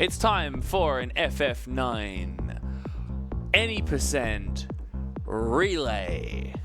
It's time for an FF9 any percent relay.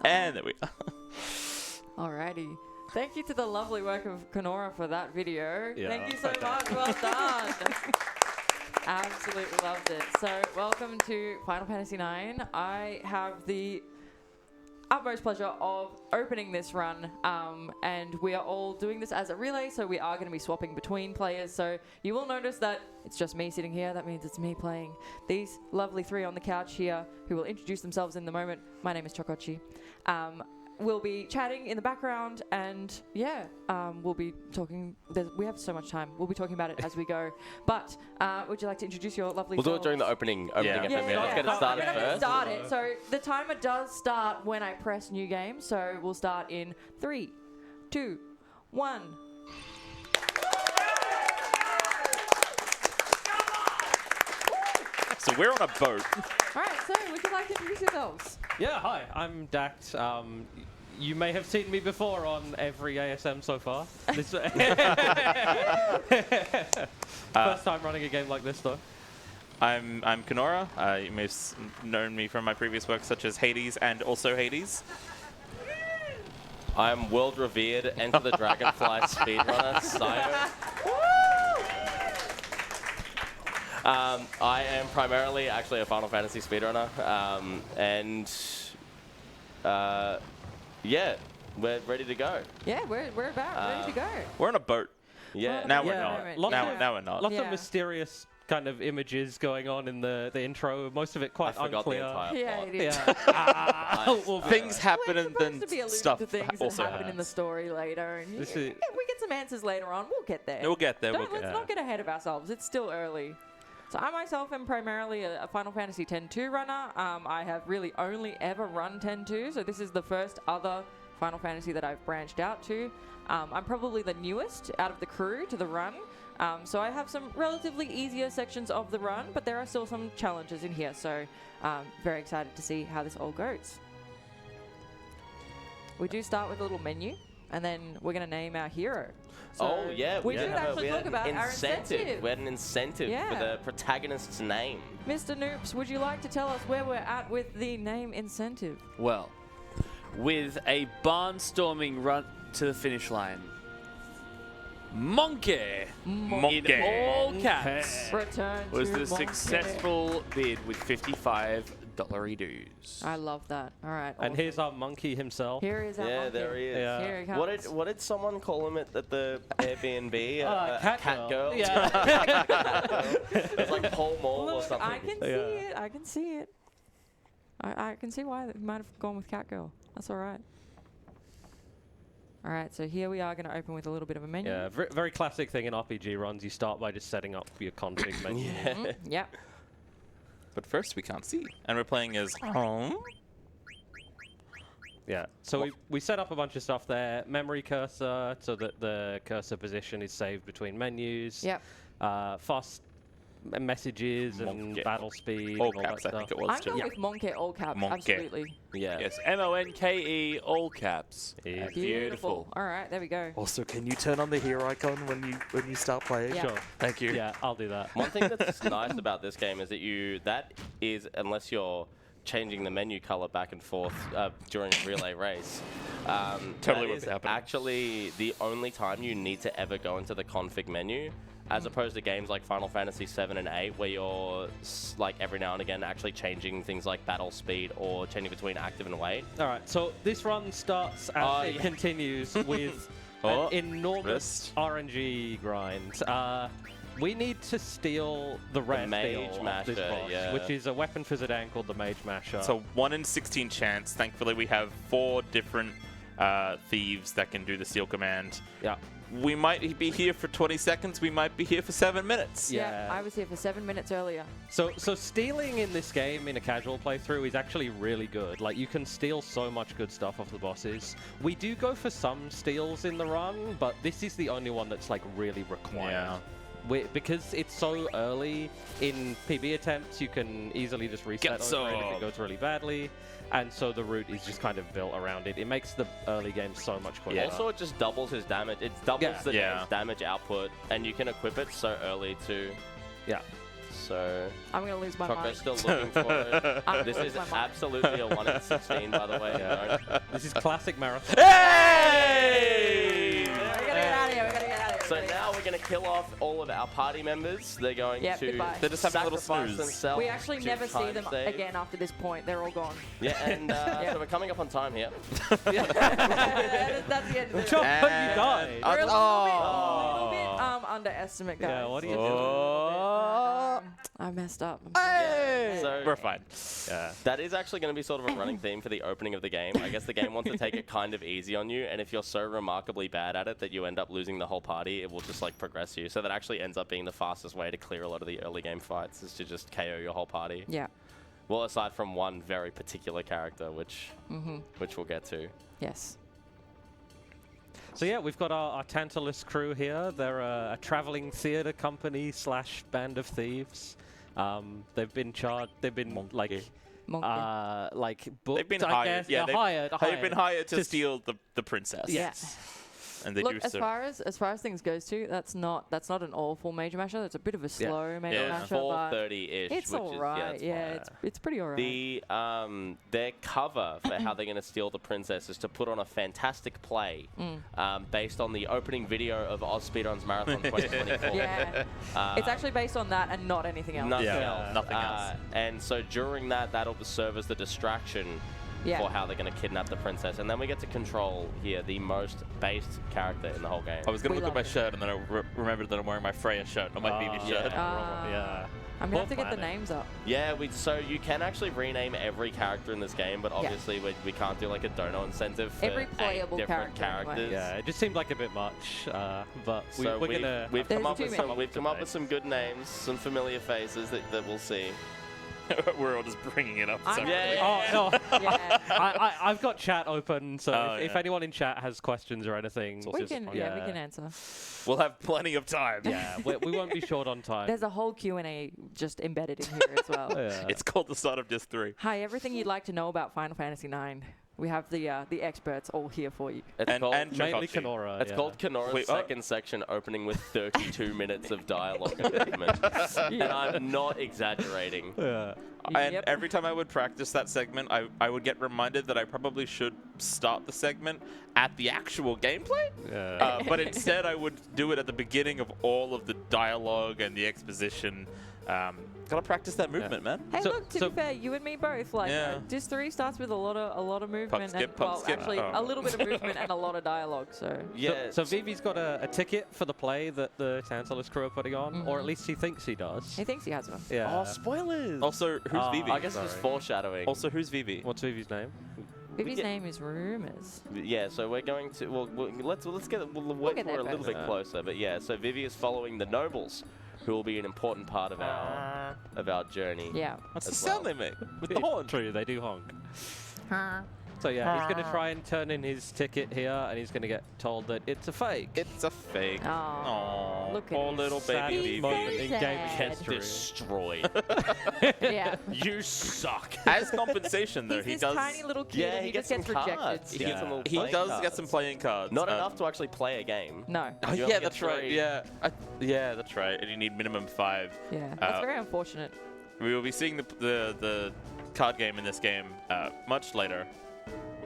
And there we go. Alrighty. Thank you to the lovely work of Kenorah for that video. Yeah, Thank you so okay. much. Well done. Absolutely loved it. So, welcome to Final Fantasy IX. I have the utmost pleasure of opening this run, and we are all doing this as a relay, so we are going to be swapping between players. So, you will notice that it's just me sitting here. That means it's me playing. These lovely three on the couch here, who will introduce themselves in the moment. My name is Chokocchi. We'll be chatting in the background, and yeah, we'll be talking. We have so much time. We'll be talking about it as we go. But would you like to introduce your lovely We'll do it selves? during the opening Yeah. FF. Let's get it started We're gonna first. start it. So the timer does start when I press new game. So we'll start in 3, 2, 1. So we're on a boat. All right. So would you like to introduce yourselves? Yeah, hi, I'm Dact. You may have seen me before on every ASM so far. This First time running a game like this, though. I'm Kenorah. You may have known me from my previous work, such as Hades and also Hades. I'm world revered, Enter the Dragonfly speedrunner, Sio. I am primarily actually a Final Fantasy speedrunner, yeah, we're ready to go. Yeah, we're about ready to go. We're on a boat. Yeah. Now we're Yeah, not. lots Now, of- now we're not. Lots Yeah. of mysterious kind of images going on in the intro. Most of it I quite forgot the unclear. entire Yeah, plot. it is. We'll be Things alright. happen We're and supposed then to be alluding stuff to things that also happen in the happens. story later, and This yeah, is- we get some answers later on. We'll get there. We'll get there. Let's not get ahead of ourselves. It's still early. So I myself am primarily a Final Fantasy X-2 runner. I have really only ever run X-2, so this is the first other Final Fantasy that I've branched out to. I'm probably the newest out of the crew to the run. So I have some relatively easier sections of the run, but there are still some challenges in here. So very excited to see how this all goes. We do start with a little menu, and then we're going to name our hero. So Oh yeah, we should actually talk had about an our incentive. We had an incentive Yeah. for the protagonist's name. Mr. Noops, would you like to tell us where we're at with the name incentive? Well, with a barnstorming run to the finish line, Monkey, Monkey. in all caps, Return was to the Monkey. successful bid with $55 dues. I love that. All right. And awesome. here's our monkey himself. Here is our Yeah, monkey. there he is. Yeah. Here he comes. What did someone call him at the Airbnb? Cat girl. Yeah. It's like Paul Mall or Look, something. I can see it. I can see it. I can see why they might have gone with Catgirl. That's all right. All right, so here we are going to open with a little bit of a menu. Yeah, very classic thing in RPG runs. You start by just setting up your config menu. Mhm, Yep. But first, we can't see. And we're playing as home. Yeah, so we set up a bunch of stuff there. Memory cursor, so that the cursor position is saved between menus. Yep. Fast messages and Monkey. battle speed All and all caps, that I think stuff. it was I'm too. going with Monkey all caps. Monkey. Absolutely. Yeah. Yes, Monke, all caps. Yeah. Beautiful. All right, there we go. Also, can you turn on the hero icon when you start playing? Yeah. Sure. Thank you. Yeah, I'll do that. One thing that's nice about this game is that unless you're changing the menu color back and forth during a relay race. Totally that what's is happening. actually the only time you need to ever go into the config menu as opposed to games like Final Fantasy 7 and 8, where you're like every now and again actually changing things like battle speed or changing between active and wait. All right, so this run starts and it continues with an enormous RNG grind. We need to steal the red Mage of this Masher, boss, yeah. which is a weapon for Zidane called the Mage Masher. It's a 1 in 16 chance. Thankfully, we have 4 different thieves that can do the steal command. Yeah. We might be here for 20 seconds. We might be here for 7 minutes. Yeah, I was here for 7 minutes earlier. So stealing in this game in a casual playthrough is actually really good. Like, you can steal so much good stuff off the bosses. We do go for some steals in the run, but this is the only one that's like really required. Yeah. Because it's so early in PB attempts, you can easily just reset over it if it goes really badly. And so the route is just kind of built around it. It makes the early game so much quicker. Also, it just doubles his damage. It doubles the damage output, and you can equip it so early too. Yeah. So I'm going to lose my Choco's mind. still looking for it. I'm This gonna is lose my mind. absolutely a 1 in 16, by the way. Yeah. This is classic marathon. Hey! We got to get out of here. We got to get out of here. So now we're going to kill off all of our party members. They're going to goodbye. They're just having a little sacrifice snooze. themselves. We actually to never see time them save. again after this point. They're all gone. Yeah, and so we're coming up on time here. That's the end of the Choco, you died. We're a little bit underestimate, guys. Yeah, what are you doing? I messed up. So We're fine. Yeah. that is actually going to be sort of a running theme for the opening of the game. I guess the game wants to take it kind of easy on you, and if you're so remarkably bad at it that you end up losing the whole party, it will just like progress you. So that actually ends up being the fastest way to clear a lot of the early game fights, is to just KO your whole party. Yeah. Well, aside from one very particular character, which we'll get to. Yes. So yeah, we've got our Tantalus crew here. They're a traveling theater company / band of thieves. They've been Monkey. booked, They've been I hired. guess. Yeah, They're hired. They've been hired to to steal the princess. Yes. And they Look, do as so. far as things goes too, that's not an awful Major Masher. That's a bit of a slow Major Yeah. Masher, but 4:30-ish. it's which all is, right. Yeah, It's pretty all right. The their cover for how they're going to steal the princess is to put on a fantastic play based on the opening video of AusSpeedruns Marathon 2024. yeah, it's actually based on that and not anything else. Nothing Yeah, else. nothing else. And so during that'll serve as the distraction for how they're going to kidnap the princess. And then we get to control here the most based character in the whole game. I was going We to look at love my it. shirt, and then I remembered that I'm wearing my Freya shirt, not my BB shirt. Yeah. I'm gonna have to Poor get the planet. names up. Yeah, so you can actually rename every character in this game, but obviously we can't do like a dono incentive for Every playable 8 different character anyway. characters. Yeah, it just seemed like a bit much, but So we're gonna. we've come up There's with too some many. some good names, some familiar faces that we'll see. We're all just bringing it up. I'm So Yeah. Oh no! Yeah, I've got chat open, so Oh, if yeah. anyone in chat has questions or anything, we just- can. Yeah, we can answer. we'll have plenty of time. Yeah, we won't be short on time. There's a whole Q&A just embedded in here as well. Yeah. It's called the start of Disc 3. Hi, everything you'd like to know about Final Fantasy IX. We have the experts all here for you. It's And Mainly Chokocchi. Kenorah. It's yeah. called Kenorah's Wait, second section, opening with 32 minutes of dialogue movement. And I'm not exaggerating. Yeah. And Yep. every time I would practice that segment, I would get reminded that I probably should start the segment at the actual gameplay. Yeah. But instead, I would do it at the beginning of all of the dialogue and the exposition. Gotta practice that movement, man. Hey, So- look, to so- be fair, you and me both. Like, Yeah. Disc 3 starts with a lot of movement skip, and pump, skip. actually Oh. a little bit of movement and a lot of dialogue. So Yeah. So Vivi's got a ticket for the play that the Tantalus crew are putting on, or at least he thinks he does. he thinks he has one. Yeah. Oh, spoilers! Also, who's Vivi? I guess it's Sorry. foreshadowing. Also, who's Vivi? What's Vivi's name? Vivi's get- name is Rumors. Yeah, so we're going to let's get we'll wait get for it a there little first. bit closer. But yeah, so Vivi is following the nobles, who will be an important part of our journey. Yeah. What's the as sound well. they make with the horn? True, they do honk. So yeah, he's going to try and turn in his ticket here, and he's going to get told that it's a fake. It's a fake. Oh, Aww, look at poor his little sad baby He's moment Vivi. in so game sad. history. Destroyed. yeah. You suck. As compensation, though, He's he this does. tiny little kid Yeah, and he he gets just some gets rejected. cards. He gets some little He playing does cards. get some playing cards. Not enough to actually play a game. No. Oh, You yeah, only get that's right. 3. Yeah, yeah, that's right. And you need minimum 5. Yeah. That's very unfortunate. We will be seeing the card game in this game much later.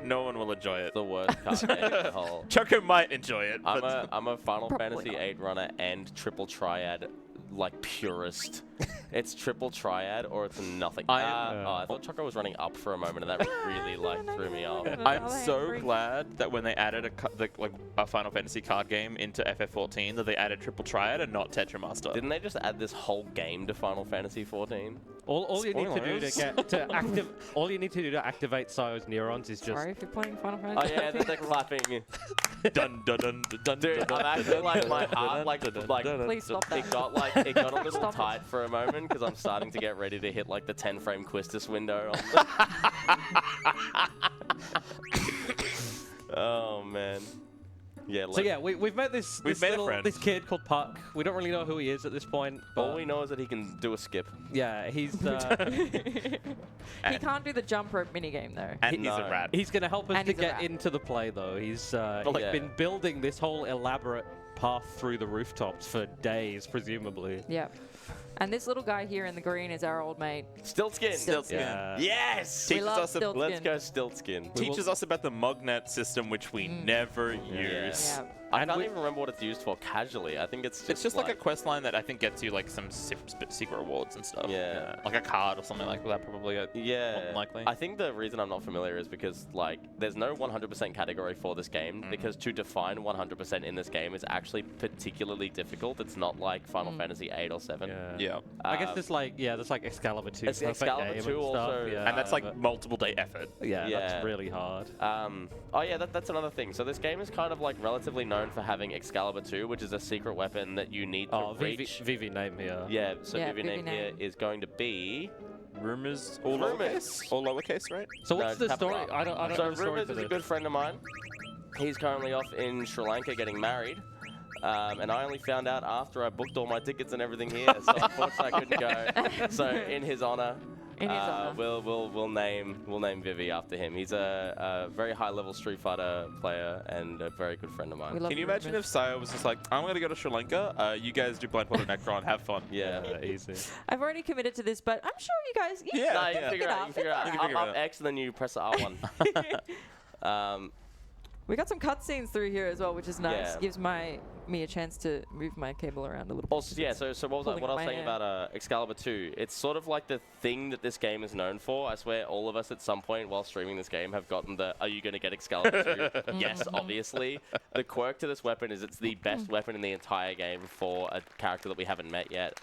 no one will enjoy it. The worst card game in the whole. Choco might enjoy it. I'm a Final Probably Fantasy not. VIII runner and triple triad, like purist. It's triple triad or it's nothing. I thought Choco was running up for a moment, and that really like threw me off. I'm so glad that when they added a Final Fantasy card game into FF14, that they added Triple Triad and not Tetramaster. Didn't they just add this whole game to Final Fantasy 14? All you need to do to Spoilers. all you need to do to activate Sio's neurons is just Sorry if you're playing Final Oh Fantasy. yeah, they're clapping. Dun dun dun dun. Dude, I'm actually like my heart like Please stop that. it got a little Stop it. tight for a moment because I'm starting to get ready to hit like the 10-frame Quistis window. Oh man. Yeah. So yeah, we've met this made a friend. this kid called Puck. We don't really know who he is at this point. All But we know is that he can do a skip. yeah, he's He can't do the jump rope minigame though. And he's a No. rat. he's gonna help us And to he's a get rat. into the play though. He's yeah. been building this whole elaborate path through the rooftops for days, presumably. Yep. And this little guy here in the green is our old mate. Stiltskin. Stiltskin. Yeah. Yes. Teaches love us a- Stiltskin. Let's go Stiltskin. Teaches us about the Mognet system, which we never use. Yeah. I And can't we- even remember what it's used for casually. I think it's It's just like a quest line that I think gets you like some secret rewards and stuff. Yeah. Like a card or something like that, probably. More Yeah, than likely. I think the reason I'm not familiar is because like there's no 100% category for this game because to define 100% in this game is actually particularly difficult. It's not like Final Fantasy 8 or 7. Yeah. I guess there's like Excalibur 2. It's perfect Excalibur game 2 and stuff. also, Yeah, And that's like but- multiple day effort. yeah, Yeah. that's really hard. Oh yeah, that's another thing. So this game is kind of like relatively known for having Excalibur 2, which is a secret weapon that you need to reach. VV name here. Yeah, so Yeah, Vivi Vivi name here name. is going to be. Rumors, all Rumors. lowercase? All lowercase, right? So what's No, the story? capital R. I don't So know the story Rumors for is a this. good friend of mine. He's currently off in Sri Lanka getting married. And I only found out after I booked all my tickets and everything here, so unfortunately I couldn't go. So in his honor, In his honor. we'll name Vivi after him. He's a very high level Street Fighter player and a very good friend of mine. We love Can you the imagine Rubens. if Sayo was just like, I'm going to go to Sri Lanka, you guys do Blindfold and Necron, have fun. Yeah. Easy. I've already committed to this, but I'm sure you guys. Yeah. No, you can figure it out. You can figure it out. You can figure it Up out. X and then you press the R1. We got some cutscenes through here as well, which is nice. Yeah. Gives me a chance to move my cable around a little bit. Also, yeah, so what was I, Pulling what I was up my saying hair. about Excalibur 2, it's sort of like the thing that this game is known for. I swear all of us at some point while streaming this game have gotten the, are you going to get Excalibur 2? Yes, obviously. The quirk to this weapon is it's the best weapon in the entire game for a character that we haven't met yet.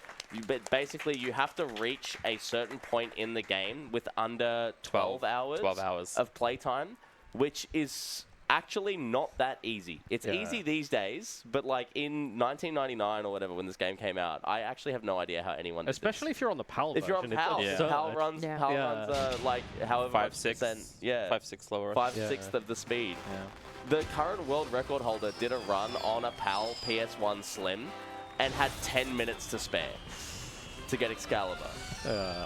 But basically, you have to reach a certain point in the game with under 12 hours 12 hours. of playtime, which is actually not that easy. It's Yeah. easy these days, but like in 1999 or whatever when this game came out, I actually have no idea how anyone did Especially this. if you're on the PAL If you're on version, it's PAL, absurd. PAL runs, Yeah. PAL Yeah. runs like however 5/6. much percent, yeah, 5/6 lower. 5/6 of the speed. Yeah. The current world record holder did a run on a PAL PS1 Slim and had 10 minutes to spare to get Excalibur.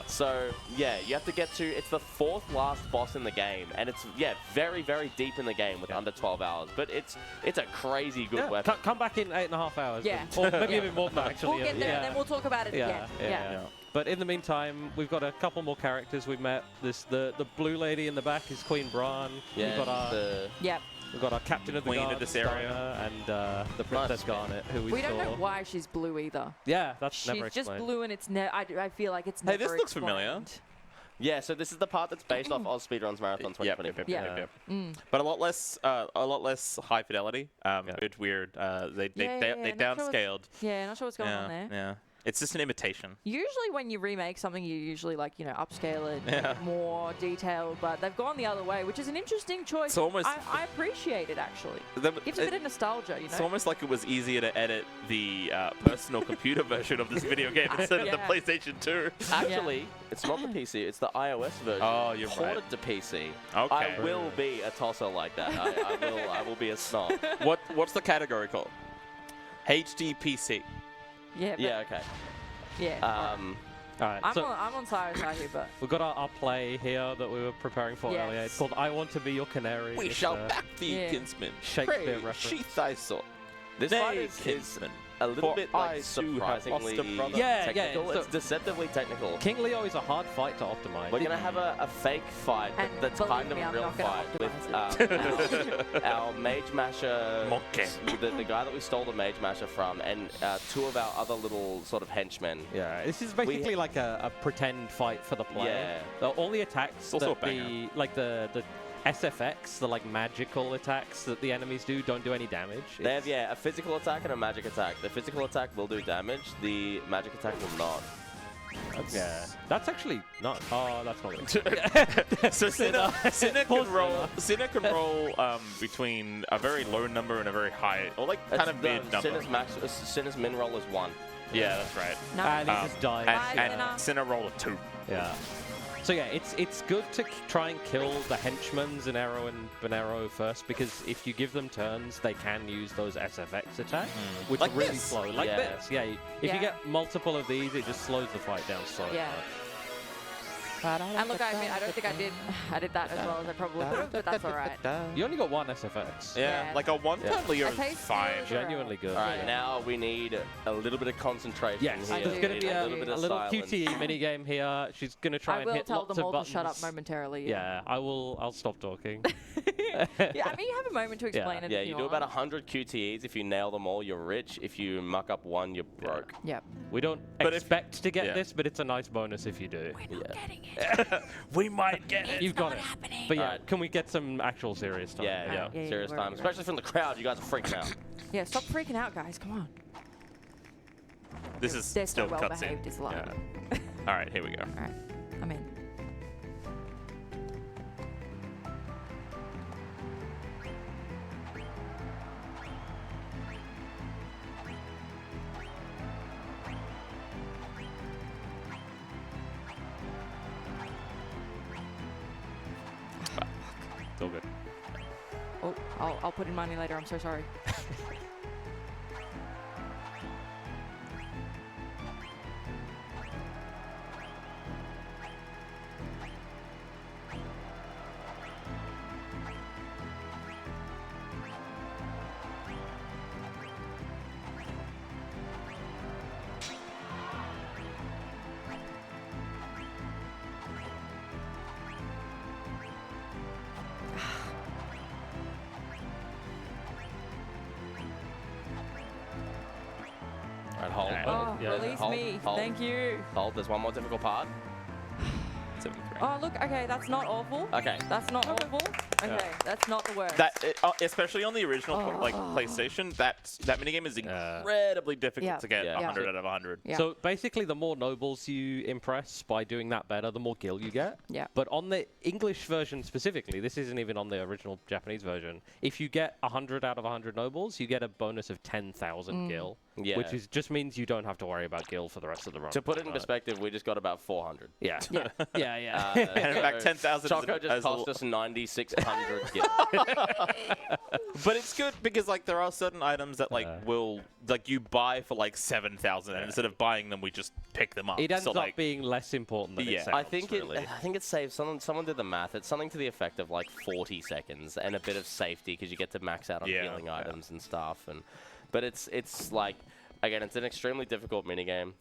So, yeah, you have to get to, it's the 4th last boss in the game, and it's, yeah, very, very deep in the game with under 12 hours, but it's a crazy good Yeah, weapon. come back in 8.5 hours. Yeah. Or maybe Yeah. even more than that, actually. We'll get there yeah. and then we'll talk about it again. Yeah. But in the meantime, we've got a couple more characters we've met. The blue lady in the back is Queen Bran. Yeah, We've got our captain of the Queen guard, of this area. Steiner, and the Princess Garnet, who we We saw. don't know why she's blue either. Yeah, that's She's never just explained. blue and it's I feel like it's Hey, never this looks familiar. explained. Yeah, so this is the part that's based off AusSpeedruns Marathon 2024. Yeah. But a lot less high fidelity. It's weird. They Yeah, not sure downscaled. Yeah, not sure what's going on there. Yeah. It's just an imitation. Usually when you remake something, you usually upscale it, Yeah. make it more detailed, but they've gone the other way, which is an interesting choice. It's almost- I appreciate it, actually. Gives a bit of nostalgia, you know? It's almost like it was easier to edit the personal computer version of this video game instead of the Yeah. PlayStation 2. Actually, it's not the PC, it's the iOS version. Oh, you're right. Ported to PC. Okay. I will be a tosser like that. I will be a snob. What's the category called? HDPC. Yeah, but, Yeah, okay. yeah. All right, so I'm on Cyrus side here, but we've got our play here that we were preparing for Yes. earlier. It's called I Want to Be Your Canary. We It's shall a back thee, Yeah. kinsman. Shakespeare Pray, reference. sheath thy sword. This Nay, fight is kinsman, a little for bit I like too have lost a surprisingly brother. Yeah, technical. so It's deceptively technical. King Leo is a hard fight to optimize. We're gonna have a fake fight And that's believe kind of me, a I'm real not gonna fight with optimize our Mage Masher, Monkey. the guy that we stole the Mage Masher from, and 2 of our other little sort of henchmen. Yeah, this is basically like a pretend fight for the player. Yeah. All the attacks also that a banger. the SFX, the like magical attacks that the enemies do, don't do any damage. They have, a physical attack and a magic attack. The physical attack will do damage, the magic attack will not. That's actually not. Oh, that's not good. So Sinner can roll between a very low number and a very high, or like kind of mid number. Sinner's min roll is 1. Yeah, that's right. No. And he just died. And Sinner roll a 2. Yeah. So yeah, it's good to try and kill the henchmen Zanero and Bonero first, because if you give them turns, they can use those SFX attacks, which Like are really this. slow. Like Yeah. this, yeah. If you get multiple of these, it just slows the fight down so Yeah. much. And look, I mean, I don't think I did that as well as I probably could have, but that's all right. You only got one SFX. Yeah, Yeah. like a 1-turn Leo I is taste fine. yours. Genuinely good. All right, Yeah. now we need a little bit of concentration Yes, here. I there's do. going to We be need I a, do. bit a of little silence. QTE minigame here. She's going to try I and will hit tell lots them of all to shut up buttons. momentarily. Yeah, I'll stop talking. Yeah, I mean, you have a moment to explain it. Yeah, if you you do want. about 100 QTEs. If you nail them all, you're rich. If you muck up one, you're broke. Yep. We don't But if- expect to get yeah. this, but it's a nice bonus if you do. Getting it. We might get it. You've got it. But yeah, Alright. can we get some actual serious time? Yeah, Alright, yeah, serious we're time. ready. Especially from the crowd. You guys are freaking out. Yeah, stop freaking out, guys. Come on. This is They're still so well cutscene. behaved, is live. Yeah. All right, here we go. All right, I'm in. It's all good. Oh, I'll put in money later. I'm so sorry. All right, hold. Oh, yeah, release hold, me. hold. Thank you. Hold. There's one more difficult part. 73. Oh, look. Okay, that's not awful. Okay. That's not awful. Okay, that's not the worst. That especially on the original like Oh. PlayStation, that minigame is incredibly difficult Yeah. to get Yeah. 100 out of 100. Yeah. So basically, the more nobles you impress by doing that better, the more gil you get. Yeah. But on the English version specifically, this isn't even on the original Japanese version. If you get 100 out of 100 nobles, you get a bonus of 10,000 gil, Yeah. which just means you don't have to worry about gil for the rest of the run. To put it in perspective, we just got about 400. Yeah. Yeah. yeah. And in fact, 10,000 Choco just cost us 9,600 gil. But it's good because like there are certain items that like will like you buy for like 7,000, and instead of buying them, we just pick them up. It ends so, up like, being less important than Yeah. it sounds, I think really. it saves. Someone did the math. It's something to the effect of like 40 seconds and a bit of safety because you get to max out on Yeah, healing yeah. items and stuff. But it's like, again, it's an extremely difficult minigame.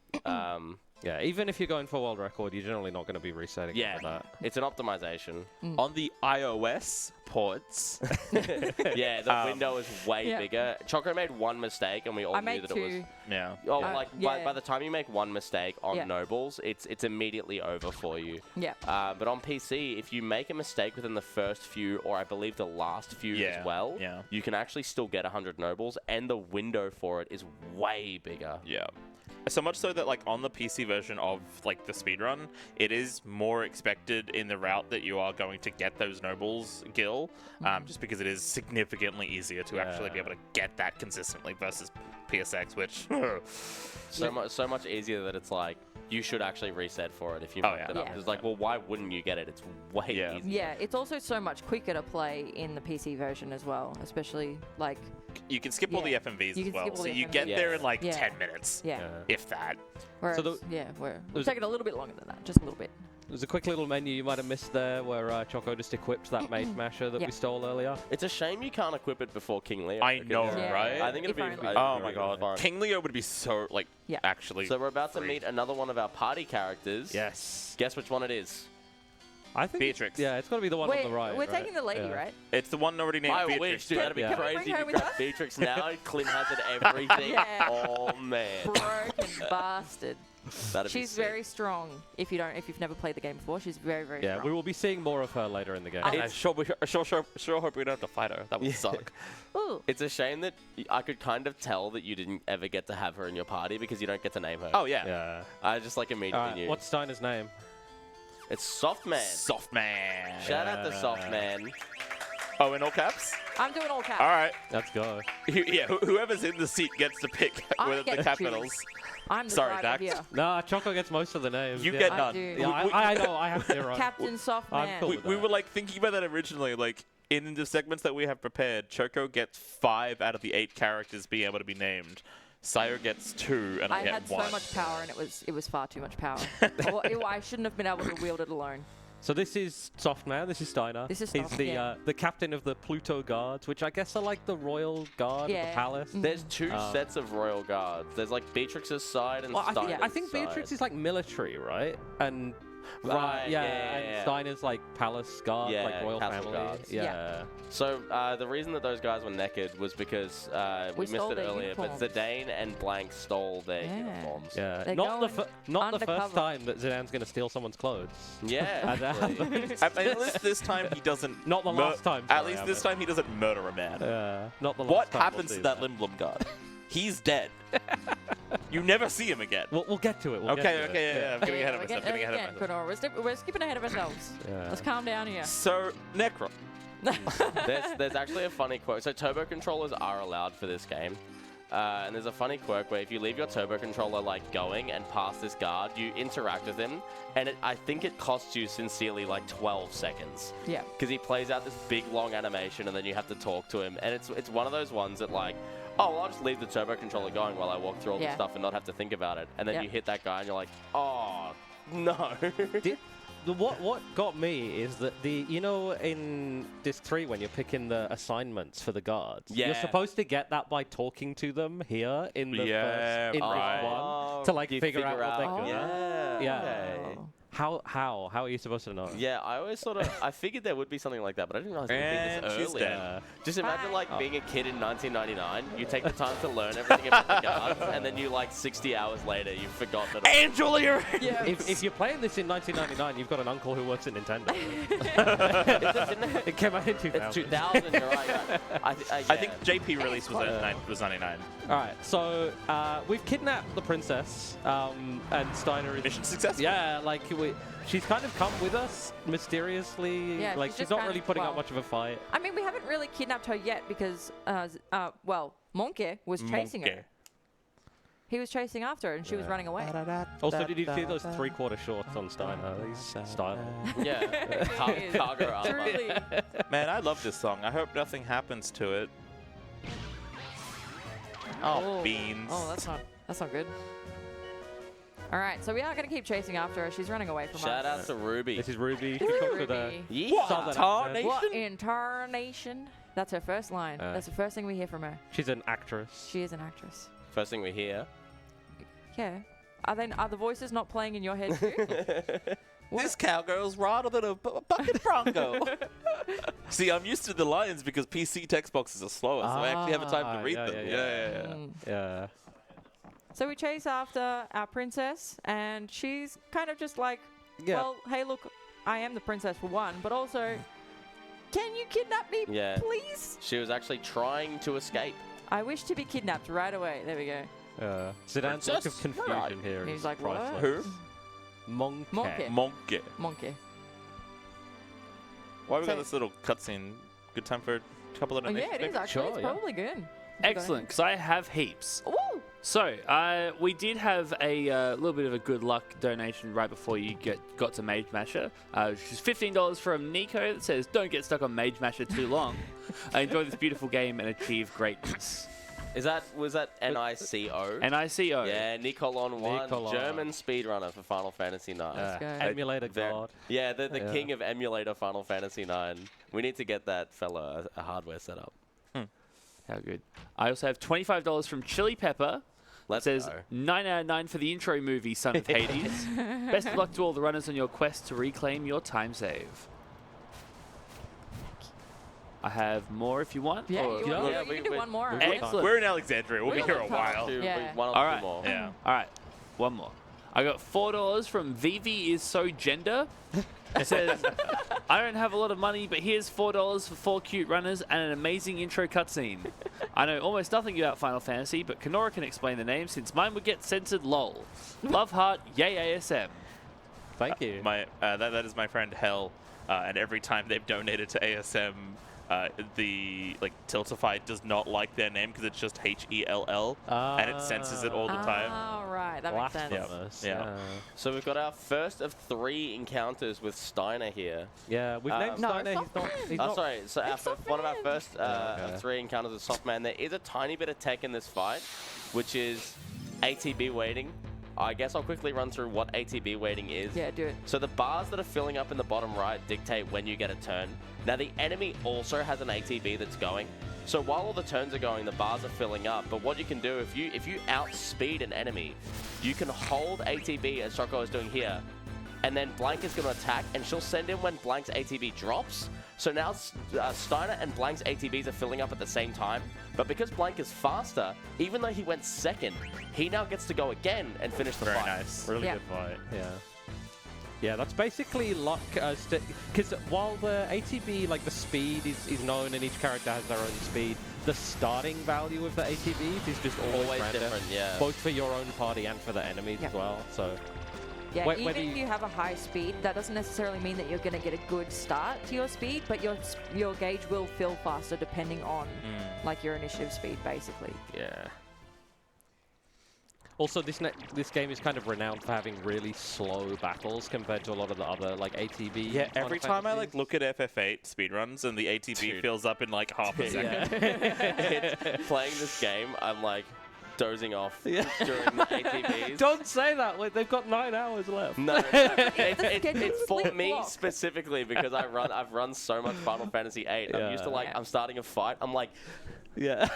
Yeah, even if you're going for world record, you're generally not going to be resetting Yeah, for that. it's an optimization. on the iOS ports. Yeah, the window is way Yeah. bigger. Choco made one mistake, and we all I knew made that it was. two. Yeah. Oh, Yeah. like Yeah. by the time you make one mistake on Yeah. nobles, it's immediately over for you. Yeah. But on PC, if you make a mistake within the first few, or I believe the last few Yeah, as well, yeah. you can actually still get 100 nobles, and the window for it is way bigger. Yeah. So much so that like on the PC version of like the speedrun, it is more expected in the route that you are going to get those nobles gil, just because it is significantly easier to actually be able to get that consistently versus PSX, which So much easier that it's like you should actually reset for it if you Oh, messed yeah. it up. Yeah. It's like, well, why wouldn't you get it? It's way Yeah. easier. Yeah, it's also so much quicker to play in the PC version as well, especially like you can skip all the Yeah. FMVs You as can well, skip all so the you get FMVs. there in like Yeah. 10 minutes, yeah. if that. Whereas, the- yeah, we're there's- taking a little bit longer than that, just a little bit. There's a quick little menu you might have missed there where Choco just equipped that Mage Masher that we stole earlier. It's a shame you can't equip it before King Leo. I know, Yeah. right? I think it'd be. If only. Oh my god. King Leo would be so, like, actually. So we're about to free. meet another one of our party characters. Yes. Guess which one it is? I think Beatrix. Yeah, it's got to be the one on the right. We're right? taking the lady, Yeah. right? It's the one already named I Beatrix. wish, dude. That'd be Yeah. Can we crazy. bring her You with grab us? Beatrix now. Clint has it everything. Yeah. Oh man. Broken bastard. That'd be She's sick. very strong. If you've never played the game before, she's very, very Yeah, strong. we will be seeing more of her later in the game. I sure hope we don't have to fight her. That would suck. Ooh. It's a shame that I could kind of tell that you didn't ever get to have her in your party because you don't get to name her. Oh, yeah. Yeah. I just like immediately Alright, knew. what's Steiner's name? It's Softman. Soft man. Shout out to Softman. Oh, in all caps? I'm doing all caps. All right. Let's go. Yeah, whoever's in the seat gets to pick I with get the to capitals. choose. I'm the Sorry, driver Dax. here. Nah, Choco gets most of the names. You yeah. get I none. do. Yeah, I know. I have zero. Captain Soft I'm Man. cool. We were like thinking about that originally. Like in the segments that we have prepared, Choco gets 5 out of the 8 characters being able to be named. Sire gets 2, and I I get had 1. so much power, and it was far too much power. I shouldn't have been able to wield it alone. So this is Softman. This is Steiner. This is He's Soft, the yeah. the captain of the Pluto Guards, which I guess are like the royal guard of Yeah. the palace. There's 2 sets of royal guards. There's like Beatrix's side and Well, Steiner's I think side. Beatrix is like military, right? And Right, yeah, and yeah. Steiner's like palace guard, Yeah, like royal castle family. guards. Yeah. So the reason that those guys were naked was because we missed stole it their earlier, but uniforms. Zidane and Blank stole their Yeah. uniforms. Yeah. They're Not the going not the first undercover. time that Zidane's going to steal someone's clothes. Yeah. As it actually. happens. At least this time he doesn't. Not the last time, At sorry, least this Albert. time he doesn't murder a man. Not the last What time we'll happens see to that Limblom guard? He's dead. You never see him again. We'll get to it. We'll Okay, get to okay, it. yeah, I'm getting ahead of we're myself. getting- Getting ahead of again, myself. Kenorah, we're skipping ahead of ourselves. Yeah. Let's calm down here. So, Necro. there's actually a funny quirk. So turbo controllers are allowed for this game. And there's a funny quirk where if you leave your turbo controller like going and past this guard, you interact with him, and I think it costs you sincerely like 12 seconds. Yeah. Because he plays out this big long animation, and then you have to talk to him, and it's one of those ones that like, oh, well, I'll just leave the turbo controller going while I walk through all this Yeah. stuff and not have to think about it, and then Yeah. you hit that guy and you're like, oh no. What got me is that in Disc 3 when you're picking the assignments for the guards, Yeah. you're supposed to get that by talking to them here in the Yeah, first in right. Disc 1 to like You figure out what they're good at. Yeah. Yeah. Okay. How are you supposed to know? Yeah, I always sort of, I figured there would be something like that, but I didn't realize it would And be this she's early. dead. Just imagine Hi. like being a kid in 1999, you take the time to learn everything about the guards, and then you like 60 hours later, you've forgotten it all. Angel, you're Yeah. If you're playing this in 1999, you've got an uncle who works at Nintendo. It came out in 2000. It's 2000, you're right. I think JP release was 99. All right, so we've kidnapped the princess, and Steiner is Mission successful. Yeah, like she's kind of come with us mysteriously. Yeah, like she's she's just not kind really of- putting well- up much of a fight. I mean, we haven't really kidnapped her yet because, Monkey was chasing her. Monkey. He was chasing after her, and she was running away. Also, did you see those 3/4 shorts on Steiner? He's styling. Yeah, He is. cargo armor. Truly. Man, I love this song. I hope nothing happens to it. Oh, beans. Oh, that's not good. All right, so we are going to keep chasing after her. She's running away from Shout us. out to Ruby. This is Ruby. She Ooh, comes with a Ruby. southern Tar accent. What in tarnation? That's her first line. That's the first thing we hear from her. She's an actress. She is an actress. First thing we hear. Yeah. Are the voices not playing in your head too? This cowgirl's rodder than a bucket bronco. See, I'm used to the lines because PC text boxes are slower, so I actually have time to read yeah, them. yeah, Yeah. Mm. Yeah. So we chase after our princess, and she's kind of just like, Yeah. well, hey, look, I am the princess for one, but also, can you kidnap me, Yeah. please? She was actually trying to escape. I wish to be kidnapped right away. There we go. Zidane's look of Princess? confusion here. He's is like, what? priceless. Who? Monkey. Monkey. Monkey. Monkey. Why we So- got this little cutscene? Good time for a couple of Oh, donations? yeah, it is maybe? actually. Sure, It's yeah. probably good. Excellent, because I have heaps. Woo! So, we did have a little bit of a good luck donation right before you got to Mage Masher, which is $15 from Nico that says, "Don't get stuck on Mage Masher too long. Enjoy this beautiful game and achieve greatness." Was that NICO? NICO. Yeah, Nicolon 1, Nicolon. German speedrunner for Final Fantasy 9. Let's go. Emulator god. Yeah, the king of emulator Final Fantasy 9. We need to get that fella a hardware setup. How good. I also have $25 from Chili Pepper. Let's Says go. 9 out of 9 for the intro movie, Son of Hades. Best of luck to all the runners on your quest to reclaim your time save. I have more if you want. Yeah, or- you can do one more. Excellent. We're in Alexandria. We'll be We've here got a time. while. Yeah. One or All two right. more. Yeah. All right, one more. I got $4 from Vivi is so gender. It says, I don't have a lot of money, but here's $4 for 4 cute runners and an amazing intro cutscene. I know almost nothing about Final Fantasy, but Kenorah can explain the name since mine would get censored. Lol. Love heart. Yay ASM. Thank you. That is my friend Hell, and every time they've donated to ASM, the Tiltify does not like their name because it's just HELL, and it censors it all the time. Oh, right. That makes sense. Blasphemous. Yeah. So we've got our first of 3 encounters with Steiner here. Yeah, we've named No, Steiner. He's not. Sorry. So one of our first okay. 3 encounters with Softman. There is a tiny bit of tech in this fight, which is ATB waiting. I guess I'll quickly run through what ATB waiting is. Yeah, do it. So the bars that are filling up in the bottom right dictate when you get a turn. Now the enemy also has an ATB that's going. So while all the turns are going, the bars are filling up. But what you can do, if you outspeed an enemy, you can hold ATB as Choco is doing here. And then Blank is going to attack, and she'll send in when Blank's ATB drops. So now Steiner and Blank's ATBs are filling up at the same time. But because Blank is faster, even though he went second, he now gets to go again and finish the Very fight. nice. Really Yeah. good fight. Yeah. Yeah, that's basically luck. Because while the ATB, like the speed is known and each character has their own speed, the starting value of the ATBs is just always random. different, yeah. Both for your own party and for the enemies Yeah. as well. So Yeah, Whether even if you- you have a high speed, that doesn't necessarily mean that you're going to get a good start to your speed, but your gauge will fill faster depending on like your initiative speed, basically. Yeah. also this game is kind of renowned for having really slow battles compared to a lot of the other like ATB. Yeah, every Final time I Fantasies. look at FF8 speedruns and the ATB Dude. fills up in like half a second. Playing this game, I'm like dozing off Yeah. during the ATBs. Don't say that. They've got 9 hours left. No, it's for Sleep me block. specifically because I've run so much Final Fantasy VIII. I'm used to Yeah. I'm starting a fight. I'm like Yeah.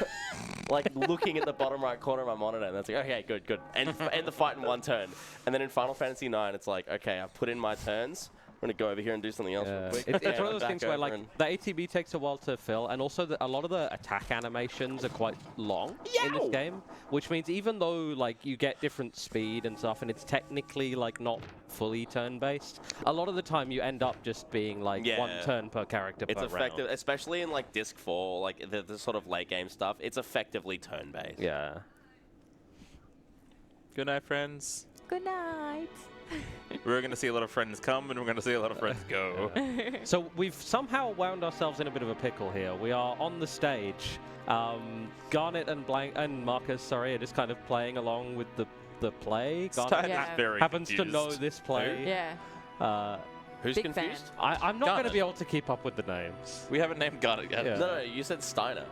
looking at the bottom right corner of my monitor, and that's like, okay, good. End the fight in 1 turn. And then in Final Fantasy IX, it's like, okay, I've put in my turns. I'm gonna go over here and do something else real quick. It's Yeah, one of those back things where over like and- the ATB takes a while to fill, and also a lot of the attack animations are quite long in this game, which means even though like you get different speed and stuff, and it's technically like not fully turn-based, a lot of the time you end up just being like Yeah. 1 turn per character It's per effective, round. especially in like Disc 4, like the sort of late game stuff. It's effectively turn-based. Yeah. Good night, friends. Good night. We're going to see a lot of friends come and we're going to see a lot of friends go. So we've somehow wound ourselves in a bit of a pickle here. We are on the stage. Garnet and Marcus, are just kind of playing along with the play. Garnet Stein's Yeah. very happens to confused. know this play. Yeah. Who's Big fan. confused? I'm not going to Garnet. be able to keep up with the names. We haven't named Garnet yet. Yeah. No, you said Steiner.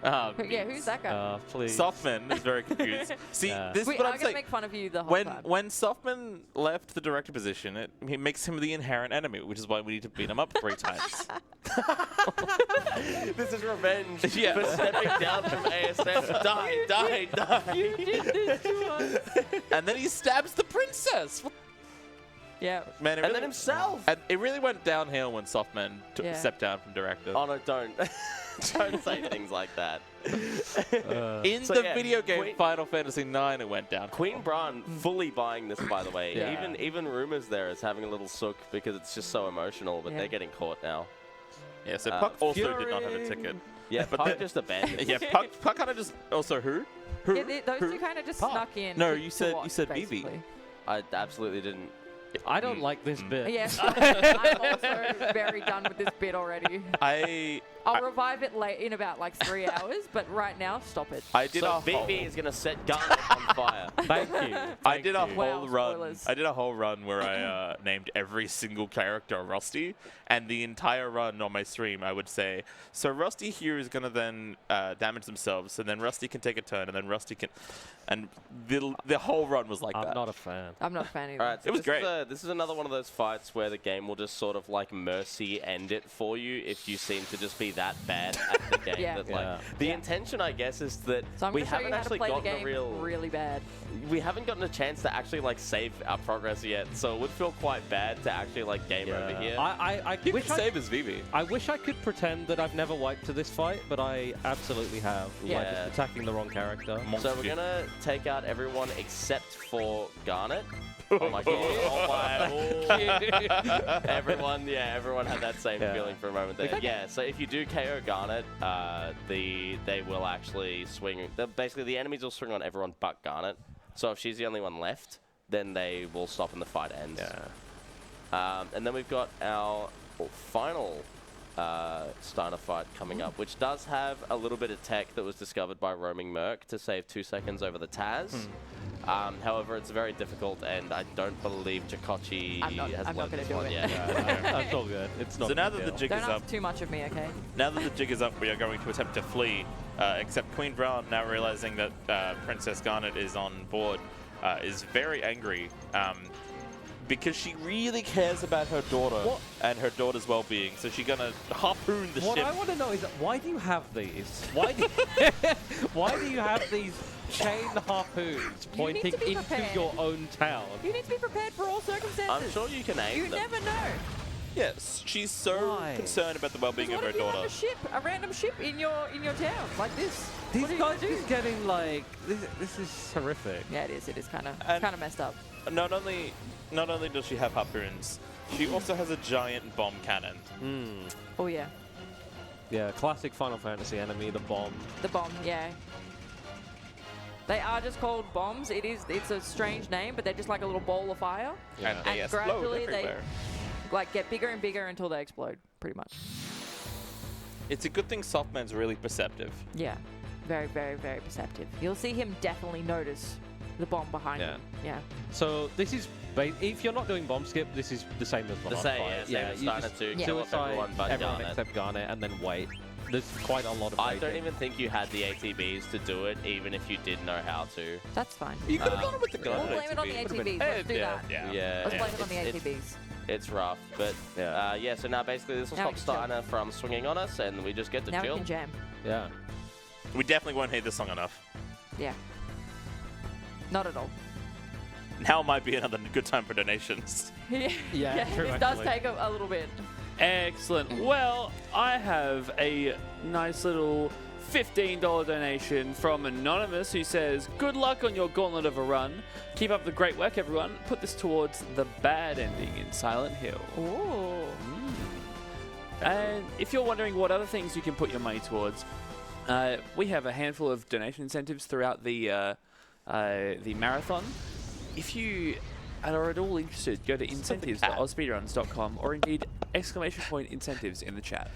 Yeah, who's that guy? Please. Softman is very confused. See, Yeah. this is Wait, what I'm I'm gonna saying. make fun of you the whole When time. Softman left the director position, it makes him the inherent enemy, which is why we need to beat him up 3 times. This is revenge Yeah. for stepping down from ASM. Die. You did this to us. And then he stabs the princess. Yeah. Man, it And then really, himself. and it really went downhill when Softman Yeah. stepped down from director. Oh no, don't. Don't say things like that. In So, the yeah, video game Queen- Final Fantasy IX, it went down. Queen Bran fully buying this, by the way. Yeah. Even rumors there is having a little sook because it's just so emotional, but Yeah. they're getting caught now. Yeah, so Uh, Puck also did not have a ticket. Yeah, but Puck just abandoned. Yeah, Puck kind of just also who? Who? Yeah, those Who? two kind of just Puck. snuck in. No, to- you to said watch, Vivi. basically. I absolutely didn't. I don't like this bit. Yes, I'm also very done with this bit already. I'll revive it late in about like 3 hours, but right now, stop it. I did So a whole. VV is going to set Garnet on fire. Thank you. I did a you. Wow, whole run. spoilers. I did a whole run where I named every single character Rusty, and the entire run on my stream, I would say, so Rusty here is gonna then damage themselves, and then Rusty can take a turn, and then Rusty can, and the whole run was like I'm that. not a fan. I'm not a fan either. All right, so It was this great. This is another one of those fights where the game will just sort of like mercy end it for you if you seem to just be that bad at the game. Yeah. That, like, Yeah. the Yeah. intention, I guess, is that So I'm we going to show haven't you how to actually play the gotten game a real. really bad. We haven't gotten a chance to actually like save our progress yet, so it would feel quite bad to actually like game over here. I You wish can save as Vivi. I wish I could pretend that I've never wiped to this fight, but I absolutely have. By Yeah. just attacking the wrong character. So we're gonna take out everyone except for Garnet. Oh my god! Oh my! Everyone had that same Yeah. feeling for a moment there. Yeah. So if you do KO Garnet, they will actually swing. Basically, the enemies will swing on everyone but Garnet. So if she's the only one left, then they will stop and the fight ends. Yeah. And then we've got our final Steiner fight coming up, which does have a little bit of tech that was discovered by Roaming Merc to save 2 seconds over the Taz. However, it's very difficult, and I don't believe Chokocchi I'm not has gonna learned this do one it. yet. That's all good. It's not. So now a big that the deal. jig Don't is ask up, too much of me, okay? now that the jig is up, we are going to attempt to flee. Except Queen Brown, now realizing that Princess Garnet is on board, is very angry. Because she really cares about her daughter and her daughter's well-being, so she's gonna harpoon the What ship. I want to know is why do you have these? Why do why do you have these chain harpoons You need to pointing be into prepared. your own town? You need to be prepared for all circumstances. I'm sure you can aim You them. never know. Yes, she's so Why? concerned about the well-being of What her if you daughter. have a random ship in your town like this? These what are you guys gonna is do? getting like this is horrific. Yeah, it is. It is kind of And- messed up. Not only does she have harpoons, she also has a giant bomb cannon. Oh yeah, Yeah, classic Final Fantasy enemy, the bomb. the bomb. Yeah. They are just called bombs. It's a strange name, but they're just like a little ball of fire. And they And explode gradually everywhere. Like get bigger and bigger until they explode, pretty much. It's a good thing Softman's really perceptive. Yeah. Very, very, very perceptive. You'll see him definitely notice the bomb behind Yeah. him. Yeah. So this is if you're not doing bomb skip, this is the same as the The last same, fight. yeah, same as you Steiner just 2, Yeah. kill off suicide everyone but Garnet. except Garnet, and then wait. There's quite a lot of. I waiting. don't even think you had the ATBs to do it, even if you did know how to. That's fine. You could have gone with the We'll gun. blame it on the ATBs. Let's do yeah, that. yeah. Yeah, Let's blame it on the it's- ATBs. It's rough, but yeah. So now basically this will Now we stop can chill. Steiner from swinging on us, and we just get to Now chill. we can jam. Yeah. We definitely won't hate this song enough. Yeah. Not at all. Now might be another good time for donations. yeah, true, this does actually. take a little bit. Excellent. Well, I have a nice little $15 donation from Anonymous who says, good luck on your gauntlet of a run. Keep up the great work, everyone. Put this towards the bad ending in Silent Hill. Ooh. And if you're wondering what other things you can put your money towards, we have a handful of donation incentives throughout the marathon. If you are at all interested, go to incentives.ausspeedruns.com or indeed !incentives in the chat.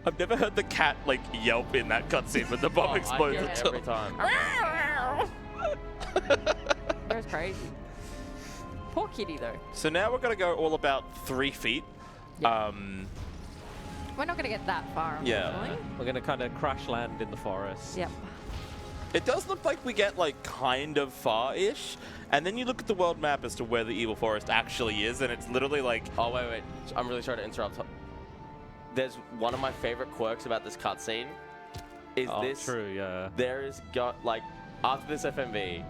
I've never heard the cat like yelp in that cutscene when the bomb I explodes. hear it every time. That was crazy. Poor kitty, though. So now we're gonna go all about 3 feet. Yeah. We're not going to get that far, Yeah. unfortunately. We're gonna kind of crash land in the forest. Yep. It does look like we get like kind of far-ish, and then you look at the world map as to where the evil forest actually is, and it's literally like Oh wait, I'm really sorry to interrupt. There's one of my favorite quirks about this cutscene. Is Oh, this? true, yeah. There is like after this FMV,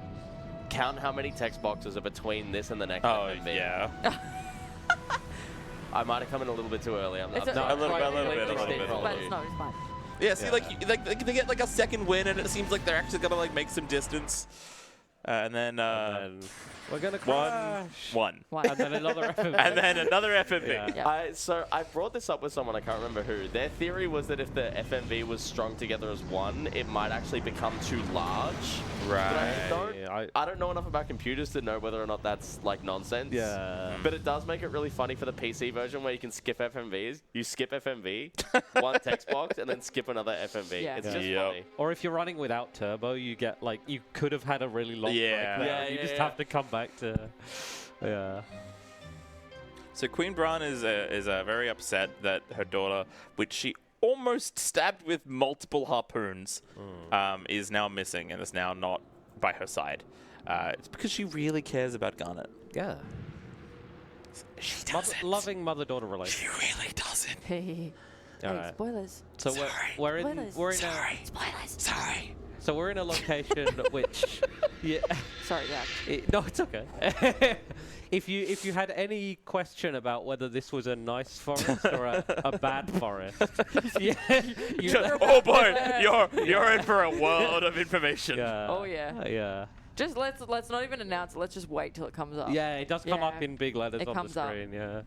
count how many text boxes are between this and the next oh FMV. yeah. I might have come in a little bit too early. I'm It's not a- a little bit, a little completely bit, a little steamrolled But you. it's not, it's fine. Yeah, see, Yeah. like they get like a second win, and it seems like they're actually gonna like make some distance. And then And then we're gonna one, crash. one. And then another FMV. And then another FMV. Yeah. Yeah. So I brought this up with someone, I can't remember who. Their theory was that if the FMV was strung together as one, it might actually become too large. Right. I don't know enough about computers to know whether or not that's like nonsense. Yeah. But it does make it really funny for the PC version where you can skip FMVs. You skip FMV, one text box, and then skip another FMV. Yeah. It's Yeah. just Yep. funny. Or if you're running without turbo, you get like you could have had a really long Yeah. break there. Yeah, You yeah, just yeah. have to come back to. Yeah. So Queen Bran is very upset that her daughter, which she almost stabbed with multiple harpoons, is now missing and is now not by her side. It's because she really cares about Garnet. Yeah. She doesn't. Loving mother-daughter relationship. She really doesn't. Hey, Alright. spoilers. So Sorry. we're in Spoilers. we're in Sorry. Spoilers. Sorry. so we're in a location which yeah. Sorry, Zach. No, it's okay. If you had any question about whether this was a nice forest or a bad forest, yeah, Oh boy, you're in for a world of information. yeah, Oh, yeah. yeah, Just let's not even announce it. Let's just wait till it comes up. yeah. It does come up Yeah. in big letters It on comes the up. screen. Yeah.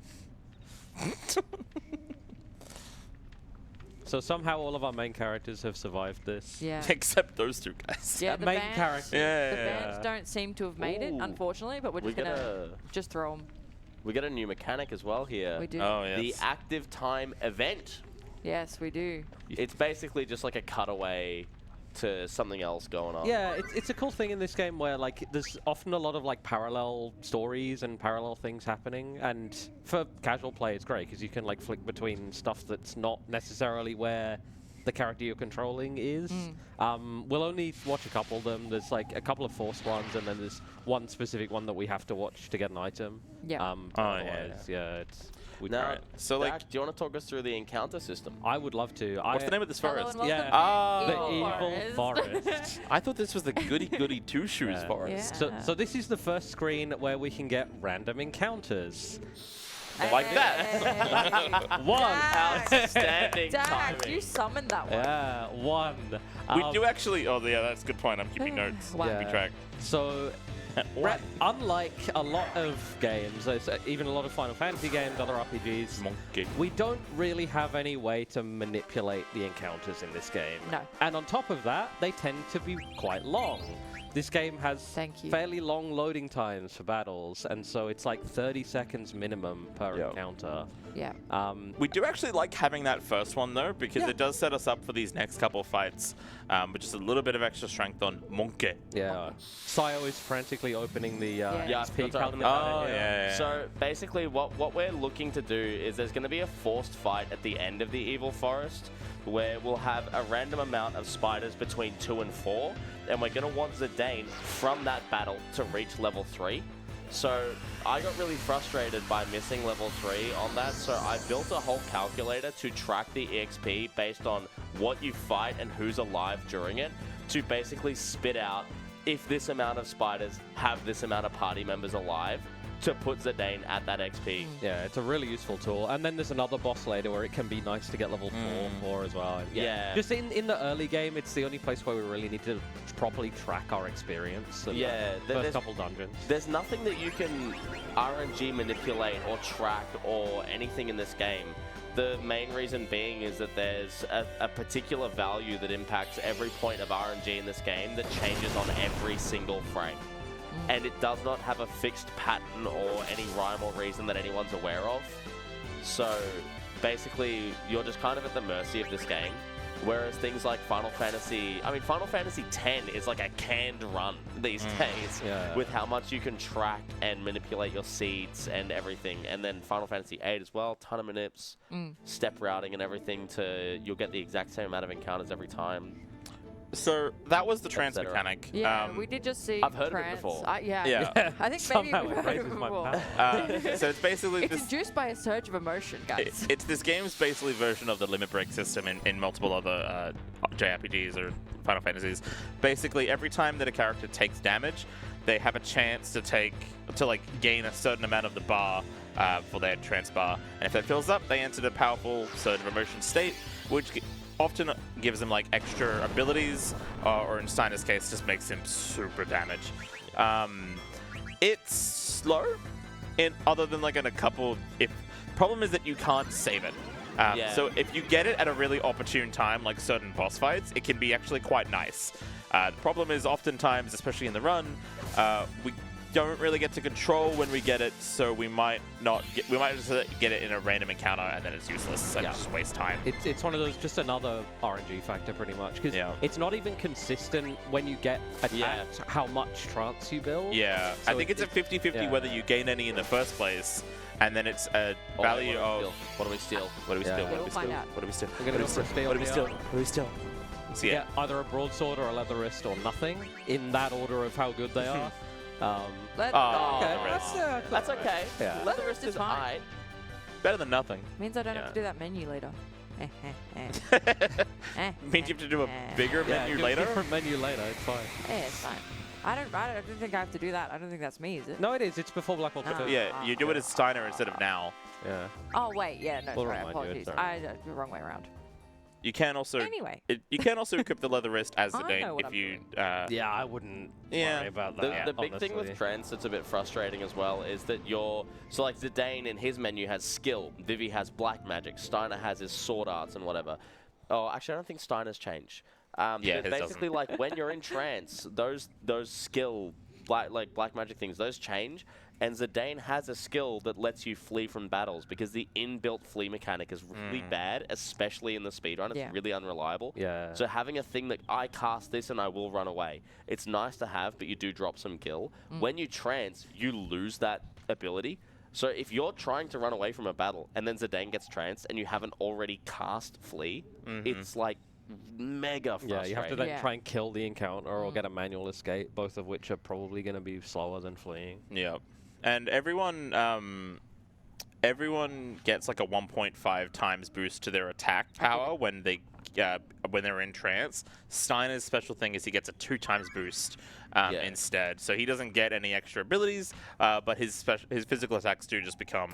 So somehow all of our main characters have survived this. Yeah. Except those two guys. Yeah, the main bands, character. Yeah, The yeah, bands yeah. don't seem to have made it, Ooh. unfortunately, but we're We just get gonna just throw them. we get a new mechanic as well here. We do. Oh yes. The active time event. Yes, we do. It's basically just like a cutaway to something else going on. Yeah, it's a cool thing in this game where like there's often a lot of like parallel stories and parallel things happening, and for casual play it's great because you can like flick between stuff that's not necessarily where the character you're controlling is. We'll only watch a couple of them. There's like a couple of forced ones, and then there's one specific one that we have to watch to get an item. Yeah. Oh, yeah, Otherwise, yeah, Now, Right. So, Dak, like- do you want to talk us through the encounter system? I would love to. What's the name of this Hello forest? and welcome Yeah. to Ah. The Evil evil Forest. forest. I thought this was the goody two shoes Yeah. forest. Yeah. So this is the first screen where we can get random encounters. Like that. Hey. One. Dak. Outstanding Dak, timing. you summoned that one. Yeah, one. We do actually. Oh yeah, that's a good point. I'm keeping notes. Wow. Keeping track. So, unlike a lot of games, even a lot of Final Fantasy games, other RPGs, Monkey. we don't really have any way to manipulate the encounters in this game. No. And on top of that, they tend to be quite long. This game has Thank you. fairly long loading times for battles, and so it's like 30 seconds minimum per Yeah. encounter. Yeah. We do actually like having that first one though, because it does set us up for these next couple of fights, with just a little bit of extra strength on Monkey. Yeah. Sayo is frantically opening the Yeah. Yeah, I XP forgot to open the calculator. Oh yeah. So basically what we're looking to do is there's going to be a forced fight at the end of the Evil Forest where we'll have a random amount of spiders between 2 and 4, and we're going to want Zidane from that battle to reach level 3. So I got really frustrated by missing level 3 on that, so I built a whole calculator to track the EXP based on what you fight and who's alive during it, to basically spit out if this amount of spiders have this amount of party members alive, to put Zidane at that XP. Yeah, it's a really useful tool. And then there's another boss later where it can be nice to get level 4 as well. And Yeah. Just in the early game, it's the only place where we really need to properly track our experience. in the Yeah, first there's- couple dungeons. There's nothing that you can RNG manipulate or track or anything in this game. The main reason being is that there's a particular value that impacts every point of RNG in this game that changes on every single frame. And it does not have a fixed pattern or any rhyme or reason that anyone's aware of. So basically, you're just kind of at the mercy of this game. Whereas things like Final Fantasy X is like a canned run these days Yeah. with how much you can track and manipulate your seeds and everything. And then Final Fantasy VIII as well, ton of manips, step routing and everything you'll get the exact same amount of encounters every time. So that was the trans cetera. mechanic. Yeah, we did just see I've heard of it trans. before. Yeah. Yeah. I think Somehow maybe it we've heard of raises it my before. power. So it's basically It's this. induced by a surge of emotion, guys. It's this game's basically version of the limit break system in multiple other JRPGs or Final Fantasies. Basically, every time that a character takes damage, they have a chance to gain a certain amount of the bar for their trans bar, and if that fills up, they enter the powerful surge of emotion state, which often gives him like extra abilities, or in Steiner's case, just makes him super damage. It's slow, other than like in a couple. Problem is that you can't save it. So if you get it at a really opportune time, like certain boss fights, it can be actually quite nice. The problem is oftentimes, especially in the run, we don't really get to control when we get it, so we might just get it in a random encounter and then it's useless and just waste time. It's one of those, just another RNG factor pretty much, because it's not even consistent when you get attacked how much trance you build. Yeah, so I think it's a 50-50 whether you gain any in the first place, and then it's a value of... What do we steal? What do we steal? We'll find out. What do we steal? We're gonna go for steal. What do we steal? yeah. What do we steal? So Yeah, either a broadsword or a leather wrist or nothing, in that order of how good they are. Let- Okay. That's okay. Yeah. Leather wrist is fine. fine. better than nothing. Means I don't have Yeah. to do that menu later. Means you have to do a bigger menu later? Different menu later, it's fine. Yeah, it's fine. I don't think I have to do that. I don't think that's me, is it? No, it is. It's before Black Ops 2. Yeah, you do it as Steiner instead of now. Yeah. Oh wait, yeah, no, We'll sorry, remind you, apologies. it's I the wrong way around. You can also Anyway, you can also equip the leather wrist as I Zidane know what if I'm you. doing. Yeah, I wouldn't Yeah. worry about The, that. the big thing with honestly. Trance that's a bit frustrating as well is that so like Zidane in his menu has skill, Vivi has black magic, Steiner has his sword arts and whatever. Oh, actually, I don't think Steiner's changed. Yeah, but his basically, like when you're in trance, those skill black magic things, those change. And Zidane has a skill that lets you flee from battles because the inbuilt flee mechanic is really bad, especially in the speedrun. It's really unreliable. Yeah. So having a thing that I cast this and I will run away, it's nice to have, but you do drop some gil. When you trance, you lose that ability. So if you're trying to run away from a battle and then Zidane gets tranced and you haven't already cast flee, it's like mega frustrating. Yeah, you have to then Yeah. try and kill the encounter or get a manual escape, both of which are probably going to be slower than fleeing. Yeah, and everyone gets like a 1.5 times boost to their attack power when they're in trance. Steiner's special thing is he gets a 2 times boost instead, so he doesn't get any extra abilities, but his physical attacks do just become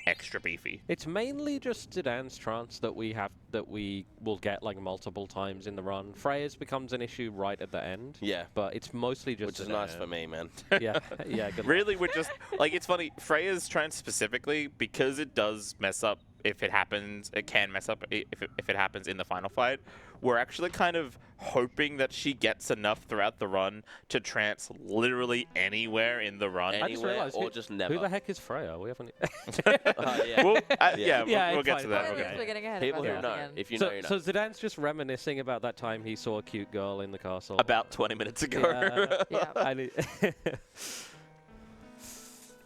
extra beefy. It's mainly just Zidane's trance that we will get like multiple times in the run. Freya's becomes an issue right at the end. Yeah. But it's mostly just Which is nice for me, man. Yeah, yeah. Good luck. Really, we're just like, it's funny. Freya's trance specifically, because it does mess up if it happens. It can mess up if it happens in the final fight. We're actually kind of hoping that she gets enough throughout the run to trance literally anywhere in the run. I just Anywhere realized or just never. Who the heck is Freya? We haven't. Yeah. We'll, Yeah. we'll it's get fine, to it's that. fine. Okay. We're getting ahead People of who ourselves know. again. If you know, So, you know. so Zidane's just reminiscing about that time he saw a cute girl in the castle. About 20 minutes ago. Yeah. I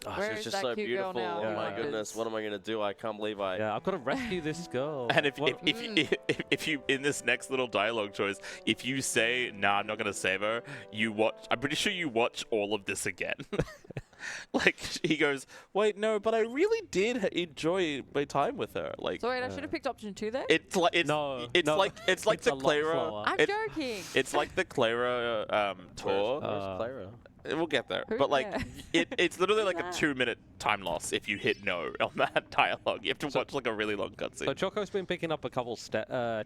Oh, Where she's is just that so cute girl beautiful. now? Oh my Yeah. goodness, what am I gonna do? I can't believe I. yeah, I've got to rescue this girl. And if What- you in this next little dialogue choice, if you say, "Nah, I'm not gonna save her," I'm pretty sure you watch all of this again. Like he goes, "Wait, no, but I really did enjoy my time with her." Like So wait, I should have picked option 2 there. it's like No, it's no. like It's the a lot Clara. slower. I'm it- joking. It's like the Clara tour. Where's Clara? We'll get there. Who- But like, yeah. it's literally like a that? 2-minute time loss if you hit no on that dialogue. You have to watch like a really long So cutscene. Choco's been picking up a couple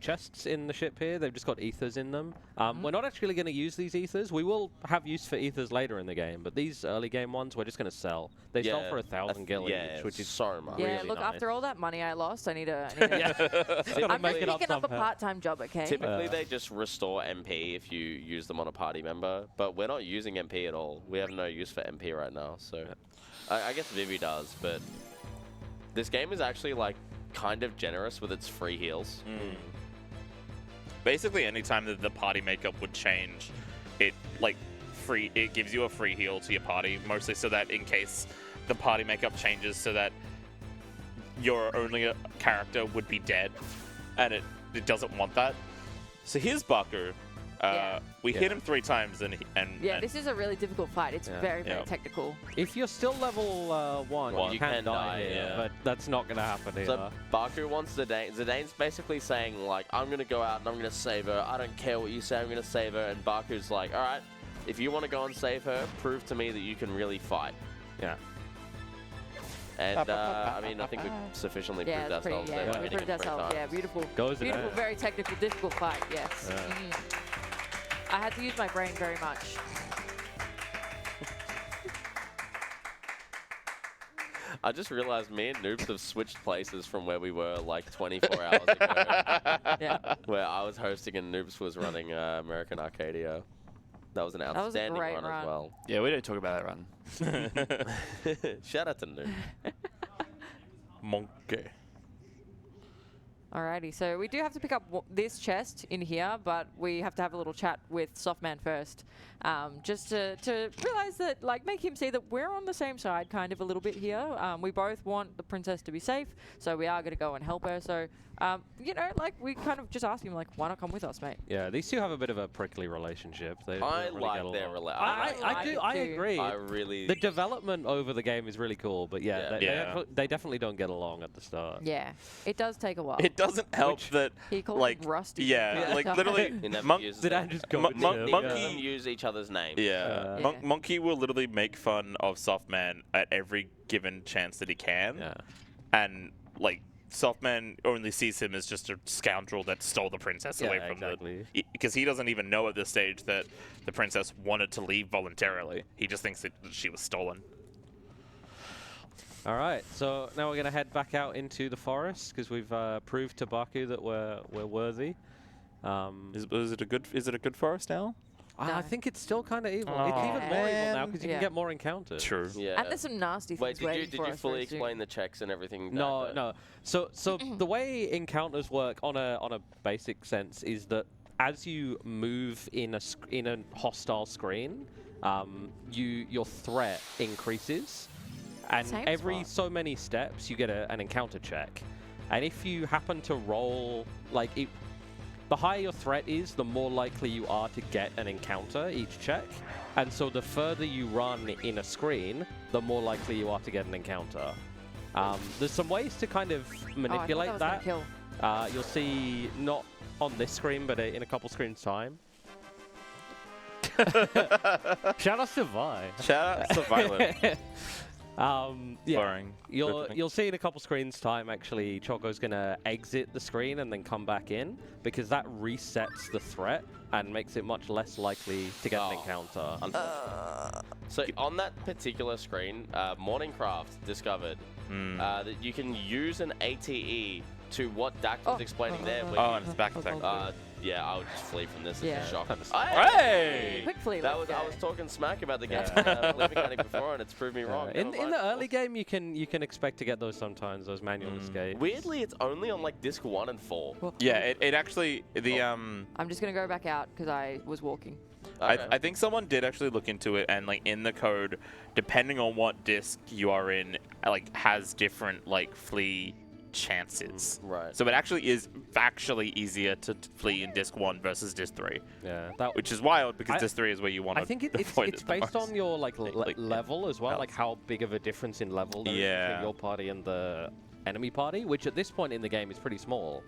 chests in the ship here. They've just got ethers in them. We're not actually going to use these ethers. We will have use for ethers later in the game, but these early game ones we're just going to sell. They sell for 1,000 gil each, which is so much. Yeah, really look, nice. after all that money I lost, I need a. Gotta I'm make just it up picking up a somehow. part-time job, okay? Typically, they just restore MP if you use them on a party member, but we're not using MP at all. We have no use for MP right now, so I guess Vivi does, but this game is actually like kind of generous with its free heals. Basically, anytime that the party makeup would change, it gives you a free heal to your party, mostly so that in case the party makeup changes, so that your only character would be dead, and it doesn't want that. So here's Baku. We hit him 3 times, and This is a really difficult fight. It's very, very technical. If you're still level 1, you can die here, but that's not going to happen here. So Baku wants Zidane. Zidane's basically saying like, I'm gonna go out and I'm gonna save her. I don't care what you say, I'm gonna save her. And Baku's like, all right, if you want to go and save her, prove to me that you can really fight. Yeah. And I mean, I think we've sufficiently Yeah, proved it's pretty, ourselves. yeah, that we're we hitting proved it 3 ourselves. Yeah, times. beautiful. Goes in Beautiful, there. very technical, difficult fight, yes. Yeah. I had to use my brain very much. I just realized me and Noobs have switched places from where we were like 24 hours ago. Yeah. Where I was hosting and Noobs was running American Arcadia. That was an was a outstanding great run run. as well. Yeah, we don't talk about that run. Shout out to Noob. Monkey. Alrighty, so we do have to pick up this chest in here, but we have to have a little chat with Softman first. Just to realize that, like, make him see that we're on the same side kind of a little bit here. We both want the princess to be safe, so we are going to go and help her. So, you know, like, we kind of just asked him, like, why not come with us, mate? Yeah, these two have a bit of a prickly relationship. They I don't really like get their along. relationship. I like I it too. agree. I really. The development over the game is really cool, but yeah, Yeah. they definitely don't get along at the start. Yeah, it does take a while. It doesn't help that, He called like, him Rusty. yeah, like literally, He never Monk- uses Did I them. just go Mon- with Mon- him? Neither Monkey- of them use each other's names. yeah, Yeah. Monkey will literally make fun of Softman at every given chance that he can, Yeah. and like Softman only sees him as just a scoundrel that stole the princess away Yeah, from exactly. because he doesn't even know at this stage that the princess wanted to leave voluntarily. He just thinks that she was stolen. All right, so now we're gonna head back out into the forest because we've proved to Baku that we're worthy. Is it a good forest now? No. I think it's still kind of evil. Oh, It's even more evil now man. because you Yeah. can get more encounters. True. Yeah. And there's some nasty Wait, things waiting did for you us fully very soon. explain the checks and everything? No, that, no. So the way encounters work on a basic sense is that as you move in a hostile screen, your threat increases, and Same every spot. so many steps you get an encounter check, and if you happen to roll the higher your threat is, the more likely you are to get an encounter each check. And so the further you run in a screen, the more likely you are to get an encounter. There's some ways to kind of manipulate Oh, I thought that was gonna kill. You'll see, not on this screen, but in a couple screens' time. Shout out to Vi. Shout out to Violet. Yeah. Boring. You'll see in a couple screens time actually Choco's gonna exit the screen and then come back in because that resets the threat and makes it much less likely to get an encounter. So on that particular screen, Morningcraft discovered that you can use an ATE to what Dact was explaining there. where Oh, you- and it's back attack. yeah, I would just flee from this. Yeah. It's a shock. Hey! Quickly, That let's was I go. was talking smack about the game Yeah. flipping at it before, and it's proved me wrong. In Never the mind. early game, you can expect to get those sometimes, those manual escapes. Weirdly, it's only on like disc 1 and 4. Yeah, it actually I'm just gonna go back out because I was walking. Okay. I think someone did actually look into it, and like in the code, depending on what disc you are in, like has different like flee chances. Right. So it actually is factually easier to flee in disc 1 versus disc 3, Yeah, which is wild because I- disc 3 is where you want to I think it's avoid it the based most. on your like Like, level as well, health. like how big of a difference in level there is Yeah. between your party and the enemy party, which at this point in the game is pretty small.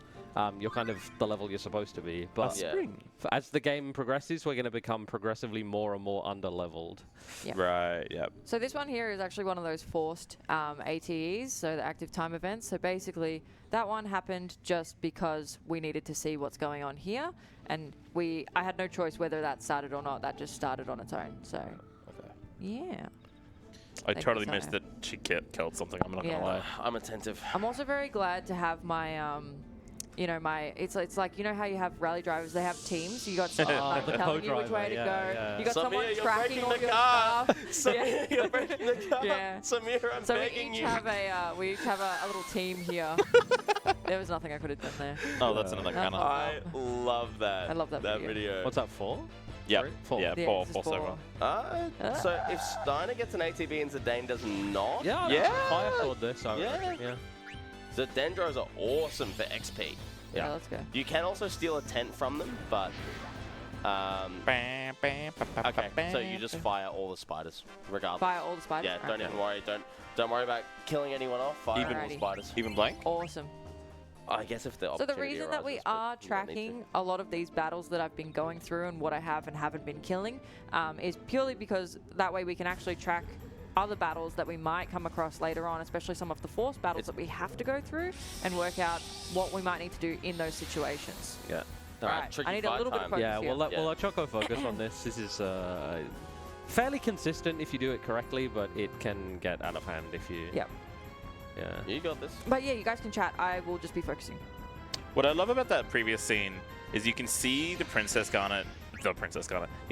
You're kind of the level you're supposed to be, but Yeah. as the game progresses, we're going to become progressively more and more under-leveled. Yep. Right. Yep. So this one here is actually one of those forced ATEs, so the active time events. So basically, that one happened just because we needed to see what's going on here, and I had no choice whether that started or not. That just started on its own. So, yeah. I Thank totally you, missed Saya. that she killed something. I'm not Yeah. gonna lie. I'm attentive. I'm also very glad to have my you know, it's like, you know how you have rally drivers, they have teams. You got someone like the telling you which co-driver, way to yeah, go. yeah. You got someone Samir, you're tracking breaking all the your car. stuff. Samir, you're breaking the car. Yeah. Samir, I'm So we begging each you. have a little team here. There was nothing I could have done there. Oh, that's another kind of. I love that. I love that video. video. What's that for? Yeah. Sorry? Four. Yeah. Yeah, Four. this is Four. So four. So if Steiner gets an ATB and Zidane does not, Yeah, Yeah. Fire sword this. I Yeah. reckon, yeah. the Dendros are awesome for XP. Yeah, let's go. You can also steal a tent from them, but okay. So you just fire all the spiders, regardless. Fire all the spiders? Yeah, don't Okay. even worry. Don't worry about killing anyone off. Fire all the Alrighty. spiders. Even blank. Awesome. I guess if the So the opportunity reason that we arises, but are you don't need to. tracking a lot of these battles that I've been going through and what I have and haven't been killing is purely because that way we can actually track other battles that we might come across later on, especially some of the force battles that we have to go through, and work out what we might need to do in those situations. Yeah. Right, tricky I need a fight little bit of time. focus Yeah, here. we'll let Choco focus on this. This is fairly consistent if you do it correctly, but it can get out of hand if you... Yep. Yeah. You got this. But yeah, you guys can chat. I will just be focusing. What I love about that previous scene is you can see the Princess Garnet. You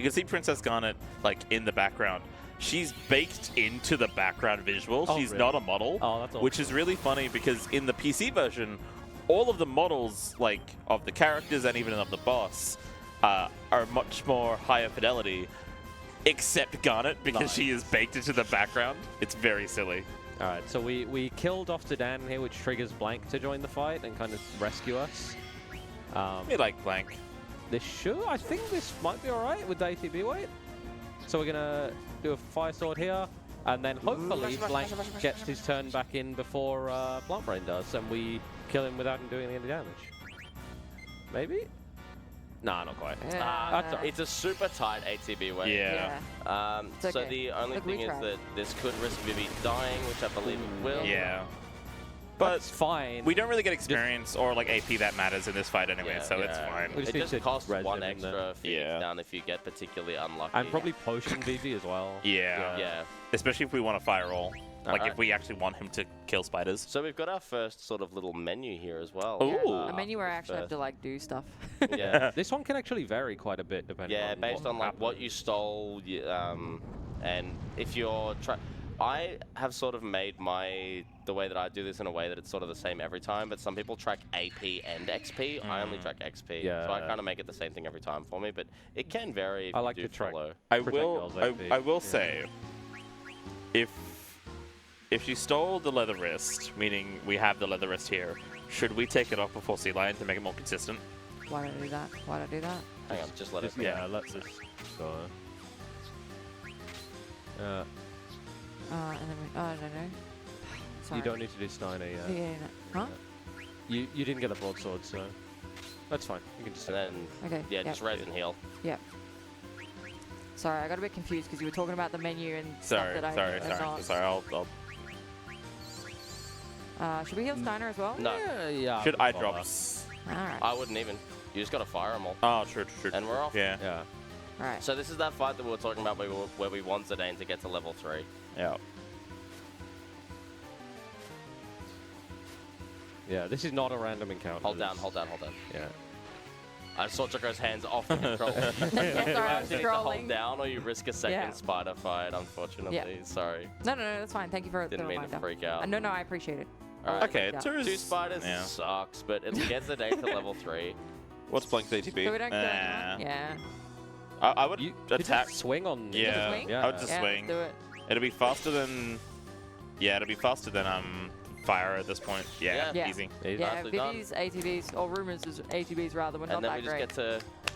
can see Princess Garnet like in the background. She's baked into the background visual. Oh, She's really? not a model, Oh, that's awesome. which is really funny because in the PC version, all of the models like of the characters and even of the boss are much more higher fidelity, except Garnet because she is baked into the background. It's very silly. All right, so we killed off Zidane here, which triggers Blank to join the fight and kind of rescue us. We like Blank. I think this might be all right with the ATB weight. So we're gonna do a Fire Sword here, and then hopefully Blank gets his turn back in before Blunt Brain does, and we kill him without him doing any damage. Maybe? Nah, not quite. Yeah. That's all right. It's a super tight ATB weight. Yeah. It's So okay. the only Look, we thing is tried. that this could risk Vivi dying, which I believe it will. Yeah. But That's fine. we don't really get experience or like AP that matters in this fight anyway, Yeah, so it's yeah. fine. We It need just to costs res one him in there. extra Phoenix Yeah. down if you get particularly unlucky. I'm probably potion Vivi as well. Yeah. Yeah. Especially if we want to fire roll. Like Alright. if we actually want him to kill spiders. So we've got our first sort of little menu here as well. Ooh. A menu where I actually have to like do stuff. Yeah. This one can actually vary quite a bit depending Yeah, on based on like what you happens. stole, and if you're I have sort of made the way that I do this in a way that it's sort of the same every time, but some people track AP and XP. I only track XP, Yeah. so I kind of make it the same thing every time for me, but it can vary if I you like do to track. follow. I Protect will girls, AP. I will Yeah. say if she stole the leather wrist, meaning we have the leather wrist here, should we take it off before Sea Lion to make it more consistent? Why did I do that? Why did I do that? Hang on, just let it. Yeah, let's just go. And then we, oh, no. Sorry. You don't need to do Steiner yet. Yeah, no. Huh? You didn't get a broadsword, so that's fine. You can just. And then, Okay. yeah, yep. just res and heal. Yep. Sorry, I got a bit confused because you were talking about the menu and Sorry, stuff that I'll Should we heal Steiner as well? No, Yeah. should I'll eye follow. drops. Alright. I wouldn't even. You just gotta fire them all. Oh, true. And we're off. Yeah. Yeah. Alright. So this is that fight that we were talking about where we want Zidane to get to level 3. Yeah. Yeah. This is not a random encounter. Hold down, This- hold down, hold down. Yeah. I saw Choco's hands off the controller. Yeah, sorry, I was You need to hold scrolling. down or you risk a second Yeah. spider fight, unfortunately. Yeah. Sorry. No, that's fine. Thank you for the Didn't mean reminder. to freak out. No, I appreciate it. Alright. Okay, Yeah. Tour's... 2 spiders Yeah. sucks, but it gets Zidane to level 3. What's Blank's ATB? So we don't kill anyone? Yeah. I would You could attack. just swing on. Yeah. Just swing? Yeah. I would just Yeah, swing. do it. It'll be faster than... Yeah, it'll be faster than fire at this point. Yeah, Yeah. easy. Easy. Yeah, Nicely done. Vivi's ATBs, or rumors is ATBs rather, were not And then that we just great. get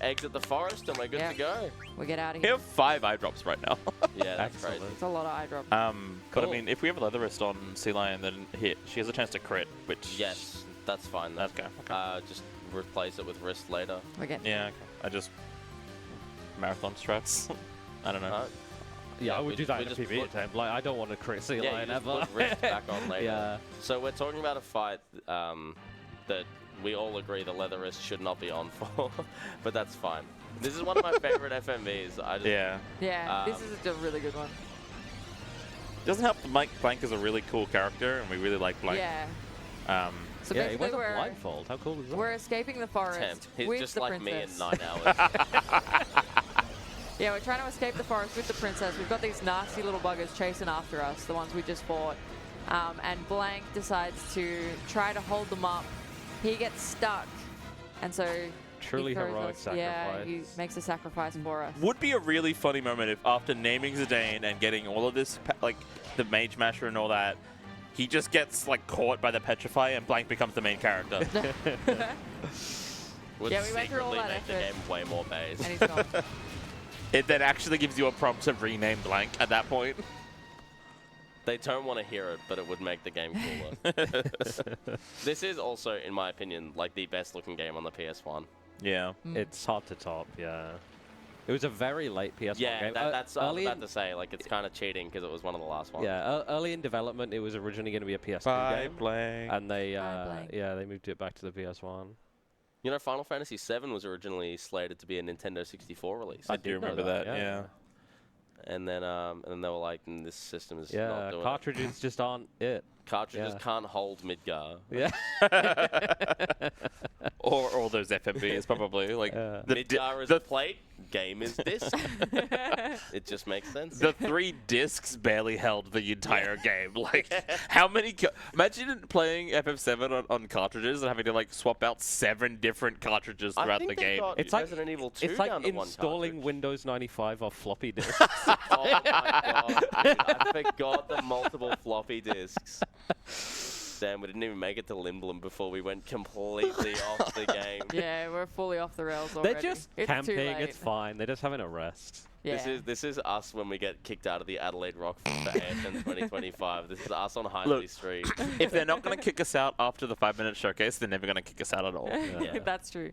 to exit the forest and we're good Yeah. to go. We get out of We here. have 5 eye drops right now. Yeah, that's Excellent. crazy. It's a lot of eye drop. But I Cool. mean, if we have a leather wrist on Sea Lion, then she has a chance to crit, which... Yes, that's fine. Though. Okay. Just replace it with wrist later. We're getting Yeah, okay. I just... Marathon strats. I don't know. Yeah, I we would do just- that we in a just PvE put- attempt. Like, I don't want to crit Sea Yeah, you Lion just ever. put wrist back on later. Yeah. So we're talking about a fight that we all agree the leather wrist should not be on for, but that's fine. This is one of my favorite FMVs. Yeah. Yeah, this Um, is a really good one. Doesn't help that Mike Blank is a really cool character, and we really like Blank. Yeah. So So Yeah, he basically, wears a blindfold. How cool is that? we're escaping the forest Temp. He's with just the like princess. me in 9 hours. Yeah, we're trying to escape the forest with the princess. We've got these nasty little buggers chasing after us, the ones we just fought. And Blank decides to try to hold them up. He gets stuck. And so Truly he throws heroic us. Yeah, he sacrifice. makes a sacrifice for us. Would be a really funny moment if after naming Zidane and getting all of this, like, the Mage Masher and all that, he just gets, like, caught by the Petrify and Blank becomes the main character. Would Yeah, we went through all secretly that make the effort. game way more based. And he's gone. It then actually gives you a prompt to rename Blank at that point. They don't want to hear it, but it would make the game cooler. This is also, in my opinion, like the best looking game on the PS1. Yeah. It's hard to top, yeah. It was a very late PS1 Yeah, game. that's I was early about in, to say. Like, it's kind of cheating because it was one of the last ones. yeah, early in development, it was originally going to be a PS2 Bye, game, Blank. and they Blank. they moved it back to the PS1. You know, Final Fantasy VII was originally slated to be a Nintendo 64 release. I do remember that. Yeah. And then they were like, this system is not Yeah, doing it. cartridges just aren't it. Cartridges yeah. can't hold Midgar. Yeah. Or all those FMVs probably. Like Yeah. Midgar is a plate, game is disc. It just makes sense. the 3 discs barely held the entire game. Like, how many? Imagine playing FF7 on cartridges and having to like swap out 7 different cartridges I throughout think the they game. got It's like Resident Evil 2 It's like down to one installing cartridge. Windows 95 off floppy disks. Oh my god, dude, I forgot the multiple floppy disks. Damn, we didn't even make it to Limblom before we went completely off the game. Yeah, we're fully off the rails already. They're just it's camping. Too late. It's fine. They're just having a rest. Yeah. This is us when we get kicked out of the Adelaide Rock for ASM 2025. This is us on Hindley Look. Street. If they're not going to kick us out after the 5-minute showcase, they're never going to kick us out at all. Yeah. That's true.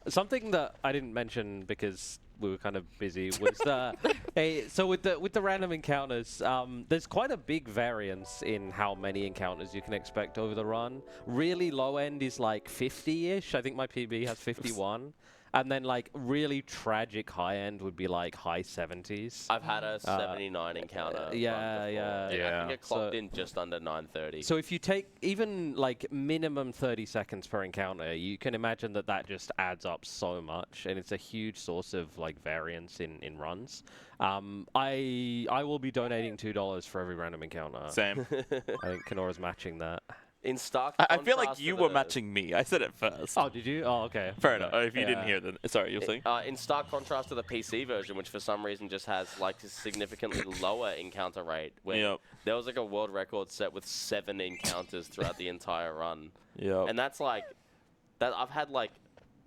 Something that I didn't mention because we were kind of busy was so with the random encounters, there's quite a big variance in how many encounters you can expect over the run. Really low end is like 50-ish. I think my PB has 51. And then like really tragic high end would be like high 70s. I've had a 79 encounter. run yeah, before. yeah. I Yeah. can get clocked So- in just under 9:30. So if you take even like minimum 30 seconds per encounter, you can imagine that just adds up so much, and it's a huge source of like variance in runs. I will be donating $2 for every random encounter. Same. I think Kenorah's matching that. In stark I feel like contrast you to were the- matching me. I said it first. Oh, did you? Oh, okay. Fair enough. Yeah. If you didn't hear, then sorry, you're saying. In stark contrast to the PC version, which for some reason just has like a significantly lower encounter rate, where Yep. there was like a world record set with 7 encounters throughout the entire run, Yeah. and that's like that. I've had like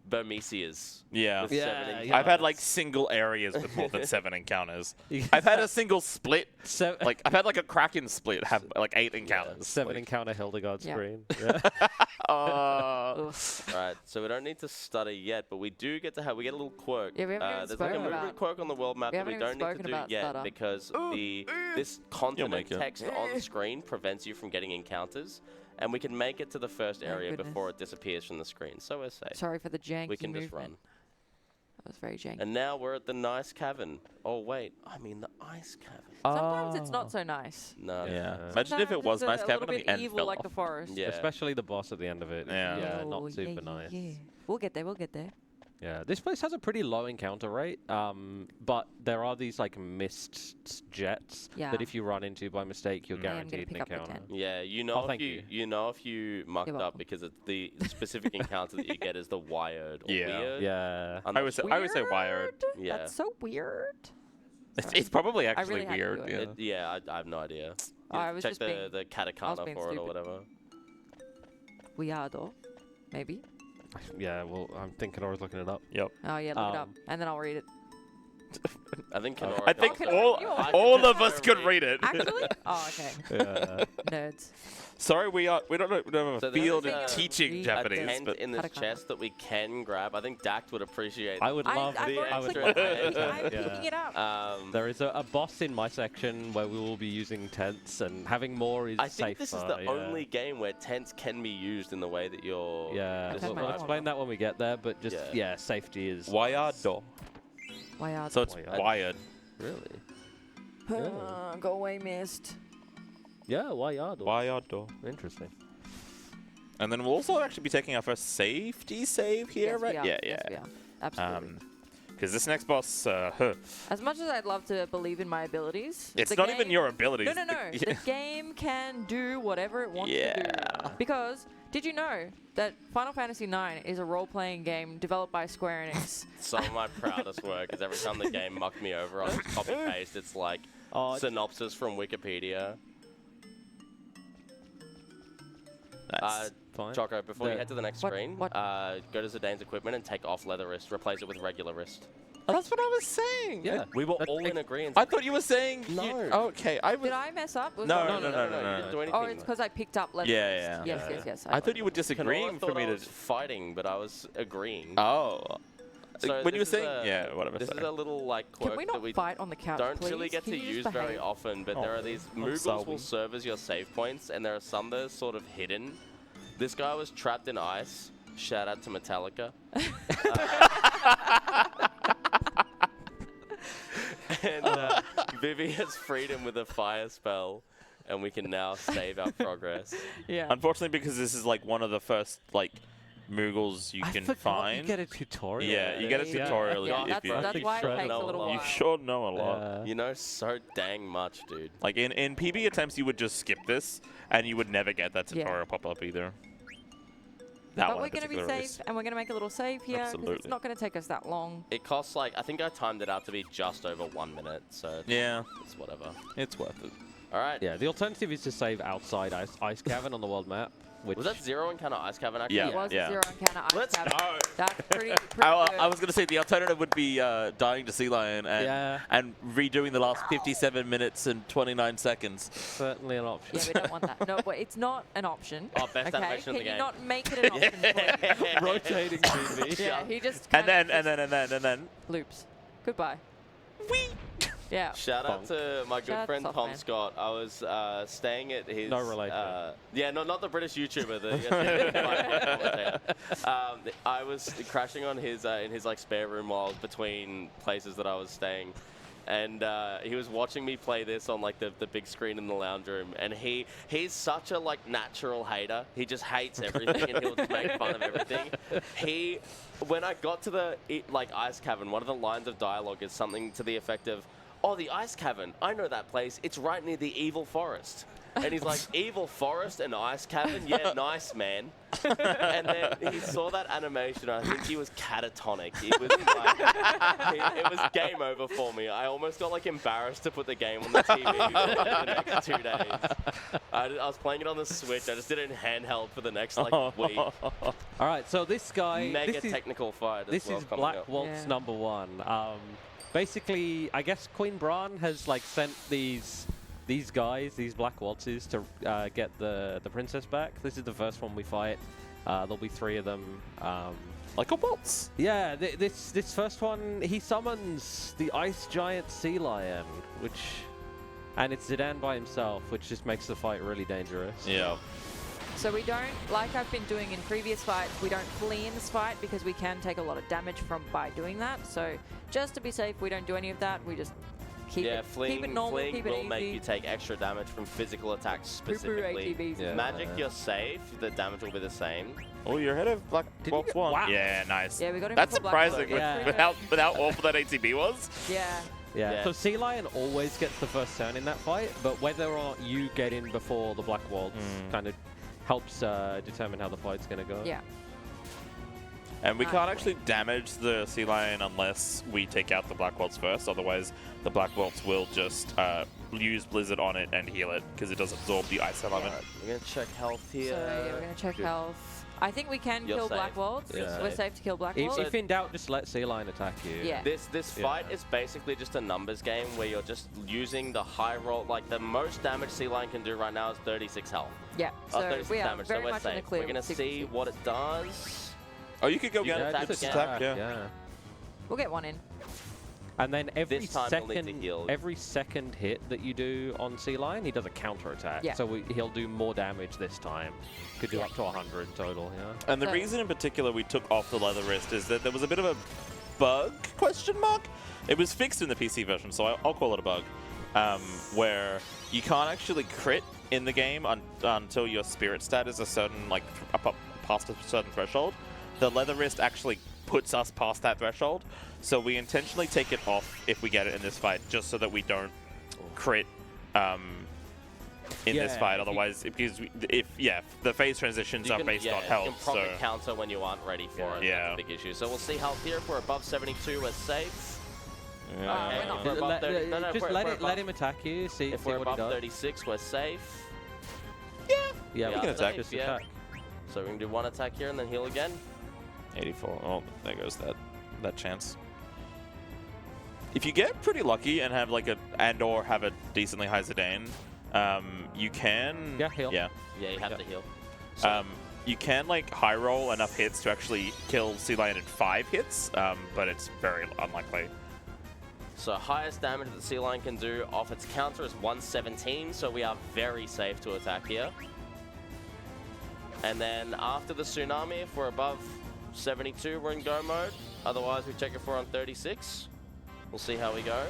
Burmesias Yeah. with Yeah, 7 yeah. encounters. I've had like single areas with more than 7 encounters. I've had a single split. So, Like I've had like a Kraken split have like 8 encounters. 7 like, encounter Hildegard Yeah. screen. Yeah. Ugh. Right, so we don't need to study yet, but we do get to have a little quirk. Yeah, we haven't even There's like a spoken movement about- quirk on the world map we that we haven't even don't need to spoken do about yet stutter. because this continent make it. text on screen prevents you from getting encounters, and we can make it to the first Thank area goodness. before it disappears from the screen. So we're safe. Sorry for the janky We can just movement. run. That was very janky. And now we're at the nice cavern. Oh wait, I mean the ice cavern. Sometimes it's not so nice. No. Yeah. Yeah. Imagine if it Sometimes was it's nice a cabin little and bit the end evil fell like off. the forest. Yeah. Especially the boss at the end of it. Yeah. Oh, not super nice. Yeah. We'll get there. We'll get there. Yeah, this place has a pretty low encounter rate, but there are these like mist jets Yeah. that if you run into by mistake, you're I am gonna guaranteed an pick up the encounter. 10. Yeah, you know Oh, if thank you, you. know if you mucked You're up welcome. because it's the specific encounter that you get is the wired or Yeah. weird. Yeah. I'm I not would sure. say wired. Yeah. That's so weird. It's probably actually really had to weird. do it. Yeah. I have no idea. Oh, I was Check just the being- the katakana being for it or stupid. whatever. Weirdo. Maybe. Yeah, well, I'm thinking I was looking it up. Yep. Oh yeah, look it up, and then I'll read it. I think Kenorah I can think also- all I can all of also us could read it. Actually? Oh, okay. Yeah. Nerds. Sorry, we don't have So a there's field in a- teaching a a Japanese, tent but in this Katakana. chest that we can grab. I think Dact would appreciate. I would love I've the already I would clicked extra on it. hand. I'm Yeah. picking it up. There is a boss in my section where we will be using tents, and having more is I safer. think this is the yeah. only game where tents can be used in the way that you're. Yeah, Okay, we'll mate. explain that when we get there, but just, Yeah. yeah, safety is... Wayado. Why So it's Wayado. wired. Really? Go away, mist. Yeah, Wayado. Wayado. Interesting. And then we'll also actually be taking our first safety save here, Yes, we right? are. Yeah, Yes, yeah. we are. Absolutely. Because this next boss, As much as I'd love to believe in my abilities, it's the not game- even your abilities. No, no, no. The game can do whatever it wants to Yeah. do. Because did you know that Final Fantasy IX is a role-playing game developed by Square Enix? Some of my proudest work is every time the game mucked me over, I'll just copy paste. It's like Oh, synopsis from Wikipedia. That's fine. Choco, before you The- head to the next What- screen, what? go to Zidane's equipment and take off leather wrist. Replace it with regular wrist. That's what I was saying. Yeah. We were That's all in agreement. I thought you were saying. No. Okay, I was. Did I mess up? Was No, that- no, You didn't do anything. Oh, it's because I picked up letters. Yeah, yeah. Yes, yes, yes. I thought you were Kenorah disagreeing for thought me I to. was fighting, but I was agreeing. Oh. So when you were this is saying, a- yeah, whatever. This is sorry. a little like Can quirk we that not we fight on the couch, don't please? really get Can to you just use very behave? often, but there are these Moogles sorry. will serve as your save points, and there are some that are sort of hidden. This guy was trapped in ice. Shout out to Metallica. And Vivi has freed him with a fire spell, and we can now save our progress. Yeah. Unfortunately, because this is like one of the first like Moogles you I can forgot find. You get a tutorial. Yeah, you get a Yeah. tutorial Yeah, if you. that's why it sure takes a know little a lot. You while. sure know a lot. Yeah. You know so dang much, dude. Like in PB attempts, you would just skip this, and you would never get that Yeah. tutorial pop up either. That But one we're in going to be particular safe, is- and we're going to make a little save here, because it's Absolutely. not going to take us that long. It costs like, I think I timed it out to be just over 1 minute, so Yeah, it's whatever. it's worth it. All right. Yeah, the alternative is to save outside Ice Cavern on the world map. Which Was that Zero Encounter Ice Cavern actually? Yeah. It was yeah. a 0 encounter ice Let's cavern. go. That's pretty I good. was gonna say the alternative would be dying to Sea Lion and Yeah. and redoing the last 57 minutes and 29 seconds. certainly an option. Yeah, we don't want that. No, but it's not an option. Oh, best okay? animation in the Can you game. not make it an option, please? Rotating TV. Yeah, he just And kind then of loops. Goodbye. Whee! Yeah. Shout out to my good Shout out friend to Tom Softman. Scott. I was staying at his. No relation. Yeah, not the British YouTuber. I was crashing on his in his like spare room while I was between places that I was staying, and he was watching me play this on like the big screen in the lounge room. And he's such a like natural hater. He just hates everything, and he'll just make fun of everything. When I got to the like ice cavern, one of the lines of dialogue is something to the effect of, "Oh, the ice cavern! I know that place. It's right near the evil forest." And he's like, "Evil forest and ice cavern? Yeah, nice, man." And then he saw that animation. I think he was catatonic. It was like, it was game over for me. I almost got like embarrassed to put the game on the TV for like, the next 2 days. I was playing it on the Switch. I just did it in handheld for the next like week. All right, so this guy. Mega this is, technical fight. This is coming Black up. Waltz Yeah. #1. Basically, I guess Queen Bran has like sent these guys, these Black Waltzes, to get the princess back. This is the first one we fight. There'll be 3 of them. Like a waltz. Yeah, this first one, he summons the ice giant sea lion, and it's Zidane by himself, which just makes the fight really dangerous. Yeah. So we don't, like I've been doing in previous fights, we don't flee in this fight because we can take a lot of damage by doing that. So just to be safe, we don't do any of that. We just keep fleeing, it normal, fleeing keep it will easy. make you take extra damage from physical attacks Poo-poo specifically. ATVs. Yeah. Magic, you're safe. The damage will be the same. Oh, you're ahead of Black Did you Waltz get- 1. wow. Yeah, nice. Yeah, we got him That's before Black surprising Waltz. Yeah. with how awful that ATB was. Yeah. Yeah. Yeah. So Sea Lion always gets the first turn in that fight, but whether or not you get in before the Black Waltz kind of helps determine how the fight's going to go. Yeah. And we can't Nice. actually damage the Sea Lion unless we take out the Black Waltz first. Otherwise, the Black Waltz will just use Blizzard on it and heal it because it does absorb the ice element. Alright, we're gonna check health So here. yeah, we're gonna check Good. health. I think we can You're kill safe. Black Waltz. You're We're safe. safe to kill Black If, Waltz. if in doubt, just let Sea Lion attack you. Yeah. This Yeah. fight is basically just a numbers game where you're just using the high roll. Like the most damage Sea Lion can do right now is 36 health. Yeah. So 36 we are damage, very so we're much in the safe. clear. We're gonna with see 66. what it does. Oh, you could go You again. can attack Just again. attack, yeah. Yeah. We'll get one in. And then every This time he'll need to heal. second hit that you do on Sea Lion, he does a counter attack. Yeah. So he'll do more damage this time. Could do up to 100 total, yeah. And the So- reason in particular we took off the leather wrist is that there was a bit of a bug, question mark? It was fixed in the PC version, so I'll call it a bug, where you can't actually crit in the game until your spirit stat is a certain, like, up past a certain threshold. The leather wrist actually puts us past that threshold, so we intentionally take it off if we get it in this fight, just so that we don't crit in this Yeah, fight. if you- Otherwise, because the phase transitions are based on health. You can proper So counter when you aren't ready for it. Yeah. That's a big issue. So we'll see health here. If we're above 72, we're safe. we're Okay, not. if we're above 30, no, just if we're let above- him attack you, see, If see we're what he above does. 36, we're safe. Yeah, Yeah, we can attack. safe, Just yeah. attack. So we can do one attack here and then heal again. 84. Oh, there goes that chance. If you get pretty lucky and have like or have a decently high Zidane, you can. Yeah, heal. Yeah. Yeah, you have Yeah. to heal. So You can like high roll enough hits to actually kill Sea Lion in 5 hits, but it's very unlikely. So highest damage that Sea Lion can do off its counter is 117, so we are very safe to attack here. And then after the Tsunami, if we're above 72, we're in go mode. Otherwise, we check it for on 36. We'll see how we go.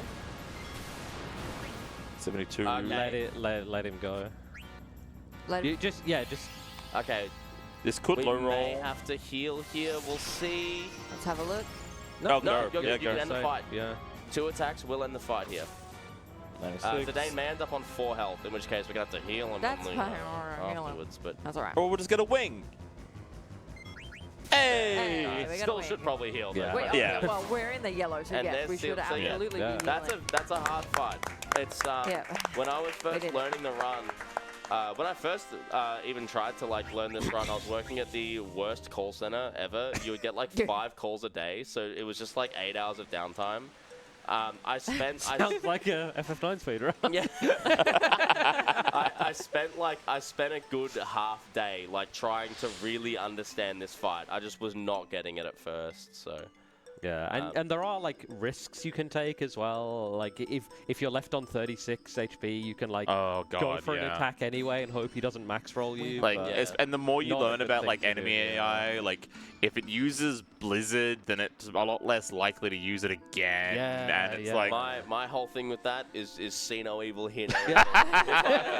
72. Okay. Let him go. Let You just Okay, This could we low may roll. have to heal here. We'll see. Let's have a look. No, No, go. you Yeah, can go. end the fight. Yeah. 2 attacks will end the fight here. 96. Zidane may end up on 4 health, in which case we're going to have to heal him That's on the, fine. Alright, heal him. afterwards. But That's alright. Or we'll just get a wing. Hey! Hey, we got still a should wing. probably heal. Yeah. though, Wait, but- okay, Yeah. well, we're in the yellow, so And yes, there's we should still- so yeah. absolutely Yeah. be That's healing. a hard fight. It's Yeah. when I was first did. learning the run. When I first even tried to like learn this run, I was working at the worst call center ever. You would get like 5 calls a day, so it was just like 8 hours of downtime. I spent. Sounds like a FF9 speedrun. Yeah. I spent a good half day like trying to really understand this fight. I just was not getting it at first, so. Yeah, and there are like risks you can take as well. Like if you're left on 36 HP, you can like Oh god, go for an yeah. attack anyway and hope he doesn't max roll you. Like, but- and the more you not a learn good about thing like to do, enemy yeah. AI, like if it uses Blizzard, then it's a lot less likely to use it again. Yeah, and it's yeah. like, My whole thing with that is see no evil, hear no Yeah.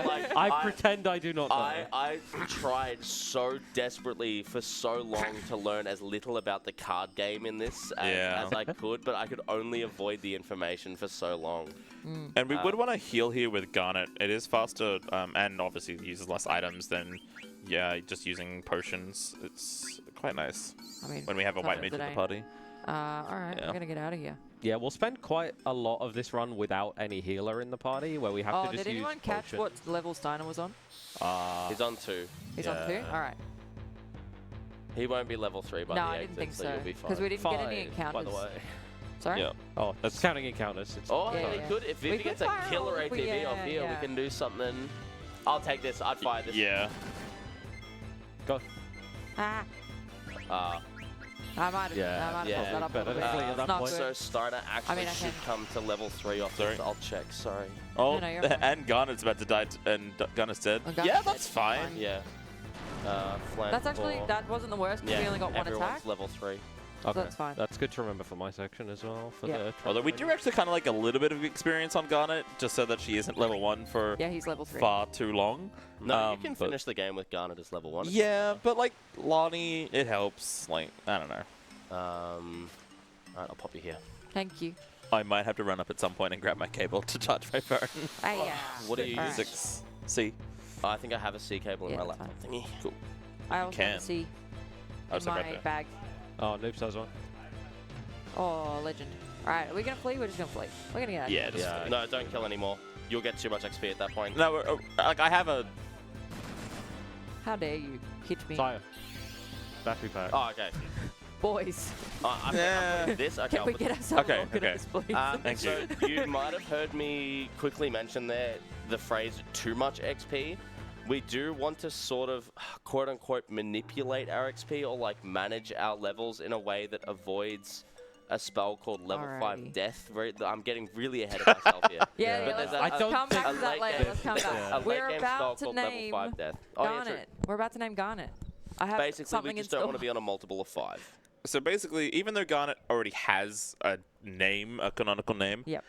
evil. Like, I pretend I do not know. I tried so desperately for so long to learn as little about the card game in this Yeah. as I could, but I could only avoid the information for so long. and we would want to heal here with Garnet. It is faster, and obviously uses less items than, just using potions. It's quite nice I mean, when we have a not white for mage in the today. party. Alright, Yeah. we're gonna get out of here. Yeah, we'll spend quite a lot of this run without any healer in the party, where we have Oh, to just did use anyone catch potion. what level Steiner was on? He's on 2. He's on 2? yeah. Alright. He won't be level 3 by No, the I exit, didn't think so so. you'll be Because fine. we didn't get any Five, encounters. by the way. Sorry? Yeah. Oh, that's counting encounters. It's Oh, Yeah, yeah, yeah. we could. If We Vivi could gets a fire killer if we- ATV off yeah, here, yeah. we can do something. I'll take this. I'd fire this. Yeah. go. Ah, Uh, I might have Yeah, fucked yeah, that up a better little bit. clear It's that not point. good. so Steiner actually mean, I should can- come to level 3 off Sorry. this. I'll check. Sorry. Oh, no, you're fine. and Garnet's about to die, and Garnet's dead. Oh, Garnet's Yeah, dead. that's fine. Fine. Yeah. Flank That's actually, 4. that wasn't the worst because Yeah, we only got one everyone's attack. level 3. Okay, that's fine. That's good to remember for my section as well. For Yeah. the Although we do actually kind of like a little bit of experience on Garnet, just so that she isn't level 1 for Yeah, he's level 3. far too long. No, you can but- finish the game with Garnet as level 1. Yeah, but like Lonnie, it helps. Like, I don't know. Alright, I'll pop you here. Thank you. I might have to run up at some point and grab my cable to charge my phone. Hey, yeah. What do you Alright. use? 6C. I think I have a C cable in Yeah, my that's laptop thingy. Cool. I also can. want to see I was in about my to. bag. Oh, Noob says one. Oh, legend. Alright, are we gonna flee? We're just gonna flee. We're gonna get out of Yeah, just Yeah, no, don't kill anymore. You'll get too much XP at that point. No, like I have a. here. How dare you hit me. Sire. Battery pack. Oh, okay. Boys, I'm putting this. Okay, can I'll we put get ourselves Okay, organized, please? Thank so you might have heard me quickly mention there the phrase too much XP. We do want to sort of quote unquote manipulate our XP or like manage our levels in a way that avoids a spell called level Alrighty. 5 death. I'm getting really ahead of myself here. yeah, But yeah, there's let's, a- let's I don't come back think- to that a late later. game- Let's come A back. late We're game spell about to called level name 5 death. Oh, yeah, true. Garnet. We're about to name Garnet. I have Basically, something we just in don't want to store. be on a multiple of 5. So basically, even though Garnet already has a name, a canonical name, Yep.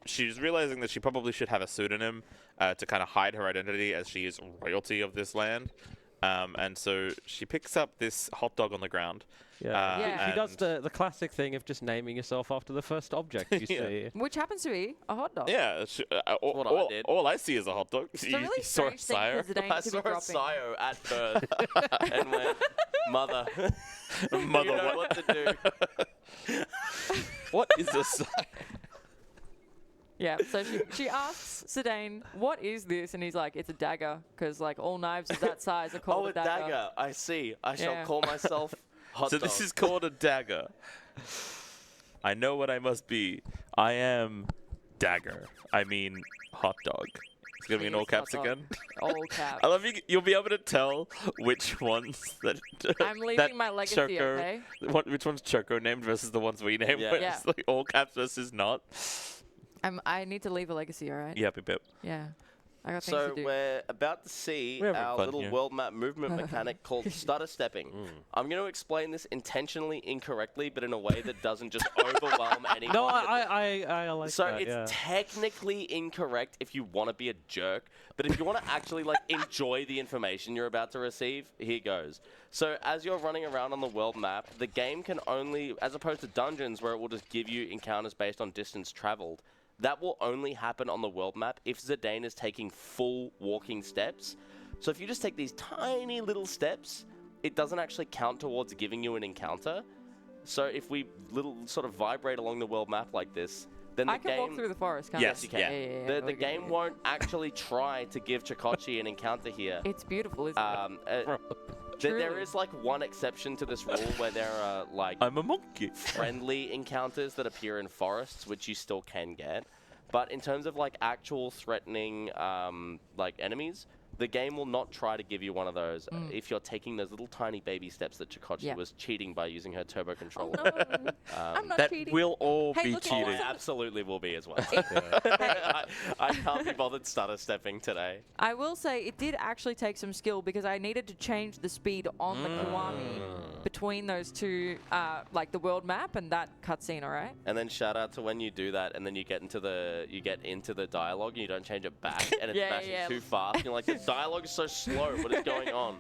she's realizing that she probably should have a pseudonym to kind of hide her identity, as she is royalty of this land. And so she picks up this hot dog on the ground. Yeah. Yeah. She does the classic thing of just naming yourself after the first object you Yeah. see. Which happens to be a hot dog. Yeah, what I did. all I see is a hot dog. It's a really you saw a strange thing sire. for Zidane I to be saw a dropping. Sio at birth and went, mother, Mother, you know what? what to do. What is a sire? Yeah, so she asks Zidane, what is this? And he's like, it's a dagger, because like all knives of that size are Oh, called a dagger. I see. I shall Yeah. call myself hot So dog. this is called a dagger. I know what I must be. I am dagger. I mean hot dog. It's gonna be in Please, all caps hot dog. again. All caps. I love you. You'll be able to tell which ones that. I'm leaving that my legacy, Choco, okay? which one's Choco named versus the ones we named. Yeah. Where Yeah. it's like all caps versus not. I need to leave a legacy, all right? Yep, yep, yep. Yeah. I got things So to do. we're about to see We're having our fun little here. world map movement mechanic called stutter stepping. I'm going to explain this intentionally incorrectly, but in a way that doesn't just overwhelm anyone. No, I like So that. it's yeah. technically incorrect if you want to be a jerk, but if you want to actually like enjoy the information you're about to receive, here goes. So as you're running around on the world map, the game can only, as opposed to dungeons where it will just give you encounters based on distance traveled, that will only happen on the world map if Zidane is taking full walking steps. So if you just take these tiny little steps, it doesn't actually count towards giving you an encounter. So if we little sort of vibrate along the world map like this, then the I can game... walk through the forest, can't Yes, I? you can. Yeah. The Okay, game yeah. won't actually try to give Chokocchi an encounter here. It's beautiful, isn't it? There Truly. is like one exception to this rule where there are like I'm a monkey. friendly encounters that appear in forests, which you still can get. But in terms of like actual threatening like enemies, the game will not try to give you one of those if you're taking those little tiny baby steps that Chokocchi Yeah. was cheating by using her turbo Oh, controller. no. I'm not That cheating. will all Hey, be look at Oh, cheating. I absolutely will be as well. Hey, I can't be bothered stutter stepping today. I will say it did actually take some skill because I needed to change the speed on the Kiwami between those two, like the world map and that cutscene. All right. And then shout out to when you do that, and then you get into the dialogue, and you don't change it back, and it's Yeah, smashing yeah. too fast. And you're like, the dialogue is so slow. What is going on?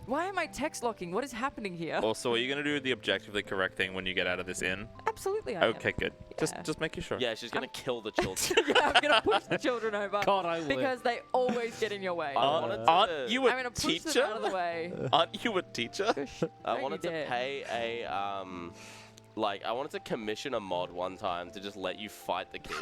Why am I text locking? What is happening here? Also, are you gonna do the objectively correct thing when you get out of this inn? Absolutely, I am. Okay, good. Yeah. Just making sure. Yeah, she's gonna kill the children. Yeah, I'm gonna push the children over God, I would. because they always get in your way. I wanted to- Aren't you I'm a gonna push them teacher? out of the way. Aren't you a teacher? Gosh, I don't you wanted to dare. pay a I wanted to commission a mod one time to just let you fight the kids.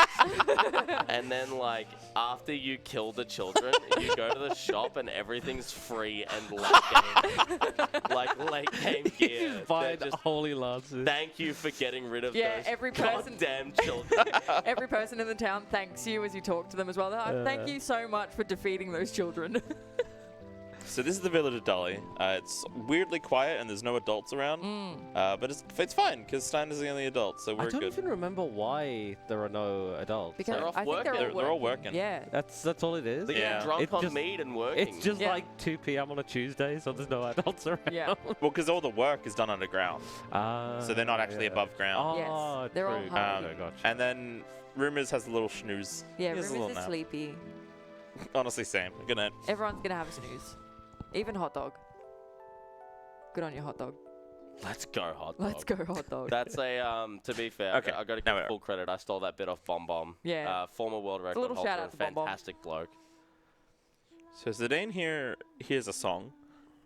And then, like, after you kill the children, you go to the shop and everything's free and late game. Like, late game gear. Find They're just, holy lances. thank you for getting rid of Yeah, those every person- goddamn children. Every person in the town thanks you as you talk to them as well. Thank you so much for defeating those children. So this is the village of Dolly. It's weirdly quiet and there's no adults around. But it's fine because Stein is the only adult, so I we're don't good. even remember why there are no adults. Because They're off I think working. they're They're all working. Yeah. That's all it is. They Yeah. get drunk It's on just- meat and working. It's just Yeah. like 2 p.m. on a Tuesday, so there's no adults around. Yeah. Well, because all the work is done underground, so they're not actually yeah. above ground. Oh, Yes, they're all true. hungry. Okay, gotcha. And then Rumors has a little snooze. Yeah, He has a Rumors little is nap. sleepy. Honestly, same. Good night. Everyone's gonna have a snooze. Even Hot Dog. Good on you, Hot Dog. Let's go, hot dog. Let's go, Hot Dog. That's a, to be fair, Okay, I got to now give we're- full credit. I stole that bit off Bomb Bomb. Yeah. Former world record little holder, shout out to Bomb Bomb. fantastic bloke. So Zidane here hears a song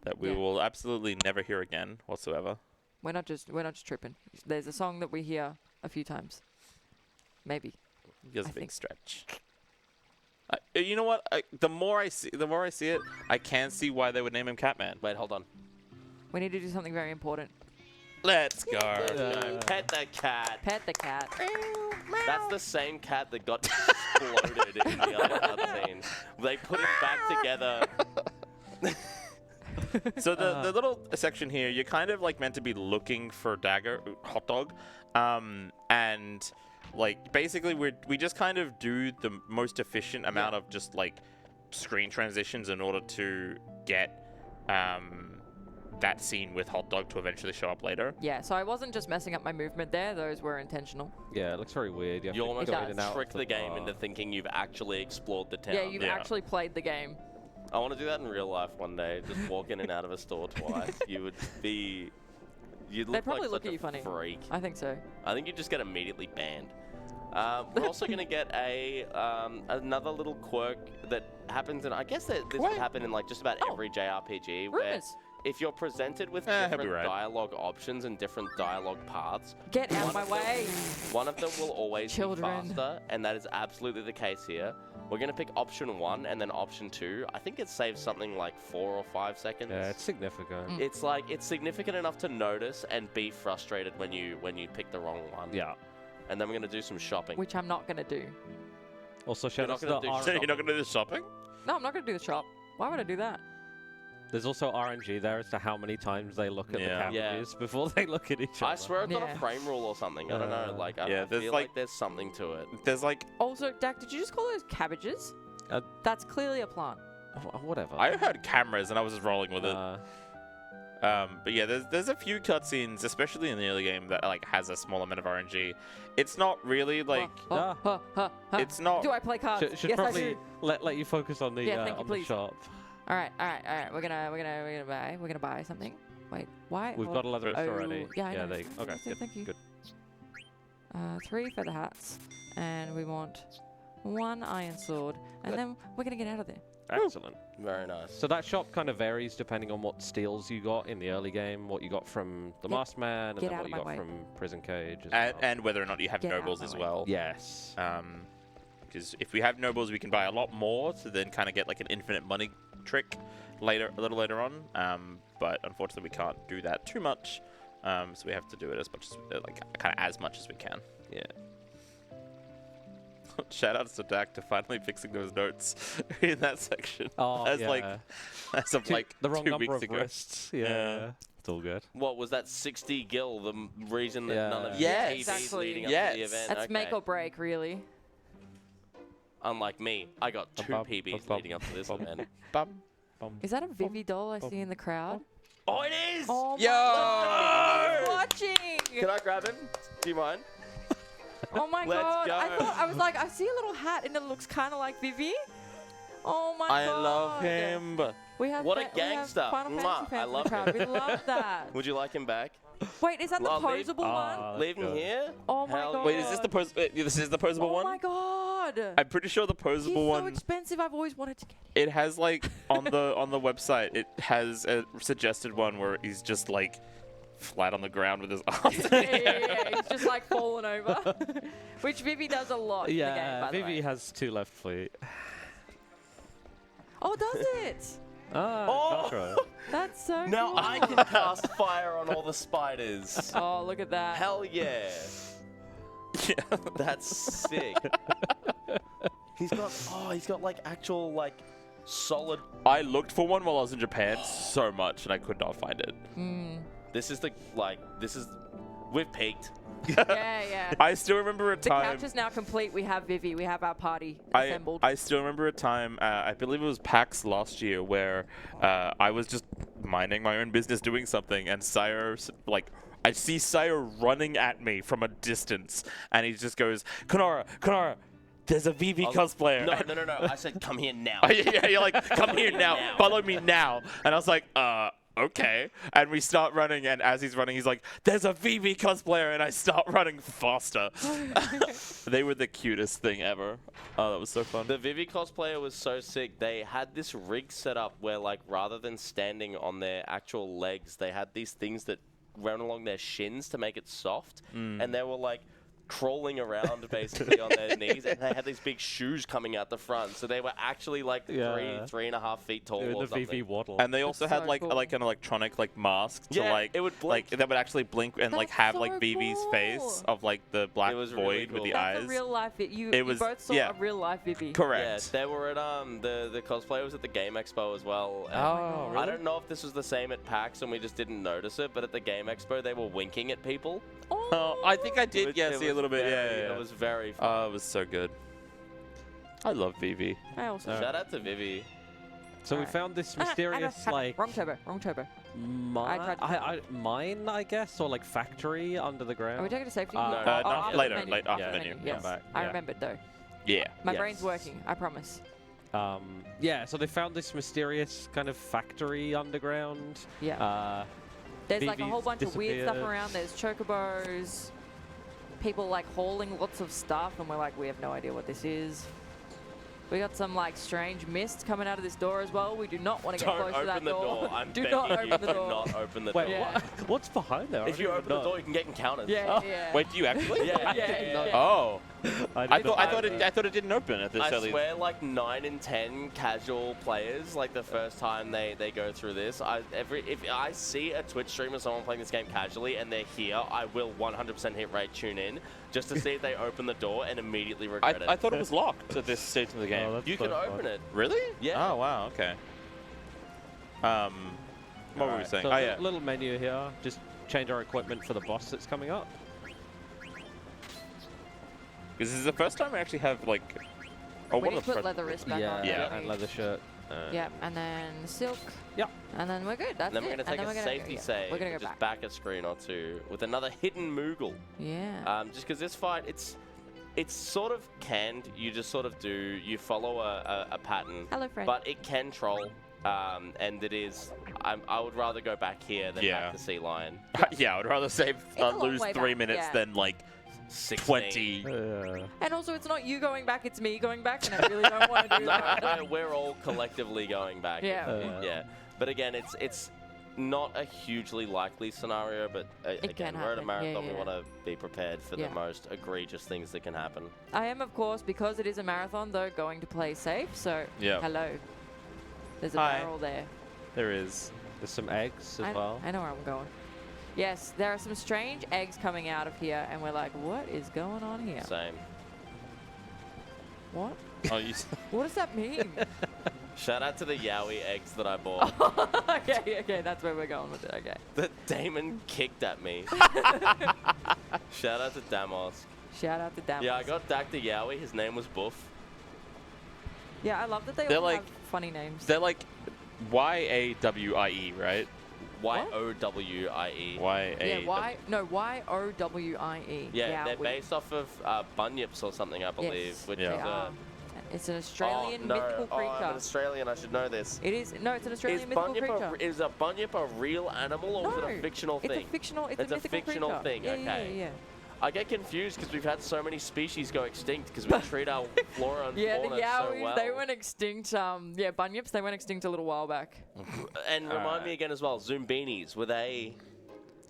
that we Yeah. will absolutely never hear again whatsoever. We're not just tripping. There's a song that we hear a few times. Maybe. He has I a big think- stretch. You know what? The more I see it, I can see why they would name him Catman. Wait, hold on. We need to do something very important. Let's go. Pet the cat. Pet the cat. That's the same cat that got exploded in the other cutscene. They put it back together. So the little section here, you're kind of like meant to be looking for Hot Dog, and like basically we just kind of do the most efficient amount of just like screen transitions in order to get that scene with Hot Dog to eventually show up later. Yeah, so I wasn't just messing up my movement there. Those were intentional. Yeah, it looks very weird. You almost It does. trick the game into thinking you've actually explored the town. Yeah, you've Yeah. actually played the game. I want to do that in real life one day. Just walk in and out of a store twice. You'd look probably like look such at you a funny. freak. I think so. I think you just get immediately banned. We're also going to get another little quirk that happens, and I guess that this would happen in like just about every JRPG. Where Rumors. if you're presented with he'll be different right. dialogue options and different dialogue paths, Get out of my One of them- way. one of them will always Children. be faster, and that is absolutely the case here. We're going to pick option 1 and then option 2. I think it saves something like 4 or 5 seconds. Yeah, it's significant. It's like it's significant enough to notice and be frustrated when you pick the wrong one. Yeah. And then we're going to do some shopping. Which I'm not going to do. Also, You're shout not out to gonna the do So you're not going to do the shopping? No, I'm not going to do the shop. Why would I do that? There's also RNG there as to how many times they look at the Yeah. cabbages before they look at each other. I swear it's got Yeah. a frame rule or something. I don't know. Like, I Yeah, there's feel like- like there's something to it. There's like, Also, Dak, did you just call those cabbages? That's clearly a plant. Whatever. I heard cameras and I was just rolling with it. Uh, But yeah, there's a few cutscenes, especially in the early game, that like has a small amount of RNG. It's not really like, it's not. Do I play cards? should yes, I probably do. let you focus on the Yeah, thank you, on the please. shop. All right. We're gonna buy something. Wait, why? We've Oh, got a leather oh, already. Yeah, I know. They, okay, good. Thank you. Good. 3 feather hats, and we want 1 iron sword, and then we're gonna get out of there. Excellent. Very nice. So that shop kind of varies depending on what steals you got in the early game, what you got from the Get- Masked Man, and get then out what of you my got way. from Prison Cage. As And, well. and whether or not you have Get out nobles my as way. well. Yes. Because if we have nobles, we can buy a lot more to then kind of get like an infinite money trick a little later on. But unfortunately, we can't do that too much. So we have to do it as much as much as we can. Yeah. Shout outs to Dak to finally fixing those notes in that section. Oh, as yeah. like as of like the wrong 2 number weeks of ago. wrists. Yeah. Yeah. It's all good. What was that 60 gil? The reason that Yeah. none of Yes. your TVs Exactly. leading up Yes. to the event. That's okay. make or break, really. Unlike me, I got 2 Bum, PBs bum, bum, leading up to this bum. event. Bum. Is that a Vivi doll I see in the crowd? Oh, it is! Oh Yo! my God, watching! Can I grab him? Do you mind? Oh my Let's God! go. I was like, I see a little hat and it looks kind of like Vivi. Oh my I God! love him. We have What a we have gangster. Final Mwah. Fantasy fans I in love the crowd. We love that. Would you like him back? Wait, is that the Well, leave- posable one? Leave him here? Oh my Hell God! Wait, is this the this is the posable Oh one? my God! I'm pretty sure the He's posable so one. expensive. I've always wanted to get him. It has like on the website. It has a suggested one where he's just like flat on the ground with his arms. Yeah. He's just like falling over, which Vivi does a lot in the game. Yeah, By the Vivi way. has 2 left feet. Oh, does it? Ah, Oh! Chakra. That's so Now cool. I can cast fire on all the spiders. Oh, look at that. Hell yeah. Yeah. That's sick. He's got like actual like solid. I looked for one while I was in Japan so much, and I could not find it. This is we've peaked. Yeah. I still remember a The time. couch is now complete. We have Vivi. We have our party I assembled. still remember a time. I believe it was PAX last year where I was just minding my own business, doing something, and Sire I see Sire running at me from a distance, and he just goes, Kenorah, there's a VV cosplayer. No. I said come here now. Yeah, you're like, come here now, Now. follow me now. And I was like, okay. And we start running, and as he's running, he's like, there's a VV cosplayer, and I start running faster. They were the cutest thing ever. Oh, that was so fun. The Vivi cosplayer was so sick. They had this rig set up where, like, rather than standing on their actual legs, they had these things that ran along their shins to make it soft, and they were like crawling around basically on their knees, and they had these big shoes coming out the front, so they were actually like Yeah. 3.5 feet tall Doing or the something. VV waddle. And they also That's had so like cool. like an electronic like mask to Yeah, like it would blink. like that would actually blink and like That's have so like Vivi's face cool. of like the black It was void really with cool. the That's eyes. a real life. You It was- both saw yeah. a real life Vivi. Yeah, Correct. they were at the cosplayer was at the Game Expo as well. and Oh, I don't know if this was the same at PAX and we just didn't notice it, but at the Game Expo they were winking at people. Oh, I think I did. Which Yeah, it see a was little bit. very- Yeah. It was very fun. Oh, it was so good. I love Vivi. I also. Shout out to Vivi. So we Alright. found this mysterious like wrong turbo. mine, I guess, or like factory under the ground. Are we taking a safety? No, key? no, after later, the menu. late after Yeah, menu. Yes, Come back, I yeah. remembered though. Yeah. My Yes. brain's working. I promise. Yeah, so they found this mysterious kind of factory underground. Yeah. There's like a Vivi's whole bunch of weird stuff disappeared. around. There's chocobos, people like hauling lots of stuff, and we're like, we have no idea what this is. We got some like strange mist coming out of this door as well. We do not want to get Don't close to that open the door. I'm do begging not you, open the do door. not open the Wait, door. Yeah. what's behind there? If you open the door, you can get encountered. Yeah, yeah. Wait, do you actually? Yeah, Yeah. Oh, I didn't thought know. I thought it didn't open at this I early. swear, like 9 in 10 casual players, like the first time they go through this, if I see a Twitch stream of someone playing this game casually and they're here, I will 100% hit rate tune in just to see if they open the door and immediately regret it. I thought it was locked at this stage of the game. Oh, that's You so can fun. open it. Really? Yeah. Oh wow. Okay. What were we Alright, saying? So Oh yeah. little menu here. Just change our equipment for the boss that's coming up. Because this is the first time I actually have like. Oh, We one need of to the put leather wrist back on. Yeah. don't and we? leather shirt. Yep, and then silk. Yep. And then we're good. That's And then we're it. going to take and a then safety save, We're gonna go just back. back a screen or two with another hidden Moogle. Yeah. Just because this fight, it's sort of canned. You just sort of you follow a pattern. Hello, friend. But it can troll, and it is. I would rather go back here than Yeah. back to Sea Lion. Yeah, I would rather save a long lose way 3 back, minutes yeah. than like 16. 20. And also, it's not you going back; it's me going back, and I really don't want to do No, that. no, we're all collectively going back. Yeah. Yeah. But again, it's not a hugely likely scenario, but again, can we're at a happen. marathon. Yeah, We yeah. want to be prepared for Yeah. the most egregious things that can happen. I am, of course, because it is a marathon, though, going to play safe. So, Yeah. hello. There's a Hi. barrel there. There is. There's some eggs as I well. know where I'm going. Yes, there are some strange eggs coming out of here, and we're like, what is going on here? Same. What? Oh, you. What does that mean? Shout out to the Yowie eggs that I bought. okay, that's where we're going with it. Okay. That Damon kicked at me. Shout out to Damos. Shout out to Dan. Yeah, I got Dactyly Yowie. His name was Boof. Yeah, I love that they They're all like- have funny names. They're like YAWIE, right? Yowie. Yeah, Y-O-W-I-E. Yeah, they're we- based off of bunyips or something, I believe. Yes, Which Yeah. they is are. It's an Australian oh, no. mythical Oh, I'm an creature. Australian. I should know this. It is no, it's an Is Australian mythical creature. is a bunyip a real animal or is it a fictional it's thing? a fictional. It's It's a a mythical fictional creature. thing, Yeah, okay. Yeah, I get confused because we've had so many species go extinct because we treat our flora and yeah. fauna The Yowies, so well. they went extinct. Yeah, bunyips, they went extinct a little while back. And remind me again as well, Zoombeanies, were they?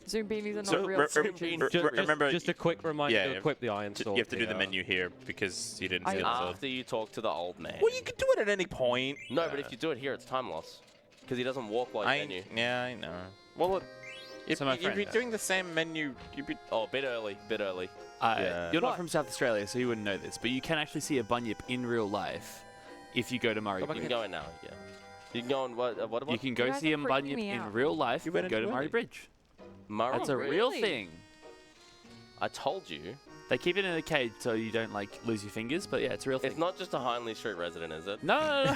Zoombeanies are not So, real creatures. remember, Just a quick reminder yeah, to equip the iron you sword. have to do the here. menu here because you didn't I- see it. So. After you talk to the old man. Well, you can do it at any point. No, but if you do it here, it's time loss. Because he doesn't walk like menu. Yeah, I know. Well, if So my you'd friend, be doing the same menu, you'd be. Oh, bit early. Yeah. You're not from South Australia, so you wouldn't know this, but you can actually see a bunyip in real life if you go to Murray You can Bridge. go in now, yeah. You can go on what You can You go guys see are a freaking bunyip me in out. real life. You Go went to into Murray it? Bridge. Murray That's a Bridge? real really? thing. I told you. They keep it in a cage so you don't like lose your fingers, but yeah, it's a real thing. It's not just a Hindley Street resident, is it? No.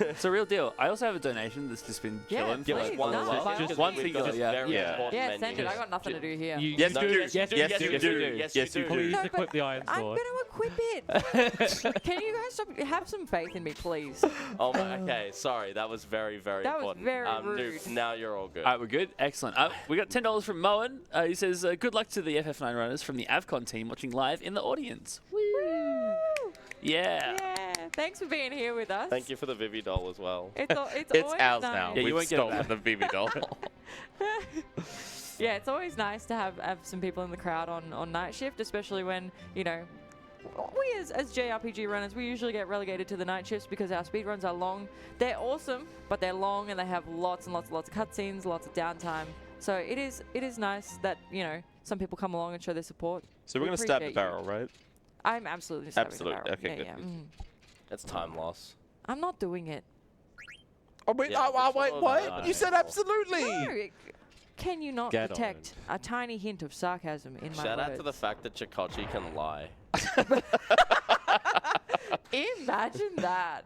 It's a real deal. I also have a donation that's just been Yeah, chilling please, for like one no, as well. by all just one means. singular, Just yeah. very Yeah. important Yeah, menu. send it. I got nothing to do here. Yes, No, you do. yes, you do. Yes, Yes, you you do. do. Yes, Yes, you you do. Please No, do. equip the iron I'm sword. gonna equip it. Can you guys stop? Have some faith in me, please. Oh my, okay, sorry, that was very, very That was important. very Dude, rude. now you're all good. All right, we're good. Excellent. We got $10 from Moen. He says, good luck to the FF9 runners from the Avcon team watching live in the audience. Woo! Yeah. Yeah. Thanks for being here with us. Thank you for the Vivi doll as well. It's It's always ours nice. now. Yeah, you We've won't get it stolen the BB doll. Yeah, it's always nice to have some people in the crowd on night shift, especially when, you know, we as JRPG runners, we usually get relegated to the night shifts because our speed runs are long. They're awesome, but they're long and they have lots and lots and lots of cutscenes, lots of downtime. So it is nice that, you know, some people come along and show their support. So we're We gonna stab the appreciate you. barrel, right? I'm absolutely stabbing the Absolutely. barrel. Okay, Yeah, good, yeah. good. It's time loss. I'm not doing it. Oh wait! Yeah, wait! sure, What? no, You said no. absolutely. No, can you not Get on detect a tiny hint of sarcasm in my Shout words? out to the fact that Chokocchi can lie. Imagine that.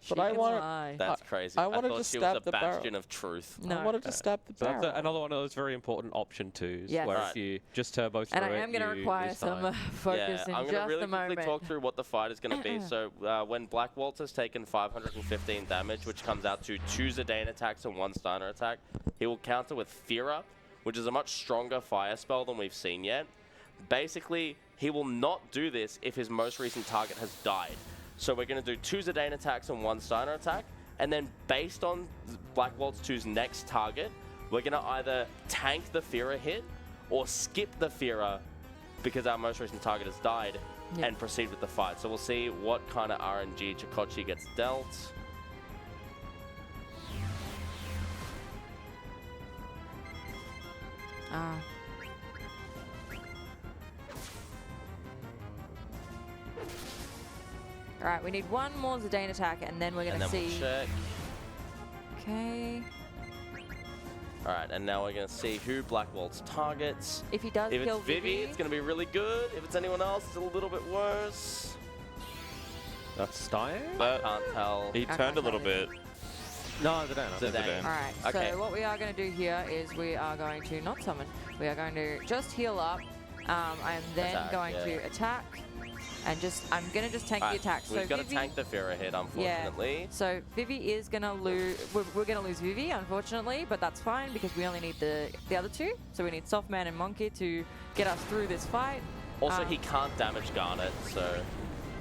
She But I can wanna- lie. That's crazy. I wanted thought to she stab was a the barrel. bastion of truth. No. I wanted to stab the So that's barrel. another one of those very important option twos, Yes. where Right. if you just turbo through And I it, am going to you require lose some time. focus in I'm just gonna really a moment. quickly talk through what the fight is going to be. So when Black Waltz has taken 515 damage, which comes out to 2 Zidane attacks and 1 Steiner attack, he will counter with Fear Up, which is a much stronger fire spell than we've seen yet. Basically, He will not do this if his most recent target has died. So we're going to do 2 Zidane attacks and 1 Steiner attack. And then based on Black Waltz 2's next target, we're going to either tank the Fearer hit or skip the Fearer because our most recent target has died and proceed with the fight. So we'll see what kind of RNG Chokocchi gets dealt. All right, we need 1 more Zidane attack, and then we're going to see. We'll check. Okay. All right, and now we're going to see who Black Waltz targets. If he does If kill it's Vivi, it's going to be really good. If it's anyone else, it's a little bit worse. That's Stein? I can't tell. He turned a little bit. No, they don't. Zidane. All right, Okay. so what we are going to do here is we are going to not summon. We are going to just heal up. I am then Attack, going to attack. And I'm going to just tank the attack. We've so got to Vivi, tank the Fearer hit, unfortunately. So Vivi is going to lose. We're going to lose Vivi, unfortunately, but that's fine because we only need the other 2. So we need Softman and Monkey to get us through this fight. Also, he can't damage Garnet, so...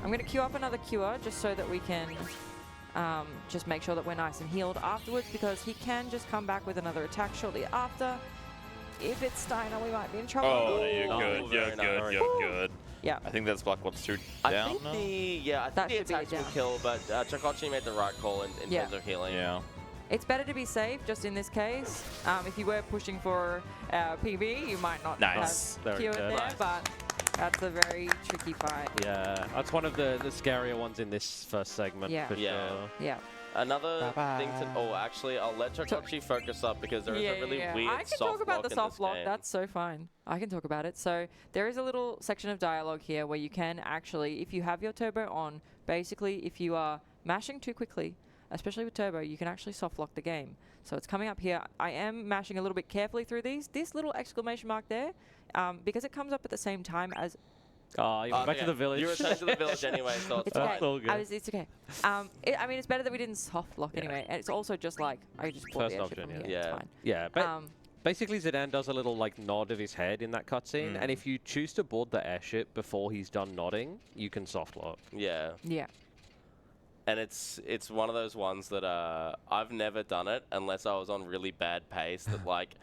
I'm going to queue up another cure just so that we can just make sure that we're nice and healed afterwards because he can just come back with another attack shortly after. If it's Steiner, we might be in trouble. Oh, you're Oh, good. You're very good. nice. You're good. Yeah. I think that's Black Waltz 2 I down think now. the That should be attacks will down. kill, but Chokocchi made the right call in Yeah. terms of healing. Yeah. It's better to be safe just in this case. If you were pushing for PB, you might not Nice. have Very Q in good. there, but that's a very tricky fight. Yeah, that's one of the scarier ones in this first segment, Yeah. for Yeah. sure. Yeah. Another thing to... Oh, actually, I'll let Chokocchi focus up because there is a really weird I can soft talk about block the in soft this block. game. That's so fine. I can talk about it. So there is a little section of dialogue here where you can actually, if you have your turbo on, basically if you are mashing too quickly, especially with turbo, you can actually soft lock the game. So it's coming up here. I am mashing a little bit carefully through these. This little exclamation mark there, because it comes up at the same time as... Oh, you went back to the village. You returned to the village anyway, so it's It's fine. okay. all good. It's okay. I mean, it's better that we didn't soft lock anyway. And it's also just like, I just bought First the airship option, from yeah. here. It's Yeah. fine. Yeah, but basically Zidane does a little like nod of his head in that cutscene, and if you choose to board the airship before he's done nodding, you can soft lock. Yeah. Yeah. And it's one of those ones that I've never done it unless I was on really bad pace that like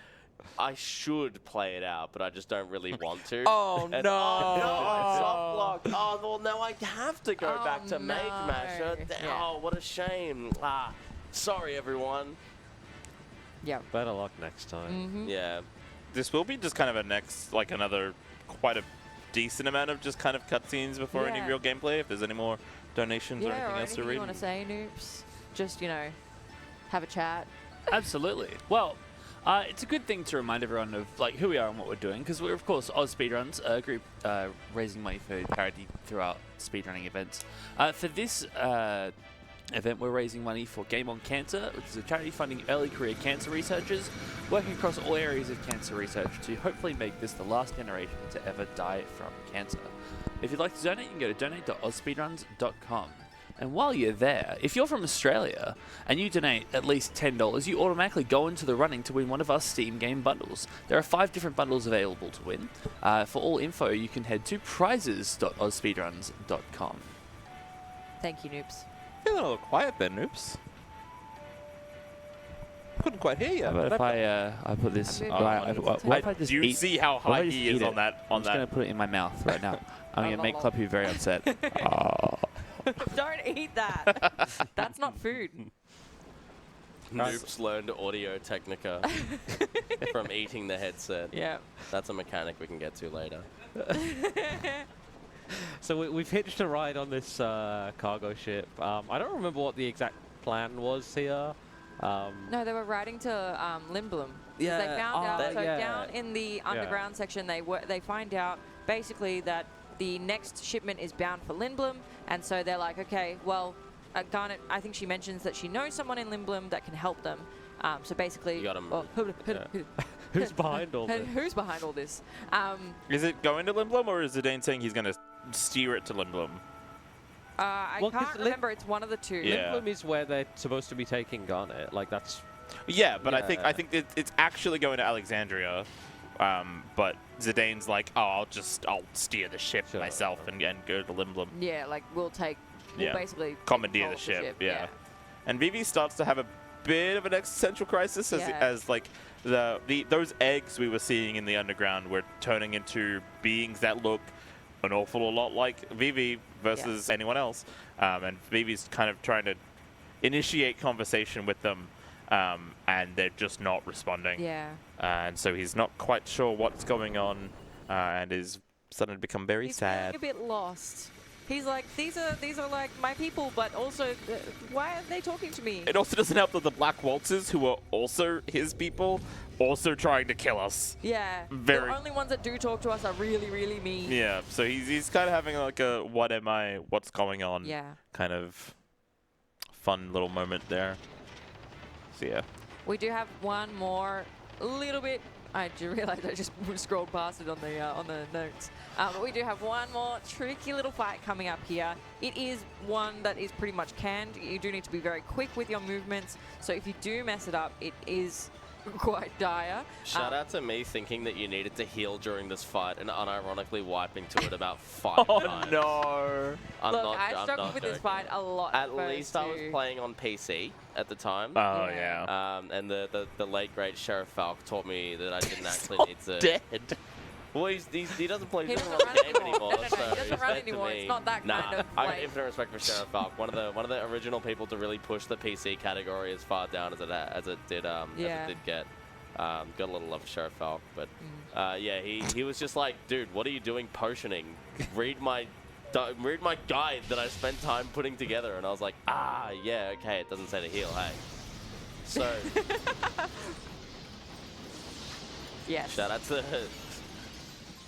I should play it out, but I just don't really want to. Oh, And- no. Oh, no, I soft locked. Oh, well, now I have to go back to Mage no. Masher. Yeah. Oh, what a shame. Sorry, everyone. Yeah. Better luck next time. Yeah. This will be just kind of a next, like another quite a decent amount of just kind of cutscenes before any Yeah. real gameplay. If there's any more donations or Yeah, anything or else to anything read. you want to say, Noops? Just, have a chat. Absolutely. Well, it's a good thing to remind everyone of like who we are and what we're doing, because we're of course AusSpeedruns, a group raising money for charity throughout speedrunning events. For this event, we're raising money for Game On Cancer, which is a charity funding early career cancer researchers, working across all areas of cancer research to hopefully make this the last generation to ever die from cancer. If you'd like to donate, you can go to donate.ausspeedruns.com. And while you're there, if you're from Australia and you donate at least $10, you automatically go into the running to win one of our Steam game bundles. There are 5 different bundles available to win. For all info, you can head to prizes.ausspeedruns.com. Thank you, Noops. Feeling a little quiet there, Noops. Couldn't quite hear you. How about if I put this... I'm what if I just you eat? see how what if I high just he is eat on it? that? I'm just going to put it in my mouth right now. I'm going to make Cluppy very upset. Don't eat that. That's not food. Noops learned Audio Technica from eating the headset. Yeah. That's a mechanic we can get to later. So we've hitched a ride on this cargo ship. I don't remember what the exact plan was here. No, they were riding to Lindblom. Yeah. They found out. So yeah. down in the underground section, they find out basically that the next shipment is bound for Lindblom, and so they're like, okay, well, Garnet, I think she mentions that she knows someone in Lindblom that can help them. So basically, You got 'em. Who's behind all this? Who's behind all this? Is it going to Lindblom, or is Zidane saying he's going to steer it to Lindblom? I Well, 'cause can't remember. It's one of the two. Yeah. Lindblom is where they're supposed to be taking Garnet. Like that's Yeah, but Yeah. I think it's actually going to Alexandria. but Zidane's like, oh, I'll steer the ship Sure. myself and go to Limblom. Yeah, like we'll basically take Commandeer control the of ship. Yeah. And Vivi starts to have a bit of an existential crisis as like those eggs we were seeing in the underground were turning into beings that look an awful lot like Vivi versus anyone else. And Vivi's kind of trying to initiate conversation with them, and they're just not responding. Yeah. And so he's not quite sure what's going on, and is starting to become very He's sad. feeling a bit lost. He's like, these are like my people, but also, why are they talking to me? It also doesn't help that the Black Waltzers, who are also his people, also trying to kill us. Yeah. Very- The only ones that do talk to us are really, really mean. Yeah, so he's kind of having like a what am I, what's going on Yeah. kind of fun little moment there. So yeah. We do have one more little bit. I do realize I just scrolled past it on the notes. But we do have one more tricky little fight coming up here. It is one that is pretty much canned. You do need to be very quick with your movements. So if you do mess it up, it is quite dire. Shout out to me thinking that you needed to heal during this fight and unironically wiping to it about 5 times. no! Look, I struggled with this fight a lot. At least I was playing on PC at the time. Oh yeah. And the late great Sheriff Falk taught me that I didn't actually need to. Dead. Well, he doesn't play. He He doesn't doesn't run run the game anymore. anymore. No, So he doesn't it's run meant to anymore. be- It's not that nah, kind of, I got like- infinite respect for Sheriff Falk. One of the original people to really push the PC category as far down as it did get. Got a little love for Sheriff Falk, but yeah, he was just like, dude, what are you doing potioning? Read my guide that I spent time putting together, and I was like, yeah, okay, it doesn't say to heal, hey. So Yes. shout out to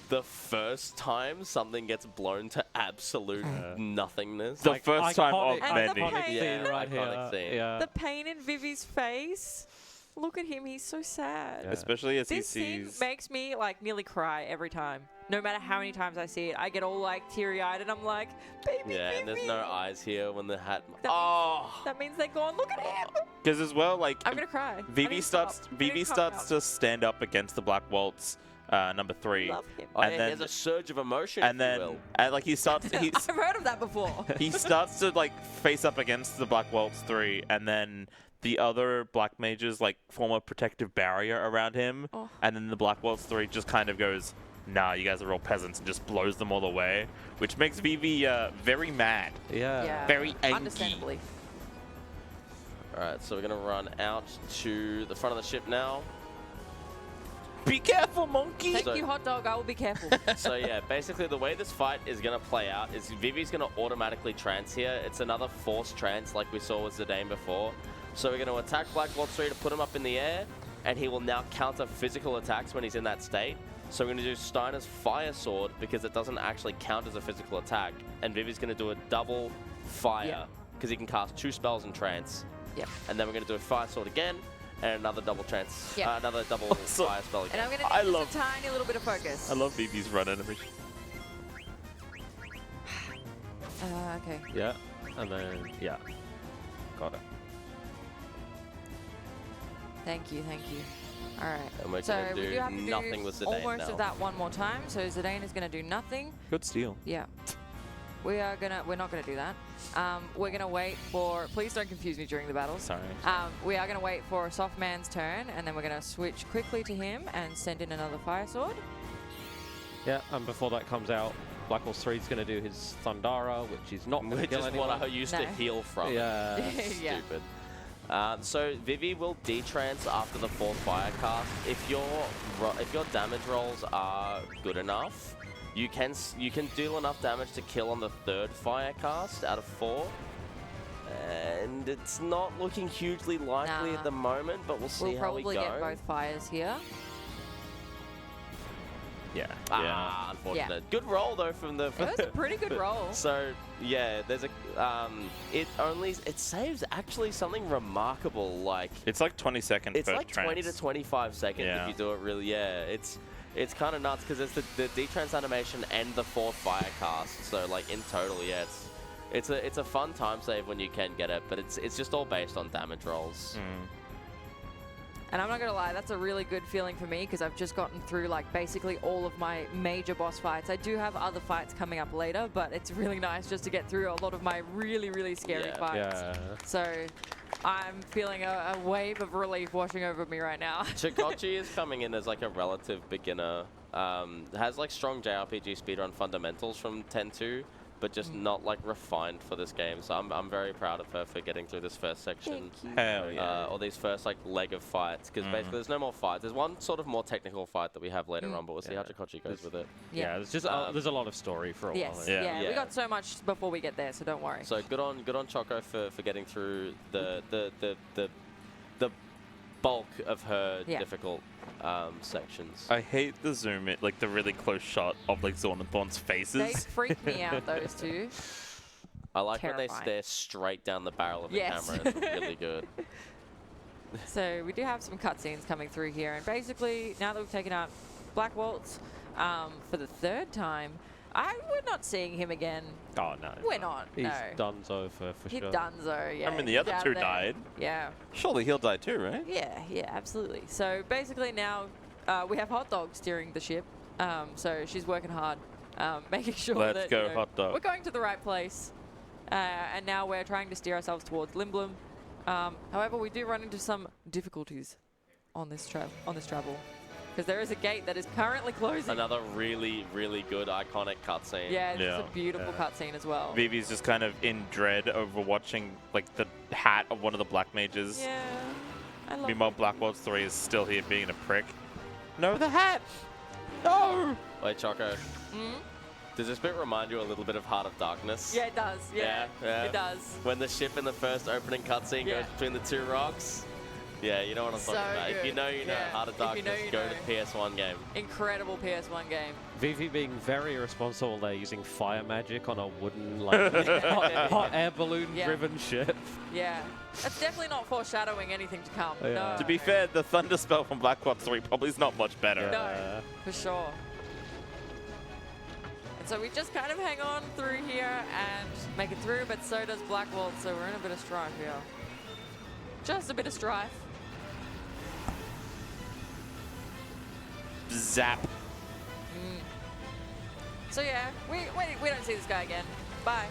the first time something gets blown to absolute nothingness. The first time of Iconic- And the many. pain. Yeah, scene right iconic here. scene. Yeah. The pain in Vivi's face. Look at him. He's so sad. Yeah. Especially as This he scene sees. makes me like nearly cry every time. No matter how many times I see it, I get all like teary-eyed and I'm like, baby, Yeah, and there's Vivi." no eyes here when the hat. That- Oh, That means they're gone. Look at him. Because as well, like I'm gonna cry. I Vivi need to starts stop. I need Vivi to calm starts down. to stand up against the Black Waltz, number 3. Love him. oh And yeah, then- there's a surge of emotion. And if you then will. and like he starts I've heard of that before. he starts to like face up against the Black Waltz 3, and then the other Black Mages like form a protective barrier around him, Oh. and then the Black Waltz 3 just kind of goes, nah, you guys are all peasants, and just blows them all away, which makes Vivi very mad. Yeah. Very angry. Understandably. All right, so we're gonna run out to the front of the ship now. Be careful, monkey! Thank So- you, hot dog. I will be careful. So yeah, basically the way this fight is gonna play out is Vivi's gonna automatically trance here. It's another forced trance like we saw with Zidane before. So we're gonna attack Black Waltz 3 to put him up in the air, and he will now counter physical attacks when he's in that state. So we're gonna do Steiner's Fire Sword because it doesn't actually count as a physical attack, and Vivi's gonna do a double fire because he can cast 2 spells in trance. Yep. And then we're gonna do a Fire Sword again, and another double trance, Yeah. another double Also- fire spell And again. I'm gonna I need love- just a tiny little bit of focus. I love Vivi's run animation. Okay. Yeah. And then, yeah. Got it. Thank you. All right. And we're So gonna we do do have to nothing do with Zidane almost now. of that one more time. So Zidane is gonna do nothing. Good steal. Yeah. We're not gonna do that. We're gonna wait for. Please don't confuse me during the battles. Sorry. We are gonna wait for Soft Man's turn, and then we're gonna switch quickly to him and send in another Fire Sword. Yeah, and before that comes out, Black Waltz 3 is going to do his Thundara, which is not going to Which kill is anyone. what I used to No. heal from. Yeah. Yeah. Stupid. So Vivi will detrance after the 4th fire cast. If your damage rolls are good enough, you can deal enough damage to kill on the 3rd fire cast out of 4. And it's not looking hugely likely Nah. at the moment, but we'll see We'll how we probably go. get both fires here. Yeah. Unfortunate. Good roll though from the. It was a pretty good roll. So yeah, there's a it saves actually something remarkable like It's like 20 seconds it's per like trance. 20 to 25 seconds Yeah. if you do it really. Yeah, it's kind of nuts because it's the detrance animation and the 4th fire cast. So like in total, yeah, it's a fun time save when you can get it, but it's just all based on damage rolls. And I'm not going to lie, that's a really good feeling for me because I've just gotten through like basically all of my major boss fights. I do have other fights coming up later, but it's really nice just to get through a lot of my really, really scary fights. Yeah. So I'm feeling a wave of relief washing over me right now. Chokocchi is coming in as like a relative beginner. Has like strong JRPG speedrun fundamentals from 10.2, but just not like refined for this game. So I'm very proud of her for getting through this first section. Hell yeah. Or these first like leg of fights, because basically there's no more fights. There's one sort of more technical fight that we have later on, but we'll see how Chokocchi goes with it. Yeah, there's just there's a lot of story for a while. Yes, Yeah. we got so much before we get there, so don't worry. So good on Choco for getting through the bulk of her difficult sections. I hate the zoom in, like the really close shot of like Zorn and Bond's They faces. freak me out, those two. I like when they Terrifying. stare straight down the barrel of the Yes. camera. It's really good. So we do have some cutscenes coming through here, and basically now that we've taken out Black Waltz for the third time, we're not seeing him again. Oh no. We're not. He's no. donezo for He's sure. donezo. Yeah. I mean, the he's other out two there. died. Yeah. Surely he'll die too, right? Yeah, absolutely. So basically now we have Hot Dog steering the ship. So she's working hard, making sure Let's that go, you know, Hot Dog. we're going to the right place. And now we're trying to steer ourselves towards Limblum. However, we do run into some difficulties on this travel, because there is a gate that is currently closing. Another really, really good iconic cutscene. Yeah, it's Yeah. a beautiful cutscene as well. Vivi's just kind of in dread over watching like the hat of one of the black mages. Yeah, I love Meanwhile, Black Waltz 3 is still here being a prick. No, the hat! No! Wait, Choco. Does this bit remind you a little bit of Heart of Darkness? Yeah, it does. Yeah, Yeah. it does. When the ship in the first opening cutscene Yeah. goes between the two rocks. Yeah, you know what I'm So talking about. If you good. know, you know. Yeah. Heart of If you Darkness, know, you go know. to the PS1 game. Incredible PS1 game. Vivi being very irresponsible there, using fire magic on a wooden, like, hot air balloon-driven ship. Yeah, that's definitely not foreshadowing anything to come. Yeah. No. To be fair, the thunder spell from Black Waltz 3 probably is not much better. No, for sure. And so we just kind of hang on through here and make it through, but so does Black Waltz, so we're in a bit of strife here. Just a bit of strife. Zap. So yeah, we don't see this guy again. Bye.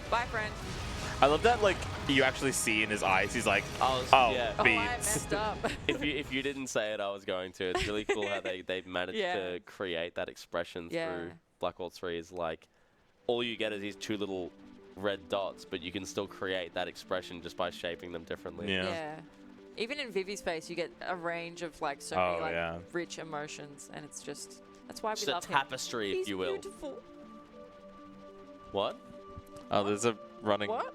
Bye, friend. I love that, like, you actually see in his eyes, he's like, oh, yeah. Oh, I beads. messed up. If you didn't say it, I was going to. It's really cool how they managed Yeah. to create that expression Yeah. through Black Waltz 3. Is like, all you get is these two little red dots, but you can still create that expression just by shaping them differently. Yeah. Yeah. Even in Vivi's face, you get a range of like so Oh, many like yeah. rich emotions, and it's just that's why Just we a love him. tapestry, He's if you will. Beautiful. What? Oh, there's a running... What?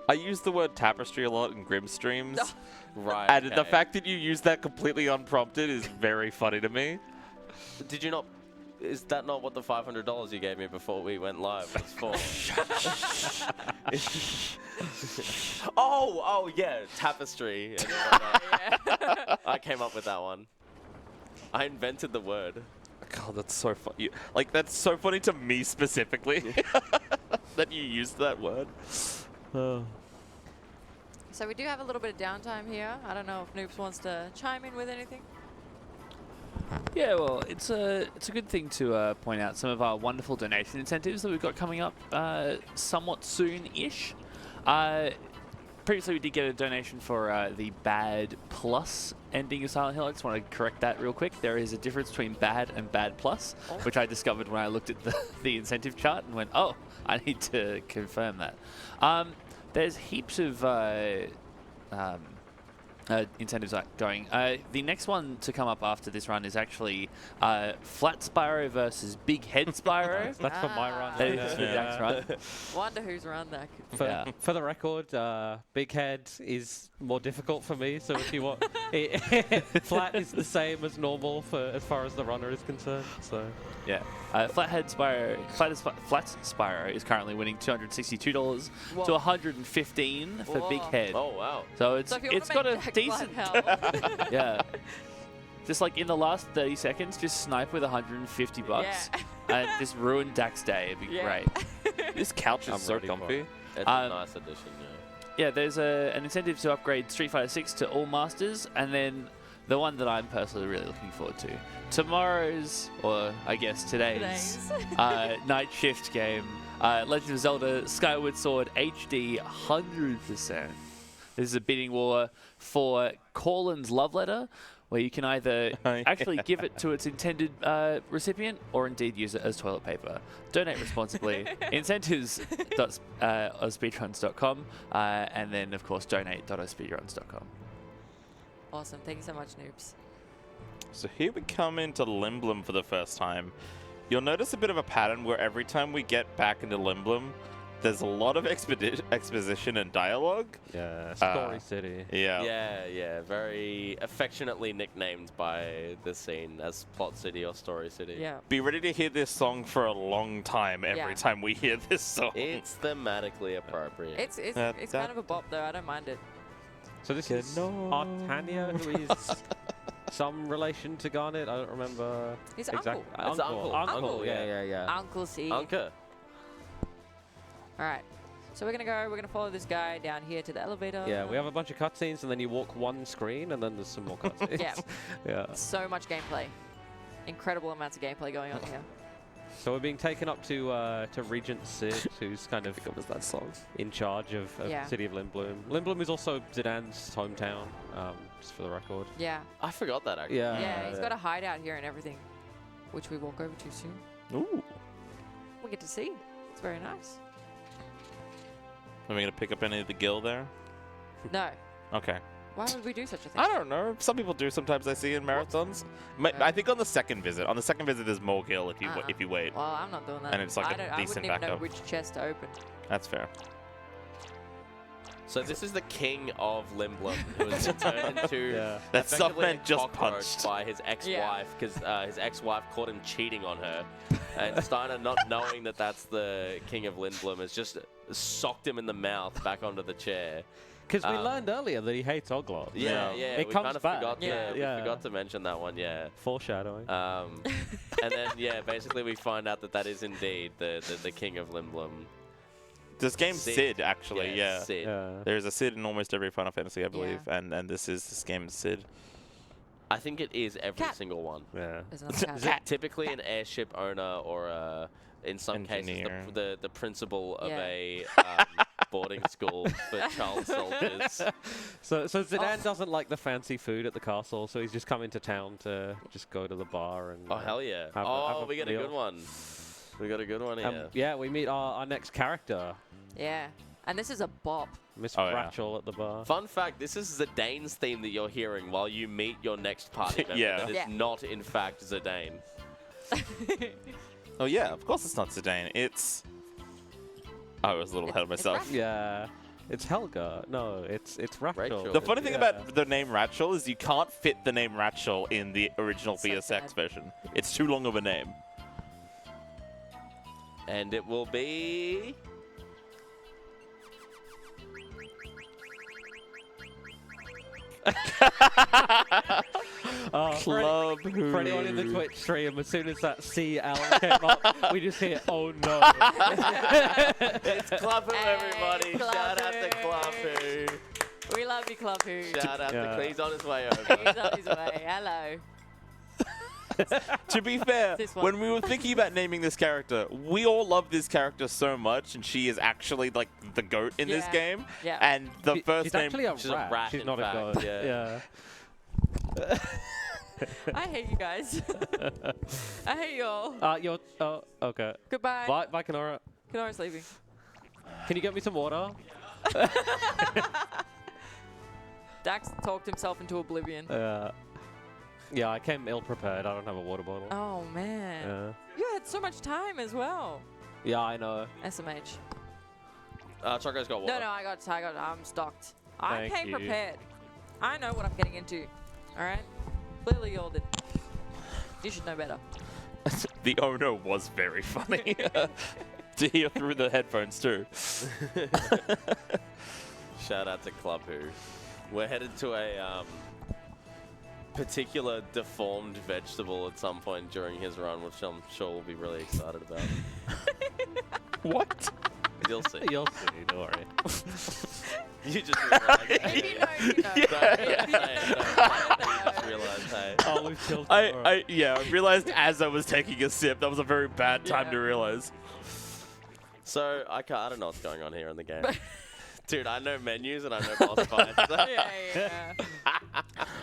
I use the word tapestry a lot in Grim streams. Right. And the okay. fact that you use that completely unprompted is very funny to me. Did you not? Is that not what the $500 you gave me before we went live was for? Oh, yeah, tapestry. And whatnot. I came up with that one. I invented the word. God, that's so funny. Like, that's so funny to me specifically that you used that word. So we do have a little bit of downtime here. I don't know if Noops wants to chime in with anything. Yeah, well, it's a good thing to point out some of our wonderful donation incentives that we've got coming up somewhat soon-ish. Previously, we did get a donation for the Bad Plus ending of Silent Hill. I just want to correct that real quick. There is a difference between Bad and Bad Plus, which I discovered when I looked at the incentive chart and went, oh, I need to confirm that. There's heaps of incentives going. The next one to come up after this run is actually Flat Spyro versus Big Head Spyro. That's for my run. That is for Jack's run. Wonder who's run that. For the record, Big Head is more difficult for me, so if you want... flat is the same as normal for as far as the runner is concerned, so... Yeah. Flat Spyro is currently winning $262 Whoa. to $115 for Big Whoa. Head. Oh wow. So it's So if you want it's to got make a Jack decent hell. yeah. Just like in the last 30 seconds, just snipe with $150 Yeah. and just ruin Dak's day. It'd be Yeah. great. This couch is I'm so ready for comfy. it. It's a nice addition, yeah. yeah, there's an incentive to upgrade Street Fighter 6 to all masters, and then the one that I'm personally really looking forward to, tomorrow's, or I guess today's night shift game, Legend of Zelda Skyward Sword HD 100%. This is a bidding war for Corlin's love letter, where you can either actually give it to its intended recipient or indeed use it as toilet paper. Donate responsibly. Incentives.ausspeedruns.com and then, of course, donate.ausspeedruns.com. Awesome. Thank you so much, noobs. So here we come into Limblom for the first time. You'll notice a bit of a pattern where every time we get back into Limblom, there's a lot of exposition and dialogue. Yeah, Story City. Yeah. Yeah. Very affectionately nicknamed by the scene as Plot City or Story City. Yeah. Be ready to hear this song for a long time every Yeah. time we hear this song. It's thematically appropriate. It's kind of a bop, though. I don't mind it. So this is Artania, who is some relation to Garnet. I don't remember. His exact- uncle. It's uncle. Uncle, Yeah. Uncle C. Anka. All right. So we're gonna follow this guy down here to the elevator. Yeah, we have a bunch of cutscenes, and then you walk one screen, and then there's some more cutscenes. Yeah. Yeah. So much gameplay. Incredible amounts of gameplay going on here. So we're being taken up to Regent Sid, who's kind of What was that song? in charge of Yeah. City of Limblom. Limblom is also Zidane's hometown, just for the record. Yeah. I forgot that actually. Yeah, he's got a hideout here and everything, which we walk over to soon. Ooh. We get to see. It's very nice. Are we going to pick up any of the gil there? No. Okay. Why would we do such a thing? I don't know. Some people do sometimes, I see in marathons. I think on the second visit. On the second visit, there's more gil if you wait. Well, I'm not doing that. And it's like a I decent wouldn't even know backup. which chest to open. That's fair. So this is the king of Limblom, who has been turned into That effectively Subman a just cockroach punched. by his ex-wife because his ex-wife caught him cheating on her, and Steiner, not knowing that that's the king of Limblom, has just socked him in the mouth back onto the chair. Because we learned earlier that he hates Oglot. Yeah, It we comes kind of back. forgot to, Yeah. we forgot to mention that one. Yeah. Foreshadowing. And then basically we find out that is indeed the king of Limblom. This game's Sid, actually, yeah. Sid. There's a Sid in almost every Final Fantasy, I believe, and this game's Sid. I think it is every Cat. single one. Yeah. There's another Is cat. it typically an airship owner or in some Engineer. cases the principal of Yeah. a boarding school for child soldiers. So Zidane doesn't like the fancy food at the castle, so he's just come into town to just go to the bar and. Oh hell yeah! Have a We got a meal. good one. We got a good one here. Yeah, we meet our next character, Yeah. And this is a bop. Miss Oh, yeah. Rachel at the bar. Fun fact: this is Zidane's theme that you're hearing while you meet your next party member. Yeah. That is Yeah. not in fact Zidane. Oh yeah, of course it's not Zidane. It's... I was a little ahead of It's myself. Rachel. Yeah, it's Helga. No, it's Rachel. Rachel. The funny thing Yeah. about the name Rachel is you can't fit the name Rachel in the original So VSX sad. version. It's too long of a name. And it will be. Club For anyone in the Twitch stream, as soon as that CL came up, we just hear, oh no. It's Club Who, Hey, everybody! Club Shout out to Who. Club Who! We love you, Club Who. Shout out Yeah. to he's on his way over. He's on his way. Hello. To be fair, This one. when we were thinking about naming this character, we all love this character so much, and she is actually like the goat in this Yeah. game. Yeah. And the first She's name, actually a She's a rat. rat, She's in not fact, a goat. yeah. I hate you guys. I hate you all. You're. Oh, okay. Goodbye. Bye, Kenorah. Kenorah's leaving. Can you get me some water? Dax talked himself into oblivion. Yeah, I came ill prepared. I don't have a water bottle. Oh, man. Yeah. You had so much time as well. Yeah, I know. SMH. Choco's got water. No, I'm stocked. I Thank came you. prepared. I know what I'm getting into. All right? Clearly you all did. You should know better. the owner was very funny to hear through the headphones too. Shout out to Club Who. We're headed to a particular deformed vegetable at some point during his run, which I'm sure we'll be really excited about. What? You'll see. You'll see, don't worry. You just realized. If you know, you know. Just realized, hey. Oh, we've killed I realized as I was taking a sip, that was a very bad time Yeah. to realize. So I don't know what's going on here in the game. Dude, I know menus and I know boss fights. Yeah.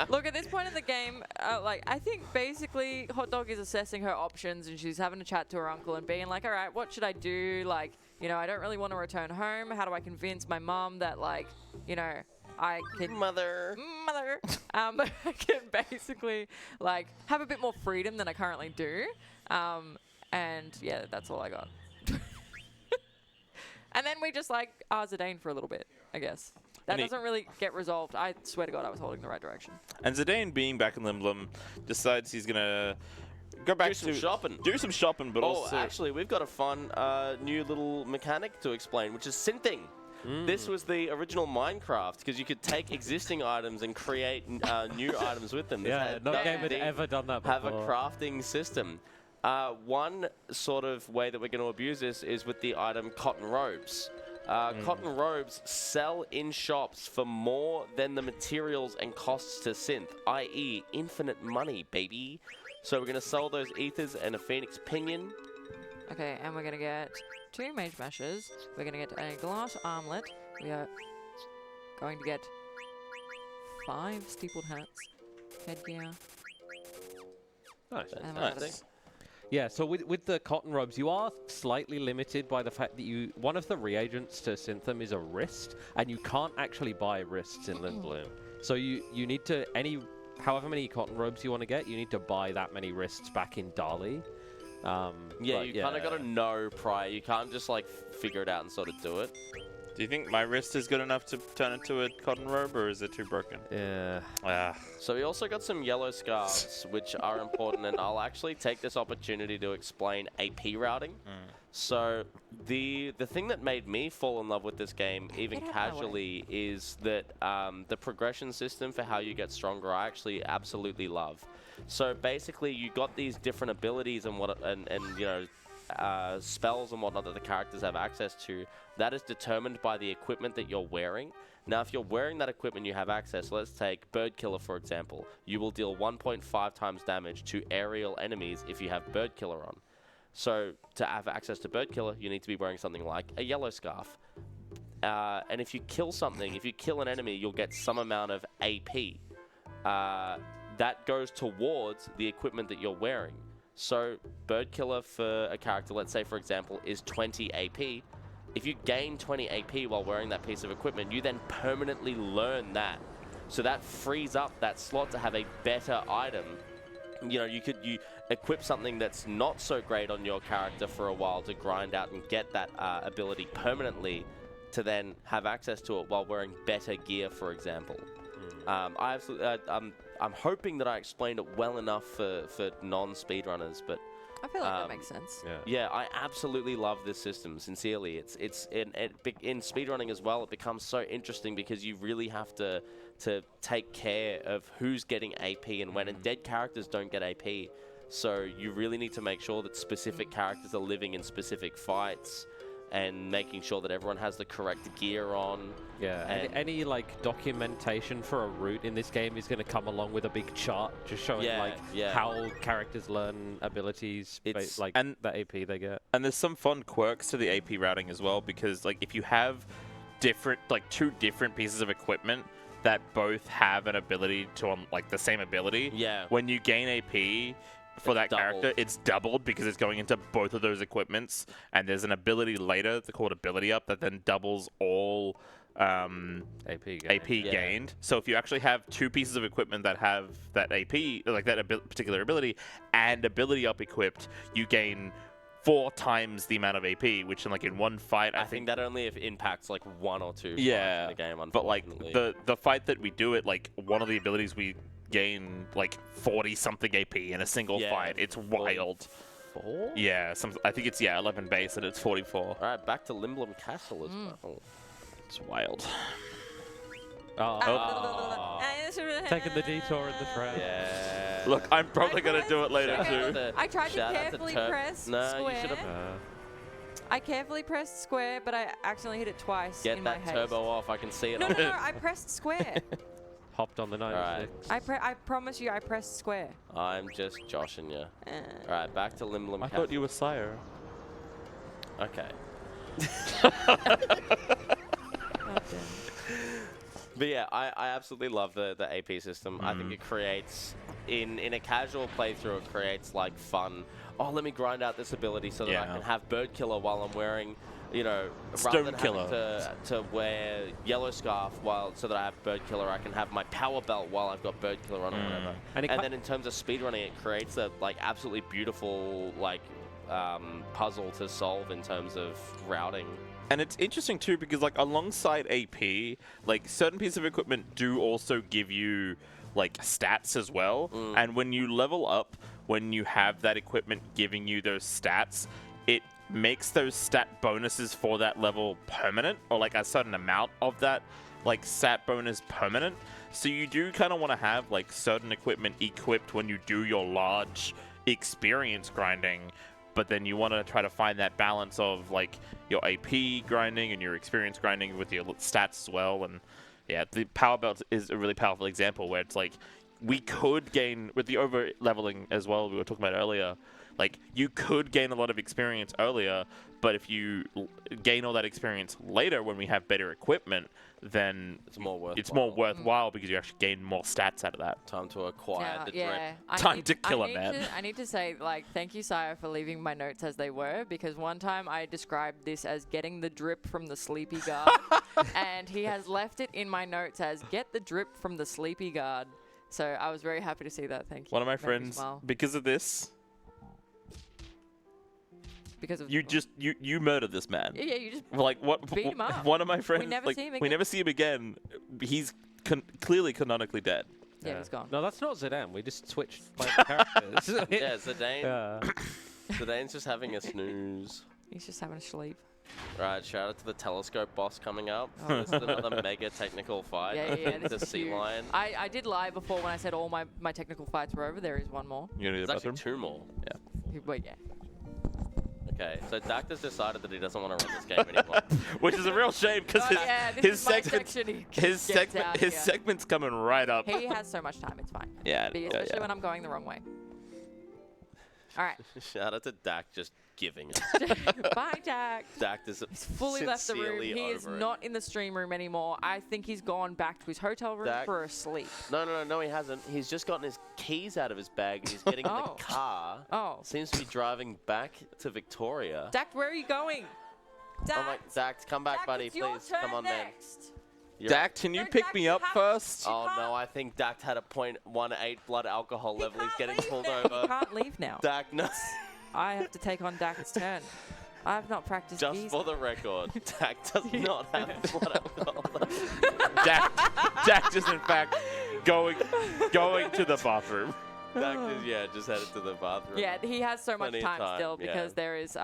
Look, at this point in the game, like, I think basically Hot Dog is assessing her options and she's having a chat to her uncle and being like, all right, what should I do? Like, you know, I don't really want to return home. How do I convince my mom that, like, you know, I can... Mother. I can basically, like, have a bit more freedom than I currently do. And, yeah, that's all I got. And then we just, like, Zidane for a little bit, I guess. That And he- doesn't really get resolved. I swear to God, I was holding the right direction. And Zidane, being back in Limblom, decides he's gonna go back Do some to shopping. do some shopping, but Oh, also actually, we've got a fun new little mechanic to explain, which is synthing. This was the original Minecraft, because you could take existing items and create new items with them. This Yeah, had no Yeah. game had ever done that before. have a crafting system. One sort of way that we're going to abuse this is with the item cotton robes. Cotton robes sell in shops for more than the materials and costs to synth, i.e. infinite money, baby. So we're going to sell those ethers and a phoenix pinion. Okay, and we're going to get 2 mage meshes. We're going to get a glass armlet. We are going to get 5 steepled hats, headgear. Nice. And we're gonna- Yeah, so with the cotton robes, you are slightly limited by the fact that one of the reagents to synth them is a wrist, and you can't actually buy wrists in Lindblom. So you need to, however many cotton robes you want to get, you need to buy that many wrists back in Dali. Yeah, but you kind of got to know prior. You can't just like figure it out and sort of do it. do you think my wrist is good enough to turn into a cotton robe, or is it too broken? Yeah. So we also got some yellow scarves, which are important, and I'll actually take this opportunity to explain AP routing. So the thing that made me fall in love with this game, even Get out of my way. casually, is that the progression system for how you get stronger, I actually absolutely love. So basically, you got these different abilities and you know, spells and whatnot that the characters have access to. That is determined by the equipment that you're wearing. Now, if you're wearing that equipment, you have access. Let's take Bird Killer, for example. You will deal 1.5 times damage to aerial enemies if you have Bird Killer on. So, to have access to Bird Killer, you need to be wearing something like a yellow scarf. And if you kill something, if you kill an enemy, you'll get some amount of AP. That goes towards the equipment that you're wearing. So, Bird Killer for a character, let's say, for example, is 20 AP. If you gain 20 AP while wearing that piece of equipment, you then permanently learn that. So that frees up that slot to have a better item. You know, you equip something that's not so great on your character for a while to grind out and get that ability permanently to then have access to it while wearing better gear, for example. I'm hoping that I explained it well enough for non-speedrunners, but I feel like that makes sense. yeah, I absolutely love this system. Sincerely, it's in speedrunning as well. It becomes so interesting because you really have to take care of who's getting AP and when. And dead characters don't get AP, so you really need to make sure that specific characters are living in specific fights and making sure that everyone has the correct gear on. Yeah, And- any like documentation for a route in this game is going to come along with a big chart just showing how characters learn abilities, It's- like and- the AP they get. And there's some fun quirks to the AP routing as well, because like if you have two different pieces of equipment that both have an ability to like the same ability, Yeah. when you gain AP for that It's character, doubled. it's doubled because it's going into both of those equipments, and there's an ability later called ability up that then doubles all AP AP gained. So if you actually have 2 pieces of equipment that have that AP, like that particular ability, and ability up equipped, you gain 4 times the amount of AP, which in one fight, I think that only impacts like 1 or 2 yeah, in the game, but like unfortunately. the fight that we do it, like one of the abilities we gain like 40 something AP in a single Yeah, fight. It's wild. 4? Yeah, I think it's 11 base and it's 44. All right, back to Limblom Castle as well. It's wild. Taking the detour in the crowd. Yeah. Look, I'm probably gonna do it later Shout out too. to- I tried to shout out carefully Turk. press No, you square. should have. I carefully pressed square, but I accidentally hit it twice Get in my that haste. turbo off. I can see it No, on no, no, I pressed square. Hopped on the 96. I promise you, I pressed square. I'm just joshing you. Alright, back to Limblom I Castle. thought you were Sire. Okay. God damn. But yeah, I absolutely love the AP system. I think it creates, in a casual playthrough, it creates like fun. Oh, let me grind out this ability so that I can have Bird Killer while I'm wearing, you know, rather than having to wear Yellow Scarf so that I have Bird Killer, I can have my Power Belt while I've got Bird Killer on or whatever. And then in terms of speedrunning, it creates a like absolutely beautiful like puzzle to solve in terms of routing. And it's interesting too because like alongside AP, like certain pieces of equipment do also give you like stats as well. And when you level up, when you have that equipment giving you those stats, it makes those stat bonuses for that level permanent, or like a certain amount of that like stat bonus permanent. So you do kind of want to have like certain equipment equipped when you do your large experience grinding. But then you want to try to find that balance of like your AP grinding and your experience grinding with your stats as well. And yeah, the Power Belt is a really powerful example where it's like we could gain with the over leveling as well. We were talking about earlier. Like you could gain a lot of experience earlier, but if you gain all that experience later when we have better equipment, then it's more worthwhile. It's more worthwhile because you actually gain more stats out of that. Time to acquire the drip. Time to kill a man. I need to say, like, thank you, Sire, for leaving my notes as they were, because one time I described this as getting the drip from the sleepy guard, and he has left it in my notes as get the drip from the sleepy guard. So I was very happy to see that. Thank you. One of my friends, because of this, because of you murdered this man. Yeah, you just like what? beat him up. One of my friends, We never see him again. We never see him again. He's clearly canonically dead. Yeah, he's gone. No, that's not Zidane. We just switched characters. Yeah, Zidane. Zidane's just having a snooze. He's just having a sleep. Right, shout out to the telescope boss coming up. This is another mega technical fight. Yeah, the this is sea huge. lion. I did lie before when I said all my technical fights were over. There is one more. You gonna do the There's bathroom? actually 2 more. Yeah. Wait, yeah. Okay, so Dact has decided that he doesn't want to run this game anymore. Which is a real shame because his segment's coming right up. He has so much time. It's fine. Especially when I'm going the wrong way. All right. Shout out to Dact just giving it. Bye, Jack. Dact is He's fully left the room. He is not in the stream room anymore. I think he's gone back to his hotel room for a sleep. No, he hasn't. He's just gotten his keys out of his bag and he's getting in the car. Seems to be driving back to Victoria. Dact, where are you going? Dact, Dact, come back, buddy, please. Come on, man. Dact, can you pick me up first? Oh no, I think Dact had a 0.18 blood alcohol level. He's getting pulled over. He can't leave now. Dact, no. I have to take on Dact's turn. I have not practiced Just these. for the record, Dact does not have blood alcohol level. Dact is in fact going to the bathroom. Dact is, just headed to the bathroom. Yeah, he has so much time still because there's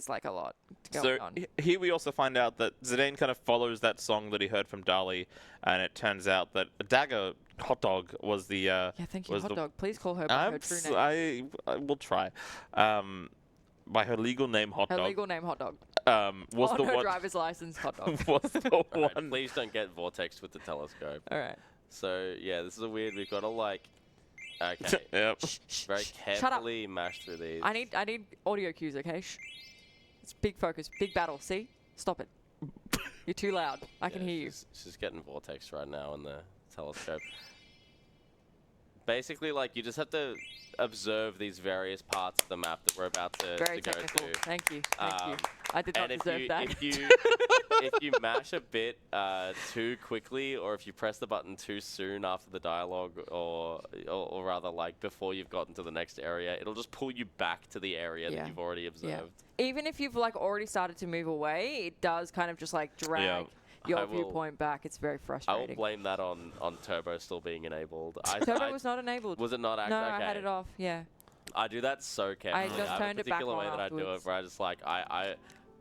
like a lot going on. Here we also find out that Zidane kind of follows that song that he heard from Dactyly, and it turns out that Dagger Hot Dog was the thank you, Hot Dog. Please call her by her true name. I will try. By her legal name, Hot Dog. Her legal name, Hot Dog. Was the her one driver's license, Hot Dog. was the one. Right, please don't get vortexed with the telescope. All right. So yeah, this is a weird. We've got to like. Okay. Yep. Very carefully mash through these. I need audio cues, okay? Shh. It's big focus, big battle. See? Stop it. You're too loud. I can hear you. She's getting vortex right now in the telescope. Basically, like, you just have to observe these various parts of the map that we're about to Very go technical. to. Thank you. I did not deserve that. If you mash a bit too quickly, or if you press the button too soon after the dialogue, or rather like before you've gotten to the next area, it'll just pull you back to the area that you've already observed. Even if you've like already started to move away, it does kind of just like drag your viewpoint back. It's very frustrating. I will blame that on Turbo still being enabled. Turbo was not enabled. Was it not actually? No, okay. I had it off. Yeah. I do that so carefully. I just turned it back on I have a particular way that I do it, afterwards. where I just like I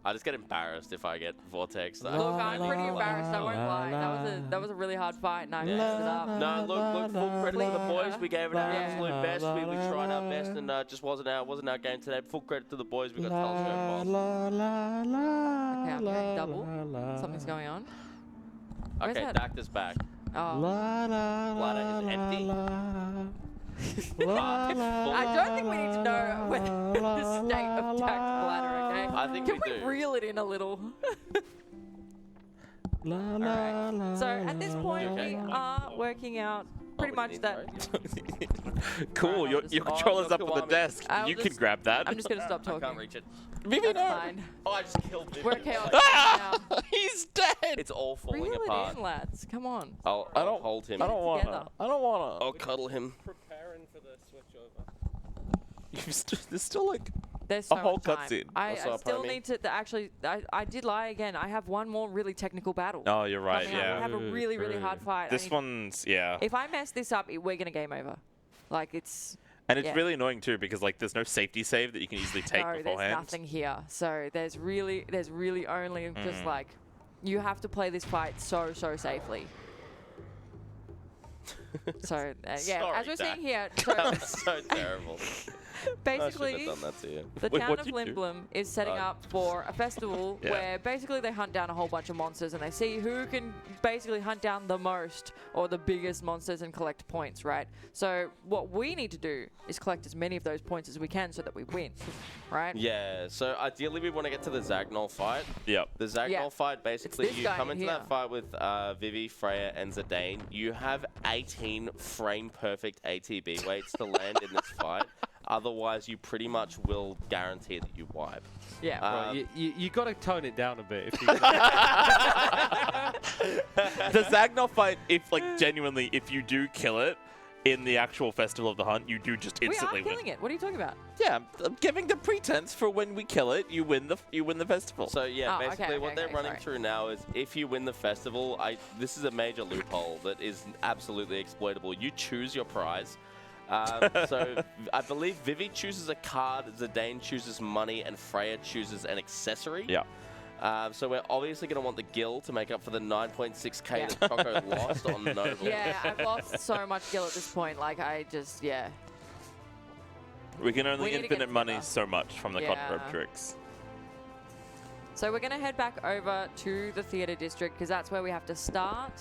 I just get embarrassed if I get Vortex. Look, I'm pretty embarrassed. I won't lie. That was a really hard fight, and I messed it up. No, look, full credit to the boys. We gave it our Yeah. absolute best. We tried our best, and just wasn't our game today. Full credit to the boys. We got telescope boss. Okay, I'm hearing double. Something's going on. Where's Okay, that? Dactyly's back. Oh. Bladder is empty. I don't think we need to know the state of Jack's bladder, okay? I think Can we we do. reel it in a little? Alright. So at this point, Okay. we are working out pretty we much need that. Cool. I'll Your just- controller's up on the Kiwami. desk. I'll You can just- grab that. I'm just going to stop I talking. can't reach it. Vivi, That's fine. Oh, I just killed Vivi. We're chaotic Ah! now. He's dead. It's all falling Reel apart. it in, lads. Come on. I'll don't- hold him. I don't wanna. together. I don't wanna. I'll cuddle him. Preparing for the switch over. There's still like. There's so A whole much time. cutscene. I What's up, still homie? need to. Actually, I did lie again. I have one more really technical battle. Oh, you're right. coming up. Yeah. We have a really, really hard fight. This I need- one's yeah. If I mess this up, we're gonna game over. Like it's. And it's yeah. really annoying too because like there's no safety save that you can easily take No, there's beforehand. nothing here. So there's really only just like you have to play this fight so safely. So yeah, Sorry, as we're Dak. seeing here, That was so terrible. I basically shouldn't have done that to you. the Wait, town what'd of you do? Lindblom is setting up for a festival Yeah. where basically they hunt down a whole bunch of monsters and they see who can basically hunt down the most or the biggest monsters and collect points, right? So what we need to do is collect as many of those points as we can so that we win, right? Yeah, so ideally we want to get to the Zagnol fight. Yep. The Zagnol Yeah. fight, basically, this you guy come into here. that fight with Vivi, Freya, and Zidane. You have 18 frame-perfect ATB weights to land in this fight. Otherwise, you pretty much will guarantee that you wipe. Yeah. Bro, you got to tone it down a bit. If you The Zagnol fight, if like genuinely, if you do kill it in the actual Festival of the Hunt, you do just We are instantly win. killing it. What are you talking about? Yeah, I'm giving the pretense for when we kill it, you win the festival. So yeah, Oh, okay, basically what okay, they're okay, running sorry. through now is if you win the festival, this is a major loophole that is absolutely exploitable. You choose your prize. So I believe Vivi chooses a card, Zidane chooses money, and Freya chooses an accessory. Yeah. So we're obviously going to want the Gil to make up for the 9.6k that Choco lost on Noble. Yeah, I've lost so much skill at this point. Like I just, yeah. We can We only need to get infinite money together. so much from the Yeah. cotton rope tricks. So we're gonna head back over to the theater district because that's where we have to start,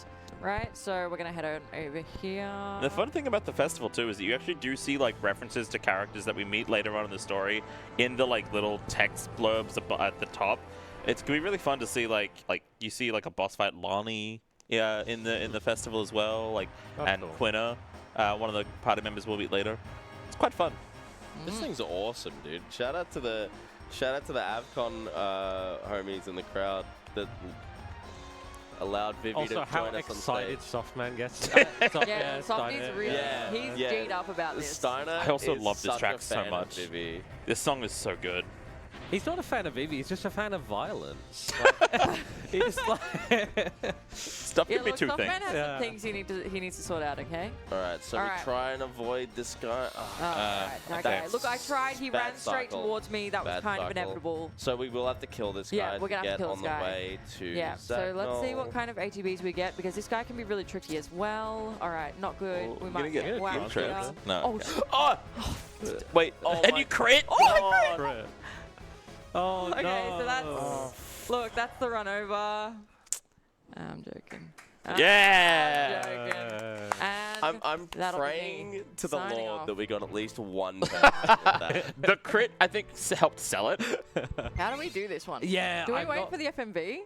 right? So we're gonna head on over here. The fun thing about the festival too is that you actually do see like references to characters that we meet later on in the story in the like little text blurbs at the top. It's gonna be really fun to see like you see like a boss fight Lonnie in the festival as well, like That's and cool. Quina, one of the party members we'll meet later. It's quite fun. This thing's awesome, dude. Shout out to the Avcon homies in the crowd that allowed Vivi also, to how join us on excited stage. Softman gets. Yeah, Softy's really, Yeah, he's yeah. G'd up about this. Steiner I also is love this such track a so fan of much. Vivi. This song is so good. He's not a fan of Vivi, he's just a fan of violence. Like, he's like Stuff Yeah, can be look, two Softman things. has Yeah. some things he needs to sort out, okay? Alright, so All we right. try and avoid this guy. Oh, Alright, okay. that's Look, I tried. He bad ran straight cycle. towards me. That was Bad kind of cycle. inevitable. So we will have to kill this guy Yeah, we're gonna to have to get kill on this the guy. way to Yeah, so let's see what Zagnol. kind of ATBs we get because this guy can be really tricky as well. Alright, not good. Oh, we you're might gonna get get whacked trapped? here. No. Oh, okay. Wait, Oh and my you crit? crap. Oh okay, no. so that's look, that's the run over. I'm joking. Yeah! I'm joking. And I'm that'll be praying me to the signing Lord off. that we got at least one person with that. The crit, I think, helped sell it. how do we do this one? Yeah. Do we I'm wait not- for the FMV?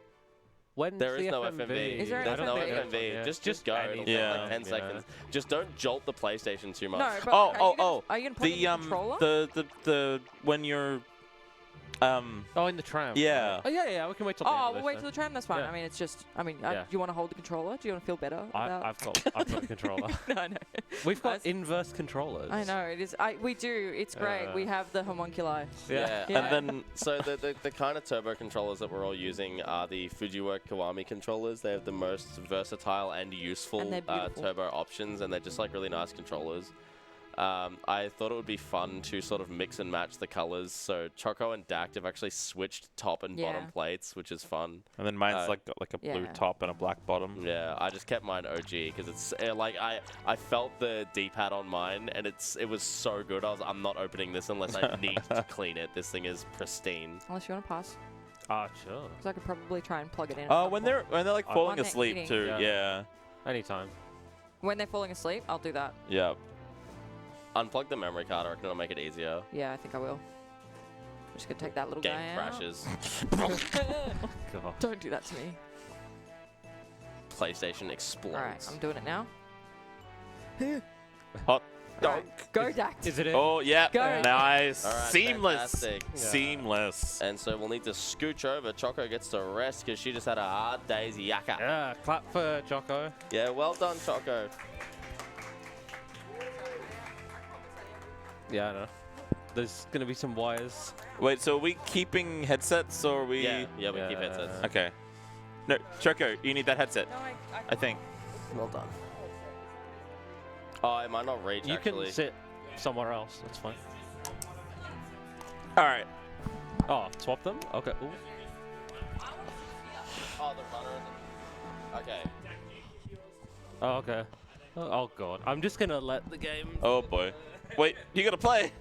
When's There is the no FMV? FMV. Is there an There's no FMV? FMV. Yeah. Just go. It'll take Yeah. like 10 seconds. Just don't jolt the PlayStation too much. No, but Oh, like, oh, are you gonna put it The in the controller? the when you're Oh, in the tram. Yeah. Oh, yeah. We can wait till the end Oh, of we'll this wait then. till the tram. That's fine. Yeah. I mean, it's just. I mean, Yeah. do you want to hold the controller? Do you want to feel better? about- I've got a controller. no, I know. We've got Nice. inverse controllers. I know it is. We do. It's great. We have the homunculi. Yeah. Yeah. and then So the kind of turbo controllers that we're all using are the Fujiwara Kiwami controllers. They have the most versatile and useful And they're beautiful. turbo options, and they're just like really nice controllers. I thought it would be fun to sort of mix and match the colors. So Choco and Dact have actually switched top and bottom plates, which is fun. And then mine's got like a blue top and a black bottom. Yeah, I just kept mine OG because it's like I felt the D-pad on mine, and it was so good. I'm not opening this unless I need to clean it. This thing is pristine. Unless you want to pass. Ah, sure. Because I could probably try and plug it in. Oh, when they're like falling When they're asleep eating. too. Yeah. Anytime. When they're falling asleep, I'll do that. Yeah. Unplug the memory card. I reckon it'll make it easier. Yeah, I think I will. I'm just going to take that little Game guy crashes. God. Don't do that to me. PlayStation explodes. Alright, I'm doing it now. Hot dog. Alright, go Dact. Is it in? Oh yeah. Go. Nice. All right, Seamless. fantastic. Yeah. Seamless. And so we'll need to scooch over. Choco gets to rest because she just had a hard day's yakka. Yeah, clap for Choco. Yeah, well done, Choco. Yeah, I know. There's going to be some wires. Wait, so are we keeping headsets or are we? Yeah, we keep headsets. Okay. No, Choco, you need that headset. No, I think. Well done. Oh, it might not reach, You actually. can sit somewhere else. That's fine. All right. Oh, swap them? Okay. Ooh. Oh, the runner isn't... Okay. Oh, okay. Oh, God. I'm just going to let the game... Oh boy. Wait, you gotta play.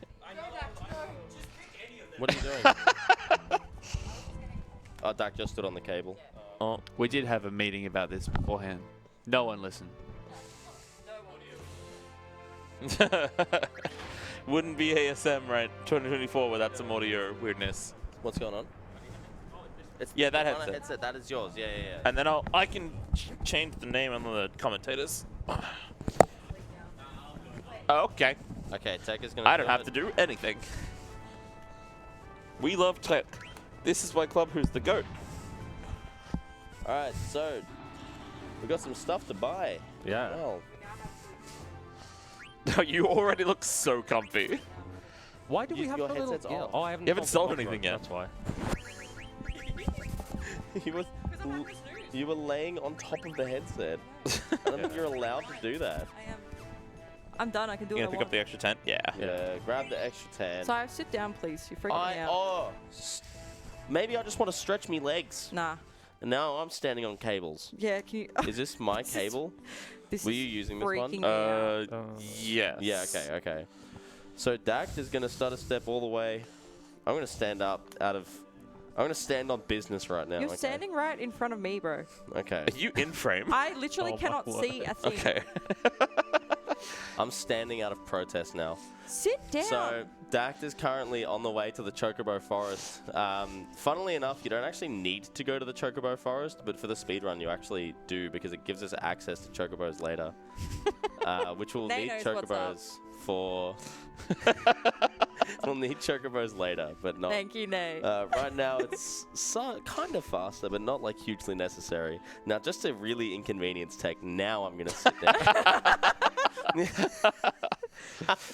What are you doing? Oh, Dak just stood on the cable. Oh, we did have a meeting about this beforehand. No one listened. Wouldn't be ASM, right? 2024 without some audio weirdness. What's going on? It's Yeah, that the runner headset. That is yours. Yeah. And then I can change the name on the commentators. Oh, okay. Okay, Tech is gonna. I don't have to do anything. We love tech. This is why Club Who's the GOAT. All right, so we got some stuff to buy. Yeah. Well, You already look so comfy. Why do we Use have your the little... headsets Yeah. off. Oh, I haven't You haven't sold the anything yet. That's why. you were laying on top of the headset. I don't think you're allowed to do that. I am. I'm done. I can do You what gonna I pick want. up the extra 10? Yeah. Yeah, grab the extra 10. So sit down, please. You're freaking me out. Maybe I just want to stretch me legs. Nah. And now I'm standing on cables. Yeah, can you... Is this my cable? This Were is you using this one? freaking me out. Yes. Yeah, okay. So Dact is going to start a step all the way. I'm going to stand up I'm going to stand on business right now. You're okay? standing right in front of me, bro. Okay. Are you in frame? I literally Oh my cannot word. see a thing. Okay. I'm standing out of protest now. Sit down. So Dact is currently on the way to the Chocobo Forest. Funnily enough, you don't actually need to go to the Chocobo Forest, but for the speedrun you actually do because it gives us access to Chocobos later. Which will Nay need knows what's up. Chocobos for... We'll need Chocobos later, but not... Thank you, Nay. Right now it's kind of faster, but not like hugely necessary. Now, just to really inconvenience Tech, now I'm going to sit down.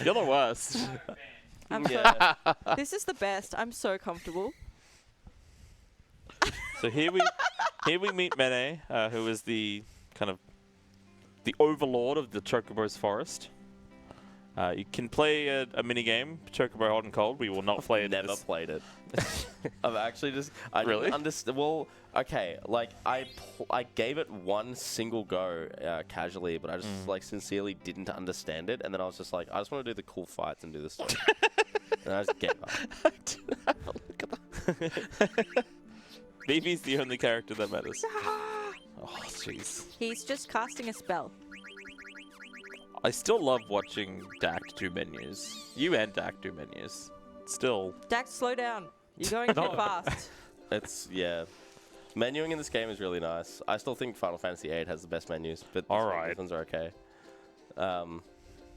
You're the worst. This is the best. I'm so comfortable. So here we meet Mene, who is the kind of the overlord of the Chocobo's forest. You can play a mini game, Chocobo Hot and Cold. We will not play it. Never played it. I've actually just... I Really? didn't understand. Well, okay, like, I gave it one single go casually, but I just, like, sincerely didn't understand it. And then I was just like, I just want to do the cool fights and do this stuff. And I just gave up. BB's the only character that matters. Oh, jeez. He's just casting a spell. I still love watching Dact do menus. You and Dact do menus. Still. Dax, slow down. You're going too fast. It's, yeah. Menuing in this game is really nice. I still think Final Fantasy VIII has the best menus, but these ones are okay.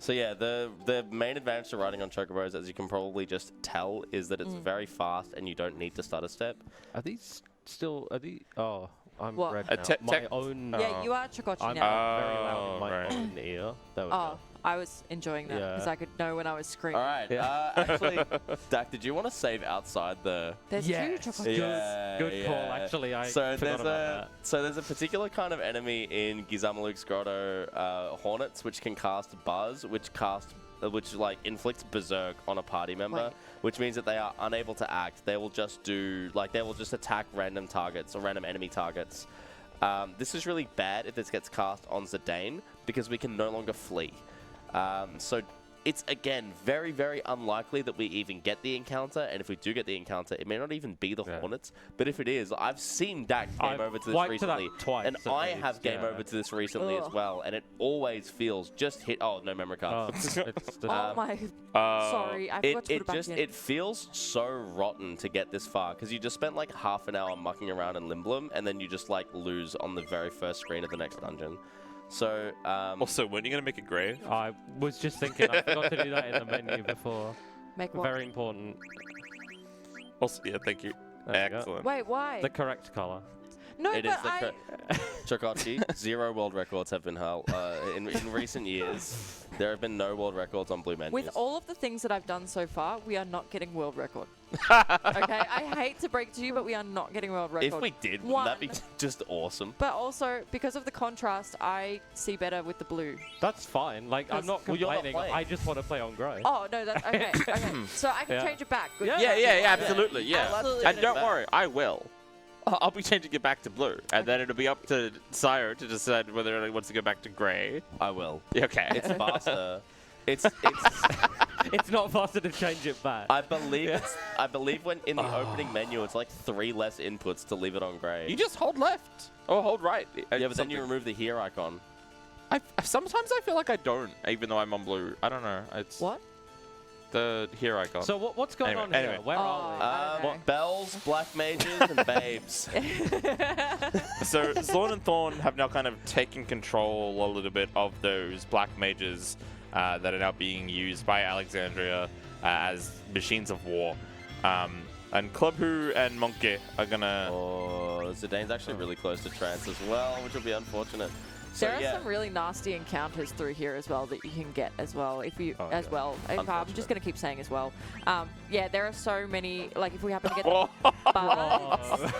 So yeah, the main advantage to riding on Chocobos, as you can probably just tell, is that it's very fast and you don't need to start a step. Are these still... Are these... Oh, I'm What? red A now. tech- My own... Yeah, you are Chokocchi I'm now. very loud in my right. own ear. There we Oh, go. I was enjoying that Yeah. because I could know when I was screaming. All right. Yeah. Actually, Dak, did you want to save outside the... There's Yes. two Chokocchis. Good call, actually. I forgot about that. So there's a particular kind of enemy in Gizamaluk's Grotto, Hornets, which can cast Buzz, which cast which like inflicts berserk on a party member, Wait. which means that they are unable to act. They will just attack random targets or random enemy targets. This is really bad if this gets cast on Zidane because we can no longer flee. So it's, again, very, very unlikely that we even get the encounter, and if we do get the encounter, it may not even be the Hornets, but if it is, I've seen Dak game over to this recently, twice and I have game over to this recently as well, and it always feels just hit. Oh, no memory card. Oh my. Sorry, I forgot to put it back in. It feels so rotten to get this far, because you just spent like half an hour mucking around in Limblum, and then you just like lose on the very first screen of the next dungeon. So, Also, when are you going to make it grey? I was just thinking, I forgot to do that in the menu before. Make what? Very important. Also, yeah, thank you. There you go. Excellent. Wait, why? The correct color. No, it but is the Chokocchi, 0 world records have been held. In recent years, there have been no world records on blue menus. With all of the things that I've done so far, we are not getting world record. Okay, I hate to break it to you, but we are not getting world record. If we did, wouldn't that be just awesome? But also, because of the contrast, I see better with the blue. That's fine. Like, I'm not Well, you're not complaining. playing. I just want to play on grey. Oh, no, that's okay. Okay, so I can change it back. Good. Yeah, absolutely, yeah. Absolutely. And don't worry, I will. I'll be changing it back to blue, and then it'll be up to Sire to decide whether he wants to go back to grey. I will. Okay. It's faster. It's It's not faster to change it back. I believe when in the opening menu it's like 3 less inputs to leave it on grey. You just hold left or hold right. Yeah, but then you remove the here icon. Sometimes I feel like I don't, even though I'm on blue. I don't know. It's What? the here icon. So what's going on here? Anyway. Where are we? Okay. Bells, black mages, and babes. So Zorn and Thorn have now kind of taken control a little bit of those black mages that are now being used by Alexandria as machines of war. And Clubhu and Monkey are gonna... Oh, Zidane's actually really close to trance as well, which will be unfortunate. So, There are some really nasty encounters through here as well that you can get as well. If you I'm just going to keep saying as well. Yeah, there are so many. Like if we happen to get them, but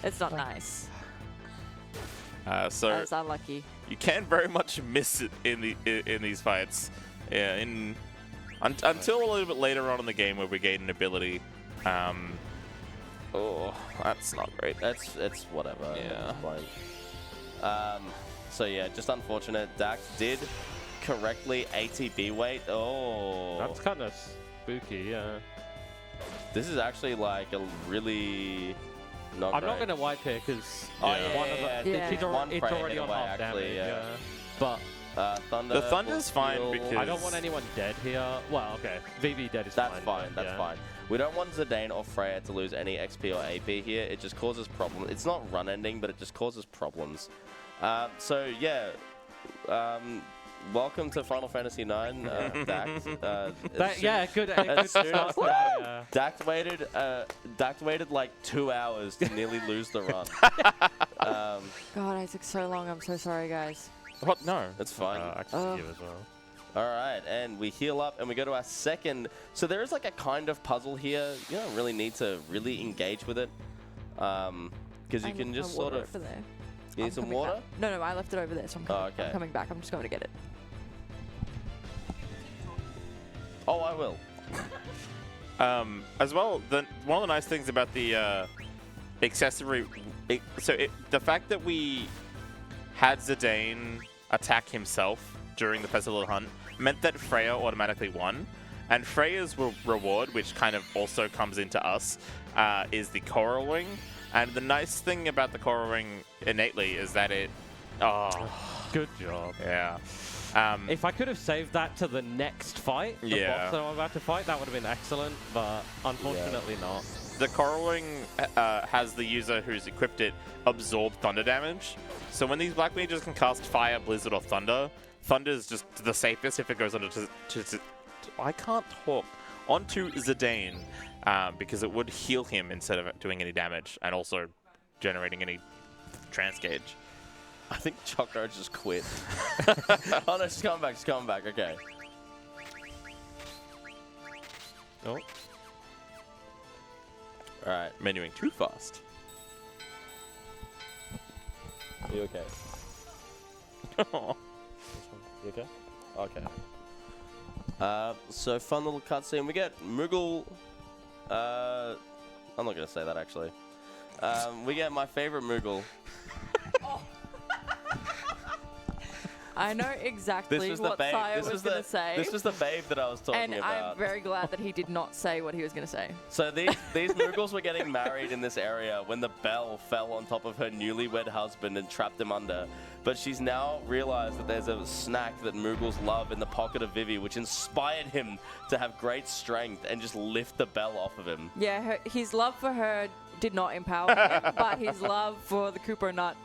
it's not nice. So That's unlucky. you can very much miss it in these fights. Yeah, until a little bit later on in the game where we gain an ability. Oh, that's not great. It's whatever. Yeah. So yeah, just unfortunate. Dax did correctly ATB weight. Oh. That's kind of spooky, yeah. This is actually like a really not I'm great. not going to wipe here because Oh, yeah. it's already frame on away, half actually, damage. yeah. But Thunder. The Thunder's will fine heal. because... I don't want anyone dead here. Well, okay. VV dead is That's fine. fine. but That's yeah. fine. We don't want Zidane or Freya to lose any XP or AP here. It just causes problems. It's not run ending, but it just causes problems. So yeah, welcome to Final Fantasy IX, Dax. Yeah, good. As soon as yeah. Dax waited like 2 hours to nearly lose the run. God, it took so long. I'm so sorry, guys. What? No. It's fine. I can see you as well. All right, and we heal up, and we go to our second. So there is like a kind of puzzle here. You don't really need to really engage with it, because you can just sort of. Over there. You need some water? Back. No, I left it over there, so I'm coming back. I'm just going to get it. Oh, I will. As well, one of the nice things about the accessory, the fact that we had Zidane attack himself during the Festival Hunt meant that Freya automatically won. And Freya's reward, which kind of also comes into us, is the Coral Ring. And the nice thing about the Coral Ring innately is that it... Oh, good job. Yeah. If I could have saved that to the next fight, the boss that I'm about to fight, that would have been excellent, but unfortunately not. The Coral Ring has the user who's equipped it absorb thunder damage. So when these black mages can cast Fire, Blizzard, or Thunder, Thunder is just the safest if it goes onto I can't talk. Onto Zidane, because it would heal him instead of doing any damage and also generating any trance gauge. I think Choco just quit. Oh no, she's coming back. She's coming back. Okay. Oh. All right. Menuing too fast. Are you okay? You okay? Okay. So fun little cutscene. We get Moogle. I'm not gonna say that actually. We get my favorite Moogle. I know exactly what Saya was going to say. This was the babe that I was talking and about. I'm very glad that he did not say what he was going to say. So these Moogles were getting married in this area when the bell fell on top of her newlywed husband and trapped him under. But she's now realized that there's a snack that Moogles love in the pocket of Vivi, which inspired him to have great strength and just lift the bell off of him. Yeah, his love for her did not empower him, but his love for the Koopa Nut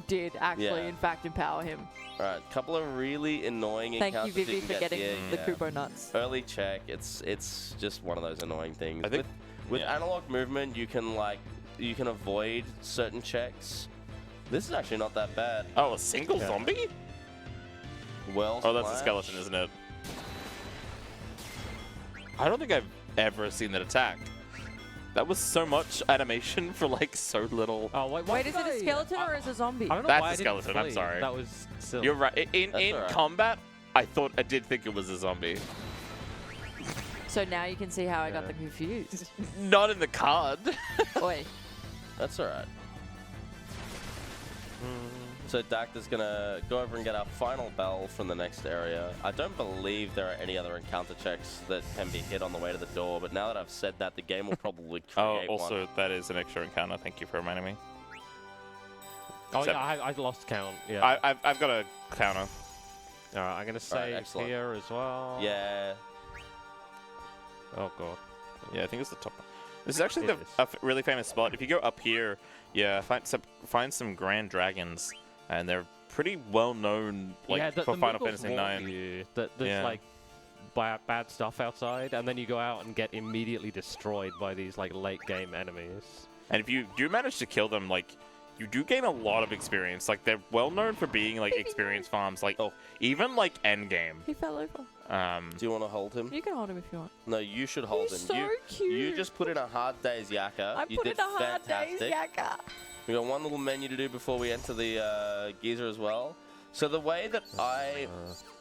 did actually, in fact, empower him. Alright, a couple of really annoying Thank you, encounters Vivi, for getting the Koopa Nuts. Early check, it's just one of those annoying things. I think with analog movement, you can avoid certain checks. This is actually not that bad. Oh, a single zombie? Well, oh, that's a skeleton, isn't it? I don't think I've ever seen that attack. That was so much animation for like so little. Oh, wait, is it a skeleton or is it a zombie? I don't know That's why a skeleton, I'm sorry. That was silly. You're right. In right. combat, I did think it was a zombie. So now you can see how I got them confused. Not in the card. Oi. That's alright. So Dactyly's gonna go over and get our final bell from the next area. I don't believe there are any other encounter checks that can be hit on the way to the door, but now that I've said that, the game will probably create also, one. that is an extra encounter. Thank you for reminding me. Oh, Except yeah, I lost count. Yeah. I've got a counter. Alright, I'm gonna say excellent. here as well. Yeah. Oh, God. Yeah, I think it's the top one. This is actually a really famous spot. If you go up here, find some grand dragons, and they're pretty well known, like for Final Fantasy IX. There's like bad stuff outside, and then you go out and get immediately destroyed by these like late game enemies. And if you do manage to kill them, like you do gain a lot of experience. Like they're well known for being like experience farms. Like even like end game. He fell over. Do you want to hold him? You can hold him if you want. No, you should hold him. So cute. You just put in a hard day's yakka. I put in a hard day's yakka. We got one little menu to do before we enter the geyser as well. So the way that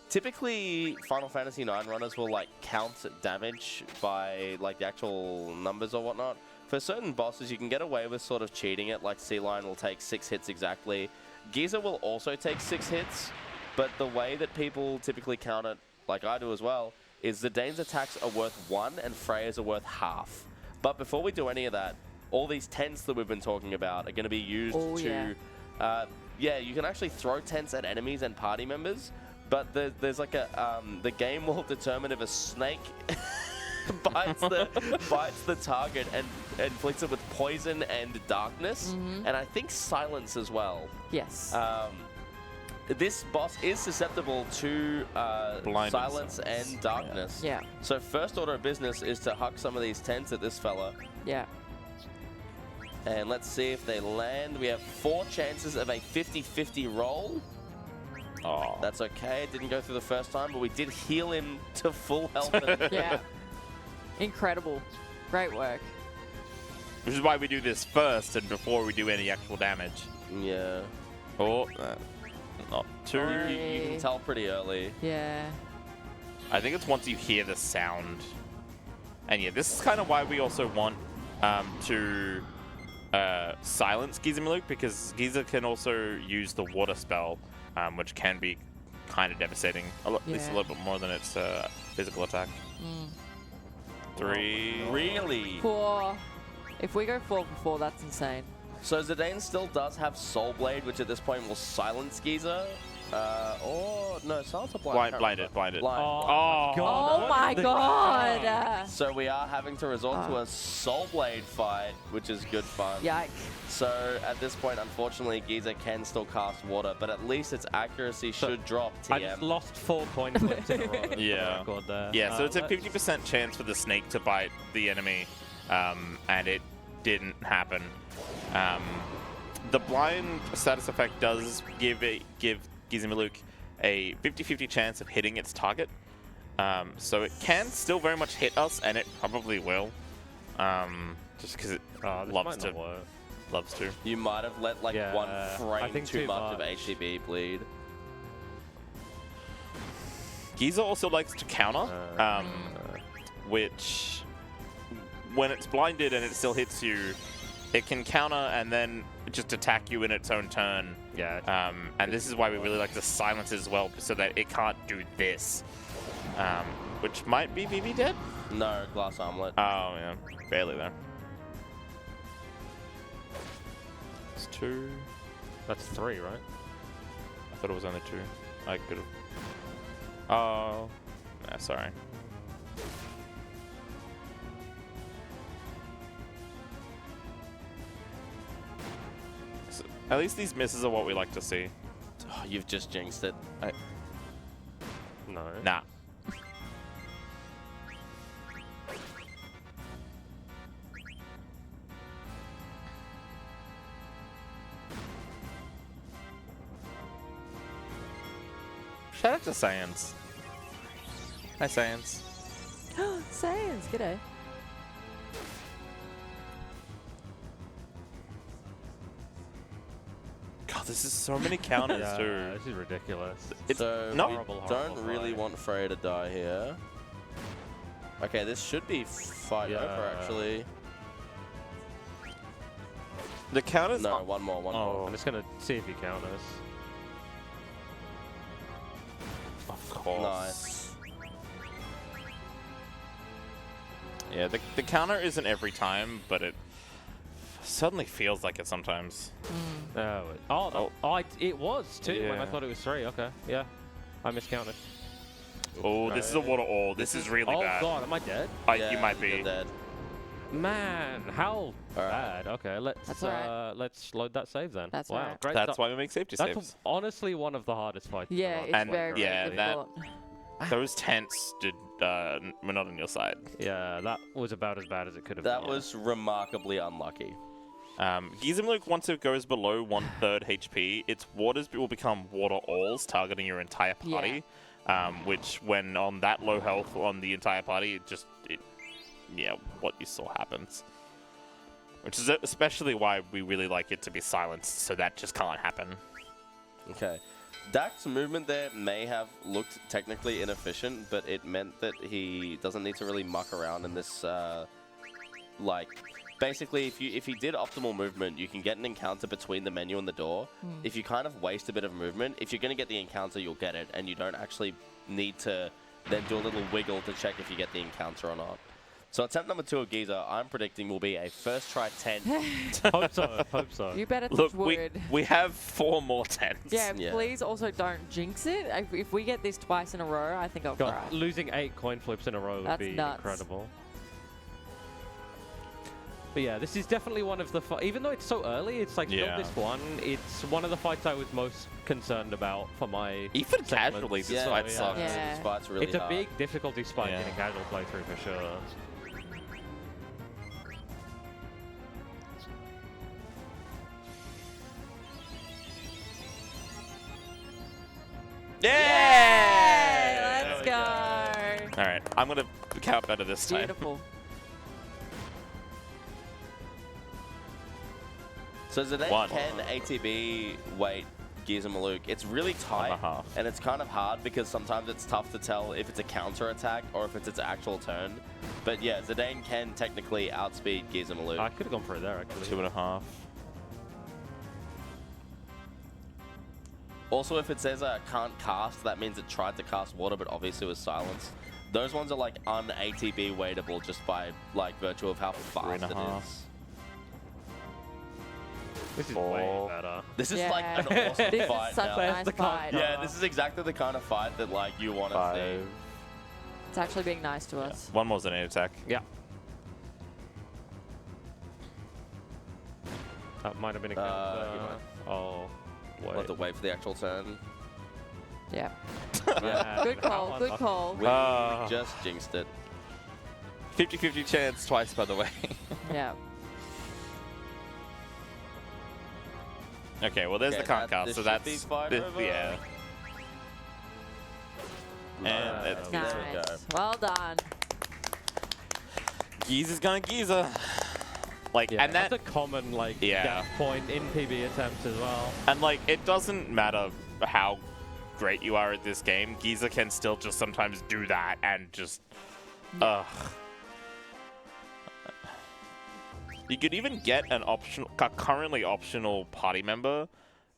typically Final Fantasy IX runners will like count damage by like the actual numbers or whatnot. For certain bosses, you can get away with sort of cheating it. Like Sea Lion will take 6 hits exactly. Geyser will also take 6 hits, but the way that people typically count it, like I do as well, is Zidane's attacks are worth 1 and Freya's are worth half. But before we do any of that, all these tents that we've been talking about are going to be used to... you can actually throw tents at enemies and party members, but there's like a... the game will determine if a snake bites the target and inflicts it with poison and darkness, and I think silence as well. Yes. This boss is susceptible to silence and darkness. Yeah. So first order of business is to huck some of these tents at this fella. Yeah. And let's see if they land. We have 4 chances of a 50-50 roll. Oh. That's okay. It didn't go through the first time, but we did heal him to full health. Yeah. Incredible. Great work. Which is why we do this first and before we do any actual damage. Yeah. Oh, not too. You can tell pretty early. Yeah. I think it's once you hear the sound. And yeah, this is kind of why we also want to silence Gizamiluk, because Giza can also use the water spell, which can be kind of devastating. At least a little bit more than its physical attack. 3. Really? 4. If we go 4 for 4, that's insane. So Zidane still does have Soul Blade, which at this point will silence Giza. Or no, silence or blind? Blinded. Oh my god! So we are having to resort to a Soul Blade fight, which is good fun. Yikes. So at this point, unfortunately, Giza can still cast water, but at least its accuracy should drop. TM. I just lost 4 coin flips in a row. Yeah. There. Yeah, so it's a 50% chance for the snake to bite the enemy, and it didn't happen. The blind status effect does give Gizamiluk a 50-50 chance of hitting its target. So it can still very much hit us, and it probably will. Just because it loves to. You might have let like 1 frame too much of HCB bleed. Giza also likes to counter, which, when it's blinded and it still hits you, it can counter and then just attack you in its own turn. Yeah. And this is why we really like to silence it as well, so that it can't do this. Which might be Vivi dead? No, glass armlet. Oh, yeah. Barely there. It's 2. That's 3, right? I thought it was only 2. I could have. Oh. Yeah, sorry. So, at least these misses are what we like to see. Oh, you've just jinxed it. No. Nah. Shout out to Science. Hi, Science. Sans, g'day. God, this is so many counters, Yeah, too. this is ridiculous. It's So not we horrible, don't horrible really fight. want Freya to die here. Okay, this should be fight over, Yeah. actually. the counters. No, one more. Oh. I'm just gonna see if he counters. Of course. Nice. Yeah, the counter isn't every time, but it suddenly feels like it sometimes. It was 2 when I Yeah. thought it was 3. Okay, yeah. I miscounted. Oh, this is a water all. This is really Oh bad. god, am I dead? Yeah, you might you're be. dead. Man, how Alright. bad. Okay, That's alright. let's load that save then. That's wow, alright. great That's stuff. why we make safety That's saves. honestly one of the hardest fights. in the Yeah, run. it's And- very, very yeah, that- difficult. Those tents did were not on your side. Yeah, that was about as bad as it could have That been. was remarkably unlucky. Gizem once it goes below 1/3 HP, its waters will become water alls, targeting your entire party. Which, when on that low health on the entire party, what you saw happens. Which is especially why we really like it to be silenced, so that just can't happen. Okay. Dak's movement there may have looked technically inefficient, but it meant that he doesn't need to really muck around in this, basically, if he did optimal movement, you can get an encounter between the menu and the door. If you kind of waste a bit of movement, if you're going to get the encounter, you'll get it, and you don't actually need to then do a little wiggle to check if you get the encounter or not. So attempt number 2 of Giza, I'm predicting will be a first try 10. Hope so. Hope so. You better Look, touch wood. we have 4 more tents. Yeah, Yeah. please also don't jinx it. If we get this twice in a row, I think I'll God, cry. losing 8 coin flips in a row would That's be nuts. incredible. But yeah, this is definitely one of the even though it's so early, it's like Yeah. not this one. It's one of the fights I was most concerned about for my Even segments. casually, this fight yeah. sucks. Yeah. This fight's really It's a hard. big difficulty spike Yeah. in a casual playthrough for sure. Yeah! Let's go. All right, I'm gonna count better this time. Beautiful. So Zidane One. can ATB weight Gears and Maluk. It's really tight, 1.5. and it's kind of hard because sometimes it's tough to tell if it's a counter attack or if it's its actual turn. But yeah, Zidane can technically outspeed Gears and Maluk. I could have gone for it there actually. 2.5. Also, if it says can't cast, that means it tried to cast water, but obviously was silenced. Those ones are like un-ATB weightable just by like virtue of how fast it 3.5. is. This is 4. way better. This is Yeah. like an awesome This fight is such now. a nice fight. Yeah, this is exactly the kind of fight that like you want to 5. see. It's actually being nice to us. One more Zenate attack. Yeah. That might have been a counter. you Oh, We'll wait. have to wait for the actual turn. Yeah. Man, Good how call. Good unlucky. call. We Ah. just jinxed it. 50-50 chance twice, by the way. Yeah. Okay, well, there's Okay, the can't that- cast, this so should that's... be fight this- over. yeah. And Alright, it's- there we go. Nice. Well done. Giza's gonna Giza. Like, Yeah, and that... that's a common like Yeah. gap point in PB attempts as well. And, like, it doesn't matter how great you are at this game, Giza can still just sometimes do that and just, ugh. You could even get an currently optional party member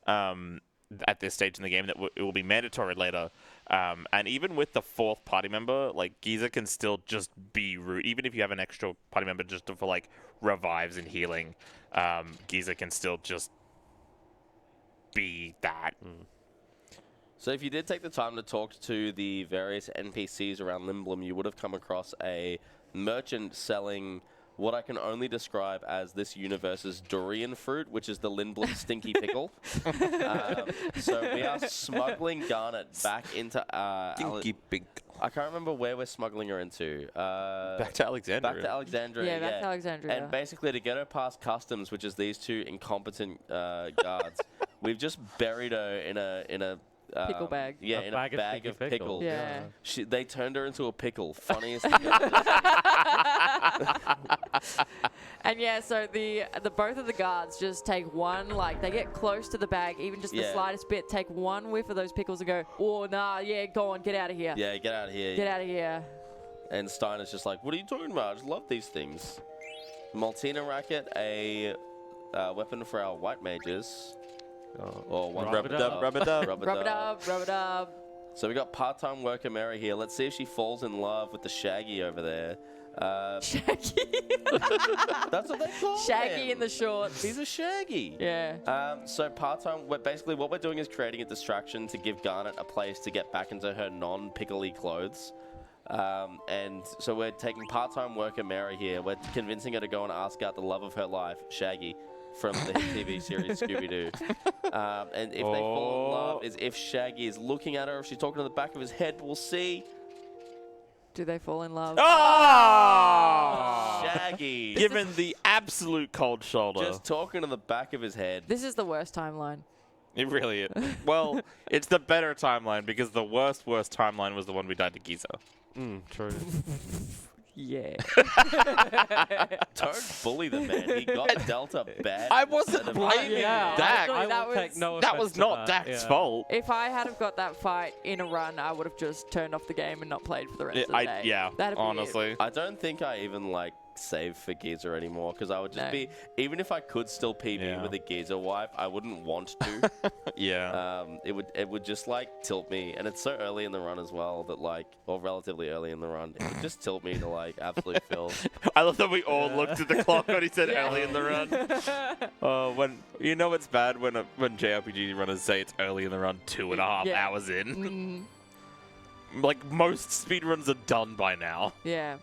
at this stage in the game that it will be mandatory later. And even with the 4th party member, like, Giza can still just be rude. Even if you have an extra party member just for, like, revives and healing, Giza can still just be that. So if you did take the time to talk to the various NPCs around Limblum, you would have come across a merchant selling what I can only describe as this universe's durian fruit, which is the Limblum stinky pickle. So we are smuggling Garnet back into... Stinky pickle. I can't remember where we're smuggling her into. Back to Alexandria. Back to Alexandria, Yeah, back to Alexandria. And basically to get her past customs, which is these 2 incompetent guards, we've just buried her in a Pickle bag. Yeah, A in bag a of bag stinky of pickle. pickle. Yeah. They turned her into a pickle. Funniest thing ever. And yeah, so the both of the guards just take one, like, they get close to the bag, even just the Yeah. slightest bit, take one whiff of those pickles and go, oh, nah, yeah, go on, get out of here. Yeah, get out of here. Get out of here. And Steiner's just like, what are you talking about? I just love these things. Maltina racket, a weapon for our white mages. Or one Rub-a-dub. Rub it up, rub it up. So we got part-time worker Mary here. Let's see if she falls in love with the Shaggy over there. Shaggy. That's what they call Shaggy him. in the shorts. He's a Shaggy. Yeah. So part-time, basically what we're doing is creating a distraction to give Garnet a place to get back into her non-pickly clothes. And so we're taking part-time worker Mary here. We're convincing her to go and ask out the love of her life, Shaggy, from the hit TV series Scooby-Doo. And if they fall in love is if Shaggy is looking at her, if she's talking to the back of his head, we'll see. Do they fall in love? Oh! Shaggy. Given the absolute cold shoulder. Just talking to the back of his head. This is the worst timeline. It really is. Well, it's the better timeline because the worst timeline was the one we died to Giza. True. Yeah. Don't bully the man. He got dealt a bad. I wasn't blaming Yeah, Dak. actually, that will take was- no That offense was to not that, Dak's yeah. fault. If I had have got that fight in a run, I would have just turned off the game and not played for the rest of the day. Yeah, That'd be it. honestly. I don't think I even save for Geezer anymore because I would just be, even if I could still PB Yeah. with a Geezer wipe, I wouldn't want to. Yeah. It would just tilt me, and it's so early in the run as well that or relatively early in the run, it would just tilt me to absolute filth. I love that we all looked at the clock when he said Yeah. early in the run. When it's bad when JRPG runners say it's early in the run, 2.5 Yeah. hours in. Mm, Most speedruns are done by now. yeah.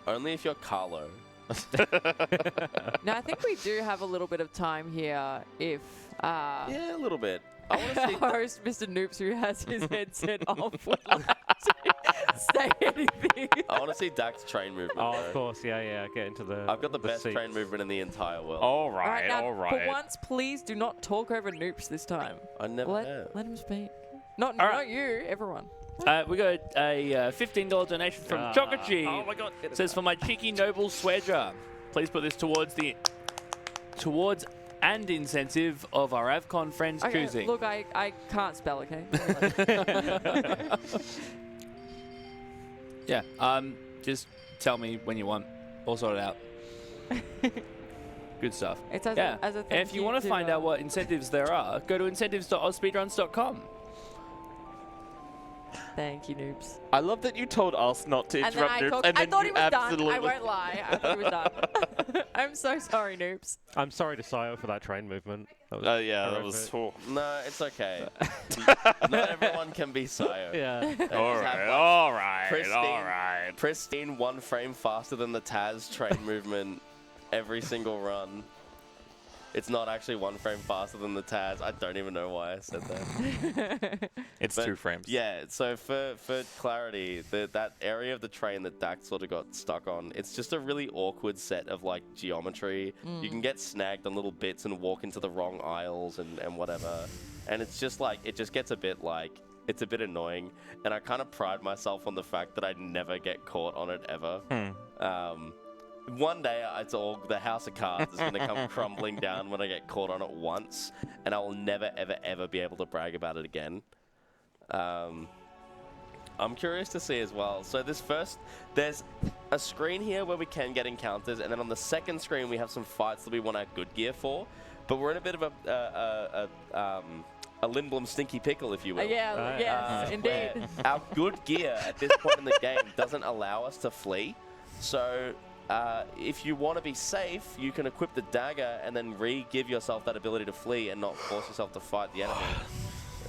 Only if you're Carlo. Now, I think we do have a little bit of time here if Yeah, a little bit. I want to our see. host, Mr. Noops, who has his headset off, would like to say anything. I want to see Dak's train movement. Oh, though. of course, yeah. Get into the. I've got the best seats. train movement in the entire world. All All right, right, now, all for right. once, please do not talk over Noops this time. I never have. Let him speak. Not right. you, everyone. We got a $15 donation from Chokocchi. Oh my god. It says, for my cheeky noble swear jar, please put this towards and incentive of our AvCon friends Okay, choosing. look, I can't spell, okay? Yeah. Just tell me when you want. We'll sort it out. Good stuff. It's as Yeah. a, as a And thank if you want to find out what incentives there are, go to incentives.ausspeedruns.com. Thank you, Noobs. I love that you told us not to And then interrupt Noops, I thought he you was done. absolutely... I won't lie. I thought he was done. I'm so sorry, Noobs. I'm sorry to Sayo for that train movement. That was yeah, that was... horrific. No, it's okay. Not everyone can be Sayo. Yeah. All just have, right, like, all right, pristine- all right. Pristine 1 frame faster than the Taz train movement every single run. It's not actually 1 frame faster than the Taz. I don't even know why I said that. It's But 2 frames. Yeah, so for clarity, that area of the train that Dak sort of got stuck on, it's just a really awkward set of geometry. You can get snagged on little bits and walk into the wrong aisles and whatever. And it's just it just gets a bit it's a bit annoying. And I kind of pride myself on the fact that I never get caught on it ever. One day, the house of cards is going to come crumbling down when I get caught on it once, and I will never, ever, ever be able to brag about it again. I'm curious to see as well. So there's a screen here where we can get encounters, and then on the second screen we have some fights that we want our good gear for. But we're in a bit of a Lindblom stinky pickle, if you will. Yeah, yes, indeed. Where our good gear at this point in the game doesn't allow us to flee. So if you want to be safe, you can equip the dagger and then re-give yourself that ability to flee and not force yourself to fight the enemy.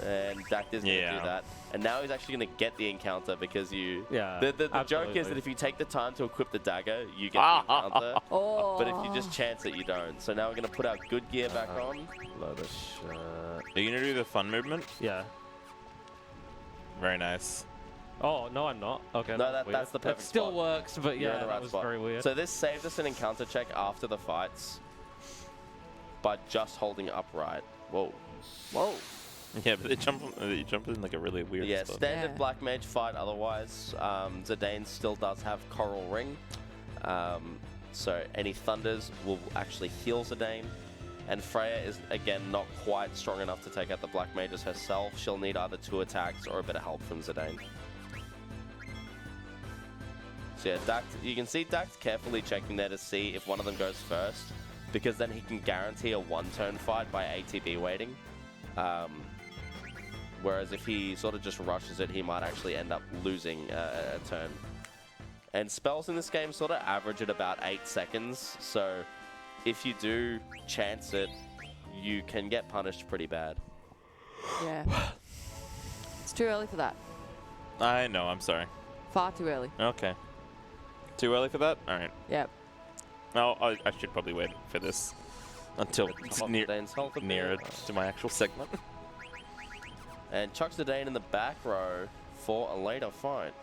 And Dactyly's going to do that. And now he's actually going to get the encounter because you... Yeah, The joke is that if you take the time to equip the dagger, you get the encounter. Oh. But if you just chance it, you don't. So now we're going to put our good gear back on. Load of shit. Are you gonna do the fun movement? Yeah. Very nice. Oh, no, I'm not. Okay. No, that's that's the weird. perfect It still spot. works, but You're in yeah, the right that was spot. very weird. So this saved us an encounter check after the fights by just holding upright. Whoa. Whoa. Yeah, but you jump in like a really weird Yeah, spot. standard Yeah. Black Mage fight otherwise. Zidane still does have Coral Ring. So any Thunders will actually heal Zidane. And Freya is, again, not quite strong enough to take out the Black Mages herself. She'll need either 2 attacks or a bit of help from Zidane. So yeah, you can see Dax carefully checking there to see if one of them goes first, because then he can guarantee a 1-turn fight by ATB waiting. Whereas if he sort of just rushes it, he might actually end up losing a turn. And spells in this game sort of average at about 8 seconds, so if you do chance it, you can get punished pretty bad. Yeah. It's too early for that. I know, I'm sorry. Far too early. Okay. Too early for that? Alright. Yep. No, I should probably wait for this until it's Zidane's health a bit. nearer to my actual segment. And chucks Zidane in the back row for a later fight.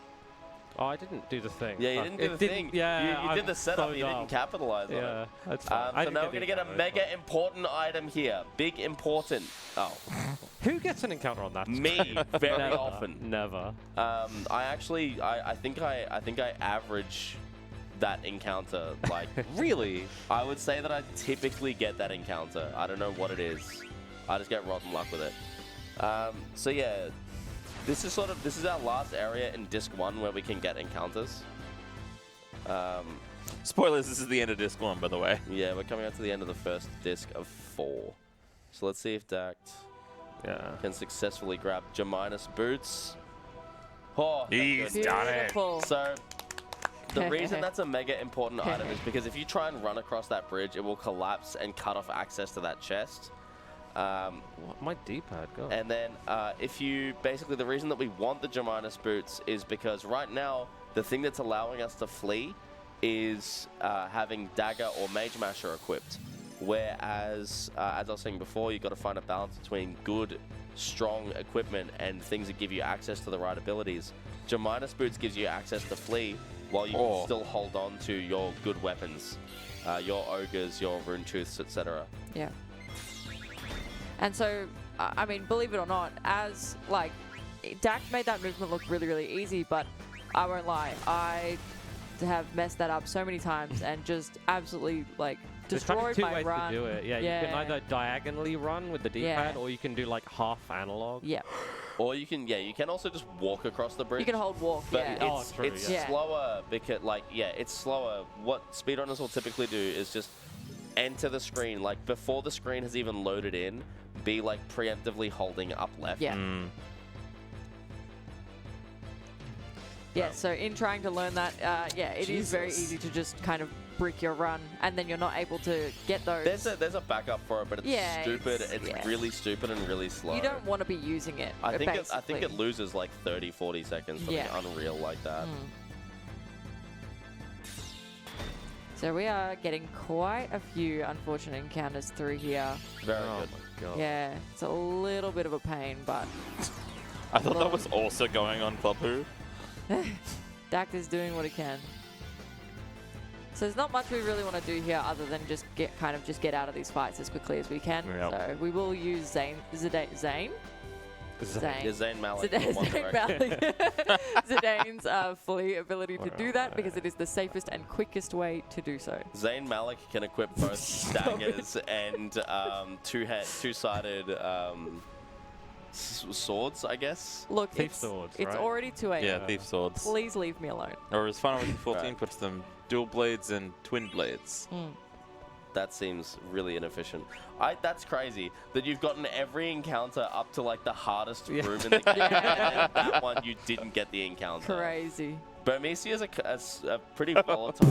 Oh, I didn't do the thing. Yeah, you Fuck. didn't do It the thing. Yeah, you did the I'm setup, so you dumb. didn't capitalize on Yeah, it. that's fine. I So didn't now we're going to get a the mega encounter, important item here. Big important. Oh, it's fine. Who gets an encounter on that? me very Never. often. Never. I think I average that encounter. Like, Really? I would say that I typically get that encounter. I don't know what it is. I just get rotten luck with it. So yeah, this is our last area in Disc 1 where we can get encounters. Spoilers, this is the end of Disc 1, by the way. Yeah, we're coming up to the end of the first disc of 4. So let's see if Dact Yeah. can successfully grab Germinus boots. Oh, that's He's good. done it. Beautiful. So the reason that's a mega important item is because if you try and run across that bridge, it will collapse and cut off access to that chest. What? My D-pad, go. And then basically the reason that we want the Germinus boots is because right now the thing that's allowing us to flee is having Dagger or Mage Masher equipped. Whereas, as I was saying before, you've got to find a balance between good, strong equipment and things that give you access to the right abilities. Germinus boots gives you access to flee while you can still hold on to your good weapons, your ogres, your rune tooths, etc. Yeah. And so, I mean, believe it or not, as, like, Dax made that movement look really, really easy, but I won't lie, I have messed that up so many times and just absolutely, like, There's kind of destroyed 2 my ways run. to do it. Yeah, you can either diagonally run with the D-pad, Yeah. or you can do like half analog. Yeah. Or you can also just walk across the bridge. You can hold walk, But yeah. it's, true, it's yeah. slower because, it's slower. What speedrunners will typically do is just enter the screen, like, before the screen has even loaded in, be, like, preemptively holding up left. Yeah. Yeah, so in trying to learn that, it is very Jesus. easy to just kind of brick your run, and then you're not able to get those. There's a backup for it, but it's Yeah, stupid. it's- It's yeah. really stupid and really slow. You don't want to be using it, I think basically. it loses like 30, 40 seconds, something Yeah. unreal like that. So we are getting quite a few unfortunate encounters through here. Very Oh good. my god. Yeah, it's a little bit of a pain, but I thought that was also going on Clubhoo. Dact is doing what he can. So there's not much we really want to do here other than just get out of these fights as quickly as we can. Yep. So we will use Zane. Yeah, Zayn Malik. Zidane, One Zidane Direction. Malik. Zidane's flee ability to do that because it is the safest and quickest way to do so. Zayn Malik can equip both daggers and two-sided swords, I guess. Look, Thief it's swords, it's right? already 2 a.m. Yeah, thief swords. Please leave me alone. Or as Final Fantasy 14 Right. puts them, dual blades and twin blades. That seems really inefficient. That's crazy that you've gotten every encounter up to like the hardest room in the game, and that one you didn't get the encounter. Crazy. Burmecia is a pretty volatile.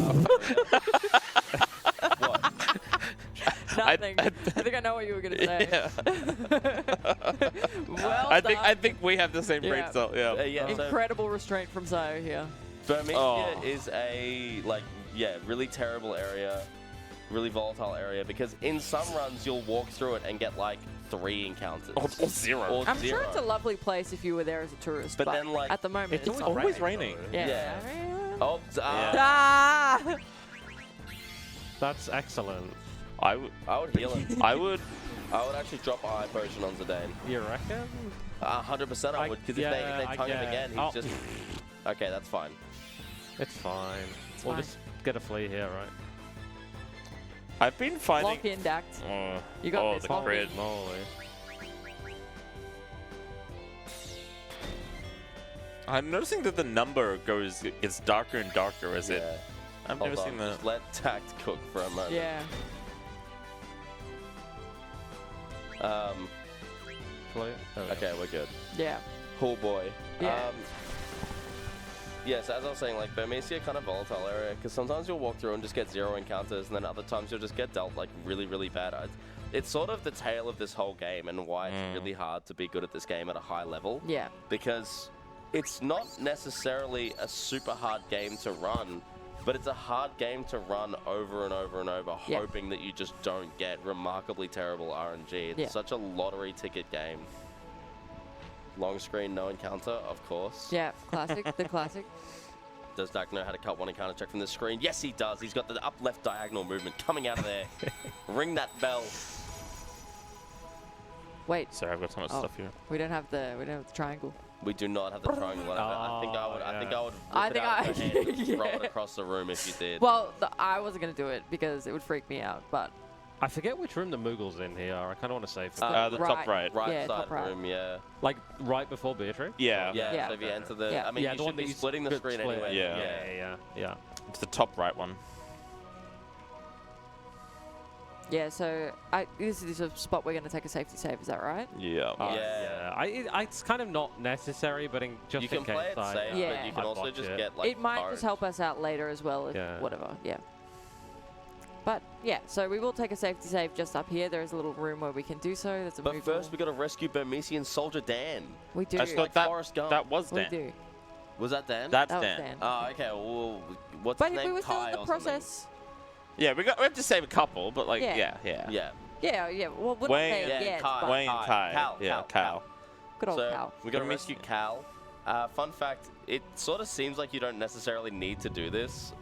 What? Nothing. I think I know what you were going to say. Yeah. Well I done. think we have the same brain Yeah. cell. Yeah. Yeah, so Incredible restraint from Zayo here. Burmecia Oh. is a really terrible area, really volatile area because in some runs you'll walk through it and get like 3 encounters. Or 0. Or I'm 0. sure it's a lovely place if you were there as a tourist, But then, like, at the moment It's it's always not. always raining. Yeah. Yeah. Oh, Ah! That's excellent. I would. I would heal him. I would. I would actually drop a high potion on Zidane. You reckon? 100% I would, because if they I tongue him get- again, he's oh. just... Okay, that's fine. It's fine. We'll fine. just get a flea here, right? I've been finding. Lock in, Dact. Oh, You got oh, this. the Lock in. crit. Moly. I'm noticing that the number gets darker and darker as it. I've Hold never on, seen that. just let Tact cook for a moment. Yeah. Flea? There we go. Okay, we're good. Yeah. Oh boy. Yeah. Yes, as I was saying, like, Burmecia kind of volatile area, because sometimes you'll walk through and just get 0 encounters, and then other times you'll just get dealt, like, really, really bad. It's sort of the tale of this whole game and why it's really hard to be good at this game at a high level. Yeah. Because it's not necessarily a super hard game to run, but it's a hard game to run over and over and over, Yeah. hoping that you just don't get remarkably terrible RNG. It's Yeah. such a lottery ticket game. Long screen, no encounter, of course. Yeah. Classic. The classic. Does Dak know how to cut one encounter check from the screen? Yes, he does. He's got the up left diagonal movement coming out of there. Ring that bell. Wait. Sorry, I've got so much Oh. stuff here. We don't have the triangle. We do not have the triangle. I think I would. I think I would. I Rip it think out of I- your hand and throw it yeah. across the room if you did. Well, I wasn't gonna do it because it would freak me out. But I forget which room the Moogle's in here. I kind of want to save it. The top right. right yeah, side top right. room, yeah. Like right before Beatrix? Yeah. Yeah, Yeah. so if you enter the... Yeah. I mean, Yeah, you the should one that be you splitting the could screen split. anyway. Yeah. Yeah. It's the top right one. yeah. So this is a spot we're gonna take a safety save. Is that right? Yeah. Yeah. It's kind of not necessary, but just You can in case play it I, safe, Yeah. but you can I'd also watch just it. get, like, it might just boned. help us out later as well. If Yeah. Whatever. Yeah. But yeah, so we will take a safety save just up here. There is a little room where we can do so. That's a But movable- first, we got to rescue Burmesian Soldier Dan. we do. I just thought Forrest Gump. that was we Dan. do. Was that Dan? That's That was Dan. Dan. Oh, okay. Well, what's But his if name? we were still Kai in the or something? process. Yeah, we have to save a couple, but like, Yeah. yeah. Yeah. Yeah. Well, wouldn't Wayne- say Yeah, yes, Kai. but Wayne and Kai. Cal. Yeah, Cal. good old So Cal. we got to Burmesian. rescue Cal. Fun fact, it sort of seems like you don't necessarily need to do this,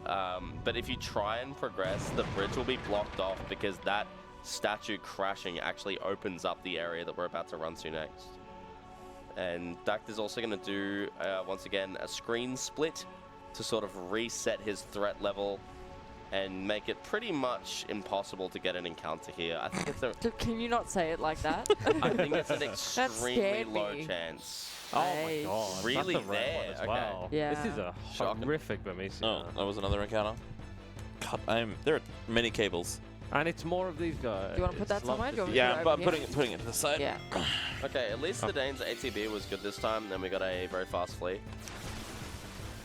but if you try and progress, the bridge will be blocked off because that statue crashing actually opens up the area that we're about to run to next. And Dact is also going to do, once again, a screen split to sort of reset his threat level and make it pretty much impossible to get an encounter here. I think it's a, Can you not say it like that? I think it's an extremely scared low me. chance. Oh Hey. my god. Really that's a red there, one as okay. well. Yeah. This is a Shocking. horrific Burmesian. Oh, that was another encounter. God, there are many cables. And it's more of these guys. Do you wanna put that Love somewhere? to Do you want see me to Yeah, over but here? putting it to the side. yeah. Okay, at least the Dane's ATB was good this time. Then we got a very fast flee.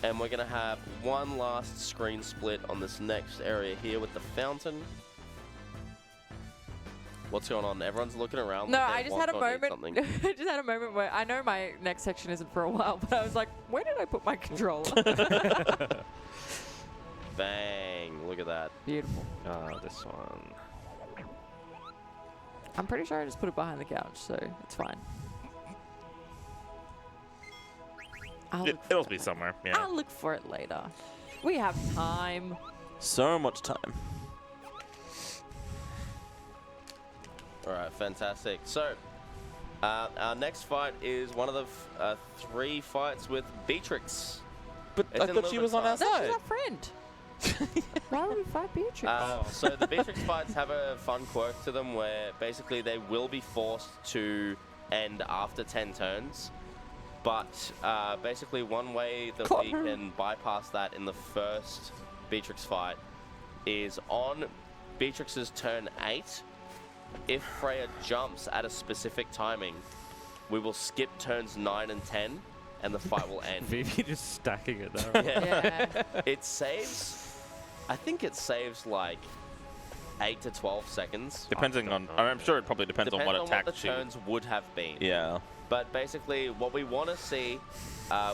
And we're going to have one last screen split on this next area here with the fountain. What's going on? Everyone's looking around. No, like they I just want had a or need moment. something. I just had a moment where I know my next section isn't for a while, but I was like, where did I put my controller? Bang. Look at that. Beautiful. This one. I'm pretty sure I just put it behind the couch, so it's fine. It'll be somewhere. Yeah. I'll look for it later. We have time. So much time. All right, fantastic. So, our next fight is one of the 3 fights with Beatrix. But It's I in a thought little she bit was on our fast. No, side. she's our friend. Why would we fight Beatrix? So the Beatrix fights have a fun quirk to them where basically they will be forced to end after 10 turns. But basically one way that we can bypass that in the first Beatrix fight is on Beatrix's turn 8. If Freya jumps at a specific timing, we will skip turns 9 and 10, and the fight will end. Vivi just stacking it there. Yeah. It saves, I think it saves like 8 to 12 seconds. Depending on, I'm sure it probably depends on what attack the she. turns would have been. Yeah. But basically, what we want to see,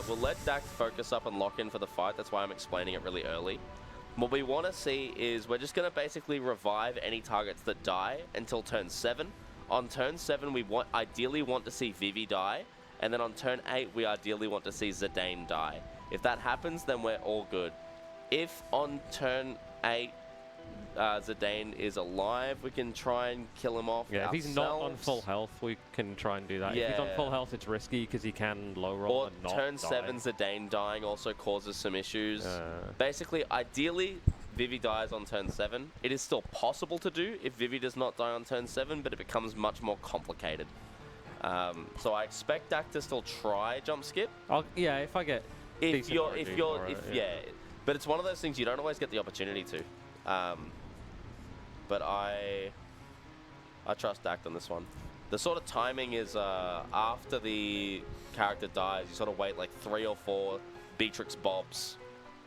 we'll let Dact focus up and lock in for the fight. That's why I'm explaining it really early. What we want to see is we're just going to basically revive any targets that die until turn 7. On turn 7, we ideally want to see Vivi die. And then on turn 8, we ideally want to see Zidane die. If that happens, then we're all good. If on turn 8, Zidane is alive, we can try and kill him off. Yeah, if he's not on ourselves. full health, we can try and do that. If he's on Yeah. full health, it's risky because he can low roll Or and not turn die. 7 Zidane dying also causes some issues. Uh. Basically, ideally, Vivi dies on turn 7. It is still possible to do if Vivi does not die on turn 7, but it becomes much more complicated. So I expect Dak to still try jump skip. Yeah, if I get If decent you're, RNG if you're, for if it, yeah. But it's one of those things you don't always get the opportunity to. But I trust Dact on this one. The sort of timing is after the character dies, you sort of wait like 3 or 4 Beatrix bobs.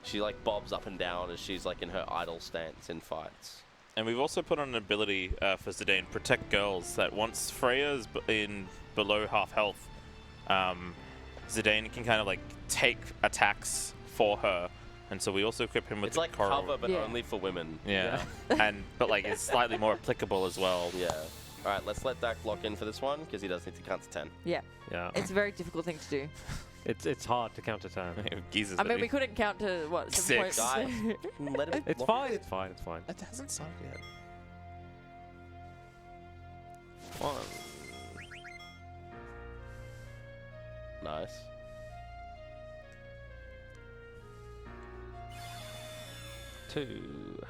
She like bobs up and down as she's like in her idle stance in fights. And we've also put on an ability for Zidane, Protect Girls, that once Freya's in below half health, Zidane can kind of like take attacks for her. And so we also equip him with It's the like coral. cover, but Yeah. only for women. Yeah. But like it's slightly more applicable as well. Yeah. All right, let's let Dak lock in for this one because he does need to count to 10. Yeah. yeah. It's a very difficult thing to do. It's hard to counter turn. Geezer's I mean, ready. we couldn't count to, what, 7 6. points? Guys, let him It's lock fine. in. It's fine. It's fine. It hasn't started yet. 1, Nice. 2.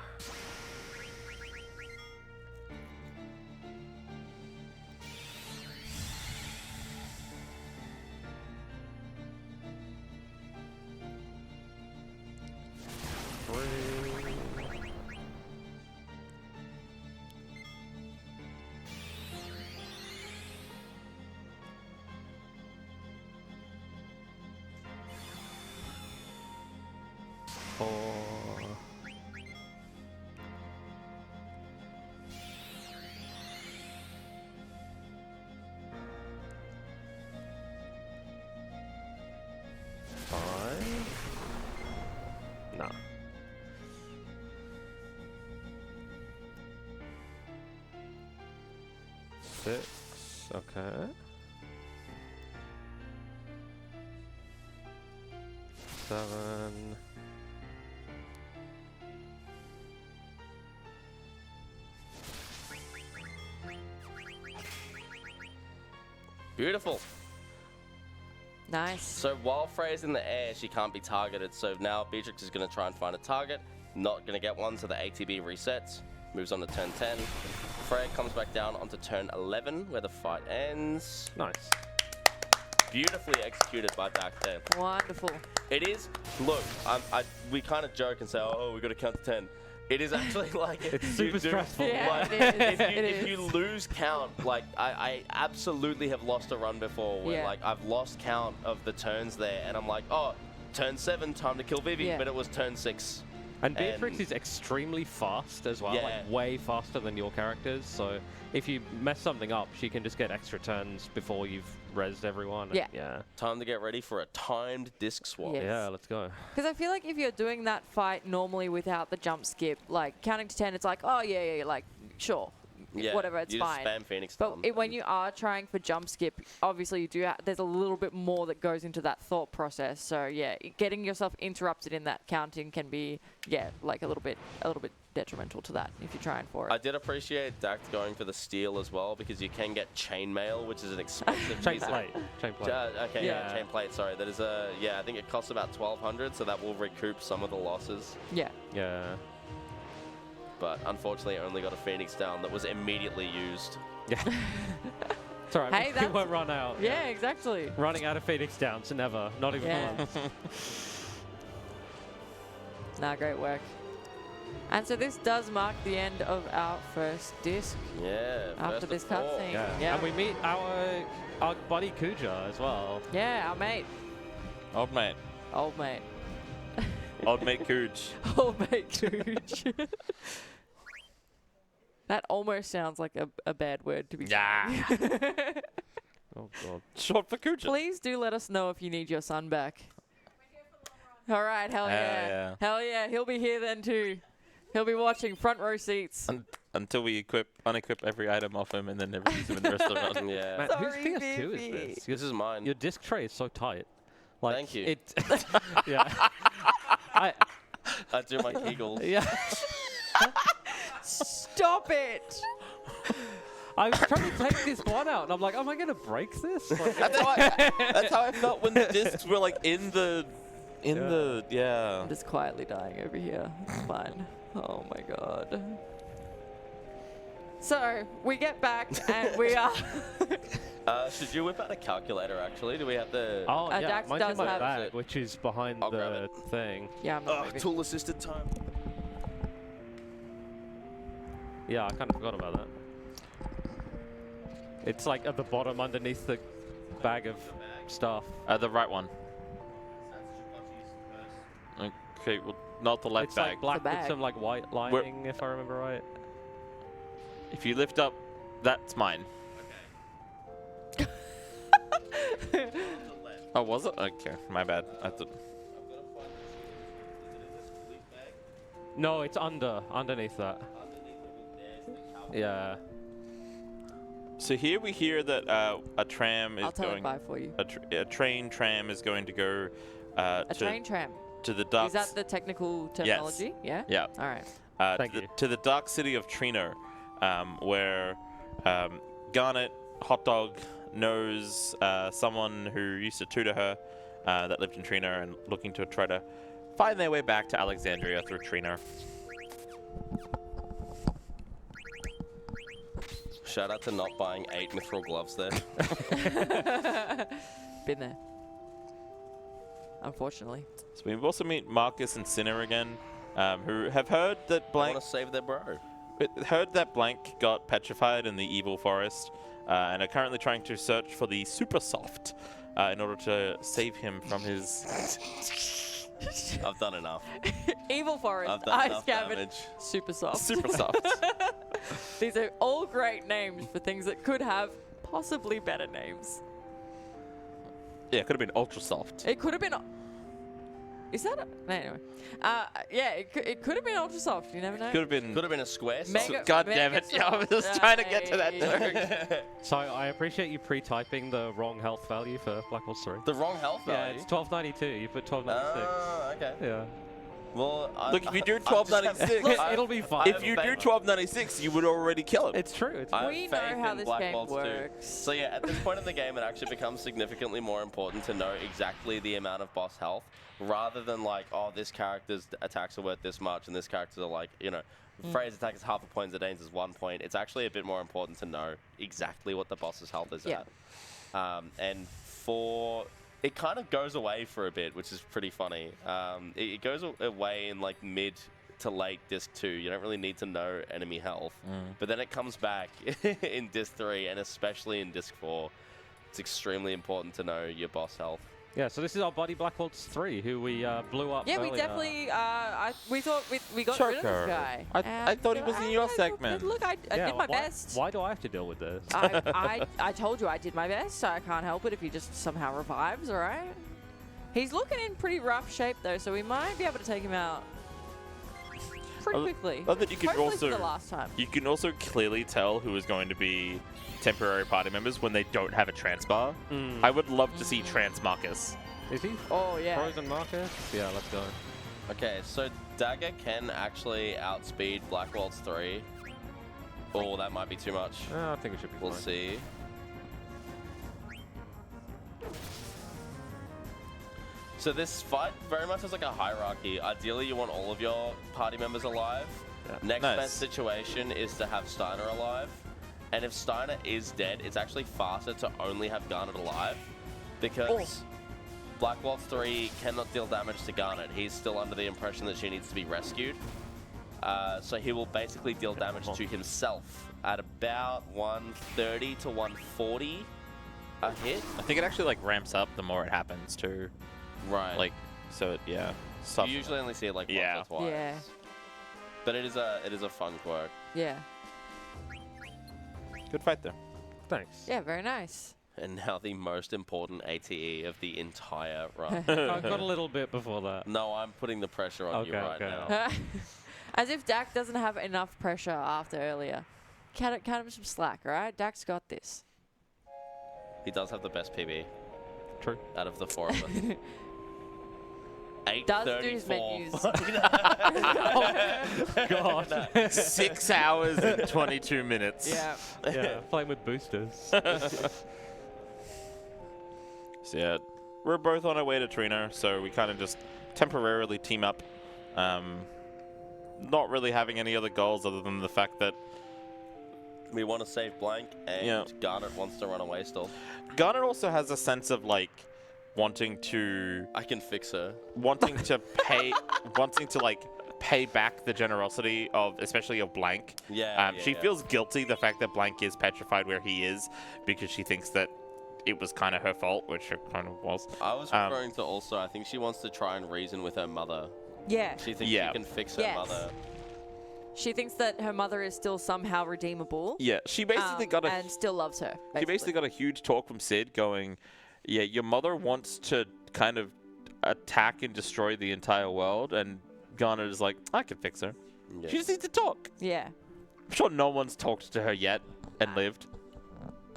Four. Five. Nah. 6. Okay. 7. Beautiful. Nice. So while Freya's in the air, she can't be targeted. So now Beatrix is going to try and find a target. Not going to get one, so the ATB resets. Moves on to turn 10. Freya comes back down onto turn 11, where the fight ends. Nice. Beautifully executed by Dak there. Wonderful. It is. Look, we kind of joke and say, "Oh, we got to count to 10." It is actually like It's you super do- stressful. Yeah, like, it is. if you lose count, like I absolutely have lost a run before where Yeah. like I've lost count of the turns there, and I'm like, oh, turn 7, time to kill Vivi, Yeah. but it was turn 6. And Beatrix And- is extremely fast as well, Yeah. like way faster than your characters. So if you mess something up, she can just get extra turns before you've rezzed everyone. Yeah. Yeah. Time to get ready for a timed disc swap. Yes. Yeah, let's go. Because I feel like if you're doing that fight normally without the jump skip, like counting to 10, it's like, oh, yeah, like, sure. Yeah, Whatever, it's you fine. just spam Phoenix But Down when and- you are trying for jump skip, obviously you do. There's a little bit more that goes into that thought process. So yeah, getting yourself interrupted in that counting can be like a little bit detrimental to that if you're trying for I it. did appreciate Dact going for the steel as well because you can get chainmail, which is an expensive Chain piece of plate. Chain plate. Okay, yeah, Yeah. chain plate. Sorry, that is I think it costs about 1,200, so that will recoup some of the losses. Yeah. Yeah. But unfortunately, I only got a Phoenix down that was immediately used. Yeah. It's alright, Hey, we that's- won't run out. Yeah, exactly. Running out of Phoenix Downs, never. Not even Yeah. once. Nah, great work. And so this does mark the end of our first disc Yeah. after first this of all. cutscene. Yeah. Yeah. And we meet our buddy Kuja as well. Yeah, our mate. Old mate. Old mate. Old mate Cooch. Old mate Cooch. That almost sounds like a bad word to be Yeah. Oh god. Short for Cooch. Please do let us know if you need your son back. All right, hell yeah. yeah. Hell yeah, he'll be here then too. He'll be watching front row seats. Until we unequip every item off him and then never use him in the rest of the run. Yeah. Man, whose Sorry, PS2 Vivi. is this? This is mine. Your disc tray is so tight. Like, Thank you. It, yeah. I do my Kegels. Yeah. Stop it! I was trying to take this one out, and I'm like, am I gonna break this? Like, That's how I felt when the discs were like in the I'm just quietly dying over here. It's fine. Oh my god. So, we get back and we are... Should you whip out a calculator, actually? Do we have the... oh yeah, Dax mine's does in my have- bag, which is behind I'll grab the it. thing. yeah, I'm not moving. tool-assisted time. Yeah, I kind of forgot about that. It's like at the bottom underneath the bag of stuff. the right one. Okay, well, not the left It's bag. like black bag. with some like white lining, if I remember right. If you lift up, that's mine. Oh, was it? Okay, my bad. I thought. No, it's underneath that. Yeah. So here we hear that a tram is I'll tell it going. bye for you. A train tram is going to go A to train tram. the dark. Is that the technical terminology? Yeah? Yeah. All right. Thank you. To the dark city of Trino, where Garnet Hot Dog knows someone who used to tutor her that lived in Trino and looking to try to find their way back to Alexandria through Trino. Shout out to not buying 8 mithril gloves there. Been there. Unfortunately. So we also meet Marcus and Sinner again, who have heard that I Blank want to save their bro. got petrified in the evil forest, and are currently trying to search for the Super Soft in order to save him from his. I've done enough. Evil Forest, I've done Ice enough Cavern, damage. Super Soft. Super Soft. These are all great names for things that could have possibly better names. Yeah, it could have been Ultra Soft. It could have been... Is that a... No, anyway. Yeah, it could have been Ultra Soft. You never know. Could have been. Could have been a square. Mega- God damn it! Mega I was just trying to get to that Soft. joke. So I appreciate you pre-typing the wrong health value for Black Ops 3. The wrong health Yeah, value. it's 1292. You put 1296. Okay. Yeah. Well, Look, if you do I just have- 1296, I- It'll be fine. if you do 1296, you would already kill him. It's true. It's I have We know faith how in this Black game Ops 2. works. So yeah, at this point in the game, it actually becomes significantly more important to know exactly the amount of boss health, rather than like, oh, this character's attacks are worth this much, and this character's are like, you know, Freya's attack is half a point, Zidane's is 1 point. It's actually a bit more important to know exactly what the boss's health is Yeah. at. And for... It kind of goes away for a bit, which is pretty funny. It goes away in like mid to late disc 2. You don't really need to know enemy health. But then it comes back in disc 3 and especially in disc 4. It's extremely important to know your boss health. Yeah, so this is our buddy Black Ops 3, who we blew up Yeah, we earlier. definitely. we thought we got rid of Choker. this guy. I thought he was in your segment. Look, I Yeah, did my why, best. Why do I have to deal with this? I told you I did my best, so I can't help it if he just somehow revives. All right. He's looking in pretty rough shape though, so we might be able to take him out pretty quickly. Love that you can Hopefully also for the last time. you can also clearly tell who is going to be temporary party members when they don't have a trans bar. I would love to see trans Marcus. Is he? Oh yeah. Frozen Marcus? Yeah, let's go. Okay, so Dagger can actually outspeed Black Ops 3. Oh, that might be too much. I think it should be We'll fine. see. So this fight very much has like a hierarchy. Ideally, you want all of your party members alive. Yeah. Next Nice. best situation is to have Steiner alive. And if Steiner is dead, it's actually faster to only have Garnet alive because Black Waltz 3 cannot deal damage to Garnet. He's still under the impression that she needs to be rescued. So he will basically deal damage to himself at about 130 to 140 a hit. I think it actually like ramps up the more it happens too. Right. Like, so yeah. You usually only see it like once or twice. Yeah. But it is a fun quirk. Yeah. Good fight there. Thanks. Yeah, very nice. And now the most important ATE of the entire run. I've got a little bit before that. No, I'm putting the pressure on you right Okay. now. As if Dak doesn't have enough pressure after earlier. Cut him some slack, right? Dak's got this. He does have the best PB. True. Out of the four of us. Does do his 8:34. God. 6 hours and 22 minutes. Yeah. Yeah, playing with boosters. So yeah, we're both on our way to Trino, so we kind of just temporarily team up. Not really having any other goals other than the fact that We want to save Blank, and Garnet wants to run away still. Garnet also has a sense of like wanting to I can fix her. wanting to pay back the generosity of especially of Blank. She feels guilty the fact that Blank is petrified where he is because she thinks that it was kind of her fault, which it kind of was. I was referring to also, I think she wants to try and reason with her mother. Yeah. She thinks she can fix her mother. She thinks that her mother is still somehow redeemable. Yeah, she basically and still loves her. She basically got a huge talk from Sid going, yeah, your mother wants to kind of attack and destroy the entire world, and Garnet is like, I can fix her. Yeah. She just needs to talk. Yeah. I'm sure no one's talked to her yet and lived.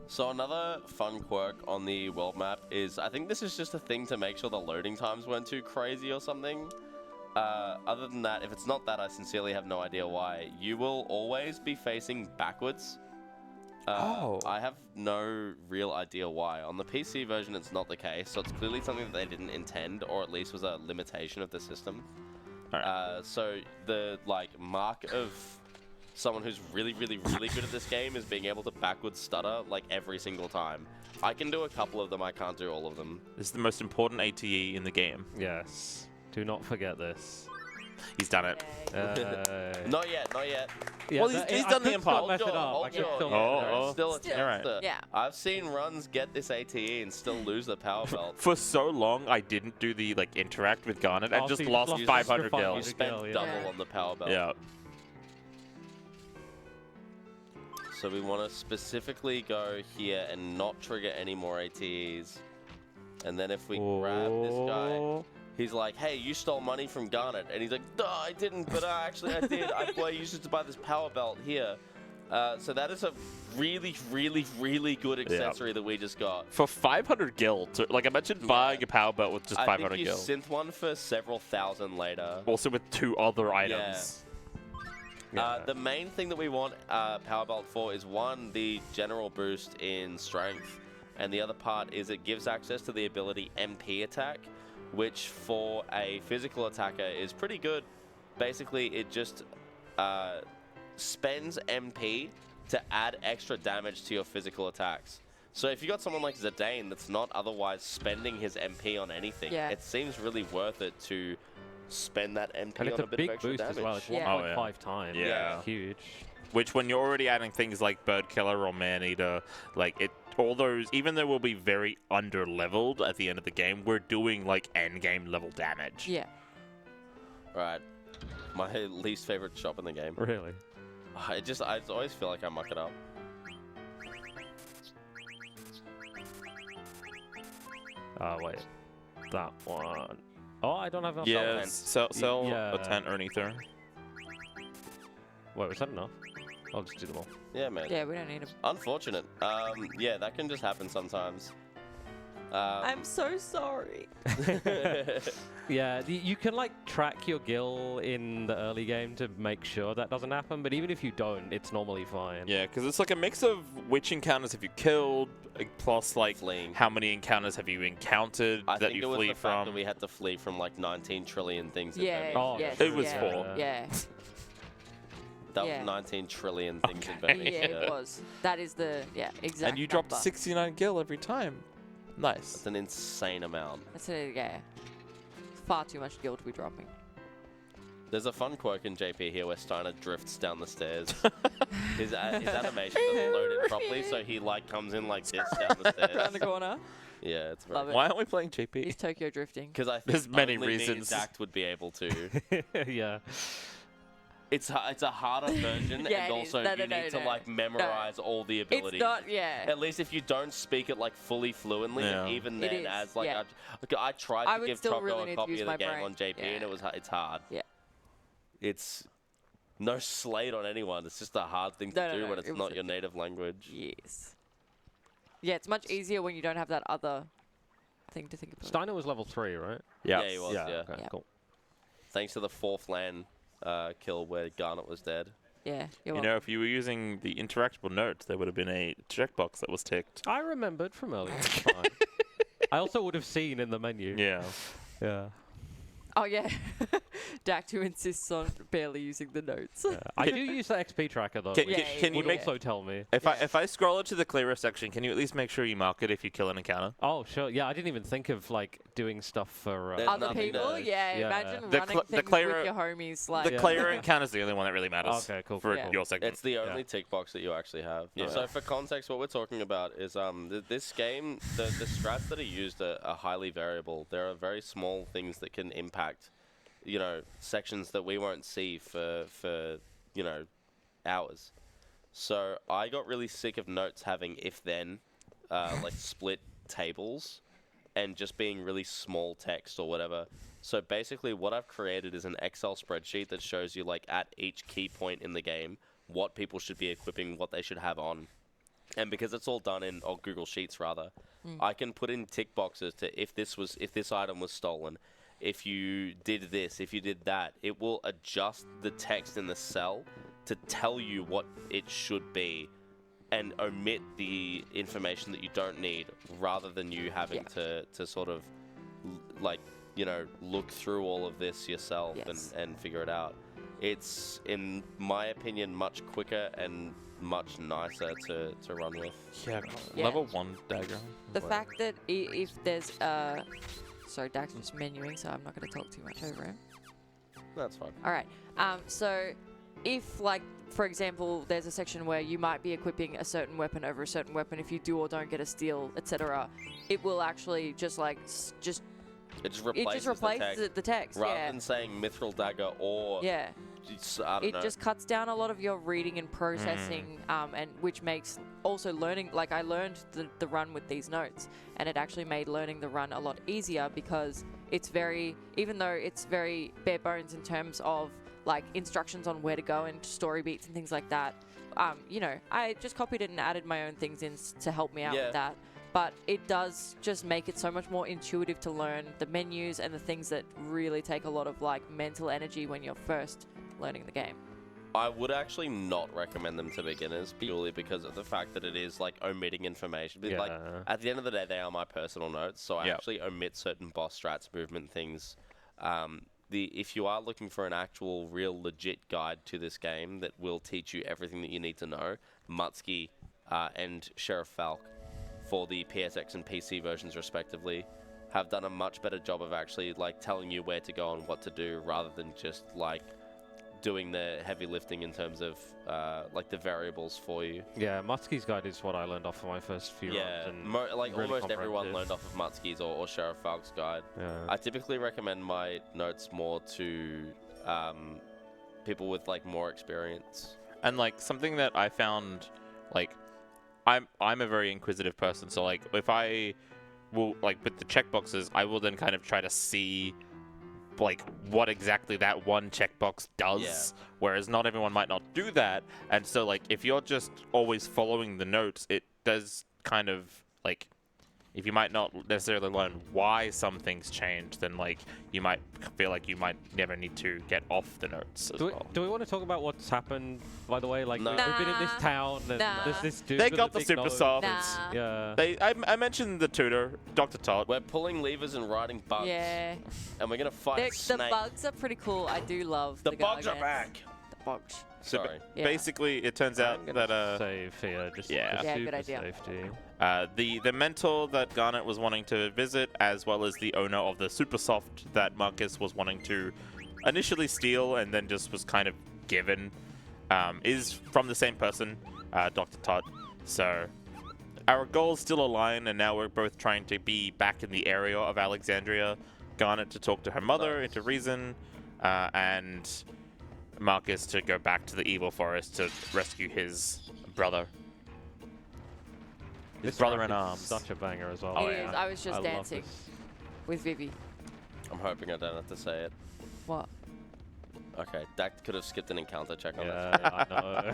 So another fun quirk on the world map is, I think this is just a thing to make sure the loading times weren't too crazy or something. Other than that, if it's not that, I sincerely have no idea why. You will always be facing backwards. I have no real idea why. On the PC version, it's not the case, so it's clearly something that they didn't intend, or at least was a limitation of the system. So the mark of someone who's really, really, really good at this game is being able to backwards stutter like every single time. I can do a couple of them, I can't do all of them. This is the most important ATE in the game. Yes. Do not forget this. He's done it. Not yet, not yet. Yeah, Well, he's done the impulse. Mess it up. Hold I could your- still there's Oh. still a Still. chance Alright. to- Yeah. I've seen runs get this ATE and still lose the power belt. For so long, I didn't do the interact with Garnet and Oh, just so you lost lost 500 extra You gills. spent Gil, yeah. double Yeah. on the power belt. Yeah. So we want to specifically go here and not trigger any more ATEs. And then if we grab this guy, he's like, hey, you stole money from Garnet. And he's like, no, I didn't, but actually I did. I used it to buy this power belt here. So that is a really, really, really good accessory that we just got. For 500 gil, imagine buying a power belt with just 500 I think you gil. synth one for several thousand later. Also with 2 other items. The main thing that we want Power Belt for is one, the general boost in strength, and the other part is it gives access to the ability MP attack, which for a physical attacker is pretty good. Basically, it just spends MP to add extra damage to your physical attacks. So if you got someone like Zidane that's not otherwise spending his MP on anything, it seems really worth it to spend that MP And it's on a a bit big of extra boost damage. as well. It's Yeah. 1.5 times. Yeah. Huge. Which, when you're already adding things like Bird Killer or Man Eater, all those, even though we'll be very under leveled at the end of the game, we're doing end game level damage. Yeah. Right. My least favorite shop in the game. Really? I always feel like I muck it up. Oh, wait. That one. Oh, I don't have enough. Yeah, sell sell Yeah. a tent or an ether. Wait, was that enough? I'll just do them all. Yeah, man. Yeah, we don't need him. Unfortunate. Yeah, that can just happen sometimes. I'm so sorry. Yeah, you can track your gil in the early game to make sure that doesn't happen, but even if you don't, it's normally fine. Yeah, because it's a mix of which encounters have you killed, plus Fleeing. how many encounters have you encountered I that think you it was flee the fact from. that we had to flee from 19 trillion things. that Yeah. don't Oh, yes, it was yeah, 4. Yeah. That Yeah. was 19 trillion things invented. Yeah, it was. That is the exact. And you dropped number. 69 gil every time. Nice. That's an insane amount. That's far too much gil to be dropping. There's a fun quirk in JP here where Steiner drifts down the stairs. his animation doesn't load in properly, so he like comes in like this down the Around stairs. the corner. Yeah, it's very. Love it. Why aren't we playing JP? He's Tokyo drifting. Because I think There's many only reasons. me and Dact would be able to. Yeah. It's a harder version, Yeah, and it is. also No, you need to like memorize all the abilities. It's not. Yeah. At least if you don't speak it like fully fluently, Yeah. even It then, is, as like yeah. I tried I to would give still Choco really a need to copy use of the my game brain. on JP, and Yeah. it's hard. Yeah. It's no slate on anyone. It's just a hard thing to No, do no, when it it's was not a- your native language. Yes. Yeah, it's much easier when you don't have that other thing to think about. Steiner was level 3, right? Yeah, he was. Yeah. Okay, Yeah. cool. Thanks to the 4th LAN kill where Garnet was dead. Yeah. You know, if you were using the interactable notes, there would have been a checkbox that was ticked. I remembered from earlier. It's fine. I also would have seen in the menu. Yeah. Yeah. Oh yeah. Dak who insists on barely using the notes. Yeah. I do use the XP tracker though. Can, which Yeah, can you would make also tell me. if I scroll it to the clearer section, can you at least make sure you mark it if you kill an encounter? Oh, sure. Yeah, I didn't even think of like doing stuff for. There's Other nothing people, to- yeah, Yeah. imagine The running cl- the things clearer- with your homies, like The Yeah. clearer encounter is the only one that really matters. Okay, cool. For Yeah. your segment. It's the only tick box that you actually have. Yeah. So for context, what we're talking about is this game, the strats that are used are highly variable. There are very small things that can impact, you know, sections that we won't see for you know, hours. So I got really sick of notes having if-then, like split tables, and just being really small text or whatever. So basically what I've created is an Excel spreadsheet that shows you like at each key point in the game what people should be equipping, what they should have on. And because it's all done in Google Sheets rather, I can put in tick boxes to if this item was stolen, if you did this, if you did that, it will adjust the text in the cell to tell you what it should be and omit the information that you don't need rather than you having to sort of like, you know, look through all of this yourself Yes. and figure it out. It's, in my opinion, much quicker and much nicer to run with. Yeah, Yeah. level 1 dagger. the fact that if there's sorry, Dak's just menuing, so I'm not going to talk too much over him. That's fine. All right. So if, like, for example, there's a section where you might be equipping a certain weapon over a certain weapon, if you do or don't get a steal, etc., it will actually just like It just replaces, the text. rather Yeah. than saying mithril dagger or Yeah. I don't It know. just cuts down a lot of your reading and processing, and which makes also learning. Like, I learned the run with these notes, and it actually made learning the run a lot easier because it's very, even though it's very bare bones in terms of like instructions on where to go and story beats and things like that. You know, I just copied it and added my own things in to help me out Yeah. with that. But it does just make it so much more intuitive to learn the menus and the things that really take a lot of like mental energy when you're first learning the game. I would actually not recommend them to beginners purely because of the fact that it is like omitting information. But, like, Yeah. at the end of the day, they are my personal notes, so I Yep. actually omit certain boss strats, movement things. If you are looking for an actual, real, legit guide to this game that will teach you everything that you need to know, Mutsky and Sheriff Falk for the PSX and PC versions respectively have done a much better job of actually like telling you where to go and what to do rather than just like doing the heavy lifting in terms of like the variables for you. Yeah, Mutsky's guide is what I learned off of my first few Yeah, runs. And like really almost everyone comprehensive. learned off of Mutsky's or Sheriff Falk's guide. Yeah. I typically recommend my notes more to people with like more experience. And like something that I found, like I'm a very inquisitive person, so like if I will like with the checkboxes, I will then kind of try to see like what exactly that one checkbox does, Yeah. whereas not everyone might not do that, and so like if you're just always following the notes, it does kind of like if you might not necessarily learn why some things change, then like you might feel like you might never need to get off the notes as well. Do we want to talk about what's happened, by the way? Like, No. we've been in this Nah. town, and Nah. there's this dude They with got a the big super nose. soft. Nah. Yeah. I mentioned the tutor, Dr. Todd. We're pulling levers and riding bugs. Yeah. And we're gonna fight a The snake. bugs are pretty cool. I do love The bugs are Gargants. back. box. So Sorry. Yeah. basically, it turns out I'm gonna that save here, just Yeah. for Yeah, good super idea. safety. the mentor that Garnet was wanting to visit, as well as the owner of the Supersoft that Marcus was wanting to initially steal and then just was kind of given, is from the same person, Dr. Todd. So our goals still align, and now we're both trying to be back in the area of Alexandria. Garnet to talk to her mother, into reason, and Marcus to go back to the evil forest to rescue his brother. His brother in arms. Such a banger as well. Oh, It yeah. is. I was just love dancing this. with Vivi. I'm hoping I don't have to say it. What? Okay, Dact could have skipped an encounter check on Yeah, I know.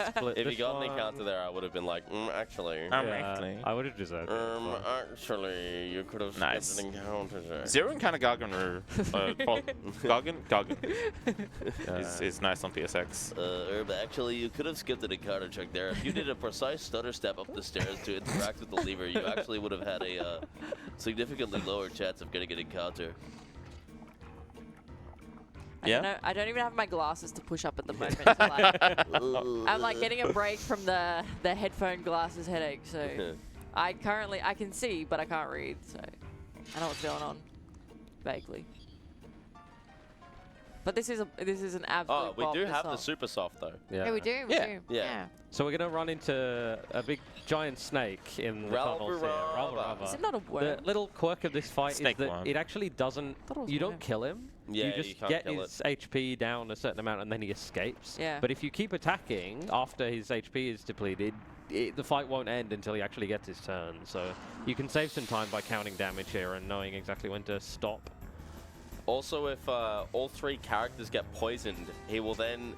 Split If he this got an one. encounter there, I would have been like, actually. Actually. I would have deserved it. but- Actually, you could have Nice. skipped an encounter check. Zero and kind of Gargan is nice on PSX. Actually, you could have skipped an encounter check there. If you did a precise stutter step up the stairs to interact with the lever, you actually would have had a significantly lower chance of getting an encounter. Yeah? I don't even have my glasses to push up at the moment. So like, I'm like getting a break from the headphone glasses headache. So I can see, but I can't read. So I know what's going on vaguely. But this is an absolute. Oh, we bop, do this have the song. super soft though. Yeah, we do. Yeah. do. Yeah. So we're gonna run into a big giant snake in the tunnels here. Ralvarava. Is it not a The worm? little quirk of this fight Snake is that worm. it actually doesn't. Thought it was You a don't worm. kill him. Yeah, you you just can't get kill his HP down a certain amount and then he escapes. Yeah. But if you keep attacking after his HP is depleted, the fight won't end until he actually gets his turn. So you can save some time by counting damage here and knowing exactly when to stop. Also, if all three characters get poisoned, he will then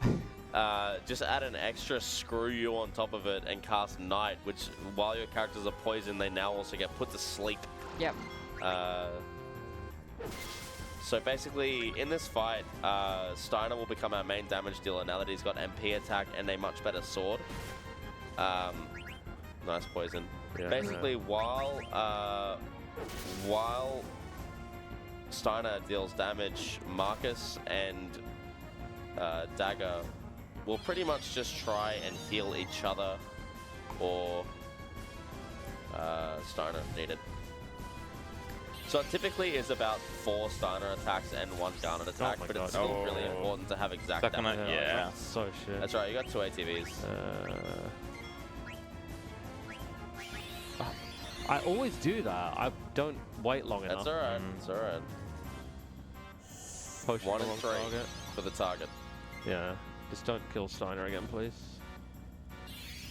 just add an extra screw you on top of it and cast Night, which while your characters are poisoned, they now also get put to sleep. Yep. So basically, in this fight, Steiner will become our main damage dealer now that he's got MP attack and a much better sword. Nice poison. Yeah. Basically, while Steiner deals damage, Marcus and Dagger will pretty much just try and heal each other or Steiner if needed. So it typically is about 4 Steiner attacks and 1 Garnet attack, my but God. it's still really Oh. important to have exact Second damage. one, yeah. So shit. That's right, you got 2 ATVs. I always do that. I don't wait long enough. That's alright, that's alright. Potion 1 and along 3 target. for the target. Yeah. Just don't kill Steiner again, please.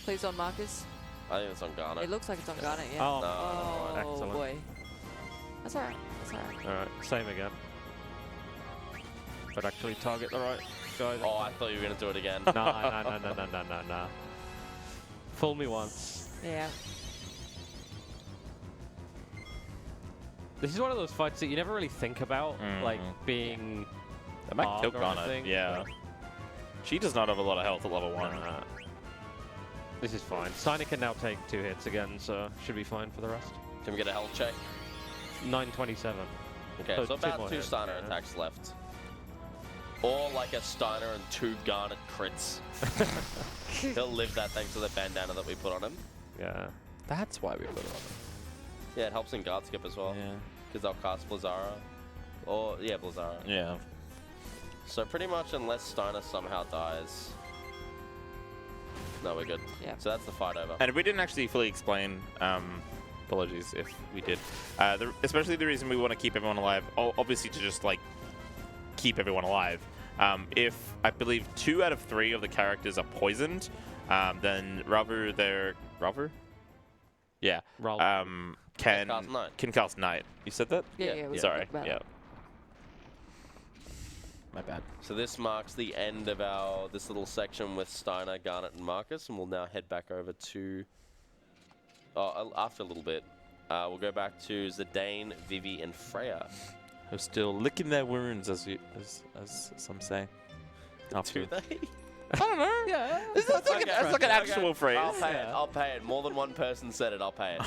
Please on Marcus. I think it's on Garnet. It looks like it's on Garnet. Yeah. Oh, Oh, excellent. boy. That's alright. That's alright. Alright, same again. But actually target the right guy. Oh, I thought you were going to do it again. Nah. Fool me once. Yeah. This is one of those fights that you never really think about, like Mhm. being That might hard kill or Garnet, anything, yeah. She does not have a lot of health at level 1. Nah. This is fine. Steiner can now take 2 hits again, so should be fine for the rest. Can we get a health check? 927. Okay, So so 2 about more 2 hits, Steiner yeah. attacks left. Or like a Steiner and 2 Garnet crits. He'll live that thanks to the bandana that we put on him. Yeah. That's why we put it on. Yeah, it helps in guard skip as well. Yeah. Because they'll cast Blizzara. Or, yeah, Blizzara. Yeah. So pretty much unless Steiner somehow dies. No, we're good. Yeah. So that's the fight over. And we didn't actually fully explain, apologies if we did, especially the reason we want to keep everyone alive, obviously to just, like, keep everyone alive. If, I believe, 2 out of 3 of the characters are poisoned, then Ralvar? Yeah. Can cast Night. Can cast Night. You said that? Yeah. We Sorry. talked about Yeah. it. My bad. So this marks the end of this little section with Steiner, Garnet, and Marcus, and we'll now head back over to. After a little bit, we'll go back to Zidane, Vivi, and Freya. Who's still licking their wounds, as some say. Do they? I don't know. Yeah. That's like an actual phrase. I'll pay it. I'll pay it. More than one person said it. I'll pay it.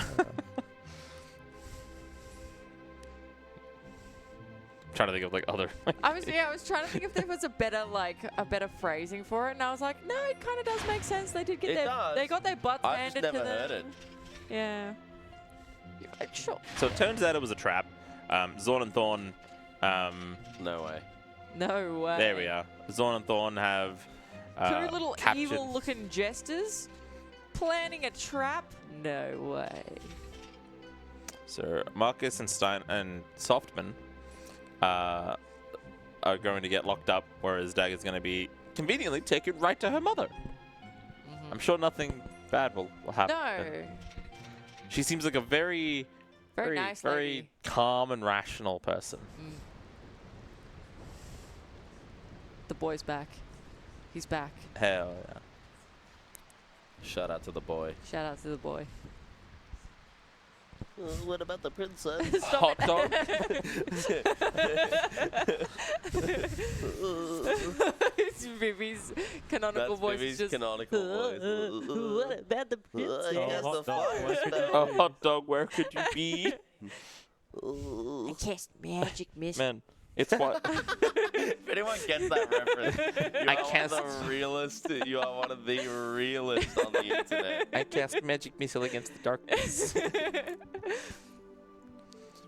trying to think of like other. I was trying to think if there was a better phrasing for it, and I was like, no, it kind of does make sense. They did get they got their butts I've handed just to never them. heard it. Yeah. Sure. So it turns out it was a trap. Zorn and Thorn. No way. No way. There we are. Zorn and Thorn have Two little captured. evil-looking jesters planning a trap. No way. So Marcus and Stein and Softman are going to get locked up, whereas Dagger's going to be conveniently taken right to her mother. I'm sure nothing bad will happen. No. She seems like a very Nice lady. calm and rational person. The boy's back. He's back. Hell yeah. Shout out to the boy. Shout out to the boy. What about the princess? Stop Hot dog. It's Vivi's canonical That's voice. Vivi's Just, canonical voice. What about the princess? hot dog. A hot dog, where could you be? I cast magic missile. Man, it's what? If anyone gets that reference, you I are cast- one of the realest. You are one of the realists on the internet. I cast magic missile against the darkness.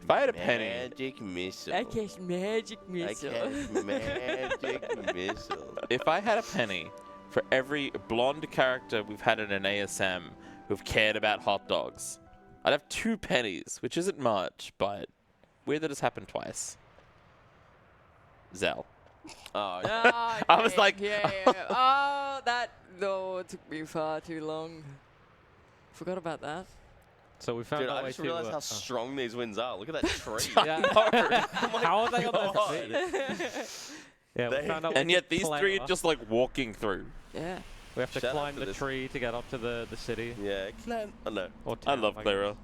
If I had a penny, Magic missile. I cast magic I missile. cast magic missile. if I had a penny for every blonde character we've had in an ASM who've cared about hot dogs, I'd have 2 pennies, which isn't much, but weird that it's happened twice. Zell. Oh, Oh, I was okay. like- yeah. Oh, it took me far too long. Forgot about that. So we found dude, our I way just to. realized how strong these winds are. Look at that tree. Yeah. How are they on their feet? Yeah, we They- found out. And we yet can these climb 3 are up. just like walking through. Yeah. We have to Shout out climb to the this- tree to get up to the city. Yeah, climb. Oh no. Or I town, love guess. Clara.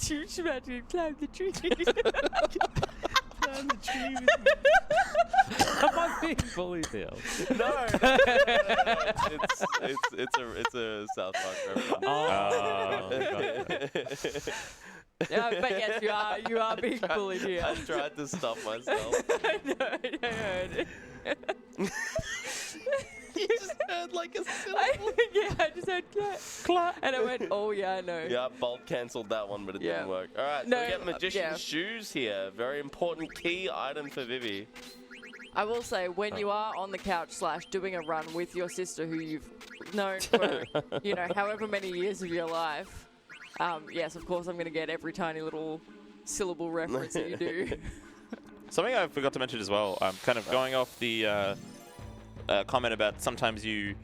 Choose about to climb the tree. Climb the tree. Am I being bullied here? No. It's a South Park reference. Yeah, but yes, you are being bullied here. I tried to stop myself. I know, I heard. You just heard like a syllable. I just heard clap. And I went, oh yeah, I know. Yeah, Bolt cancelled that one, but it Yeah. didn't work. All right, so No, we get magician's yeah. shoes here. Very important key item for Vivi. I will say, when you are on the couch / doing a run with your sister who you've known for, however many years of your life, yes, of course I'm going to get every tiny little syllable reference that you do. Something I forgot to mention as well, kind of going off the comment about sometimes you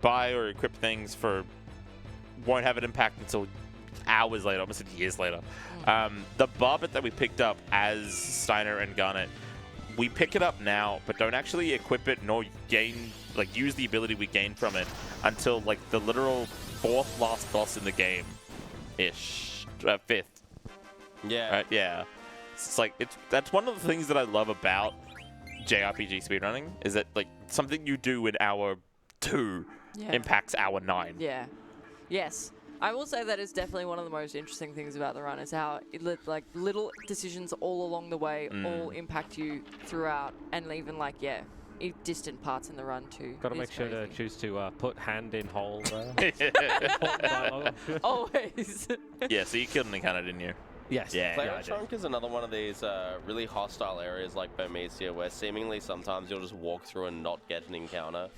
buy or equip things won't have an impact until hours later, almost years later. The barbet that we picked up as Steiner and Garnet, we pick it up now, but don't actually equip it nor use the ability we gain from it until like the literal 4th last boss in the game, ish, 5th. Yeah. Right? Yeah. It's like that's one of the things that I love about JRPG speedrunning is that like something you do in hour 2 Yeah. impacts hour 9. Yeah. Yes. I will say that is definitely one of the most interesting things about the run is how little decisions all along the way all impact you throughout, and even distant parts in the run too. Got to It's make sure to crazy. choose to put hand in hole there. Important dialogue. Always. Yeah, so you killed an encounter, didn't you? Yes. Yeah. Player I did. Trunk is another one of these really hostile areas like Burmecia where seemingly sometimes you'll just walk through and not get an encounter.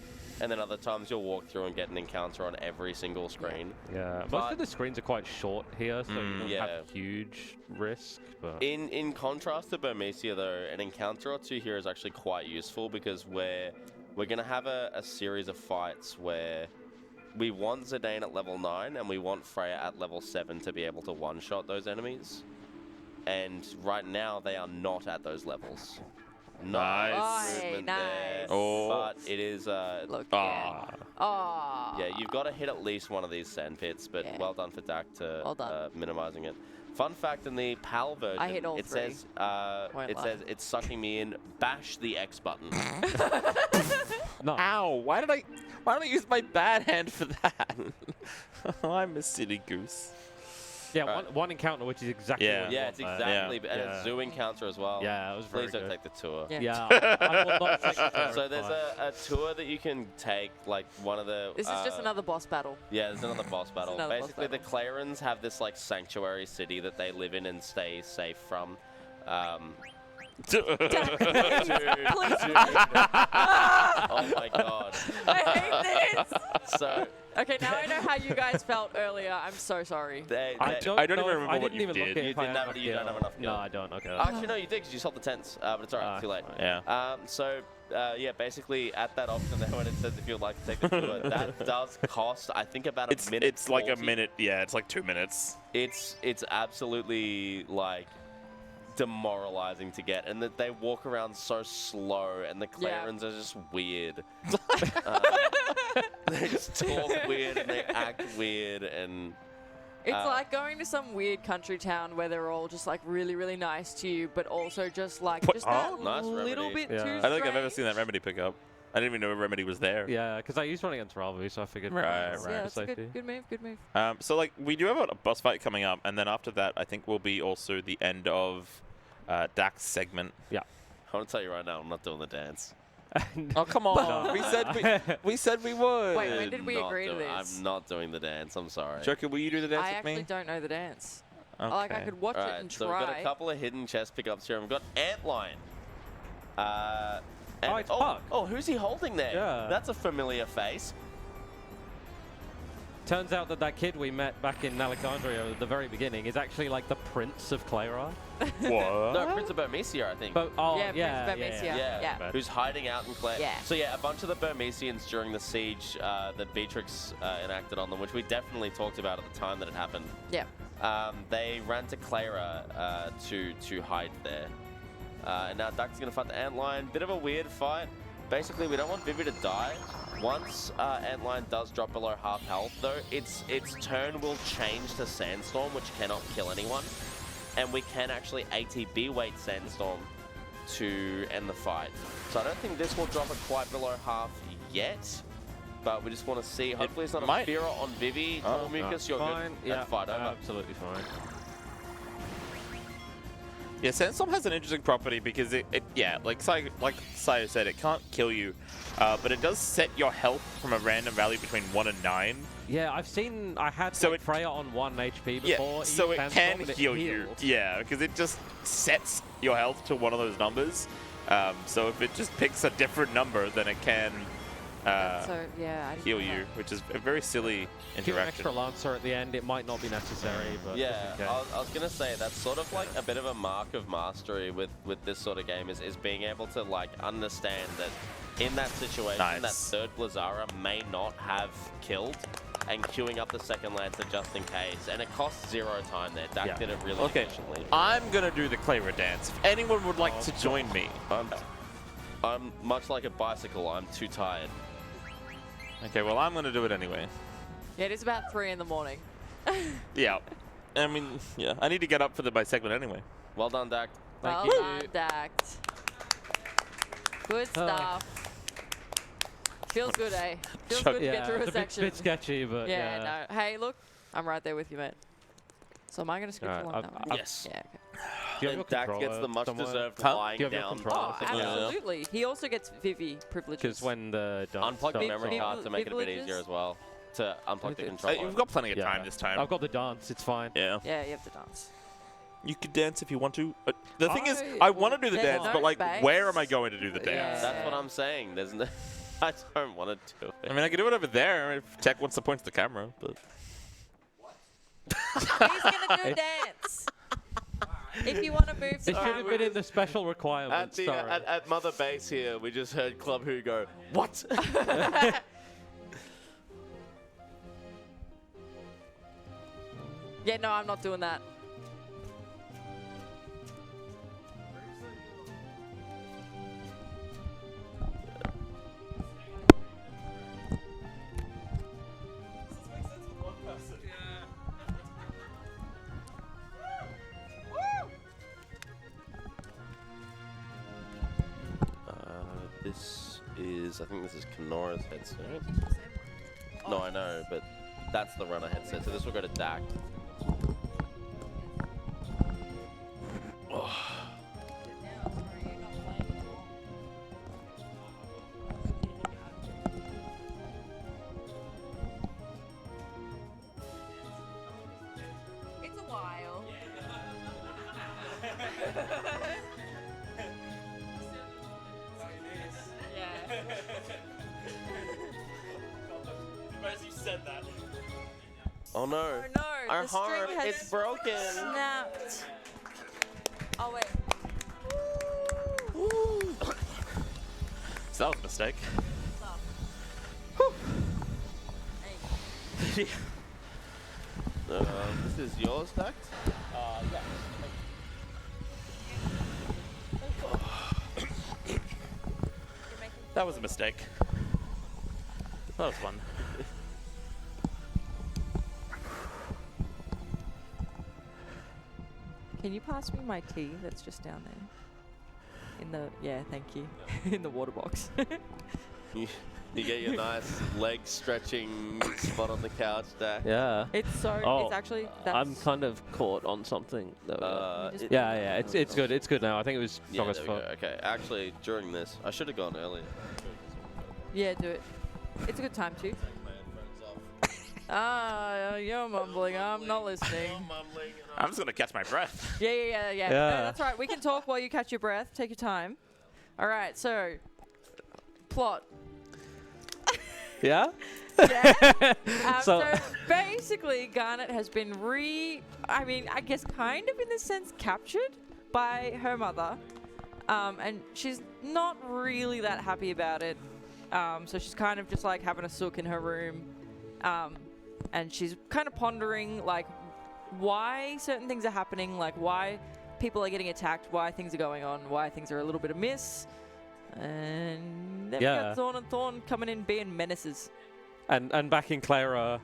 And then other times you'll walk through and get an encounter on every single screen. Yeah, most But- of the screens are quite short here, so you don't Yeah. have huge risk. But In contrast to Burmecia though, an encounter or 2 here is actually quite useful because we're going to have a series of fights where we want Zidane at level 9 and we want Freya at level 7 to be able to one-shot those enemies. And right now they are not at those levels. Nice. Movement Nice. there. Oh. But it is Look. Ah. Oh. yeah, you've got to hit at least one of these sand pits, but Yeah. well done for Dak to Well done. minimizing it. Fun fact in the PAL version, I hit all it 3. says Won't lie. it's sucking me in. Bash the X button. no. Ow! Why did I use my bad hand for that? I'm a silly goose. Yeah, Right. one encounter, which is exactly Yeah. what you Yeah, want it's there. exactly, Yeah. and Yeah. a zoo encounter as well. Yeah, it was very Please don't good. take the tour. Yeah. Yeah, I will not take the tour, So it's there's fine. a tour that you can take, like one of the. This is just another boss battle. Yeah, there's another boss battle. another boss Basically, the battle. Clarons have this like sanctuary city that they live in and stay safe from. Please. Oh my god. I hate this. So Okay, now I know how you guys felt earlier. I'm so sorry. I don't even know if- remember I what didn't you even look did. at You if I didn't had have- enough you don't have gil. enough No, gil. I don't. Okay. actually, no, you did because you sold the tents, but it's alright. Too late. Yeah. Yeah, basically at that option there when it says if you'd like to take the tour, that does cost I think about a minute. It's like a 40. minute. Yeah, it's like 2 minutes. It's absolutely like demoralizing to get, and that they walk around so slow, and the Yeah. Clarons are just weird. They just talk weird and they act weird, and It's like going to some weird country town where they're all just like really, really nice to you, but also just like just that Nice little remedy. bit Yeah. too I don't think I've ever strange. seen that remedy pick up. I didn't even know Remedy was there. Yeah, because I used one against Ravu, so I figured. Right, Yeah, right. that's a Safety. good move. Good move. So like we do have a boss fight coming up, and then after that, I think will be also the end of Dak's segment. I want to tell you right now, I'm not doing the dance. Oh come on! we said we would. Wait, when did we Not agree to doing- this? I'm not doing the dance. I'm sorry. Joker, will you do the dance I with actually me? don't know the dance. Okay. Like I could watch it and so we've got a try. couple of hidden chest pickups here. We've got Antline. Oh, it's Puck. Oh, who's he holding there? Yeah. That's a familiar face. Turns out that kid we met back in Alexandria at the very beginning is actually like the Prince of Kenorah. What? No, Prince of Burmecia, I think. But oh Yeah, yeah, Prince of Burmecia. Yeah. Who's hiding out in Clare. Yeah. So yeah, a bunch of the Burmesians during the siege that Beatrix enacted on them, which we definitely talked about at the time that it happened. Yeah. They ran to Clara to hide there. And now Duck's going to fight the Antline. Bit of a weird fight. Basically, we don't want Vivi to die. Once Antline does drop below half health, though, its turn will change to Sandstorm, which cannot kill anyone. And we can actually ATB weight Sandstorm to end the fight. So I don't think this will drop it quite below half yet. But we just want to see. Hopefully it's not might. a Fira on Vivi. Oh, Mucus, you're fine. good. Yeah, That's fight over. absolutely fine. Yeah, Sandstorm has an interesting property because it like Sayo said, it can't kill you, but it does set your health from a random value between 1 and 9. Yeah, I had So like, it- Freya on 1 HP Yeah, before. so used it Sandstorm can and it heal you. healed. Yeah, because it just sets your health to one of those numbers. So if it just picks a different number, then it can So yeah. I didn't heal know you, that. which is a very silly Give an interaction. extra Lancer at the end. It might not be necessary, but Yeah, just in case. I was gonna say that's sort of like a bit of a mark of mastery with this sort of game is being able to like understand that in that situation that Nice. third Blazara may not have killed and queuing up the second Lancer just in case, and it costs 0 time there. Dak Yeah. did it really Okay, efficiently. I'm gonna do the Clara dance. If anyone would like to join me, I'm much like a bicycle. I'm too tired. okay, well I'm gonna do it anyway. Yeah, it is about 3 in the morning. Yeah, I mean, yeah, I need to get up for my segment anyway. Well done, Dak. Well you. done, Dact. Good stuff. Feels good, eh? Feels good to get through it's a section. bit sketchy, but Yeah, no. Hey, look, I'm right there with you, mate. So am I going to script Alright, along that one? Yes. Yeah, okay. Do you have And your Dak controller gets the much somewhere? deserved Huh? lying Do you have your down. controller Oh, somewhere? absolutely. He also gets Vivi privileges. Because when the dance Unplug the starts memory off- card to make it a bit Privileges? easier as well. To unplug the Okay. controller. You've got plenty of Yeah. time this time. I've got the dance. It's fine. Yeah. Yeah, you have to dance. You could dance if you want to. The thing is, I I want to do the there's dance, no but like, space. where am I going to do the Yeah. dance? That's what I'm saying. There's no. I don't want to do it. I mean, I could do it over there if Tech wants to point to the camera, but He's going to do a dance. If you want to move It to should have been in the special At, requirements. the, sorry. at Mother Base here, we just heard Club Who go, what? Yeah, no, I'm not doing that. This is, I think this is Kenorah's headset. No, I know, but that's the runner headset. So this will go to Dak. Oh no. Oh no, Our the string harp, has it's broken. snapped. Oh wait. So that was a mistake. Hey. This is yours, Dact? That was a mistake. That was fun. Can you pass me my tea that's just down there? In the, yeah, thank you. In the water box. You get your nice leg stretching spot on the couch, Dact. Yeah. It's so, Oh, it's actually, that's... I'm kind of caught on something. Though. You just- Yeah, it's good. It's good now. I think it was Yeah, Chokocchi's there we fault. go. Okay, actually, during this, I should have gone earlier. Yeah, do it. It's a good time too. Ah, you're mumbling. I'm not listening. I'm just gonna catch my breath. Yeah. Yeah. No, that's right. We can talk while you catch your breath. Take your time. All right. So, plot. Yeah. Yeah. So So- basically, Garnet has been I guess kind of in this sense captured by her mother, and she's not really that happy about it. So she's kind of just like having a sook in her room, and she's kind of pondering like why certain things are happening, like why people are getting attacked, why things are going on, why things are a little bit amiss. And then we Yeah. got Thorn and Thorn coming in being menaces. And back in Kenorah,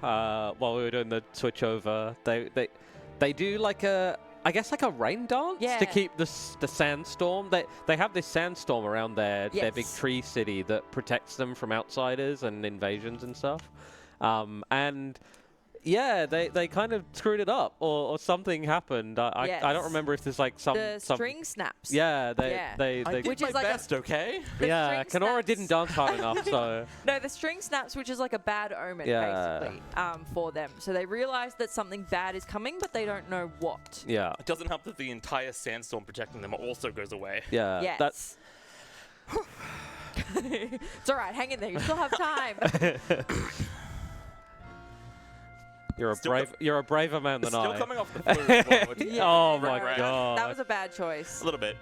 while we were doing the switch over, they do like I guess like a rain dance Yeah. to keep the sandstorm. They have this sandstorm around their big Yes. tree city that protects them from outsiders and invasions and stuff. And yeah, they kind of screwed it up or something happened. I don't Yes. remember if there's like some The string snaps. Yeah, Yeah. they I did Which my is like a- best, okay? The yeah, string Kenorah snaps- didn't dance hard enough, so No, the string snaps, which is like a bad omen, Yeah. basically, for them. So they realize that something bad is coming, but they don't know what. yeah, It doesn't help that the entire sandstorm protecting them also goes away. yeah. Yes. That's It's all right. Hang in there. You still have time. you're a braver man than Still I. coming off the flu as well, which is Oh my right. god. That was a bad choice. a little bit.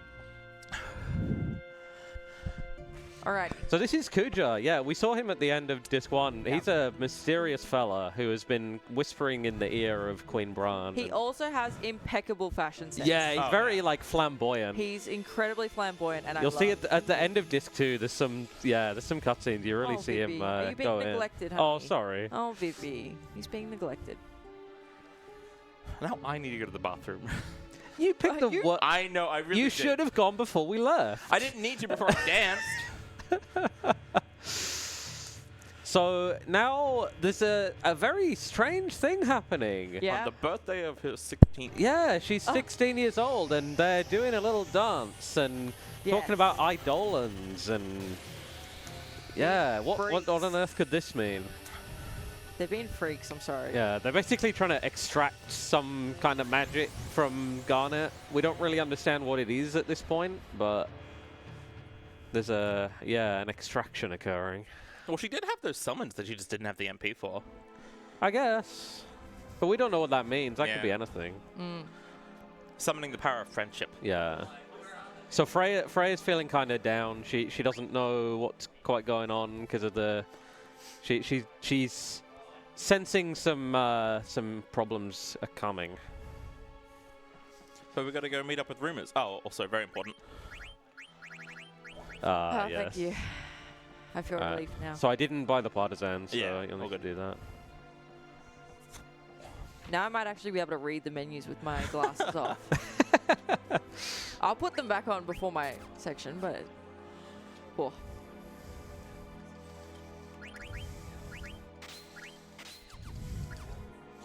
All right. So this is Kuja. Yeah, we saw him at the end of Disc 1. Yeah. He's a mysterious fella who has been whispering in the ear of Queen Bran. He also has impeccable fashion sense. yeah, he's Oh, very yeah. like flamboyant. He's incredibly flamboyant, and You'll I see love at the end of Disc 2, there's some cutscenes. You really Oh, see Vivi. him Are you being go neglected, in. Oh, honey? sorry. Oh, Vivi. He's being neglected. Now I need to go to the bathroom. You picked the you- what? I know, I really You did. should have gone before we left. I didn't need to before I danced. So now there's a very strange thing happening. Yeah. On the birthday of his 16th. Yeah, she's Oh. 16 years old, and they're doing a little dance and Yes. talking about idolans and yeah, what Freaks. on earth could this mean? They're being freaks. I'm sorry. Yeah, they're basically trying to extract some kind of magic from Garnet. We don't really understand what it is at this point, but there's an extraction occurring. Well, she did have those summons that she just didn't have the MP for. I guess. But we don't know what that means. That Yeah. could be anything. Summoning the power of friendship. Yeah. So Freya's feeling kind of down. She doesn't know what's quite going on because of the she's sensing some problems are coming. So we got to go meet up with rumors. Oh, also very important. Oh, Yes. thank you. I feel relief now. So I didn't buy the partisans, so Yeah, you'll all need to good. do that. Now I might actually be able to read the menus with my glasses off. I'll put them back on before my section, but... Oh.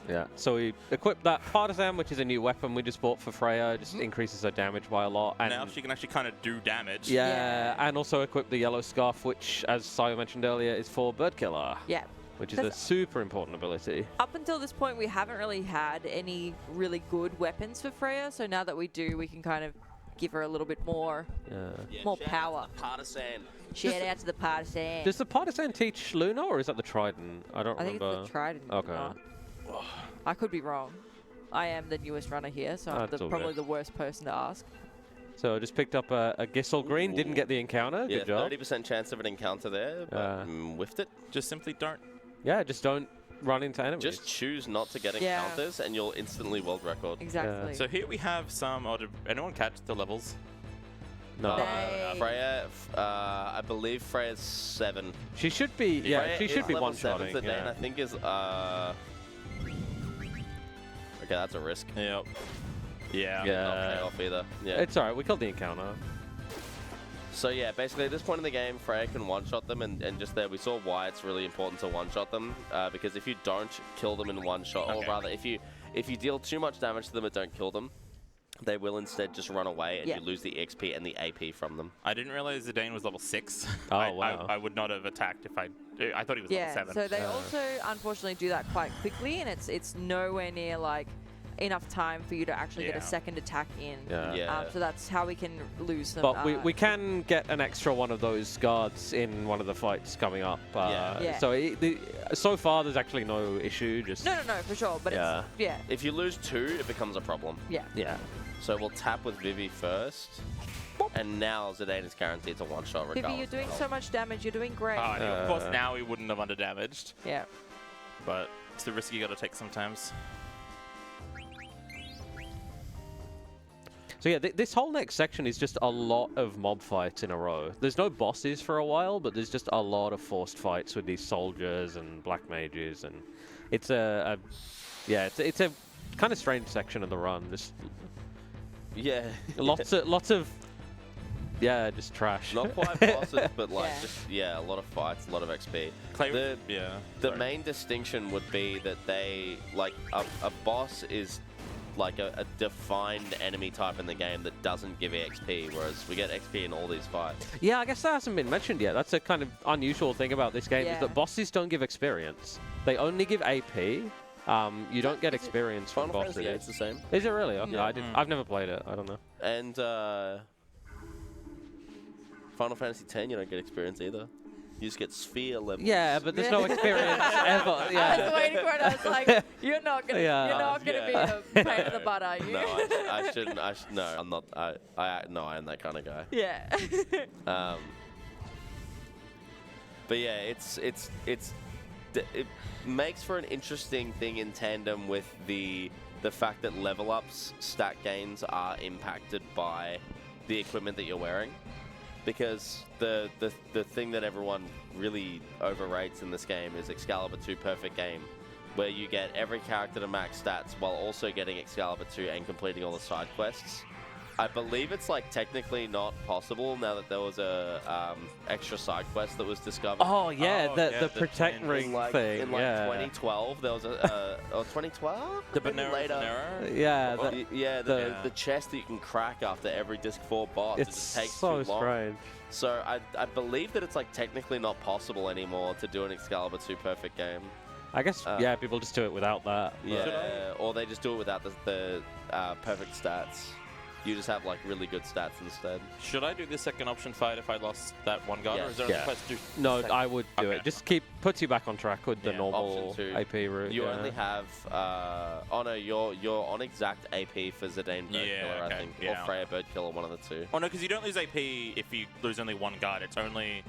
Yeah. So we equipped that partisan, which is a new weapon we just bought for Freya. Just increases her damage by a lot. And Now she can actually kind of do damage. yeah, Yeah. and also equip the yellow scarf, which, as Sayo mentioned earlier, is for Bird Killer, Yeah. which is a That's- super important ability. Up until this point, we haven't really had any really good weapons for Freya, so now that we do, we can kind of give her a little bit more more power. Partisan. Shout out to the partisan. Does the partisan teach Luna, or is that the trident? I don't I think remember. it's the trident. Okay. not. I could be wrong. I am the newest runner here, so I'm That's all probably good. the worst person to ask. So I just picked up a Gissel Green, didn't get the encounter. Yeah, Good job. 30% chance of an encounter there, but whiffed it. Just simply don't. Yeah, just don't run into enemies. Just choose not to get Yeah. encounters, and you'll instantly world record. Exactly. So here we have some. Did anyone catch the levels? no. They- Freya, I believe Freya's 7. She should be. Yeah, Freya she is should be level one 7 shotting. today, and I Yeah. think is okay, that's a risk. Yep. Yeah. Not Yeah. pay off either. Yeah. It's alright. We killed the encounter. So yeah, basically at this point in the game, Freya can one-shot them, and just there we saw why it's really important to one-shot them, because if you don't kill them in one shot, or Okay. rather if you deal too much damage to them and don't kill them, they will instead just run away, and Yeah. you lose the XP and the AP from them. I didn't realize Zidane was level 6. Oh, I wow. would not have attacked if I thought he was Yeah, level 7. so they also unfortunately do that quite quickly, and it's nowhere near like enough time for you to actually get a Yeah. second attack in. Yeah. Yeah. So that's how we can lose them. But we can get an extra one of those guards in one of the fights coming up. Yeah. So so far there's actually no issue. Just No, for sure. But Yeah. it's yeah, If you lose 2, it becomes a problem. yeah. yeah. So we'll tap with Vivi first, and now Zidane is guaranteed to one-shot Vivi, regardless. you're doing of so much damage. You're doing great. of course, now he wouldn't have underdamaged, Yeah. but it's the risk you got to take sometimes. So yeah, this whole next section is just a lot of mob fights in a row. There's no bosses for a while, but there's just a lot of forced fights with these soldiers and black mages, and it's it's a kind of strange section of the run. Just Yeah. lots of just trash. Not quite bosses, but like Yeah. a lot of fights, a lot of XP. Clay, The sorry. main distinction would be that they, like, a boss is like a defined enemy type in the game that doesn't give XP, whereas we get XP in all these fights. Yeah, I guess that hasn't been mentioned yet. That's a kind of unusual thing about this game, is Yeah. that bosses don't give experience. They only give AP. You don't get Is it- experience from Final Fantasy bosses. VIII's the same. Is it really? Okay, Yeah. I've never played it. I don't know. And Final Fantasy X, you don't get experience either. You just get sphere levels. Yeah, but there's no experience ever. I was Yeah. waiting for it. I was like, you're not gonna Yeah. be a pain in the butt, are you? No, I shouldn't. No, I'm not. No, I am that kind of guy. Yeah. But yeah, it makes for an interesting thing in tandem with the fact that level ups stat gains are impacted by the equipment that you're wearing, because the thing that everyone really overrates in this game is Excalibur 2 Perfect Game, where you get every character to max stats while also getting Excalibur 2 and completing all the side quests. I believe it's like technically not possible now that there was a extra side quest that was discovered. Oh yeah, Oh, the yeah, the protect twin- ring thing. In 2012, there was a 2012. The Maybe Banera later. Banera? Yeah, Yeah, the- the chest that you can crack after every disc 4 boss. It it's just takes so too long. strange. So I believe that it's like technically not possible anymore to do an Excalibur 2 Perfect Game. I guess yeah, people just do it without that. but- Yeah, or they just do it without the perfect stats. You just have like really good stats instead. Should I do the second option fight if I lost that one guard, Yeah. or is there Yeah. a quest to No, second? I would do Okay. it. Just puts you back on track with the Yeah, normal option 2. AP route. You yeah. only have oh no, you're on exact AP for Zidane Birdkiller, Yeah, okay, I think, yeah. or Freya Birdkiller, one of the two. Oh no, because you don't lose AP if you lose only one guard. It's only.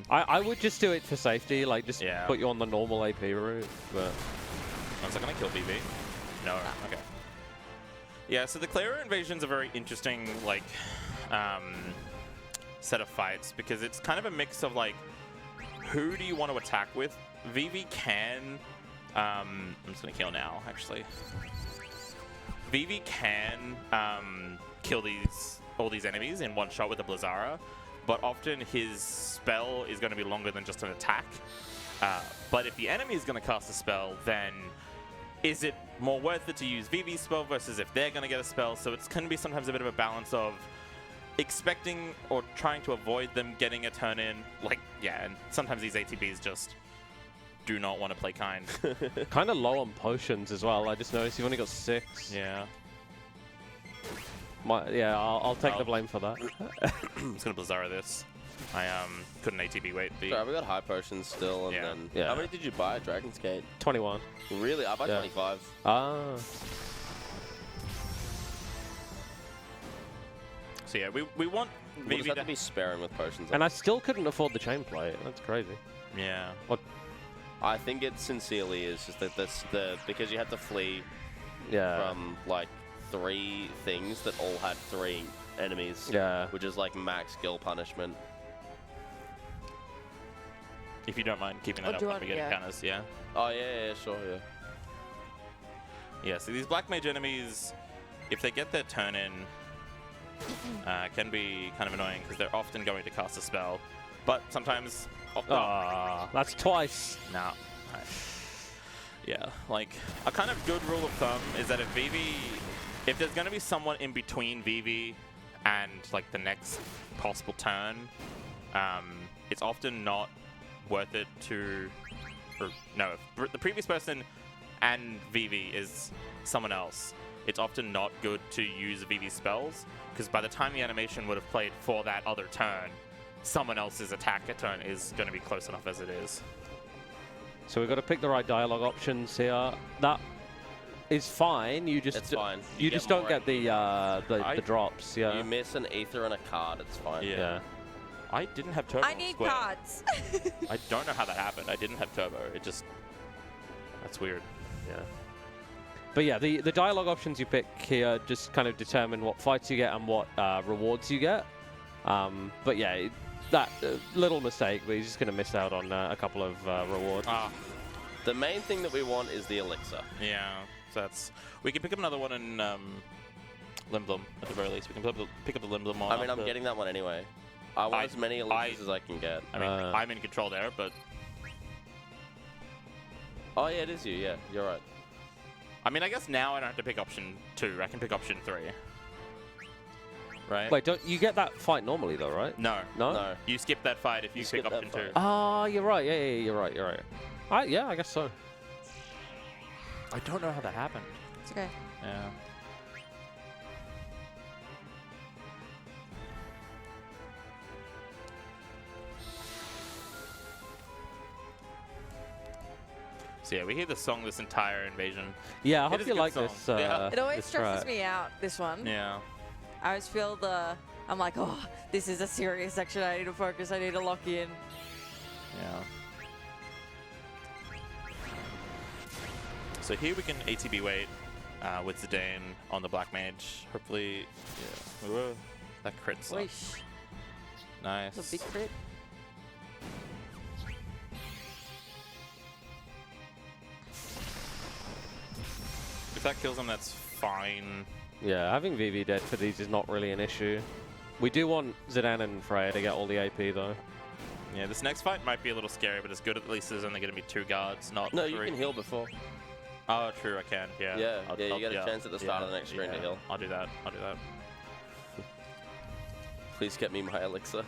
I would just do it for safety, like just Yeah. put you on the normal AP route. But One second, I kill BB. No, okay. Yeah, so the Clara invasion's a very interesting, like, set of fights, because it's kind of a mix of, like, who do you want to attack with? Vivi can, I'm just gonna kill now, actually. Vivi can, kill all these enemies in one shot with a Blizzara, but often his spell is gonna be longer than just an attack. But if the enemy is gonna cast a spell, then is it more worth it to use Vivi's spell versus if they're going to get a spell? So it's going to be sometimes a bit of a balance of expecting or trying to avoid them getting a turn in. Like, yeah, and sometimes these ATBs just do not want to play kind. kind of low on potions as well. I just noticed you've only got 6. Yeah. I'll take the blame for that. I'm just going to Blizzara this. I couldn't ATB wait the. Sorry, we got high potions still, and Yeah. then Yeah. how many did you buy at Dragon's Gate? 21. Really? I bought Yeah. 25. Ah. So yeah, we want We maybe just have to be sparing with potions. And I still couldn't afford the chain plate. That's crazy. yeah. I think it sincerely is just that because you had to flee Yeah. from like 3 things that all had 3 enemies. Yeah. Which is like max skill punishment. If you don't mind keeping Oh, that up do you when want- we get yeah. encounters, yeah. Oh yeah, sure, yeah. Yeah, so these black mage enemies, if they get their turn in, can be kind of annoying because they're often going to cast a spell, but sometimes. Ah, that's twice. Nah. Yeah, like a kind of good rule of thumb is that if there's going to be someone in between Vivi and like the next possible turn, it's often not worth it to. Or, no, if the previous person and Vivi is someone else, it's often not good to use Vivi's spells because by the time the animation would have played for that other turn, someone else's attack turn is going to be close enough as it is. So we've got to pick the right dialogue options here. That is fine. You just It's fine. You get just don't more get the drops. Yeah. You miss an ether and a card, it's fine. Yeah. I didn't have turbo. I need square. cards. I don't know how that happened. I didn't have turbo. It just. That's weird. Yeah. But yeah, the dialogue options you pick here just kind of determine what fights you get and what rewards you get. But yeah, that little mistake, but he's just going to miss out on a couple of rewards. The main thing that we want is the elixir. Yeah. So that's. We can pick up another one in Limblom at the very least. We can pick up the Limblom one. I mean, I'm getting that one anyway. I want as many elixirs as I can get. I mean, I'm in control there, but. Oh yeah, it is you. Yeah, you're right. I mean, I guess now I don't have to pick option 2. I can pick option 3. Right? Wait, don't you get that fight normally though, right? No. No? No. You skip that fight if you skip pick that option 2. fight. Ah, you're right. Yeah, you're right. You're right. Yeah, I guess so. I don't know how that happened. It's okay. Yeah. So yeah, we hear the song this entire invasion. Yeah, I It hope is a you good like song. this. Yeah. It always this stresses track. me out, this one. Yeah. I always feel I'm like, oh, this is a serious section. I need to focus. I need to lock in. Yeah. So here we can ATB wait with Zidane on the Black Mage. Hopefully, yeah. Whoa, that crit sucks. Weesh. Nice. It's a big crit. If that kills him, that's fine. Yeah, having VV dead for these is not really an issue. We do want Zidane and Freya to get all the AP though. Yeah, this next fight might be a little scary, but it's good at least there's only going to be 2 guards, not No, 3. you can heal before. Oh, true, I can. Yeah. Yeah, you get a chance at the start of the next screen to heal. I'll do that. I'll do that. Please get me my elixir.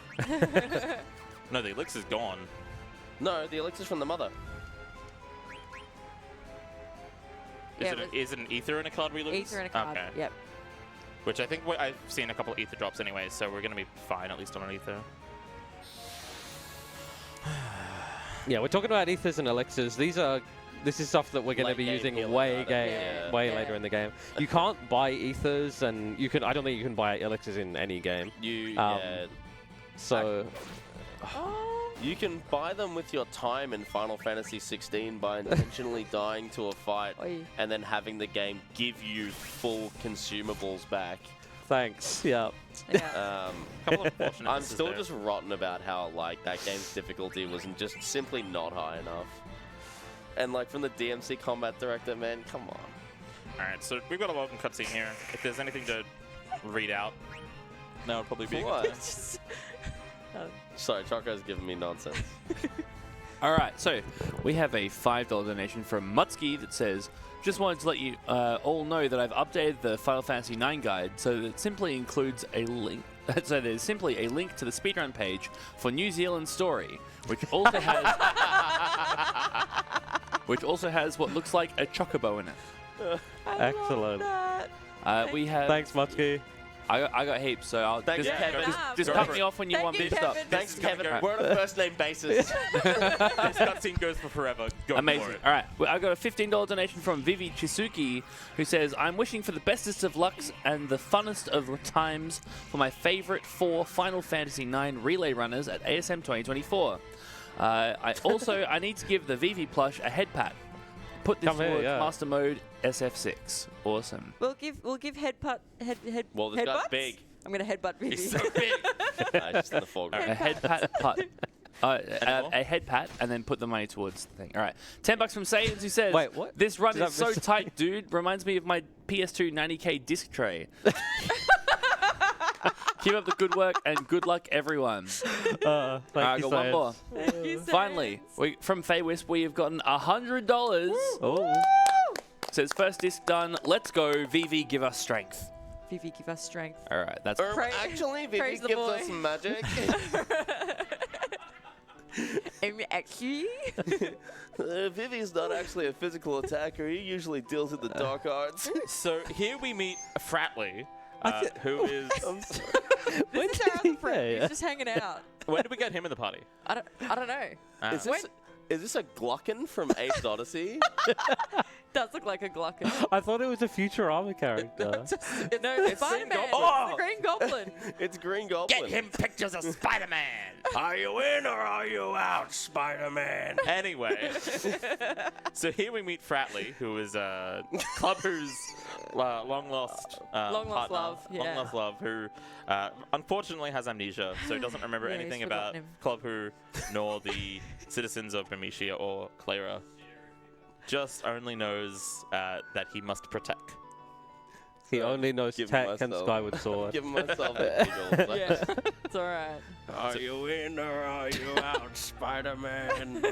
No, the elixir's gone. No, the elixir's from the mother. Is, Yeah, it, but- is it an ether in a card we lose? Ether and a card. Okay. Yep. Which I think I've seen a couple of ether drops anyway, so we're going to be fine at least on an ether. Yeah, we're talking about ethers and elixirs. This is stuff that we're going to Late be game using healing way card, yeah. later in the game. You can't buy ethers, and I don't think you can buy elixirs in any game. So You can buy them with your time in Final Fantasy 16 by intentionally dying to a fight Oi. and then having the game give you full consumables back. thanks. Yeah. Yeah. Couple of unfortunate I'm misses still there. just rotten about how like that game's difficulty was just simply not high enough. And like from the DMC combat director, man, come on. Alright, so we've got a welcome cutscene here. If there's anything to read out, that would probably be a good What? time. Sorry, Choco's giving me nonsense. All right, so we have a $5 donation from Mutsky that says, just wanted to let you all know that I've updated the Final Fantasy IX guide so that it simply includes a link. So there's simply a link to the speedrun page for New Zealand Story, which also has what looks like a chocobo in it. Excellent. We have Thanks, Mutsky. I got heaps, so I'll Thanks, just, Kevin. just Go cut for me it. off when you Thank want you, big stuff. Kevin. Thanks, This is gonna Kevin. go- We're on a first name basis. This cutscene goes for forever. Go for Amazing. it. All right, well, I got a $15 donation from Vivi Chisuki, who says, "I'm wishing for the bestest of lucks and the funnest of times for my favorite 4 Final Fantasy IX relay runners at ASM2024. I need to give the Vivi plush a head pat. Put this Come here, towards yeah. Master Mode SF6. Awesome. We'll give head Well, this guy's headbutts? big. I'm gonna headbutt Vivi. He's so big. Just in the foreground. A head pat putt. A head pat, and then put the money towards the thing. All right. $10 from Saiyans, who says, Wait, what? "This run Did is I so miss- tight, dude. Reminds me of my PS2 90K disc tray." Keep up the good work and good luck, everyone. Thank I you, got one Science. more. Thank you, Finally, from Feywisp, we have gotten $100. Oh. Says first disc done. Let's go, Vivi. Give us strength. Vivi, give us strength. All right, that's Actually, Vivi praise the gives boy. us magic. Actually, Vivi's not actually a physical attacker. He usually deals with the dark arts. So here we meet Fratly, who is. this is our other friend. He's just hanging out. When did we get him in the party? I don't know. Is this a Glocken from Ace Odyssey? Does look like a Glocken. I thought it was a Futurama character. No, It's Spider-Man. Green It's Goblin. the Green Goblin. It's Green Goblin. pictures of Spider-Man. Are you in or are you out, Spider-Man? Anyway, so here we meet Fratly, who is Club who's long lost Long lost partner, love, yeah. long lost love, who unfortunately has amnesia, so he doesn't remember Yeah, he's anything forgotten about him. Club Who nor the citizens of Bermesia or Kenorah. Just only knows that he must protect. He only knows Give tech and myself- Skyward Sword. Give myself a giggle. Yeah, it's all right. Are you in or are you out, Spider-Man?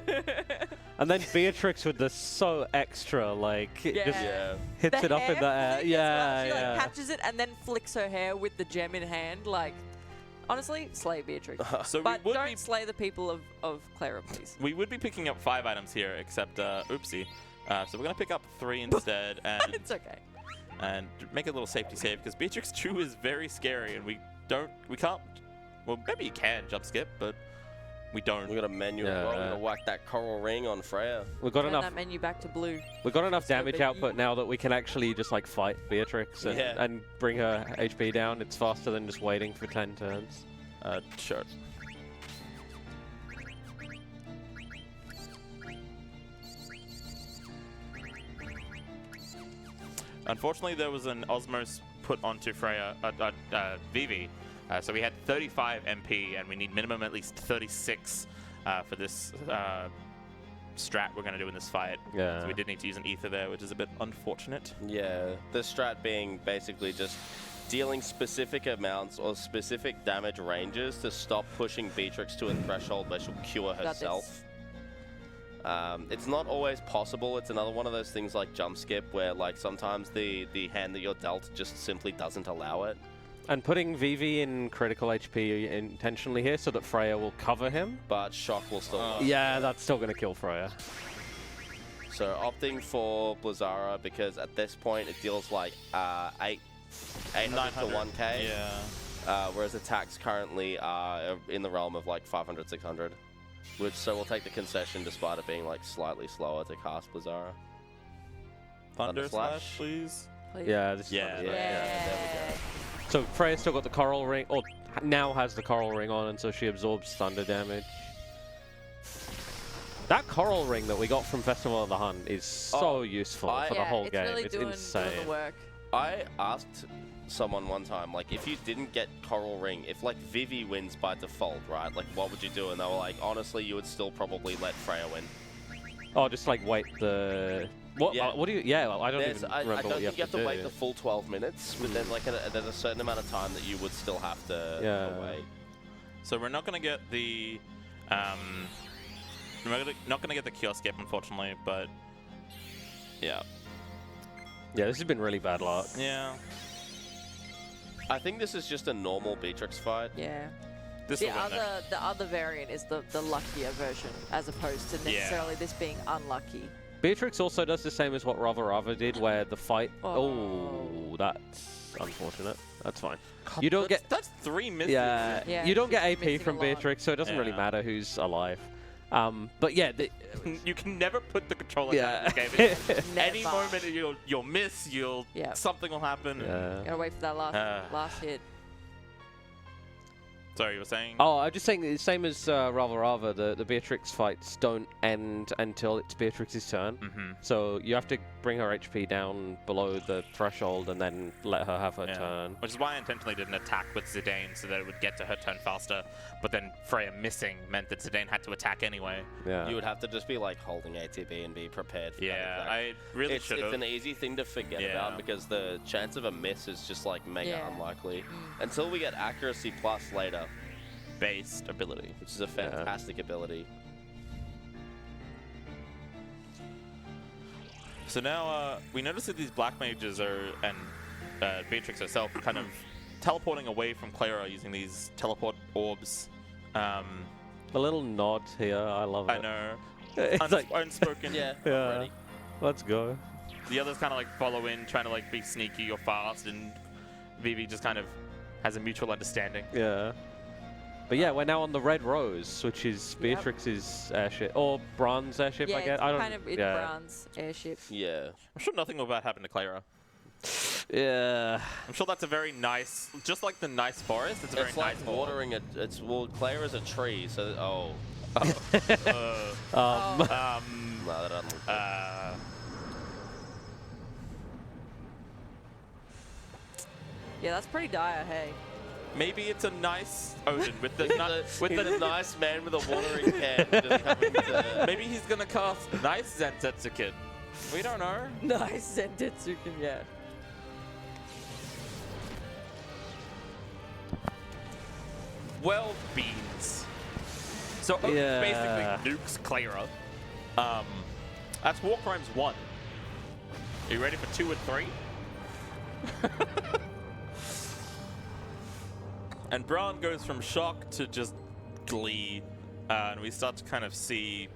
And then Beatrix with the so extra, like, it Yeah. just Yeah. hits The it up in the hair air. flick as well. Yeah, She yeah. like catches it and then flicks her hair with the gem in hand. Like, honestly, slay Beatrix. So But we would don't slay the people of Clara, please. we would be picking up 5 items here, except oopsie. So we're gonna pick up 3 instead, and It's okay. make a little safety save because Beatrix 2 is very scary, and we can't. Well, maybe you can jump skip, but we don't. We got a menu as well. We're gonna whack that coral ring on Freya. We've got Turn enough. that menu back to blue. We've got enough So damage baby. output now that we can actually just like fight Beatrix and, Yeah. and bring her HP down. It's faster than just waiting for 10 turns. Sure. Unfortunately, there was an Osmos put onto Freya, Vivi, so we had 35 MP, and we need minimum at least 36 for this strat we're going to do in this fight. Yeah. So we did need to use an ether there, which is a bit unfortunate. Yeah, the strat being basically just dealing specific amounts or specific damage ranges to stop pushing Beatrix to a threshold where she'll cure Got this. herself. It's not always possible. It's another one of those things like jump skip where like sometimes the hand that you're dealt just simply doesn't allow it. And putting Vivi in critical HP intentionally here so that Freya will cover him. But shock will still work. Yeah, that's still going to kill Freya. So opting for Blizzara because at this point it deals like 800 to 1k. Yeah. Whereas attacks currently are in the realm of like 500, 600. Which, so we'll take the concession despite it being like slightly slower to cast Blizzara. Thunder Thunder Slash, Slash? please. Please. Yeah, this is Yeah. Yeah, there we go. So Freya's still got the coral ring, or now has the coral ring on, and so she absorbs thunder damage. That coral ring that we got from Festival of the Hun is so useful for the whole it's game. really It's doing insane. the work. I asked someone one time, like, if you didn't get Coral Ring, if, like, Vivi wins by default, right, like, what would you do? And they were like, honestly, you would still probably let Freya win. Oh, just like wait the... What? Yeah. What do you... Yeah, well, I don't There's, even I remember don't what you think you have to do. wait the full 12 minutes, but then, like, there's a certain amount of time that you would still have to wait. So we're not going to get the... we're not going to get the cure skip, unfortunately, but... Yeah. Yeah, this has been really bad luck. Yeah. I think this is just a normal Beatrix fight. Yeah. This The will win there. other variant is the luckier version, as opposed to necessarily this being unlucky. Beatrix also does the same as what Rava did, where the fight... Oh. Oh, that's unfortunate. That's fine. You don't get... That's 3 misses. Yeah, Yeah, you don't she's get AP missing from a lot. Beatrix, so it doesn't really Yeah. matter who's alive. But yeah, You can never put the controller yeah. down in this game. Any Never. moment you'll miss, Yeah. something will happen. yeah. Gotta wait for that last hit. Sorry, you were saying? Oh, I'm just saying, the same as Rava Rava, the Beatrix fights don't end until it's Beatrix's turn. Mm-hmm. So you have to bring her HP down below the threshold and then let her have her turn. Which is why I intentionally didn't attack with Zidane so that it would get to her turn faster. But then Freya missing meant that Zidane had to attack anyway. Yeah. You would have to just be like holding ATB and be prepared for that Yeah, attack. I really It's should have. an easy thing to forget Yeah. about because the chance of a miss is just like mega Yeah. unlikely until we get accuracy plus later, Based ability. which is a fantastic ability. So now we notice that these black mages and Beatrix herself kind of teleporting away from Clara using these teleport orbs. A little nod here, I love it. I know. It's like, Unspoken. Yeah, yeah, ready. let's go. The others kind of like follow in, trying to like be sneaky or fast, and Vivi just kind of has a mutual understanding. Yeah. But yeah, we're now on the Red Rose, which is Beatrix's airship, or Bran's airship, Yeah, I guess. it's I don't. kind of it's yeah. Brown's airship. Yeah. I'm sure nothing will bad happen to Clara. Yeah. I'm sure that's a very nice, just like the nice forest. It's a very It's like nice forest. watering well, Claire is a tree, so Uh, Oh. no, that doesn't look good. Yeah, that's pretty dire, hey. Maybe it's a nice Odin with the He's a nice man with a watering can. Just coming to, Maybe he's gonna cast nice Zensetsu Kid. We don't know. Nice Zentetsu, yeah. Well, beans. So Odin Yeah. basically nukes Clara. That's War Crimes 1. Are you ready for 2 and 3? And Bran goes from shock to just glee, and we start to kind of see,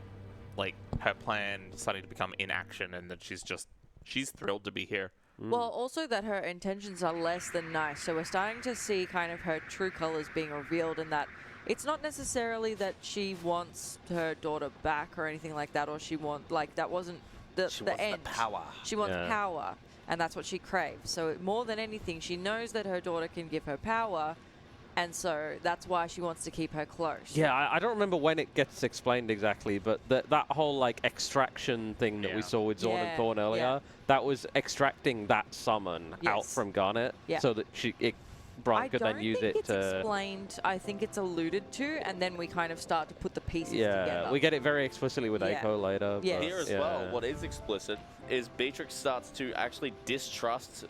like, her plan starting to become in action, and that she's thrilled to be here. Well, also that her intentions are less than nice. So we're starting to see kind of her true colors being revealed, in that it's not necessarily that she wants her daughter back or anything like that, or she that wasn't the she wants end. the power. She wants Yeah. power, and that's what she craves. So more than anything, she knows that her daughter can give her power, and so that's why she wants to keep her close. Yeah, I don't remember when it gets explained exactly, but that whole like extraction thing that we Yeah. saw with Zorn and Yeah, Thorn earlier, yeah. that was extracting that summon out Yes. from Garnet, Yeah. so that Bran I could don't then use think it it's to. explained. I think it's alluded to, and then we kind of start to put the pieces Yeah, together. we get it very explicitly with Yeah. Eiko later. Yeah. but Here as yeah. well, what is explicit is Beatrix starts to actually distrust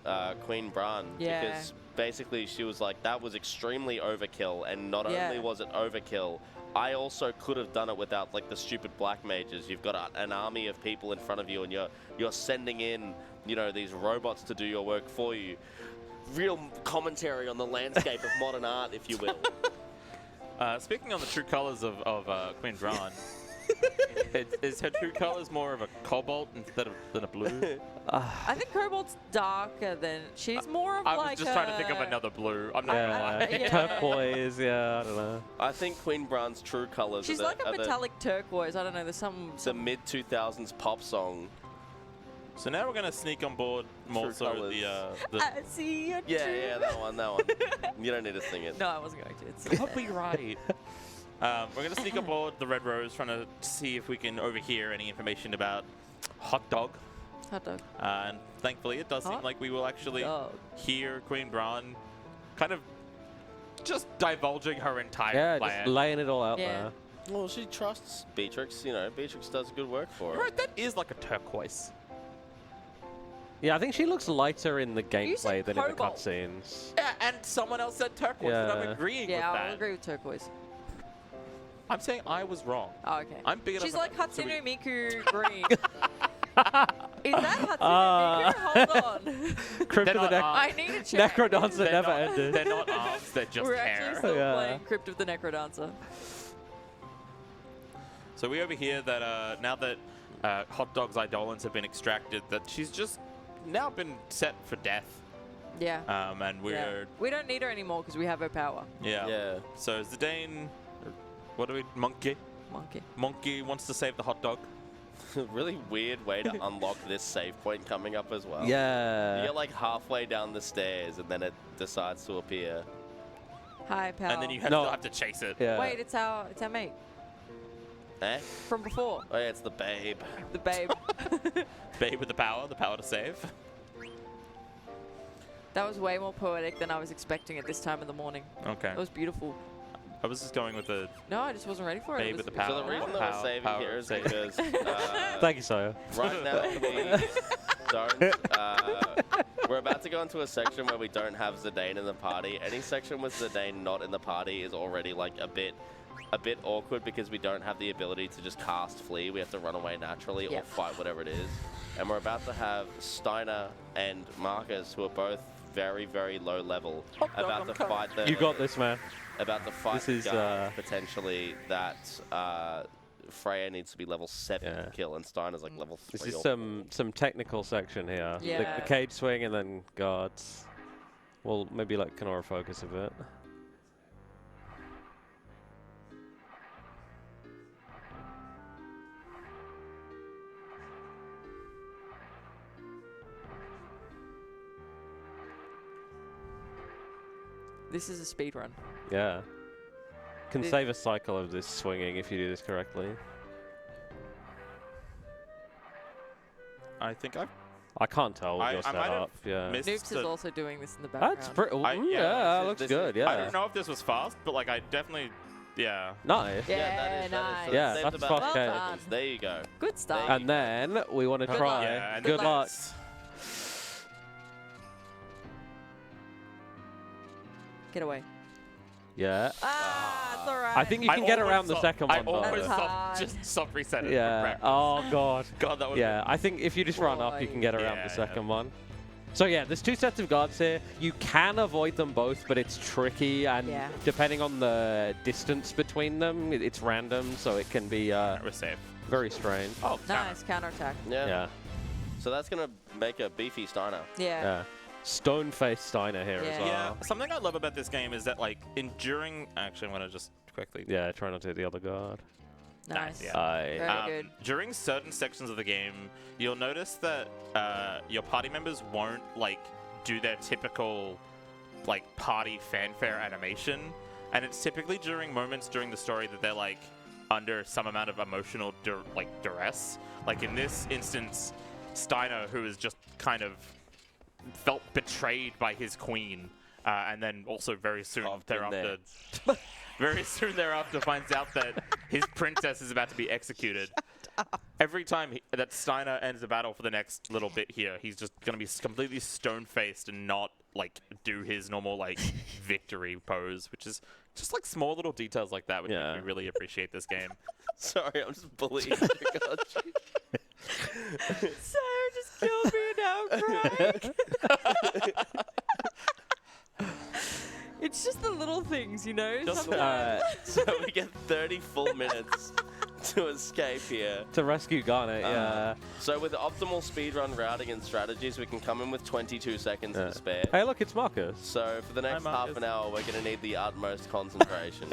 Queen Bran Yeah. because basically she was like, that was extremely overkill, and not Yeah. only was it overkill, I also could have done it without like the stupid black mages. You've got an army of people in front of you, and you're sending in, these robots to do your work for you. Real commentary on the landscape of modern art, if you will. Speaking on the true colors of Queen Bran, is her true colors more of a cobalt than a blue? I think Cobalt's darker than she's more of I like was just trying to think of another blue. I'm not gonna Yeah, lie. Yeah. turquoise. Yeah, I don't know. I think Queen Bran's true colors She's are like a the metallic turquoise. I don't know. There's some. mid 2000s pop song. So now we're gonna sneak on board more True so colours. the I see a Yeah, that one. You don't need to sing it. No, I wasn't going to. It's copyright. We're gonna sneak on board the Red Rose, trying to see if we can overhear any information about Hot Dog. hot dog. And thankfully, it does seem Hot like we will actually Dog. hear Queen Bran kind of just divulging her entire Yeah, plan. just laying it all out Yeah. there. Well, she trusts Beatrix. Beatrix does good work for her. Right, that is like a turquoise. Yeah, I think she looks lighter in the You gameplay said than in the cobalt. cutscenes. Yeah, and someone else said turquoise, and I'm Yeah. agreeing Yeah, with I'll that. agree with turquoise. I'm saying I was wrong. Oh, okay. I'm big enough. She's like so we- Hatsune Miku green. Is that Hatsune Miku? Hold on. Crypt They're of the not I need to check. Necrodancer They're never not, ended. They're not arms, they're just We're hair. actually still Yeah. playing Crypt of the Necrodancer. So we overhear that now that Hot Dog's Eidolons have been extracted, that she's just now been set for death. Yeah. And we're We don't need her anymore because we have her power. Yeah. So Zidane, what do we? Monkey wants to save the hot dog. Really weird way to unlock this save point coming up as well. Yeah. You get like halfway down the stairs and then it decides to appear. Hi, pal. And then you No. still have to chase it. Yeah. Wait, it's our mate Eh? from before. Oh yeah, it's the babe. The babe. Babe with the power to save. That was way more poetic than I was expecting at this time of the morning. Okay. That was beautiful. I was just going with the No, I just wasn't ready for it. babe It with the was- power. So the reason that we're saving power, here is save. because Thank you, Sawyer. right now we're about to go into a section where we don't have Zidane in the party. Any section with Zidane not in the party is already like a bit awkward because we don't have the ability to just cast flee. We have to run away naturally or Yep. fight whatever it is. And we're about to have Steiner and Marcus, who are both very, very low level, about to fight the You got this, man. about to fight This is, the guy potentially that Freya needs to be level 7 Yeah. to kill, and Steiner's like level 3. This is or some technical section here. Yeah. The cage swing and then guards. We'll maybe let Kenorah focus a bit. This is a speed run. Yeah. Can This- save a cycle of this swinging if you do this correctly. I think I've I can't tell with I your might have setup. Yeah. missed Noobs is the- also doing this in the background. That's pretty. I- Yeah, yeah, looks this good. is- Yeah. I don't know if this was fast, but like I definitely, yeah. Nice. Yeah, that is. nice. So Yeah, saved that's about fast 10 cage. seconds. There you go. Good stuff. There And then we want to Good try. luck. Yeah, and Good then luck. that's- Get away. Yeah. Ah, it's alright. I think you can get almost around the stopped- second I one though. almost That's stopped, hard. just stopped reset it. for Yeah. practice. Oh god. God, that was. Yeah. I think if you just run up, you can get around Yeah, the yeah. second one. So yeah, there's two sets of guards here. You can avoid them both, but it's tricky, and Yeah. depending on the distance between them, it's random, so it can be We're safe. very strange. Oh, Nice counterattack. Yeah. Yeah. So that's going to make a beefy Steiner. Yeah. Yeah. Stone-faced Steiner here as Yeah. well. Yeah, something I love about this game is that like enduring. Actually, I'm gonna just quickly. Yeah, try not to hit the other guard. Nice. yeah. Very good. During certain sections of the game, you'll notice that your party members won't like do their typical like party fanfare animation, and it's typically during moments during the story that they're like under some amount of emotional duress. Like in this instance, Steiner, who is just kind of felt betrayed by his queen, and then also very soon I've been thereafter. Very soon thereafter finds out that his princess is about to be executed. Every time that Steiner ends a battle for the next little bit here, he's just going to be completely stone-faced and not, like, do his normal, like, victory pose, which is just, like, small little details like that which Yeah. make me really appreciate this game. Sorry, I'm just bullying Chokocchi. Sarah just killed me now, crying. It's just the little things, you know? Just Sometimes. So we get 30 full minutes to escape here. To rescue Garnet, yeah. So with optimal speedrun routing and strategies, we can come in with 22 seconds Yeah. to spare. Hey, look, it's Marcus. So for the next Hi, half Marcus. an hour, we're going to need the utmost concentration.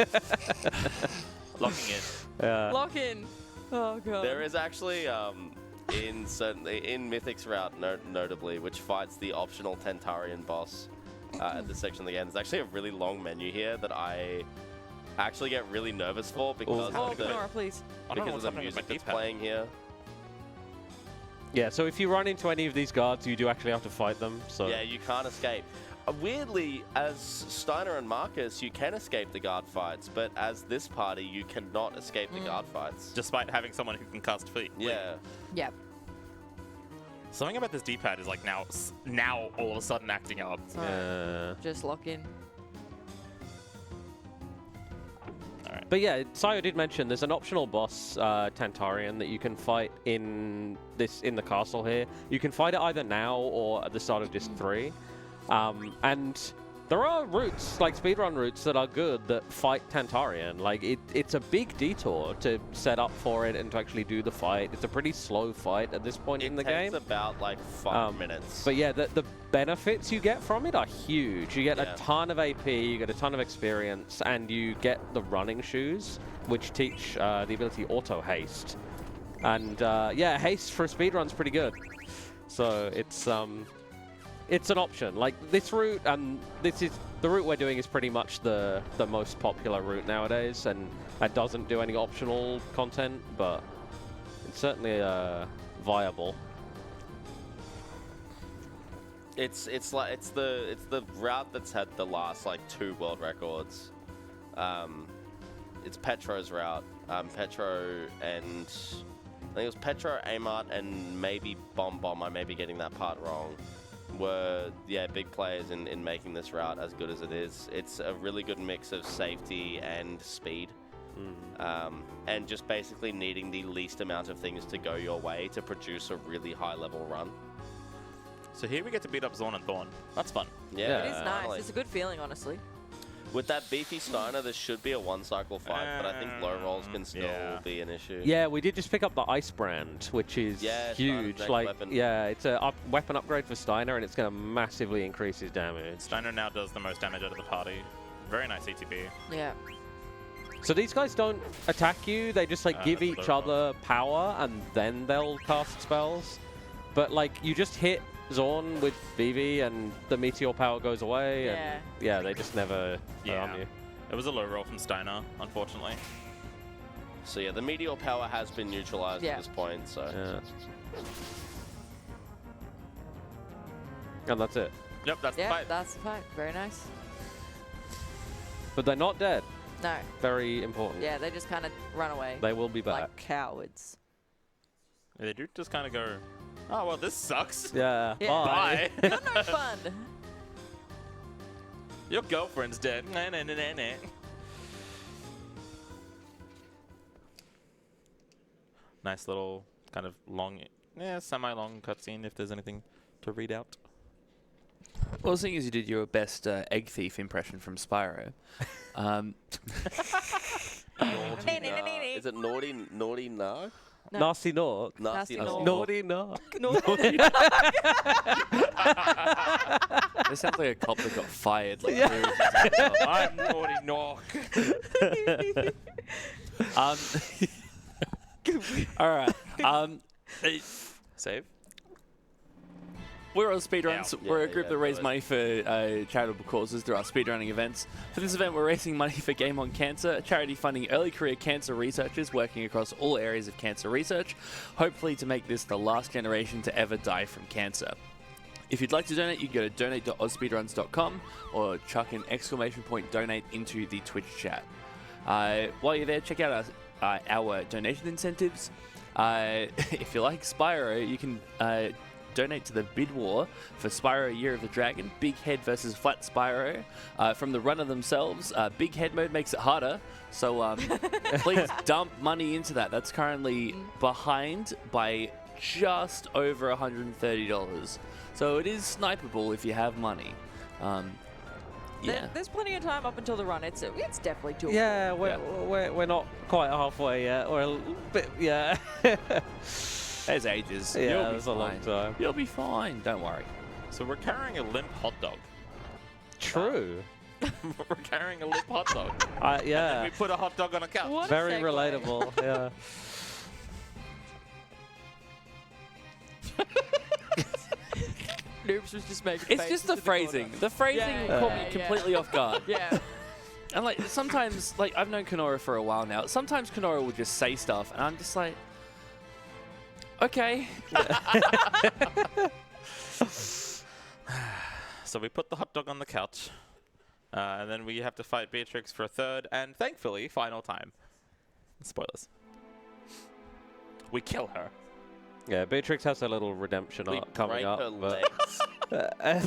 Locking in. Yeah. Lock in. Oh, God. There is actually, in Mythic's route, notably, which fights the optional Tentarian boss at this section of the game, there's actually a really long menu here that I actually get really nervous for because Oh, of the, Kenorah, please. I don't know because what's of the happening with my music that's D-pad. playing here. Yeah, so if you run into any of these guards, you do actually have to fight them. So Yeah, you can't escape. Weirdly, as Steiner and Marcus, you can escape the guard fights, but as this party, you cannot escape the guard fights. Despite having someone who can cast fleet. Yeah. Yep. Something about this D-pad is like now all of a sudden acting up. It's alright. Yeah. Just lock in. But yeah, Sayo did mention there's an optional boss, Tantarian, that you can fight in the castle here. You can fight it either now or at the start of Disc 3. And There are routes, like speedrun routes, that are good that fight Tantarian. Like, it's a big detour to set up for it and to actually do the fight. It's a pretty slow fight at this point in the game. It takes about like 5 minutes. But yeah, the benefits you get from it are huge. You get a ton of AP, you get a ton of experience, and you get the running shoes, which teach the ability auto haste. And yeah, haste for a speedrun's pretty good. So it's an option. Like this route, and this is the route we're doing is pretty much the most popular route nowadays, and it doesn't do any optional content, but it's certainly viable. It's the route that's had the last like 2 world records. It's Petro's route. Petro and I think it was Petro, Amart, and maybe Bomb. I may be getting that part wrong. Were big players in making this route as good as it is. It's a really good mix of safety and speed, and just basically needing the least amount of things to go your way to produce a really high level run. So here we get to beat up Zorn and Thorn. That's fun. Yeah, It is nice. finally. It's a good feeling, honestly. With that beefy Steiner, this should be a 1-cycle fight, but I think low rolls can still be an issue. Yeah, we did just pick up the Ice Brand, which is huge. Like, weapon. yeah, it's a weapon upgrade for Steiner, and it's going to massively increase his damage. Steiner now does the most damage out of the party. Very nice ETB. Yeah. So these guys don't attack you; they just like give each other power, and then they'll cast spells. But like, you just hit Zorn with Vivi, and the meteor power goes away. And yeah, they just never harm you. It was a low roll from Steiner, unfortunately. So yeah, the meteor power has been neutralized at this point. So and that's it. Yep, that's the fight. That's the fight. Very nice. But they're not dead. No. Very important. Yeah, they just kind of run away. They will be back. Like cowards. They do just kind of go, oh, well, this sucks. Yeah. Bye. You're no fun. Your girlfriend's dead. Nah, nah, nah, nah, nah. Nice little kind of long, semi-long cutscene if there's anything to read out. Well, seeing as you did your best egg thief impression from Spyro, is it naughty no? Nasty Nork. Nasty Nork. Naughty Nork. This sounds like a cop that got fired. Like, I'm naughty knock. all right. Save. We're on Speedruns. Yeah, We're a group that raise do it. money for charitable causes through our speedrunning events. For this event, we're raising money for Game on Cancer, a charity funding early career cancer researchers working across all areas of cancer research, hopefully to make this the last generation to ever die from cancer. If you'd like to donate, you can go to donate.ausspeedruns.com or chuck an !donate into the Twitch chat. While you're there, check out our donation incentives. If you like Spyro, you can donate to the bid war for Spyro Year of the Dragon, Big Head versus Flat Spyro. From the runner themselves, Big Head mode makes it harder, so please dump money into that. That's currently behind by just over $130. So it is snipeable if you have money. There's plenty of time up until the run. It's definitely doable. Yeah, we're not quite halfway yet. We're a little bit, There's ages. Yeah, You'll be that's a long fine. time. You'll be fine. Don't worry. So we're carrying a limp hot dog. True. We're carrying a limp hot dog. Yeah. And we put a hot dog on a couch. What a Very segue. relatable. Yeah. Noobs was just making It's faces just the in phrasing. corner. The phrasing caught me completely off guard. Yeah. And like sometimes, like I've known Kenorah for a while now. Sometimes Kenorah will just say stuff, and I'm just like, okay. So we put the hot dog on the couch, and then we have to fight Beatrix for a third and, thankfully, final time. Spoilers. We kill her. Yeah, Beatrix has a little redemption We arc coming break up. her but- legs.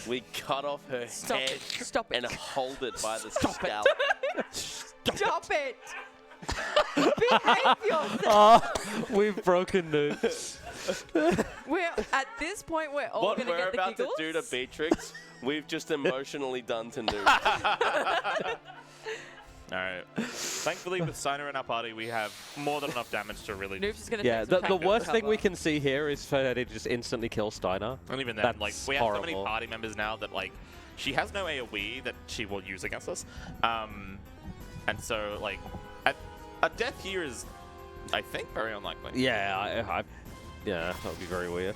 We cut off her Stop head it. Stop it. and hold it by the scalp. Stop it. Behave yourself. Oh, we've broken news. We're at this point, we're all What going to we're get the about to giggles. do to Beatrix, we've just emotionally done to Noob. All right. Thankfully, with Steiner in our party, we have more than enough damage to really. Noob's just going to Yeah, take some the practical worst thing we cover. can see here is for her to just instantly kill Steiner. And even then, That's like we have so many horrible. party members now that like she has no AOE that she will use against us, and so like a death here is, I think, very unlikely. Yeah, yeah, that would be very weird.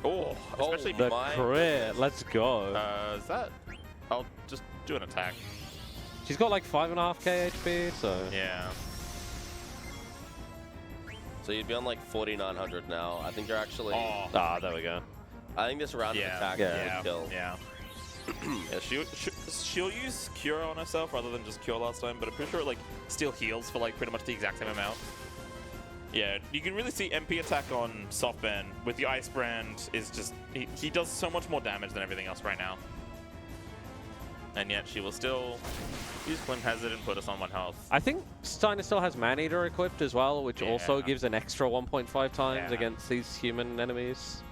Oh, especially The My crit, let's go. is that? I'll just do an attack. She's got like 5.5k HP, so Yeah. So you'd be on like 4,900 now. I think you're actually. Oh. there we go. I think this round of Yeah. attack Yeah. would kill. Yeah. Yeah, she'll use Cure on herself rather than just Cure last time, but I'm pretty sure it like still heals for like pretty much the exact same amount. Yeah, you can really see MP attack on Softban with the Ice Brand is just he does so much more damage than everything else right now. And yet she will still use Clim Hazard and put us on 1 health. I think Steiner still has Man-Eater equipped as well, which also Yeah. gives an extra 1.5 times Yeah. against these human enemies.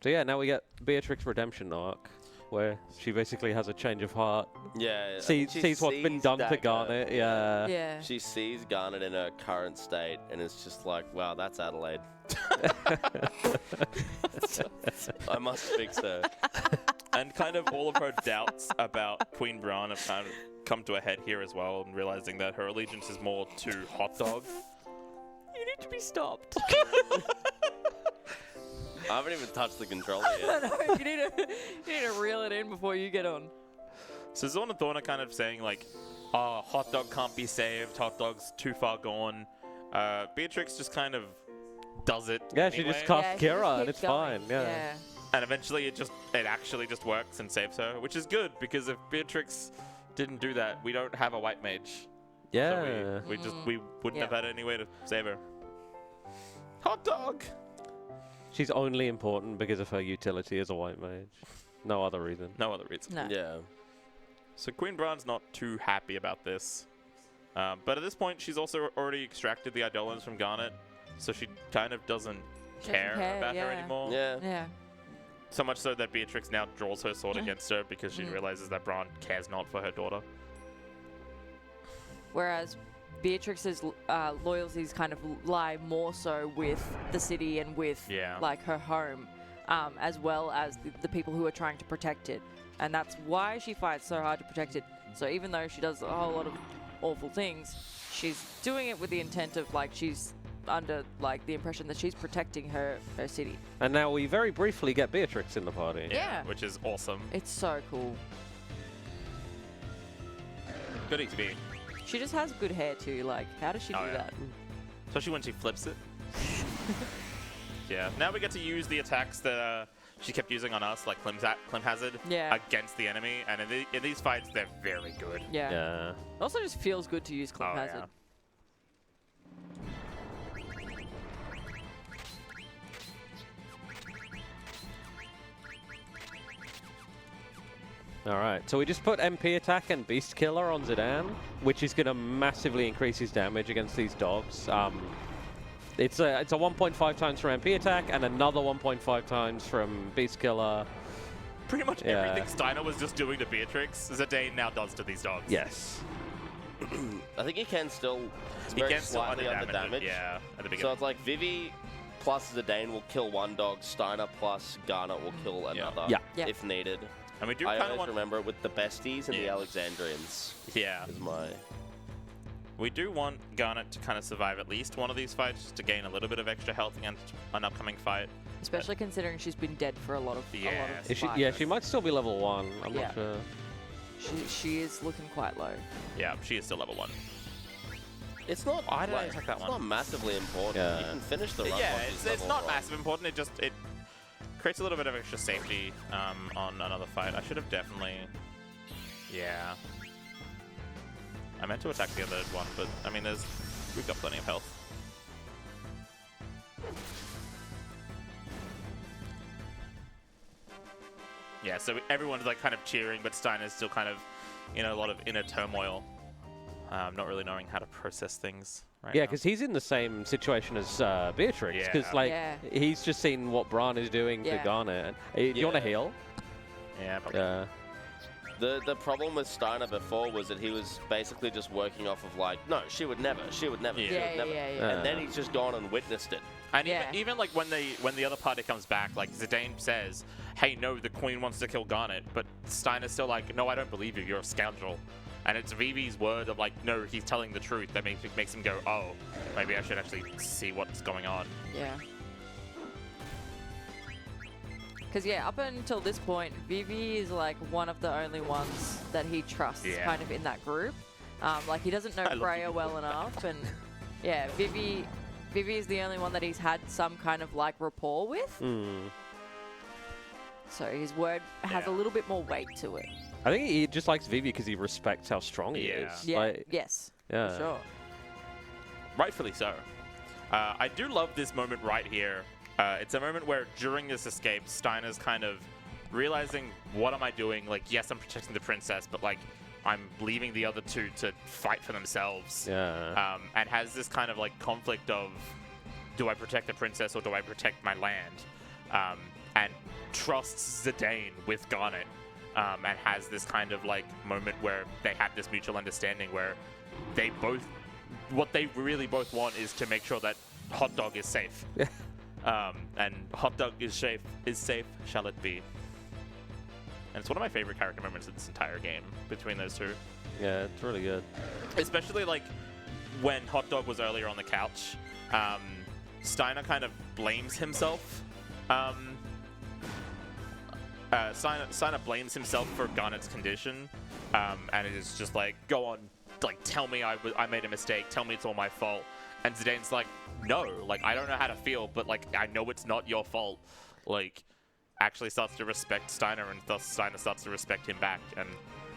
So yeah, now we get Beatrix Redemption arc, where she basically has a change of heart. Yeah. I Sees think she what's been sees done to Dagger. Garnet. Yeah. Yeah. She sees Garnet in her current state, and it's just like, wow, that's Adelaide. I must fix her. And kind of all of her doubts about Queen Bran have kind of come to a head here as well, and realizing that her allegiance is more to Hot Dog. You need to be stopped. I haven't even touched the controller I yet. know, you need to reel it in before you get on. So Zorn and Thorn are kind of saying like, oh, Hot Dog can't be saved, Hot Dog's too far gone. Beatrix just kind of does it Yeah, she anyway. just casts Yeah, she just Kira and keeps it's going. fine. Yeah. And eventually it actually just works and saves her, which is good, because if Beatrix didn't do that, we don't have a white mage. Yeah. So we wouldn't Yeah. have had any way to save her. Hot Dog! She's only important because of her utility as a white mage. No other reason. No other reason. No. Yeah. So Queen Bran's not too happy about this. But at this point, she's also already extracted the Eidolons from Garnet, so she kind of doesn't She doesn't care care, about her yeah. anymore. Yeah. Yeah. So much so that Beatrix now draws her sword against her because she realizes that Bran cares not for her daughter. Whereas Beatrix's loyalties kind of lie more so with the city and with Yeah. like her home, as well as the people who are trying to protect it. And that's why she fights so hard to protect it. So even though she does a whole lot of awful things, she's doing it with the intent of like she's under like the impression that she's protecting her city. And now we very briefly get Beatrix in the party. Yeah. Which is awesome. It's so cool. Good XP. She just has good hair too. Like, how does she do Oh, yeah. that? Especially when she flips it. Yeah. Now we get to use the attacks that she kept using on us, like Clim Hazard, Yeah. against the enemy. And in these fights, they're very good. Yeah. Yeah. It also just feels good to use Clip Oh, Hazard. Alright, so we just put MP attack and Beast Killer on Zidane, which is going to massively increase his damage against these dogs. It's a 1.5 times from MP attack and another 1.5 times from Beast Killer. Pretty much Yeah. everything Steiner was just doing to Beatrix, Zidane now does to these dogs. Yes. I think he can still. It's He very can still slightly under under damage. damage. Yeah, at the So beginning. it's like Vivi plus Zidane will kill one dog. Steiner plus Garnet will kill Yeah. another. Yeah. Yeah. If needed. And we do I kind of always want. remember it with the Besties and the Yeah. Alexandrians. Yeah. Is my. We do want Garnet to kind of survive at least one of these fights just to gain a little bit of extra health against an upcoming fight. Especially considering she's been dead for a lot of Yeah. Is she, fights. yeah, she might still be level 1. I'm Yeah. not sure. She is looking quite low. Yeah, she is still level 1. It's not. Why did I like, attack that it's one? not massively important. Yeah. You can finish the run. Yeah, once it's level not one. massive important. It creates a little bit of extra safety on another fight. I should have definitely. Yeah. I meant to attack the other one, but I mean, we've got plenty of health. Yeah, so everyone's like kind of cheering, but Steiner's still kind of in a lot of inner turmoil. not really knowing how to process things right Yeah, now. because he's in the same situation as Beatrix. Because Yeah. like Yeah. he's just seen what Bran is doing to Yeah. Garnet. Do you want to Yeah. heal? Yeah, probably. Yeah. The problem with Steiner before was that he was basically just working off of like, no, she would never, she would never, Yeah. she Yeah, would never. yeah, yeah. And then he's just gone and witnessed it. And Yeah. even like when the other party comes back, like Zidane says, "Hey, no, the Queen wants to kill Garnet," but Steiner's still like, "No, I don't believe you. You're a scoundrel." And it's Vivi's word of like, "No, he's telling the truth." That makes him go, "Oh, maybe I should actually see what's going on." Yeah. Because, yeah, up until this point, Vivi is, like, one of the only ones that he trusts Yeah. kind of in that group. Like, he doesn't know I love Freya Vivi. well enough. And, yeah, Vivi is the only one that he's had some kind of, like, rapport with. Mm. So his word has a Yeah. little bit more weight to it. I think he just likes Vivi because he respects how strong he Yeah. is. Yeah, Like, yes, yeah. for sure. Rightfully so. I do love this moment right here. It's a moment where during this escape, Steiner's kind of realizing, what am I doing? Like, yes, I'm protecting the princess, but like, I'm leaving the other two to fight for themselves. Yeah. And has this kind of like conflict of, do I protect the princess or do I protect my land? And trusts Zidane with Garnet. And has this kind of like moment where they have this mutual understanding where they both, what they really both want is to make sure that Hot Dog is safe. Yeah. And Hot Dog is safe, shall it be? And it's one of my favorite character moments of this entire game between those two. Yeah, it's really good. Especially like when Hot Dog was earlier on the couch, Steiner kind of blames himself. Steiner blames himself for Garnet's condition, and it is just like, go on, like tell me I made a mistake, tell me it's all my fault. And Zidane's like, no, like I don't know how to feel, but like I know it's not your fault. Like, actually starts to respect Steiner, and thus Steiner starts to respect him back. And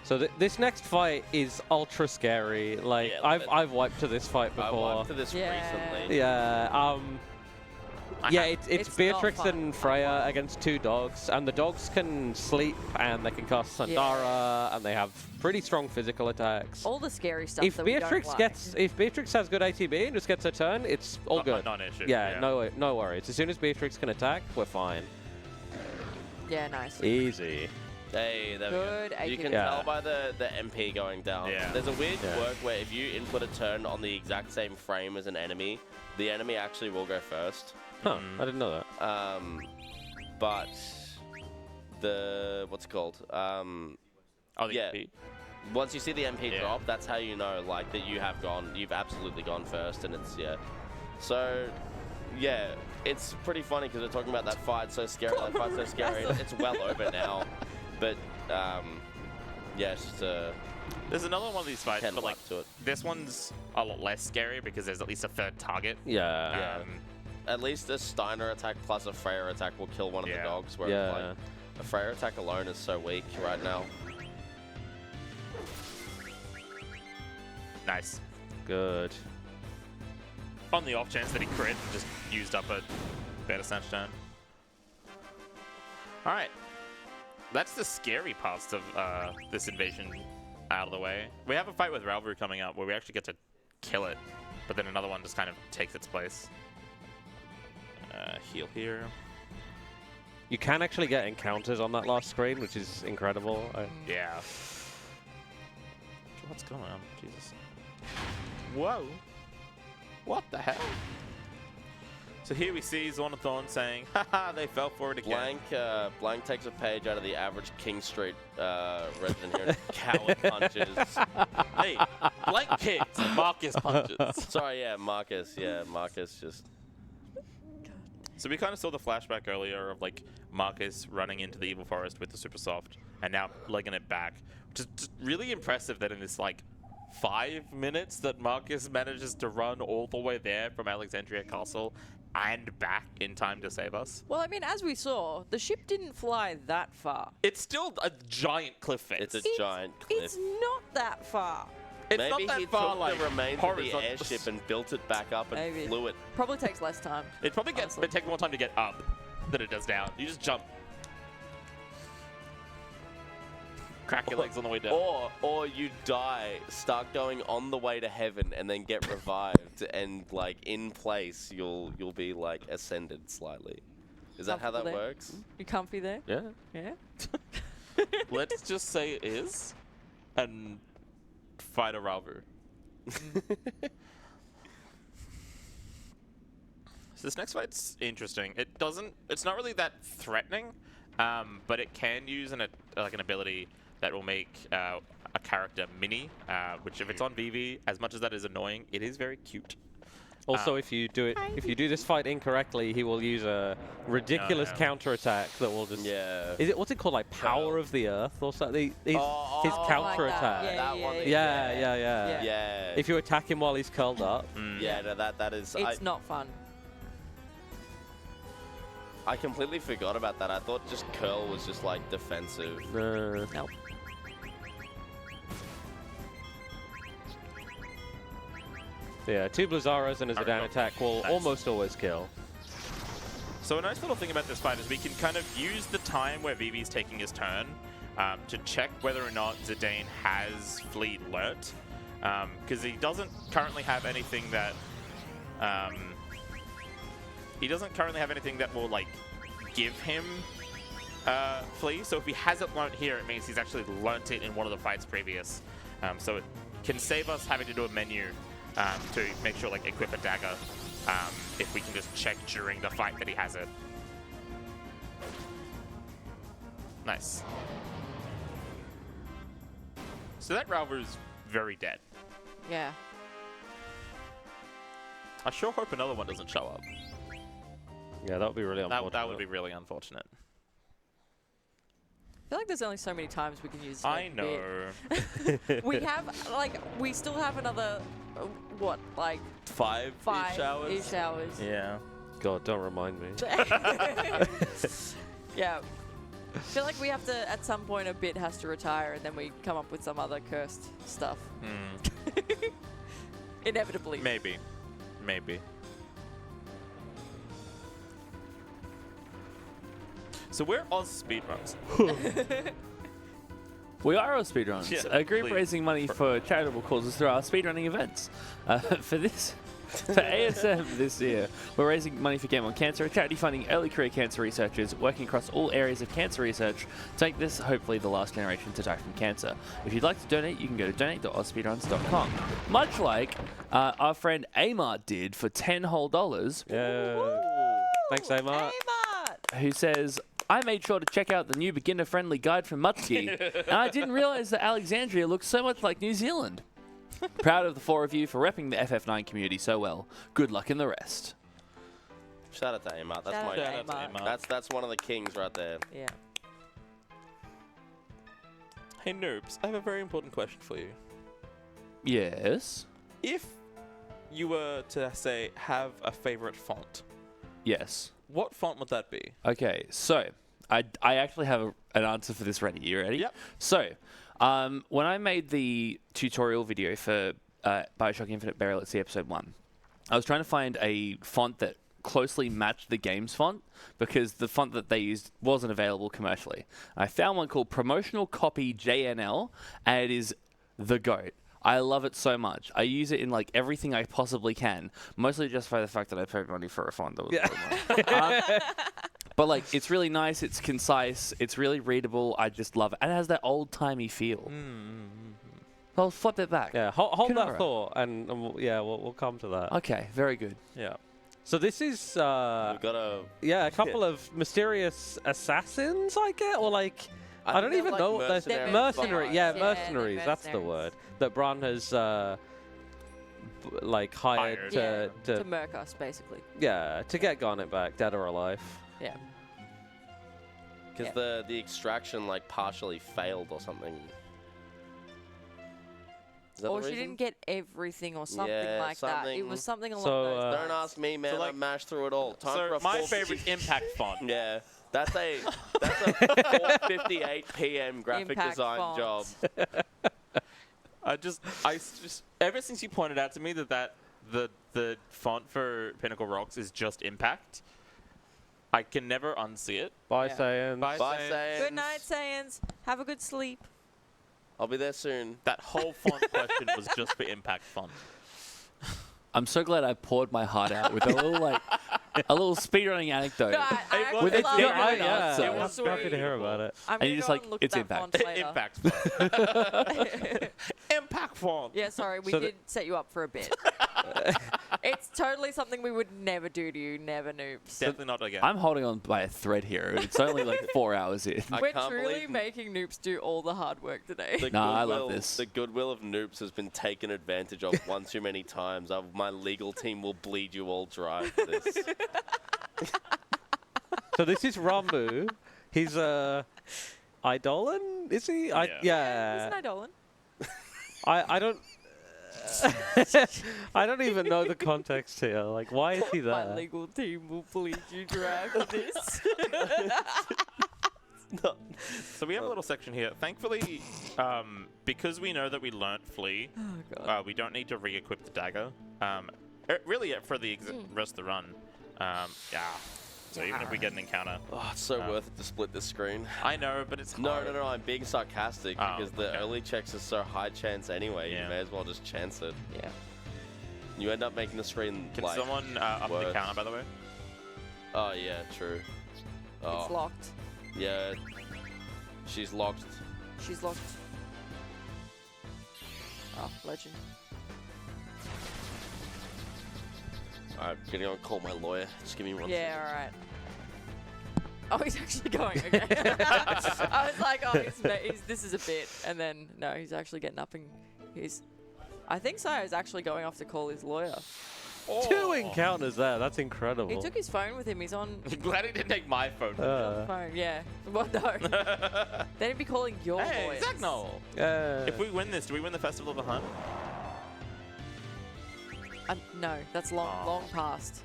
So this next fight is ultra scary. Like Yeah, I've wiped to this fight I before. wiped to this Yeah. recently. Yeah. Yeah, it's It's not Beatrix fun. and Freya against two dogs, and the dogs can sleep and they can cast Sandara, and they have pretty strong physical attacks. All the scary stuff If that we Beatrix don't like. if Beatrix has good ATB and just gets her turn, it's all good. Not an issue. Yeah, no worries. As soon as Beatrix can attack, we're fine. Yeah, nice. Easy. Hey, there we Good go. You can Yeah. tell by the MP going down. Yeah. There's a weird Yeah. quirk where if you input a turn on the exact same frame as an enemy, the enemy actually will go first. Huh? I didn't know that. But the what's it called? Oh, the Yeah. EP. Once you see the MP Yeah. drop, that's how you know like that you've absolutely gone first, and it's So yeah, it's pretty funny because we're talking about that fight so scary. That fight's so scary. It's well over now, but yeah, it's just There's another one of these fights, 10 but like lap to it. this one's a lot less scary because there's at least a third target. Yeah. At least a Steiner attack plus a Freya attack will kill one of the Yeah. dogs, whereas Yeah. like a Freya attack alone is so weak right now. Nice. Good. On the off chance that he crit and just used up a better snatch turn. Alright. That's the scary parts of this invasion out of the way. We have a fight with Ralvaru coming up where we actually get to kill it, but then another one just kind of takes its place. Heal here. You can actually get encounters on that last screen, which is incredible. Yeah. What's going on? Jesus. Whoa. What the hell? So here we see Zornathorn saying, haha, they fell for it again. Blank takes a page out of the average King Street resident here and coward punches. Hey, Blank kicks, Marcus punches. Sorry, yeah, Marcus. Yeah, Marcus just. So we kind of saw the flashback earlier of like Marcus running into the evil forest with the super soft and now legging it back, which is just really impressive that in this like 5 minutes that Marcus manages to run all the way there from Alexandria Castle and back in time to save us. Well, I mean, as we saw, the ship didn't fly that far. It's still a giant cliff face. It's a giant cliff. It's not that far. It's Maybe not that he far, took like, the remains of the horizontal- airship and built it back up and Maybe. flew it. Probably takes less time. It probably gets, Honestly. it takes more time to get up than it does down. You just jump. crack your legs on the way down. Or you die, start going on the way to heaven, and then get revived, and like in place, you'll be like ascended slightly. Is that how that Comfortable there? works? You comfy there? Yeah. Yeah. Let's just say it is, and fight a Ralvu. So this next fight's interesting. It's not really that threatening, but it can use an ability that will make a character mini, which if it's on VV, as much as that is annoying, it is very cute. Also, if you do this fight incorrectly, he will use a ridiculous counterattack that will just. Yeah. What's it called? Like Power of the Earth or something? His counterattack. Yeah, That one. yeah. Yeah. If you attack him while he's curled up. Yeah, no, that is. It's not fun. I completely forgot about that. I thought just curl was just like defensive. Nope. Yeah, 2 Blazzaros and a Zidane attack will Nice. almost always kill. So a nice little thing about this fight is we can kind of use the time where Vivi's taking his turn to check whether or not Zidane has Fleet learnt. Because he doesn't currently have anything that... will, like, give him Flee. So if he hasn't learnt here, it means he's actually learnt it in one of the fights previous. So it can save us having to do a menu to make sure, like, equip a dagger if we can just check during the fight that he has it. Nice. So that Ralvu's very dead. Yeah. I sure hope another one doesn't show up. Yeah, that would be really unfortunate. That would be really unfortunate. I feel like there's only so many times we can use. I like, know. we have we still have another what, like 5-ish hours? 5-ish hours. Yeah. God, don't remind me. Yeah. I feel like we have to, at some point, a bit has to retire, and then we come up with some other cursed stuff. Inevitably. Maybe. So we're AusSpeedruns. We are AusSpeedruns, Yeah, a group please. raising money for charitable causes through our speedrunning events. For ASM this year, we're raising money for Game On Cancer, a charity funding early career cancer researchers working across all areas of cancer research to make this hopefully the last generation to die from cancer. If you'd like to donate, you can go to donate.ausspeedruns.com. Much like our friend Amart did for $10 whole. Yeah. Thanks, Amart. Hey, Mart! Who says, I made sure to check out the new beginner-friendly guide from Mutsky, and I didn't realize that Alexandria looks so much like New Zealand. Proud of the 4 of you for repping the FF9 community so well. Good luck in the rest. Shout out to Amart. That's Shout my. out to Amart. That's one of the kings right there. Yeah. Hey noobs, I have a very important question for you. Yes. If you were to say have a favorite font, Yes. what font would that be? Okay, so I actually have an answer for this ready. You ready? Yep. So, when I made the tutorial video for Bioshock Infinite Burial at Sea Episode 1, I was trying to find a font that closely matched the game's font because the font that they used wasn't available commercially. I found one called Promotional Copy JNL, and it is the GOAT. I love it so much. I use it in like everything I possibly can, mostly just by the fact that I paid money for a font that was really nice. But like, it's really nice, it's concise, it's really readable. I just love it. And it has that old-timey feel. I'll flip it back. Yeah, hold that Kenorah. thought, and we'll come to that. Okay, very good. Yeah. So this is We've got a. a couple of mysterious assassins, I get, or like I don't think even they're know like what they're mercenaries. mercenary. Yeah, Yeah, mercenaries. they're That's the mercenaries. word that Bran has hired Hired. to To murk us, basically. to get Garnet back, dead or alive. Yeah. Because the extraction like partially failed or something. Is that Or the she reason? didn't get everything or something Yeah, like that. It something- was something along So, those lines. Don't ask me, man. So, like- I mashed through it all. Time for So a my 4 favorite impact font. Yeah, that's a 4:58 p.m. graphic Impact design fonts. job. I just ever since you pointed out to me that the font for Pinnacle Rocks is just impact, I can never unsee it. Bye, Yeah. Saiyans. Bye, Bye, Saiyans. Saiyans. Good night, Saiyans. Have a good sleep. I'll be there soon. That whole font question was just for impact font. I'm so glad I poured my heart out with a little speedrunning anecdote. No, I actually With love it, it. yeah, It I'm was happy to sweet. hear about it. I'm And gonna you're just go like, and look it's that impact. font later. Impact font. Impact font. Yeah, sorry, we So did set you up for a bit. It's totally something we would never do to you, never noobs. Definitely not again. I'm holding on by a thread here. It's only like 4 hours in. I We're can't truly believe making noobs do all the hard work today. the Nah, I love goodwill- this. The goodwill of Noops has been taken advantage of one too many times. My legal team will bleed you all dry for this. So this is Rambu. He's Eidolon, is he? He's Yeah. an Eidolon. I don't. I don't even know the context here. Like, why is he My there? legal team will bleed you dry for this. So we have a little section here. Thankfully, because we know that we learnt Flee, Oh, God. we don't need to re-equip the dagger. Really, for the rest of the run. Yeah. So even if we get an encounter. Oh, it's so worth it to split this screen. I know, but it's No, hard. no, no, I'm being sarcastic Oh, because the okay. early checks are so high chance anyway. Yeah. You may as well just chance it. Yeah. You end up making the screen Can like. someone up the worse. counter, by the way? Oh, yeah, true. Oh, It's locked. yeah. She's locked. She's locked. Oh, legend. Alright, gonna go and call my lawyer. Just give me 1 Yeah, second. alright. Oh, he's actually going. Okay. I was like, oh, this is a bit, and then no, he's actually getting up and he's. I think Sayo's actually going off to call his lawyer. Two encounters there. That's incredible. He took his phone with him. He's on Glad he didn't take my phone. the phone. Yeah. Well, no. Then he'd be calling your Hey, lawyers. Zach Knoll. If we win this, do we win the Festival of the Hunt? No, that's long, Oh. long past.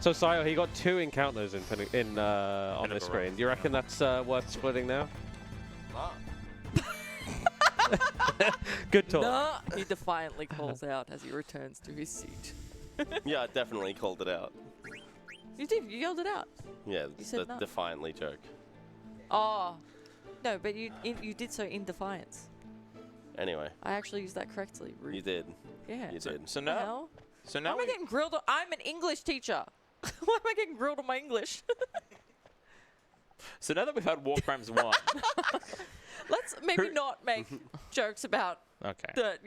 So Sayo, he got 2 encounters on the Pinnacle screen. Rocks. You reckon that's worth splitting now? Good talk. Nah, he defiantly calls out as he returns to his seat. Yeah, I definitely called it out. You did. You yelled it out. Yeah, You said the no. defiantly joke. Oh, no, but you did so in defiance. Anyway, I actually used that correctly. Rude. you did. Yeah. You did. So What the now, hell? so Why now am I getting grilled? I'm an English teacher. Why am I getting grilled on my English? so now that we've had War Crimes 1. Let's maybe not make jokes about Okay. the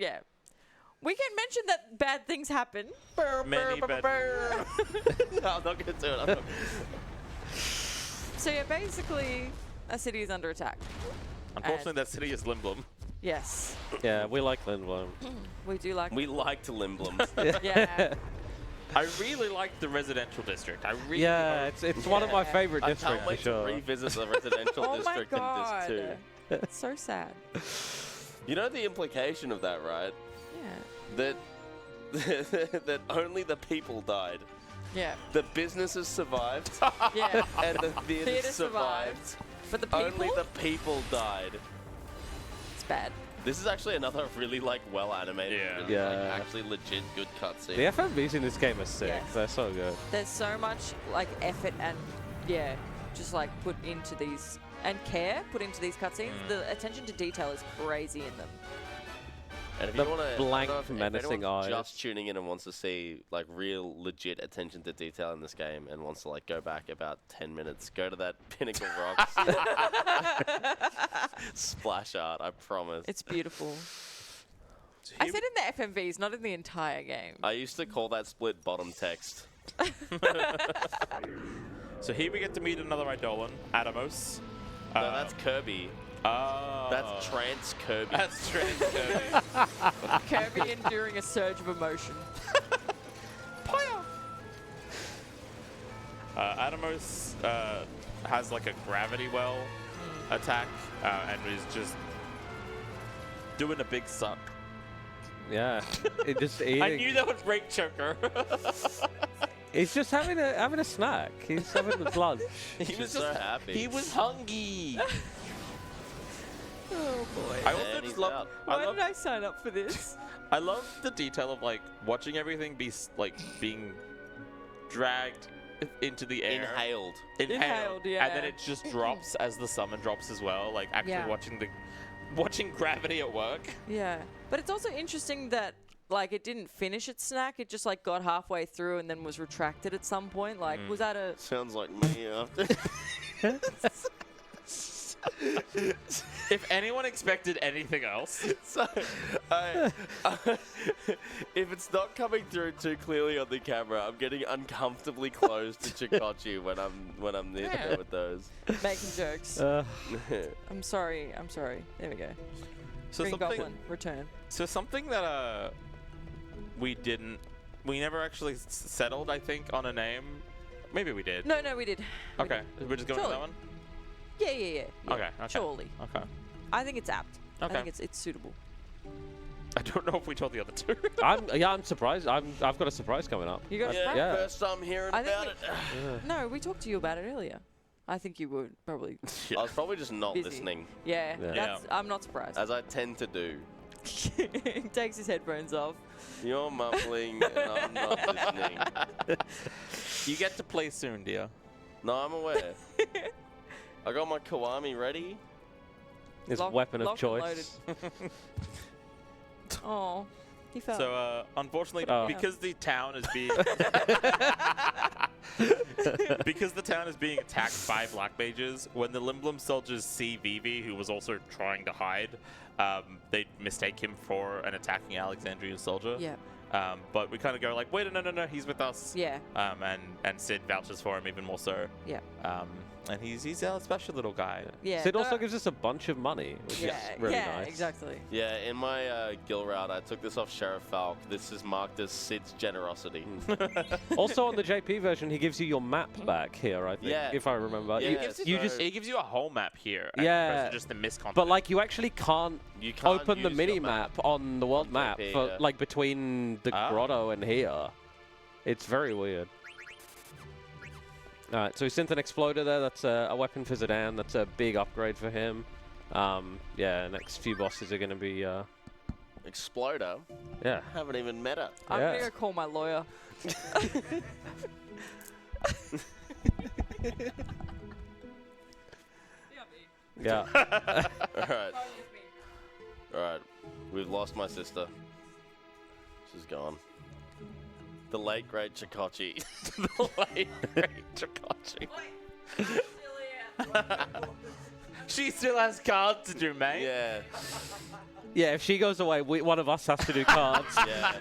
We can mention that bad things happen. Many bad- No, I'm not gonna do it. I'm not. So yeah, basically, a city is under attack. Unfortunately, that city is Limblom. Yes, Yeah, we like Lindblom. we do like. We liked Limblom. Yeah. I really like the residential district. I really. Yeah, it's one of my Yeah. favorite I districts can't for wait to sure. revisit the residential Oh my district in god. this too. It's so sad. You know the implication of that, right? Yeah. That that only the people died. Yeah. The businesses survived, Yeah. and the Theatre theaters survived. survived. But the people, Only the people died. it's bad. This is actually another really like well animated, Yeah. really, Yeah. like, actually legit good cutscene. The FMVs in this game are sick. Yes. They're so good. There's so much like effort and just like put into these and care put into these cutscenes. The attention to detail is crazy in them. And if The you want to, blank, menacing eyes. just tuning in and wants to see like real legit attention to detail in this game and wants to like go back about 10 minutes, go to that Pinnacle Rocks splash art. I promise. It's beautiful. I said in the FMVs, not in the entire game. I used to call that split bottom text. So here we get to meet another Eidolon, Adamos. No, that's Kirby. Oh. That's Trance Kirby. That's trans Kirby. Kirby enduring a surge of emotion. Adamos has like a gravity well attack and is just doing a big suck. Yeah. It just eating. I knew that would break Choker. He's just having a snack. He's having a lunch. He was so happy. He was hungry. Oh boy. I also And just he's love. out. Why did I sign up for this? I love the detail of like watching everything be like being dragged into the air. Inhaled. Inhaled, yeah. And then it just drops as the summon drops as well. Like actually Yeah. watching gravity at work. Yeah. But it's also interesting that like it didn't finish its snack. It just like got halfway through and then was retracted at some point. Like was that a Sounds like me after. If anyone expected anything else, So, if it's not coming through too clearly on the camera, I'm getting uncomfortably close to Chokocchi when I'm near there with those. making jokes? I'm sorry. There we go. so Green something, Goblin, return. so something that we never actually settled, I think, on a name. Maybe we did. No, we did. We Okay, did. we're just going with that Surely. one. Yeah. Okay. Surely. Okay. I think it's apt. I Okay. think it's suitable. I don't know if we told the other two. I'm surprised. I've got a surprise coming up. You got a Yeah, surprise? Yeah. first time hearing I think about it. No, we talked to you about it earlier. I think you would probably. I was probably just not Busy. listening, Yeah, Yeah. that's. I'm not surprised. as I tend to do. He takes his headphones off. You're mumbling and I'm not listening. You get to play soon, dear. No, I'm aware. I got my Kiwami ready. His Lock- weapon of locked and choice. Oh, he fell. So, unfortunately, Oh. because the town is being attacked by black mages, when the Limblom soldiers see Vivi, who was also trying to hide, they mistake him for an attacking Alexandrian soldier. Yeah. But we kind of go like, wait, no, he's with us. Yeah. And Sid vouches for him even more so. Yeah. And he's a special little guy. Yeah. Sid no, also gives us a bunch of money, which Yeah. is really yeah. nice. Exactly. Yeah, in my guild route, I took this off Sheriff Falk. This is marked as Sid's generosity. Also on the JP version, he gives you your map back here, I think, Yeah. if I remember. Yeah, You- it's you so- just, It gives you a whole map here. Yeah. As opposed to just the miscontent. but like you actually can't You can't open the use mini your map on the world on map JP, for yeah. like between the Ah. grotto and here. It's very weird. Alright, so he sent an exploder there. That's a weapon for Zidane. That's a big upgrade for him. Yeah, next few bosses are going to be, Exploder? yeah. Haven't even met her. I'm Yeah. gonna go call my lawyer. Yeah. Alright. Alright. We've lost my sister. She's gone. The late great Chokocchi. the late great Chokocchi. She still has cards to do, mate. Yeah. Yeah, if she goes away, one of us has to do cards. Yeah.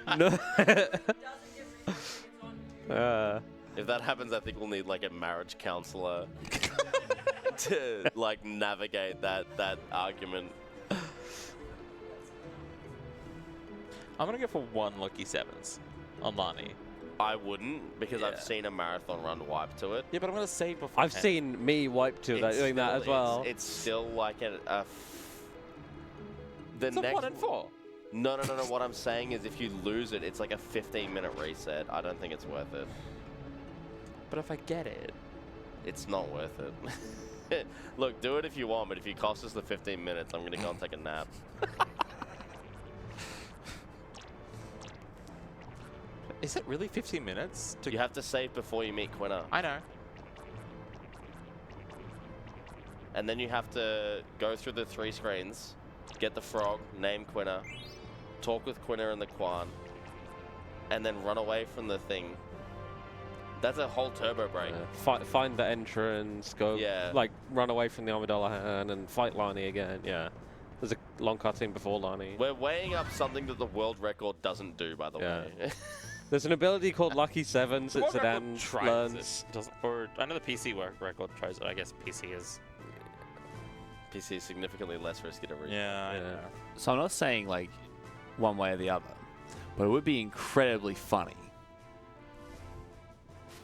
No. If that happens, I think we'll need like a marriage counselor to like navigate that argument. I'm gonna go for 1 Lucky Sevens on Lani. I wouldn't, because Yeah. I've seen a marathon run wipe to it. Yeah, but I'm gonna save before. I've seen me wipe to that, It's doing that still- as well. It's still like the It's a next 1 and 4. No. What I'm saying is, if you lose it, it's like a 15-minute reset. I don't think it's worth it. But if I get it, It's not worth it. Look, do it if you want, but if you cost us the 15 minutes, I'm gonna go and take a nap. is it really 15 minutes? You have to save before you meet Quina, I know. and then you have to go through the 3 screens, get the frog, name Quina, talk with Quina and the Quan, and then run away from the thing. That's a whole turbo break. Find the entrance, go, Yeah. like, run away from the Armadillo hand and fight Lani again, yeah. There's a long cutscene before Lani. We're weighing up something that the world record doesn't do, by the Yeah. way. There's an ability called Lucky Sevens that World record Zidane tries learns. it, doesn't, or I know the PC record tries it. I guess PC is. PC is significantly less risky to reach. Yeah, I Yeah. know. So I'm not saying like one way or the other, but it would be incredibly funny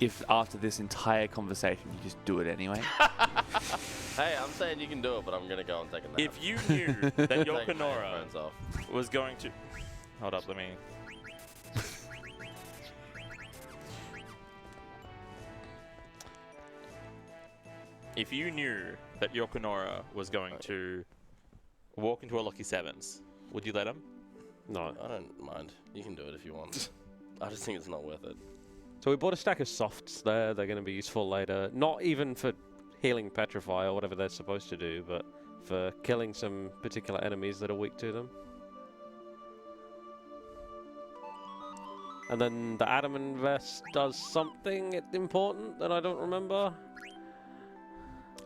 if after this entire conversation you just do it anyway. Hey, I'm saying you can do it, but I'm gonna go and take a nap. If you knew that your Take my Kenorah headphones off. was going to. Hold up, let me. If you knew that your Kenorah was going to walk into a Lucky Sevens, would you let him? No. I don't mind. You can do it if you want. I just think it's not worth it. So we bought a stack of softs there. They're going to be useful later. Not even for healing Petrify or whatever they're supposed to do, but for killing some particular enemies that are weak to them. And then the Adamant Vest does something important that I don't remember.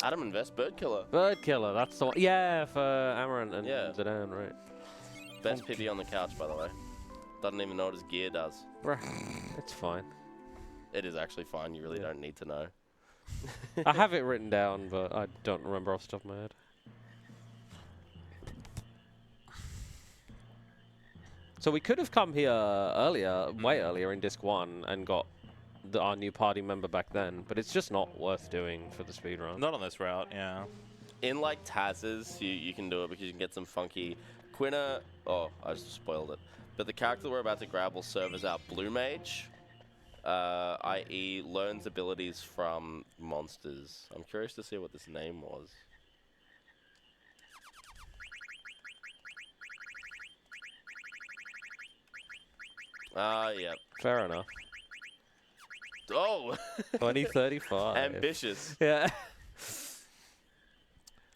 Adam Invest, Bird Killer. Bird Killer, that's the one. Yeah, for Amaranth and Yeah. Zidane, right. Best PB on the couch, by the way. Doesn't even know what his gear does. Bruh, it's fine. It is actually fine. You really don't need to know. I have it written down, but I don't remember off the top of my head. So we could have come here earlier, way earlier in Disc 1 and got our new party member back then, but it's just not worth doing for the speedrun. Not on this route, yeah. In like Taz's, you can do it because you can get some funky Quina. Oh, I just spoiled it. But the character we're about to grab will serve as our Blue Mage, i.e. learns abilities from monsters. I'm curious to see what this name was. Yep. Fair enough. Oh! 2035. Ambitious. Yeah.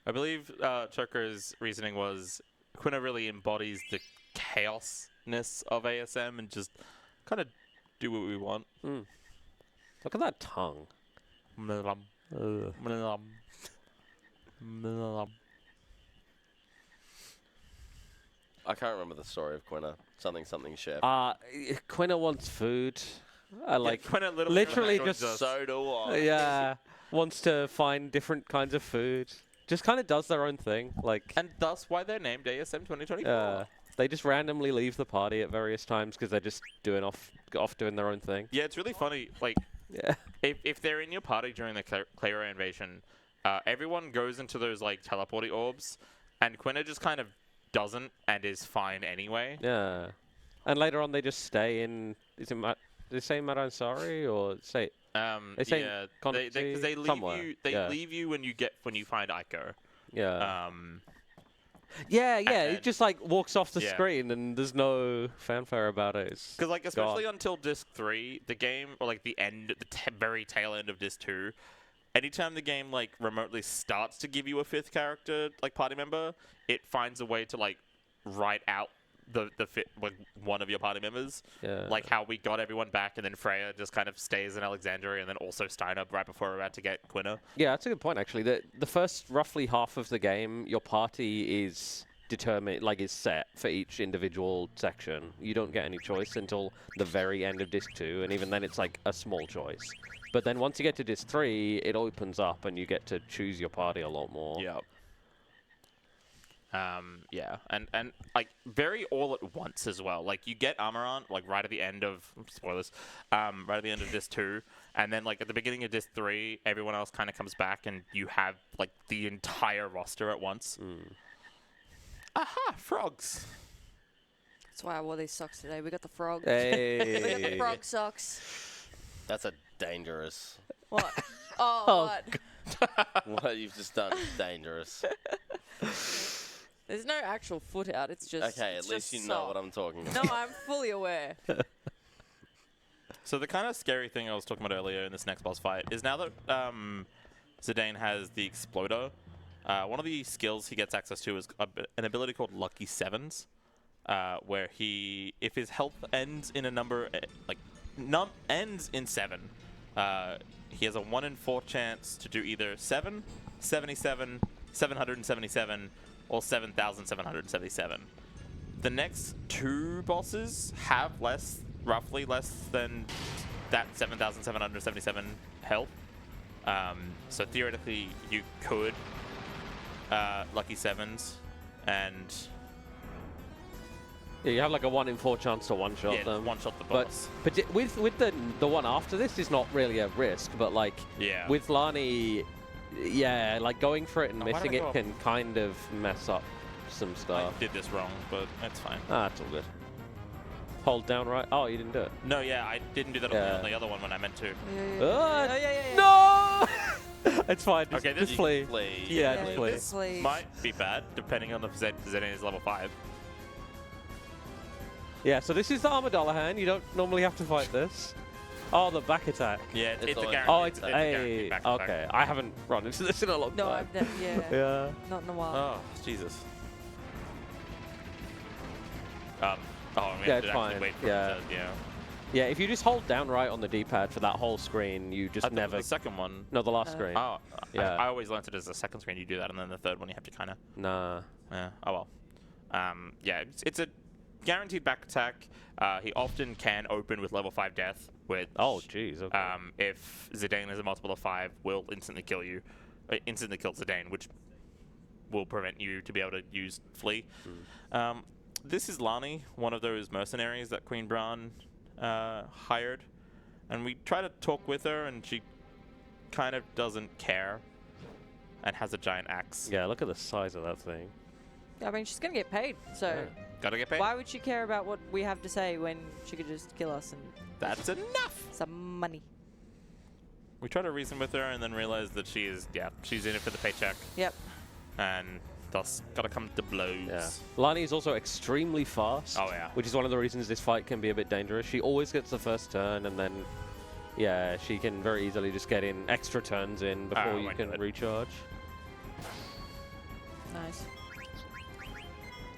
I believe Choker's reasoning was Quina really embodies the chaosness of ASM and just kind of do what we want. Mm. Look at that tongue. I can't remember the story of Quina. Something chef. Quina wants food. Like, Quina literally just So do I. yeah, wants to find different kinds of food. Just kind of does their own thing. Like, And thus why they're named ASM2024. they just randomly leave the party at various times because they're just off doing their own thing. Yeah, it's really funny. Like, Yeah. if they're in your party during the Kenorah invasion, everyone goes into those like teleporty orbs, and Quina just kind of doesn't and is fine anyway. Yeah. And later on, they just stay in. Is it they say Maransari or say? They say Yeah, Conti because they leave somewhere. you. They Yeah. leave you when you find Ico. Yeah. Yeah, yeah. It just like walks off the Yeah. screen and there's no fanfare about it. because like especially until Disc 3, the game or like the end, very tail end of Disc 2. Anytime the game like remotely starts to give you a fifth character like party member, it finds a way to like write out the like one of your party members. Yeah. Like how we got everyone back, and then Freya just kind of stays in Alexandria, and then also Steiner right before we're about to get Quina. Yeah, that's a good point actually. The first roughly half of the game, your party is determined, like is set for each individual section. You don't get any choice until the very end of Disc 2, and even then it's like a small choice. But then once you get to Disc 3, it opens up and you get to choose your party a lot more. Yep. Yeah, and like very all at once as well. Like you get Amarant like right at the end of spoilers, right at the end of Disc 2, and then like at the beginning of Disc 3, everyone else kind of comes back, and you have like the entire roster at once. Aha, frogs! That's why I wore these socks today. We got the frog. Hey. We got the frog socks. That's a dangerous. What? Oh, what? What you've just done is dangerous. There's no actual foot out. It's just. Okay, it's at least just you know sock. what I'm talking No, about. I'm fully aware. So the kind of scary thing I was talking about earlier in this next boss fight is now that Zidane has the Exploder, one of the skills he gets access to is an ability called Lucky Sevens, where if his health ends in a number ends in 7, he has a 1 in 4 chance to do either 7, 77, 777, or 7,777. The next 2 bosses have roughly less than that 7,777 health. So theoretically, you could Lucky Sevens and Yeah, you have like a 1 in 4 chance to one-shot them. one-shot the But boss. with the one after this is not really a risk, but like Yeah. with Lani, yeah, like going for it and Oh, why did missing I go it up? can kind of mess up some I stuff. did this wrong, but it's fine. It's all good. Hold down right. Oh, you didn't do it. No, yeah, I didn't do that Yeah. on the other one when I meant to. Yeah. No! It's fine. Just, Okay, just this- flee. Flee. Yeah, Yeah, just flee. this flee. Might be bad, depending on if Zidane is level 5. Yeah, so this is the Armadillo hand. You don't normally have to fight this. Oh, the back attack. Yeah, It's it's a always- guarantee. Oh, it's a guaranteed a back attack. okay. I haven't run into this in a long No, time. yeah, Yeah. not in a while. Oh, Jesus. Oh, we Yeah, have it's to actually fine. wait for Yeah. it to, yeah. Yeah, if you just hold down right on the D-pad for that whole screen, you just I thought never. the second one. No, the last screen. Oh, Yeah. I always learned it as the second screen you do that, and then the third one you have to kind of. Nah. Yeah. Oh well. Yeah, it's a guaranteed back attack. He often can open with level 5 death, which Oh, jeez. Okay. if Zidane is a multiple of 5, will instantly kill you. Instantly kill Zidane, which will prevent you to be able to use flee. This is Lani, one of those mercenaries that Queen Bran hired, and we try to talk with her, and she kind of doesn't care, and has a giant axe. Yeah, look at the size of that thing. I mean, she's gonna get paid, so Gotta get paid. why would she care about what we have to say when she could just kill us and That's enough. some money? We try to reason with her, and then realize that she's in it for the paycheck, Yep. and thus gotta come to blows. Yeah. Lani is also extremely fast. Oh, yeah. Which is one of the reasons this fight can be a bit dangerous. She always gets the first turn, and then, yeah, she can very easily just get in extra turns in before you won't can do it. recharge. Nice.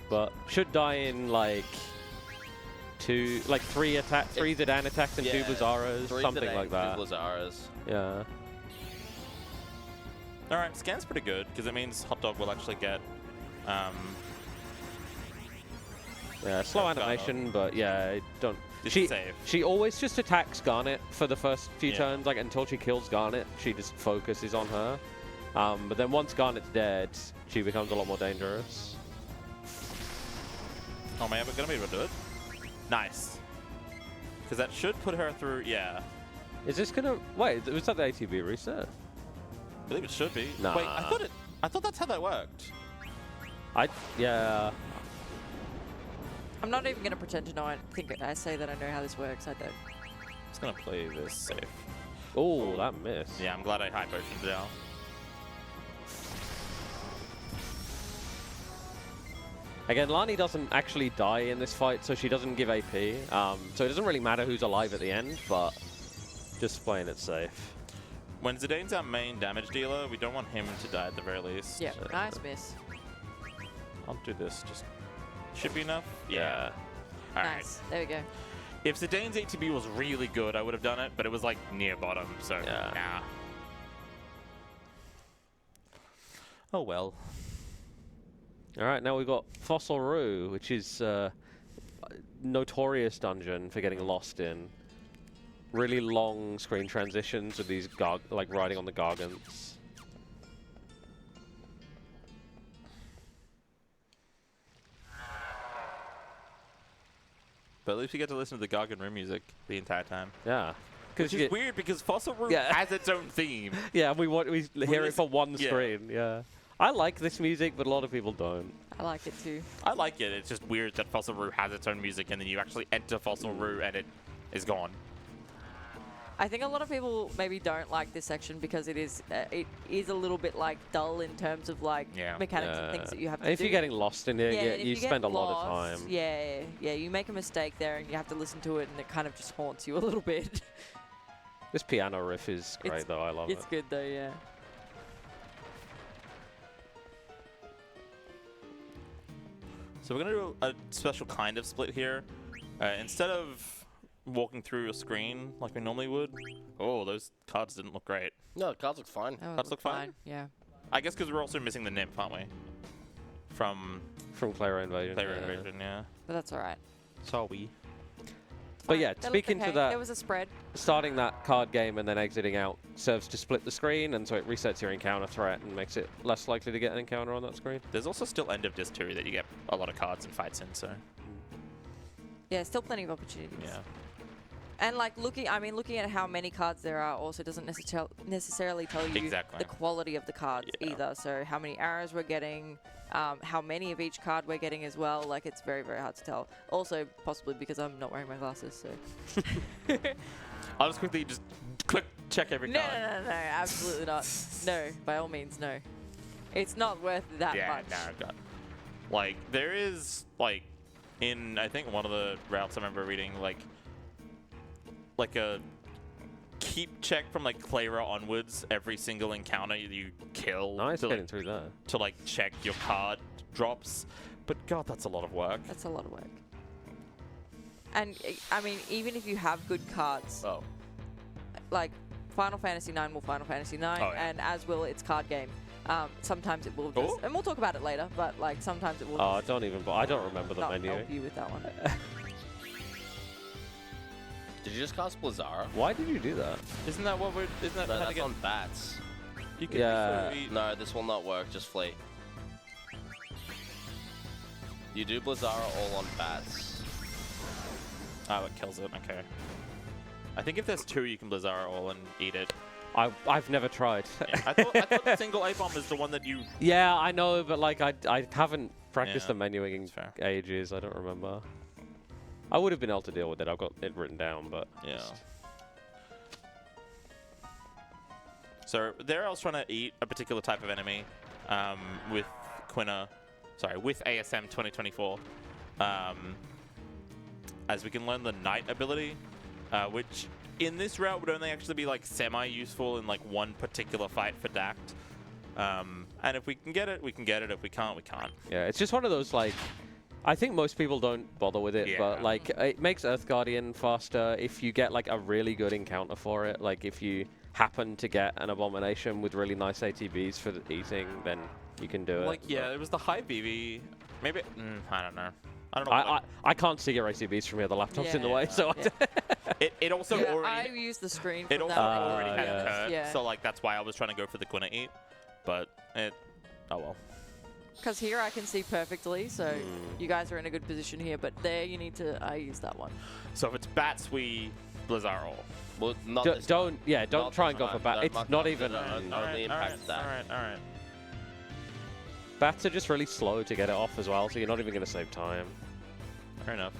But should die in like three Zidane attacks and 2 Bizarros, 3 something today, like that. 2 Blazzaros. Yeah. All right, scan's pretty good because it means Hot Dog will actually get. Yeah, slow Garnet. animation, but yeah, don't. Just She save. she always just attacks Garnet for the first few Yeah. turns, like until she kills Garnet. She just focuses on her. But then once Garnet's dead, she becomes a lot more dangerous. Oh man, we're gonna be able to do it. Nice. Because that should put her through. Yeah, Is this gonna wait? Was that the ATB reset? I believe it should be. Nah. Wait, I thought that's how that worked. Yeah. I'm not even gonna pretend to know. I say that I know how this works. I don't. It's gonna play this safe. Oh, that missed. Yeah, I'm glad I high potioned it out. Again, Lani doesn't actually die in this fight, so she doesn't give AP. So it doesn't really matter who's alive at the end, but just playing it safe. When Zidane's our main damage dealer, we don't want him to die at the very least. Yeah. Nice miss. I'll do this. Just should be enough. Yeah. All right. Nice. There we go. If Zidane's ATB was really good, I would have done it, but it was like near bottom, so Yeah. nah. Oh well. All right, now we've got Fossil Roo, which is a notorious dungeon for getting lost in. Really long screen transitions with these like riding on the gargants. But at least you get to listen to the Gargan Room music the entire time. Yeah. Which is weird because Fossil Room Yeah. has its own theme. Yeah, we hear it for one yeah. screen. Yeah. I like this music, but a lot of people don't. I like it too. I like it. It's just weird that Fossil Roo has its own music and then you actually enter Fossil Roo and it is gone. I think a lot of people maybe don't like this section because it is a little bit like dull in terms of like Yeah. mechanics and things that you have to And if do. you're getting lost in it, and if you get spend a lot lost, of time. Yeah, you make a mistake there and you have to listen to it and it kind of just haunts you a little bit. This piano riff is great, It's- though. I love It's it. good though, yeah. So we're going to do a special kind of split here. Instead of walking through a screen like we normally would. Oh, those cards didn't look great. No, the cards look fine. That Cards would look fine? Yeah. I guess because we're also missing the nymph, aren't we? From From Claro Invasion. Player yeah. Invasion, yeah. But that's alright. Sorry. But yeah, They looked speaking to okay. that, There was a spread. starting that card game and then exiting out serves to split the screen, and so it resets your encounter threat and makes it less likely to get an encounter on that screen. There's also still End of Disc 2 that you get a lot of cards and fights in, so Yeah, still plenty of opportunities. yeah. And like looking at how many cards there are also doesn't necessarily tell you Exactly. the quality of the cards Yeah. either. So how many arrows we're getting, how many of each card we're getting as well. Like it's very, very hard to tell. Also, possibly because I'm not wearing my glasses. So. I'll just quickly just check every No, card. no, absolutely not. No, by all means, no. It's not worth that Yeah, much. no, God. Like, there is, like, in, I think one of the routes I remember reading, like a keep check from like Kenorah onwards every single encounter you kill. Nice to, getting like, through that. to like check your card drops. But God, that's a lot of work. That's a lot of work. And I mean, even if you have good cards, Oh. like Final Fantasy IX will Final Fantasy IX, Oh, yeah. and as will its card game. Sometimes it will just, Oh. and we'll talk about it later, but like sometimes it will Oh, just don't even. I don't remember the not menu. help you with that one. Did you just cast Blizzara? Why did you do that? Isn't that what we're? Isn't that No, how to that's get? on bats. You can Yeah. No, this will not work. Just flee. You do Blizzara all on bats. Oh, it kills it. Okay. I think if there's 2, you can Blizzara all and eat it. I've never tried. Yeah, I thought the single A-bomb is the one that you... Yeah, I know, but like I haven't practiced Yeah, the menuing in that's fair. ages. I don't remember. I would have been able to deal with it. I've got it written down, but Yeah. So there I was trying to eat a particular type of enemy with with ASM2024. As we can learn the Knight ability, which in this route would only actually be like semi-useful in like one particular fight for Dact. And if we can get it, we can get it. If we can't, we can't. yeah, it's just one of those like. I think most people don't bother with it, but Yeah. like it makes Earth Guardian faster if you get like a really good encounter for it. Like if you happen to get an abomination with really nice ATBs for the eating, then you can do it. Like, yeah, but it was the high VV. Maybe, I don't know. I don't know. I can't see your ATBs from here. The laptop's in the way, so yeah. It also Yeah, I already... use the screen. It from also that one. already had yeah. Kurt, Yeah. so like that's why I was trying to go for the Quina eat, but it, oh well. Because here I can see perfectly, so you guys are in a good position here. But there you need to use that one. So if it's bats, we Blizzard all. Well, not D- this don't don't Not try this and go for time. bat. Don't It's muck not up. even. Only impacts that. All right. Bats are just really slow to get it off as well, so you're not even going to save time. Fair enough.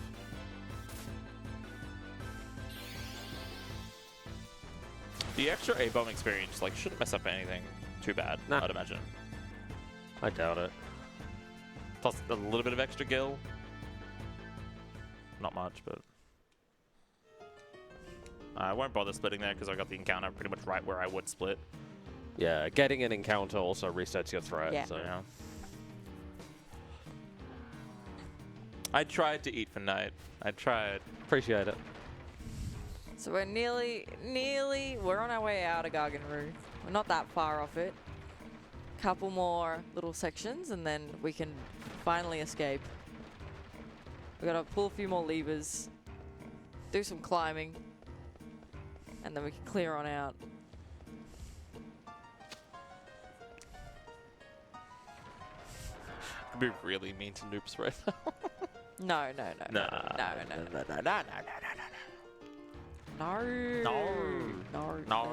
The extra A-bomb experience like shouldn't mess up anything too bad. Nah. I'd imagine. I doubt it. Plus a little bit of extra gil. Not much, but I won't bother splitting there because I got the encounter pretty much right where I would split. Yeah, getting an encounter also resets your threat. Yeah. So. Yeah. I tried to eat for night. I tried. Appreciate it. So we're we're on our way out of Garganroo. We're not that far off it. Couple more little sections and then we can finally escape. We gotta pull a few more levers, do some climbing, and then we can clear on out. I'd be really mean to noobs right now. No. No.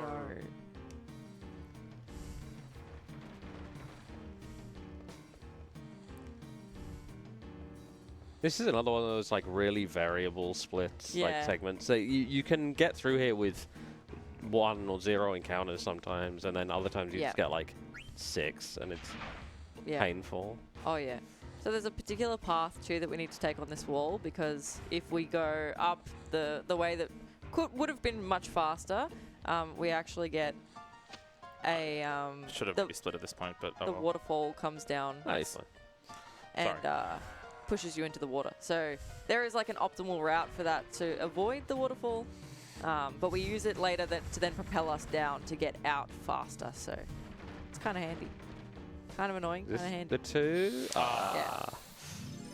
This is another one of those like really variable splits, like Yeah. segments. So you can get through here with 1 or 0 encounters sometimes, and then other times you Yeah. just get like 6, and it's Yeah. painful. Oh yeah. So there's a particular path too that we need to take on this wall because if we go up the way that would have been much faster, we actually get a Should have split at this point, but the waterfall comes down Nice. and pushes you into the water. So there is like an optimal route for that to avoid the waterfall, but we use it later to then propel us down to get out faster. So it's kind of handy. Kind of annoying, kind This of handy. the 2. Yeah.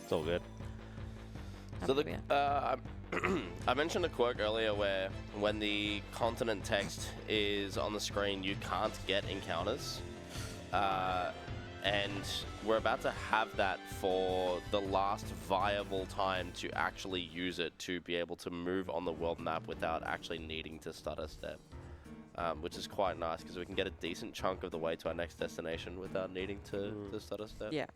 It's all good. So Yeah. I mentioned a quirk earlier where when the continent text is on the screen, you can't get encounters. And we're about to have that for the last viable time to actually use it to be able to move on the world map without actually needing to stutter step. Which is quite nice because we can get a decent chunk of the way to our next destination without needing to stutter step. Yeah.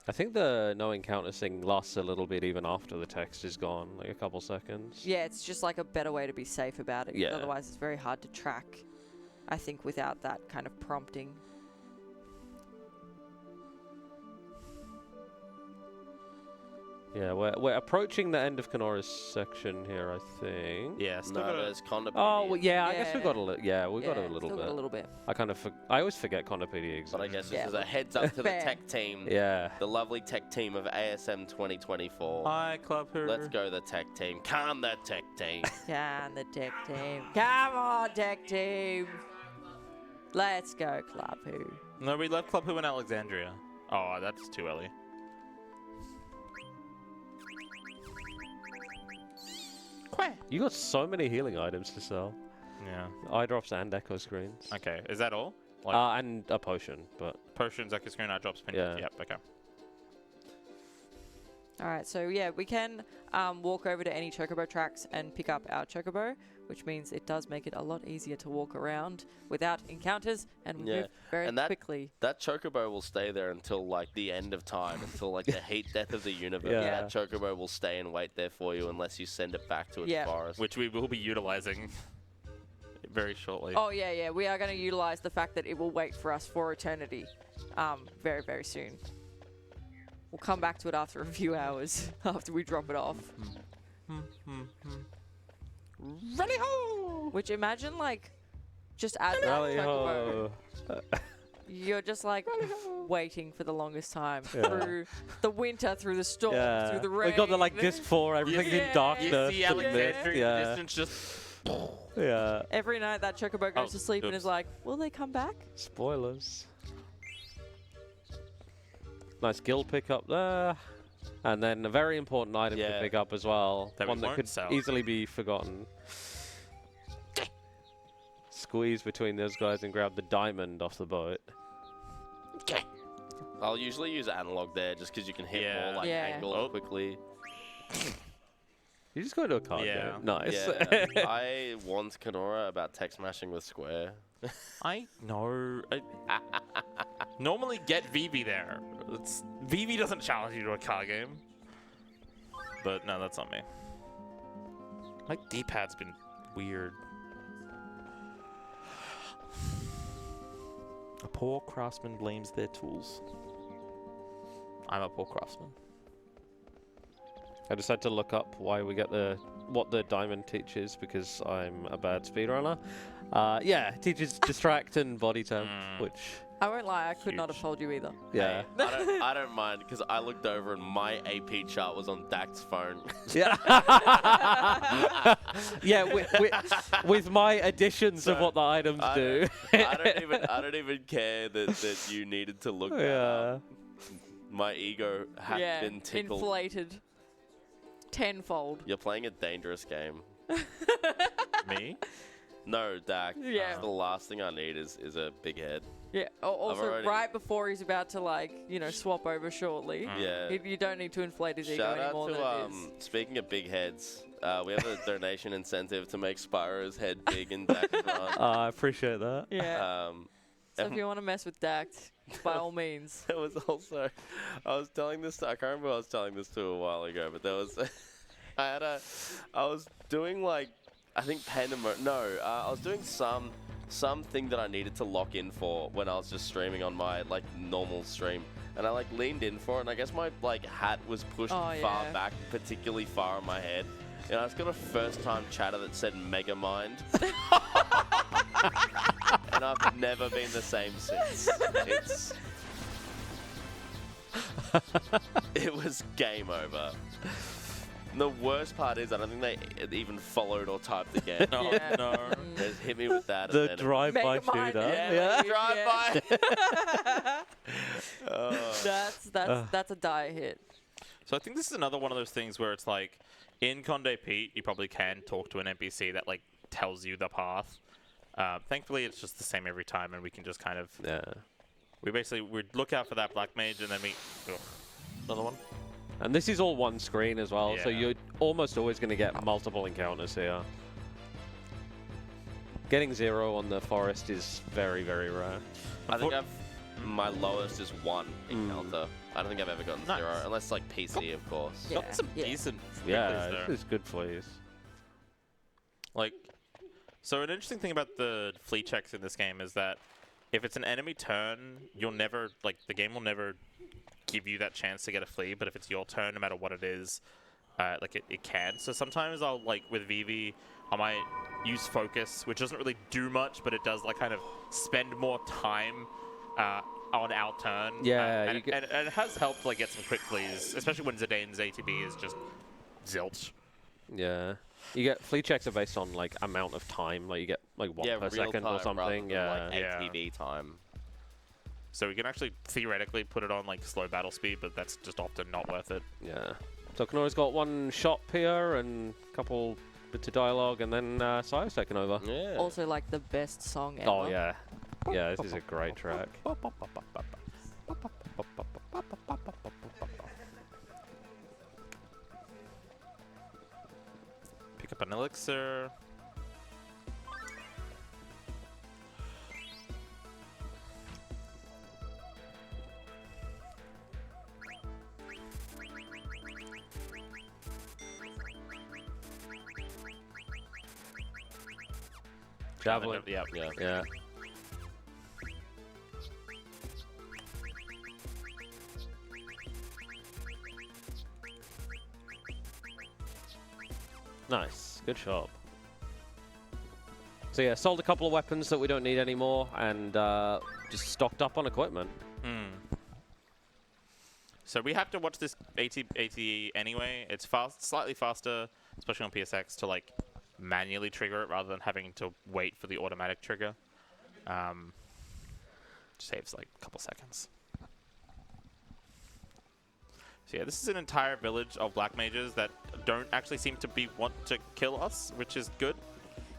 I think the no encounters thing lasts a little bit even after the text is gone, like a couple seconds. Yeah, it's just like a better way to be safe about it. 'Cause Yeah. Otherwise, it's very hard to track, I think, without that kind of prompting. Yeah, we're approaching the end of Kenorah's section here, I think. Yeah, still No, gotta- there's Condopedia. Oh, well, yeah, I guess Yeah. we've got a little. Yeah, we've got a little still bit. got a little bit. I always forget Condopedia exists. But I guess this Yeah, is a well, heads up to the fair. tech team. Yeah. The lovely tech team of ASM2024. Hi, Club Who. Let's go, the tech team. Come, the tech team. Come the tech team. Come on, tech team. Let's go, Club Who. No, we left Club Who in Alexandria. Oh, that's too early. You got so many healing items to sell. Yeah. Eye drops and echo screens. Okay, is that all? Like And a potion, but potions, echo screen, eye drops, pin. Yeah. Yep. Okay. All right, so yeah, we can walk over to any chocobo tracks and pick up our chocobo, which means it does make it a lot easier to walk around without encounters and Yeah, move very and that- quickly. That chocobo will stay there until like the end of time, until like the heat death of the universe. Yeah. That chocobo will stay and wait there for you unless you send it back to its Yeah. forest. Which we will be utilizing very shortly. Oh yeah, we are going to utilize the fact that it will wait for us for eternity, very, very soon. We'll come back to it after a few hours after we drop it off. Rally ho! Which imagine like just as that Rally chocobo, ho. you're just like waiting for the longest time Yeah. through the winter, through the storm, Yeah. through the rain. We got the like disc 4, everything's Yeah. in darkness. You see and Alexandria in the yeah. distance just... Yeah. Every night that chocobo goes Oh, to sleep and oops. is like, will they come back? Spoilers. Nice guild pickup there. And then a very important item to Yeah. pick up as well. That we One that won't could sell. easily be forgotten. Squeeze between those guys and grab the diamond off the boat. I'll usually use analog there just because you can hit Yeah. more like Yeah. angles Oh. quickly. You just go to a card Yeah. game. Nice. Yeah, I warned Kenorah about tech smashing with Square. I know. Normally get Vivi there. Vivi doesn't challenge you to a car game. But no, that's not me. My D-pad's been weird. A poor craftsman blames their tools. I'm a poor craftsman. I just had to look up why we get what the diamond teaches because I'm a bad speedrunner. Yeah, it teaches distract and body temp, which I won't lie, I could not have Huge. told you either. yeah. Hey, I don't mind because I looked over and my AP chart was on Dak's phone. Yeah. Yeah, with my additions of So, what the items I do. I don't even care that you needed to look that Yeah. up. My ego had Yeah, been tickled. inflated tenfold. You're playing a dangerous game. Me? No, Dak. Yeah. The last thing I need is a big head. Yeah. Also, already- right before he's about to swap over shortly, Yeah. you don't need to inflate his ego Shout any out more than it to is. speaking of big heads, we have a donation incentive to make Spyro's head big in Dak's run. I appreciate that. Yeah. So if you want to mess with Dact, by all means. There was also, I was telling this, I can't remember who I was telling this to a while ago, but there was, I was doing like, I think I was doing something that I needed to lock in for when I was just streaming on my like normal stream. And I like leaned in for it, and I guess my like hat was pushed Oh, far yeah. back, particularly far on my head. And I just got a first time chatter that said Mega Mind. And I've never been the same since. It was game over. And the worst part is I don't think they even followed or typed again. No, Yeah. no. They just hit me with that. and The then drive-by Mega Mind, shooter. yeah. drive by. That's a dire hit. So I think this is another one of those things where it's like, in Conde Pete, you probably can talk to an NPC that like tells you the path. Thankfully, it's just the same every time, and we can just kind of we look out for that black mage, and then another one. And this is all one screen as well, so Yeah. you're almost always going to get multiple encounters here. Getting 0 on the forest is very, very rare. I think my lowest is 1 encounter. I don't think I've ever gotten Nice. 0, unless like PC, of course. Yeah. Got some decent Yeah, flickers there. it's good fleas. Like, so an interesting thing about the flea checks in this game is that if it's an enemy turn, you'll never, like, the game will never give you that chance to get a flea, but if it's your turn, no matter what it is, like it can. So sometimes I'll, like with Vivi, I might use focus, which doesn't really do much, but it does like kind of spend more time on our turn. Yeah, and it has helped like get some quick fleas, especially when Zidane's ATB is just zilch. Yeah. You get flea checks are based on like amount of time, like you get like 1 per real second or time rather something. than, Yeah. like ATB time. So we can actually theoretically put it on like slow battle speed, but that's just often not worth it. Yeah. So Kenorah's got one shot here and a couple bits of dialogue, and then Sayo's taken over. Yeah. Also, like the best song ever. Oh yeah. Yeah, this is a great track. Pick up an elixir. Javelin. Yeah. Yeah. Nice. Good job. So yeah, sold a couple of weapons that we don't need anymore, and just stocked up on equipment. So we have to watch this ATE anyway. It's fast, slightly faster, especially on PSX, to like manually trigger it rather than having to wait for the automatic trigger. Saves like a couple seconds. So yeah, this is an entire village of black mages that don't actually seem to want to kill us, which is good.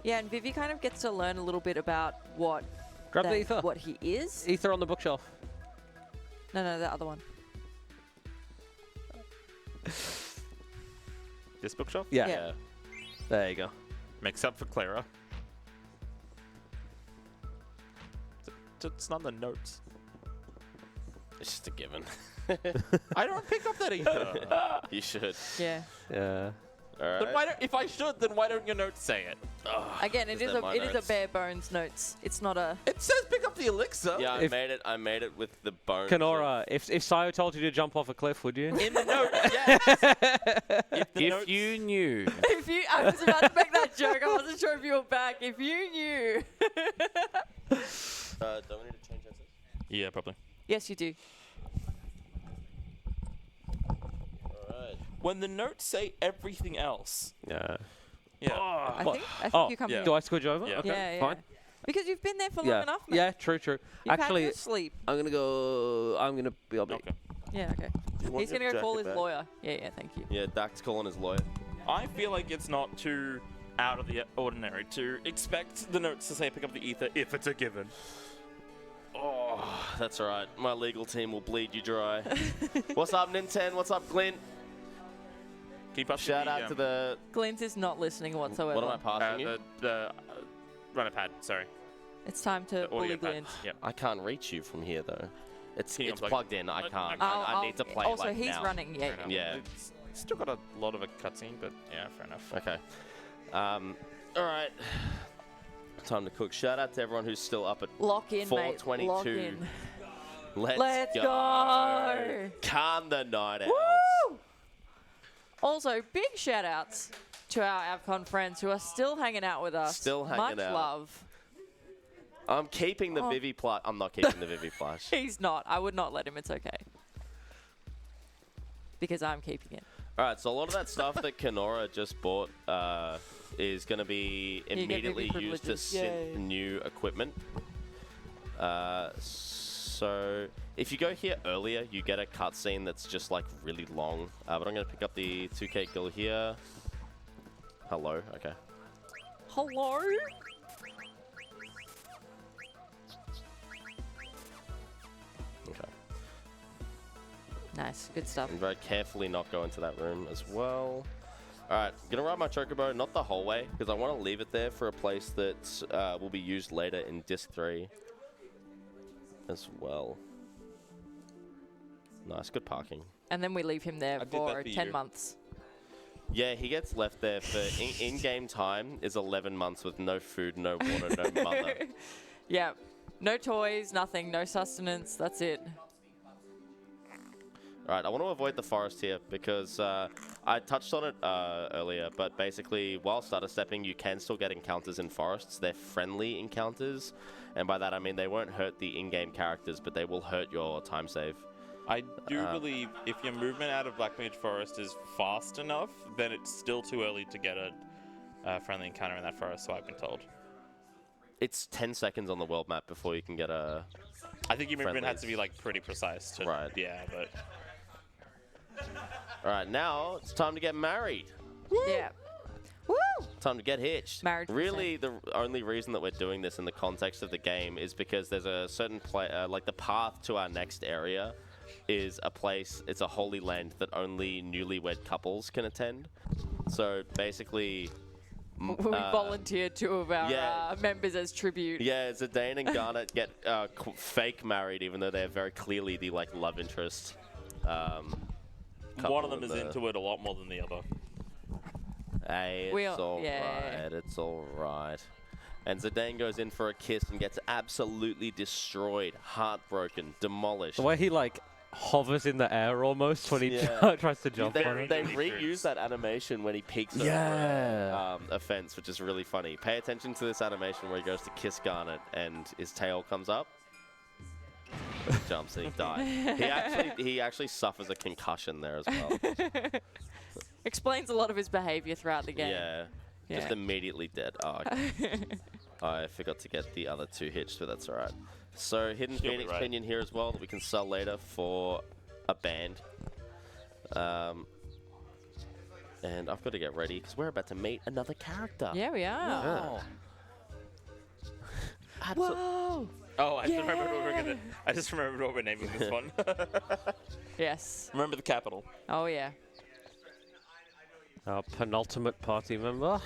Yeah, and Vivi kind of gets to learn a little bit about what Grab the ether. what he is. Ether on the bookshelf. No, the other one. This bookshelf Yeah. Yeah. There you go. makes up for Clara. It's not the notes. It's just a given. I don't pick up that either. You should. Yeah. Yeah. All right. Then why don't? If I should, then why don't your notes say it? Again, it Is is that my it is a notes? bare bones notes. It's not a. It says pick up the elixir. Yeah, If- I made it with the bones. Kenorah, if Sayo told you to jump off a cliff, would you? In the note, yes. If you knew. If you, I was about to make that joke. I wasn't sure if you were back. If you knew. Don't we need to change answers? Yeah, probably. Yes, you do. Alright. When the notes say everything else. Yeah. Yeah. I What? think you come yeah. here. Do I squidge over? Yeah. Okay, Yeah, fine. Because you've been there for Yeah. long enough, mate. Yeah, true. You've Actually, had your sleep. I'm gonna go. I'm gonna be. I'll be. Okay. Yeah, okay. He's gonna go call his lawyer. Yeah, thank you. Yeah, Dak's calling his lawyer. I feel like it's not too out of the ordinary to expect the notes to say pick up the ether if it's a given. Oh, that's alright. My legal team will bleed you dry. What's up, Nintendo? What's up, Clint? Keep up Shout out to the... Glint is not listening whatsoever. What am I passing you? the runner pad. Sorry. It's time to The bully audio pad. Glint. Yep. I can't reach you from here, though. It's Can you it's unplug it? plugged in. I can't. I'll- I need to play Also, like he's now. running. Yeah. Fair enough. Yeah. It's still got a lot of a cutscene, but yeah, fair enough. Okay. Alright. Time to cook. Shout out to everyone who's still up at Lock in, mate. 4:22. Lock in. Let's go. Calm the night out. Woo! Also, big shout outs to our AvCon friends who are still hanging out with us. Still hanging Much out. love. I'm keeping the Oh. Vivi plush. I'm not keeping the Vivi plush. He's not. I would not let him. It's okay. Because I'm keeping it. Alright, so a lot of that stuff that Kenorah just bought is going to be get Vivi immediately used to privileges. synth Yay. new equipment. So if you go here earlier, you get a cutscene that's just like really long. But I'm going to pick up the 2K girl here. Hello, okay. Hello? Okay. Nice. Good stuff. And very carefully not go into that room as well. Alright, gonna ride my Chocobo, not the whole way, because I want to leave it there for a place that will be used later in Disc 3 as well. Nice, good parking. And then we leave him there I did for that for 10 you. months. Yeah, he gets left there for in-game time is 11 months with no food, no water, no mother. Yeah. No toys, nothing, no sustenance. That's it. Right, I want to avoid the forest here because I touched on it earlier, but basically while stutter stepping you can still get encounters in forests. They're friendly encounters, and by that I mean they won't hurt the in-game characters, but they will hurt your time save. I do believe if your movement out of Black Mage Forest is fast enough, then it's still too early to get a friendly encounter in that forest, so I've been told. It's 10 seconds on the world map before you can get a... I think your movement has friendlies. to be like pretty precise to... Right. Yeah, but... Alright, now it's time to get married. Yeah. Woo! Time to get hitched. Marriage Really, the only reason that we're doing this in the context of the game is because there's a certain like the path to our next area is a place, it's a holy land that only newlywed couples can attend. So basically... We volunteered 2 of our Yeah. members as tribute. Yeah, Zidane and Garnet get fake married, even though they're very clearly the like love interest. One of them is into it a lot more than the other. Hey, it's alright. It's alright. And Zidane goes in for a kiss and gets absolutely destroyed, heartbroken, demolished. The way he like hovers in the air almost when he Yeah. tries to jump on it. They reuse that animation when he peeks over a fence, which is really funny. Pay attention to this animation where he goes to kiss Garnet and his tail comes up. He jumps and he dies. He actually suffers a concussion there as well. Explains a lot of his behavior throughout the game. Yeah. Just immediately dead. Oh, okay. I forgot to get the other 2 hitched, but that's alright. So, Hidden You'll be Phoenix right. Pinion here as well that we can sell later for a band. And I've got to get ready because we're about to meet another character. Yeah, we are. Whoa! Oh, I just remembered what we're naming this one. Yes. Remember the capital. Oh, yeah. Our penultimate party member.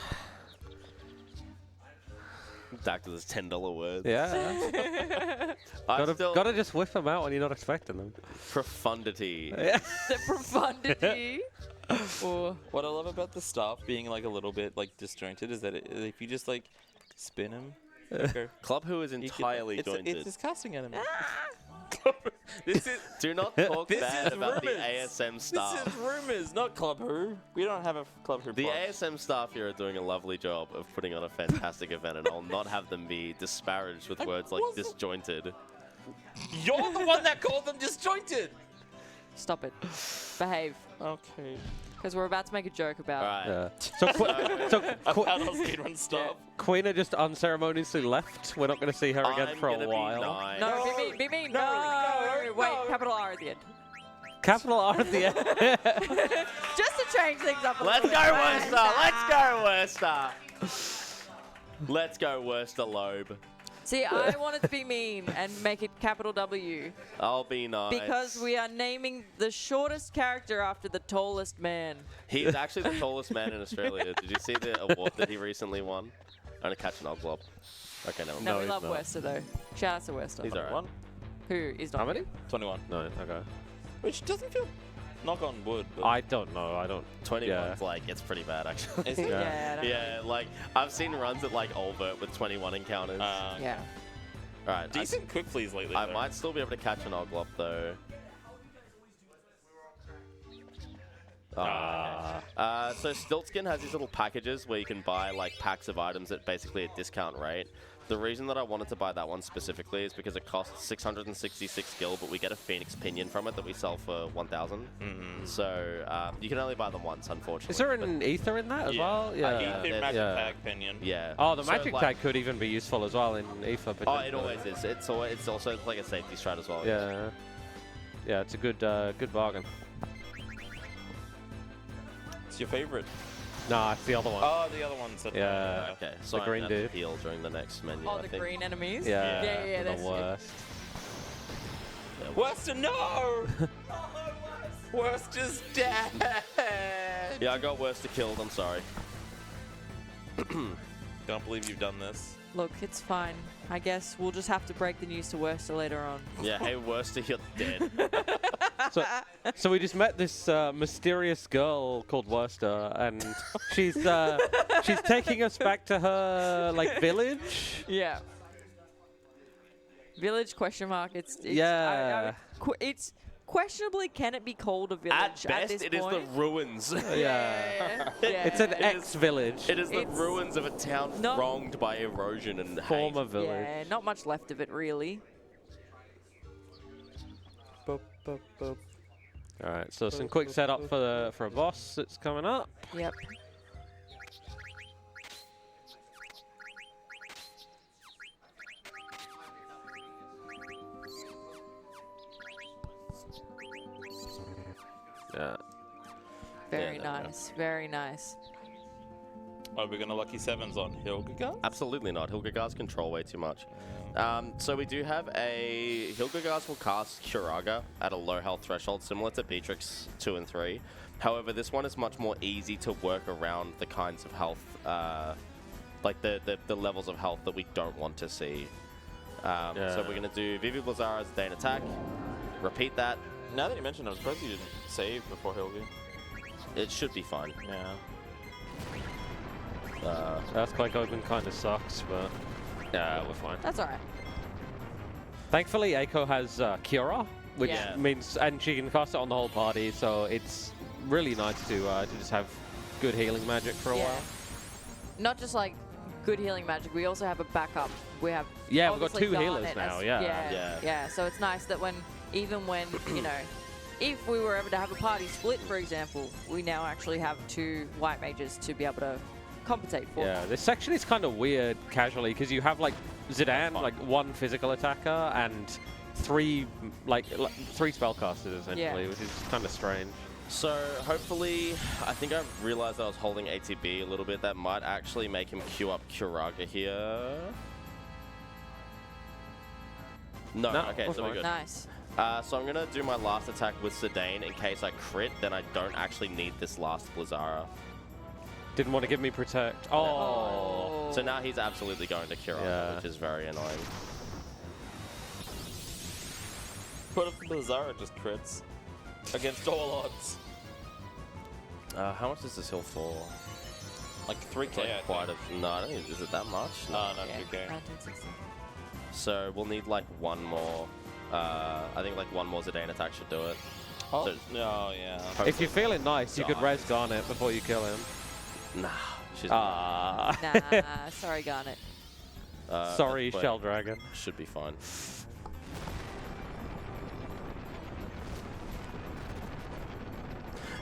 Dactyly's $10 words. Yeah. I still gotta just whip them out when you're not expecting them. profundity. Yeah. The profundity. Or What I love about the staff being like a little bit like disjointed is that if you just like spin him, Club Who is entirely jointed. It's his casting enemy. This is Do not talk This bad is about the rumors. ASM staff. This is rumors, not Club Who. We don't have a Club Who. The boss. ASM staff here are doing a lovely job of putting on a fantastic event, and I'll not have them be disparaged with words like wasn't- disjointed. You're the one that called them disjointed. stop it. Behave. Okay. Because we're about to make a joke about Alright. Yeah. So, About our speedrun stuff. Queen just unceremoniously left. We're not going to see her again I'm for gonna a be while. nice. No, be mean. No. Wait, capital R at the end. Capital R at the end. Just to change things up a Let's little go, bit. Worcester! Let's go, Worcester Lobe. See, I wanted to be mean and make it capital W I'll be nice. because we are naming the shortest character after the tallest man. He's actually the tallest man in Australia. Did you see the award that he recently won? I'm gonna catch an old glob. Okay, never mind. No, we he's love not. Wester though. Shout out to Wester. He's alright. 21. Who is not How many? 21. No, okay. Which doesn't feel. Knock on wood. But I don't know. I don't. 21's like, it's pretty bad actually. Is it? Yeah, I don't Yeah, like, I've seen runs at like Olvert with 21 encounters. Yeah. Alright, Decent quick fleas lately. I though. might still be able to catch an Oglop though. So Stiltskin has these little packages where you can buy like packs of items at basically a discount rate. The reason that I wanted to buy that one specifically is because it costs 666 gil, but we get a Phoenix Pinion from it that we sell for 1,000. So you can only buy them once, unfortunately. Is there an ether in that as well? Yeah. Ether magic yeah. tag pinion. Yeah. Oh, the So, magic like- tag could even be useful as well in ether. Oh, it always is. It's also like a safety strat as well. Yeah. Yeah, it's a good good bargain. It's your favorite. Nah, it's the other one. Oh, the other one's at Yeah. Okay, so The I'm green gonna have to dude. heal during the next menu. Oh, I the think. green enemies? Yeah, Yeah, the that's good. worst. Worcester, no! Worcester's dead! Yeah, I got Worcester killed. I'm sorry. Can't believe you've done this. Look, it's fine. I guess we'll just have to break the news to Worcester later on. Yeah, hey Worcester, you're dead. So we just met this mysterious girl called Worcester, and she's taking us back to her like village. Yeah. Village question mark. It's Yeah. it's questionably, can it be called a village At best, this it is point? the ruins. Yeah. It's an It is- ex-village. It is the It's ruins of a town not- wronged by erosion and Former hate. village. Yeah, not much left of it, really. Boop, boop, boop. All right, so some quick setup for a boss that's coming up. Yep. Yeah. Very there we go. nice. Very nice. Are we gonna lucky sevens on Hilgiga? Absolutely not. Hilgagars control way too much. So we do have a... Hilgagars will cast Curaga at a low health threshold, similar to Beatrix 2 and 3. However, this one is much more easy to work around the kinds of health, like the levels of health that we don't want to see. So we're going to do Vivi Blazara as a Dane attack. Repeat that. Now that you mentioned it, I'm surprised you didn't save before Hilgi. It should be fine. Yeah. Earthquake Open kind of sucks, but yeah, we're fine. That's all right. Thankfully, Eiko has Kenorah, which Yeah. means, and she can cast it on the whole party, so it's really nice to just have good healing magic for a while. Not just like good healing magic. We also have a backup. We have Yeah, we've got obviously two healers Garnet now, as- yeah. yeah. So it's nice that even when you know, if we were ever to have a party split, for example, we now actually have 2 white mages to be able to compensate for. Yeah, this section is kind of weird casually because you have like Zidane, like 1 physical attacker and 3 spellcasters essentially, which is kind of strange. So hopefully, I think I realized I was holding ATB a little bit. That might actually make him queue up Curaga here. No, okay, we're so we're fine. good. Nice. So I'm going to do my last attack with Zidane in case I crit, then I don't actually need this last Blazara. Didn't want to give me protect. Oh. So now he's absolutely going to Curaga, Yeah. which is very annoying. What if Blazara just crits? Against all odds. How much does this heal for? Like 3k, Like quite a... No, I don't think... Is it that much? No. No, not Yeah. 2k. 1960. So we'll need like 1 more... I think like 1 more Zidane attack should do it. Oh, So- no, yeah. If you're feeling nice, you could God. res Garnet before you kill him. Nah, she's Ah. Nah, sorry, Garnet. Sorry, but Shell Dragon. Should be fine.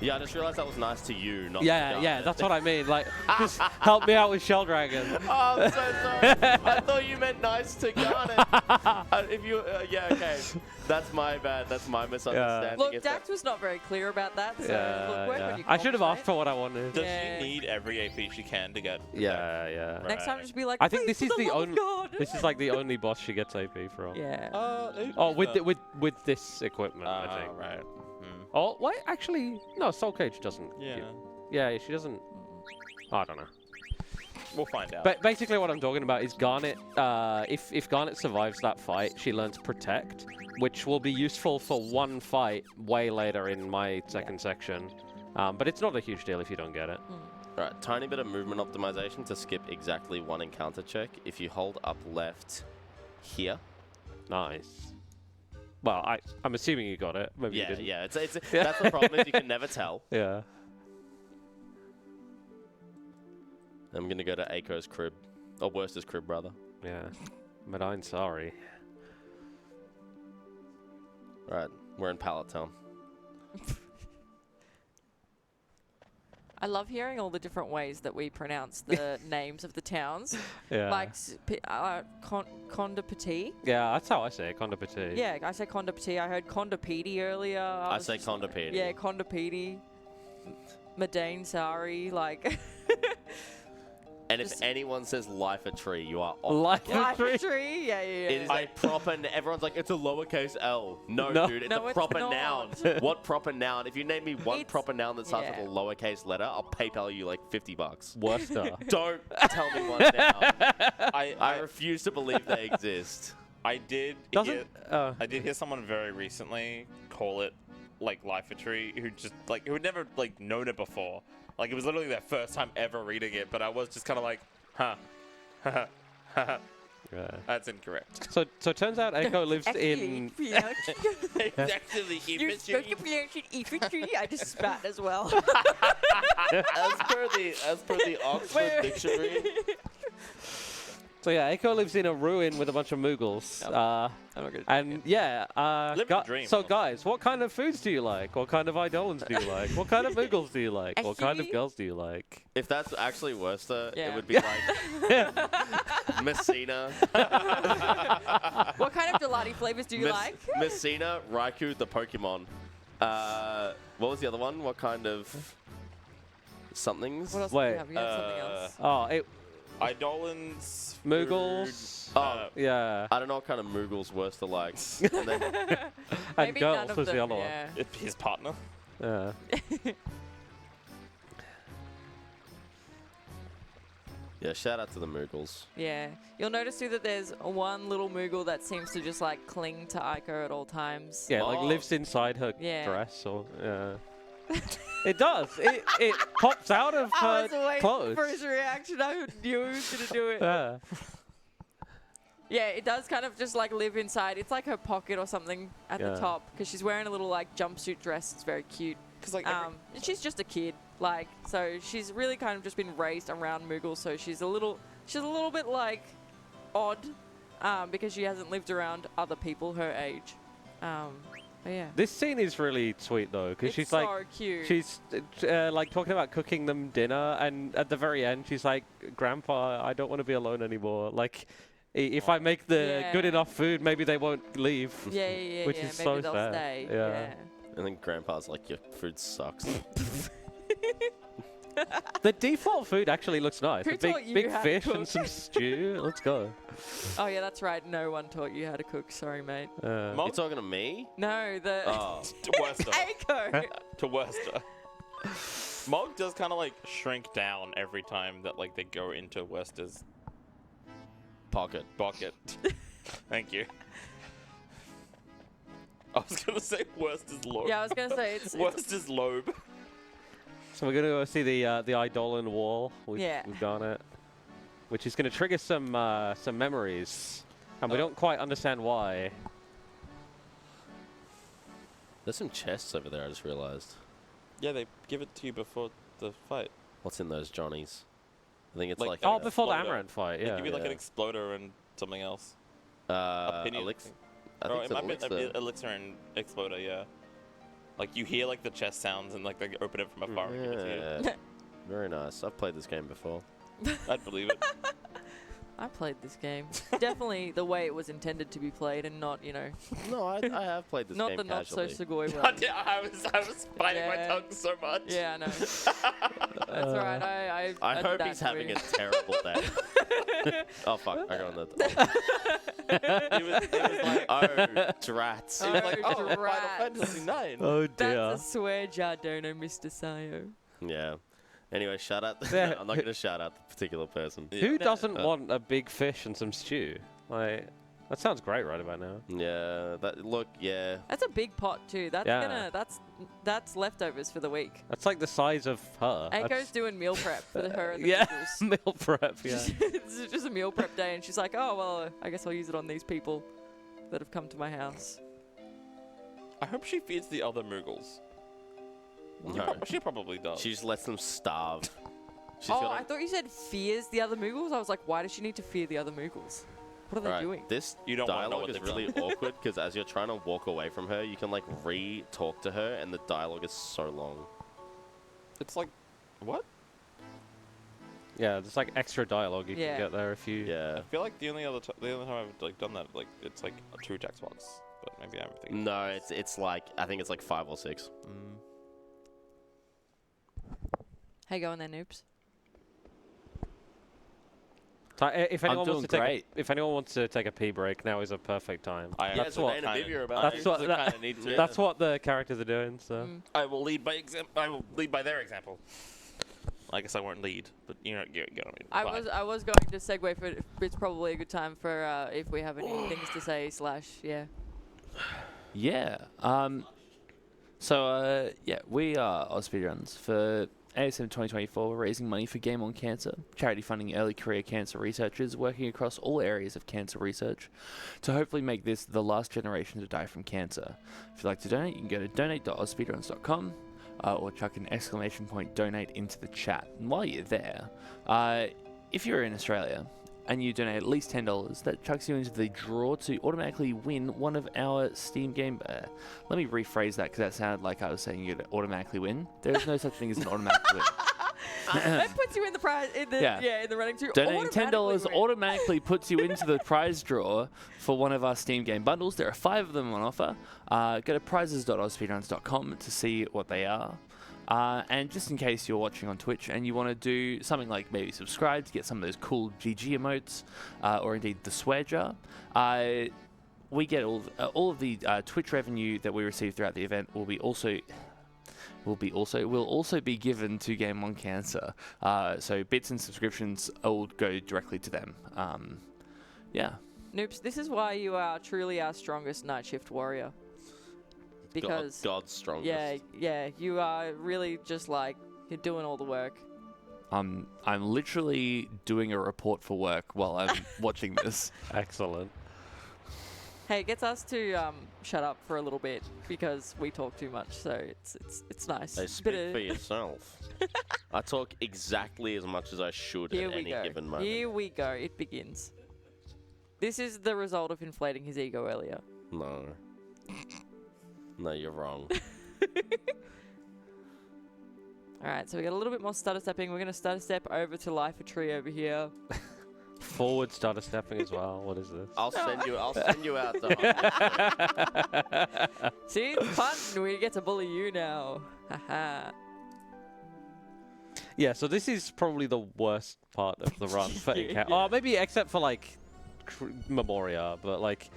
Yeah, I just realized that was nice to you, not to Yeah, Garnet. yeah, that's what I mean. Like, just help me out with Shell Dragon. Oh, I'm so sorry. I thought you meant nice to Garnet. If you, yeah, okay. That's my bad. That's my misunderstanding. Look, If Dax was not very clear about that. So look, Yeah, work yeah. on your I should have comms, asked for what I wanted. Does Yeah. she need every AP she can to get? Yeah, yeah. mate. Next time, just be like, I think "Please, this is for the love of only. God." This is like the only boss she gets AP from. Yeah. Oh, with this equipment, I think. Right. Oh, wait, actually, no. Soul Cage doesn't. Yeah. Yeah, she doesn't. I don't know. We'll find out. But basically, what I'm talking about is Garnet. If Garnet survives that fight, she learns Protect, which will be useful for 1 fight way later in my second section. But it's not a huge deal if you don't get it. Right, tiny bit of movement optimization to skip exactly 1 encounter check. If you hold up left here. Nice. Well, I'm assuming you got it. Maybe you Yeah, didn't. yeah. It's that's the problem is you can never tell. Yeah. I'm gonna go to Aiko's crib, or Worcester's crib, brother. Yeah. But I'm sorry. Right, we're in Pallet Town. I love hearing all the different ways that we pronounce the names of the towns. Yeah. Like Condapati. Yeah, that's how I say it, Condapati. Yeah, I say Condapati. I heard Condapedi earlier. I was say just like- Condapedi. Yeah, Condapedi. Madane Sari, like. And if Just- anyone says life a tree, you are off. Life Life tree. tree. Yeah, yeah, yeah. It is a proper. Everyone's like, it's a lowercase L. No, No. dude, it's No, a it's proper not. noun. What proper noun? If you name me one It's- proper noun that starts yeah. with a lowercase letter, I'll PayPal you like $50. Worcester. Don't tell me one now. I I refuse to believe they exist. I did Doesn't. I did hear someone very recently call it like Life-a-Tree who just like who had never like known it before. Like it was literally their first time ever reading it, but I was just kind of like, huh. Yeah. That's incorrect. So it turns out Echo lives in. Exactly. You're supposed to pronounce it infantry. I just spat as well. As per the Oxford Dictionary. So yeah, Echo lives in a ruin with a bunch of Moogles. And yeah, Living the dream. so guys, what kind of foods do you like? What kind of Eidolons do you like? What kind of Moogles do you like? What kind of girls do you like? If that's actually Worcester, Yeah. it would be like Messina. What kind of gelati flavors do you like? Messina, Raikou, the Pokemon. What was the other one? What kind of somethings? What else Wait, do you have? You have something else. Oh, Eidolons. Moogles. Oh, Yeah. I don't know what kind of Moogles Worcester likes. And then, And Maybe none girls of was the them, other yeah. His partner. one. Yeah. yeah, shout out to the Moogles. Yeah. You'll notice too that there's one little Moogle that seems to just like cling to Aiko at all times. Yeah, like Oh. lives inside her Yeah. dress or It does. It pops out of I was her waiting clothes. for his reaction. I knew he was going to do it. Yeah. Yeah, it does kind of just like live inside. It's like her pocket or something at the Yeah. top because she's wearing a little like jumpsuit dress. It's very cute. Because like And she's just a kid, like, so she's really kind of just been raised around Moogle, so she's a little bit like odd, because she hasn't lived around other people her age. But yeah, This scene is really sweet though, because it's she's so like, cute. she's like talking about cooking them dinner, and at the very end, she's like, "Grandpa, I don't want to be alone anymore. Like, if I make the good Yeah. enough food, maybe they won't leave." yeah, which yeah. is Maybe so they'll sad. stay. Yeah. And then Grandpa's like, your food sucks. The default food actually looks nice. Who A taught you big how to fish and cook? some stew. Let's go. Oh yeah, that's right. No one taught you how to cook. Sorry, mate. You Mom talking to me? No, the Oh. to Worcester. Aiko. To Worcester. Mog does kind of like shrink down every time that like they go into Worcester's Pocket. pocket. Thank you. I was gonna say Worcester's lobe. Yeah, I was gonna say it's Worcester's lobe. So we're gonna go see the Eidolon wall. We've done it, which is gonna trigger some memories, and we don't quite understand why. There's some chests over there, I just realized. Yeah, they give it to you before the fight. What's in those Johnnies? I think it's Like, like, Oh, Yeah. before the Exploder. Amaranth fight, They yeah. give you like an Yeah. exploder and something else. Opinion. elixir. I Oh, think it it's might be elixir. elixir and exploder, yeah. Like you hear like the chest sounds and like they open it from afar and give it to Yeah. Very nice. I've played this game before. you. I'd believe it. I played this game. Definitely the way it was intended to be played, and not, you know, No, I have played this not game the not so casually. Sugoi I way. was biting my Yeah. tongue so much. Yeah, I know. That's alright. I hope he's having a terrible day. Oh fuck! I got on the. He was like, Oh, drats. he was like, Oh, oh, Final rats. Fantasy 9. Oh dear. That's a swear jar, dono, Mr. Sayo. Yeah. Anyway, shout out. Yeah. I'm not going to shout out the particular person. Who doesn't want a big fish and some stew? Like, that sounds great right about now. Yeah. Look. Yeah. That's a big pot too. That's Yeah. that's leftovers for the week. That's like the size of her. Aiko's doing meal prep for her and the Yeah, Moogles. meal prep. Yeah. This is just a meal prep day, and she's like, "Oh well, I guess I'll use it on these people that have come to my house." I hope she feeds the other Moogles. No. She probably does. She just lets them starve. She's Oh, got I thought you said fears the other Moogles. I was like, why does she need to fear the other Moogles? What are they Right, doing? this You don't wanna know dialogue what is they've really awkward because as you're trying to walk away from her, you can like re-talk to her, and the dialogue is so long. It's like, what? Yeah, there's like extra dialogue you Yeah. can get there if you. Yeah. I feel like the only time I've like done that, like it's like 2 text box, but maybe I'm thinking. No, it's like I think it's like 5 or 6. How you going there, noobs? So, if anyone doing wants to great. if anyone wants to take a pee break, now is a perfect time. That's what- That's what that's what the characters are doing. So I will lead by example. I will lead by their example. I guess I won't lead, but you know, get what I mean. I was going to segue for it's probably a good time for if we have any things to say / yeah. Yeah. So, yeah, we are AusSpeedruns. For ASM2024, we're raising money for Game on Cancer, charity funding early career cancer researchers working across all areas of cancer research to hopefully make this the last generation to die from cancer. If you'd like to donate, you can go to donate.ausspeedruns.com or chuck an exclamation point donate into the chat. And while you're there, if you're in Australia and you donate at least $10, that chucks you into the draw to automatically win one of our Steam game. Let me rephrase that because that sounded like I was saying you'd automatically win. There is no such thing as an automatic win. That puts you in the prize in the running to Donating $10 automatically win. automatically puts you into the prize draw for one of our Steam game bundles. There are 5 of them on offer. Go to prizes.ausspeedruns.com to see what they are. And just in case you're watching on Twitch and you want to do something like maybe subscribe to get some of those cool GG emotes, or indeed the swear jar, we get all of the Twitch revenue that we receive throughout the event will also be given to Game on Cancer. So bits and subscriptions all go directly to them. Yeah. Noops, this is why you are truly our strongest night shift warrior. Because God's strongest. Yeah, you are really just like you're doing all the work. I'm literally doing a report for work while I'm watching this. Excellent. Hey, it gets us to shut up for a little bit because we talk too much, so it's nice. Hey, speak for yourself. I talk exactly as much as I should at any given moment. Here we go. It begins. This is the result of inflating his ego earlier. No. No, you're wrong. Alright, so we got a little bit more stutter stepping. We're going to stutter step over to Life a Tree over here. Forward stutter stepping as well. What is this? I'll send you out to See, it's fun. We get to bully you now. Haha. Yeah, so this is probably the worst part of the run for Encounter. Yeah. Oh, maybe except for like Memoria, but like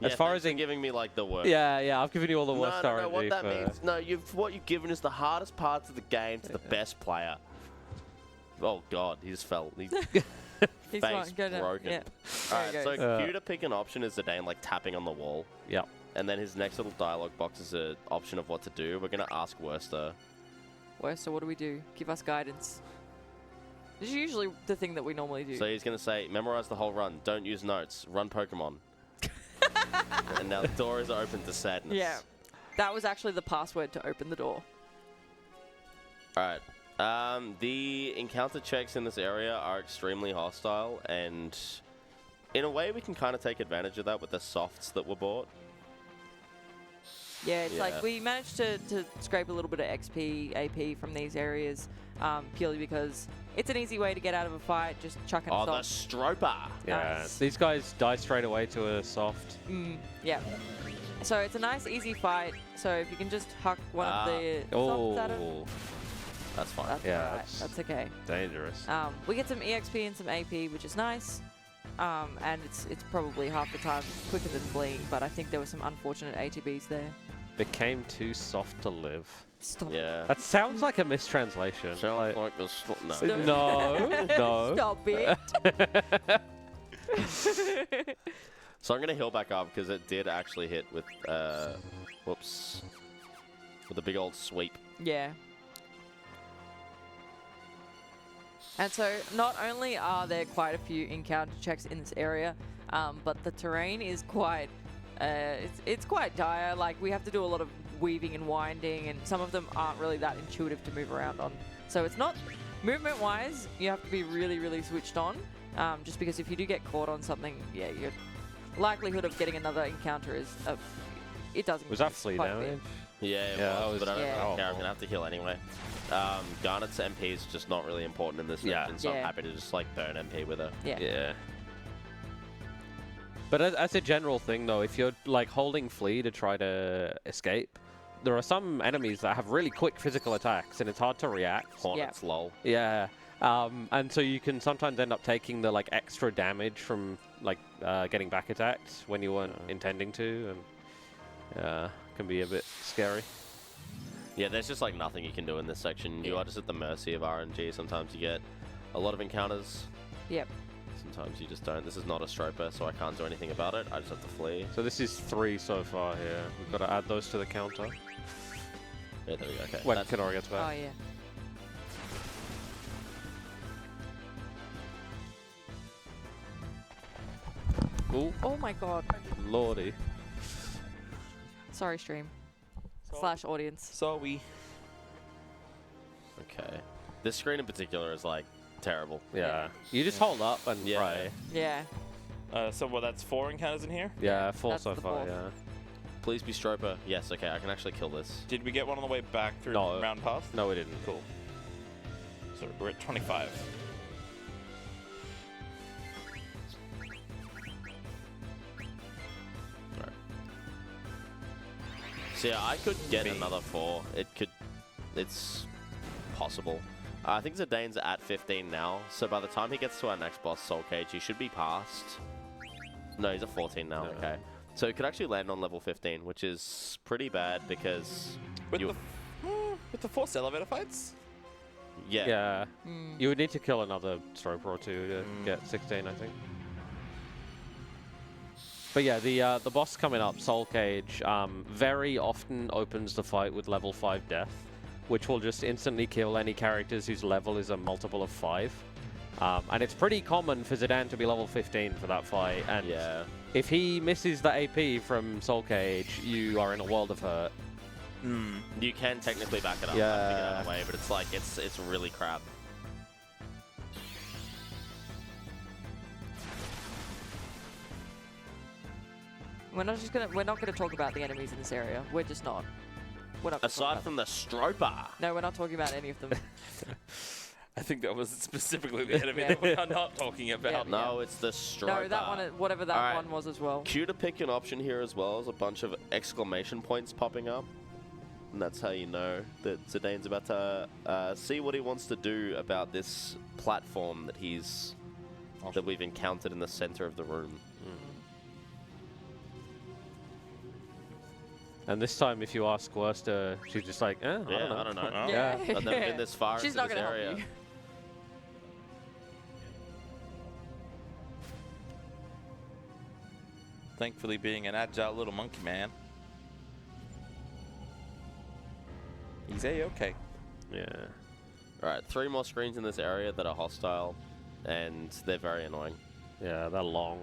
as far as giving me like the worst. yeah, I've given you all the worst No, what RNG that for... means. No, what you've given is the hardest parts of the game to the best player. Oh God, he just fell. He's He's face broken. broken. Yeah. Alright, There so he goes. Q to pick an option is Zidane like tapping on the wall. Yep. And then his next little dialogue box is an option of what to do. We're gonna ask Worster. So what do we do? Give us guidance. This is usually the thing that we normally do. So he's gonna say, memorize the whole run. Don't use notes. Run Pokemon. And now the door is open to sadness. Yeah. That was actually the password to open the door. Alright. The encounter checks in this area are extremely hostile, and in a way we can kind of take advantage of that with the softs that were bought. Yeah, it's like we managed to scrape a little bit of XP, AP from these areas purely because it's an easy way to get out of a fight, just chucking a Oh, the soft. Stroper! Yeah, Nice. these guys die straight away to a soft. Yeah. So it's a nice, easy fight. So if you can just huck one of the softs at him, Oh, That's fine. that's Yeah, alright. that's- That's okay. dangerous. We get some EXP and some AP, which is nice. And it's probably half the time quicker than fleeing, but I think there were some unfortunate ATBs there. Became too soft to live. Stop. Yeah. That sounds like a mistranslation. Sounds like the no. No, no. Stop it. So I'm gonna heal back up because it did actually hit with whoops, with a big old sweep. Yeah. And so not only are there quite a few encounter checks in this area, but the terrain is quite, it's quite dire. Like we have to do a lot of weaving and winding, and some of them aren't really that intuitive to move around on. So it's not, movement-wise, you have to be really, really switched on. Just because if you do get caught on something, yeah, your likelihood of getting another encounter is, it doesn't. Was that flea quite a bit. damage? Yeah, it Yeah, was, that but I don't yeah. really care. I'm gonna have to heal anyway. Garnet's MP is just not really important in this Yeah. section, so Yeah. I'm happy to just like burn MP with her. Yeah. Yeah. But as a general thing, though, if you're like holding flee to try to escape, there are some enemies that have really quick physical attacks, and it's hard to react. Hornets, lol. Yeah. And so you can sometimes end up taking the like extra damage from like getting back attacked when you weren't intending to, and can be a bit scary. Yeah, there's just like nothing you can do in this section. You are just at the mercy of RNG. Sometimes you get a lot of encounters. Yep. Sometimes you just don't. This is not a Stroper, so I can't do anything about it. I just have to flee. So this is 3 so far here. We've got to add those to the counter Yeah, there we go. Okay. when That's- Kenorah gets Oh back. yeah. Ooh, Oh my god. lordy. Sorry, stream. Slash audience. So we. Okay. This screen in particular is like terrible. Yeah. You just hold up and Yeah. pray. Yeah. So well, that's 4 encounters in here. Yeah, 4 That's so the far, fourth. yeah. Please be Stroper. Yes, okay, I can actually kill this. Did we get one on the way back through No. round pass? No, we didn't. Cool. So we're at 25. So yeah, I could get Me. another 4. It's possible. I think Zidane's at 15 now, so by the time he gets to our next boss, Soul Cage, he should be past. No, he's at 14 now, No. okay. So he could actually land on level 15, which is pretty bad because With you... the forced elevator fights? Yeah. Yeah. Mm. You would need to kill another Stroper or two to get 16, I think. But yeah, the boss coming up, Soul Cage, very often opens the fight with level 5 death, which will just instantly kill any characters whose level is a multiple of 5. And it's pretty common for Zidane to be level 15 for that fight. And Yeah. if he misses the AP from Soul Cage, you are in a world of hurt. You can technically back it up Yeah. and figure out a way, but it's like, it's really crap. We're not gonna talk about the enemies in this area. We're just not. We're not gonna talk Aside about from the Stroper. No, we're not talking about any of them. I think that was specifically the enemy Yeah. that we are not talking about. Yeah. No, it's the Stroper. No, that one, whatever that Alright. one was as well. Q to pick an option here as well as a bunch of exclamation points popping up. And that's how you know that Zidane's about to see what he wants to do about this platform that that we've encountered in the center of the room. And this time, if you ask Worcester, she's just like, I don't know. I don't know. Oh. Yeah. I've never been this far She's into not this gonna area. help you. Thankfully, being an agile little monkey man. He's A-okay. Yeah. Alright, 3 more screens in this area that are hostile, and they're very annoying. Yeah, they're long.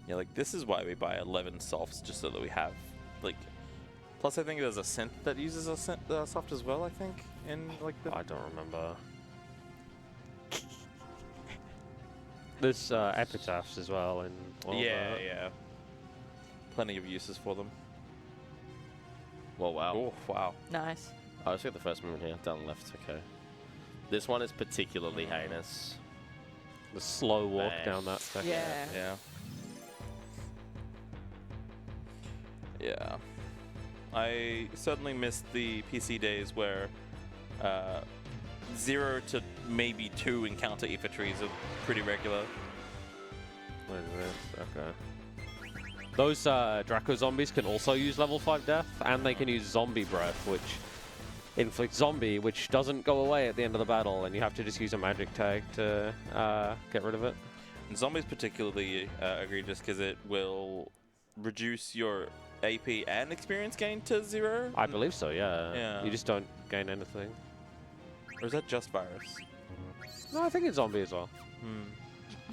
Yeah, like this is why we buy 11 softs, just so that we have, like. Plus, I think there's a synth that uses a soft as well. I think in like the. I don't remember. There's epitaphs as well in all of Yeah, that. yeah. Plenty of uses for them. Well, wow. Oh, wow. Nice. Oh, let's get the first movement here. Down left, okay. This one is particularly heinous. The slow walk Bang. down that section. Yeah. Yeah. Yeah. I certainly missed the PC days where 0 to maybe 2 encounter Aether trees are pretty regular. What is this? Okay. Those Draco zombies can also use level 5 death, and they can use zombie breath, which inflicts zombie, which doesn't go away at the end of the battle, and you have to just use a magic tag to get rid of it. And zombies particularly egregious because it will reduce your AP and experience gain to 0. I believe so, yeah. Yeah. You just don't gain anything. Or is that just virus? No, I think it's zombie as well.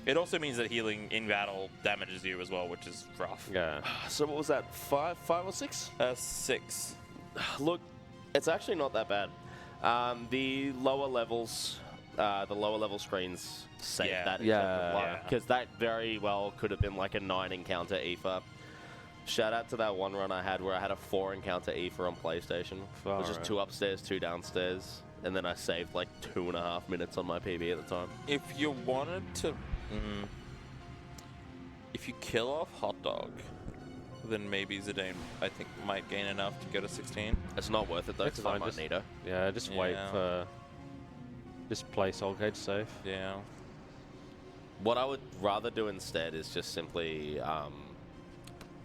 It also means that healing in battle damages you as well, which is rough. Yeah. So what was that? 5 or 6? 6. Look, it's actually not that bad. The lower level screens save Yeah. that Yeah. because that very well could have been like a 9 encounter Aether. Shout out to that one run I had where I had a 4 encounter Aether on PlayStation. It was just Alright. 2 upstairs, 2 downstairs, and then I saved like 2.5 minutes on my PB at the time. If you wanted to... if you kill off Hot Dog, then maybe Zidane, I think, might gain enough to go to 16. It's not worth it though It's because I fine, might just- need her. Yeah, just wait Yeah. for... Just play Soul Cage safe. Yeah. What I would rather do instead is just simply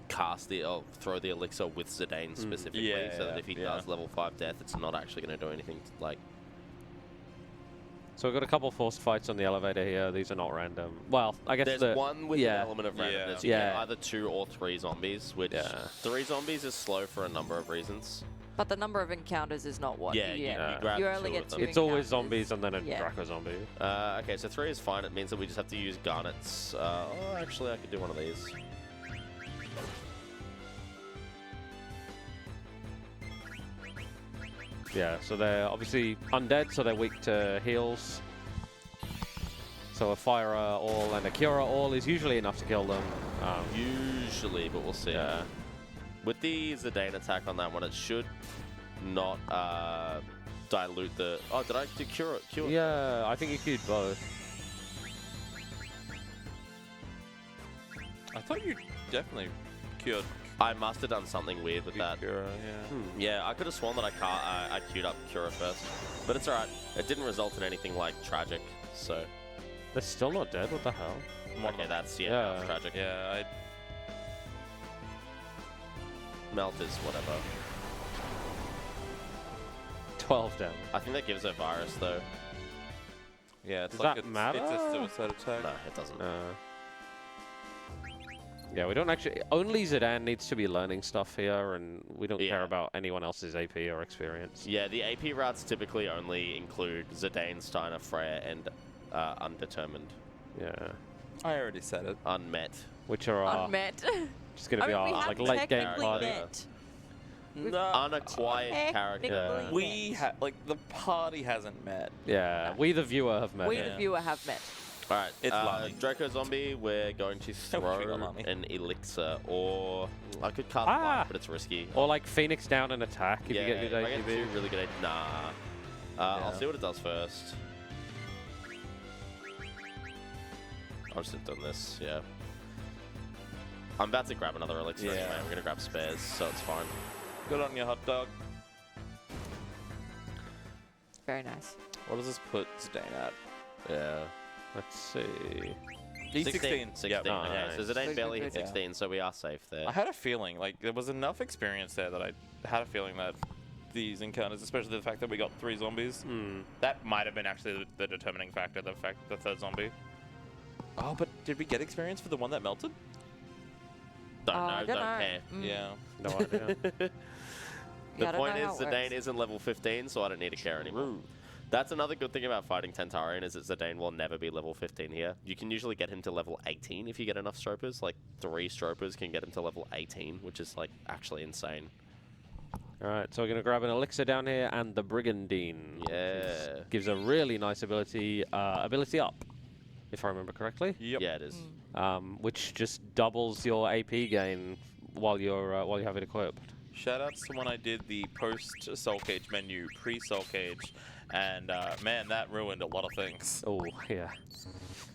throw the elixir with Zidane specifically, Yeah, so that if he yeah. does level 5 death, it's not actually going to do anything. Like, So we've got a couple forced fights on the elevator here. These are not random. Well, I guess there's one with yeah. an element of randomness. Yeah. You Yeah. get either 2 or 3 zombies, which Yeah. 3 zombies is slow for a number of reasons. But the number of encounters is not what. Yeah, you grab you only two get of them. two. It's always encounters. zombies and then a Yeah. Draco zombie. Okay, so 3 is fine. It means that we just have to use garnets. Oh, actually, I could do one of these. Yeah, so they're obviously undead, so they're weak to heals. So a Fire All and a Cura All is usually enough to kill them. Usually, but we'll see. Yeah. With the Zidane attack on that one, it should not dilute the... Oh, did I do Cure? Yeah, I think you could both. I thought you definitely cured I must have done something weird with that. Kenorah, yeah. Yeah, I could have sworn that I queued up Cura first. But it's alright. It didn't result in anything, like, tragic, so... They're still not dead, what the hell? Okay, that's, Yeah. that's tragic. Yeah, Melt is whatever. 12 damage. I think that gives her virus, though. yeah, it's Does like that it's matter? a suicide attack. No, it doesn't. Yeah, we don't actually... Only Zidane needs to be learning stuff here, and we don't Yeah. care about anyone else's AP or experience. Yeah, the AP routes typically only include Zidane, Steiner, Freya, and Undetermined. Yeah. I already said it. Unmet. Which are Unmet. just going to I be mean, we our have like late game technically party. met. We've Unacquired technically character. met. We like the party hasn't met. Yeah, we the viewer have met. We, it. the viewer, have met. Alright, It's Lami. Draco Zombie, we're going to we throw got Lami. an Elixir, or I could cast Ah! Light, but it's risky. Or like Phoenix down and attack if yeah, you get good if I get two ATB. really good Nah. I'll see what it does first. I'll just have done this, yeah. I'm about to grab another Elixir Yeah. anyway. I'm going to grab spares, so it's fine. Good on your hot dog. Very nice. What does this put Zidane at? Yeah. Let's see. He's 16. 16, Yep. okay. So Zidane Good, barely good, hit good. 16, so we are safe there. I had a feeling, like, there was enough experience there that I had a feeling that these encounters, especially the fact that we got 3 zombies, that might have been actually the determining factor, the third zombie. Oh, but did we get experience for the one that melted? Don't know, I don't don't know. care. Mm. Yeah. No idea. The Yeah, I don't point know is, how it Zidane works. isn't level 15, so I don't need to care anymore. That's another good thing about fighting Tentarian, is that Zidane will never be level 15 here. You can usually get him to level 18 if you get enough Stropers. Like, 3 Stropers can get him to level 18, which is, like, actually insane. Alright, so we're going to grab an Elixir down here and the Brigandine. which Yeah. gives a really nice ability up, if I remember correctly. Yep. Yeah, it is. Which just doubles your AP gain while you have it equipped. Shoutouts to when I did the post-Soul Cage menu, pre-Soul Cage, and man, that ruined a lot of things. Oh, yeah.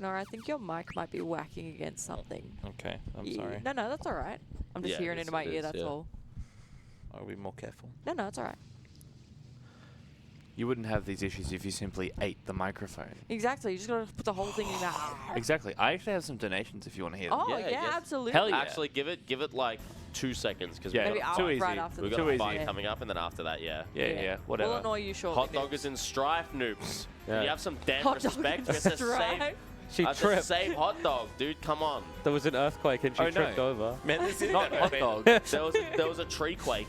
Nora, I think your mic might be whacking against something. Okay, I'm Yeah. sorry. No, that's all right. I'm just Yeah, hearing it into my is, ear, that's yeah. all. I'll be more careful. No, it's all right. You wouldn't have these issues if you simply ate the microphone. Exactly. You just got to put the whole thing in your mouth. Exactly. I actually have some donations if you want to hear them. Oh, Yeah, yeah, yes. absolutely. Hell yeah. Actually, give it like 2 seconds, because Yeah. Maybe we've I'll too right easy. after got the Too a easy. fight Yeah. coming up, and then after that, yeah. Yeah, whatever. We'll annoy you shortly. Hot dog is in strife, noobs. Yeah. You have some damn Hot dog respect. is You have to strife. save, She to tripped. save hot dog, dude. Come on. There was an earthquake and she Oh, no. tripped over. Man, this is Not hot FFA. dog. There was a tree quake.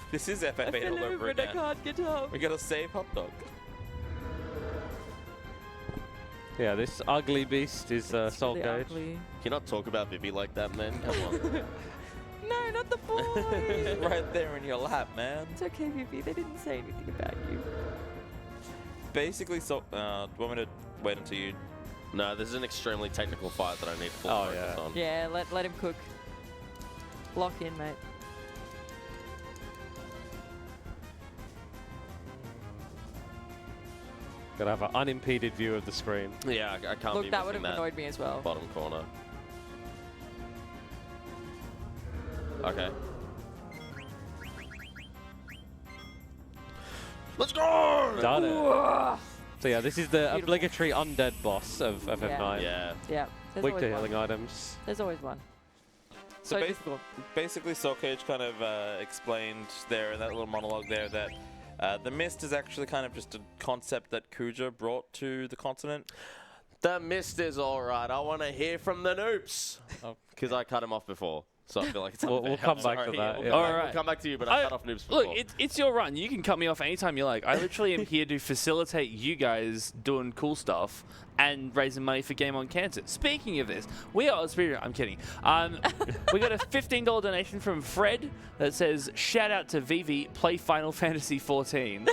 This is I FFA fell all over over and I again. can't get up. We gotta save hot dog. Yeah, this ugly beast is Soul Really Cage. ugly. Can you not talk about Vivi like that, man? Come on. No, not the boy. Right there in your lap, man. It's okay, Vivi. They didn't say anything about you. Basically, so do you want me to wait until you? No, this is an extremely technical fight that I need full Oh, focus yeah. on. Yeah, let him cook. Lock in, mate. Gotta have an unimpeded view of the screen. Yeah, I can't Look, be that would have missing that annoyed me as well. bottom corner. Okay. Let's go! Done it. So yeah, this is the Beautiful. obligatory undead boss of FF9. Yeah. Yeah. There's Weak always to one. healing items. There's always one. So So basically, Soul Cage kind of explained there in that little monologue there that the mist is actually kind of just a concept that Kuja brought to the continent. The mist is alright. I want to hear from the noobs. Oh, Because I cut him off before. So I feel like it's We'll unfair. come I'm back to sorry. that, We'll yeah. come All back- right. We'll come back to you, but I cut off noobs before. Look, it's your run. You can cut me off anytime you like. I literally am here to facilitate you guys doing cool stuff and raising money for Game On Cancer. Speaking of this, we are AusSpeedruns. I'm kidding. We got a $15 donation from Fred that says, "Shout out to Vivi, play Final Fantasy 14."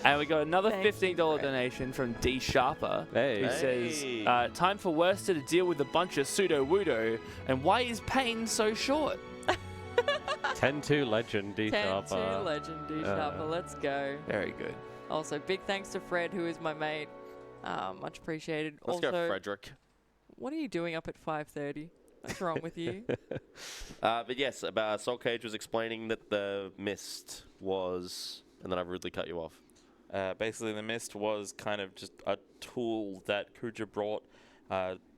And we got another Thanks, $15 Fred. donation from D Sharper, Hey. who Hey. says, "Time for Worcester to deal with a bunch of pseudo-wudo, and why is pain so short?" 10-2 legend, D 10-2 Sharper. legend D Sharper. Let's go. Very good. Also, big thanks to Fred, who is my mate. Much appreciated. Let's also, go, Frederick. what are you doing up at 5:30? What's wrong with you? But yes, Soul Cage was explaining that the mist was, and then I rudely cut you off. Basically, the mist was kind of just a tool that Kuja brought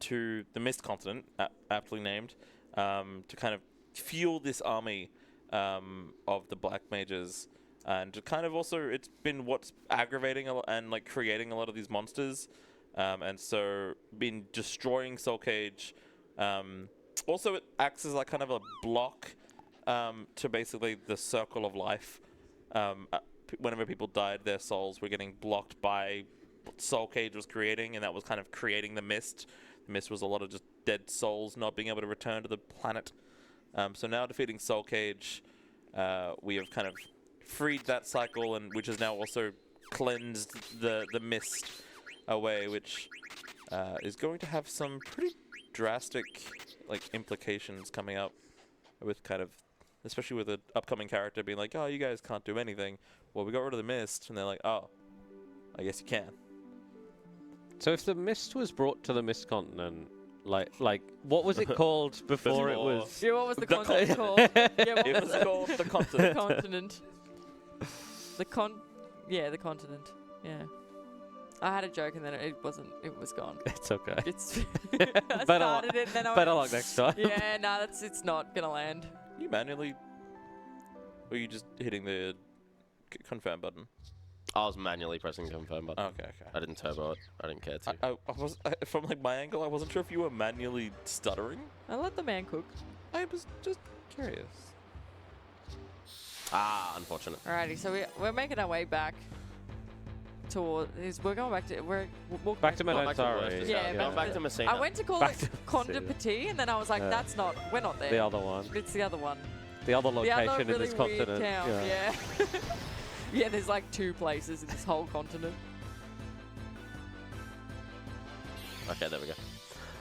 to the Mist Continent, aptly named, to kind of fuel this army of the Black Mages. And to kind of also, it's been what's aggravating and like creating a lot of these monsters. And so, been destroying Soul Cage. Also, it acts as like kind of a block to basically the circle of life. Whenever people died, their souls were getting blocked by what Soul Cage was creating, and that was kind of creating the mist. The mist was a lot of just dead souls not being able to return to the planet. So now defeating Soul Cage, we have kind of freed that cycle, and which has now also cleansed the mist away, which is going to have some pretty drastic like implications coming up with kind of, especially with an upcoming character being like, "Oh, you guys can't do anything." Well, we got rid of the mist, and they're like, "Oh, I guess you can." So if the mist was brought to the Mist Continent, like what was it called before it Before. was? Yeah, what was the The continent called? Yeah, what It was was called the continent. continent? The continent. Yeah. I had a joke and then it wasn't. It was gone. It's okay. It's. I Better started it and then I Better went, luck next time. Yeah, no, it's not gonna land. You manually, or you just hitting the confirm button? I was manually pressing the confirm button. Okay, okay. I didn't turbo it. I didn't care to. From like my angle, I wasn't sure if you were manually stuttering. I let the man cook. I was just curious. Unfortunate. Alrighty, so we're making our way back toward. We're going back to. We're walking Back to Going back to Sorry. Worcester. Yeah, Going back to Messina. I went to call Back it to Conde Messina. Petit, and then I was like, "That's not. We're not there. The other one. It's the other one. The other The location other in really this weird continent. town. Yeah. Yeah, there's like 2 places in this whole continent. Okay, there we go.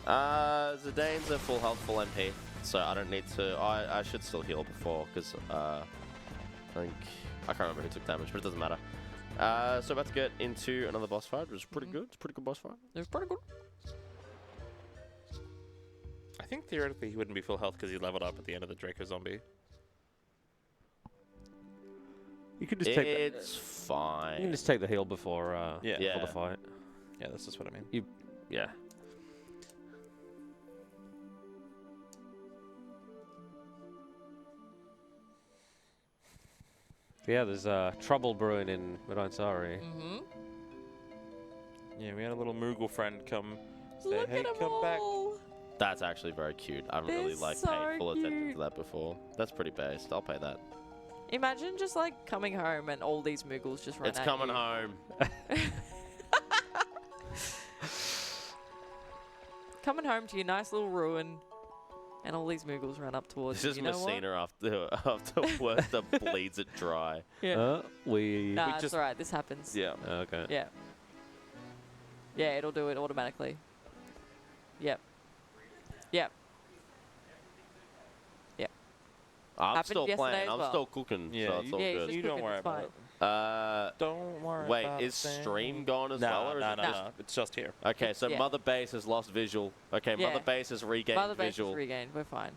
Zidane's at full health, full MP, so I don't need to. I should still heal before because I think I can't remember who took damage, but it doesn't matter. So about to get into another boss fight, which is pretty good. It's a pretty good boss fight. It was pretty good. I think theoretically he wouldn't be full health because he leveled up at the end of the Draco Zombie. You can just take. It's You fine. can just take the heal before. Yeah. Yeah. For the fight. Yeah, that's just what I mean. Yeah. Yeah, there's trouble brewing in Sorry. Mm-hmm. Yeah, we had a little Moogle friend come say, Look "Hey, at them come back." all. That's actually very cute. I haven't really They're like so paid full attention cute. to that before. That's pretty based. I'll pay that. Imagine just like coming home and all these Moogles just run It's at coming you. home. Coming home to your nice little ruin, and all these Moogles run up towards This you. is You know what? Messina after Worcester bleeds it dry. Yeah. We. Nah, we it's just- alright. This happens. Yeah. Okay. Yeah. Yeah, it'll do it automatically. Yep. Yep. I'm Happened still yesterday playing. as I'm well. still cooking. Yeah, so it's all Yeah, good. just You don't cooking, worry it's about fine. it. Don't worry Wait, about is it. stream gone as well? Or is No, it no, just- no. It's just here. Okay, so Yeah. Mother Base has lost visual. Okay, Yeah. Mother Base has regained Mother base is visual. regained. We're fine.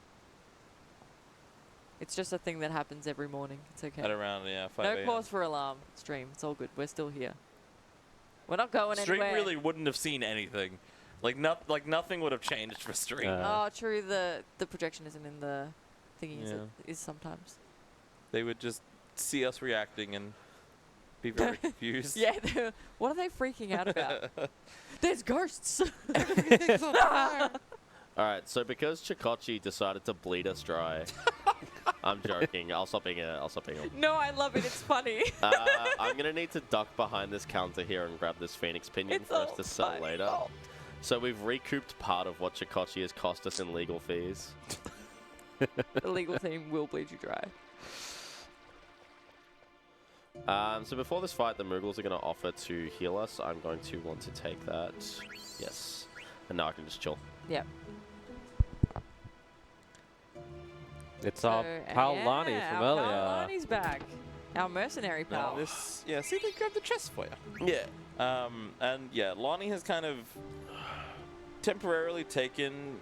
It's just a thing that happens every morning. It's okay. At around 5 No a.m. cause for alarm. Stream. It's all good. We're still here. We're not going Stream anywhere. really wouldn't have seen anything. Like nothing would have changed for Stream. Oh, true. The projection isn't in the thingy. Yeah. It is sometimes. They would just see us reacting and be very confused. Yeah. What are they freaking out about? There's ghosts. All right, so because Chokocchi decided to bleed us dry, I'm joking. I'll stop being a. No, I love it. It's funny. I'm gonna need to duck behind this counter here and grab this Phoenix Pinion It's for us all to sell my later. fault. So we've recouped part of what Chokocchi has cost us in legal fees. The legal team will bleed you dry. So before this fight, the Moogles are going to offer to heal us. I'm going to want to take that. Yes. And now I can just chill. Yep. It's our pal Lani from earlier. Pal Lani's back. Our mercenary pal. Yeah, see, they grabbed the chest for you. Yeah. And yeah, Lonnie has kind of temporarily taken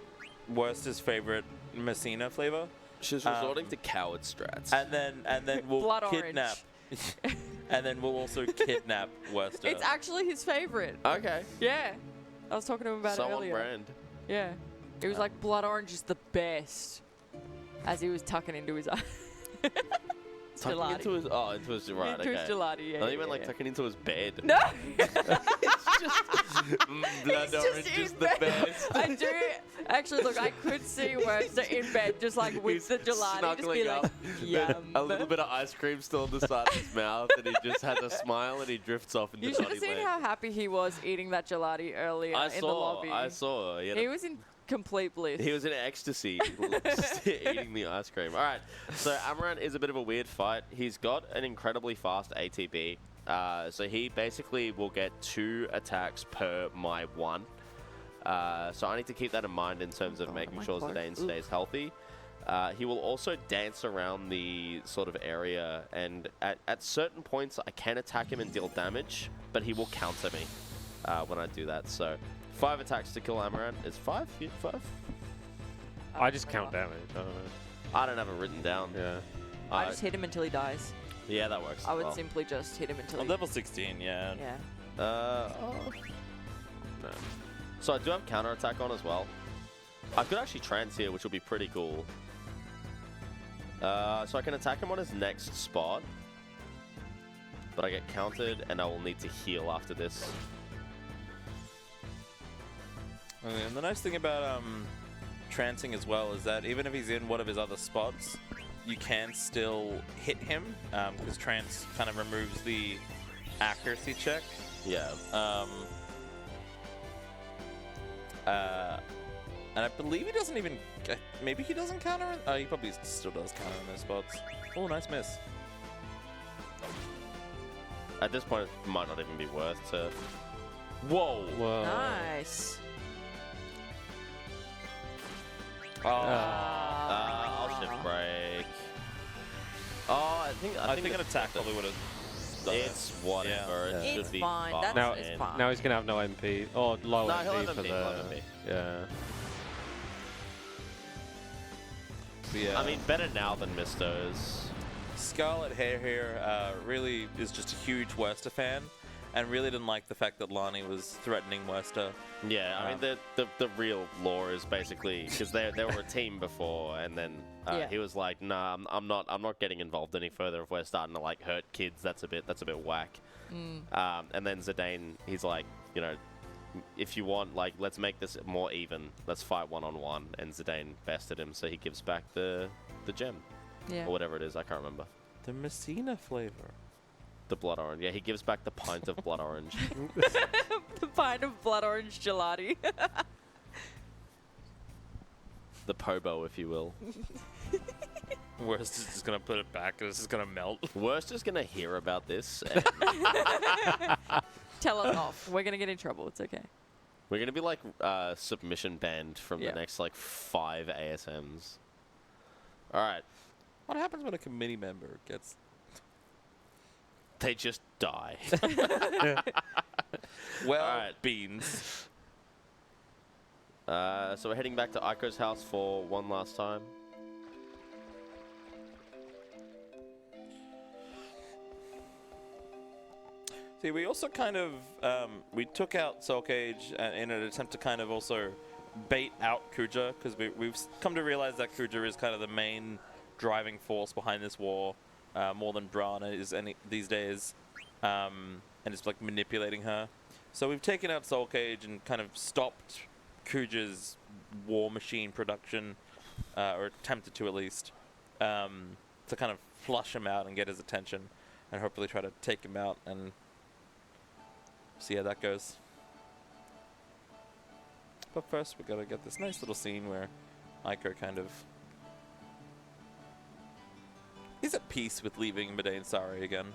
Worcester's favorite Messina flavor, She's resorting to coward strats. and then we'll Blood kidnap, and then we'll also kidnap Worcester. It's actually his favorite. Okay. Yeah. I was talking to him about So it on earlier. brand. Yeah. It was like blood orange is the best. As he was tucking into his eye. Tucking Gelati. into his... Oh, into his... Right, Into okay. his gelati, yeah. I thought you yeah, meant like yeah. tucking into his bed. No! Blood He's just in bed. I do. Actually, look, I could see Worcester in bed, just like with the gelati, just be like, yum. A little bit of ice cream still on the side of his mouth, and he just has a smile and he drifts off into You should Johnny have seen Land. how happy he was eating that gelati earlier I in the saw. lobby. I saw. He was in complete bliss. He was in ecstasy just eating the ice cream. All right, so Amaranth is a bit of a weird fight. He's got an incredibly fast ATB. So he basically will get 2 attacks per my 1. So I need to keep that in mind in terms of making my sure cloak. Zidane stays healthy. He will also dance around the sort of area, and at certain points I can attack him and deal damage, but he will counter me when I do that. So 5 attacks to kill Amaranth is 5? Yeah, 5? I just count damage. I don't know. I don't have it written down. Yeah. I just hit him until he dies. Yeah, that works. I as would well. simply just hit him until On he... level 16, yeah. Yeah. No. So I do have counter attack on as well. I could actually trance here, which would be pretty cool. So I can attack him on his next spot, but I get countered, and I will need to heal after this. And the nice thing about trancing as well is that even if he's in one of his other spots, you can still hit him because trance kind of removes the accuracy check. Yeah. And I believe he doesn't even... maybe he doesn't counter it? Oh, he probably still does counter in those spots. Oh, nice miss. At this point, it might not even be worth to... Whoa! Whoa. Nice. Oh, I'll shift break. Oh, I think an attack probably would have done it. It's whatever. Yeah. It It's should be fine. fine. That's Now, it's fine. now he's gonna have no MP or low No, MP he'll have for MP, he'll have the. MP. Yeah. Yeah. I mean, better now than Mistos. Scarlet Hair here really is just a huge Worcester fan and really didn't like the fact that Lani was threatening Worcester. Yeah, I mean, the real lore is basically because they were a team before, and then Yeah. he was like, "Nah, I'm not getting involved any further. If we're starting to like hurt kids, that's a bit whack." And then Zidane, he's like, you know, if you want, like, let's make this more even. Let's fight 1-on-1. And Zidane bested him, so he gives back the gem Yeah. or whatever it is. I can't remember. The Messina flavor. The blood orange. Yeah, he gives back the pint of blood orange. The pint of blood orange gelati. The pobo, if you will. Worcester's just gonna put it back and it's just gonna melt. Worcester's gonna hear about this. And Tell us off. We're gonna get in trouble. It's okay. we're gonna be like submission banned from Yeah. the next like 5 ASMs. All right, What happens when a committee member gets... they just die. Well, Alright. beans. So we're heading back to Aiko's house for one last time. See, we also kind of, we took out Soul Cage in an attempt to kind of also bait out Kuja, because we've come to realize that Kuja is kind of the main driving force behind this war, more than Brana is these days, and it's like manipulating her. So we've taken out Soul Cage and kind of stopped Kuja's war machine production, or attempted to at least, to kind of flush him out and get his attention, and hopefully try to take him out and see how that goes. But first, we gotta get this nice little scene where Aiko kind of is at peace with leaving Madain Sari again.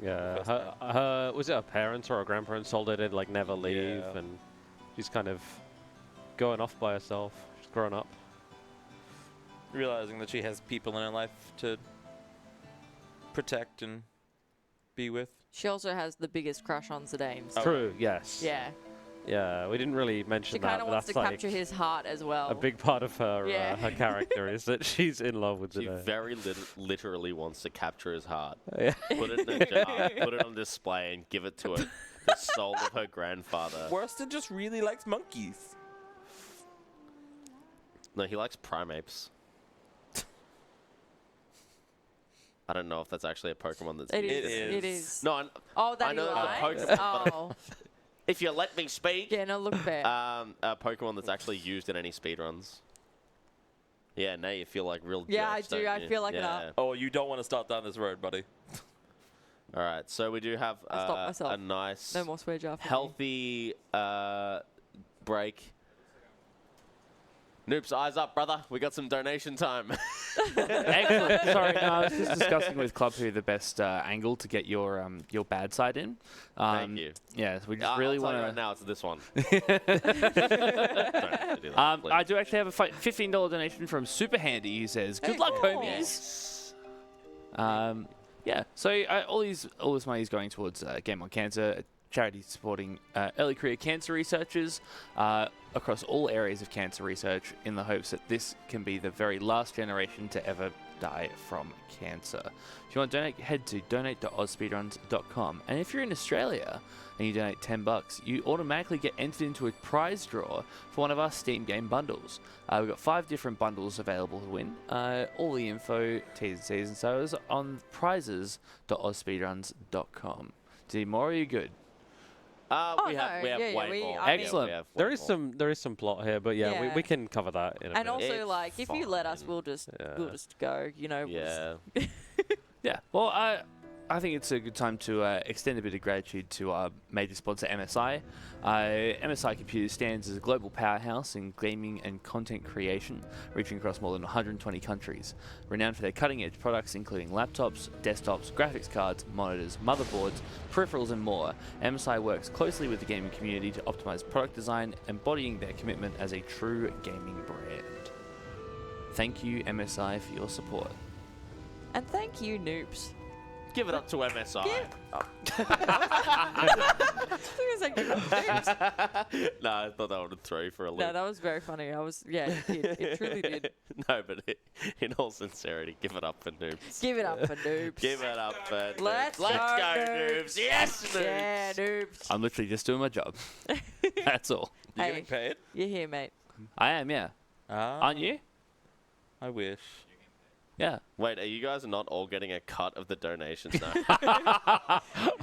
Yeah, First her was it her parents or her grandparents told her to like never leave, Yeah. and she's kind of going off by herself. She's grown up. Realizing that she has people in her life to protect and be with. She also has the biggest crush on Zidane. Oh. True. Yes. Yeah. Yeah. We didn't really mention She that, kind of but wants that's to like capture his heart as well. a big part of her Yeah. her character is that she's in love with She Zidane. very literally wants to capture his heart. Yeah. Put it in a jar, put it on display, and give it to her. The soul of her grandfather. Worston just really likes monkeys. No, he likes primates. I don't know if that's actually a Pokemon that's It used is. in It is. No, Oh, that I know he the likes? Pokemon, Oh. if you let me speak. Yeah, no, look fair. A Pokemon that's actually used in any speedruns. Yeah, now you feel like real Yeah, jerks, I do. don't I you? feel like an yeah. up. Oh, you don't want to start down this road, buddy. All right, so we do have I stopped myself. a nice, No more swear jar for me. healthy break. Noob's eyes up, brother. We got some donation time. Excellent. Sorry, no, I was just discussing with Club who the best angle to get your bad side in. Thank you. Yeah, so we just I'll really tell you want right now, it's this one. I do actually have a $15 donation from Super Handy who says, "Good luck, homies." Yeah, so all this money is going towards Game on Cancer, a charity supporting early career cancer researchers across all areas of cancer research in the hopes that this can be the very last generation to ever die from cancer. If you want to donate, head to donate.ausspeedruns.com. And if you're in Australia and you donate $10, you automatically get entered into a prize draw for one of our Steam game bundles. We've got 5 different bundles available to win. All the info, T's and C's and so is on prizes.ausspeedruns.com. Do you need more or are you good? We have yeah, way more. Excellent. We have way There is more. some plot here, but yeah, Yeah. we can cover that in a And minute. also, It's like, if you let us, fine. we'll just Yeah. go. You know. Yeah. Yeah, well, I think it's a good time to extend a bit of gratitude to our major sponsor, MSI. MSI Computers stands as a global powerhouse in gaming and content creation, reaching across more than 120 countries. Renowned for their cutting-edge products, including laptops, desktops, graphics cards, monitors, motherboards, peripherals, and more, MSI works closely with the gaming community to optimize product design, embodying their commitment as a true gaming brand. Thank you, MSI, for your support. And thank you, noobs. Give it up to MSI. No, I thought that would throw you for a loop. No, that was very funny. It did. It truly did. No, but in all sincerity, give it up for noobs. Give it up for noobs. Give it up for noobs. Let's go, go, noobs. Yes, noobs. Yeah, noobs. I'm literally just doing my job. That's all. You Hey. getting paid? You're here, mate. I am, yeah. Aren't you? I wish. Yeah. Wait, are you guys not all getting a cut of the donations now?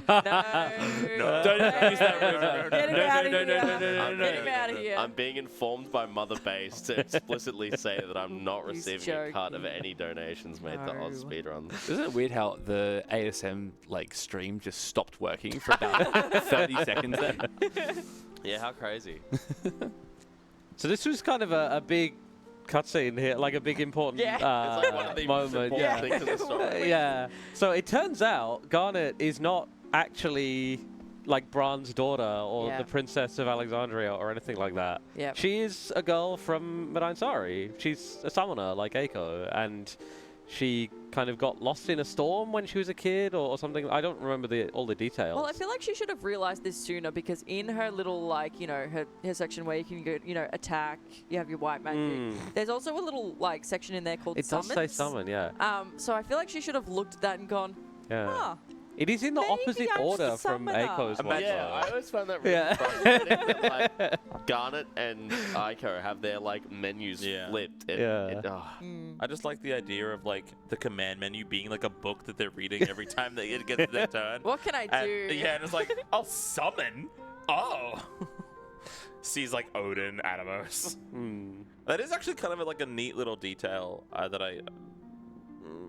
No. Don't use that word. Get him No, out no, of no, here. no, no, no, no, Get him out of here. I'm being informed by Mother Base to explicitly say that I'm not He's receiving a cut of joking. any donations made to No. AusSpeedruns. Isn't it weird how the ASM stream just stopped working for about 30 seconds then? Yeah, how crazy. So this was kind of a big cutscene here, like a big important Yeah. It's like one of the most moment. important Yeah. things in the story. Yeah. So it turns out Garnet is not actually like Bran's daughter or Yeah. the Princess of Alexandria or anything like that. Yep. She is a girl from Madain Sari. She's a summoner like Eiko, and she kind of got lost in a storm when she was a kid or something. I don't remember all the details. Well, I feel like she should have realized this sooner because in her little, her section where you can go, attack, you have your white magic. There's also a little, section in there called it summons. does say summon, yeah. So I feel like she should have looked at that and gone, Yeah. huh. It is in the Maybe opposite I'm order just a from summoner. Eiko's one. Yeah, though. I always found that really Yeah. frustrating that, Garnet and Aiko have their menus Yeah. flipped. I just like the idea of the command menu being like a book that they're reading every time they get their turn. What can I And, do? yeah, and it's like, I'll summon. Oh. sees like Odin, Atomos. Hmm. That is actually kind of like a neat little detail that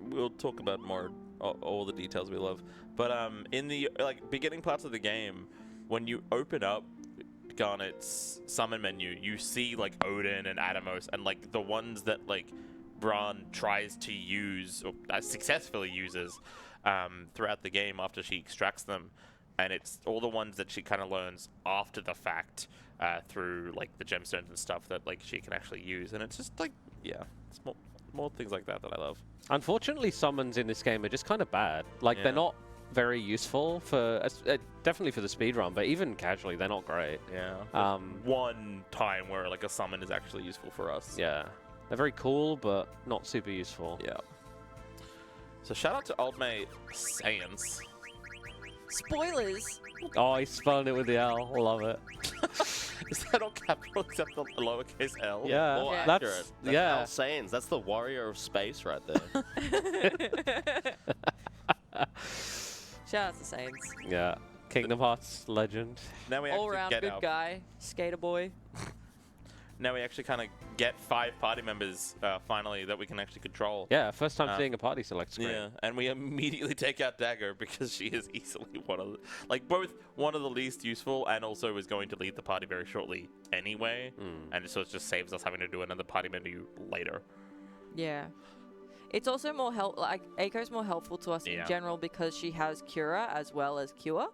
we'll talk about more. All the details we love, but in the like beginning parts of the game, when you open up Garnet's summon menu, you see like Odin and Atomos, and like the ones that like Bran tries to use or successfully uses throughout the game after she extracts them, and it's all the ones that she kind of learns after the fact through like the gemstones and stuff that like she can actually use, and it's just like it's more things like that I love. Unfortunately, summons in this game are just kind of bad. Like, they're not very useful for... definitely for the speedrun, but even casually, they're not great. Yeah. One time where, like, a summon is actually useful for us. Yeah. They're very cool, but not super useful. Yeah. So, shout out to old mate Science. Spoilers. Oh, he spun it with the L. Love it. Is that all capital except the lowercase l? Yeah. More Yeah. accurate. That's Al Sains. That's the warrior of space right there. Shout out to Saints. Yeah. Kingdom Hearts legend. Now we All actually around get good our, guy. Skater boy. Now we actually kind of get 5 party members finally that we can actually control. Yeah, first time seeing a party select screen. Yeah, and we immediately take out Dagger because she is easily one of the, both one of the least useful and also is going to lead the party very shortly anyway. And so it just saves us having to do another party menu later. Yeah. It's also more Aiko's more helpful to us in general because she has Cura as well as Cure.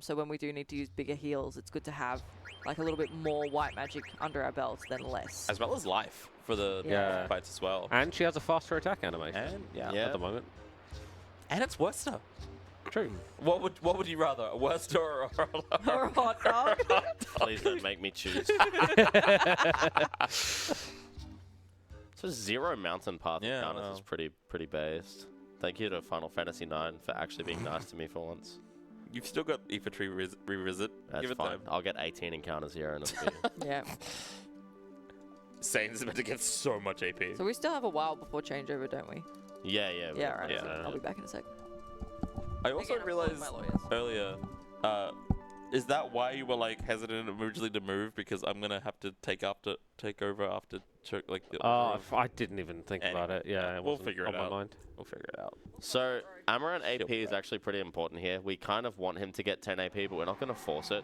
So when we do need to use bigger heals, it's good to have like a little bit more white magic under our belts than less. As well as life for the fights as well. And she has a faster attack animation. And at the moment. And it's Worcester. True. What would you rather, a Worcester or Or a hot dog. Please don't make me choose. So 0 mountain path encounters is pretty based. Thank you to Final Fantasy IX for actually being nice to me for once. You've still got Aether Tree Revisit. That's Give it fine. time. I'll get 18 encounters here and it'll be... Yeah. Saints is about to get so much AP. So we still have a while before changeover, don't we? Yeah. Yeah, right. Yeah. So I'll be back in a sec. I also Again, I'm realized calling my lawyers. earlier, is that why you were like hesitant originally to move? Because I'm gonna have to take over after I didn't even think about it. Yeah, we'll figure it on out. my mind. We'll figure it out. So Amaranth AP is actually pretty important here. We kind of want him to get 10 AP, but we're not going to force it.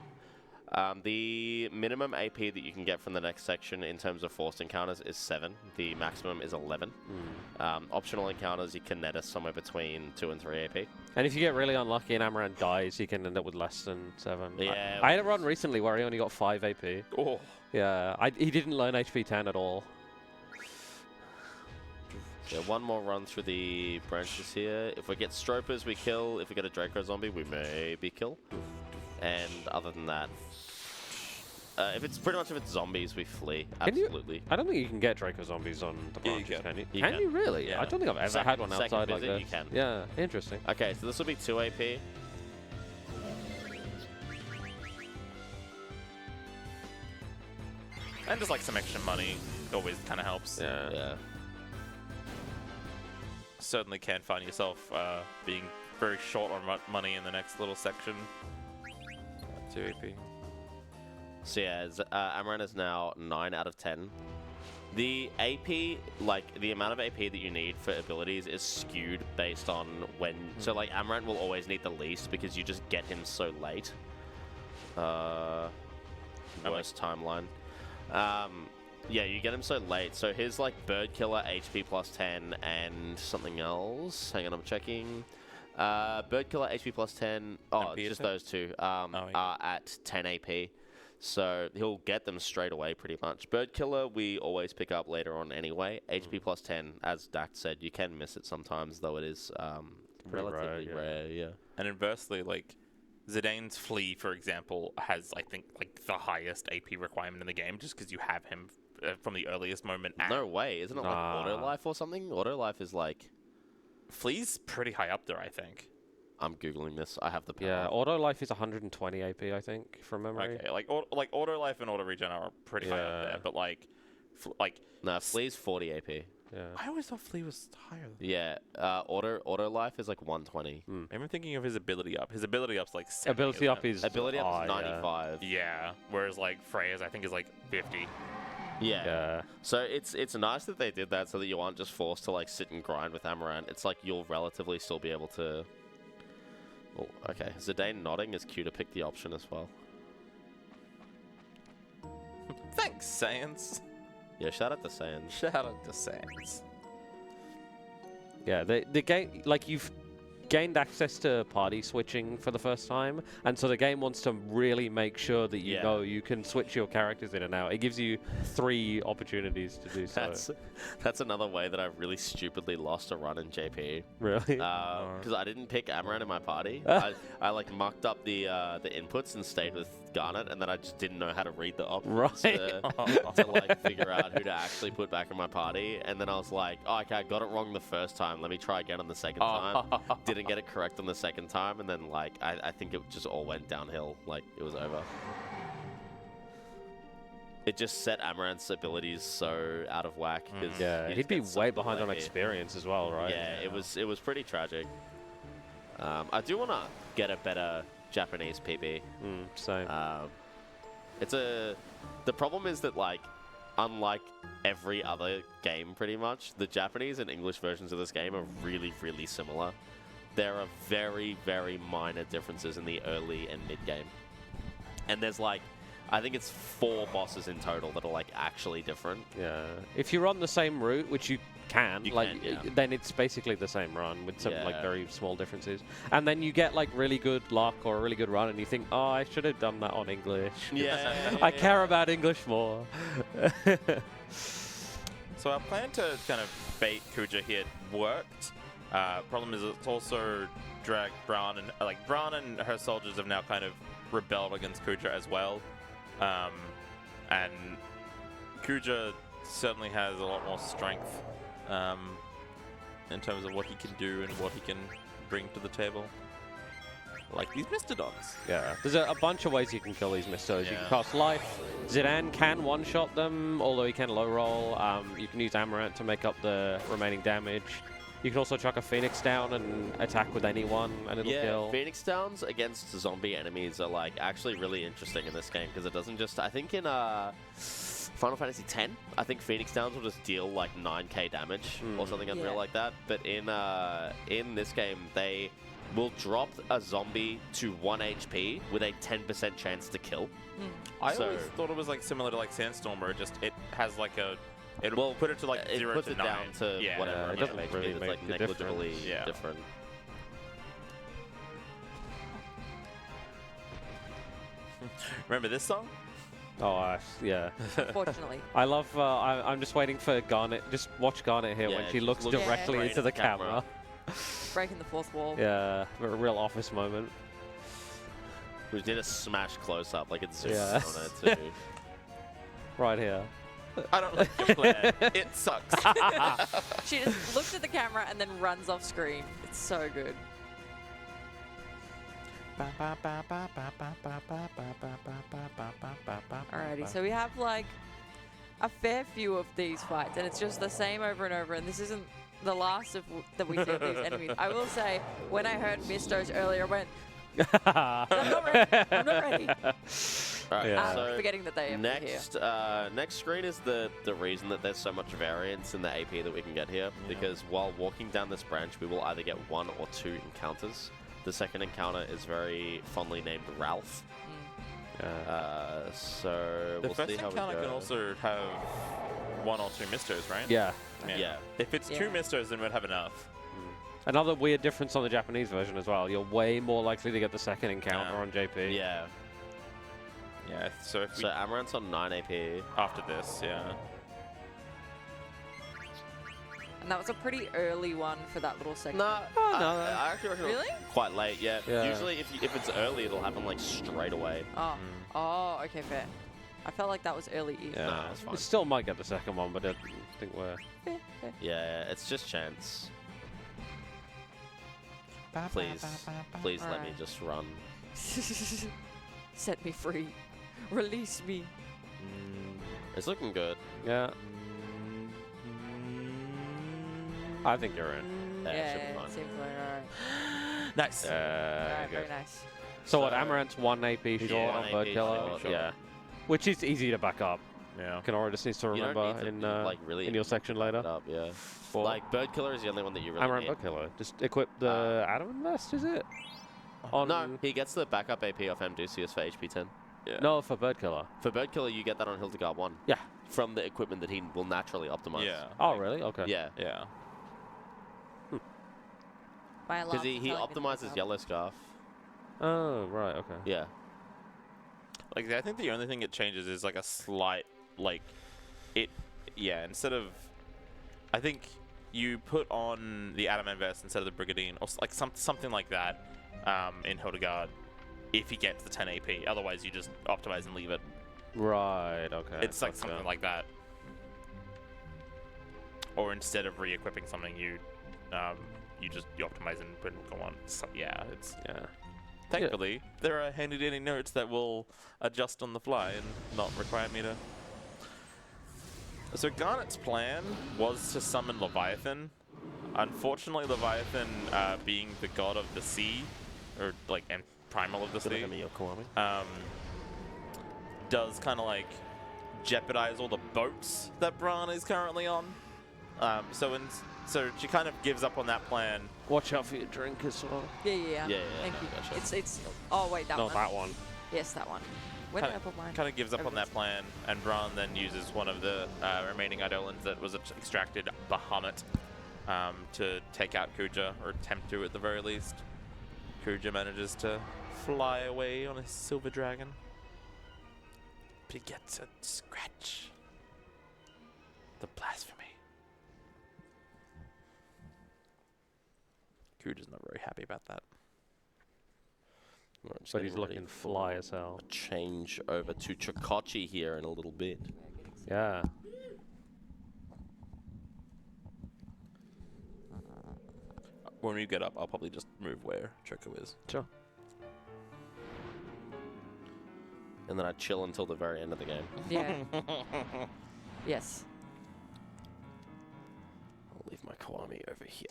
The minimum AP that you can get from the next section in terms of forced encounters is 7. The maximum is 11. Optional encounters, you can net us somewhere between 2 and 3 AP. And if you get really unlucky and Amaranth dies, you can end up with less than 7. Yeah. I had a run recently where he only got 5 AP. Oh. Yeah, he didn't learn HP 10 at all. Yeah, one more run through the branches here. If we get Stropers, we kill. If we get a Draco zombie, we maybe kill. And other than that, if it's zombies, we flee. Absolutely. I don't think you can get Draco zombies on the Yeah, you branches, can. can you? You Can can. you really? Yeah. I don't think I've ever Second- had one second outside like visit, this. you can. Yeah, interesting. Okay, so this will be 2 AP. And just like some extra money always kind of helps. Yeah. Certainly can find yourself being very short on money in the next little section. 2 AP. So yeah, Amaranth is now 9 out of 10. The AP, like the amount of AP that you need for abilities is skewed based on when. So like Amaranth will always need the least because you just get him so late. Worst timeline. Yeah, you get him so late. So his like Bird Killer HP plus 10 and something else. Hang on, I'm checking. Bird Killer HP plus 10. Oh, MP just attack? those two are at 10 AP. So he'll get them straight away pretty much. Bird Killer we always pick up later on anyway. HP plus 10, as Dact said, you can miss it sometimes, though it is relatively rare, yeah. And inversely, like Zidane's Flea, for example, has I think like the highest AP requirement in the game, just because you have him from the earliest moment. No way, isn't it like Auto Life or something? Auto Life is like... Flea's pretty high up there, I think. I'm googling this. I have the power. Yeah, Auto Life is 120 AP, I think, from memory. Okay, like Auto Life and Auto Regen are pretty high up there, but like No, Flea's 40 AP. Yeah. I always thought Flea was higher. Yeah, auto life is like 120. Maybe I'm thinking of his ability up. His ability up's like 70, Ability isn't up it? is Ability up oh, is 95. Yeah, whereas like Freya's I think is like 50. Yeah. Yeah. So it's nice that they did that so that you aren't just forced to like sit and grind with Amaranth. It's like you'll relatively still be able to. Oh, okay. Zidane nodding is cue to pick the option as well. Thanks, Sans. Yeah, shout out to Saiyan. Shout out to Sans. Yeah, the game, like, you've gained access to party switching for the first time, and so the game wants to really make sure that you Yeah. know you can switch your characters in and out. It gives you 3 opportunities to do so. That's another way that I've really stupidly lost a run in JP. Really? Because I didn't pick Amaranth in my party. I like mucked up the inputs and stayed with Garnet, and then I just didn't know how to read the options Right. to like figure out who to actually put back in my party. And then I was like, oh, okay, I got it wrong the first time. Let me try again on the second time. Didn't get it correct on the second time, and then like I think it just all went downhill. Like it was over. It just set Amaranth's abilities so out of whack. 'Cause Yeah, you he'd just be get so way behind on lucky. experience as well, right? Yeah, it was pretty tragic. I do want to get a better Japanese PB. Same. The problem is that like, unlike every other game, pretty much the Japanese and English versions of this game are really, really similar. There are very, very minor differences in the early and mid game, and there's like, I think it's 4 bosses in total that are like actually different. Yeah. If you're on the same route, which you can, You like, can, yeah. then it's basically the same run with some like Yeah. very small differences. And then you get like really good luck or a really good run, and you think, oh, I should have done that on English. Yeah, I care about English more. So our plan to kind of bait Kuja here worked. Problem is it's also dragged Braun, and like Braun and her soldiers have now kind of rebelled against Kuja as well. And Kuja certainly has a lot more strength in terms of what he can do and what he can bring to the table. Like these Mistodons. Yeah. There's a bunch of ways you can kill these Mistos. You Yeah. can cast Life. Zidane can one-shot them, although he can low roll. You can use Amaranth to make up the remaining damage. You can also chuck a Phoenix down and attack with anyone, and it'll Yeah, kill. Phoenix Downs against zombie enemies are like actually really interesting in this game because it doesn't just. I think in Final Fantasy X, I think Phoenix Downs will just deal like 9k damage or something unreal Yeah. like that. But in this game, they will drop a zombie to 1 HP with a 10% chance to kill. I So- always thought it was like similar to like Sandstorm, where it has like a. It Well, will put it to like It 0 puts to it 9. down to Yeah. whatever it amount doesn't of HP. really It's make like the difference. negligibly Yeah. different. Remember this song? Oh, yeah. Fortunately. I love, I'm just waiting for Garnet. Just watch Garnet here Yeah, when she just looks look directly straight into at the the camera. camera. Breaking the fourth wall. Yeah, a real office moment. We did a smash close up, like it's zoomed Yeah. on it too. Right here. I don't like your plan. It sucks. She just looks at the camera and then runs off screen. It's so good. Alrighty, so we have like a fair few of these fights, and it's just the same over and over. And this isn't the last of that we see of these enemies. I will say, when I heard Mistos earlier, I went, I'm not ready. I'm not ready. Alright, Yeah. so Forgetting that they are here. next screen is the reason that there's so much variance in the AP that we can get here. Because while walking down this branch, we will either get 1 or 2 encounters. The second encounter is very fondly named Ralph. So The we'll first see how we encounter go. can also have 1 or 2 Mistos, right? Yeah. Yeah. If it's 2 Yeah. Mistos, then we'd have enough. Another weird difference on the Japanese version as well. You're way more likely to get the second encounter Yeah. on JP. Yeah. Yeah, so if we, So Amaranth's on 9 AP. after this, yeah. And that was a pretty early one for that little segment. No, I actually reckon Really? quite late. Yeah. Yeah. Usually, if it's early, it'll happen like straight away. Oh. Oh, okay, fair. I felt like that was early-ish. Yeah. No, it's fine. We still might get the second one, but I think we're... Fair, fair. Yeah, it's just chance. Please, please let me Alright. just run. Set me free. Release me. It's looking good. Yeah. I think you're in. Yeah, should be fine. seems like alright. Nice. Alright, Good. very nice. So what? Amaranth's 1 AP short Yeah, on 1 Bird AP Killer. short. Yeah. Which is easy to back up. Yeah. Kenorah just needs to You don't remember need to, in like, really in your section later. Up, yeah. Or Like, Bird Killer is the only one that you really Amaranth need. Bird Killer. Just equip the Adamant Vest, is it? On No, he gets the backup AP off Amdusius for HP 10. Yeah. No, for Bird Killer. For Bird Killer, you get that on Hildegard 1. Yeah. From the equipment that he will naturally optimize. Yeah. Oh, really? Okay. Yeah. Yeah. Because he optimizes Yellow Scarf. Oh, right. Okay. Yeah. Like, I think the only thing it changes is like a slight, like, yeah, instead of, I think you put on the Adamant Vest instead of the Brigandine, or like something like that, in Hildegard, if he gets the 10 AP. Otherwise, you just optimize and leave it. Right. Okay. It's like something like that. Or instead of re-equipping something, you optimize and put it on. So, yeah, it's. Yeah. Thankfully, there are handy-dandy notes that will adjust on the fly and not require me to. So Garnet's plan was to summon Leviathan. Unfortunately, Leviathan, being the god of the sea, or like and primal of the sea, does kind of like jeopardize all the boats that Bran is currently on. So she kind of gives up on that plan. Watch out for your drink as well. Yeah. Yeah, Thank no, you. gotcha. It's. Oh wait, that No, one. that one. Yes, that one. Where did I put mine? Kind of gives up on that plan, and Bran then uses one of the remaining Eidolons that was extracted, Bahamut, to take out Kuja, or attempt to at the very least. Kuja manages to fly away on a silver dragon. But he gets a scratch. The blasphemy. Kuja's not very happy about that. Right, just But getting he's ready looking for fly as hell. a change over to Chokocchi here in a little bit. Yeah. When we get up, I'll probably just move where Choco is. Sure. And then I chill until the very end of the game. Yeah. Yes. I'll leave my Kiwami over here.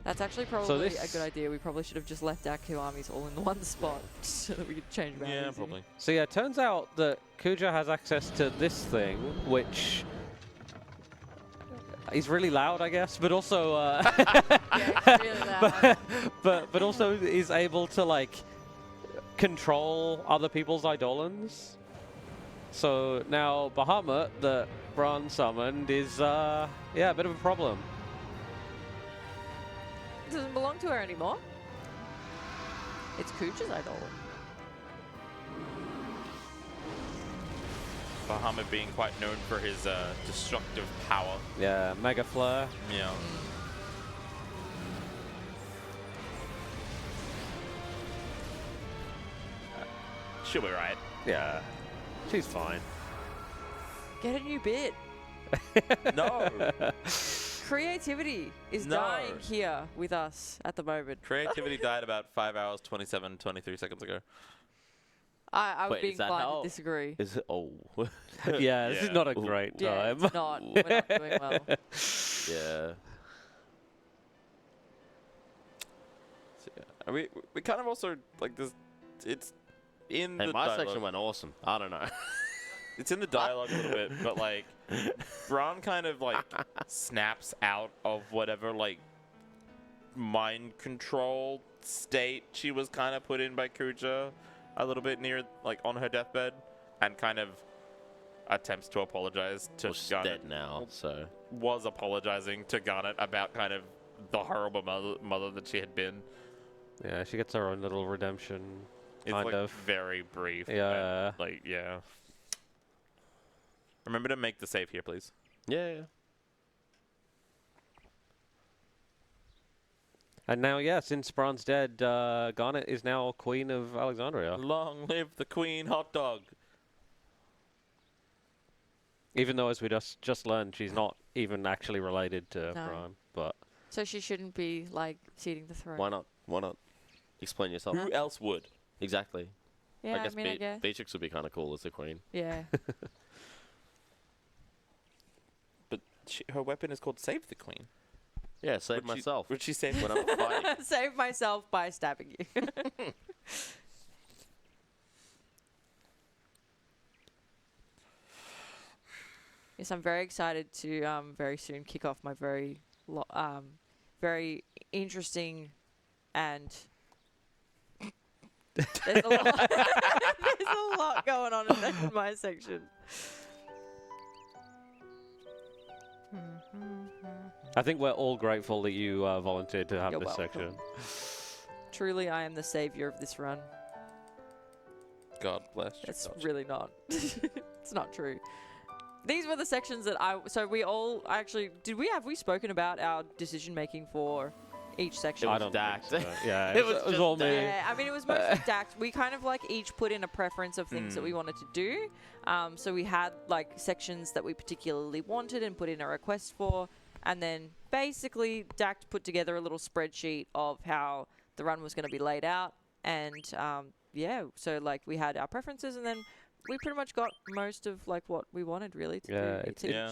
That's actually probably a this- good idea. We probably should have just left our Kiwamis all in the one spot so that we could change them out Yeah, easy. probably. So yeah, it turns out that Kuja has access to this thing, which he's really loud, I guess, but also Yeah, it's really loud. but also is able to like control other people's Eidolons. So now Bahamut that Bran summoned is yeah, a bit of a problem. It doesn't belong to her anymore. It's Kuja's idol. Bahamut being quite known for his destructive power. Yeah, Mega Flare. Yeah. She'll be right. Yeah, she's fine. Get a new bit. No. Creativity is No. dying here with us at the moment. Creativity died about 5 hours, 23 seconds ago. I would Wait, be is that inclined how- to disagree. Is it? Oh. Yeah, this is Yeah. not a Ooh. great Yeah, time. it's not. We're not doing well. Yeah. So, yeah. We kind of also like this. It's in Hey, the my dialogue. section went awesome. I don't know. It's in the dialogue a little bit, but like Bran kind of like snaps out of whatever like mind control state she was kind of put in by Kuja a little bit near like on her deathbed, and kind of attempts to apologize to Well, she's Garnet. dead now, so. Was apologizing to Garnet about kind of the horrible mother that she had been. Yeah, she gets her own little redemption. It's Kind like of. very brief. Yeah. and, like yeah. Remember to make the save here, please. Yeah. And now, yeah, since Bran's dead, Garnet is now Queen of Alexandria. Long live the Queen hot dog. Even though, as we just learned, she's not even actually related to No. Bran. But So she shouldn't be like ceding the throne. Why not? Why not? Explain yourself. Who else would? Exactly. Yeah, I guess, I guess. Beatrix would be kind of cool as the queen. Yeah. her weapon is called Save the Queen. Yeah, save myself Would she save when I'm fighting. Save myself by stabbing you. Yes, I'm very excited to very soon kick off my very interesting and there's a lot, there's a lot going on in my section. I think we're all grateful that you volunteered to have You're this welcome. section. Truly, I am the savior of this run. God bless. It's Chokocchi. really not. It's not true. These were the sections that so we all actually, have we spoken about our decision making for each section? I don't Dact. think so. Yeah, It it was was just all me. Yeah, I mean, it was mostly stacked. We kind of like each put in a preference of things that we wanted to do. So we had like sections that we particularly wanted and put in a request for. And then basically Dact put together a little spreadsheet of how the run was going to be laid out. And yeah, so like we had our preferences and then we pretty much got most of like what we wanted really to Yeah,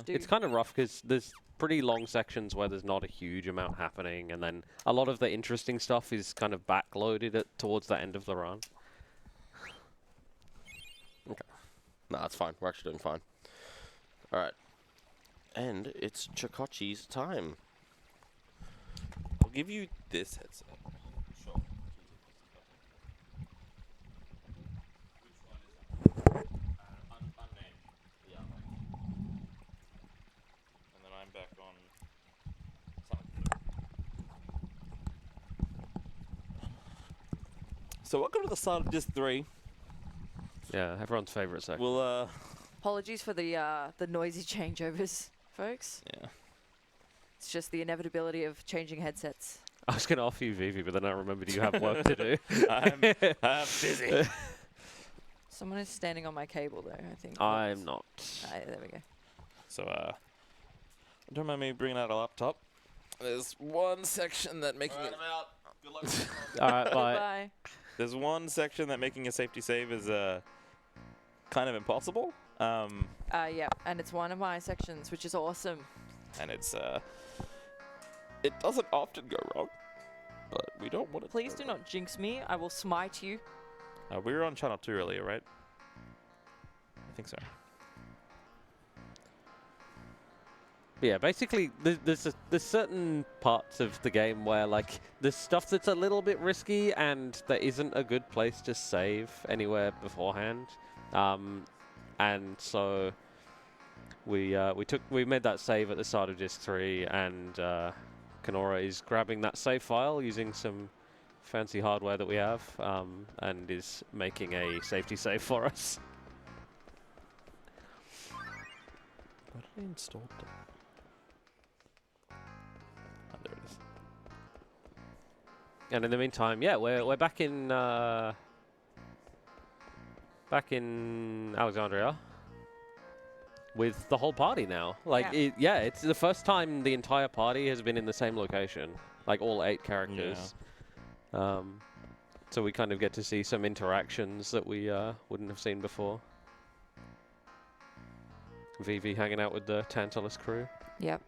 do. it's kind of rough because there's pretty long sections where there's not a huge amount happening, and then a lot of the interesting stuff is kind of backloaded towards the end of the run. No, it's fine. We're actually doing fine. All right. And it's Chokocchi's time. I'll give you this headset. Sure. Unnamed. Yeah. And then I'm back on. So welcome to the start of Disc 3. Yeah, everyone's favorite section. We'll Apologies for the noisy changeovers, folks. yeah. It's just the inevitability of changing headsets. I was going to offer you Vivi, but then I remembered you have work to do. I'm busy. Someone is standing on my cable, though, I think. I'm not. There we go. So don't mind me bringing out a laptop. There's one section that making it. I'm out. Good luck. All right, bye. Bye. There's one section that making a safety save is kind of impossible. Yeah, and it's one of my sections, which is awesome. And it's it doesn't often go wrong, but we don't want it. Please do not jinx me. I will smite you. We were on channel 2 earlier, right? I think so. Yeah, basically, there's certain parts of the game where, like, there's stuff that's a little bit risky and there isn't a good place to save anywhere beforehand. And so we made that save at the start of Disc 3, and Kenorah is grabbing that save file using some fancy hardware that we have, and is making a safety save for us. What did I install? Oh, there it is. And in the meantime, yeah, we're back in Alexandria with the whole party now. Like, it's the first time the entire party has been in the same location, like all 8 characters. So we kind of get to see some interactions that we wouldn't have seen before. Vivi hanging out with the Tantalus crew. Yep.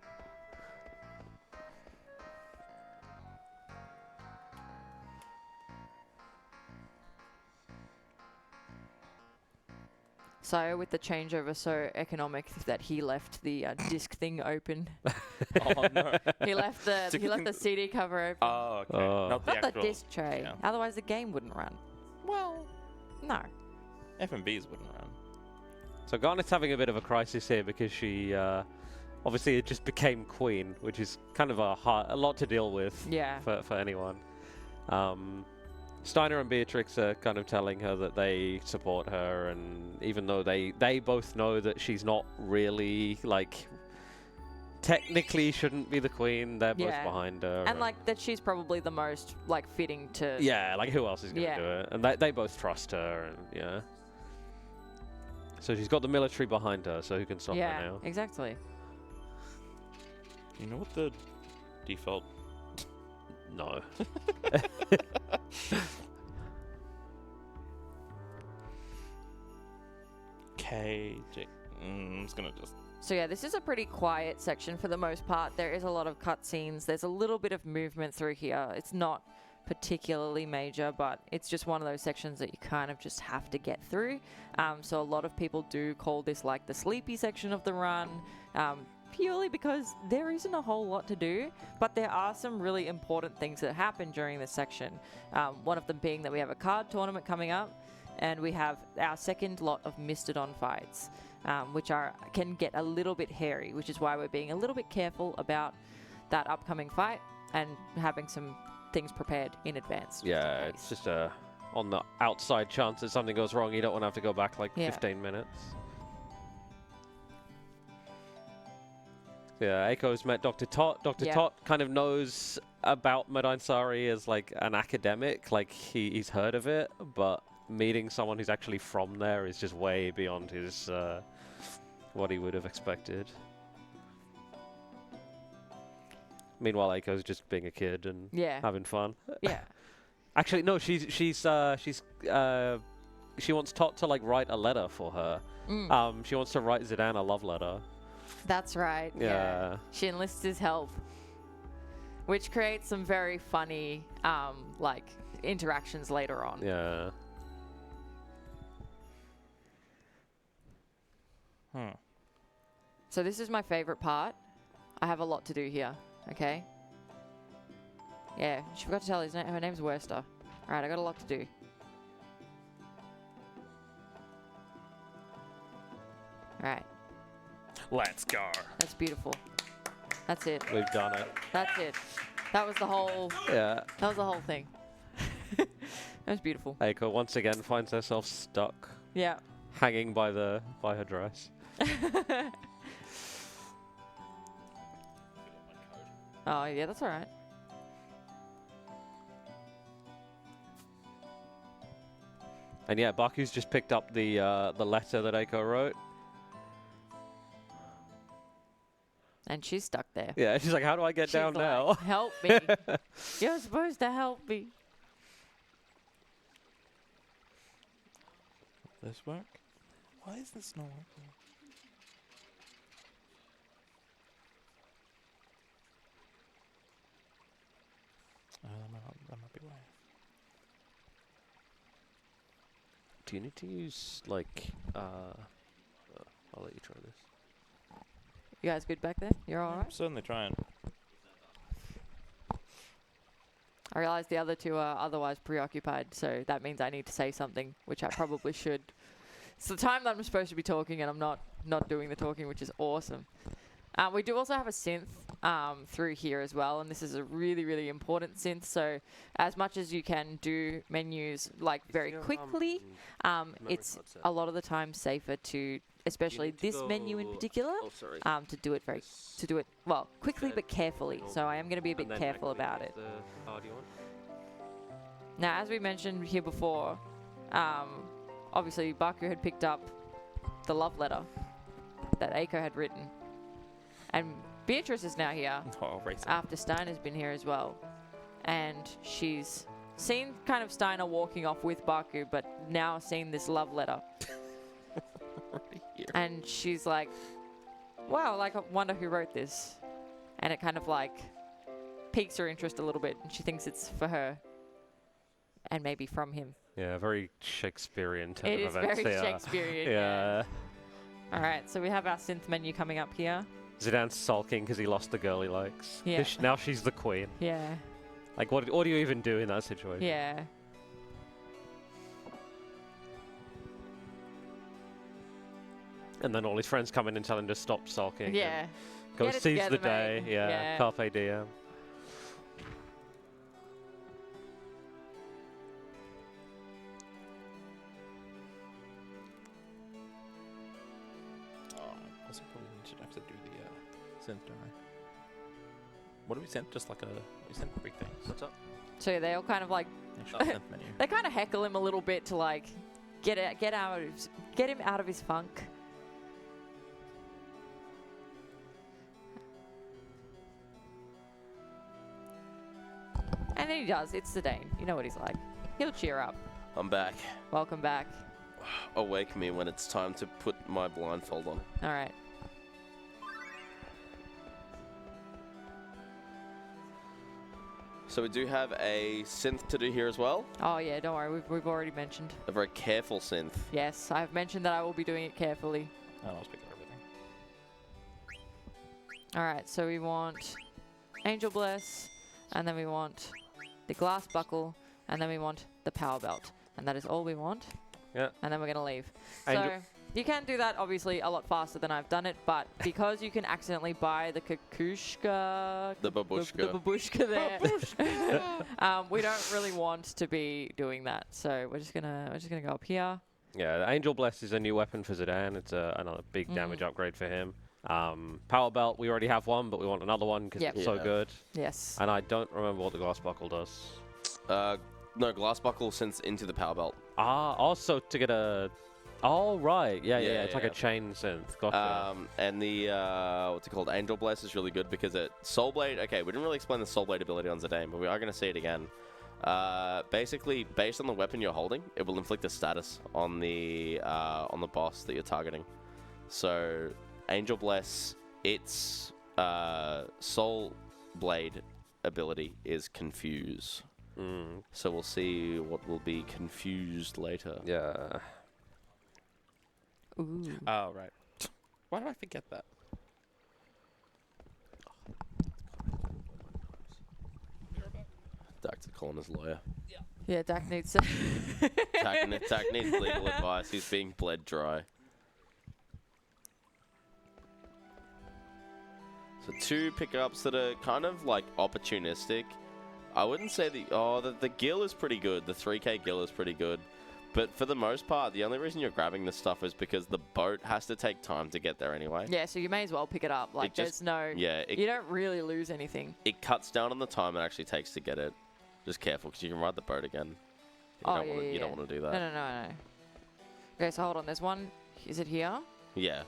So with the changeover so economic that he left the disc thing open. Oh no. He left the CD cover open. Oh, okay. Not the Not the actual. disc tray. yeah. Otherwise the game wouldn't run. Well, No. FMBs wouldn't run. So Garnet's having a bit of a crisis here because she obviously just became queen, which is kind of a lot to deal with Yeah. for anyone. Steiner and Beatrix are kind of telling her that they support her, and even though they both know that she's not really, like, technically shouldn't be the queen, they're both behind her. And like that she's probably the most like fitting to Yeah, like who else is going to do it? And they both trust her, and yeah. So she's got the military behind her, so who can stop her now? Exactly. You know what the default? No. I'm just gonna just. So yeah, this is a pretty quiet section for the most part. There is a lot of cutscenes. There's a little bit of movement through here. It's not particularly major, but it's just one of those sections that you kind of just have to get through. So a lot of people do call this like the sleepy section of the run, purely because there isn't a whole lot to do, but there are some really important things that happen during this section. One of them being that we have a card tournament coming up, and we have our second lot of Mistodon fights, which can get a little bit hairy, which is why we're being a little bit careful about that upcoming fight and having some things prepared in advance. Yeah, it's just on the outside chance that something goes wrong, you don't want to have to go back like 15 minutes. Yeah, Aiko's met Dr. Tot. Dr. Tot kind of knows about Madansari as like an academic, like he's heard of it, but meeting someone who's actually from there is just way beyond his what he would have expected. Meanwhile, Aiko's just being a kid and having fun. Yeah. Actually, no, she wants Tot to like write a letter for her. She wants to write Zidane a love letter. That's right. Yeah. She enlists his help, which creates some very funny like interactions later on. Yeah. So this is my favorite part. I have a lot to do here. Okay. Yeah, she forgot to tell his name. Her name's Worster. All right, I got a lot to do. All right. Let's go. That's beautiful. That's it. We've done it. That's it. That was the whole. Yeah. That was the whole thing. That was beautiful. Aiko once again finds herself stuck. Yeah. Hanging by her dress. Oh yeah, that's all right. And yeah, Baku's just picked up the letter that Aiko wrote. And she's stuck there. Yeah, she's like, how do I get down like, now? Help me. You're supposed to help me. This work? Why is this not working? That might be why. Do you need to use like I'll let you try this. You guys good back there? You're all I'm right? certainly trying. I realize the other two are otherwise preoccupied, so that means I need to say something, which I probably should. It's the time that I'm supposed to be talking, and I'm not doing the talking, which is awesome. We do also have a synth through here as well, and this is a really, really important synth. So as much as you can do menus like very quickly, it's a lot of the time safer to, especially this menu in particular, to do it well quickly but carefully. So I am going to be a bit careful about it. Now, as we mentioned here before, obviously Baku had picked up the love letter that Aiko had written. And Beatrice is now here after Steiner's been here as well. And she's seen kind of Steiner walking off with Baku, but now seen this love letter. And she's like, wow, like I wonder who wrote this. And it kind of like piques her interest a little bit. And she thinks it's for her and maybe from him. Yeah, very Shakespearean turn It of is events. very Shakespearean. Yeah. All right, so we have our synth menu coming up here. Zidane's sulking because he lost the girl he likes. Yeah. Now she's the queen. Yeah. Like, what do you even do in that situation? Yeah. And then all his friends come in and tell him to stop sulking. Yeah. Go Get it seize the together, day. mate. Yeah. Yeah. Carpe diem. I also probably should have to do the synth, don't I? What do we send? Just like we send big things. What's up? So yeah, they all kind of like Actual synth menu. they kind of heckle him a little bit to like get him out of his funk. And then he does. It's Zidane. You know what he's like. He'll cheer up. I'm back. Welcome back. awake me when it's time to put my blindfold on. All right. So we do have a synth to do here as well. Oh yeah, don't worry. We've already mentioned. A very careful synth. Yes, I've mentioned that I will be doing it carefully. I don't speak everything. All right. So we want Angel Bless, and then we want the Glass Buckle, and then we want the Power Belt, and that is all we want. Yeah. And then we're gonna leave. Angel- So you can do that obviously a lot faster than I've done it, but because you can accidentally buy the Kukushka, The babushka. the babushka there, we don't really want to be doing that. So we're just gonna go up here. Yeah, the Angel Bless is a new weapon for Zidane. It's another big damage upgrade for him. Power Belt, we already have one, but we want another one because Yep. it's so Yeah. good. Yes. And I don't remember what the Glass Buckle does. No, Glass Buckle sends into the power belt. Also to get a... Oh, right. Yeah. It's like Yeah. a chain synth. Gotcha. And the, what's it called? Angel Bless is really good because Soul Blade, okay, we didn't really explain the Soul Blade ability on Zidane, but we are going to see it again. Basically, based on the weapon you're holding, it will inflict a status on the boss that you're targeting. So, Angel Bless, its Soul Blade ability is Confuse. So we'll see what will be confused later. Yeah. Ooh. Oh, right. Why did I forget that? Dactyly calling his lawyer. Yeah, Dak needs to. Dak needs legal advice. He's being bled dry. So 2 pickups that are kind of like opportunistic. I wouldn't say the gill is pretty good. The 3K gill is pretty good. But for the most part, the only reason you're grabbing this stuff is because the boat has to take time to get there anyway. Yeah, so you may as well pick it up. Like, just- there's no. Yeah, You don't really lose anything. it cuts down on the time it actually takes to get it. Just careful, because you can ride the boat again. You don't want to do that. No. Okay, so hold on. There's one. Is it here? Yeah,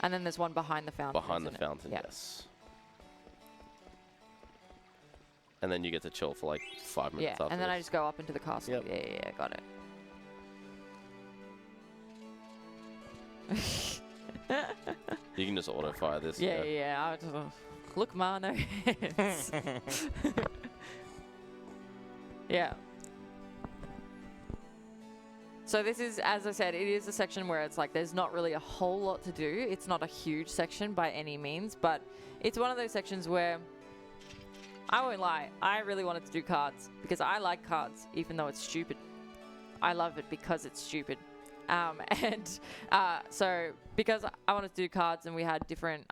And then there's one behind the fountain. behind the isn't it? fountain, Yeah. yes. And then you get to chill for like 5 Yeah, minutes after. and then I just go up into the castle. Yep. Yeah, got it. You can just auto fire this. Yeah. I just, look, Ma, no hands. Yeah. So this is, as I said, it is a section where it's like there's not really a whole lot to do. It's not a huge section by any means, but it's one of those sections where I won't lie, I really wanted to do cards because I like cards, even though it's stupid. I love it because it's stupid. So because I wanted to do cards and we had different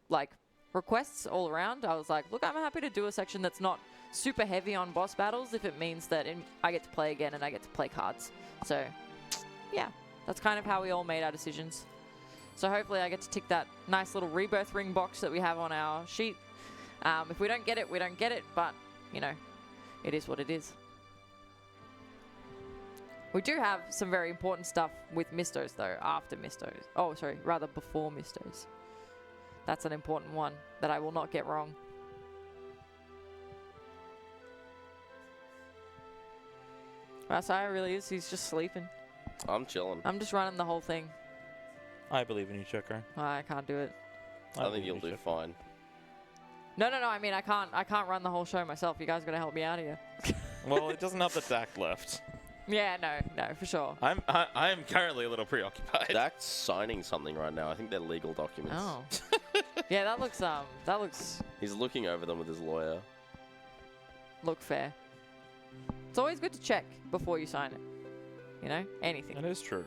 like requests all around, I was like, look, I'm happy to do a section that's not super heavy on boss battles if it means that I get to play again and I get to play cards. So yeah, that's kind of how we all made our decisions. So hopefully I get to tick that nice little rebirth ring box that we have on our sheet. If we don't get it, we don't get it, but you know, it is what it is. We do have some very important stuff with Mistos though, after Mistos. Oh, sorry, rather before Mistos. That's an important one that I will not get wrong. Rasai really is, he's just sleeping. I'm chilling. I'm just running the whole thing. I believe in you, Choco. I can't do it. I think you'll do fine. No, I mean, I can't run the whole show myself. You guys gotta help me out here. Well, it doesn't have the Dak left. Yeah, no, for sure. I am currently a little preoccupied. Dak's signing something right now. I think they're legal documents. Oh. Yeah, that looks He's looking over them with his lawyer. look fair. It's always good to check before you sign it. You know, anything. That is true.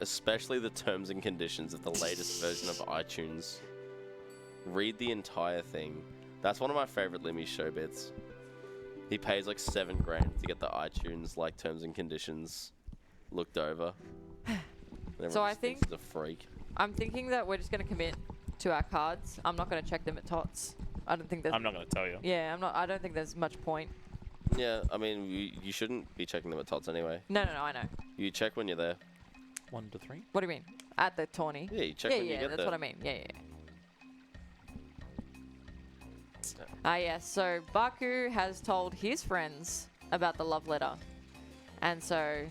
Especially the terms and conditions of the latest version of iTunes. Read the entire thing. That's one of my favorite Limmy show bits. He pays like $7 grand to get the iTunes like terms and conditions looked over. So I think he's a freak. I'm thinking that we're just gonna commit to our cards. I'm not gonna check them at TOTS. I don't think there's. I'm not going to tell you. Yeah, I'm not. I don't think there's much point. Yeah, I mean, you shouldn't be checking them at TOTS anyway. No, I know. You check when you're there. 1 to 3. What do you mean? At the tourney? Yeah, you check Yeah, when you get that's there. what I mean. Yeah. Yes. So Baku has told his friends about the love letter, and so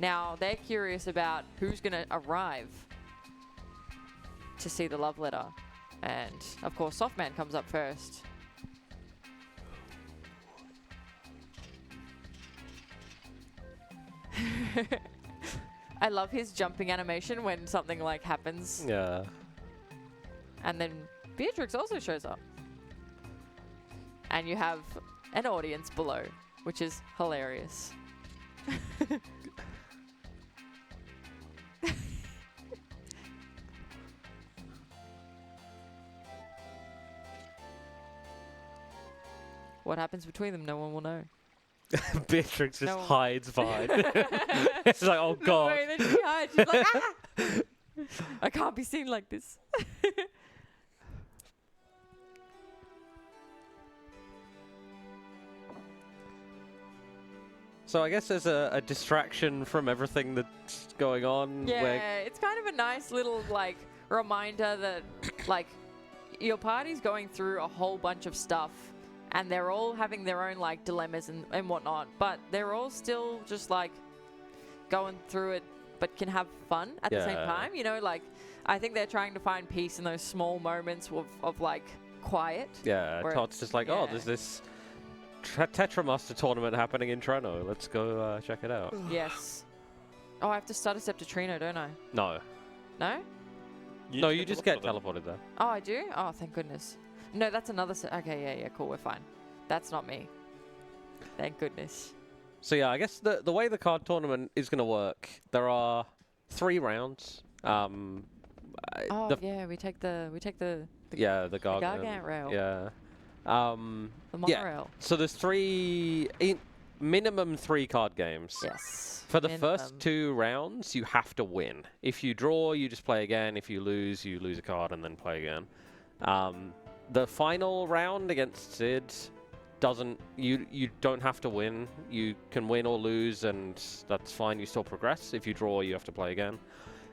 Now they're curious about who's going to arrive to see the love letter. And of course, Softman comes up first. I love his jumping animation when something like happens. Yeah. And then Beatrix also shows up. And you have an audience below, which is hilarious. What happens between them, no one will know. Beatrix just No. hides behind. It's like, oh The god. way that she hides, she's like, ah! I can't be seen like this. So I guess there's a distraction from everything that's going on. Yeah, Where, it's kind of a nice little like reminder that like your party's going through a whole bunch of stuff and they're all having their own like dilemmas and whatnot, but they're all still just like going through it but can have fun at the same Yeah. time. You know, like I think they're trying to find peace in those small moments of like quiet. yeah, where Todd's just like, oh, yeah. there's this Tetramaster tournament happening in Toronto. Let's go check it out. Yes. Oh, I have to start a Septitrino, don't I? No. No? No, you just get teleported there. Oh, I do? Oh, thank goodness. No, that's another... Okay, yeah, cool, we're fine. That's not me. Thank goodness. So yeah, I guess the way the card tournament is going to work, there are 3 rounds. Oh, yeah, we take the Yeah, the Gargant. Gargant rail. Yeah. The Yeah. monorail. So there's minimum 3 card games. Yes. For the minimum. first 2 rounds, you have to win. If you draw, you just play again. If you lose a card and then play again. The final round against Sid doesn't. You don't have to win. You can win or lose, and that's fine. You still progress. If you draw, you have to play again.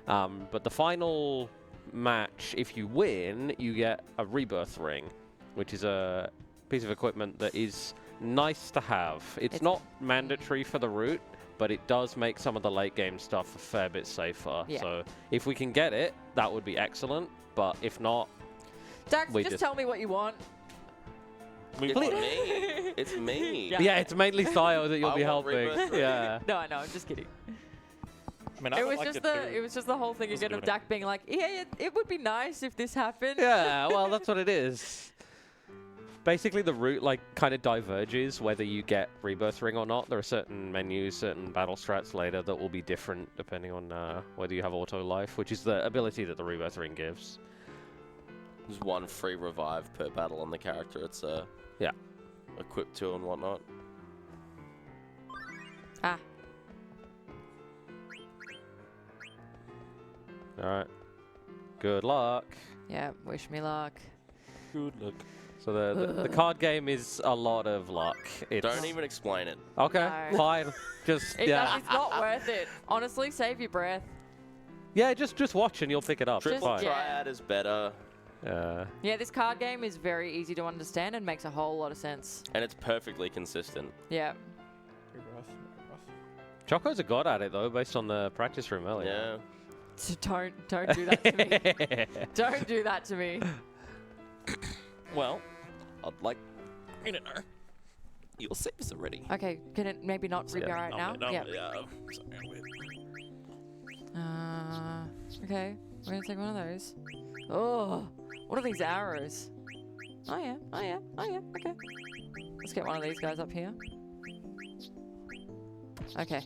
But the final match, if you win, you get a rebirth ring, which is a piece of equipment that is nice to have. It's not mandatory for the route, but it does make some of the late game stuff a fair bit safer. Yeah. So if we can get it, that would be excellent. But if not, Dax, we just just- tell me what you want. It's me. It's me. Yeah. yeah, it's mainly Sayo that you'll I be want helping. rebirth ring. Yeah. No, I know, I'm just kidding. I mean, I It would was like just to the do- it was just the whole thing Just again of doing it. Dak being like, yeah, it would be nice if this happened. Yeah, well, that's what it is. Basically, the route like kind of diverges whether you get Rebirth Ring or not. There are certain menus, certain battle strats later that will be different depending on whether you have auto life, which is the ability that the Rebirth Ring gives. There's 1 free revive per battle on the character it's Yeah. equipped to and whatnot. Ah, All right. Good luck. yeah, wish me luck. Good luck. So the card game is a lot of luck. It's Don't even explain it. Okay, No. fine. Just It's not worth it. Honestly, save your breath. yeah, just watch and you'll pick it up. It's Triple fine. yeah. Triad is better, Yeah, this card game is very easy to understand and makes a whole lot of sense. and it's perfectly consistent. Yeah. Choco's a god at it though, based on the practice room earlier. Yeah. So don't do that to me. Don't do that to me. Well, I'd like you to know your saves are ready. Okay, can it maybe not be right now? Yeah. Okay, we're gonna take one of those. Oh, what are these arrows? Oh yeah. Okay. Let's get one of these guys up here. Okay.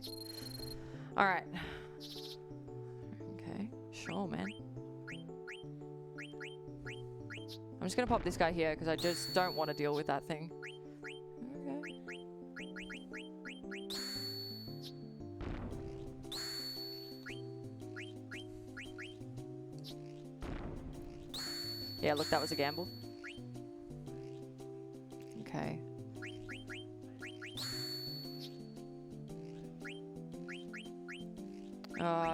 All right. Okay. Sure, man. I'm just gonna pop this guy here because I just don't want to deal with that thing. Okay. Yeah, look, that was a gamble. Okay.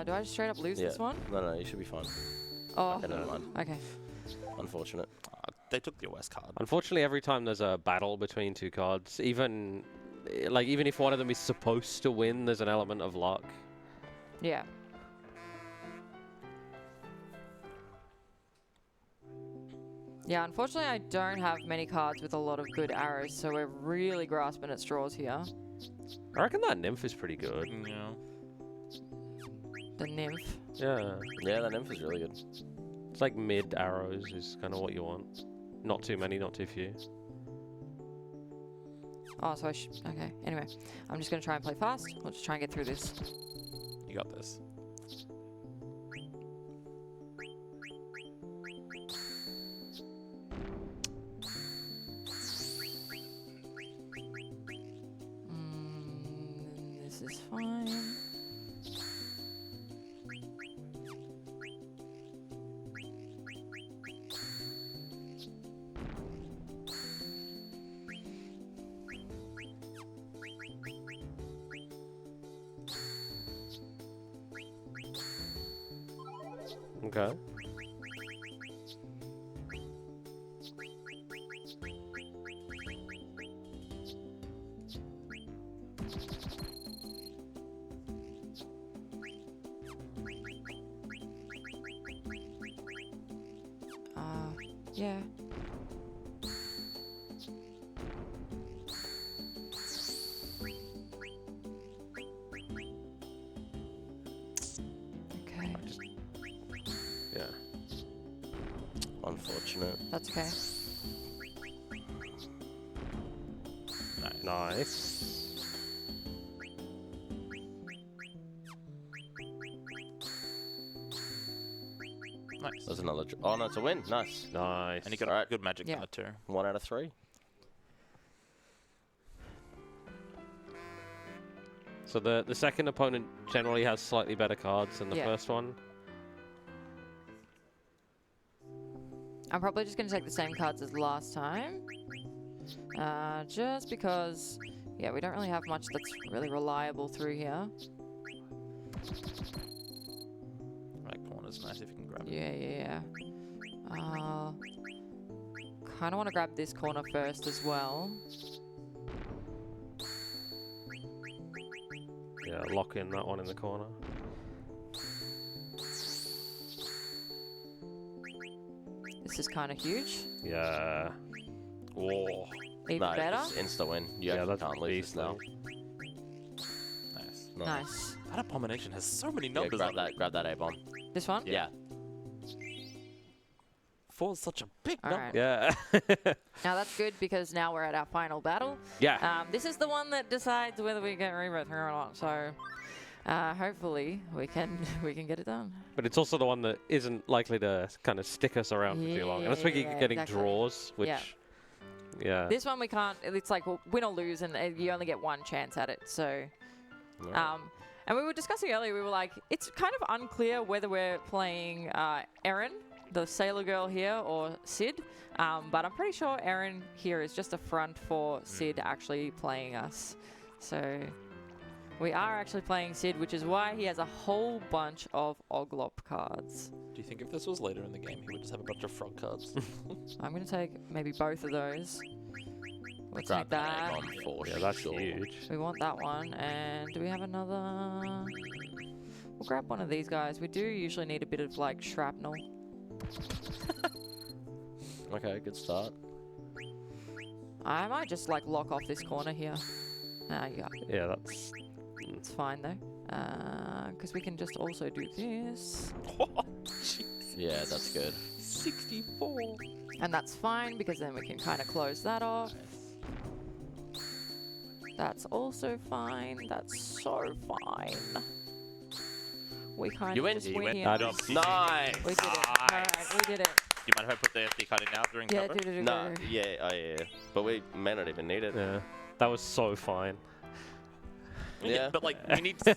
Do I just straight up lose Yeah. this one? No, you should be fine. Oh, Okay, never mind. okay. Unfortunate. They took the West card. Unfortunately, every time there's a battle between 2 cards, even if one of them is supposed to win, there's an element of luck. Yeah. Yeah, unfortunately I don't have many cards with a lot of good arrows, so we're really grasping at straws here. I reckon that nymph is pretty good. Yeah. The nymph. Yeah. Yeah, that nymph is really good. It's like mid arrows is kind of what you want. Not too many, not too few. Oh, so I should... Okay, anyway. I'm just going to try and play fast. We'll just try and get through this. You got this. This is fine. Okay. Yeah. Okay, Yeah. Unfortunate. that's okay. Nice. Nice. There's another. Oh no, it's a win. Nice. Nice. And you got Alright. a good magic Yeah. card too. 1 out of 3. So the second opponent generally has slightly better cards than the Yeah. first one. I'm probably just going to take the same cards as last time. Just because, yeah, we don't really have much that's really reliable through here. Right corner's nice if you can grab it. Yeah. Kind of want to grab this corner first as well. Yeah, lock in that one in the corner. This is kind of huge. Yeah. Whoa. Even No, better. it's insta-win. You Yeah, actually that's can't lose beast this now. Nice. Nice. That abomination has so many Yeah, numbers grab on that. Grab that A-bomb. This one? Yeah. 4 is such a big All number. right. Yeah. Now that's good because now we're at our final battle. Yeah. This is the one that decides whether we get rebirth or not. So hopefully we can get it done. But it's also the one that isn't likely to kind of stick us around for too long. Unless we keep Yeah, getting exactly. draws, which... Yeah. Yeah. This one we can't. It's like well, win or lose, and you only get one chance at it. So, and we were discussing earlier. We were like, it's kind of unclear whether we're playing Erin, the sailor girl here, or Sid. But I'm pretty sure Erin here is just a front for Sid actually playing us. So we are actually playing Sid, which is why he has a whole bunch of Oglop cards. Do you think if this was later in the game, he would just have a bunch of frog cards? I'm gonna take maybe both of those. Let's Grab take that that. A-bomb for Yeah, that's sure. huge. We want that one. And do we have another? We'll grab one of these guys. We do usually need a bit of like shrapnel. Okay, good start. I might just like lock off this corner here. Yeah, Yeah, that's... it's fine though. Because we can just also do this. Yeah, that's good. 64. And that's fine because then we can kind of close that off. That's also fine. That's so fine. We kind You of win. just You win win. here. Good job. Nice. We did it. Alright, we did it. Do you mind if I put the SD card in now during Yeah, cover? do. No, yeah. But we may not even need it. Yeah. That was so fine. Yeah. But like,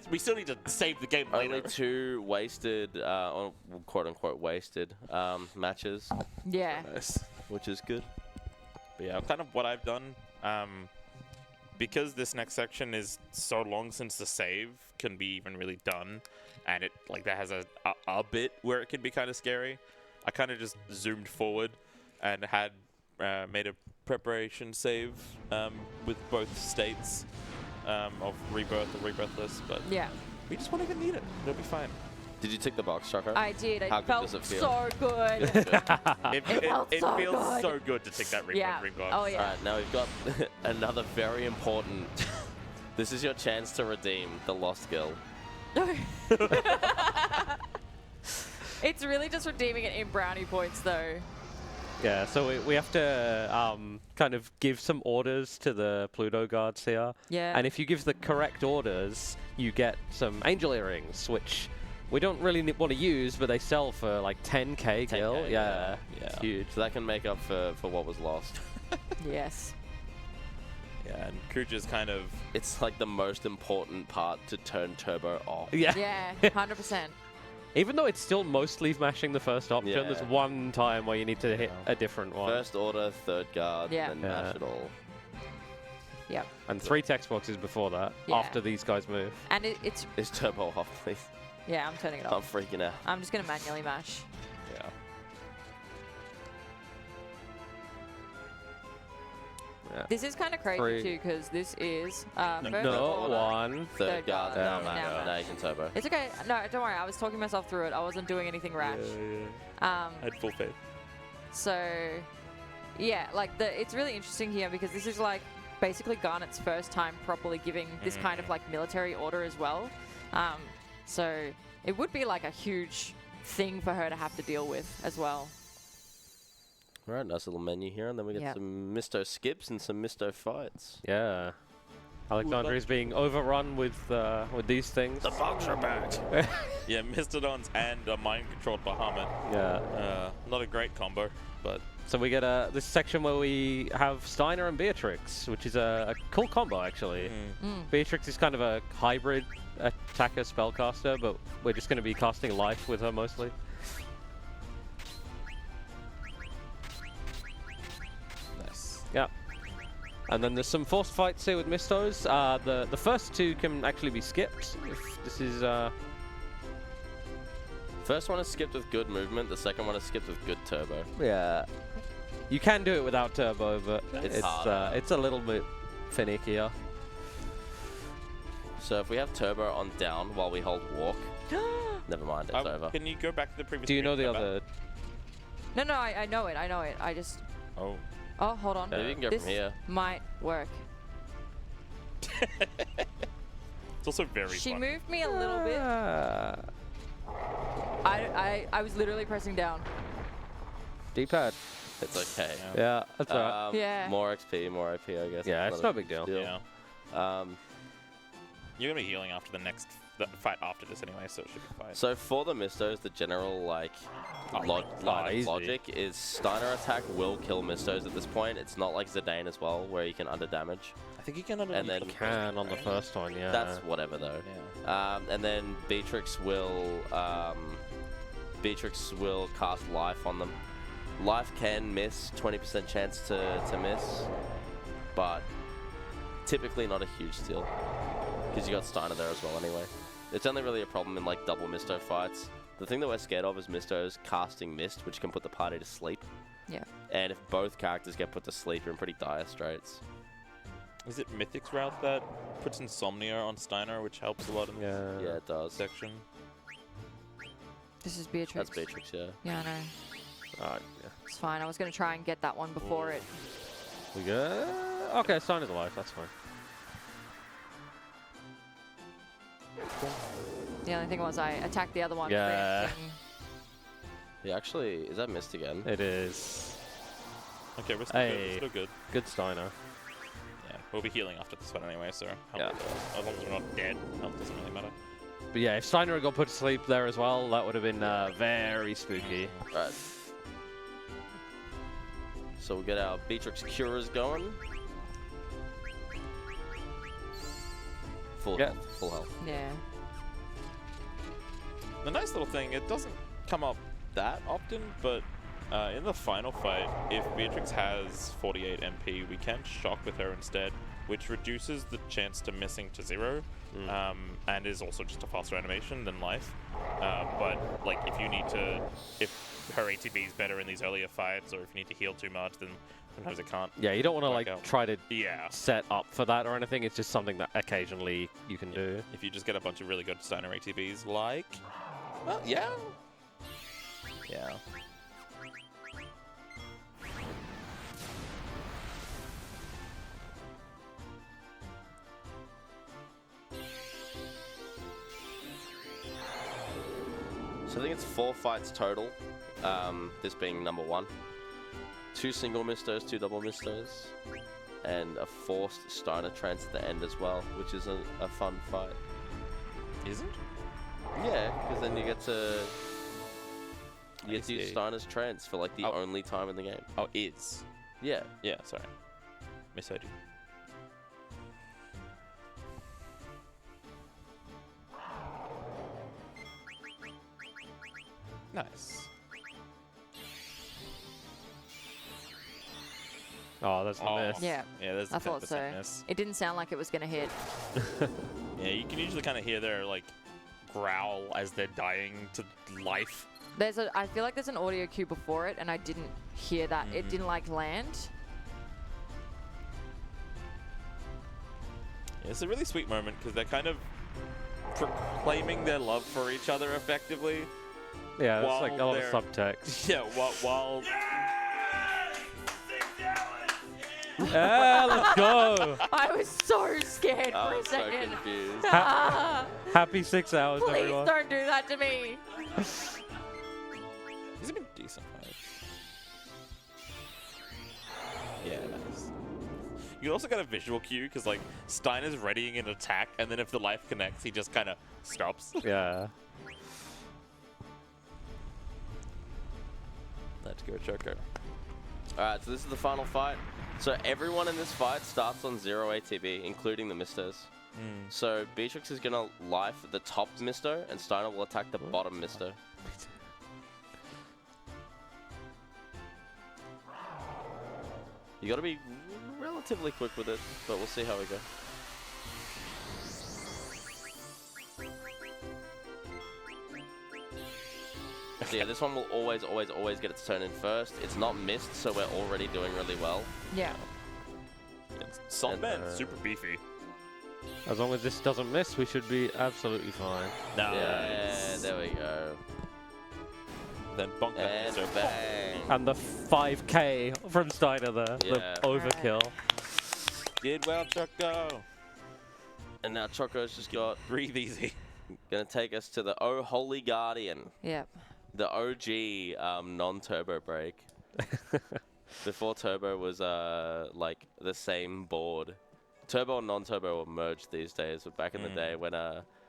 we still need to save the game later. Only 2 wasted, or quote unquote wasted matches, Yeah. Nice. which is good. But yeah, kind of what I've done, because this next section is so long since the save can be even really done, and it like that has a bit where it can be kind of scary. I kind of just zoomed forward and had made a preparation save with both states of rebirth or rebirthless, but Yeah. We just won't even need it. It'll be fine. Did you tick the box, Choco? I did. How It good felt does it feel? so good. It felt so feels good. so good to tick that Yeah. ring box. Oh, yeah. Alright, now we've got another very important... This is your chance to redeem the lost girl. It's really just redeeming it in brownie points, though. Yeah, so we have to kind of give some orders to the Pluto guards here. Yeah. And if you give the correct orders, you get some angel earrings, which we don't really want to use, but they sell for like 10k gil. 10K, Yeah, yeah. it's huge. So that can make up for what was lost. Yes. Yeah, and Kuja's kind of... It's like the most important part to turn turbo off. Yeah. Yeah, 100%. Even though it's still mostly mashing the first option, Yeah. there's one time where you need to hit a different one. First order, third guard, Yeah. and then mash it all. Yep. And 3 text boxes before that, Yeah. after these guys move. And it's... Is turbo off, please? Yeah, I'm turning it I'm off. freaking out. I'm just going to manually mash. Yeah. This is kind of crazy, 3. too, because this is... first No, order. 1. Third guard, guard, now now mash. mash. Now you can turbo. It's okay. No, don't worry. I was talking myself through it. I wasn't doing anything rash. I had full faith. So, yeah, like it's really interesting here because this is like basically Garnet's first time properly giving this kind of like military order as well. So it would be like a huge thing for her to have to deal with as well. Alright, nice little menu here, and then we get Yep. some Misto skips and some Misto fights. Yeah. Alexandria's being overrun with these things. The bugs are back. Yeah, Mistodons and a mind-controlled Bahamut. Yeah. Not a great combo, but... So we get this section where we have Steiner and Beatrix, which is a cool combo, actually. Beatrix is kind of a hybrid attacker spellcaster, but we're just going to be casting life with her mostly. Nice. Yeah. And then there's some forced fights here with Mistos. The first 2 can actually be skipped. If this is... First one is skipped with good movement, the second one is skipped with good turbo. Yeah. You can do it without turbo, but It's harder. it's a little bit finickier. So if we have turbo on down while we hold walk, never mind, it's over. Can you go back to the previous... Do you know the screen? other... No, I know it. I know it. I just... Oh. Oh, hold on. Maybe you can go This from here. might work. It's also very She fun. moved me a little bit. I was literally pressing down. D-pad. It's okay. Yeah, that's alright. Yeah. More XP, more AP, I guess. Yeah, it's Not no a big deal. Yeah. Um, You're going to be healing after the next fight after this anyway, so it should be fine. so for the Mistos, the general like line of easy. logic is Steiner attack will kill Mistos at this point. It's not like Zidane as well, where you can under damage. I think you can... And then Can on the first one, yeah. That's whatever though. Yeah. And then Beatrix will cast life on them. Life can miss, 20% chance to miss, but typically not a huge steal because you got Steiner there as well anyway. It's only really a problem in like double Misto fights. The thing that we're scared of is Misto's casting Mist, which can put the party to sleep. Yeah. And if both characters get put to sleep, you're in pretty dire straits. Is it Mythic's route that puts Insomnia on Steiner, which helps a lot in this Yeah, it does. section? This is Beatrix. That's Beatrix, yeah. Yeah, I know. Alright, yeah. It's fine. I was going to try and get that one before it. We go... Okay, Steiner's alive, that's fine. The only thing was I attacked the other one. Yeah. thinking- Yeah, actually, is that missed again? It is. Okay, we're still good. We're Hey. still good. Good Steiner. Yeah, we'll be healing after this one anyway, so Yeah. as long as we're not dead, health doesn't really matter. But yeah, if Steiner had got put to sleep there as well, that would have been very spooky. Right. So we'll get our Beatrix Cures going. Full Yeah. health, full health. Yeah. The nice little thing, it doesn't come up that often, but in the final fight, if Beatrix has 48 MP, we can shock with her instead, which reduces the chance to missing to 0, and is also just a faster animation than life. But like, if you need to, if her ATB is better in these earlier fights, or if you need to heal too much, then sometimes it can't. Yeah, you don't want to work like out. try to Yeah. set up for that or anything. It's just something that occasionally you can do. If you just get a bunch of really good Steiner ATBs, like, well, yeah. Yeah. So I think it's 4 fights total, this being number 1. 2 single mistos, 2 double mistos, and a forced Steiner trance at the end as well, which is a fun fight. Isn't? Yeah, because then you get to I use see. Steiner's trance for like the Oh. only time in the game. Oh, is. Yeah. Yeah, sorry. Misheard you. Nice. Oh, that's Oh. a miss. Yeah, Yeah, there's a I thought 10% so. miss. It didn't sound like it was going to hit. Yeah, you can usually kind of hear their like growl as they're dying to life. I feel like there's an audio cue before it, and I didn't hear that. It didn't like land. Yeah, it's a really sweet moment because they're kind of proclaiming their love for each other effectively. Yeah, it's like a While lot of they're- subtext. Yeah, while Yeah, let's go. I was so scared I for a was so second. confused. Ah, Happy 6 hours, please everyone. don't do that to me. these have been decent fights. Yeah, nice. You can also get a visual cue because like Steiner's readying an attack, and then if the life connects, he just kind of stops. Yeah. Let's go, Choco. Alright, so this is the final fight. So everyone in this fight starts on 0 ATB, including the misters. So Beatrix is gonna life the top misto, and Steiner will attack the bottom misto. You gotta be relatively quick with it, but we'll see how we go. So yeah, this one will always get its turn in first. It's not missed, so we're already doing really well. Yeah. Saltman, super beefy. As long as this doesn't miss, we should be absolutely fine. Nice. Yeah, there we go. Then bonk that And mister. bang. And the 5K from Steiner there. Yeah. The overkill. Did well, Choco. And now Choco's just got Breathe easy. gonna take us to the Oh Holy Guardian, Yep. the OG non-turbo break. Before turbo was like the same board. Turbo and non-turbo are merged these days, but back in the day when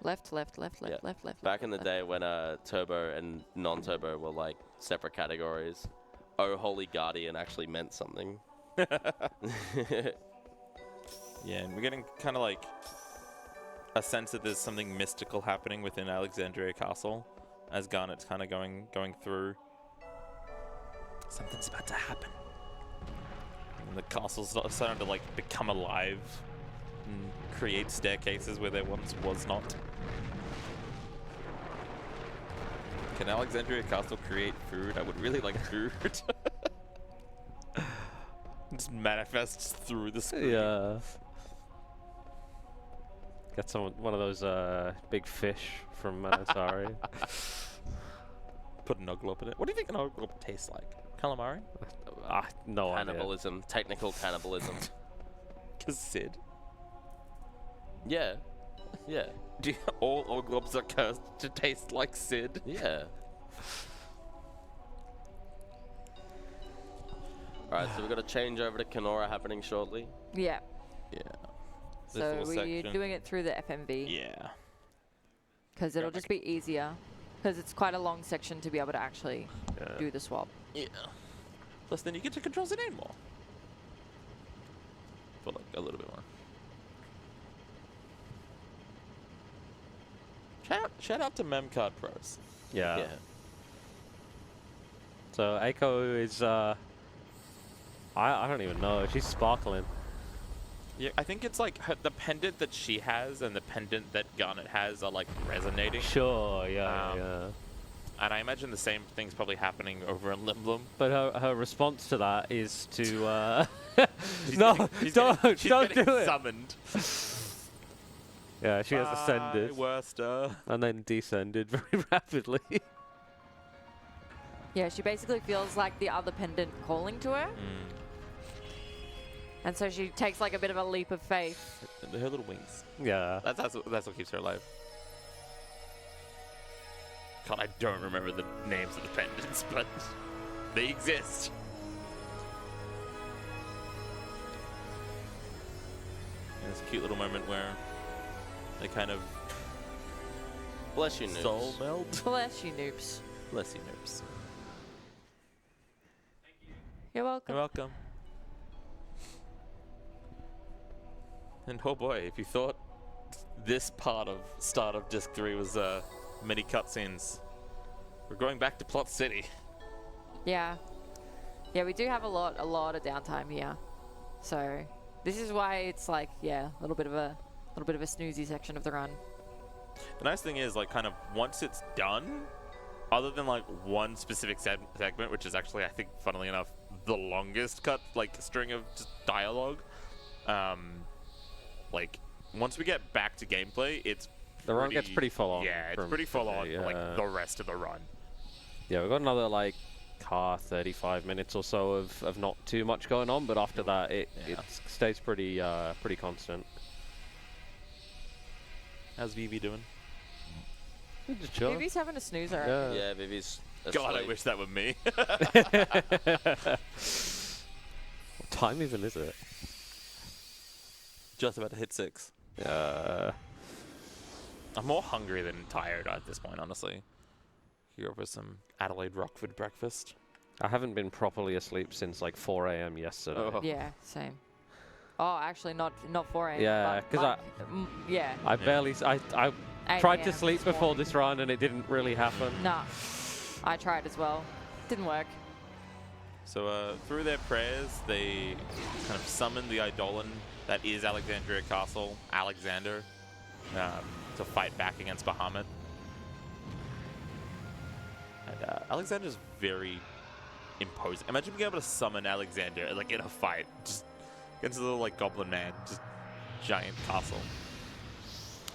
Left, left, left, left, Yeah. left, left. back in the left. day when turbo and non-turbo were like separate categories, Oh Holy Guardian actually meant something. Yeah, and we're getting kind of like a sense that there's something mystical happening within Alexandria Castle as Garnet's kind of going through. Something's about to happen. And the castle's starting to like become alive and create staircases where there once was not. Can Alexandria Castle create food? I would really like food. Just manifests through the screen. Yeah. Get one of those big fish from Manasari. Put an oglop in it. What do you think an oglop tastes like? Calamari? No idea. Cannibalism, technical cannibalism. Cause Sid. Yeah, yeah, Do all oglops are cursed to taste like Sid? yeah. Alright, so we've got a change over to Kenorah happening shortly. Yeah. Yeah. This So little we're section. doing it through the FMV Yeah. because it'll just be easier because it's quite a long section to be able to actually do the swap. Yeah. Plus, then you get to control Zidane more. For like a little bit more. Shout out to Memcard Pros. Yeah. Yeah. So Aiko is I don't even know. She's sparkling. Yeah, I think it's like the pendant that she has and the pendant that Garnet has are like resonating. Sure. Yeah. Um, yeah. And I imagine the same thing's probably happening over in Limblum. But her response to that is to She's no, getting- don't she's don't getting do it. Summoned. Yeah, she has ascended Worster. and then descended very rapidly. Yeah, she basically feels like the other pendant calling to her. And so she takes like a bit of a leap of faith. Her little wings. Yeah. That's what keeps her alive. God, I don't remember the names of the pendants, but they exist. And this cute little moment where they kind of Bless you, noobs. soul meld. Bless you, noobs. Bless you, noobs. You're welcome. You're welcome. And oh boy, if you thought this part of start of Disc 3 was many cutscenes, we're going back to Plot City. Yeah. Yeah, we do have a lot of downtime here. So this is why it's like, yeah, a little bit of a snoozy section of the run. The nice thing is, like, kind of once it's done, other than like one specific segment, which is actually, I think, funnily enough, the longest string of just dialogue. Like once we get back to gameplay, it's The run gets pretty full on. Yeah, it's from- pretty full on yeah. for like the rest of the run. Yeah, we've got another like 35 minutes or so of not too much going on, but after that it stays pretty constant. How's Vivi doing? Just chilling. Vivi's having a snoozer. Yeah. Yeah, Vivi's God, I asleep. wish that were me. What time even is it? Just about to hit 6. I'm more hungry than tired at this point, honestly. Here for some Adelaide Rockford breakfast. I haven't been properly asleep since like 4 a.m. yesterday. Oh. Yeah, same. Oh, actually, not 4 a.m. Yeah, but 'cause yeah. I barely. I 8 tried to a.m. sleep this before morning. this run and it didn't really happen. Nah, I tried as well. Didn't work. So through their prayers, they kind of summon the Eidolon that is Alexandria Castle, Alexander, to fight back against Bahamut. And Alexander's very imposing. Imagine being able to summon Alexander like in a fight, just against a little like goblin man, just giant castle.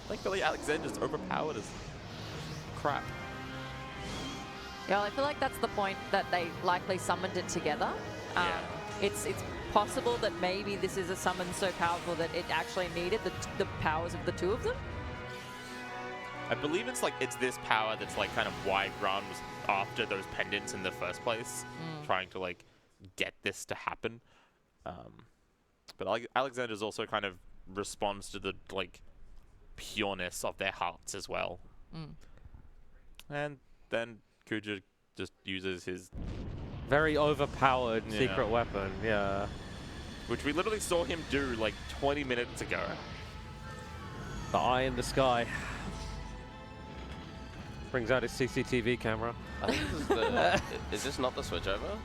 Thankfully, Alexander's overpowered as crap. Yeah, well, I feel like that's the point that they likely summoned it together. Yeah. It's possible that maybe this is a summon so powerful that it actually needed the powers of the two of them. I believe it's this power that's like kind of why Gran was after those pendants in the first place, trying to like get this to happen. But Alexander's also kind of responds to the like pureness of their hearts as well. And then Kuja just uses his, Very overpowered Yeah. secret weapon. Yeah. which we literally saw him do like 20 minutes ago. The eye in the sky. Brings out his CCTV camera. I think this is the. Is this not the switchover?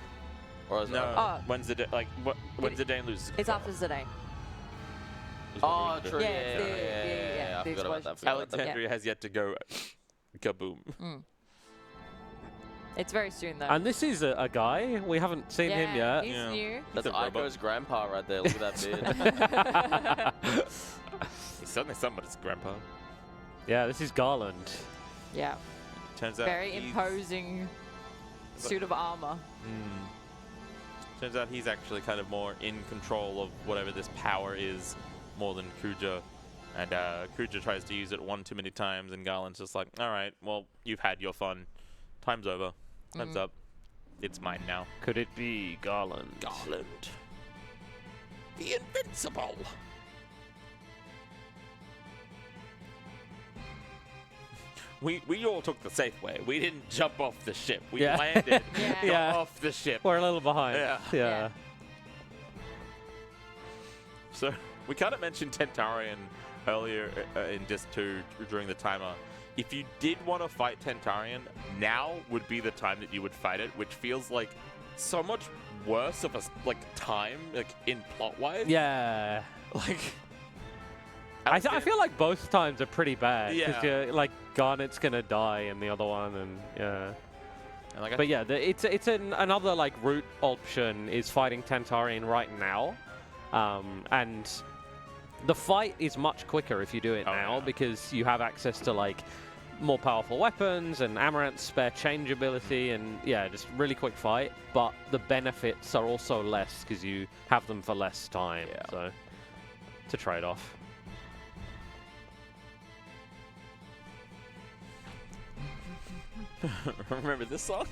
Or is No, it? Oh. when's Zidane loses? It's after Zidane. Oh, true. Yeah, Yeah, it's the- yeah. I the forgot about explosion. that. Forgot about that. Alexandria has yet to go kaboom. It's very soon though. And this is a guy. We haven't seen him yet. He's Yeah. new. That's a robot. Aiko's grandpa right there. Look at that beard. He's certainly somebody's grandpa. Yeah, this is Garland. Yeah. Turns out Very he's- imposing suit of armor. Turns out he's actually kind of more in control of whatever this power is more than Kuja. And Kuja tries to use it one too many times, and Garland's just like, all right, well, you've had your fun. Time's over. Time's up. It's mine now. Could it be Garland? Garland. The Invincible. We all took the safe way. We didn't jump off the ship. We Yeah. landed Yeah. got Yeah. off the ship. We're a little behind. Yeah. Yeah. So we kind of mentioned Tentarian earlier in Disc 2 during the timer. If you did want to fight Tentarian, now would be the time that you would fight it, which feels like so much worse of a time, like in plot-wise. Yeah. Like, I feel like both times are pretty bad. Yeah. Because like Garnet's gonna die in the other one, and yeah. And like But yeah, another like route option is fighting Tantarian right now, and the fight is much quicker if you do it now because you have access to like more powerful weapons and Amaranth's spare change ability, and yeah, just really quick fight. But the benefits are also less because you have them for less time. Yeah. So it's a trade-off. Remember this song?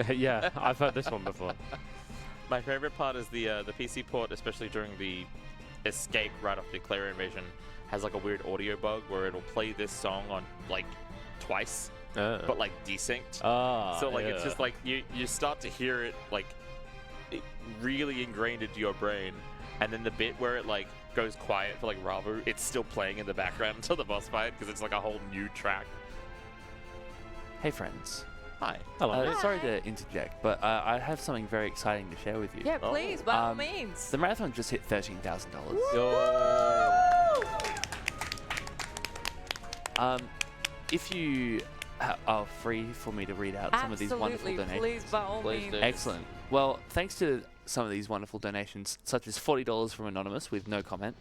Yeah, I've heard this one before. My favorite part is the PC port, especially during the escape right off the Claire invasion, has like a weird audio bug where it'll play this song on like twice, but like desynced. So like it's just like you start to hear it like it really ingrained into your brain, and then the bit where it like goes quiet for like Ravu, it's still playing in the background until the boss fight because it's like a whole new track. Hey friends. Hi. Hello. Sorry to interject, but I have something very exciting to share with you. Yeah, please, by all means. The marathon just hit $13,000. If you are free for me to read out some of these wonderful donations. Please, by all means. do. Excellent. Well, thanks to some of these wonderful donations, such as $40 from Anonymous with no comment,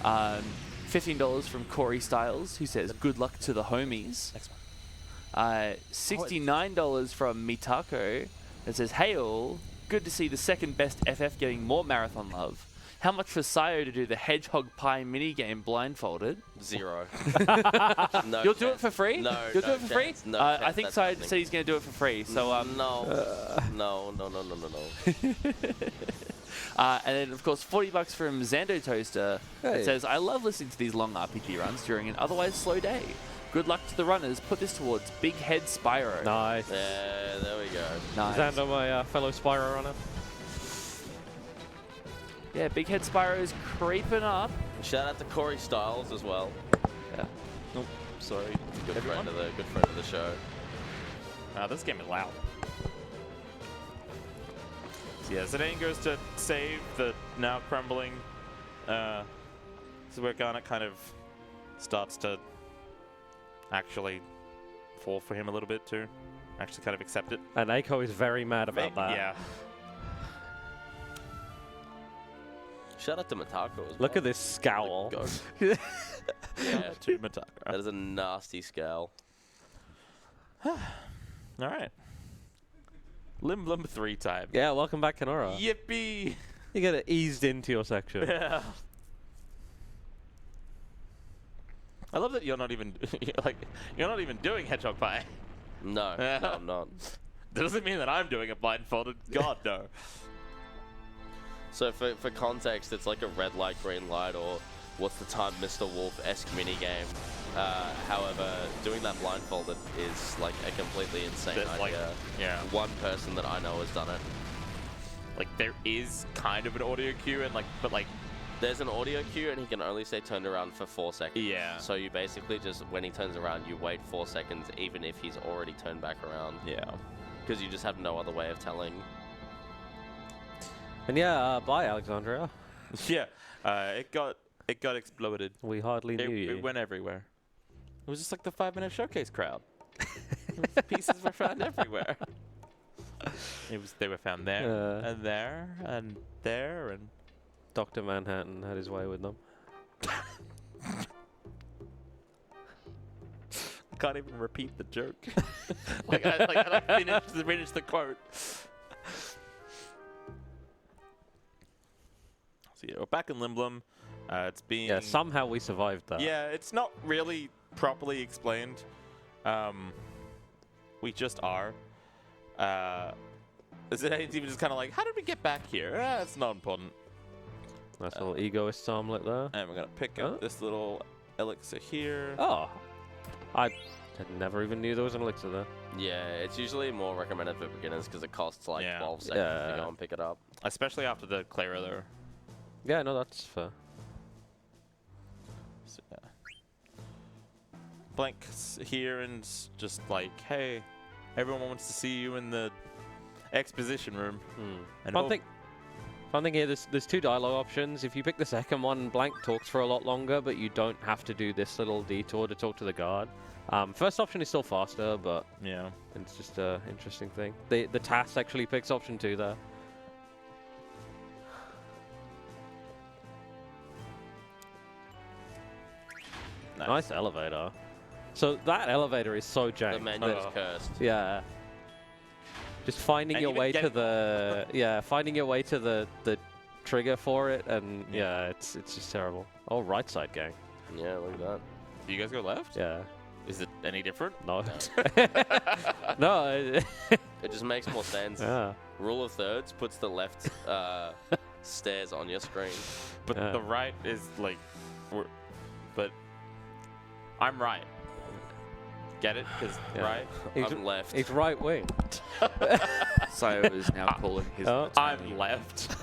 $15 from Corey Styles, who says, good luck to the homies. Next one. $69 from Mitako that says, hey all, good to see the second best FF getting more marathon love. How much for Sayo to do the hedgehog pie minigame blindfolded? 0. No You'll do it chance. for free? No, You'll no do it for free? chance. No I chance think that's Sayo happening. said he's going to do it for free. So No. And then, of course, $40 from Xando Toaster that Hey. says, I love listening to these long RPG runs during an otherwise slow day. Good luck to the runners. Put this towards Big Head Spyro. Nice. Yeah, there we go. Nice. Xando, my fellow Spyro runner. Yeah, Big Head Spyro is creeping up. Shout out to Corey Styles as well. Yeah. Nope, sorry. Good friend of the show. This game is loud. So yeah, Zidane goes to save the now crumbling. So where Garnet kind of starts to actually fall for him a little bit too. Actually kind of accept it. And Aiko is very mad about that. Yeah. Shout out to Matako as well. Look at this scowl. Go. Yeah, to Mataka. That is a nasty scowl. Alright. Limblum 3 time. Yeah, welcome back, Kenorah. Yippee! You get eased into your section. Yeah. I love that you're not even doing hedgehog pie. No, no, I'm not. That doesn't mean that I'm doing it blindfolded. God no. So for context, it's like a red light, green light, or what's the time, Mr. Wolf-esque minigame. However, doing that blindfolded is like a completely insane There's, idea. like, yeah. One person that I know has done it. Like there is kind of an audio cue and but There's an audio cue and he can only stay turned around for 4 seconds. Yeah. So you basically just, when he turns around, you wait 4 seconds even if he's already turned back around. yeah. Because you just have no other way of telling. And yeah, bye, Alexandria. Yeah. It got exploded. We hardly knew you. It went everywhere. It was just like the 5-minute showcase crowd. Pieces were found everywhere. They were found there and there and there and. Dr. Manhattan had his way with them. I can't even repeat the joke. I finished the quote. So yeah, we're back in Limblum. It's being Yeah, somehow we survived that. Yeah, it's not really properly explained. We just are. Zidane's even just kind of like, how did we get back here? It's not important. Nice little egoist armlet there. And we're gonna pick up this little elixir here. Oh, I never even knew there was an elixir there. Yeah, it's usually more recommended for beginners because it costs like Yeah. 12 seconds to go and pick it up. Especially after the Clara there. Yeah, no, that's fair. So, yeah. Blank's here and just like, hey, everyone wants to see you in the exposition room. And One thing Fun thing here, there's 2 dialogue options. If you pick the second one, Blank talks for a lot longer, but you don't have to do this little detour to talk to the guard. First option is still faster, but Yeah. it's just an interesting thing. The TAS actually picks option 2 there. Nice elevator. So that elevator is so jank. The menu is cursed. Yeah. Just finding And your even way to getting- the finding your way to the trigger for it, and yeah, it's just terrible. Oh, right side gang. Yeah, look at that. Do you guys go left? Yeah. Is it any different? No. No. It just makes more sense. Yeah. Rule of thirds puts the left stairs on your screen. But Yeah. the right is like, but I'm right. Get it? Because Yeah. right. I'm left. He's right wing. Sayo is now calling his Oh. attorney. I'm left.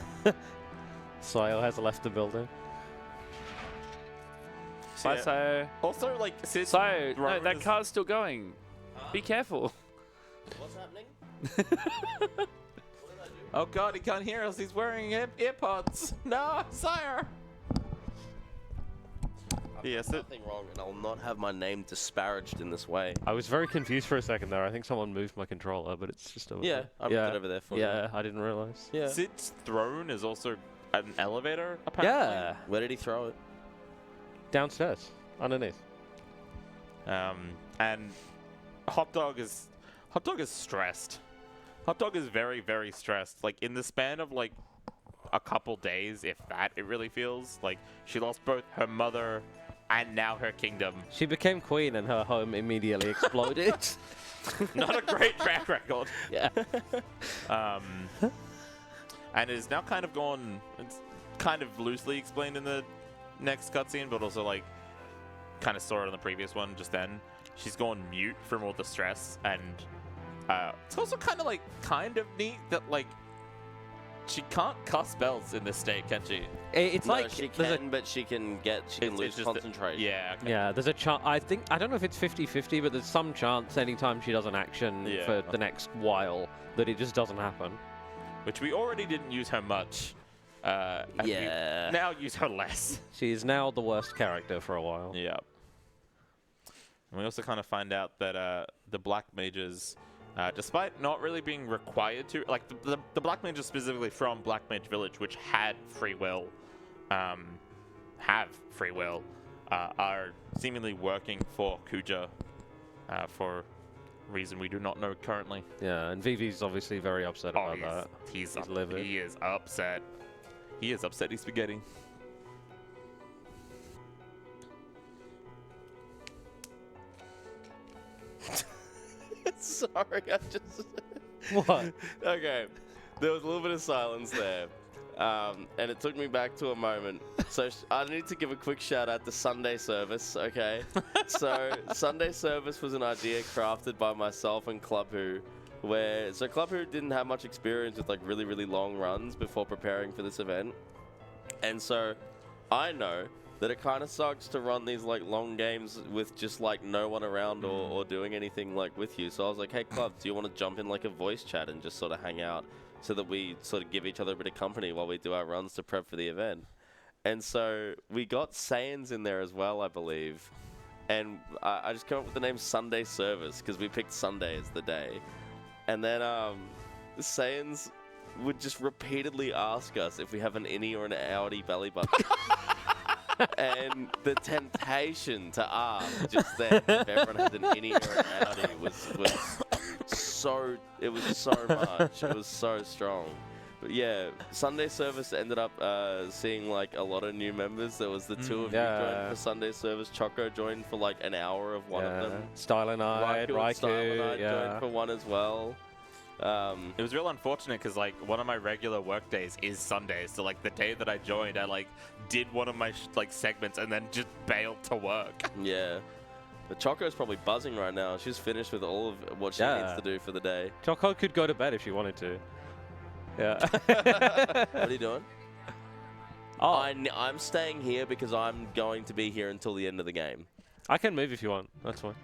Sayo has left the building. Bye, Yeah. Sayo. Also, like, since Sayo, no, Roman that is- car's still going. Be careful. What's happening? Oh God, he can't hear us. He's wearing earpods. No, sire. Yes, it, Nothing wrong, and I'll not have my name disparaged in this way. I was very confused for a second there. I think someone moved my controller, but it's just over Yeah, there. I'm yeah. good over there for Yeah, I didn't realize. you. Yeah. Sid's throne is also an elevator. Apparently. Yeah. Where did he throw it? Downstairs. Underneath. And Hot Dog is stressed. Hot Dog is very, very stressed. Like in the span of like a couple days, if that, it really feels like she lost both her mother and now her kingdom. She became queen and her home immediately exploded. Not a great track record. Yeah. And is now kind of gone. It's kind of loosely explained in the next cutscene, but also like kind of saw it in the previous one just then. She's gone mute from all the stress, and it's also kind of neat that like she can't cast spells in this state, can she? It's No, like she there's can, but she can It's lose just that- concentration. Yeah. Okay. yeah, there's a chance. I don't know if it's 50-50, but there's some chance anytime she does an action Yeah. for the next while that it just doesn't happen. Which we already didn't use her much. And we Yeah. now use her less. She is now the worst character for a while. Yeah. And we also kind of find out that the Black Mages, despite not really being required to, like the Black Mages specifically from Black Mage Village, which had free will, are seemingly working for Kuja for reason we do not know currently. Yeah, and Vivi's obviously very upset about that. He's livid. He is upset. He is upset. He's spaghetti. Sorry, I just. What? Okay, there was a little bit of silence there, and it took me back to a moment. So I need to give a quick shout out to Sunday Service. Okay, so Sunday Service was an idea crafted by myself and Club Who, so Club Who didn't have much experience with like really long runs before preparing for this event, and so I know that it kind of sucks to run these like long games with just like no one around or doing anything like with you. So I was like, hey Club, do you want to jump in like a voice chat and just sort of hang out so that we sort of give each other a bit of company while we do our runs to prep for the event? And so we got Saiyans in there as well, I believe. And I just came up with the name Sunday Service because we picked Sunday as the day. And then the Saiyans would just repeatedly ask us if we have an innie or an outie belly button. And the temptation to ask just then if everyone had an innie or an outie was so, it was so much. It was so strong. But yeah, Sunday Service ended up seeing like a lot of new members. There was the two of you joined for Sunday Service. Choco joined for like an hour of one of them. Style and I, Raikou and Style and I yeah. joined for one as well. It was real unfortunate because like one of my regular work days is Sundays. So like the day that I joined, I like did one of my like segments and then just bailed to work. Yeah. But Choco's probably buzzing right now. She's finished with all of what she needs to do for the day. Choco could go to bed if she wanted to. Yeah. What are you doing? Oh, I'm staying here because I'm going to be here until the end of the game. I can move if you want. That's fine.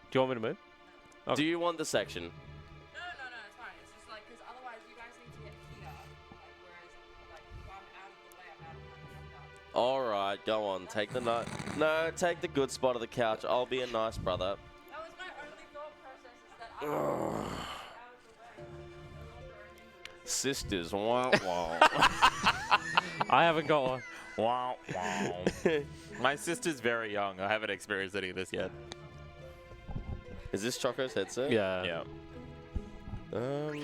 Do you want me to move? Okay. Do you want the section? No, it's fine. It's just like, because otherwise you guys need to get here, like, whereas All right, go on. Take the no, take the good spot of the couch. I'll be a nice brother. That was my only thought process, is that Sisters, wow, wow. I haven't got one. Wow, wow. My sister's very young. I haven't experienced any of this yet. Is this Choco's headset? Yeah. Yeah.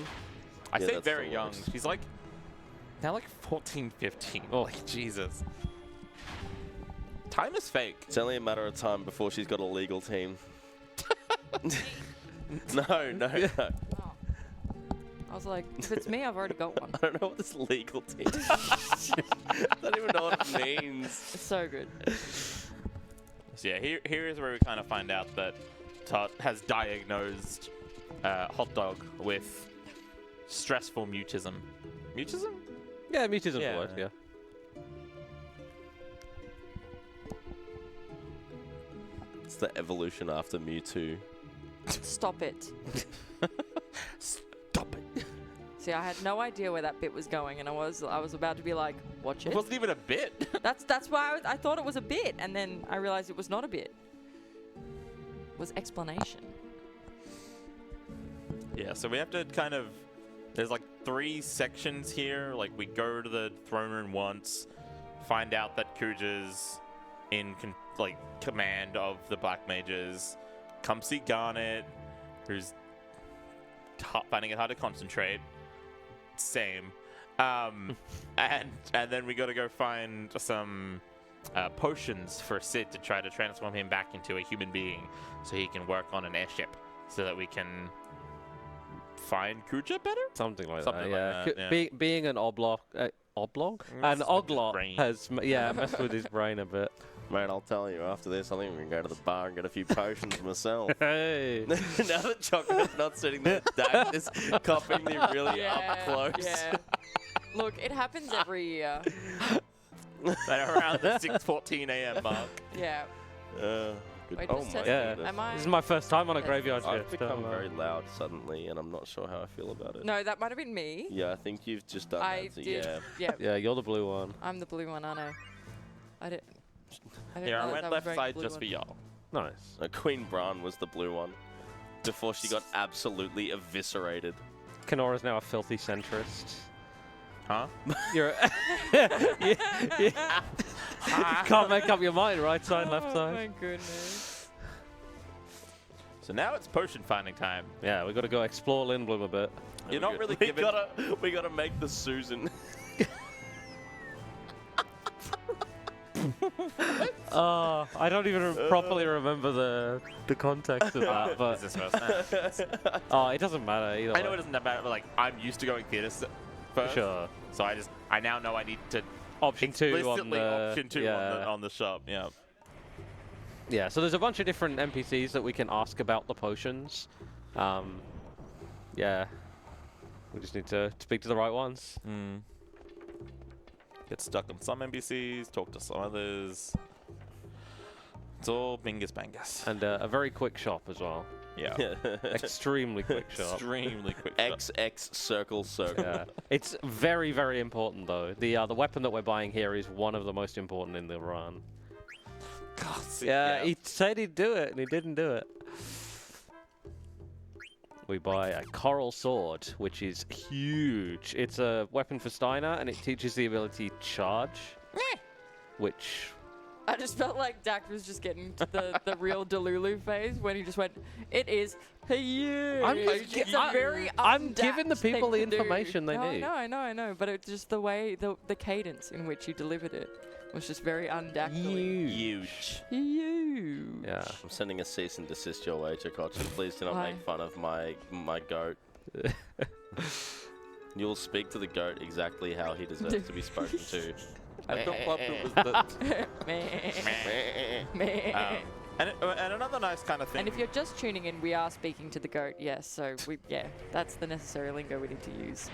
I I say that's very the young. worst. She's like, now like 14, 15. Oh. Like, Jesus. Time is fake. It's only a matter of time before she's got a legal team. No. I was like, if it's me, I've already got one. I don't know what this legal team is. I don't even know what it means. It's so good. So yeah, here is where we kind of find out that Tot has diagnosed Hot Dog with stressful mutism. Mutism? Yeah, mutism's Yeah. the word, yeah. It's the evolution after Mewtwo. Stop it. Stop it. See, I had no idea where that bit was going, and I was about to be like, watch It it. wasn't even a bit. That's why I thought it was a bit, and then I realized it was not a bit. It was explanation. Yeah, so we have to kind of... There's like 3 sections here. Like, we go to the throne room once, find out that Kuja's in command of the Black Mages, come see Garnet, who's finding it hard to concentrate. Same. And then we got to go find some potions for Sid to try to transform him back into a human being so he can work on an airship so that we can find Kuja better? Something like Something that, like yeah. that, yeah. Being an oblong? An Messed with his oglot brain. has, messed with his brain a bit. Mate, I'll tell you, after this, I think we can go to the bar and get a few potions myself. Hey! Now that Choco's not sitting there, Dak is copying the really up close. Yeah. Look, it happens every year. Like around the 6:14 a.m. mark. Yeah. Good. Wait, Oh just my test Yeah. goodness. Am I? This is my first time on a Yes. graveyard I've shift. become very loud suddenly, and I'm not sure how I feel about it. No, that might have been me. Yeah, I think you've just done I that. So did. yeah. Yeah. Yeah, you're the blue one. I'm the blue one, aren't I? I didn't Here, I realize went was left wearing side the blue just one. for y'all. Nice. Queen Bran was the blue one. Before she got absolutely eviscerated. Kenorah's now a filthy centrist. Huh? You're you can't make up your mind, right side, left Oh side. my goodness. So now it's potion finding time. Yeah, we got to go explore Lindblom a bit. You're not really we giving... we gotta make the Susan. I don't even properly remember the context of that, but Is this first? it doesn't matter either. I know way. it doesn't matter, but like I'm used to going theaters first. Sure. So I now know I need to Option 2 on explicitly the option 2 yeah. on the shop. Yeah. Yeah, so there's a bunch of different NPCs that we can ask about the potions. Yeah. We just need to speak to the right ones. Get stuck on some NPCs, talk to some others. It's all bingus bangus. And a very quick shop as well. Yeah. Extremely quick shop. Extremely quick. shop. XX circle. Yeah. It's very, very important though. The weapon that we're buying here is one of the most important in the run. God, see, Yeah, he said he'd do it and he didn't do it. We buy a coral sword, which is huge. It's a weapon for Steiner and it teaches the ability charge, which... I just felt like Dak was just getting to the real Delulu phase when he just went, it is huge. It's a very I'm giving the undapped people the thing to do. information they No, need. I know. But it's just the way, the cadence in which he delivered it was just very undactyly. Huge. Huge. Yeah. I'm sending a cease and desist your way, Chokocchi. Please do not Why? make fun of my goat. You'll speak to the goat exactly how he deserves to be spoken to. I thought it was the... Meh. Meh. And another nice kind of thing. And if you're just tuning in, we are speaking to the goat, yes. So, that's the necessary lingo we need to use.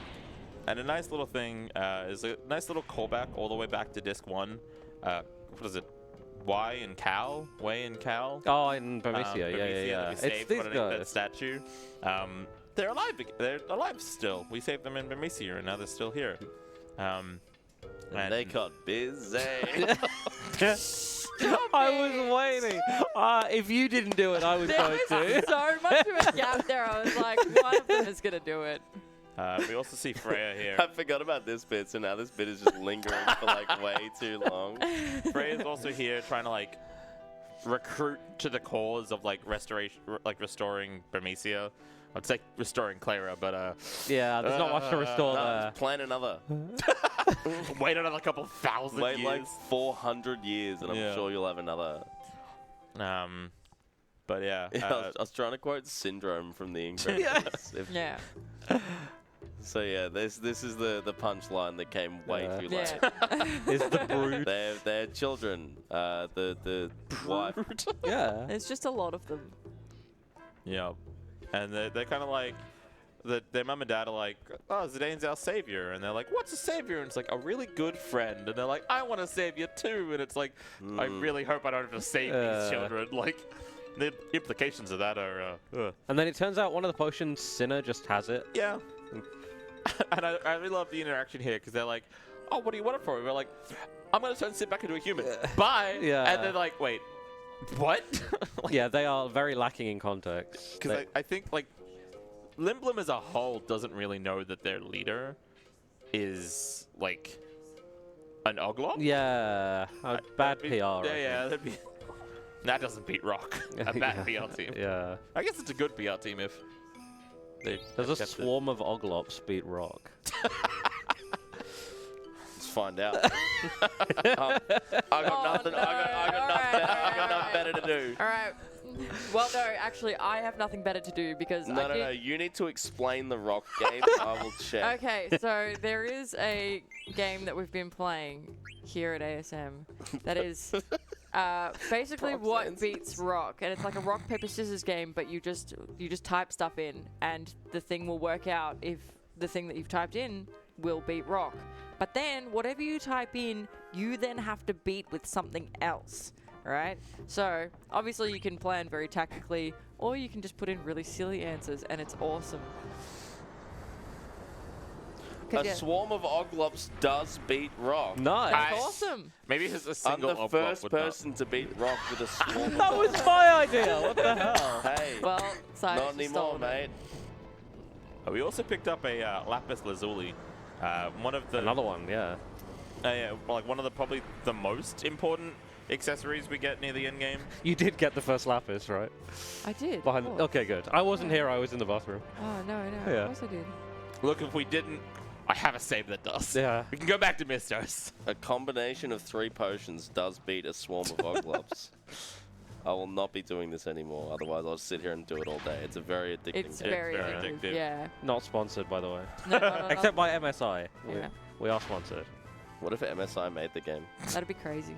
And a nice little thing is a nice little callback all the way back to disc 1. What is it? Way and Cal? Oh, in Bermesia, yeah. that we It's saved these underneath that guys. statue. They're alive. They're alive still. We saved them in Bermesia, and now they're still here. Man. They got busy. I was waiting. If you didn't do it, I was There going was to. so much of a gap there. I was like, one of them is going to do it. We also see Freya here. I forgot about this bit, so now this bit is just lingering for like way too long. Freya's also here trying to like recruit to the cause of like restoring Bermesia. I'd say restoring Clara, but Yeah, there's not much to restore No, there. plan another. wait another couple thousand Wait years. like 400 years, and I'm Yeah. sure you'll have another. But yeah. I was trying to quote Syndrome from The Incredibles. Yes. Yeah. So yeah, this is the punchline that came way Yeah. too late. Yeah. Is the brood. They're children. The wife. Yeah. There's just a lot of them. Yeah. And they're kind of like, their mum and dad are like, oh, Zidane's our savior. And they're like, what's a savior? And it's like, a really good friend. And they're like, I want to save you too. And it's like, I really hope I don't have to save these children. Like, the implications of that are, And then it turns out one of the potions, Sinner, just has it. yeah. And I really love the interaction here because they're like, oh, what do you want it for? And we're like, I'm going to turn Sid back into a human. Bye. Yeah. And they're like, wait, what? Yeah, they are very lacking in context. Because I think, like, Limblom as a whole doesn't really know that their leader is, like, an Oglop. Yeah, bad PR. Yeah, that'd be... That doesn't beat Rock. A bad Yeah. PR team. Yeah. I guess it's a good PR team if they... There's a kept it. swarm of Oglops beat Rock. Let's find out. I got nothing. I got nothing better to do. All right. Well, no, actually, I have nothing better to do because No. You need to explain the rock game. I will check. Okay, so there is a game that we've been playing here at ASM that is basically Prop what sense. beats rock, and it's like a rock paper scissors game, but you just type stuff in, and the thing will work out if the thing that you've typed in will beat rock. But then whatever you type in, you then have to beat with something else. Right? So, obviously you can plan very tactically, or you can just put in really silly answers, and it's awesome. 'Cause A yeah, swarm of Oglops does beat rock. Nice. that's awesome. Maybe it's a I'm single the Oglop first would not. person to beat rock with a swarm. That was my idea. What the hell? Hey, Well, science not has anymore, stolen it. mate. We also picked up a Lapis Lazuli. One of the... Another one, yeah. yeah, like one of the probably the most important accessories we get near the end game. You did get the first lapis, right? I did. of Behind. course. Okay, good. I wasn't here. I was in the bathroom. Oh, no. Yeah. Of course I did. Look, if we didn't, I have a save that does. Yeah. We can go back to Mistos. A combination of 3 potions does beat a swarm of Oglops. I will not be doing this anymore. Otherwise, I'll sit here and do it all day. It's a very addicting It's game. very very addictive. addictive. Yeah. Not sponsored, by the way. No. Except by MSI. Yeah. We are sponsored. What if MSI made the game? That'd be crazy.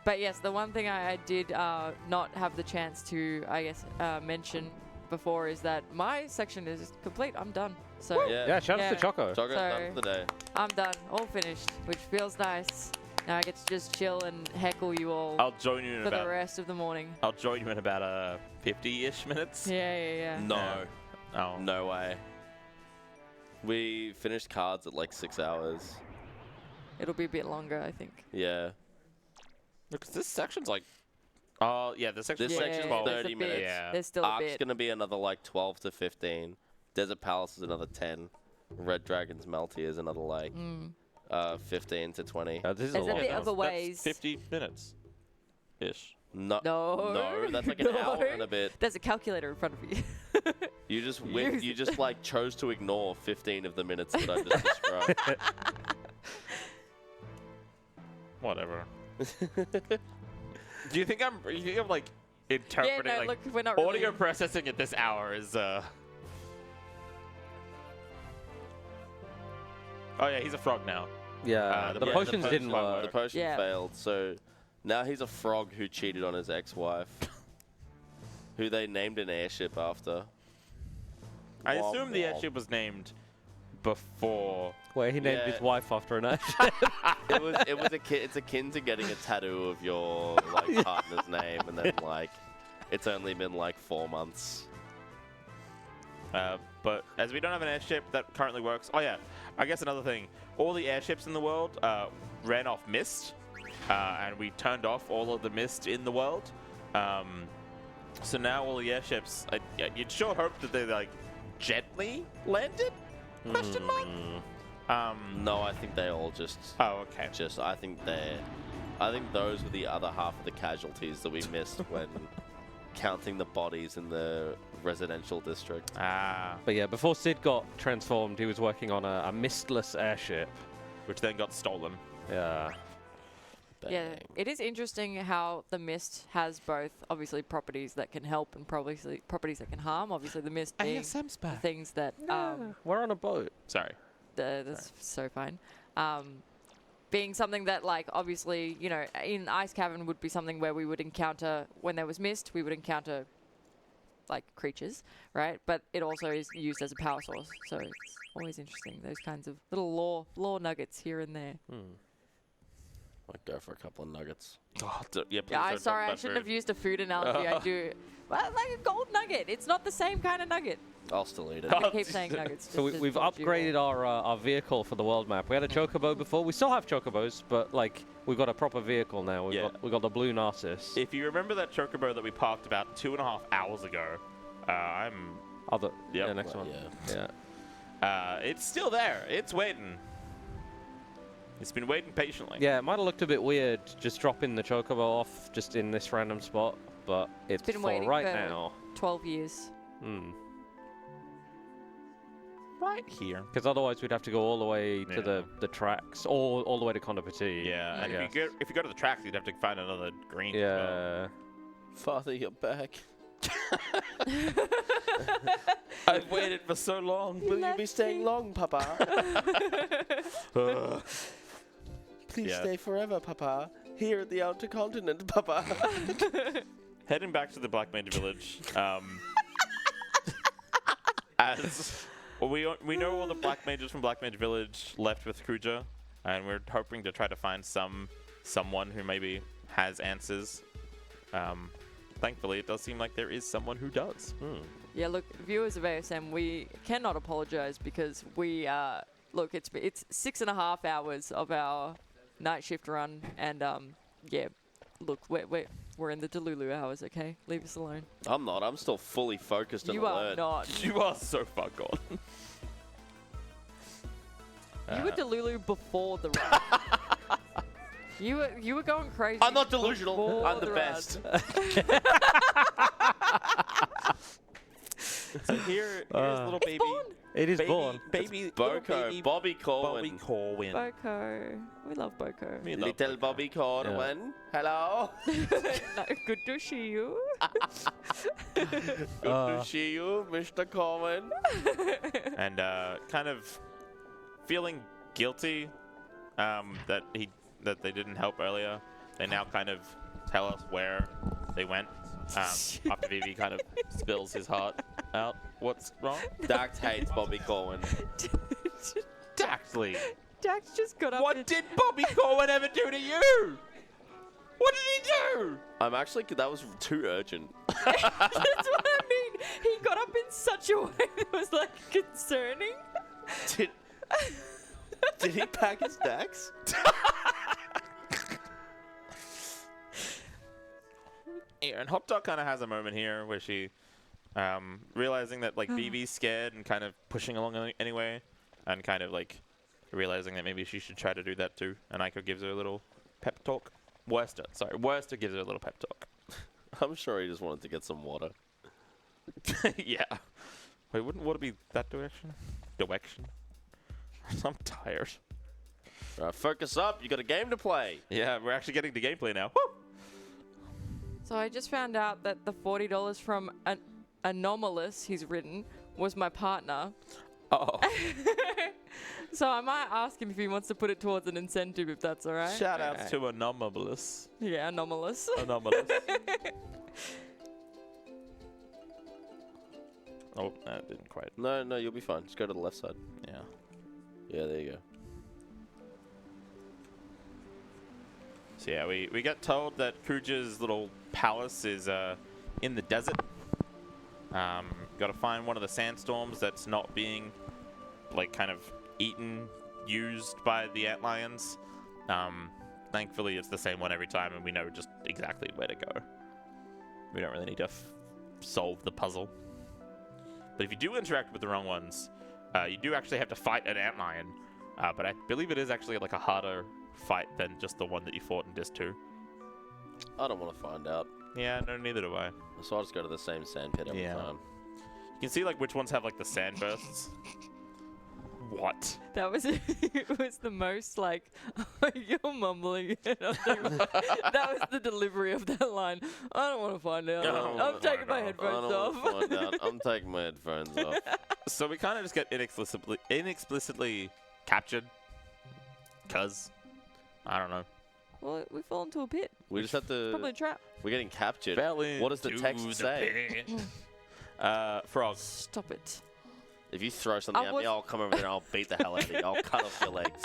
But yes, the one thing I did not have the chance to, I guess, mention before is that my section is complete. I'm done. So Yeah, shout out Yeah. to Choco. Choco's So- done for the day. I'm done. All finished, which feels nice. Now I get to just chill and heckle you all I'll join you in for the about. rest of the morning. I'll join you in about 50-ish minutes. Yeah. No. Oh. No way. We finished cards at like 6 hours. It'll be a bit longer, I think. Yeah. Because this section's like. Oh yeah, this section's This like section's there's 30 a bit. minutes. Yeah. There's still a Ark's bit. going to be another like 12 to 15. Desert Palace is another 10. Red Dragon's Melty is another like 15 to 20. This is There's a lot. bit Yeah, of a ways. 50 minutes. Ish. No, No. that's like an No. hour and a bit. There's a calculator in front of you. You just Use you it. just like chose to ignore 15 of the minutes that I just described. Whatever. Do you think I'm like Yeah, interpreting no, like look, we're not audio really... processing at this hour is Oh yeah, he's a frog now. Yeah, the the yeah, potions the didn't potions work. The potion Yeah. failed, so now he's a frog who cheated on his ex-wife, who they named an airship after. I Womp assume the womp. airship was named before. Where he named Yeah. his wife after an ash. It's akin to getting a tattoo of your like partner's name, and then like it's only been like 4 months. But as we don't have an airship that currently works, oh yeah, I guess another thing, all the airships in the world ran off mist, and we turned off all of the mist in the world. So now all the airships, you'd sure hope that they like gently landed? Question mark? No, I think they all just. Oh, okay. I think those were the other half of the casualties that we missed when counting the bodies in the residential district. But yeah, before Sid got transformed, he was working on a mistless airship. Which then got stolen. Yeah. Yeah, Bang. it is interesting how the mist has both obviously properties that can help and obviously properties that can harm. Obviously, the mist being the things that We're on a boat. Sorry. that's so fine. Being something that, like, obviously, you know, in Ice Cavern would be something where we would encounter, when there was mist, we would encounter, like, creatures, right? But it also is used as a power source, so it's always interesting, those kinds of little lore nuggets here and there. Might go for a couple of nuggets. Oh, yeah, please Yeah, I'm don't talk sorry, I about shouldn't have food. used a food analogy. I do. Well, like a gold nugget. It's not the same kind of nugget. I'll still eat it. I keep saying nuggets. So we've upgraded our vehicle for the world map. We had a chocobo before. We still have chocobos, but like we've got a proper vehicle now. We've got the blue Narcissus. If you remember that chocobo that we parked about 2.5 hours ago, Other Yep. yeah, next Well, one. yeah. it's still there. It's waiting. It's been waiting patiently. Yeah, it might have looked a bit weird just dropping the chocobo off just in this random spot, but it's been for waiting right for now. 12 years. Right here. Because otherwise we'd have to go all the way to Yeah. the tracks, or all the way to Condopati. Yeah, and I if you go to the tracks, you'd have to find another green. as well. Yeah. Father, you're back. I've waited for so long. Will you be staying long, Papa? Please Yeah. stay forever, Papa. Here at the outer continent, Papa. Heading back to the Black Mage Village. As we know all the Black Mages from Black Mage Village left with Kuja, and we're hoping to try to find someone who maybe has answers. Thankfully, it does seem like there is someone who does. Yeah, look, viewers of ASM, we cannot apologize because we, look, it's 6.5 hours of our night shift run, and yeah, look, we're in the Delulu hours, okay? Leave us alone. I'm not. I'm still fully focused and You are alert. not. You are so far gone. You were Delulu before the run. You were going crazy. I'm not delusional. before I'm the run. best. So here's little baby. It is born. Baby. Boko, Little Bobby Bobby Corwin. Corwin. Boko. We love Boko. We love Little Bobby Corwin. Hello. No, good to see you. Good to see you, Mr. Corwin. And kind of feeling guilty that they didn't help earlier. They now kind of tell us where they went. After Vivi kind of spills his heart out. What's wrong? Dax hates Bobby Corwin. Dactyly. Dax just got up. What did Bobby Corwin ever do to you? What did he do? I'm actually. That was too urgent. That's what I mean. He got up in such a way that was like concerning. Did he pack his Dax? Yeah, and Hot Dog kind of has a moment here where she, realizing that like Vivi's scared and kind of pushing along anyway, and kind of like realizing that maybe she should try to do that too. And Aiko gives her a little pep talk. Worster gives her a little pep talk. I'm sure he just wanted to get some water. Yeah. Wait, wouldn't water be that direction? I'm tired. Right, focus up. You got a game to play. Yeah, we're actually getting to gameplay now. Woo! So I just found out that the $40 from an Anomalous he's written was my partner. Oh. So I might ask him if he wants to put it towards an incentive, if that's all right. Shout outs to Anomalous. Yeah, Anomalous. Anomalous. Oh, that didn't quite. No, you'll be fine. Just go to the left side. Yeah. Yeah, there you go. So yeah, we get told that Kuja's little palace is in the desert. Got to find one of the sandstorms that's not being like kind of eaten, used by the antlions. Thankfully, it's the same one every time, and we know just exactly where to go. We don't really need to solve the puzzle. But if you do interact with the wrong ones, you do actually have to fight an antlion. But I believe it is actually like a harder fight than just the one that you fought in Disc 2. I don't want to find out. Yeah, no, neither do I. So I'll just go to the same sand pit every time. You can see like which ones have like the sand bursts. What? That was it was the most like you're mumbling. And I'm thinking, that was the delivery of that line. I don't want to find out. I'm taking my headphones off. Find out. I'm taking my headphones off. So we kind of just get inexplicitly captured. Cause I don't know. Well, we fall into a pit. We just have to. Probably a trap. We're getting captured. Fell What does the into text the say? pit. Frogs. Stop it. If you throw something at me, I'll come over there and I'll beat the hell out of you. I'll cut off your legs.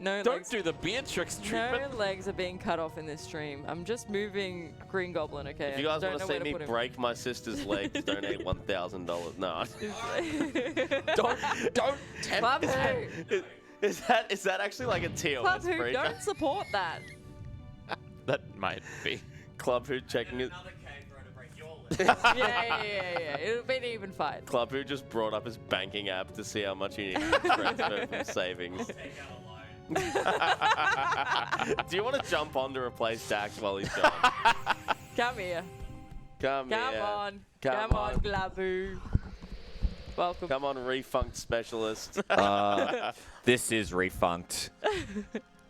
No Don't legs. do the Beatrix treatment. No legs are being cut off in this stream. I'm just moving Green Goblin, okay? If you guys want to see me break my sister's legs, donate $1,000. No. don't tempt Club that. Who? Is that actually like a TOS Club Who, break? don't support that. That might be. Club Who checking it. yeah. It'll be an even fight. Club Who just brought up his banking app to see how much he needs to transfer from savings. Do you want to jump on to replace Dax while he's gone? Come here. Come Come here. on. Come Come on, on. Glabu. Welcome. Come on, refunct specialist. This is refunct.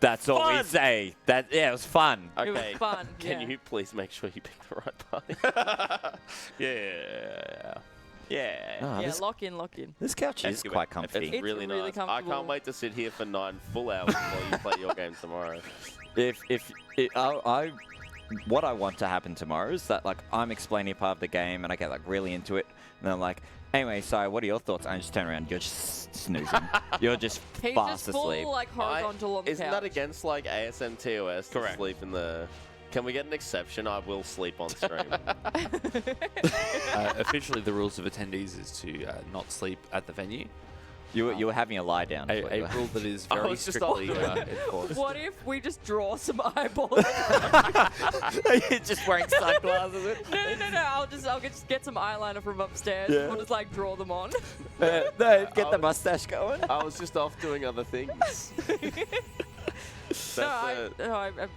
That's all we say. It was fun. It was Okay. fun. Can yeah. you please make sure you pick the right party? Yeah. Oh, Yeah, lock in. this couch is Excellent. quite comfy. It's really really nice. I comfortable. can't wait to sit here for 9 full hours while you play your game tomorrow. What I want to happen tomorrow is that like I'm explaining a part of the game and I get like really into it, and then I'm like, anyway, so what are your thoughts? And I just turn around, you're just snoozing. You're just He's fast just full asleep. like horizontal on the Isn't couch. that against like ASM2024 to Correct. sleep in the... Can we get an exception? I will sleep on stream. Officially, the rules of attendees is to not sleep at the venue. You were having a lie down. is what A you were. rule that is I very was just strictly off enforced. What if we just draw some eyeballs? You're just wearing sunglasses. No. I'll just get some eyeliner from upstairs. Yeah. We'll just like draw them on. No, get the mustache going. I was just off doing other things.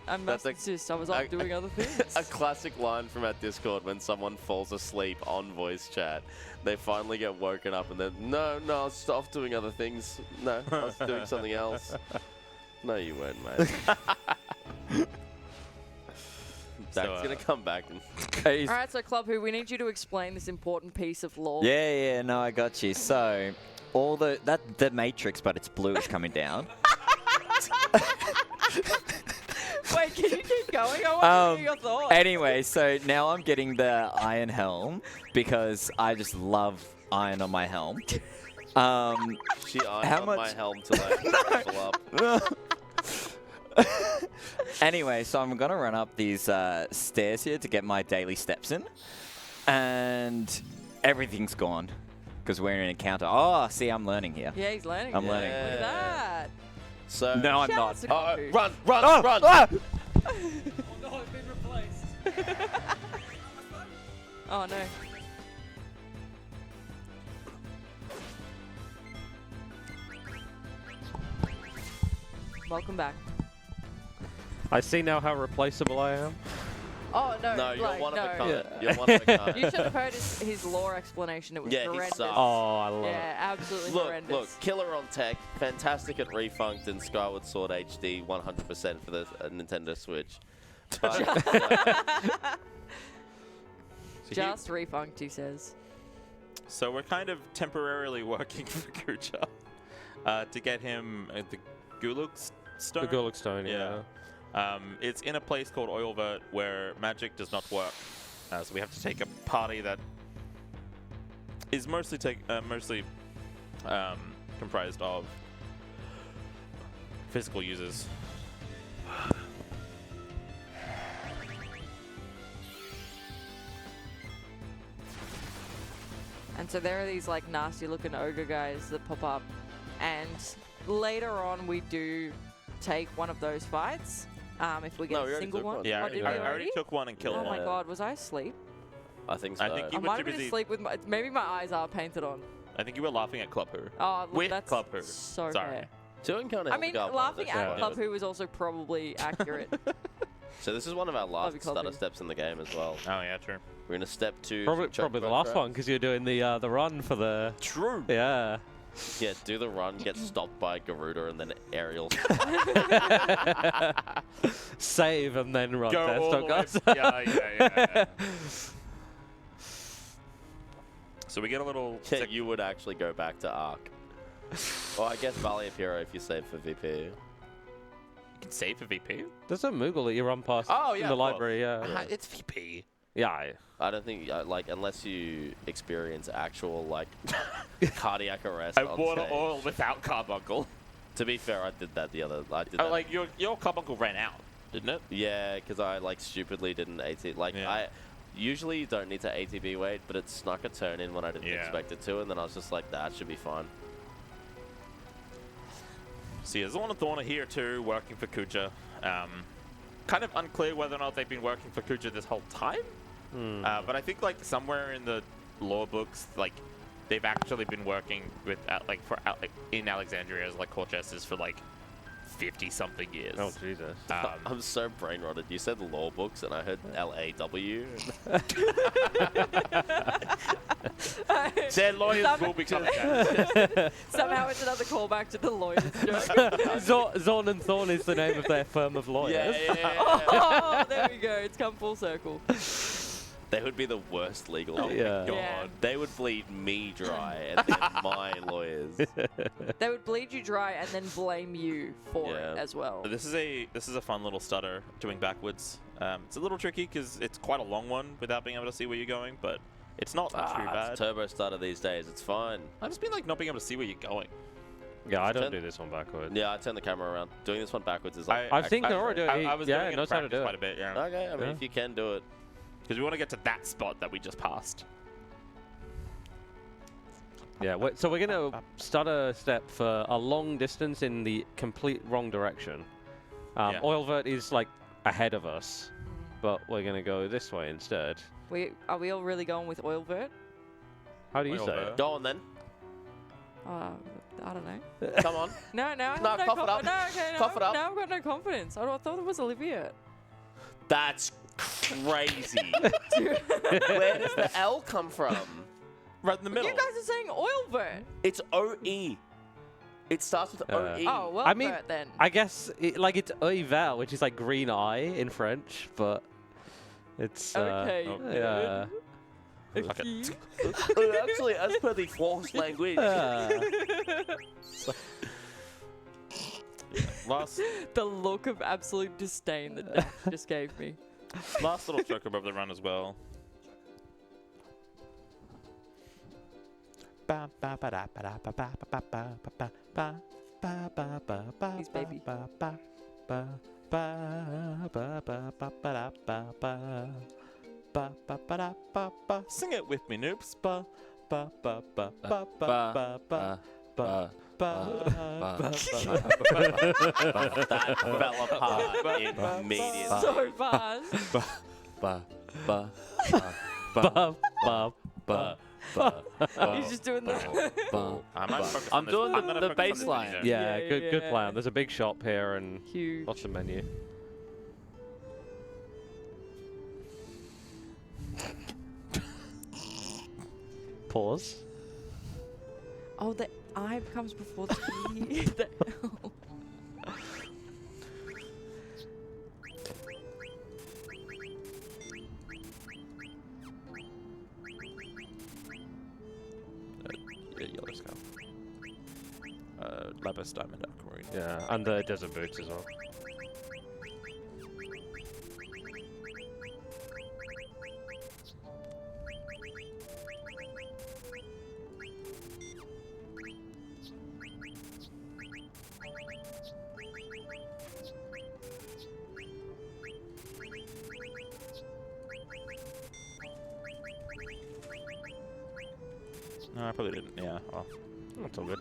I'm that's a- insist. I was off doing other things. A classic line from our Discord when someone falls asleep on voice chat. They finally get woken up and then, no, I was just off doing other things. No, I was doing something else. No, you weren't, mate. That's going to come back. All right, so Club Who, we need you to explain this important piece of lore. Yeah, no, I got you. So, the Matrix, but it's blue, is coming down. Wait, can you keep going? I want to hear your thoughts. Anyway, so now I'm getting the iron helm because I just love iron on my helm. She ironed How on much- my helm to like level up. Anyway, so I'm gonna run up these stairs here to get my daily steps in, and everything's gone because we're in an encounter. Oh, see, I'm learning here. Yeah, he's learning. I'm Look learning. at that. So, No, I'm Shout not. out to Club Who. run! Ah! No, I've been replaced. Oh no. Welcome back. I see now how replaceable I am. Oh no, No, you're like, one of a no. kind. You're one of a kind. You should have heard his lore explanation. It was Yeah, he horrendous. sucks. Oh, I love it. Yeah, absolutely Look, horrendous. killer on tech, fantastic at Refunct and Skyward Sword HD 100% for the Nintendo Switch. But, Just refunct, he says. So we're kind of temporarily working for Kucha to get him the Gulug Stone. The Gulug Stone, yeah. It's in a place called Oilvert where magic does not work. So we have to take a party that is mostly comprised of physical users. And so there are these like nasty looking ogre guys that pop up and later on we do take one of those fights. If we get No, we a already single took one. one. Yeah, Oh, did I we already took one and killed Oh one. my god, was I asleep? I think so. I think I you were might too have been busy. asleep with my. Maybe my eyes are painted on. I think you were laughing at Club Who. Oh, look, With that's Club Who. so Sorry. fair. Doing kind I mean, laughing at Club Who is also probably accurate. So this is one of our Love you, last Club stutter Who. steps in the game as well. Oh yeah, true. We're in a step 2. Probably the last one because you're doing the run for the. True. Yeah. Yeah, do the run, get stopped by Garuda, and then aerial. Save and then run Go there. all So the way. guys. Yeah. So we get a little. Yeah, you would actually go back to Arc. Well, I guess Valiant Hero if you save for VP. You can save for VP. There's a Moogle that you run past Oh, in yeah, the of course. library. Yeah. It's VP. Yeah. I don't think, like, unless you experience actual, like, cardiac arrest I on water stage. oil without Carbuncle. To be fair, I did that the other. I did Oh, that. like your Carbuncle ran out, didn't it? Yeah, because I like stupidly didn't AT. Like Yeah. I usually you don't need to ATB wait, but it snuck a turn in when I didn't Yeah. expect it to, and then I was just like, that should be fine. See, there's Zorn and Thorn are here too, working for Kuja. Kind of unclear whether or not they've been working for Kuja this whole time. But I think like somewhere in the lore books, like they've actually been working with in Alexandria as like court jesters for like 50-something years. Oh Jesus. I'm so brain rotted. You said law books, and I heard LAW. Their lawyers will become judges. Somehow it's another callback to the lawyers joke. Zorn and Thorn is the name of their firm of lawyers. Oh, there we go. It's come full circle. They would be the worst legal. Oh team. Yeah. God. Yeah. They would bleed me dry, and then my lawyers. They would bleed you dry and then blame you for it Yeah. as well. This is a fun little stutter doing backwards. It's a little tricky because it's quite a long one without being able to see where you're going, but it's not too bad. It's turbo starter these days. It's fine. I just mean like not being able to see where you're going. Yeah, I don't Turn- do this one backwards. Yeah, I turn the camera around. Doing this one backwards is like. I've seen actually Kenorah do great. it. I was Yeah, doing he it knows in how to practice do quite it. a bit, yeah. Okay, I mean, Yeah. if you can do it. Because we want to get to that spot that we just passed. Yeah, so we're going to start a step for a long distance in the complete wrong direction. Yeah. Oilvert is like ahead of us, but we're going to go this way instead. Are we all really going with Oilvert? How do you say Oilvert. it? Go on then. I don't know. Come on. No, I have No, no cough it up. No, okay, no, Cough it up. no, I've got no confidence. I thought it was Olivia. That's crazy. Where does the L come from? Right in the middle. You guys are saying Oilvert. It's OE. It starts with OE. Oh, well, I mean, then. I guess it's Oivel, which is like green eye in French, but it's Okay. yeah. Okay. Actually, as per the French language. Last The look of absolute disdain that Dax just gave me. little choker above the run as well. He's baby. Sing it with me, noobs. That fell apart immediately. So fast. He's just doing the. I'm doing the bass line. Yeah, Yeah, good yeah. plan. There's a big shop here and Huge. lots of menu. Pause. Oh, the I comes before the E. The L. Yellow scale. Lapis, diamond, aquamarine. Yeah, and the desert boots as well. No, I probably didn't. Yeah. Well. That's all good.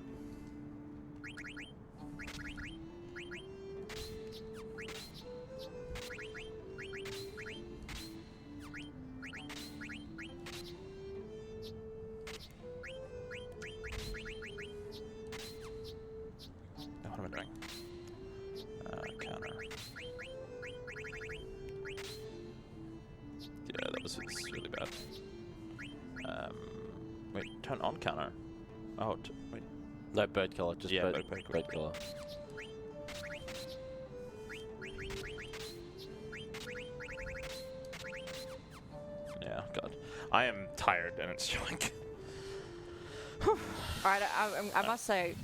really bad. Wait, turn on counter. Oh, wait. No, bird killer. Just Yeah, bird killer. Yeah, God. I am tired and it's showing. All right, I must say,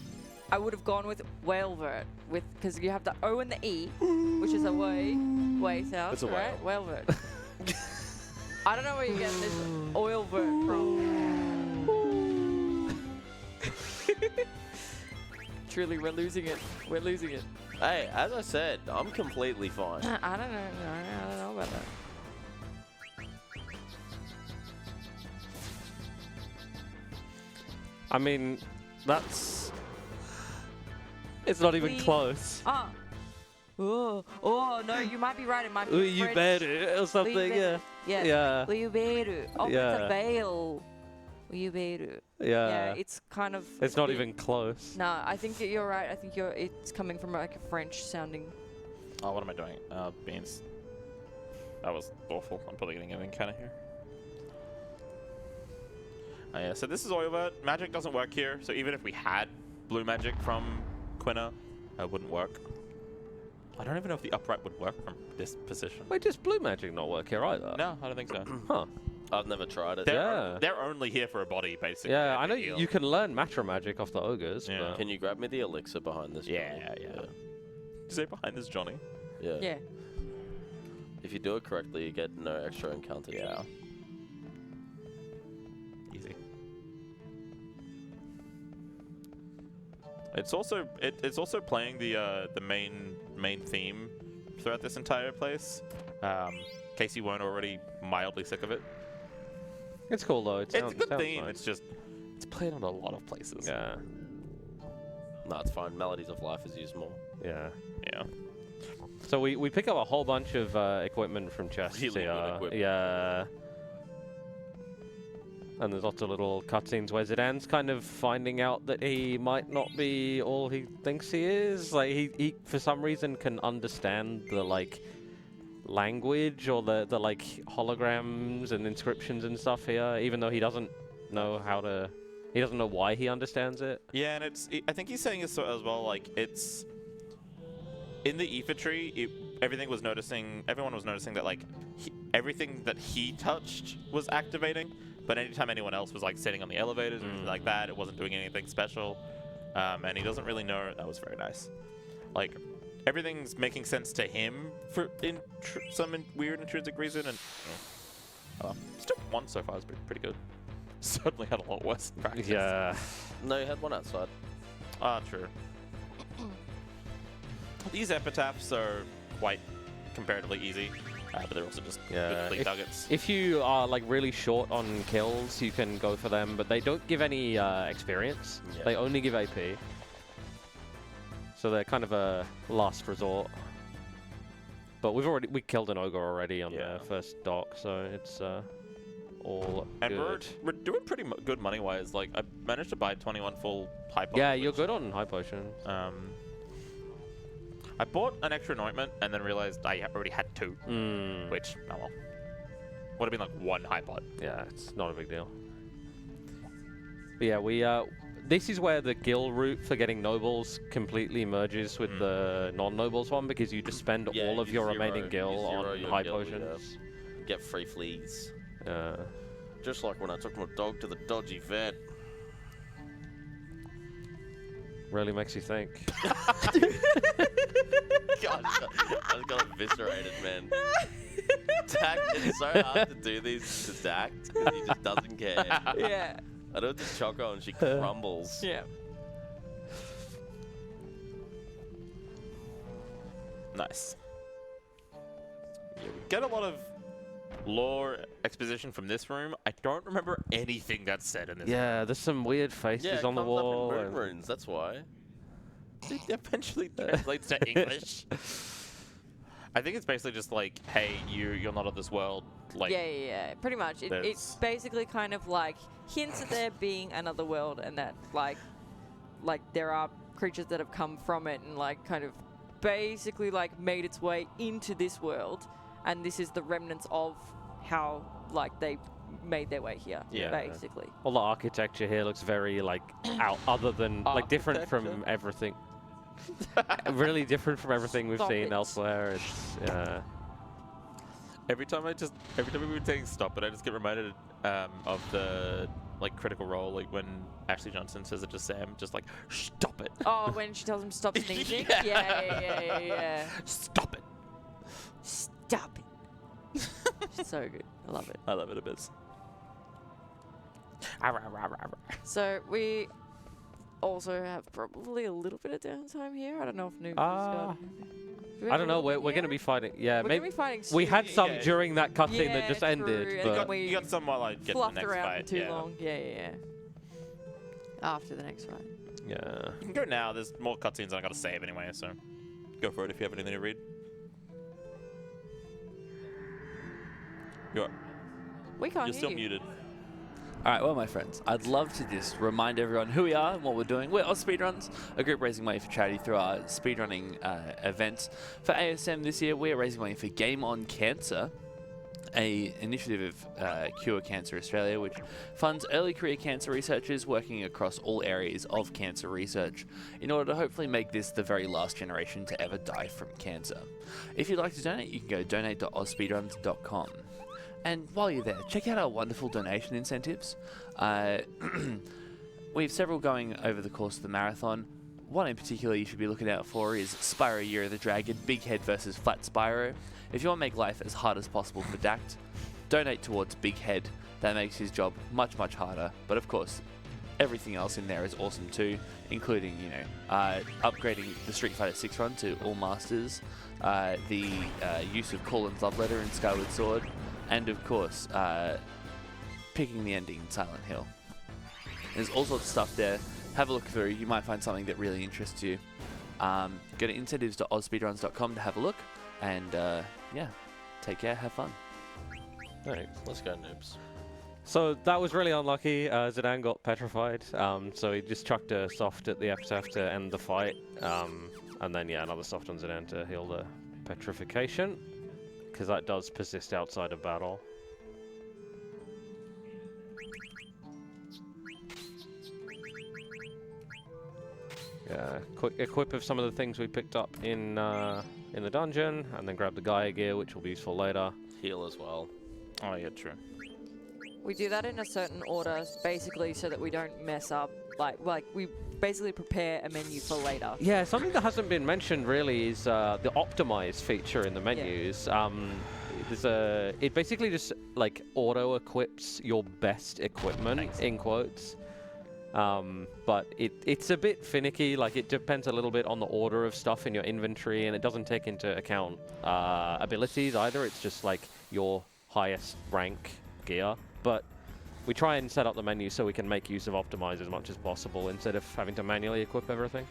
I would have gone with Whalevert, because you have the O and the E, which is a way sound, It's a right? whale. Whalevert. I don't know where you're getting this oilvert from. Truly, we're losing it. We're losing it. Hey, as I said, I'm completely fine. I don't know. I don't know about that. I mean, that's... It's not even We- close. Ah. Oh, no, you might be right. It might be Ooh, you French. better or something, yeah. Yeah. Yeah. Uiuberu. Oh, it's Yeah. a veil. Uiuberu. Yeah. Yeah, it's kind of... It's not even close. No, I think you're right. I think it's coming from like a French sounding... Oh, what am I doing? Beans. That was awful. I'm probably getting an encounter here. Oh, yeah, so this is Oilvert. Magic doesn't work here, so even if we had blue magic from Kenorah, it wouldn't work. I don't even know if the upright would work from this position. Wait, does blue magic not work here either? No, I don't think so. Huh. I've never tried it. They're only here for a body, basically. Yeah, and I to know heal. you can learn Matra magic off the ogres. Yeah. But Can you grab me the elixir behind this? Yeah. Johnny? Did you say behind this, Johnny? Yeah. Yeah. If you do it correctly, you get no extra encounter. Yeah. Easy. It's also playing the main theme throughout this entire place. In case you weren't already mildly sick of it. It's cool though. It's a good sounds theme. nice. It's just it's played on a lot of places. Yeah. No, it's fine. Melodies of Life is used more. Yeah. Yeah. So we pick up a whole bunch of equipment from chests Really here. good equipment. Yeah. And there's lots of little cutscenes where Zidane's kind of finding out that he might not be all he thinks he is. Like he for some reason can understand the like language or the like holograms and inscriptions and stuff here, even though he doesn't know how to. He doesn't know why he understands it. Yeah, and I think he's saying this as well. Like it's in the ether tree. Everyone was noticing that like everything that he touched was activating. But anytime anyone else was like sitting on the elevators or anything like that, it wasn't doing anything special. And he doesn't really know. That was very nice. Like, everything's making sense to him for some weird intrinsic reason. And step 1 so far is pretty good. Certainly had a lot worse in practice. Yeah. No, you had one outside. Ah, true. These epitaphs are quite comparatively easy. But they're also just complete nuggets. If you are like really short on kills, you can go for them, but they don't give any experience. Yeah. They only give AP. So they're kind of a last resort. But we killed an ogre already on the first dock, so it's all and good. we're doing pretty good money wise. Like I managed to buy 21 full high potions. Yeah, you're good on high potions. I bought an extra anointment and then realized I already had 2, which, oh well. Would have been like 1 high pot. Yeah, it's not a big deal. But yeah, this is where the gil route for getting nobles completely merges with the non-nobles one, because you just spend Yeah, all of you your zero- remaining gil you zero on your high gil, potions. Get free fleas. Yeah. Just like when I took my dog to the dodgy vet. Really makes you think. God, I just got eviscerated, man. Dact, it's so hard to do these to Dact because he just doesn't care. Yeah. I do it to Choco and she crumbles. Yeah. Nice. Yeah, we get a lot of lore exposition from this room. I don't remember anything that's said in this room. Yeah, there's some weird faces Yeah, it on the comes up in wall. moon and- runes, that's why. It eventually translates to English. I think it's basically just like, hey, you're not of this world. Like, Yeah. Pretty much. It's there's- basically kind of like hints at there being another world, and that like there are creatures that have come from it and like kind of basically like made its way into this world, and this is the remnants of how like they made their way here. Yeah. Basically. All the architecture here looks very like out, other than like different from Architecture? everything. Really different from everything we've Stop seen it. elsewhere. It's Every time we were saying stop it, I just get reminded of the like Critical Role, like when Ashley Johnson says it to Sam, just like stop it, Oh, when she tells him to stop sneezing. Yeah. Yeah. stop it. Stop it. So good. I love it. I love it a bit. So we also have probably a little bit of downtime here. I don't know if Noob's got. Do we I have don't a know. little We're bit going to here? be fighting. Yeah, We're maybe gonna be fighting we soon. had some Yeah. during that cutscene Yeah, that just true, ended. and But then we You got some while I get to the fluffed next around fight. for too Yeah. long. Yeah. After the next fight. yeah. You can go now. There's more cutscenes I got to save anyway, so go for it if you have anything to read. We can't You're hear still you. muted. All right, well, my friends, I'd love to just remind everyone who we are and what we're doing. We're AusSpeedruns, a group raising money for charity through our speedrunning events. For ASM this year, we're raising money for Game on Cancer, a initiative of Cure Cancer Australia, which funds early career cancer researchers working across all areas of cancer research in order to hopefully make this the very last generation to ever die from cancer. If you'd like to donate, you can go donate.ausspeedruns.com. And while you're there, check out our wonderful donation incentives. We have several going over the course of the marathon. One in particular you should be looking out for is Spyro Year of the Dragon, Big Head versus Flat Spyro. If you want to make life as hard as possible for Dact, donate towards Big Head. That makes his job much, much harder. But of course, everything else in there is awesome too, including, upgrading the Street Fighter 6 run to all masters, the use of Colin's Love Letter in Skyward Sword, and of course, picking the ending in Silent Hill. There's all sorts of stuff there. Have a look through. You might find something that really interests you. Go to incentives.ausspeedruns.com to have a look. And take care. Have fun. Thanks. Let's go, Noobs. So that was really unlucky. Zidane got petrified, so he just chucked a soft at the epitaph to end the fight, and then another soft on Zidane to heal the petrification, because that does persist outside of battle. Yeah, quick equip of some of the things we picked up in the dungeon, and then grab the Gaia gear, which will be useful later. Heal as well. Oh yeah, true. We do that in a certain order, basically, so that we don't mess up. Like we basically prepare a menu for later. Yeah, something that hasn't been mentioned really is the optimize feature in the menus. It basically just like auto equips your best equipment in quotes. But it's a bit finicky. Like it depends a little bit on the order of stuff in your inventory, and it doesn't take into account abilities either. It's just like your highest rank gear. But we try and set up the menu so we can make use of optimize as much as possible instead of having to manually equip everything.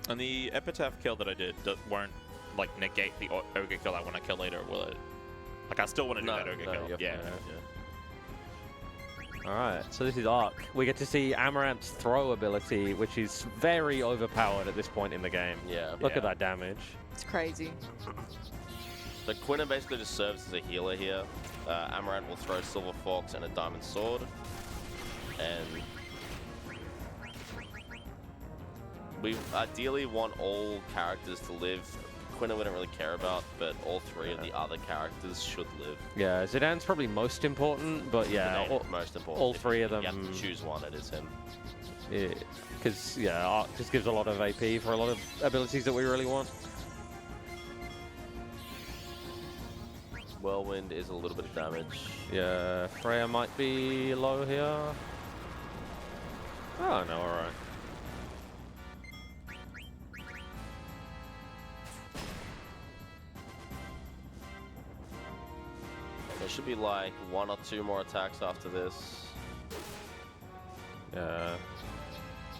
And the epitaph kill that I did won't like negate the ogre kill I want to kill later, will it? Like I still want to do that ogre kill. Yeah. Alright, so this is Arc. We get to see Amaranth's throw ability, which is very overpowered at this point in the game. Yeah. Look at that damage. It's crazy. So Quina basically just serves as a healer here. Amaranth will throw Silver Fox and a Diamond Sword. And we ideally want all characters to live. Quina we don't really care about, but all three of the other characters should live. Yeah, Zidane's probably most important, but yeah, Most important. all three of them. You have to choose one, it is him. Yeah, because Arc just gives a lot of AP for a lot of abilities that we really want. Whirlwind is a little bit of damage. Yeah, Freya might be low here. Oh no, alright. There should be like 1 or 2 more attacks after this. Yeah.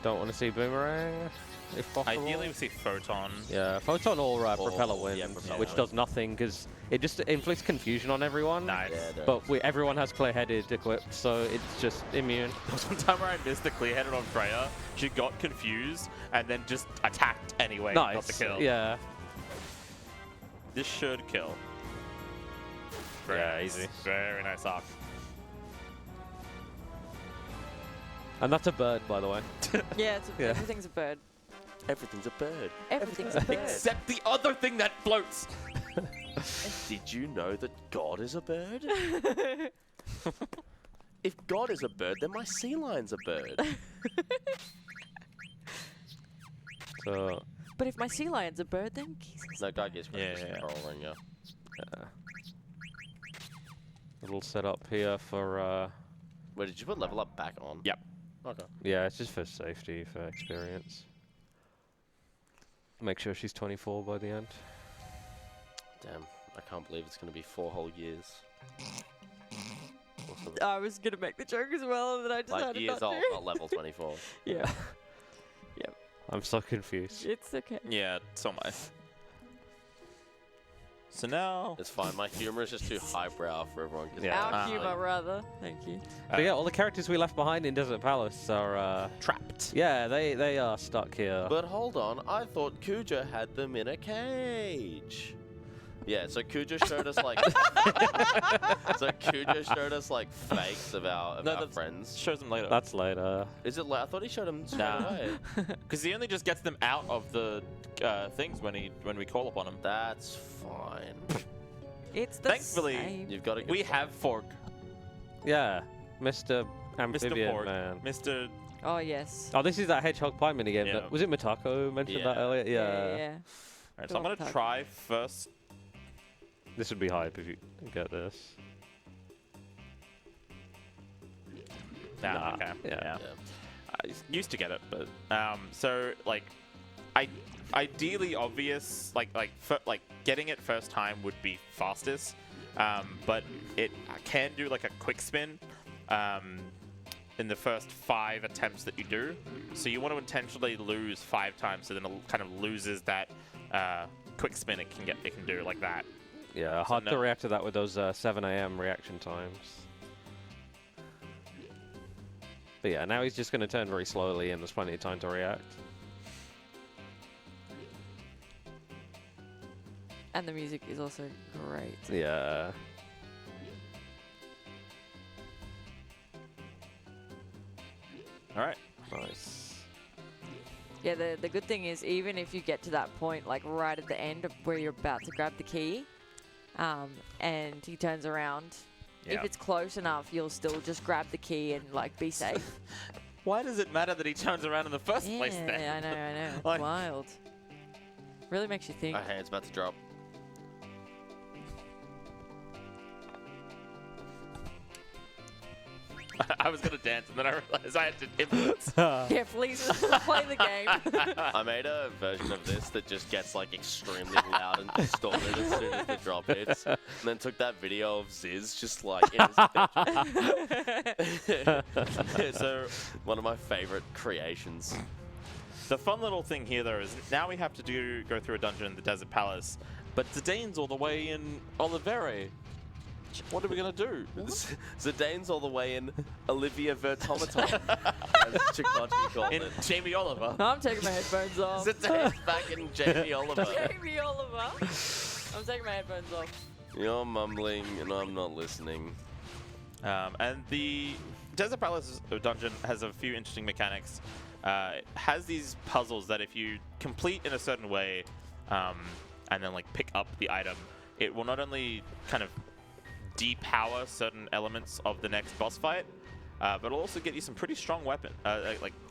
Don't want to see Boomerang, if possible. Ideally, we see Photon. Yeah, Photon or Propeller Wind, yeah, Propeller which Wind. does nothing because it just inflicts confusion on everyone. Nice. Yeah, But everyone has clear-headed equipped, so it's just immune. There was one time where I missed the clear-headed on Freya. She got confused and then just attacked anyway. Got the kill. Yeah. This should kill. Very Yeah, nice. easy. Very nice arc. And that's a bird, by the way. Yeah, Yeah. everything's a bird. Everything's a bird. Everything's a bird. Except the other thing that floats. Did you know that God is a bird? If God is a bird, then my sea lion's a bird. So, But if my sea lion's a bird, then geese is No, God gives Yeah, Christmas yeah. rolling, yeah. little setup here for, Wait, did you put level up back on? Yep. Okay. yeah, it's just for safety, for experience. Make sure she's 24 by the end. Damn, I can't believe it's going to be 4 whole years. Also, I was gonna make the joke as well, and then I decided like years not old, to. not level 24. Yeah, I'm so confused. it's okay. Yeah, so am I. So now, It's fine, my humor is just too highbrow for everyone. 'Cause Yeah. Our Ah. humor, rather. Thank you. So yeah, all the characters we left behind in Desert Palace are, trapped. yeah, they are stuck here. But hold on, I thought Kuja had them in a cage. Yeah, so Kuja showed us like fakes of our friends. Shows them later. That's later. Is it like I thought he showed them straight Nah. away. Because he only just gets them out of the things when we call upon him. That's fine. It's the Thankfully, same. You've got to We have Fork, Yeah, Mr. Amphibian Fork, Man. Mr. Oh yes. Oh, this is that hedgehog pie minigame. Yeah. Was it Mitako mentioned that Yeah. earlier? Yeah. Alright, so I'm gonna Dog tag. try first. This would be hype if you get this. Nah, okay. Yeah. I used to get it, but so like, ideally obvious, like getting it first time would be fastest, but it can do like a quick spin, in the first 5 attempts that you do. So you want to intentionally lose 5 times, so then it kind of loses that quick spin it can do like that. Yeah, hard to no. react to that with those 7 a.m. reaction times. But yeah, now he's just going to turn very slowly and there's plenty of time to react. And the music is also great. Yeah. All right. Nice. Yeah, the good thing is, even if you get to that point, like right at the end of where you're about to grab the key, and he turns around, if Yeah. it's close enough, you'll still just grab the key and like be safe. Why does it matter that he turns around in the first place then? Yeah, I know. It's Like- wild. Really makes you think. My hand's about to drop. I was gonna dance and then I realized I had to influence. Yeah, please play the game. I made a version of this that just gets like extremely loud and distorted as soon as the drop hits, and then took that video of Ziz just like in his picture. So one of my favorite creations. The fun little thing here, though, is now we have to go through a dungeon in the Desert Palace, but Zidane's all the way in Oliveri. What are we gonna do? Zidane's all the way in Olivia Vertomaton, as Chokocchi called In it. Jamie Oliver. I'm taking my headphones off. Zidane's back in Jamie Oliver. Jamie Oliver. I'm taking my headphones off. You're mumbling and I'm not listening. And the Desert Palace dungeon has a few interesting mechanics. It has these puzzles that if you complete in a certain way, and then like pick up the item, it will not only kind of depower certain elements of the next boss fight, but it'll also get you some pretty strong like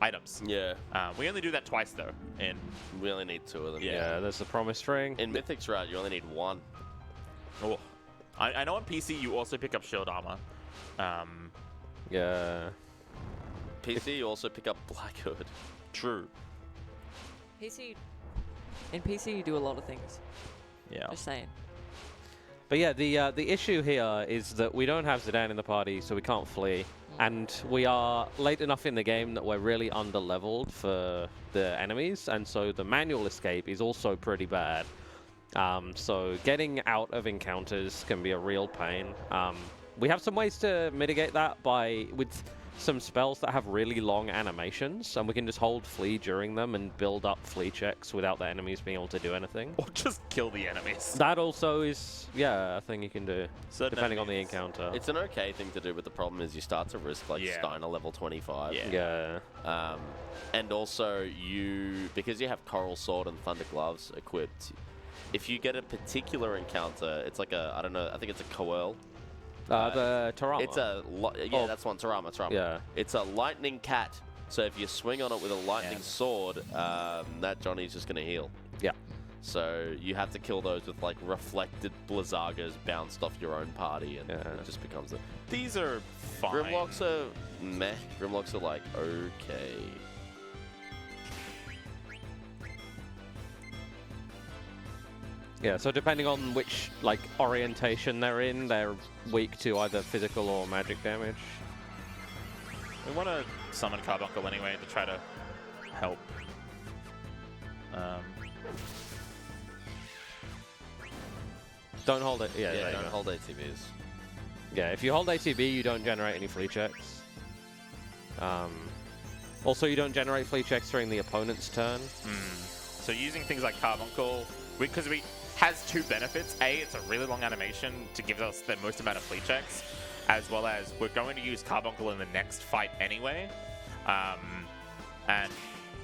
items. Yeah, We only do that twice though. In we only need 2 of them. Yeah, there's the promise ring. In Mythic's Route, you only need 1. I know on PC you also pick up shield armor. Yeah. PC, you also pick up Black Hood. True. In PC, you do a lot of things. Yeah. Just saying. But yeah, the issue here is that we don't have Zidane in the party, so we can't flee. And we are late enough in the game that we're really under-leveled for the enemies, and so the manual escape is also pretty bad. So getting out of encounters can be a real pain. We have some ways to mitigate that with some spells that have really long animations, and we can just hold flee during them and build up flee checks without the enemies being able to do anything. Or just kill the enemies. That also is, yeah, a thing you can do, Certain depending on the enemies. encounter. It's an okay thing to do, but the problem is you start to risk like Yeah. Steiner level 25. Yeah. Yeah. And also because you have Coral Sword and Thunder Gloves equipped, if you get a particular encounter, it's like I don't know, I think it's a Coel. The Tarama. It's Oh. that's one, Tarama. Yeah. It's a lightning cat, so if you swing on it with a lightning sword, that Johnny's just going to heal. Yeah. So you have to kill those with like reflected Blizzagas bounced off your own party, and it just becomes a... These are fine. Grimlocks are meh. Grimlocks are like, okay. Yeah, so depending on which like orientation they're in, they're weak to either physical or magic damage. We want to summon Carbuncle anyway to try to help. Don't hold it. Yeah, Yeah, don't hold ATBs. Yeah, if you hold ATB, you don't generate any flea checks. Also, you don't generate flea checks during the opponent's turn. So using things like Carbuncle, because we has two benefits. A, it's a really long animation to give us the most amount of flea checks, as well as we're going to use Carbuncle in the next fight anyway. And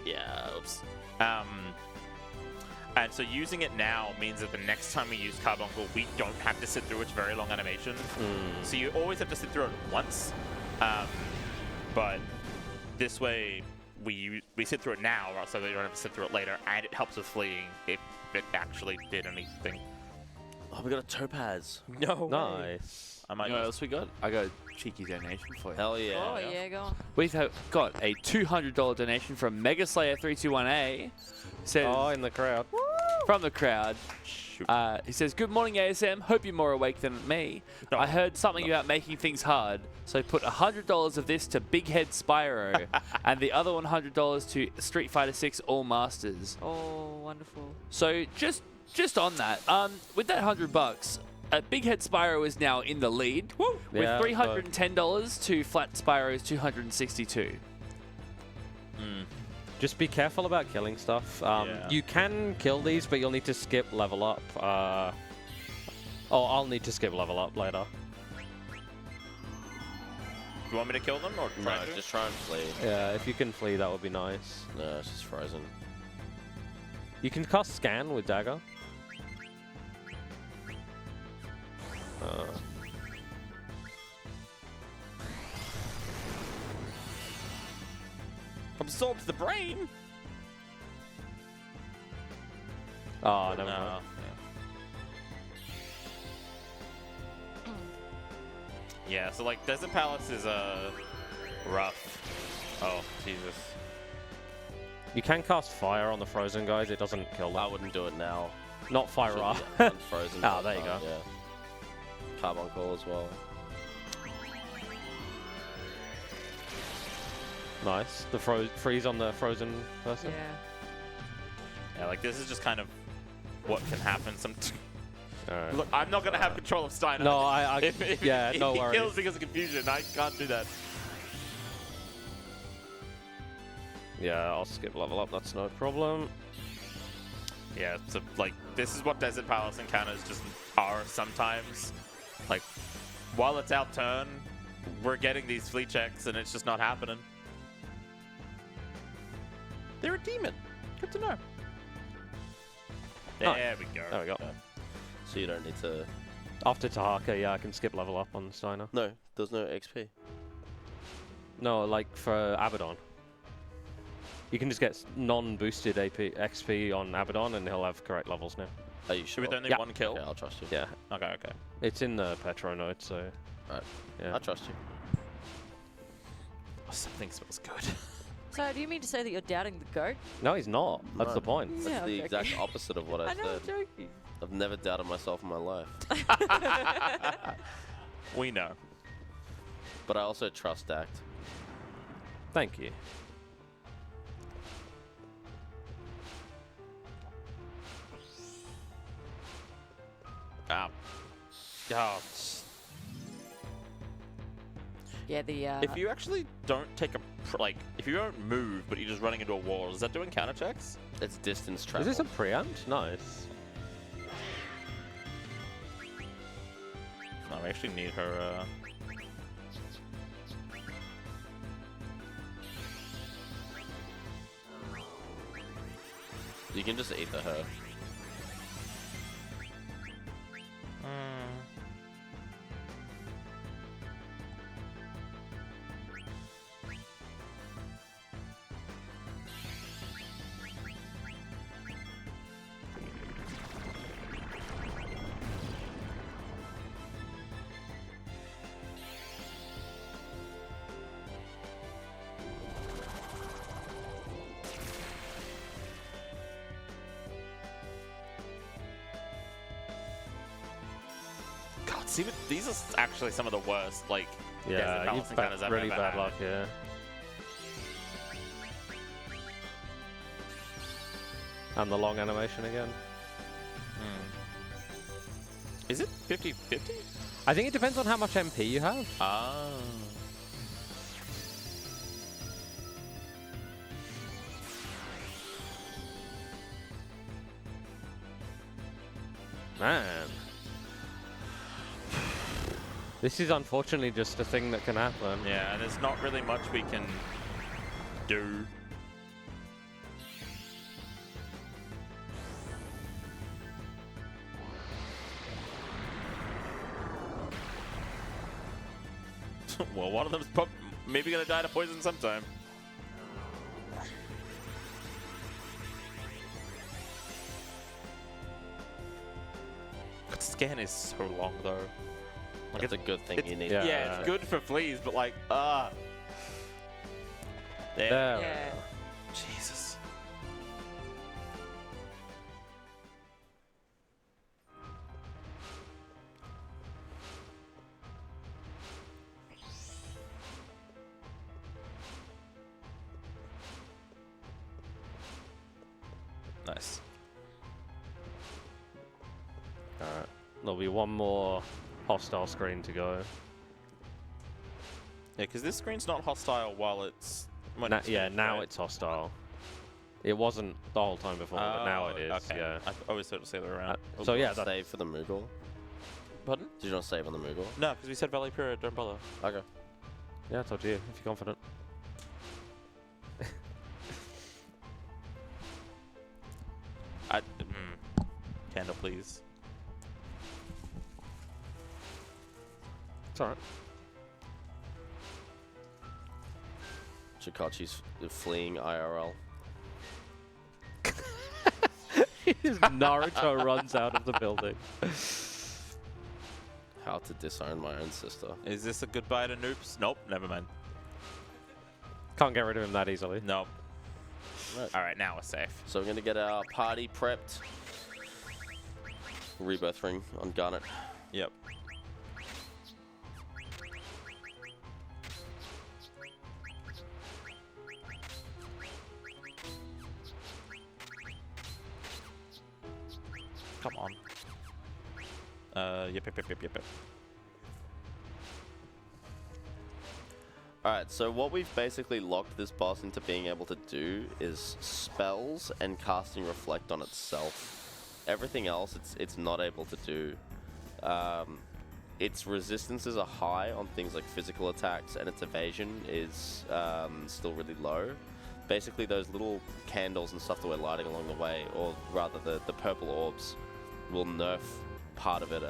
yeah, oops. And so using it now means that the next time we use Carbuncle, we don't have to sit through its very long animation. So you always have to sit through it once. But this way, we sit through it now, so that you don't have to sit through it later, and it helps with fleeing if it actually did anything. Oh, we got a Topaz. No. Nice. I might You know what else we got? I got a cheeky donation for you. Hell yeah. Oh, yeah, go on. We've got a $200 donation from Mega Slayer 321A. Says Oh, in the crowd. from the crowd. He says, "Good morning, ASM. Hope you're more awake than me. No. I heard something about making things hard, so put $100 of this to Big Head Spyro, and the other $100 to Street Fighter 6 All Masters." Oh, wonderful. So just on that, with that $100, Big Head Spyro is now in the lead with Yeah, $310 to Flat Spyro's $262. Just be careful about killing stuff. Yeah. You can kill these, but you'll need to skip level up. I'll need to skip level up later. Do you want me to kill them, or No, try to? just try and flee. Yeah, if you can flee, that would be nice. No, it's just frozen. You can cast Scan with Dagger. Absorbs the brain. Oh, never No. mind. Yeah, so like Desert Palace is rough. Oh, Jesus. You can cast Fire on the frozen guys. It doesn't kill them. I wouldn't do it now. Not Fire Should Ra. be unfrozen. Ah, there you go. Yeah. Carbuncle as well. Nice. The freeze on the frozen person. Yeah. Yeah, like this is just kind of what can happen. Alright. Look, I'm not gonna have control of Steiner. No, I If yeah, if no he worries. kills because of confusion, I can't do that. Yeah, I'll skip level up. That's no problem. Yeah, so like this is what Desert Palace encounters just are sometimes. Like while it's our turn, we're getting these flea checks and it's just not happening. They're a demon. Good to know. There we go. There we go. So you don't need to... After Tahaka, yeah, I can skip level up on Steiner. No, there's no XP. No, like for Abaddon. You can just get non-boosted XP on Abaddon and he'll have correct levels now. Are you sure? With only Yeah. one kill? Okay, I'll trust you. Yeah, Okay, okay. it's in the Petro node, so... Right. Yeah. I trust you. Oh, something smells good. So, do you mean to say that you're doubting the goat? No, he's not. That's No. the point. That's Yeah, I'm the joking. exact opposite of what I I know, I'm said. joking. I've never doubted myself in my life. We know. But I also trust Dact. Thank you. Oh. Yeah, the If you actually don't take a if you don't move, but you're just running into a wall, is that doing counter checks? It's distance travel. Is this a preempt? Nice. No, we actually need her. You can just eat the her. God, see, these are actually some of the worst, like, desert Yeah, balancing you've counters got I've really ever bad had. luck here. And the long animation again. Is it 50-50? I think it depends on how much MP you have. Ah. Man. This is unfortunately just a thing that can happen. Yeah, and there's not really much we can do. Well, one of them's maybe gonna die to poison sometime. Scan is so long though. Like It's a good thing you need. Yeah, it's good for fleas, but like, there. yeah. Jesus. Nice. Alright. There'll be one more hostile screen to go. Yeah, because this screen's not hostile while it's... Yeah, now it's hostile. It wasn't the whole time before, but now it is. Okay. Yeah. I always thought it was the other way around. So yeah, that, Save for the Moogle. Pardon? Did you not save on the Moogle? No, because we said Valley Period, don't bother. Okay. yeah, it's up to you if you're confident. Candle, please. It's alright. Chokocchi's fleeing IRL. Naruto runs out of the building. How to disown my own sister. Is this a goodbye to Noops? Nope, never mind. Can't get rid of him that easily. Nope. Right. Alright, now we're safe. So we're going to get our party prepped. Rebirth ring on Garnet. Yep. Come on. Yep. Alright, so what we've basically locked this boss into being able to do is spells and casting Reflect on itself. Everything else it's not able to do. Its resistances are high on things like physical attacks, and its evasion is still really low. Basically those little candles and stuff that we're lighting along the way, or rather the purple orbs, will nerf part of it.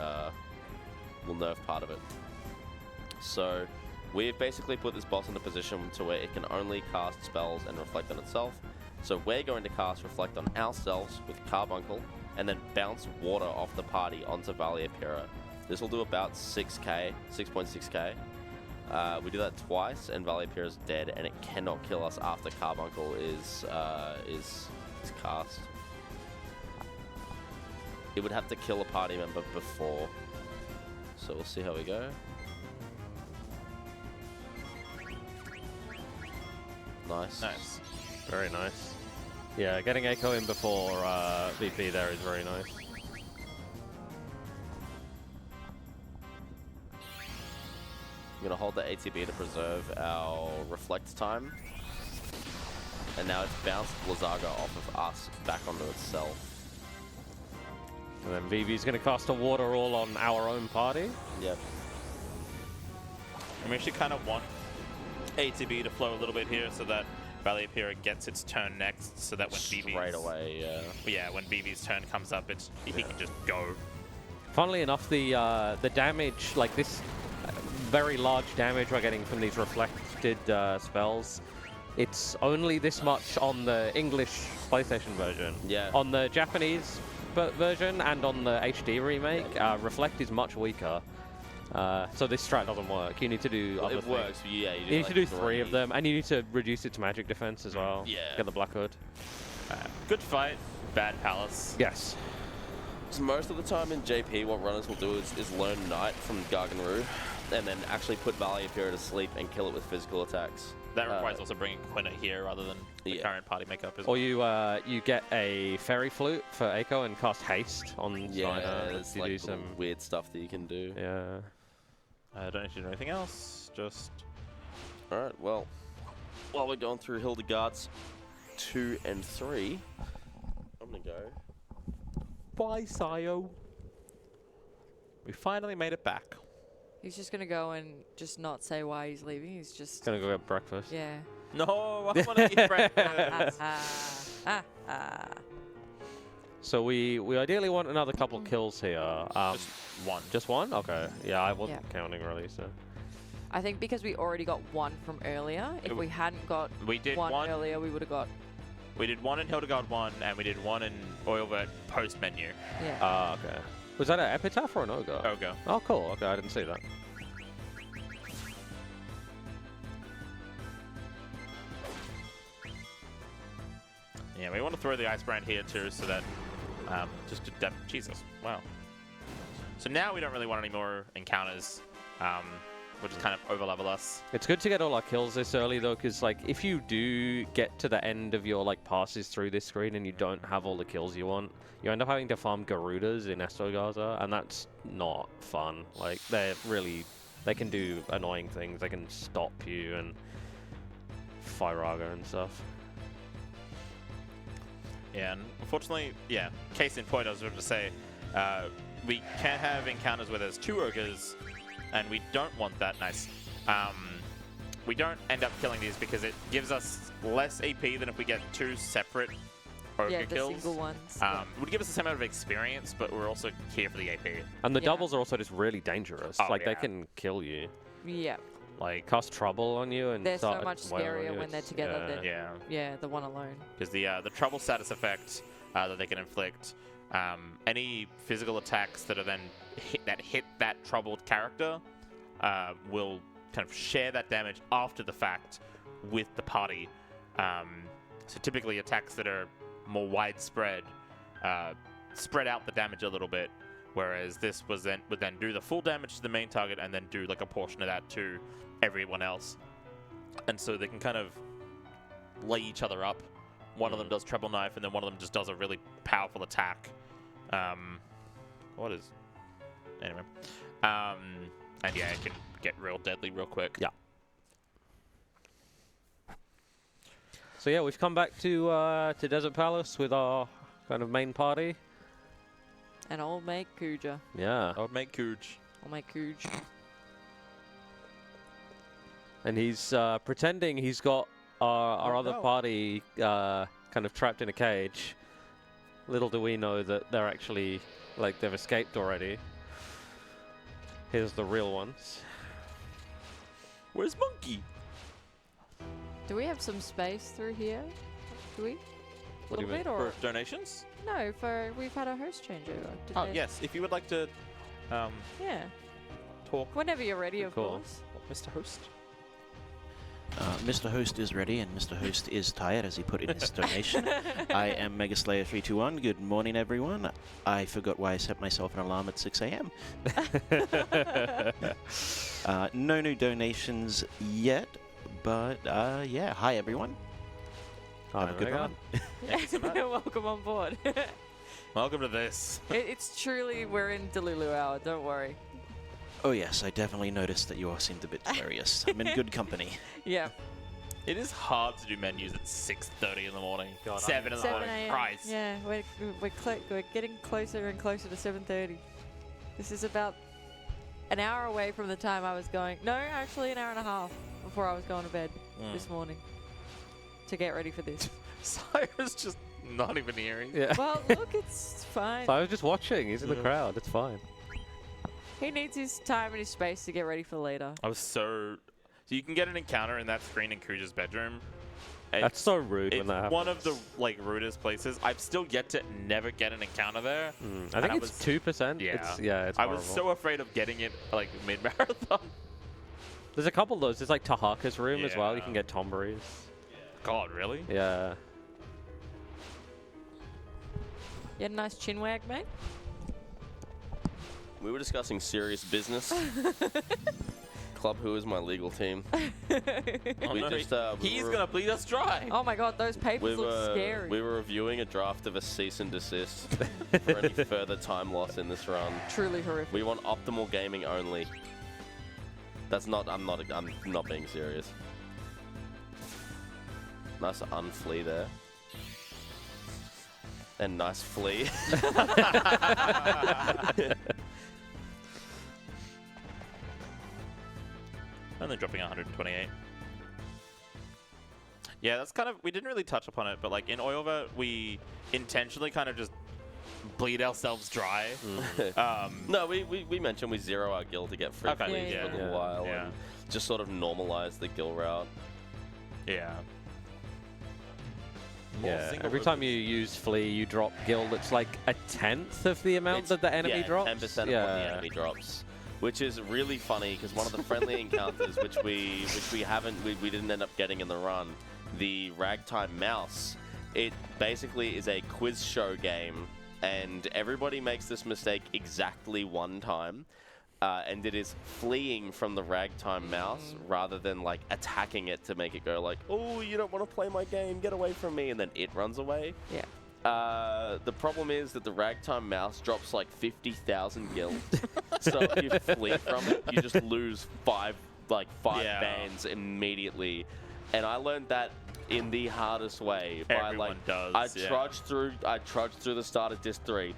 So we've basically put this boss in a position to where it can only cast spells and reflect on itself. So we're going to cast Reflect on ourselves with Carbuncle, and then bounce water off the party onto Valley Apira. This will do about 6.6k. We do that twice, and Valley Apira is dead, and it cannot kill us after Carbuncle is cast. It would have to kill a party member before. So we'll see how we go. Nice. Nice. Very nice. Yeah, getting Echo in before VP there is very nice. going to hold the ATB to preserve our reflect time. And now it's bounced Blizzaga off of us back onto itself. And then Vivi's going to cast a water all on our own party. Yep. And we actually kind of want ATB to flow a little bit here so that Valiapira gets its turn next, so that when Vivi's... Straight away, yeah. Yeah, when Vivi's turn comes up, he can just go. Funnily enough, the damage, like this very large damage we're getting from these reflected spells, it's only this much on the English PlayStation version. Yeah. On the Japanese version and on the HD remake, Reflect is much weaker. So this strat doesn't work. You need to do other things. It works, but yeah. You need to do 3 of them, and you need to reduce its magic defense as well. Yeah. Get the Black Hood. Good fight, bad Palace. Yes. So most of the time in JP, what runners will do is learn Knight from Garganroo, and then actually put Valiapira to sleep and kill it with physical attacks. That requires also bringing Quina here rather than the current party makeup as well. Or you get a Fairy Flute for Echo and cast Haste on Snyder. There's You like do some weird stuff that you can do. Yeah. I don't need to do anything else, just... Alright, well, while we're going through Hildegard's 2 and 3, I'm going to go. Bye, Sayo. We finally made it back. He's just gonna go and just not say why he's leaving. He's just Gonna go get breakfast. yeah. No, I want to eat breakfast. So we ideally want another couple kills here. Just one. Just one? Okay. Yeah, I wasn't Yeah. counting really, so. I think because we already got one from earlier. If we hadn't got We did one one. earlier, we would have got We did one in Hildegard 1, and we did one in Oilvert post menu. yeah. Okay. Was that an Epitaph or an Ogre? Ogo. Oh, cool. Okay, I didn't see that. Yeah, we want to throw the Ice Brand here too, so that just to Jesus, wow. So now we don't really want any more encounters, which is kind of overlevel us. It's good to get all our kills this early though, because like if you do get to the end of your like passes through this screen and you don't have all the kills you want, you end up having to farm Garudas in Estogaza, and that's not fun. Like they can do annoying things. They can stop you and Firaga and stuff. Yeah, and unfortunately, yeah, case in point, I was going to say, we can't have encounters where there's 2 ogres, and we don't want that. Nice. We don't end up killing these because it gives us less AP than if we get 2 separate ogre Yeah, the kills. single ones. It would give us the same amount of experience, but we're also here for the AP. And the Yeah. doubles are also just really dangerous. Oh, like they yeah. can kill you. Yeah. Like, Cast trouble on you and They're so start much wailing on scarier you. when they're It's- together than- yeah, Yeah, the one alone. because the trouble status effect that they can inflict, any physical attacks that are then hit that troubled character will kind of share that damage after the fact with the party. So typically attacks that are more widespread spread out the damage a little bit, whereas this would then do the full damage to the main target and then do like a portion of that to everyone else. And so they can kind of lay each other up. One of them does treble knife, and then one of them just does a really powerful attack. Anyway. And yeah, it can get real deadly real quick. Yeah. So yeah, we've come back to Desert Palace with our kind of main party. And I'll make Kuja. Yeah. I would make Cooge. I'll make Kuj. And he's pretending he's got our other party kind of trapped in a cage. Little do we know that they're actually, like, they've escaped already. Here's the real ones. Where's Monkey? Do we have some space through here? Do we? What do you mean? Bit, or For donations? no? We've had a host changeover. Did Oh, they- yes. If you would like to Yeah. talk, Whenever you're ready, of Cool. course. Mr. Host. Mr. Host is ready, and Mr. Host is tired, as he put in his donation. I am Megaslayer321. Good morning, everyone. I forgot why I set myself an alarm at 6 a.m. No new donations yet, but yeah. Hi, everyone. Have a good one. Thank you so much. Welcome on board. Welcome to this. It's truly, we're in Delulu hour. Don't worry. Oh yes, I definitely noticed that you all seemed a bit delirious. I'm in good company. Yeah. It is hard to do menus at 6:30 in the morning. God, 7 in the 7 morning. a.m. Christ. Yeah, we're getting closer and closer to 7:30. This is about an hour away from the time I was going. No, actually an hour and a half before I was going to bed this morning to get ready for this. Sire's just not even hearing. Yeah. Well, look, it's fine. So I was just watching. He's in the crowd. It's fine. He needs his time and his space to get ready for later. I was so you can get an encounter in that screen in Kuja's bedroom. That's so rude when It's that happens. one of the rudest places. I've still yet to never get an encounter there. I think it's 2%. Yeah. It's I was horrible. so afraid of getting it like mid-marathon. There's a couple of those. There's like Tahaka's room as well. You Yeah. can get Tomberries. God, really? Yeah. You had a nice chin wag, mate? We were discussing serious business. Club Who is my legal team. We just, He's gonna bleed us dry. Oh my god, those papers look scary. We were reviewing a draft of a cease and desist for any further time loss in this run. Truly horrific. We want optimal gaming only. That's not. I'm not being serious. Nice unflee there. And nice flea. Only dropping 128. Yeah, that's kind of, we didn't really touch upon it, but like in Oilva, we intentionally kind of just bleed ourselves dry. No, we mentioned we zero our gill to get free Okay, fleas yeah, for a yeah. little while Yeah. and just sort of normalize the gill route. Yeah. Yeah. single Every time routes. you use Flea, you drop Gill that's like a tenth of the amount that the enemy drops. 10% of what the enemy drops. Which is really funny because one of the friendly encounters which we didn't end up getting in the run, the Ragtime Mouse, it basically is a quiz show game and everybody makes this mistake exactly one time. And it is fleeing from the Ragtime Mouse rather than like attacking it to make it go like, oh, you don't want to play my game, get away from me, and then it runs away. Yeah. The problem is that the Ragtime Mouse drops like 50,000 gil. So if you flee from it, you just lose five Yeah. bands immediately. And I learned that in the hardest way. Everyone does, I yeah. trudged through the start of Disc 3.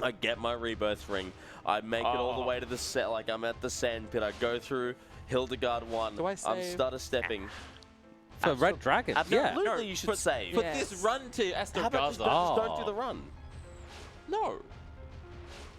I get my rebirth ring. I make it all the way to the set. Like I'm at the sand pit. I go through Hildegard 1. Do I I'm save? stutter stepping. For Red Dragon, yeah. Absolutely, you should save. Put Yes. this run to How about just Astrogaza. don't do the run? No.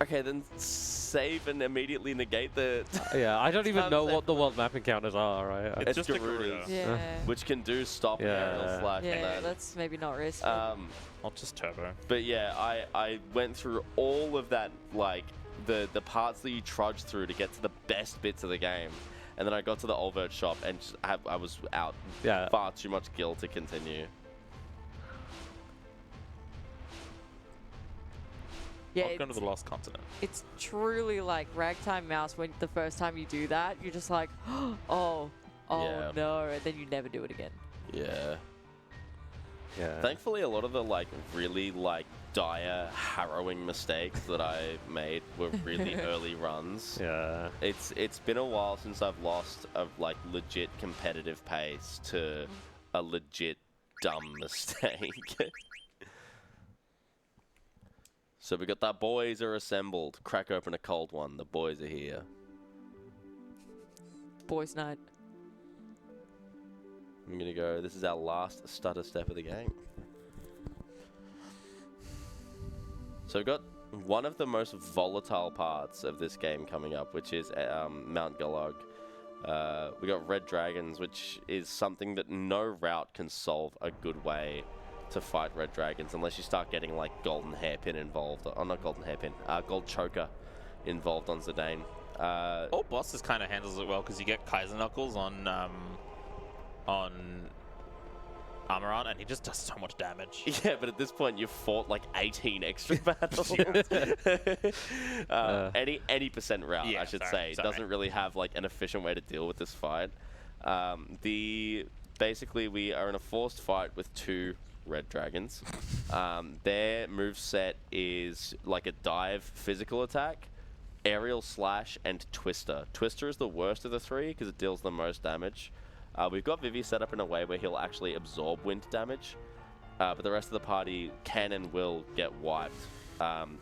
Okay, then save and immediately negate the... Yeah, I don't even Sounds know like- what the world map encounters are, right? It's just a Garuda. Garuda. Yeah. Which can do stop Yeah. aerial slash and Yeah, that. let's maybe not risk it. I'll just turbo. But yeah, I went through all of that, like, the parts that you trudge through to get to the best bits of the game. And then I got to the Olvert shop and just I was out Yeah. far too much gil to continue. Yeah, Welcome to the Lost Continent. it's truly like Ragtime Mouse when the first time you do that, you're just like, oh Yeah. no, and then you never do it again. Yeah. Yeah. Thankfully, a lot of the like really like dire, harrowing mistakes that I made were really early runs. Yeah. It's been a while since I've lost a like legit competitive pace to a legit dumb mistake. So we got that boys are assembled. Crack open a cold one. The boys are here. Boys' night. I'm gonna go. This is our last stutter step of the game. So we've got one of the most volatile parts of this game coming up, which is Mount Galog. We got Red Dragons, which is something that no route can solve a good way to fight Red Dragons unless you start getting like Golden Hairpin involved. Oh, not Golden Hairpin. Gold Choker involved on Zidane. All bosses kind of handles it well because you get Kaiser Knuckles on Amaran, and he just does so much damage. Yeah, but at this point you've fought like 18 extra battles. Any percent route, Yeah, I should sorry. say, doesn't really have like an efficient way to deal with this fight. Basically we are in a forced fight with two Red Dragons. Their moveset is like a dive physical attack. Aerial Slash, and Twister. Twister is the worst of the three because it deals the most damage. We've got Vivi set up in a way where he'll actually absorb wind damage, but the rest of the party can and will get wiped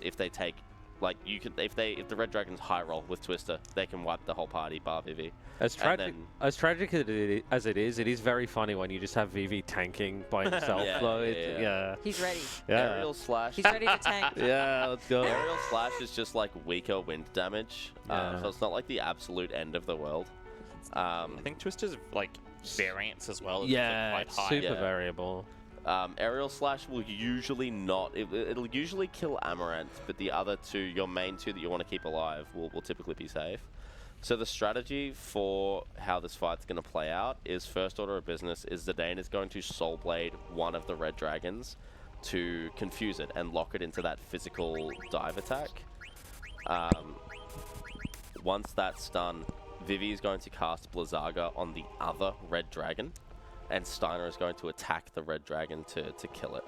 if they take, like, if the Red Dragon's high roll with Twister, they can wipe the whole party bar Vivi. As tragic as it is very funny when you just have Vivi tanking by himself. Yeah. He's ready. Yeah. Aerial Slash. He's ready to tank. Yeah, let's go. Aerial Slash is just like weaker wind damage, so it's not like the absolute end of the world. I think Twister's like variance as well. Is Yeah, quite it's high. super variable. Aerial Slash will usually not. It'll usually kill Amaranth, but the other two, your main two that you want to keep alive, will typically be safe. So the strategy for how this fight's going to play out is, first order of business is Zidane is going to Soul Blade one of the Red Dragons to confuse it and lock it into that physical dive attack. Once that's done, Vivi is going to cast Blizzaga on the other Red Dragon, and Steiner is going to attack the Red Dragon to kill it.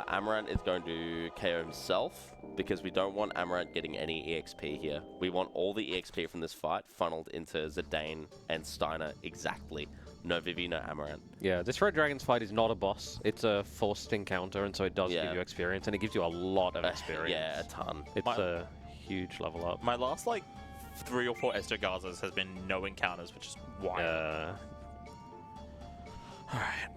Amaranth is going to KO himself because we don't want Amaranth getting any EXP here. We want all the EXP from this fight funneled into Zidane and Steiner exactly. No Vivi, no Amaranth. Yeah, this Red Dragon's fight is not a boss. It's a forced encounter, and so it does give you experience, and it gives you a lot of experience. Yeah, a ton. It's a huge level up. My last like 3 or 4 Estogazas has been no encounters, which is wild. Alright.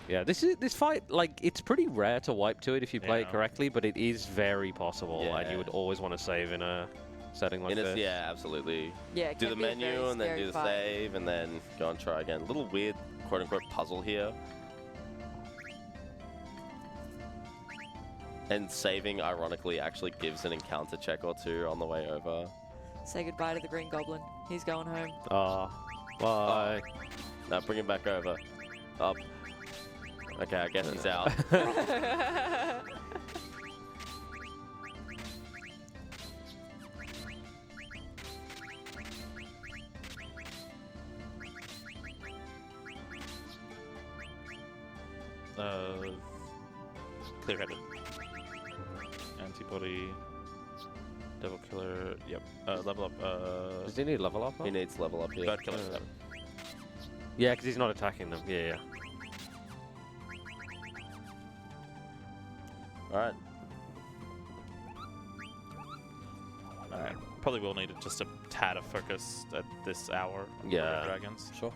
Yeah, this fight, like, it's pretty rare to wipe to it if you play it correctly, but it is very possible, and you would always want to save in a setting like this. Yeah, absolutely. Yeah, it do can the be a menu very and then scary do the fight. save and then go and try again. Little weird, quote-unquote, puzzle here. And saving, ironically, actually gives an encounter check or two on the way over. Say goodbye to the Green Goblin. He's going home. Oh, bye. Now bring him back over. Up. Okay, I guess he's out. Clear-headed. Antibody. Devil Killer. Yep. Level up. Does he need level up? He needs level up here. Bird Killer. Yep. Yeah, because he's not attacking them. Yeah. Alright. Alright. Probably will need just a tad of focus at this hour. Yeah. Dragons. Sure.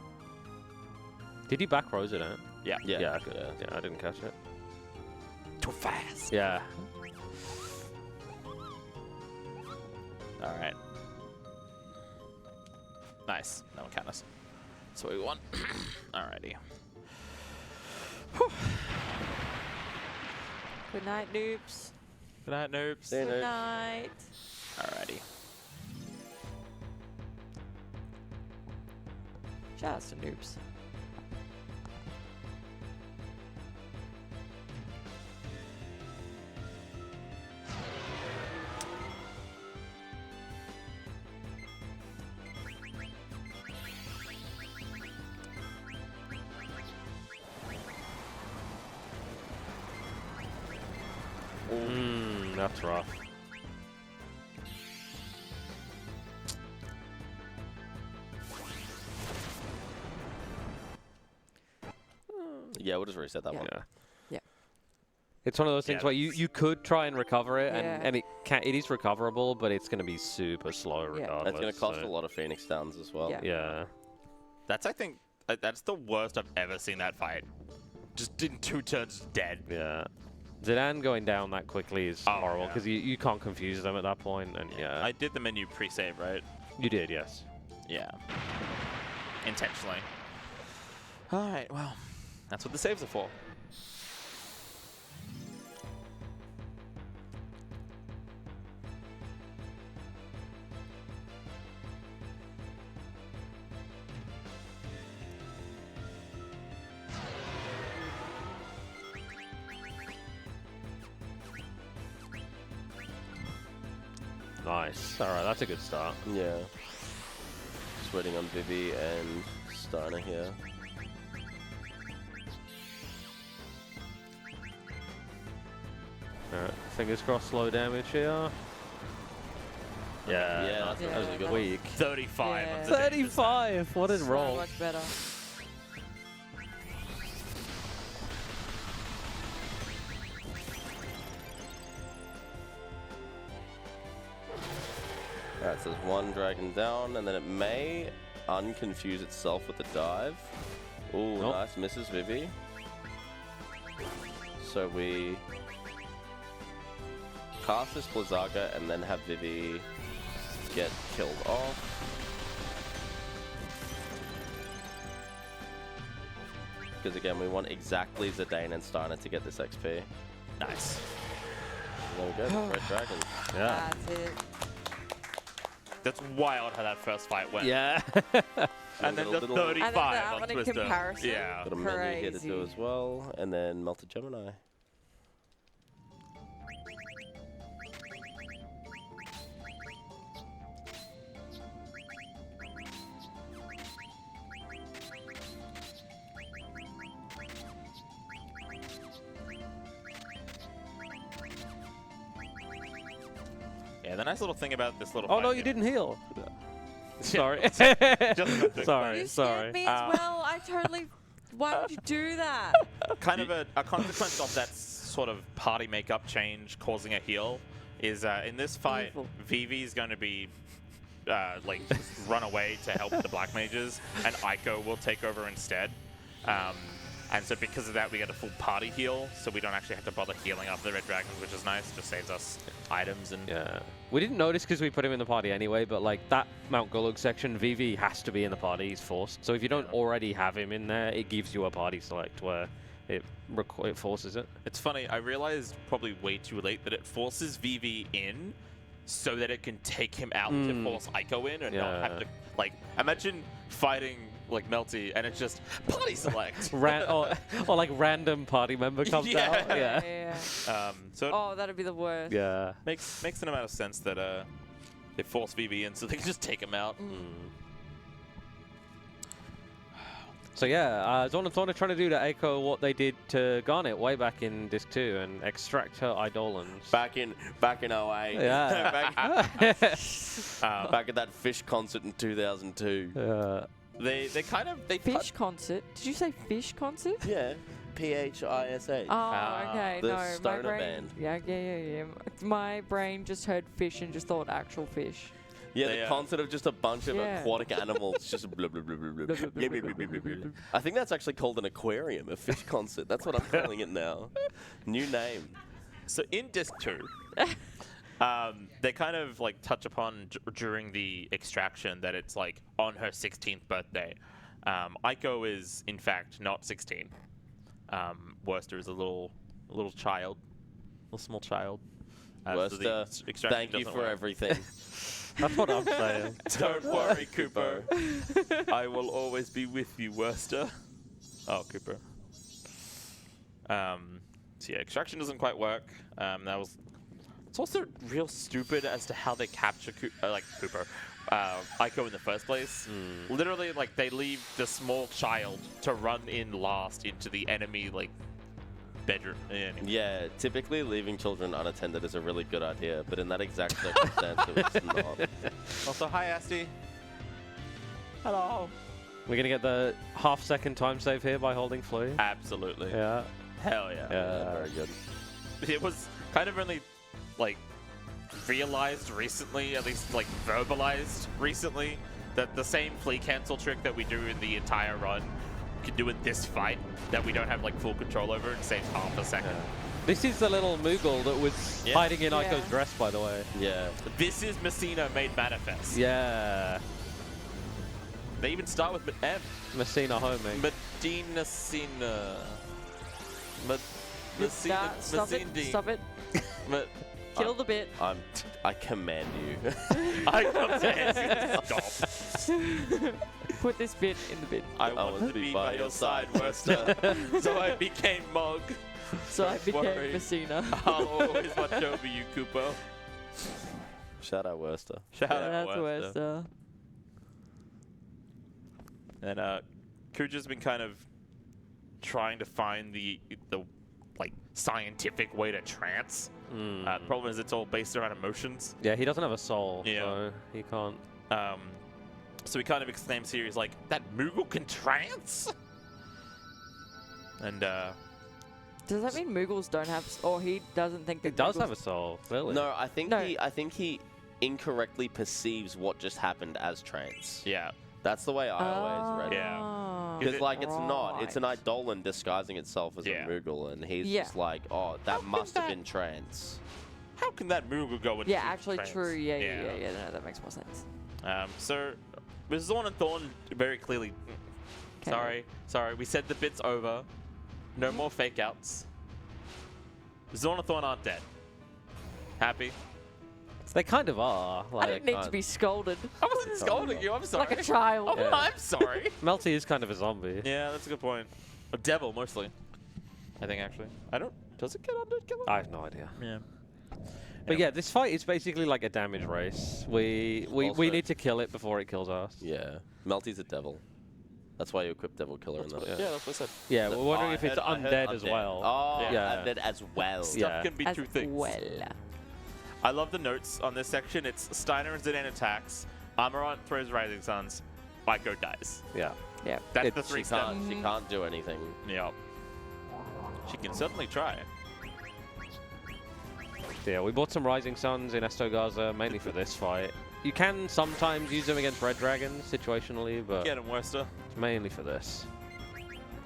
Did he back Rose it out? Yeah. Yeah, good. Yeah, I didn't catch it. Too fast. Yeah. Alright. Nice. No encounters. That's what we want. Alrighty. Good night, noobs. Good night, noobs. See you, Good noob. night. Alrighty. Shout out to noobs. That's rough. Yeah, we'll just reset that one. Yeah. It's one of those things where you could try and recover it, and it is recoverable, but it's going to be super slow regardless. It's going to cost a lot of Phoenix Downs as well. Yeah. That's, I think, that's the worst I've ever seen that fight. Just in 2 turns dead. Yeah. Zidane going down that quickly is horrible because you can't confuse them at that point, and I did the menu pre-save, right? You did, yes. Yeah. Intentionally. Alright, well, that's what the saves are for. Nice. All right, that's a good start. Yeah. Just waiting on Vivi and Steiner here. Alright, fingers crossed, low damage here. Yeah, that was a good week. 35. Yeah. on the dangerous side. 35. What a So roll. much better. Alright, so there's one dragon down, and then it may unconfuse itself with the dive. Ooh, Nope. nice. Misses Vivi. So we cast this Blizzaga and then have Vivi get killed off. Because again, we want exactly Zidane and Steiner to get this XP. Nice. There we go, Red Dragons. Yeah. That's it. That's wild how that first fight went. Yeah. And then the Little- 35 And then that on one in Twister. comparison. Yeah. Got a menu here to do Crazy. as well, and then Melted Gemini. Yeah, the nice little thing about this little Oh fight no, here- you didn't heal. Sorry. Just a quick Sorry. You Sorry. scared me as well. I totally. Why would you do that? kind of a consequence of that sort of party makeup change causing a heal is in this fight, Evil. Vivi's going to be like run away to help the black mages, and Aiko will take over instead. And so because of that, we get a full party heal, so we don't actually have to bother healing up the red dragons, which is nice. Just saves us items and Yeah. We didn't notice because we put him in the party anyway, but like that Mount Gulug section, Vivi has to be in the party. He's forced. So if you don't already have him in there, it gives you a party select where it forces it. It's funny, I realized probably way too late that it forces Vivi in so that it can take him out to force Aiko in and not have to, like, imagine fighting, like, Melty and it's just party select. or like random party member comes Yeah. out. Yeah. Yeah. So it Oh, that'd be the worst. Yeah. makes an amount of sense that they force Vivi in so they can just take him out. So yeah, Zornathorn are trying to do to Aiko what they did to Garnet way back in Disc 2 and extract her Eidolons. Back in 08. Yeah. back at that fish concert in 2002. They kind of Fish concert? Did you say fish concert? Yeah. PHISH. Oh, okay. The No, my stoner brain. band. Yeah. My brain just heard fish and just thought actual fish. Yeah, They, the concert of just a bunch of Yeah. aquatic animals, just blah, blah, blah, blah, blah, blah, blah, blah, blah, blah, blah. I think that's actually called an aquarium, a fish concert. That's what I'm calling it now. New name. So in Disc 2, they kind of like touch upon during the extraction that it's like on her 16th birthday. Aiko is in fact not 16. Worster is a little child, a little small child. So the Worster, extraction thank you doesn't for work. everything. That's what I'm saying. Don't worry, Cooper. I will always be with you, Worster. Oh, Cooper. So yeah, extraction doesn't quite work. It's also real stupid as to how they capture Cooper, Aiko in the first place. Literally, like they leave the small child to run in last into the enemy bedroom. Anyway. Yeah, typically leaving children unattended is a really good idea, but in that exact circumstance, it was not. Also, hi, Asti. Hello. We're gonna get the half-second time save here by holding Flea. Absolutely. Yeah. Hell yeah. Very good. It was kind of only realized recently, at least verbalized recently, that the same flea cancel trick that we do in the entire run we can do in this fight that we don't have full control over and saves half a second. This is the little Moogle that was Yeah. hiding in Yeah. Aiko's dress, by the way. Yeah. This is Messina made manifest. Yeah. They even start with M. Messina homie. Medina Sina. Stop it. Kill the bit. I command you. I command you to stop. Put this bit in the bin. I want to be by your side, Worster. So I became Mog. So I Don't became worry. Messina. I'll always watch over you, Kupo. Shout out Worster. Shout out That's Worster. Worster. And Kuja's been kind of trying to find the scientific way to trance. The problem is it's all based around emotions. Yeah, he doesn't have a soul, Yeah. so he can't. So he kind of exclaims here, he's like, that Moogle can trance? And, Does that mean Moogles don't have, or he doesn't think that He does Moogles- have a soul, really. No, I think No. he incorrectly perceives what just happened as trance. yeah. That's the way I always read it. Yeah. Oh. Because like it's not, it's an Right. Eidolon disguising itself as Yeah. a Moogle, and he's Yeah. just like, oh, that can must have that- been trance. How can that Moogle go into Yeah, actually trance? true. Yeah. No, that makes more sense. So, with Zorn and Thorn very clearly, Okay. sorry, we said the bit's over. No more fake outs. Zorn and Thorn aren't dead. Happy? They kind of are. I Like, didn't need to be scolded I wasn't scolding you, I'm sorry. like a child. Oh, Yeah. I'm sorry. Melty is kind of a zombie. Yeah, that's a good point. A devil, mostly. I think, actually. Does it get under killer? I have no idea. Yeah. But yeah, this fight is basically like a damage race. We Also- need to kill it before it kills us. Yeah, Melty's a devil. That's why you equip Devil Killer in that. Yeah, that's what I said. Yeah, we're wondering I if it's heard undead as well. Oh, Yeah. undead as well. Stuff Yeah. can be As two things. well. I love the notes on this section. It's Steiner and Zidane attacks, Amarant throws Rising Suns, Aiko dies. Yeah. Yeah. That's It's- the three She steps. can't do anything. Yeah. She can certainly try. Yeah, we bought some Rising Suns in Estogaza mainly for this fight. You can sometimes use them against Red Dragons situationally, but Get him, Worcester. it's mainly for this.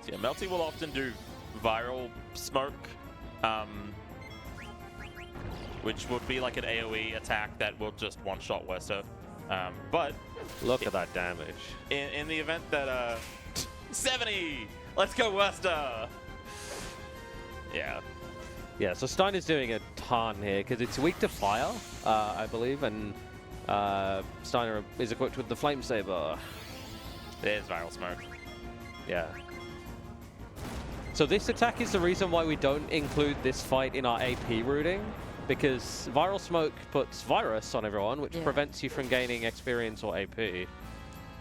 So yeah, Melty will often do viral smoke, which would be like an AoE attack that will just one-shot Worcester. But Look at that damage. in the event that 70, let's go Worcester. Yeah. Yeah, so Steiner's doing a ton here because it's weak to fire, I believe, and Steiner is equipped with the Flame Saber. There's viral smoke. Yeah. So this attack is the reason why we don't include this fight in our AP routing, because Viral Smoke puts virus on everyone, which Yeah. prevents you from gaining experience or AP.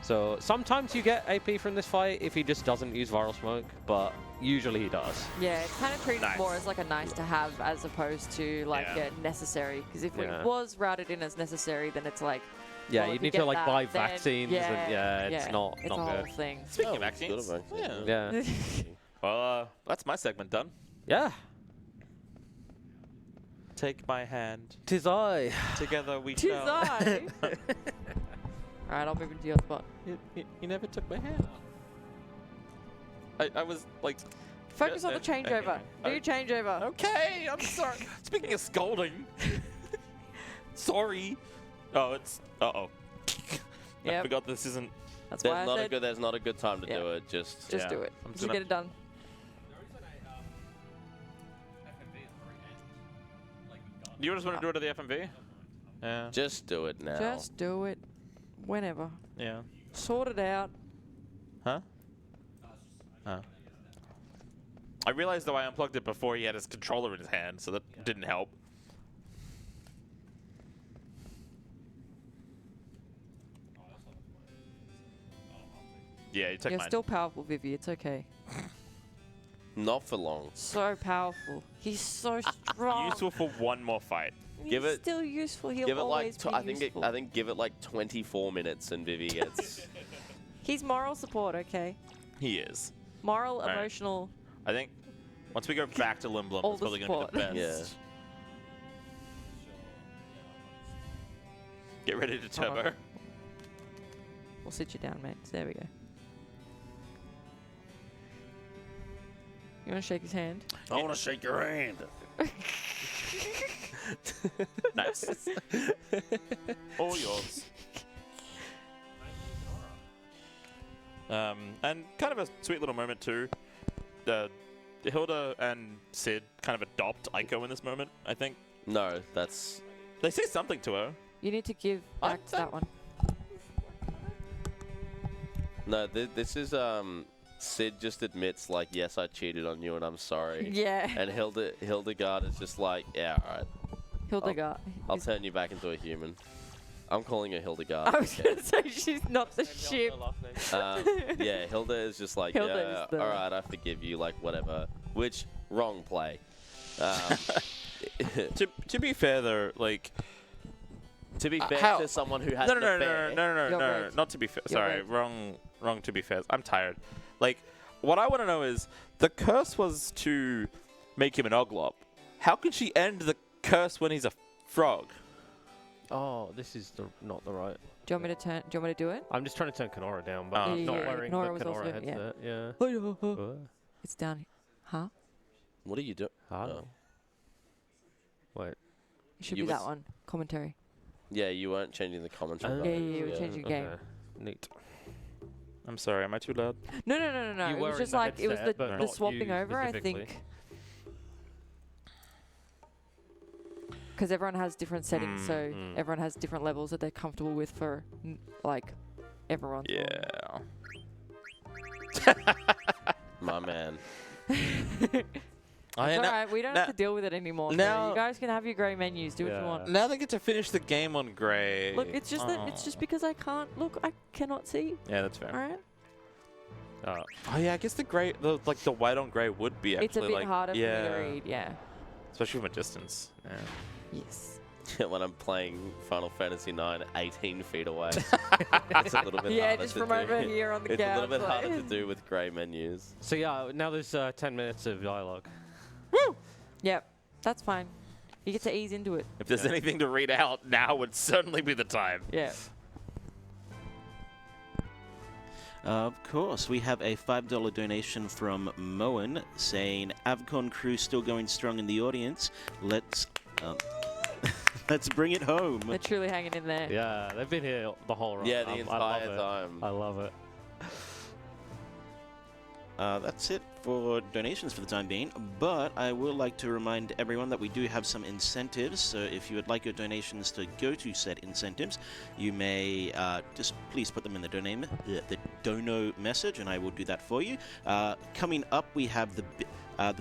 So sometimes you get AP from this fight if he just doesn't use Viral Smoke, but usually he does. Yeah, it's kind of treated Nice. more as like a nice to have as opposed to like Yeah. necessary. Because if Yeah. it was routed in as necessary, then it's like, Yeah, well, you if need get to like that, buy then- vaccines, and it's not it's a not whole good. thing. Speaking Oh, of vaccines, good vaccine, yeah. Yeah. Well, that's my segment done. Yeah. Take my hand. 'Tis I. Together we Tis shall. I. Alright, I'll move into your spot. You never took my hand. I was like, Focus on the okay. Okay. changeover. Do your changeover. okay, I'm sorry. Speaking of scolding, sorry. Oh, it's I Yep. forgot this isn't. That's why I said There's not a good time to Yeah. do it. Just just yeah. do it. I'm Just gonna- get it done. You just want to do it at the FMV? Yeah. just do it now. Just do it whenever. Yeah. Sort it out. Huh? Oh. I realized though I unplugged it before he had his controller in his hand, so that didn't help. Yeah, you took You're mine. still powerful, Vivi. It's okay. Not for long. So powerful. He's so strong. Useful for one more fight. He's Give it- still useful. He'll Give it like always be I think useful. I think give it like 24 minutes and Vivi gets. He's moral support, okay? He is. Moral, Right. emotional. I think once we go back to Limblom, All it's the probably going to be the support. best. Yeah. Get ready to Hold on. turbo. We'll sit you down, mate. There we go. You want to shake his hand? I want to shake your hand. Nice. All yours. And kind of a sweet little moment too. Hilda and Sid kind of adopt Aiko in this moment, I think. No, that's They say something to her. You need to give I back to that one. no. This is Sid just admits like, yes, I cheated on you and I'm sorry. Yeah. And Hildegard is just like, yeah, all right. Hildegard. I'll turn you back into a human. I'm calling her Hildegard. I was okay. going to say she's not the ship. Yeah, Hilda is just like, Hilda is the- all right, I forgive you, like whatever. Which wrong play. To be fair though, like To be fair how- to someone who has no, an no, affair. You're no, right. not to be fair. You're Sorry, right. wrong. To be fair, I'm tired. Like, what I want to know is the curse was to make him an oglop. How could she end the curse when he's a frog? Oh, this is not the right. Do you want me to turn? Do you want me to do it? I'm just trying to turn Kenorah down, but Oh, I'm not yeah, wearing Kenorah the was also- Kenorah yeah. headset. Yeah. It's down. Huh? What are you doing? Oh. Wait. It should You be that was- one. Commentary. Yeah, you weren't changing the commentary. Yeah, yeah, we're changing the game. Okay. Neat. I'm sorry. Am I too loud? No. You It were was in just the like it was headset, but the not swapping you over. I specifically. think because everyone has different settings, so everyone has different levels that they're comfortable with for like everyone. Yeah. My man. It's alright. We don't have to deal with it anymore. So now- you guys can have your grey menus. Do what you want. Now they get to finish the game on grey. Look, it's just that it's just because I can't look. I cannot see. Yeah, that's fair. All right. Oh yeah, I guess the white on grey would be actually It's a bit like harder yeah, for me to read. Yeah. especially from a distance. Yeah. Yes. When I'm playing Final Fantasy 9 18 feet away. It's a little bit Yeah, harder just to from do. over here on the It's couch. a little bit like- harder to do with grey menus. So yeah, now there's 10 minutes of dialogue. Yep, that's fine. You get to ease into it. If there's anything to read out, now would certainly be the time. Yeah. Of course, we have a $5 donation from Moen saying, Avcon crew still going strong in the audience. Let's bring it home. They're truly hanging in there. Yeah, they've been here the whole run. Yeah, the I entire love it. time. I love it. That's it for donations for the time being, but I will like to remind everyone that we do have some incentives, so if you would like your donations to go to said incentives, you may just please put them in the dono message, and I will do that for you. Coming up, we have the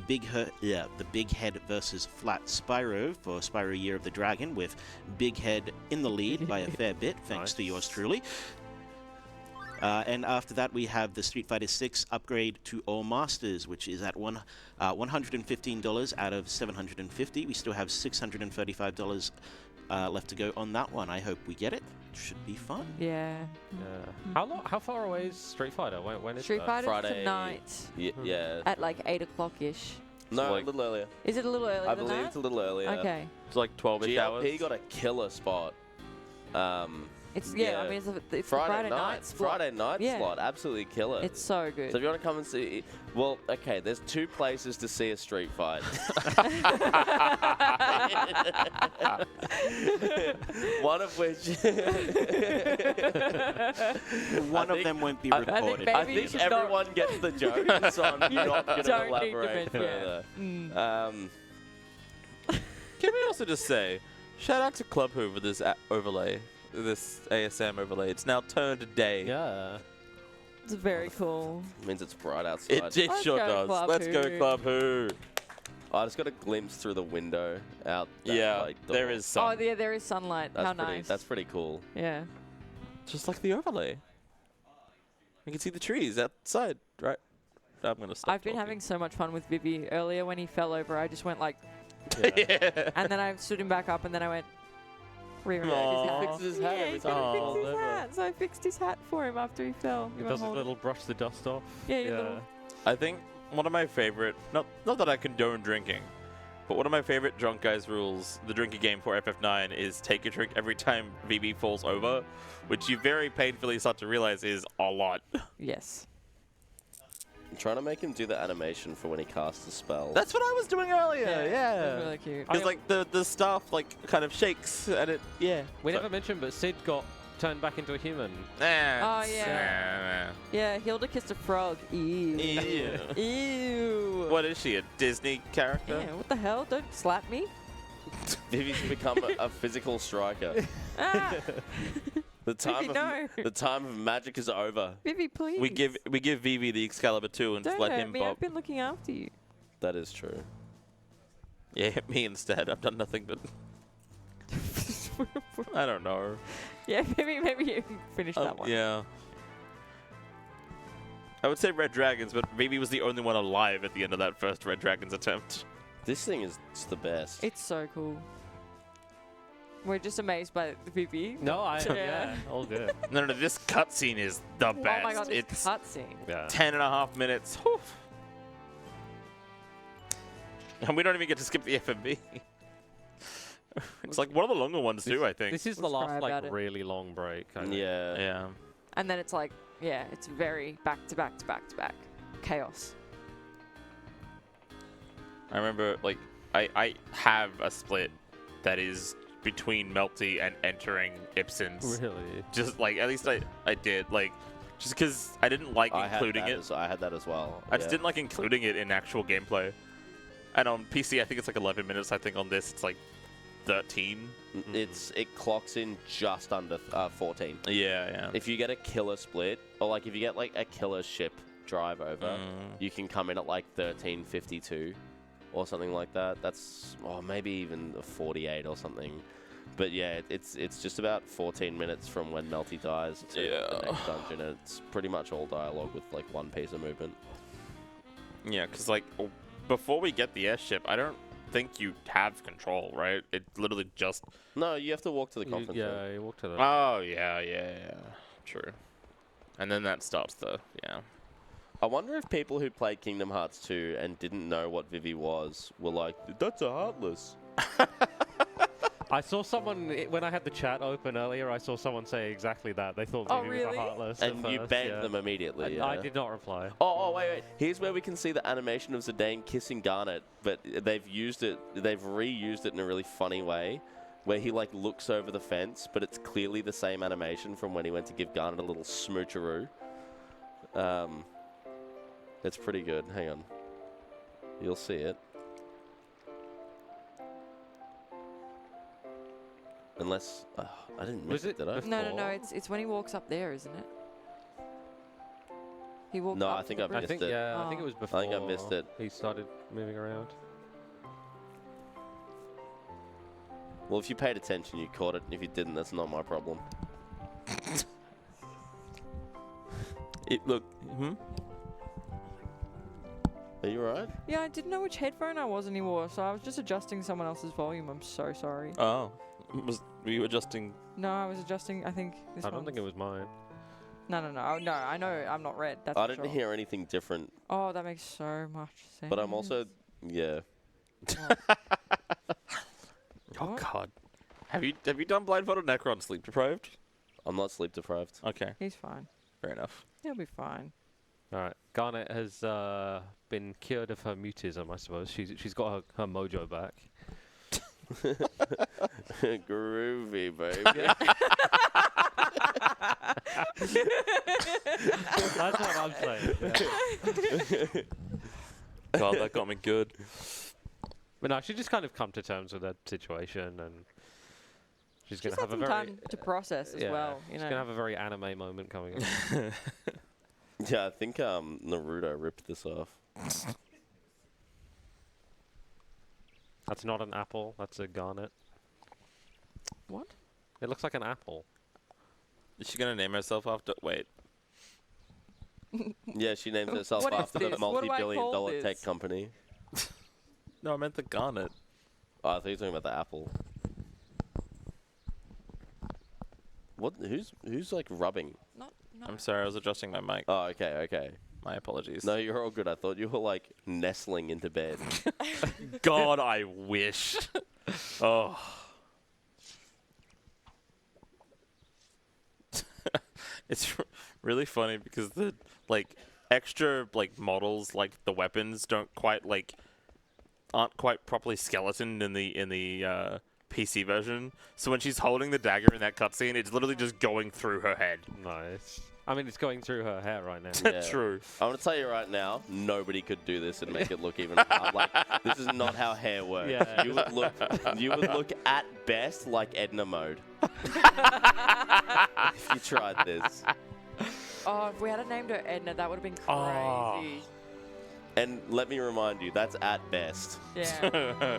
big head versus flat Spyro for Spyro Year of the Dragon, with Big Head in the lead by a fair bit, thanks to yours truly. And after that, we have the Street Fighter 6 upgrade to All Masters, which is at $115 out of $750. We still have $635 left to go on that one. I hope we get it. Should be fun. Yeah. How far away is Street Fighter? When is Street that? Fighter's Friday. tonight Yeah. at like 8 o'clock-ish. No, like- a little earlier. Is it a little earlier I than believe that? it's a little earlier. Okay. It's like 12-ish hours. GLP got a killer spot. It's I mean it's the Friday night slot. Friday night Yeah. slot, absolutely killer. It's so good. So if you want to come and see, well, okay, there's two places to see a street fight. One of which, One of them won't be think recorded. maybe I you think should everyone gets the joke, so I'm not going to don't need to elaborate mention it. further. Can we also just say, shout out to Club Who for this overlay, this ASM overlay. It's now turned day. Yeah. It's very cool. Means it's bright outside. It Let's sure go, does. Club Let's go, Who. Club Who. I just got a glimpse through the window out. That, Yeah, like, door. there is some. Oh yeah, there is sunlight. That's How pretty. nice. That's pretty cool. Yeah. Just like the overlay. You can see the trees outside, right? I'm going to stop I've been talking. having so much fun with Vivi. Earlier when he fell over, I just went like, Yeah. and then I stood him back up, and then I went. Rearranged Aw. his hat. Fixes his hat Yeah, every he's time. gonna Oh, fix his never. hat. So I fixed his hat for him after he fell. It You does a wanna hold little brush the dust off. Yeah, you little- I think one of my favorite, not that I condone drinking, but one of my favorite drunk guys rules, the drinking game for FF9, is take a drink every time VB falls over, which you very painfully start to realize is a lot. Yes. I'm trying to make him do the animation for when he casts a spell. That's what I was doing earlier, It was yeah. really cute. Because like the staff like kind of shakes and it, yeah. We never mentioned, but Sid got turned back into a human. Oh, yeah. Yeah, Hilda kissed a frog. Ew. Ew. Ew. What is she, a Disney character? Yeah, what the hell? Don't slap me. Vivi's become a physical striker. Ah, The time Vivi, no. the time of magic is over. Vivi, please. We give Vivi the Excalibur 2 and just Don't let hurt him me. bob. I've been looking after you. That is true. Yeah, hit me instead. I've done nothing but I don't know. Yeah, maybe you can finish that one. Yeah. I would say Red Dragons, but Vivi was the only one alive at the end of that first Red Dragons attempt. This thing is just the best. It's so cool. We're just amazed by Vivi. No, Yeah. yeah, all good. No, this cutscene is the best. Oh my god, this It's cutscene. Yeah. 10.5 minutes. Whew. And we don't even get to skip the FMV. It's like one of the longer ones too, I think. This is the Let's cry last about like it. really long break. I think. Yeah. Yeah. And then it's like, yeah, it's very back to back to back to back. Chaos. I remember, like, I have a split that is between Melty and entering Ibsen's. Really? Just, like, at least I did. Like, just because I didn't like including it. I had that as well. I just didn't like including it in actual gameplay. And on PC, I think it's like 11 minutes. I think on this, it's like 13. It clocks in just under 14. Yeah. If you get a killer split, or like if you get like a killer ship drive over, you can come in at like 13:52 or something like that. That's maybe even a 48 or something. But yeah, it's just about 14 minutes from when Melty dies to the next dungeon, and it's pretty much all dialogue with like one piece of movement. Yeah, because like before we get the airship, I don't think you have control, right? It literally just. No, you have to walk to the conference room. Yeah, you walk to the. Oh yeah, true. And then that starts the I wonder if people who played Kingdom Hearts 2 and didn't know what Vivi was were like, that's a Heartless. I saw someone when I had the chat open earlier. I saw someone say exactly that. They thought Oh, Vivi was really? a Heartless. at And you first, banned yeah. them immediately. And Yeah. I did not reply. Oh, wait. Here's where we can see the animation of Zidane kissing Garnet, but they've reused it in a really funny way, where he like looks over the fence, but it's clearly the same animation from when he went to give Garnet a little smoocheroo. It's pretty good. Hang on. You'll see it. Unless I didn't miss Was it, it did I? No. It's when he walks up there, isn't it? He walked No, up I to think the I've bridge. I think missed it. I think it was Oh. before. I think I missed it. He started moving around. Well, if you paid attention, you caught it. If you didn't, that's not my problem. look. Are you alright? Yeah, I didn't know which headphone I was anymore, so I was just adjusting someone else's volume. I'm so sorry. Oh, were you adjusting? No, I was adjusting, I think, this I don't one. think it was mine. No, I know I'm not red. That's I for didn't sure. hear anything different, Oh, that makes so much sense. but I'm also, yeah. Oh What? God. Have you done blindfolded Necron sleep deprived? I'm not sleep deprived. Okay, He's fine. fair enough. He'll be fine. All right, Garnet has been cured of her mutism, I suppose. She's got her mojo back. Groovy, baby. That's what I'm saying. yeah. God, that got me good. But no, she just kind of come to terms with that situation, and she's She's gonna had have a some very time to process as yeah, well. You she's know. gonna have a very anime moment coming up. Yeah, I think Naruto ripped this off. That's not an apple. That's a garnet. What? It looks like an apple. Is she gonna name herself after? Wait. Yeah, she named herself What is after the this? What do I call multi-billion-dollar this? tech company. No, I meant the garnet. Oh, I thought you were talking about the apple. What? Who's like rubbing? Not. I'm sorry, I was adjusting my mic. Oh, okay. My apologies. No, you're all good. I thought you were like nestling into bed. God, I wish. Oh. It's really funny because the extra models, like the weapons, aren't quite properly skeletoned in the PC version. So when she's holding the dagger in that cutscene, it's literally just going through her head. Nice. I mean, it's going through her hair right now. Yeah. True. I'm gonna tell you right now, nobody could do this and make it look even hard. Like, this is not how hair works. Yeah. You would look at best like Edna mode if you tried this. Oh, if we had named her Edna, that would have been crazy. Oh. And let me remind you, that's at best. Yeah.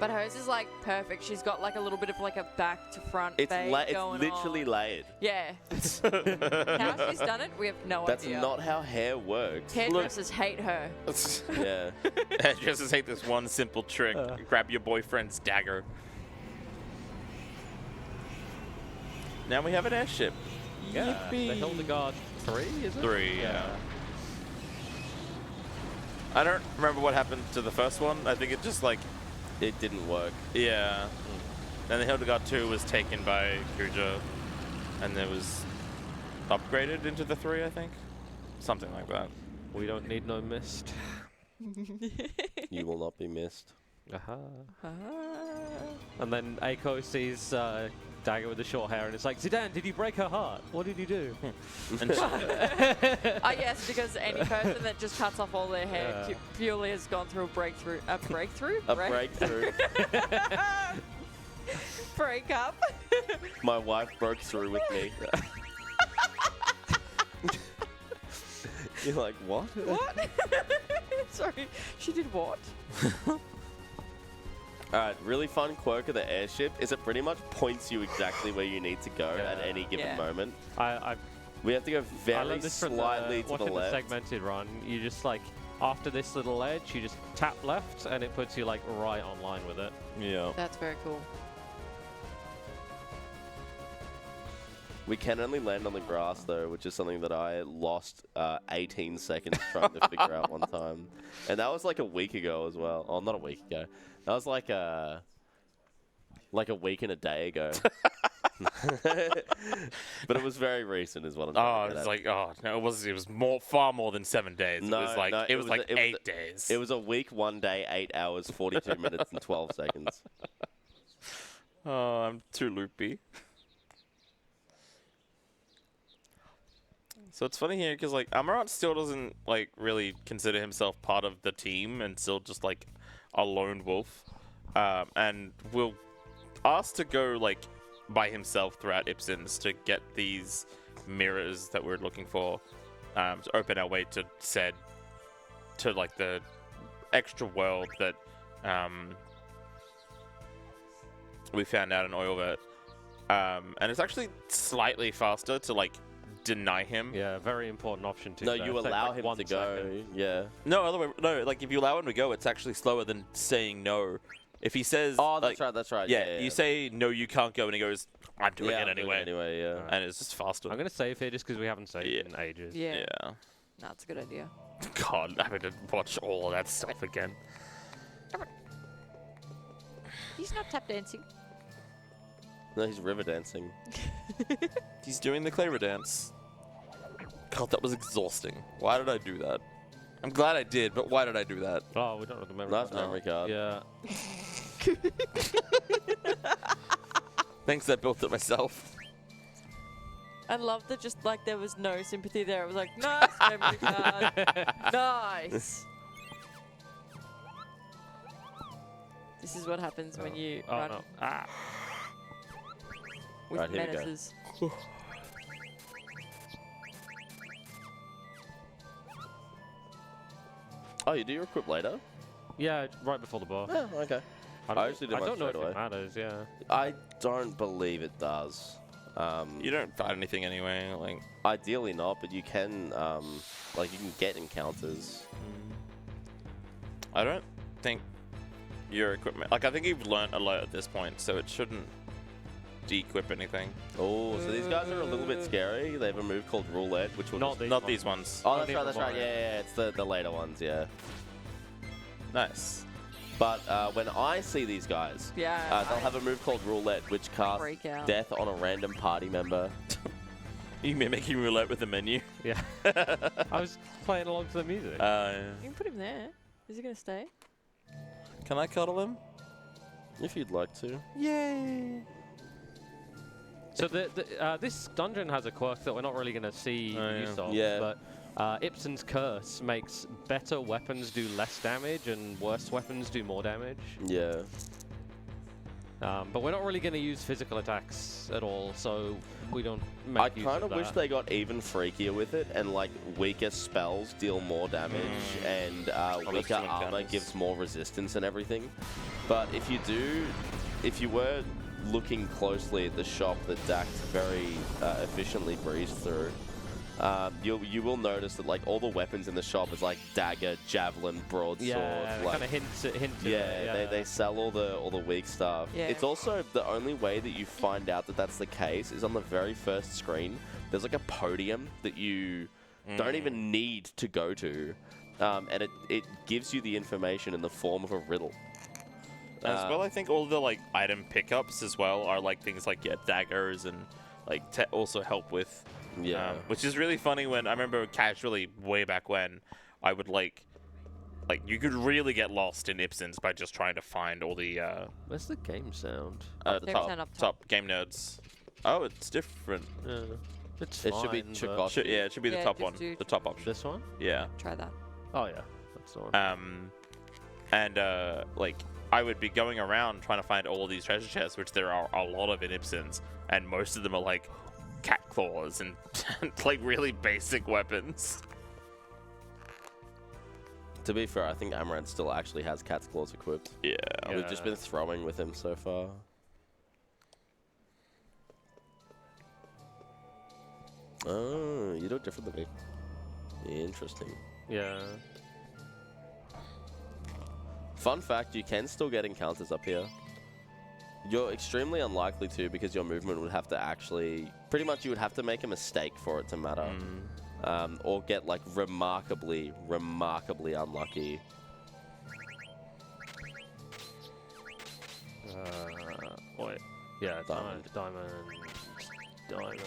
But hers is like perfect. She's got like a little bit of like a back to front It's fade it's going literally on. laid. Yeah. How she's done it, we have no That's idea. not how hair works. Hairdressers hate her. Yeah. Just take this one simple trick. Grab your boyfriend's dagger. Now we have an airship. Yeah, the Hildegard 3, is it? 3, yeah. I don't remember what happened to the first one. I think it just like, It didn't work. yeah. And the Hildegard 2 was taken by Kuja, and it was upgraded into the 3, I think. Something like that. We don't need no mist. You will not be missed. Aha. And then Aiko sees Dagger with the short hair and it's like, Zidane, did you break her heart? What did you do? And she- Oh yes, because any person that just cuts off all their hair purely has gone through a breakthrough. A breakthrough? A breakthrough. Break up. My wife broke through with me. You're like, what? What? Sorry, she did what? Alright, really fun quirk of the airship is it pretty much points you exactly where you need to go at any given moment. We have to go I very learned this from slightly to the watching left. the segmented run. You just like, after this little edge, you just tap left and it puts you like right on line with it. yeah. That's very cool. We can only land on the grass though, which is something that I lost 18 seconds trying to figure out one time. And that was like a week ago as well. Oh, not a week ago. That was like a week and a day ago. But it was very recent is what I'm Oh, trying to it's get like, oh, no, it was far more than 7 days. No, it was like, no, it was like 8 days. It was a week, 1 day, 8 hours, 42 minutes, and 12 seconds. Oh, I'm too loopy. So it's funny here because like Amaranth still doesn't like really consider himself part of the team and still just like a lone wolf, and will ask to go like by himself throughout Ipsen's to get these mirrors that we're looking for, to open our way to said to like the extra world that we found out in Oilvet, and it's actually slightly faster to like deny him. Yeah, very important option too. No, there. you Take, allow like, him 1 to go. second. Yeah. No, other way. No, like if you allow him to go, it's actually slower than saying no. If he says, Oh, that's like, right. That's right. Yeah, you say no, you can't go, and he goes, I'm doing it I'm doing anyway. anyway, yeah. And it's just faster. I'm going to save here just because we haven't saved in ages. Yeah. Yeah. That's a good idea. God, having to watch all of that stuff again. He's not tap dancing. No, he's river dancing. He's doing the Clara dance. God, that was exhausting. Why did I do that? I'm glad I did, but why did I do that? Oh, we don't have the memory Nice card. memory card. Yeah. Thanks, I built it myself. I love that just like there was no sympathy there. It was like, nice memory card. Nice. This is what happens when you Oh, run no. Ah. with Right, here we go. menaces. Oh, you do your equip later? Yeah, right before the boss. Oh, okay. I actually did I mine don't know if straight away. it matters, yeah. I don't believe it does. You don't fight anything anyway. Like, Ideally not, but you can, like, you can get encounters. I don't think your equipment. Like, I think you've learnt a lot at this point, so it shouldn't de-equip anything. Oh, so these guys are a little bit scary. They have a move called Roulette, which will Not just... these Not ones. these ones. Oh, Only that's right, Roulette. yeah, it's the later ones, yeah. Nice. But when I see these guys, Yeah. they'll have a move called Roulette, which casts Freak out. death on a random party member. You can be making roulette with the menu. Yeah. I was playing along to the music. You can put him there. Is he gonna stay? Can I cuddle him? If you'd like to. Yay! So this dungeon has a quirk that we're not really going to see Oh, yeah. use of, Yeah. but Ipsen's Curse makes better weapons do less damage and worse weapons do more damage. Yeah. But we're not really going to use physical attacks at all, so we don't I make use kind of of wish that. they got even freakier with it, and like weaker spells deal more damage, and weaker some armor encounters. gives more resistance and everything. But if you were looking closely at the shop that Dax very efficiently breezed through, you will notice that like all the weapons in the shop is like dagger, javelin, broadsword. Yeah, like, kind of hint at yeah, it, They sell all the weak stuff. Yeah. It's also the only way that you find out that that's the case is on the very first screen. There's like a podium that you don't even need to go to, and it gives you the information in the form of a riddle. As well, I think all the like item pickups as well are like things like daggers and like also help with. Yeah. Which is really funny when I remember casually way back when I would like you could really get lost in Ipsons by just trying to find all the Where's the game sound? The Game top. sound up top. game nerds. Oh, it's different. It's It should be fine, but- Chokocchi. Yeah, it should be the Yeah, top just one, do- the top option. This one? Yeah. Try that. Oh yeah, that's the one. And like I would be going around trying to find all of these treasure chests, which there are a lot of in Ipsons, and most of them are like cat claws and like really basic weapons. To be fair, I think Amaranth still actually has cat's claws equipped. Yeah. We've just been throwing with him so far. Oh, you look different than me. Interesting. Yeah. Fun fact, you can still get encounters up here. You're extremely unlikely to because your movement would have to actually... Pretty much you would have to make a mistake for it to matter. Or get like remarkably unlucky. Wait. Yeah, Diamond. diamond, thunder.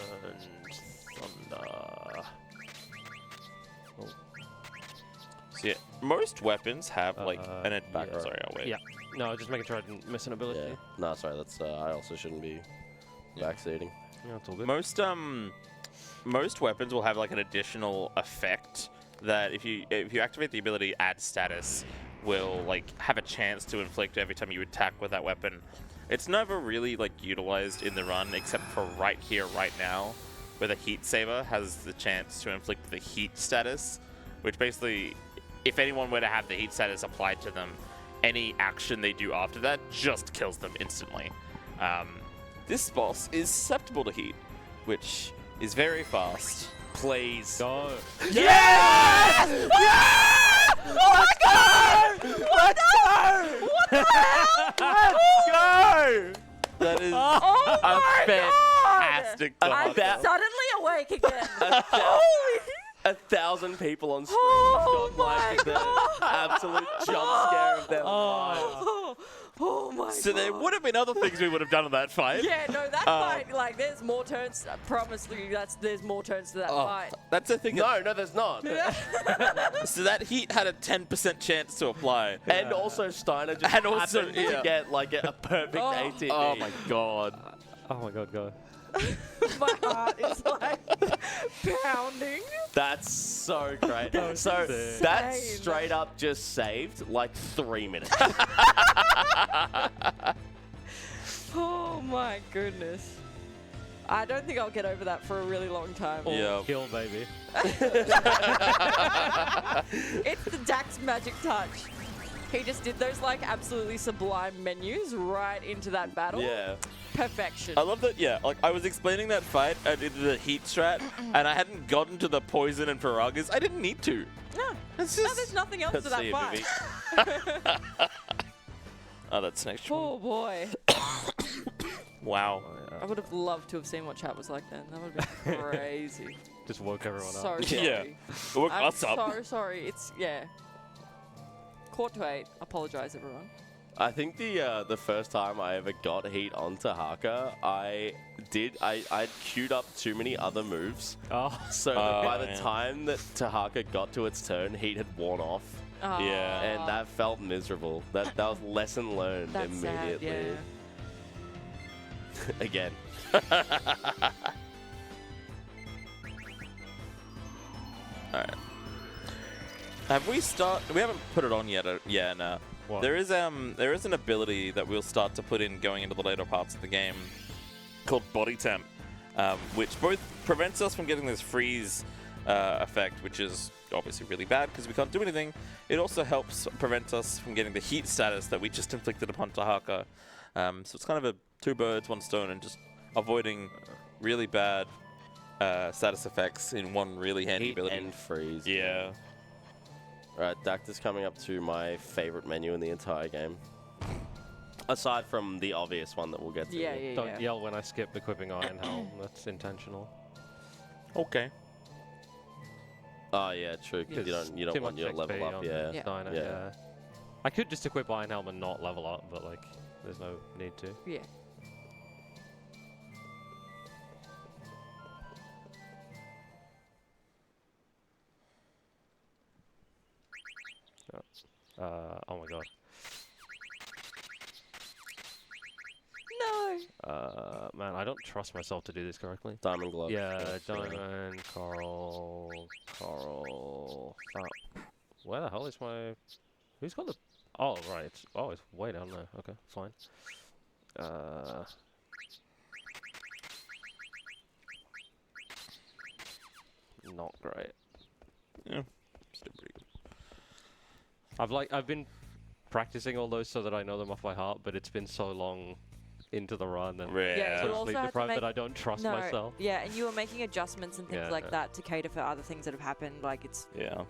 So yeah, most weapons have like an back row. Sorry, I'll wait. Yeah. No, just making sure I didn't miss an ability. Yeah. No, sorry, that's I also shouldn't be backseating. Yeah, it's all good. Most weapons will have like an additional effect that if you activate the ability add status will like have a chance to inflict every time you attack with that weapon. It's never really like utilized in the run except for right here, right now, where the heat saber has the chance to inflict the heat status, which basically, if anyone were to have the heat status applied to them, any action they do after that just kills them instantly. This boss is susceptible to heat, which is very fast. Please. Go. Yes! Yes! Oh my god! Let's go! What the hell? Let's go! That is Oh a my fantastic I'm boss. suddenly awake again. Holy 1,000 people on stream Oh got like my the God. absolute jump scare of their lives. Oh my So there would have been other things we would have done in that fight. Yeah, no, that fight, like, there's more turns. I promise you, there's more turns to that fight. That's the thing. No, there's not. So that heat had a 10% chance to apply. And also Steiner just And also, happened yeah. to get like a perfect ATB. Oh my god. Oh my god, go. My heart is like pounding. That's so great. So sick. that Insane. straight up just saved like 3 minutes. Oh my goodness. I don't think I'll get over that for a really long time. Yeah. Kill, baby. It's the Dax magic touch. He just did those like absolutely sublime menus right into that battle. Yeah. Perfection. I love that, yeah, like I was explaining that fight and the heat strat, and I hadn't gotten to the poison and Paragas. I didn't need to. No, It's no, just... there's nothing else to See that you, fight. Vivi. Oh, that's next one. Oh boy. Wow. I would have loved to have seen what chat was like then. That would have been crazy. Just woke everyone So up. sorry. Yeah. Woke I'm us up. so sorry. It's, yeah. Court to 8. Apologize, everyone. I think the first time I ever got heat on Tahaka, I queued up too many other moves. Oh. So that by the man. time that Tahaka got to its turn, heat had worn off. Yeah. And that felt miserable. That was lesson learned That's immediately. sad, yeah. Again. Alright. Have we We haven't put it on yet. Yeah, no. What? There is an ability that we'll start to put in going into the later parts of the game called Body Temp, which both prevents us from getting this freeze effect, which is obviously really bad because we can't do anything. It also helps prevent us from getting the heat status that we just inflicted upon Tahaka. So it's kind of a two birds, one stone, and just avoiding really bad status effects in one really handy Heat ability. and freeze. Yeah. Right, Dactyly's coming up to my favorite menu in the entire game. Aside from the obvious one that we'll get to. Yeah, yeah, Don't yeah. yell when I skip equipping Iron Helm. That's intentional. Okay. Oh yeah, true. Because you don't Too want much your XP level up. on Yeah. Yeah. Steiner, Yeah. yeah. I could just equip Iron Helm and not level up, but like, there's no need to. Yeah. Oh my god. No. Man, I don't trust myself to do this correctly. Diamond glove. Yeah, Sure. diamond, coral. Where the hell is my? Who's got the? Oh right. It's way down there. Okay, fine. Not great. Yeah. Still pretty good. I've been practicing all those so that I know them off by heart, but it's been so long into the run and Yeah, so you also sleep have to deprived make- that I don't trust No. myself. Yeah, and you were making adjustments and things Yeah, like yeah. that to cater for other things that have happened. Like it's Yeah.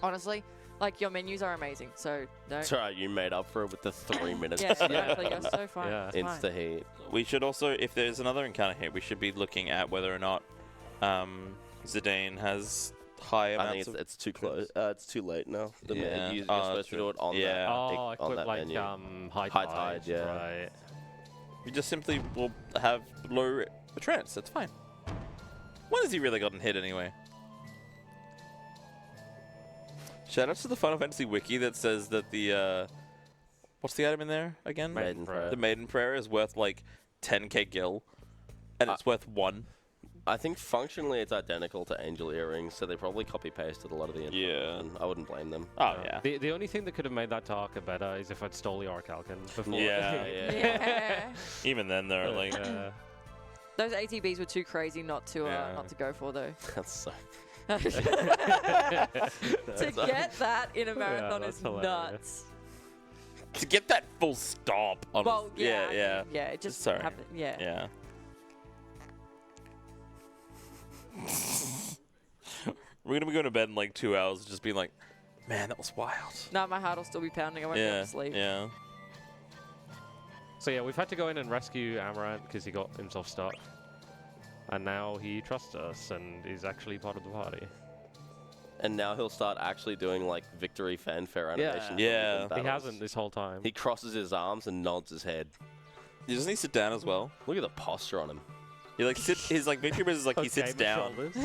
honestly, like your menus are amazing. So don't. It's alright, you made up for it with the 3 minutes. Yeah, exactly. You're so fine. Yeah. It's fine. Insta heat. We should also, if there's another encounter here, we should be looking at whether or not Zidane has high I amounts think of... it's too close. It's too late now. Yeah. You're Oh, supposed to true. do it on Yeah. that. Oh, I on quit that like menu. high High tide, tide, yeah. Right. We just simply will have low trance. That's fine. When has he really gotten hit anyway? Shout out to the Final Fantasy wiki that says that the what's the item in there again? Maiden Prayer. The Maiden Prayer is worth like 10k gil, and it's worth 1. I think functionally it's identical to Angel Earrings, so they probably copy pasted a lot of the info. Yeah. And I wouldn't blame them. Oh yeah. The only thing that could have made that Tarka better is if I'd stole the Orichalcon before. Yeah. Yeah. Even then, they're like, Those ATBs were too crazy not to Yeah. not to go for though. That's so. To get that in a marathon that's is hilarious. nuts. to get that full stop. On Well, yeah, yeah. yeah. It just Sorry. happened. Yeah. Yeah. We're gonna be going to bed in like 2 hours, just being like, man, that was wild. No, my heart will still be pounding. I won't be able Yeah, to sleep. yeah. So yeah, we've had to go in and rescue Amaranth because he got himself stuck. And now he trusts us and is actually part of the party. And now he'll start actually doing like victory fanfare animations. Yeah. in He battles. hasn't this whole time. He crosses his arms and nods his head. Doesn't he sit down as well? Look at the posture on him. He like his like victory is like he sits Okay, my down. shoulders.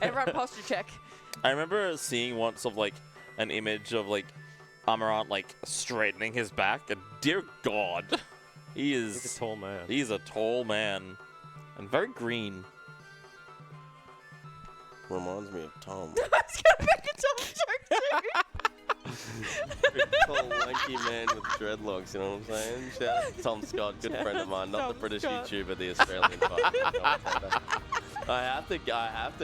Everyone posture check. I remember seeing once of like an image of like Amaranth like straightening his back, and dear God, He's a tall man. He's a tall man, and very green. Reminds me of Tom. I was gonna make a Tom joke too. Big, tall, lanky man with dreadlocks, you know what I'm saying? Shout out to Tom Scott, good friend of mine, not the Tom British Scott. YouTuber, the Australian commentator. I have to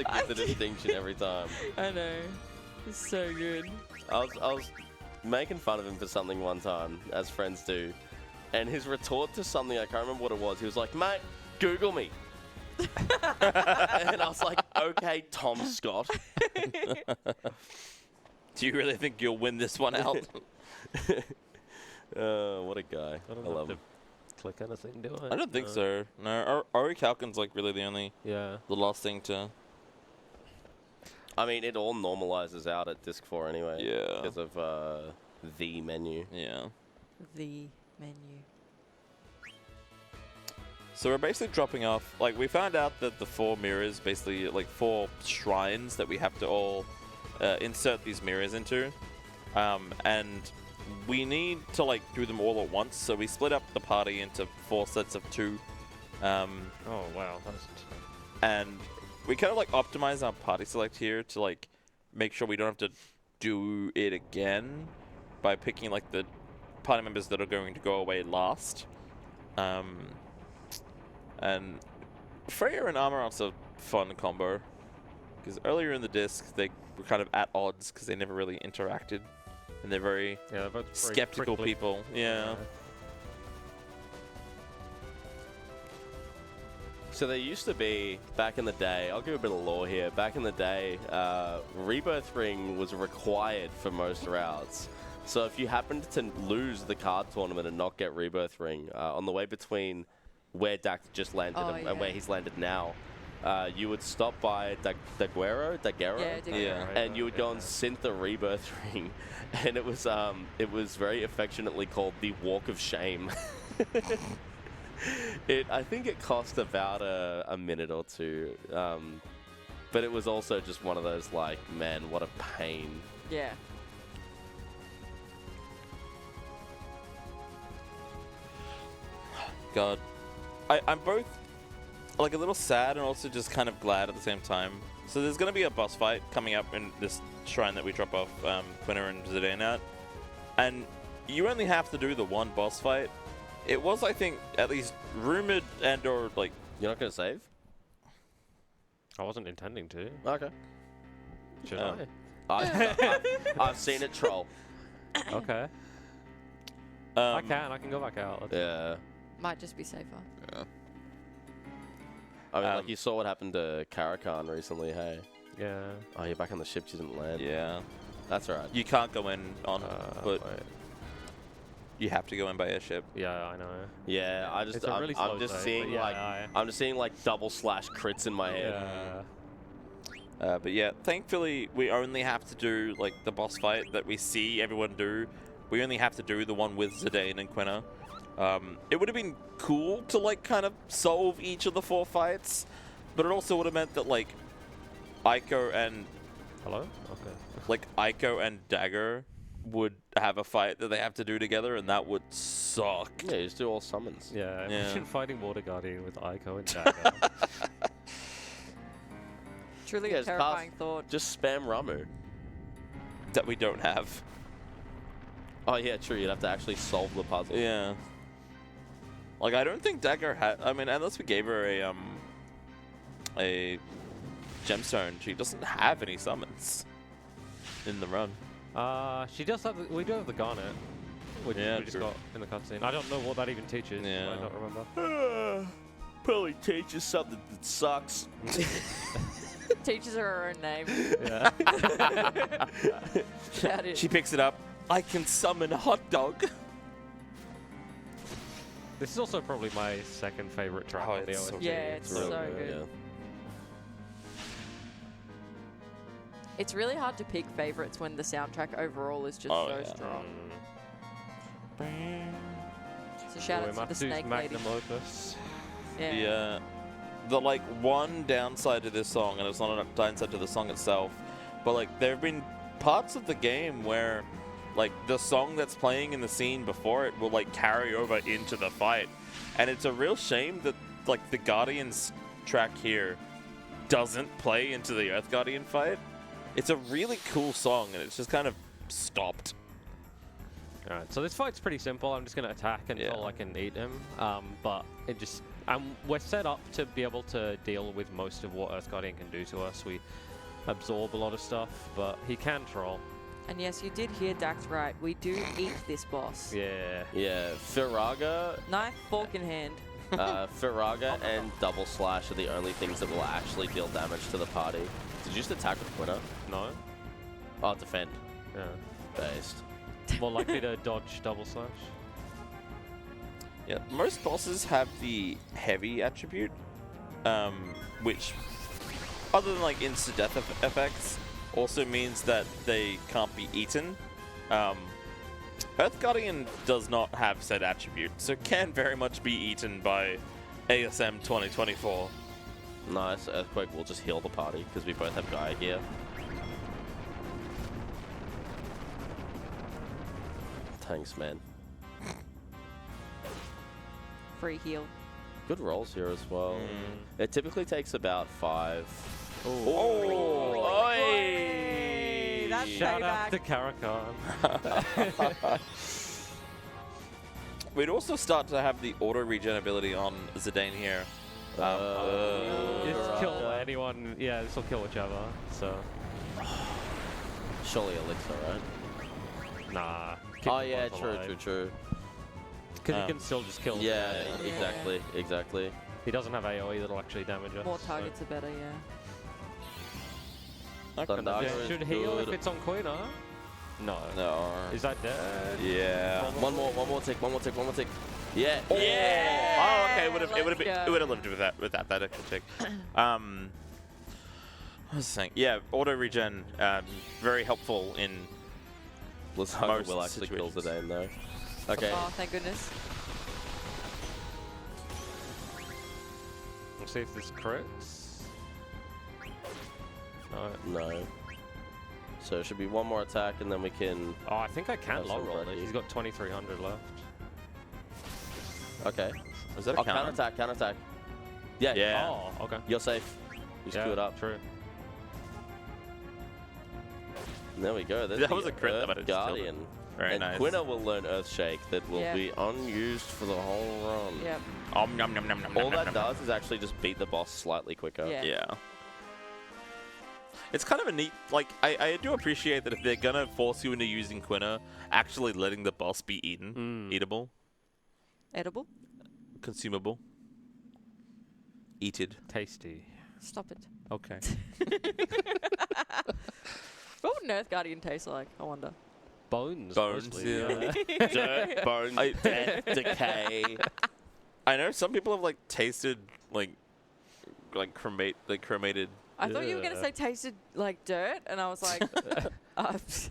give the distinction every time. I know. It's so good. I was making fun of him for something one time, as friends do, and his retort to something, I can't remember what it was, he was like, mate, Google me. And I was like, okay, Tom Scott. Do you really think you'll win this one out? What a guy. I don't I love have him. to click anything, do I? I don't think so. No, Orichalcon's like really Yeah. the last thing to. I mean, it all normalizes out at Disc 4 anyway. Yeah. Because of the menu. Yeah. The menu. So we're basically dropping off. Like we found out that the 4 mirrors, basically like 4 shrines that we have to all insert these mirrors into, and we need to like do them all at once. So we split up the party into 4 sets of 2. Oh wow, that's And we kind of like optimize our party select here to like make sure we don't have to do it again by picking like the party members that are going to go away last. And Freya and Amarant's a fun combo because earlier in the disc they were kind of at odds because they never really interacted, and they're very Yeah, they're both very skeptical prickly. people. Yeah. So there used to be, back in the day, I'll give a bit of lore here, back in the day, Rebirth Ring was required for most routes. So if you happened to lose the card tournament and not get Rebirth Ring, on the way between where Dak just landed and where he's landed now, you would stop by Daguerro, Yeah, and you would go and synth the Rebirth Ring, and it was very affectionately called the Walk of Shame. I think it cost about a minute or two, but it was also just one of those like, man, what a pain. Yeah. God, I'm both like a little sad and also just kind of glad at the same time. So there's gonna be a boss fight coming up in this shrine that we drop off Kenorah and Zidane at, and you only have to do the one boss fight. It was, I think, at least rumored and or like. You're not gonna save? I wasn't intending to. Okay. Should I've seen it troll. Okay. I can go back out. Yeah. Might just be safer. I mean, like you saw what happened to Karakan recently, hey? Yeah. Oh, you're back on the ship, you didn't land. Yeah. That's alright. You can't go in on foot. Wait. You have to go in by airship. Yeah, I know. Yeah, It's a really slow I'm just save, seeing but yeah, like I'm just seeing like double slash crits in my head. Yeah. But yeah, thankfully we only have to do like the boss fight that we see everyone do. We only have to do the one with Zidane and Kenorah. It would have been cool to like kind of solve each of the 4 fights, but it also would have meant that like Aiko and Hello? Okay. like Aiko and Dagger would have a fight that they have to do together, and that would suck. Yeah, you just do all summons. Yeah, Yeah. imagine fighting Water Guardian with Aiko and Dagger. Truly Yeah, a just terrifying thought. Just spam Ramu. That we don't have. Oh yeah, true. You'd have to actually solve the puzzle. Yeah. Like I don't think Dagger had. I mean, unless we gave her a gemstone, she doesn't have any summons in the run. She does have. We do have the Garnet, which Yeah, we just true. got in the cutscene. I don't know what that even teaches. Yeah. I don't remember. Probably teaches something that sucks. Teachers are her own name. Yeah. That is. She picks it up. I can summon a hot dog. This is also probably my second favorite track Oh, on the it's so OST. Yeah, it's really so good, good. It's really hard to pick favorites when the soundtrack overall is just so strong. So shout out to the Uematsu's Snake Lady. Magnum Opus. Yeah. The like one downside to this song, and it's not a downside to the song itself, but like there have been parts of the game where like the song that's playing in the scene before it will like carry over into the fight, and it's a real shame that like the Guardians track here doesn't play into the Earth Guardian fight. It's a really cool song, and it's just kind of stopped. Alright, so this fight's pretty simple. I'm just going to attack until I can eat him. But it just... we're set up to be able to deal with most of what Earth Guardian can do to us. We absorb a lot of stuff, but he can troll. And yes, you did hear Dax right. We do eat this boss. Yeah. Yeah, Firaga, Knife, fork in hand. Firaga and Double Slash are the only things that will actually deal damage to the party. Did you just attack with Kenorah? No? Oh, defend. Yeah. Based. More likely to dodge double slash. Yeah, most bosses have the heavy attribute, which, other than like insta-death effects, also means that they can't be eaten. Earth Guardian does not have said attribute, so can very much be eaten by ASM2024. Nice. Earthquake will just heal the party because we both have Gaia here. Thanks, man. Free heal. Good rolls here as well. It typically takes about 5. Oh! Oi! That's Shout out payback. to Caracan. We'd also start to have the auto regen ability on Zidane here. Just kill anyone. Yeah, this will kill whichever. So. Surely Elixir, right? Nah. Oh yeah, true. Because he can still just kill. Yeah, Yeah. exactly. He doesn't have AoE that'll actually damage us. More so- targets are better, yeah. Thundaga Yeah, is should heal if good. it's on Quina? No. No. Is that dead? Yeah. One more tick. Yeah. Oh, Yeah. okay. It would have let's go. lived with that extra tick. What was I saying? Yeah, auto regen, very helpful in Blizzaga most will actually kill situations. Zidane though. Okay. Oh, thank goodness. Let's see if this crits. No. No. So it should be one more attack and then we can... Oh, I think I can That's long roll it. already. He's got 2,300 left. Okay. Is that a Oh, counter? counterattack. Yeah. Yeah. Oh, okay. You're safe. You Yeah, screwed up. True. And there we go. There's That the was a crit, Earth but I just killed it. Guardian. Very And nice. Quina will learn Earthshake that will Yeah. be unused for the whole run. Yep. Nom, nom, nom, nom, nom, All nom, that nom, does is actually just beat the boss slightly quicker. Yeah. Yeah. It's kind of a neat, like, I do appreciate that if they're gonna force you into using Quina, actually letting the boss be eaten, eatable, Edible? consumable, eated. Tasty. Stop it. Okay. What would an Earth Guardian taste like? I wonder. Bones. Bones, mostly, yeah. Dirt, bones, death, decay. I know some people have like tasted like cremated. I thought you were going to Yeah. say tasted like dirt, and I was like,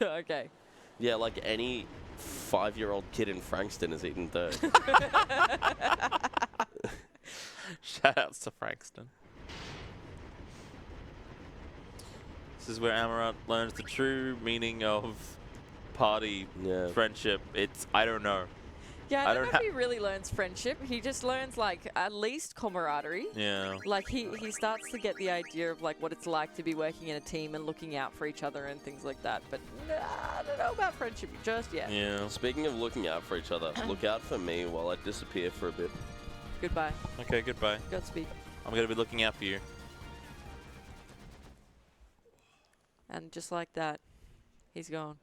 okay. Yeah, like any 5-year-old kid in Frankston has eaten dirt. Shoutouts to Frankston. This is where Amaranth learns the true meaning of party Yeah. friendship. It's I don't know. Yeah, I I don't don't know if he really learns friendship. He just learns, like, at least camaraderie. Yeah. Like, he starts to get the idea of, like, what it's like to be working in a team and looking out for each other and things like that. But I don't know about friendship just yet. Yeah. Speaking of looking out for each other, look out for me while I disappear for a bit. Goodbye. Okay. Goodbye. Godspeed. I'm gonna be looking out for you. And just like that, he's gone.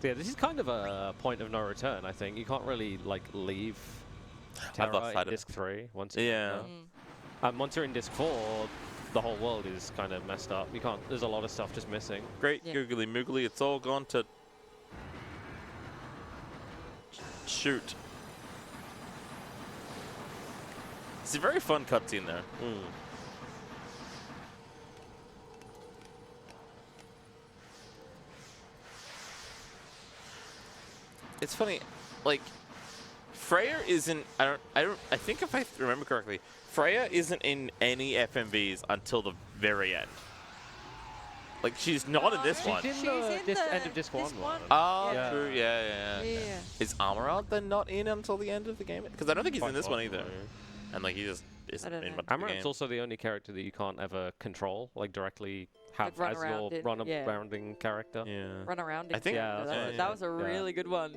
Yeah, this is kind of a point of no return, I think. You can't really, like, leave I've lost Terra sight in of- Disc 3 once you're Yeah. there. Once you're in Disc 4, the whole world is kind of messed up. You can't, there's a lot of stuff just missing. Great Yeah. googly moogly. It's all gone to shoot. It's a very fun cutscene there. It's funny, like Freya isn't. I think if I remember correctly, Freya isn't in any FMVs until the very end. Like she's not in this She's one. She's in She's the in dis- the end of Disc 1 Disc one. 1. Oh, Yeah. true. Yeah. Yeah. Is Amaranth then not in until the end of the game? Because I don't think he's in Quite this one either. possibly. And like he just I isn't don't in know. much of the Amaranth's game. also the only character that you can't ever control, like directly have run as around your it, run yeah. arounding character. Yeah. Run around it. I think- Yeah, that, that's was, right. that was a Yeah. really good one.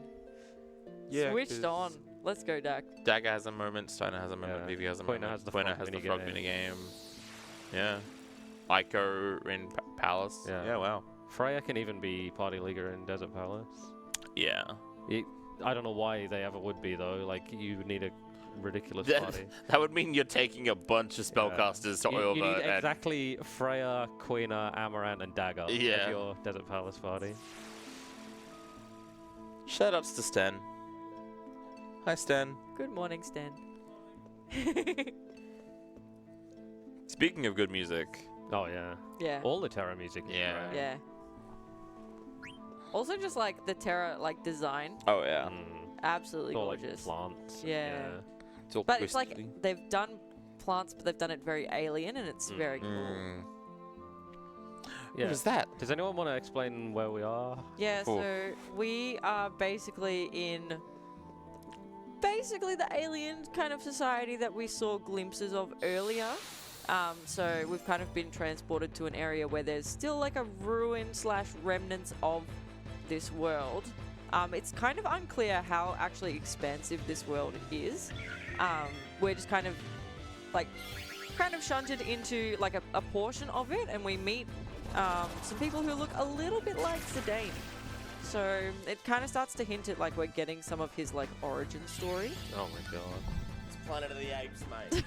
Yeah, Switched 'cause on. Let's go, Dak. Dagger has a moment, Steiner has a moment, Yeah. Vivi has a Quina moment. has the Quina frog has the frog minigame. minigame. Yeah. Ico in Palace. Yeah. Yeah, wow. Freya can even be party leader in Desert Palace. Yeah. I don't know why they ever would be though. Like you need a ridiculous That, party. that would mean you're taking a bunch of spellcasters to You over need and exactly Freya, Quina, Amaranth, and Dagger Yeah. as your Desert Palace party. shoutouts to Sten. Hi Sten. Good morning, Stan. Speaking of good music, Oh yeah, Yeah. all the Terra music. is Yeah. great. Yeah. Also, just like the Terra like design, oh yeah. absolutely All like gorgeous. plants. Yeah. It's all But it's like twisty. they've done plants, but they've done it very alien, and it's very cool. Mm. Yeah. What is that? Does anyone want to explain where we are? Yeah, Cool. so we are basically in the alien kind of society that we saw glimpses of earlier. So we've kind of been transported to an area where there's still like a ruin / remnants of this world. It's kind of unclear how actually expansive this world is. We're just kind of shunted into like a portion of it, and we meet some people who look a little bit like Zidane. So it kind of starts to hint at like we're getting some of his like origin story. Oh my god. It's Planet of the Apes, mate.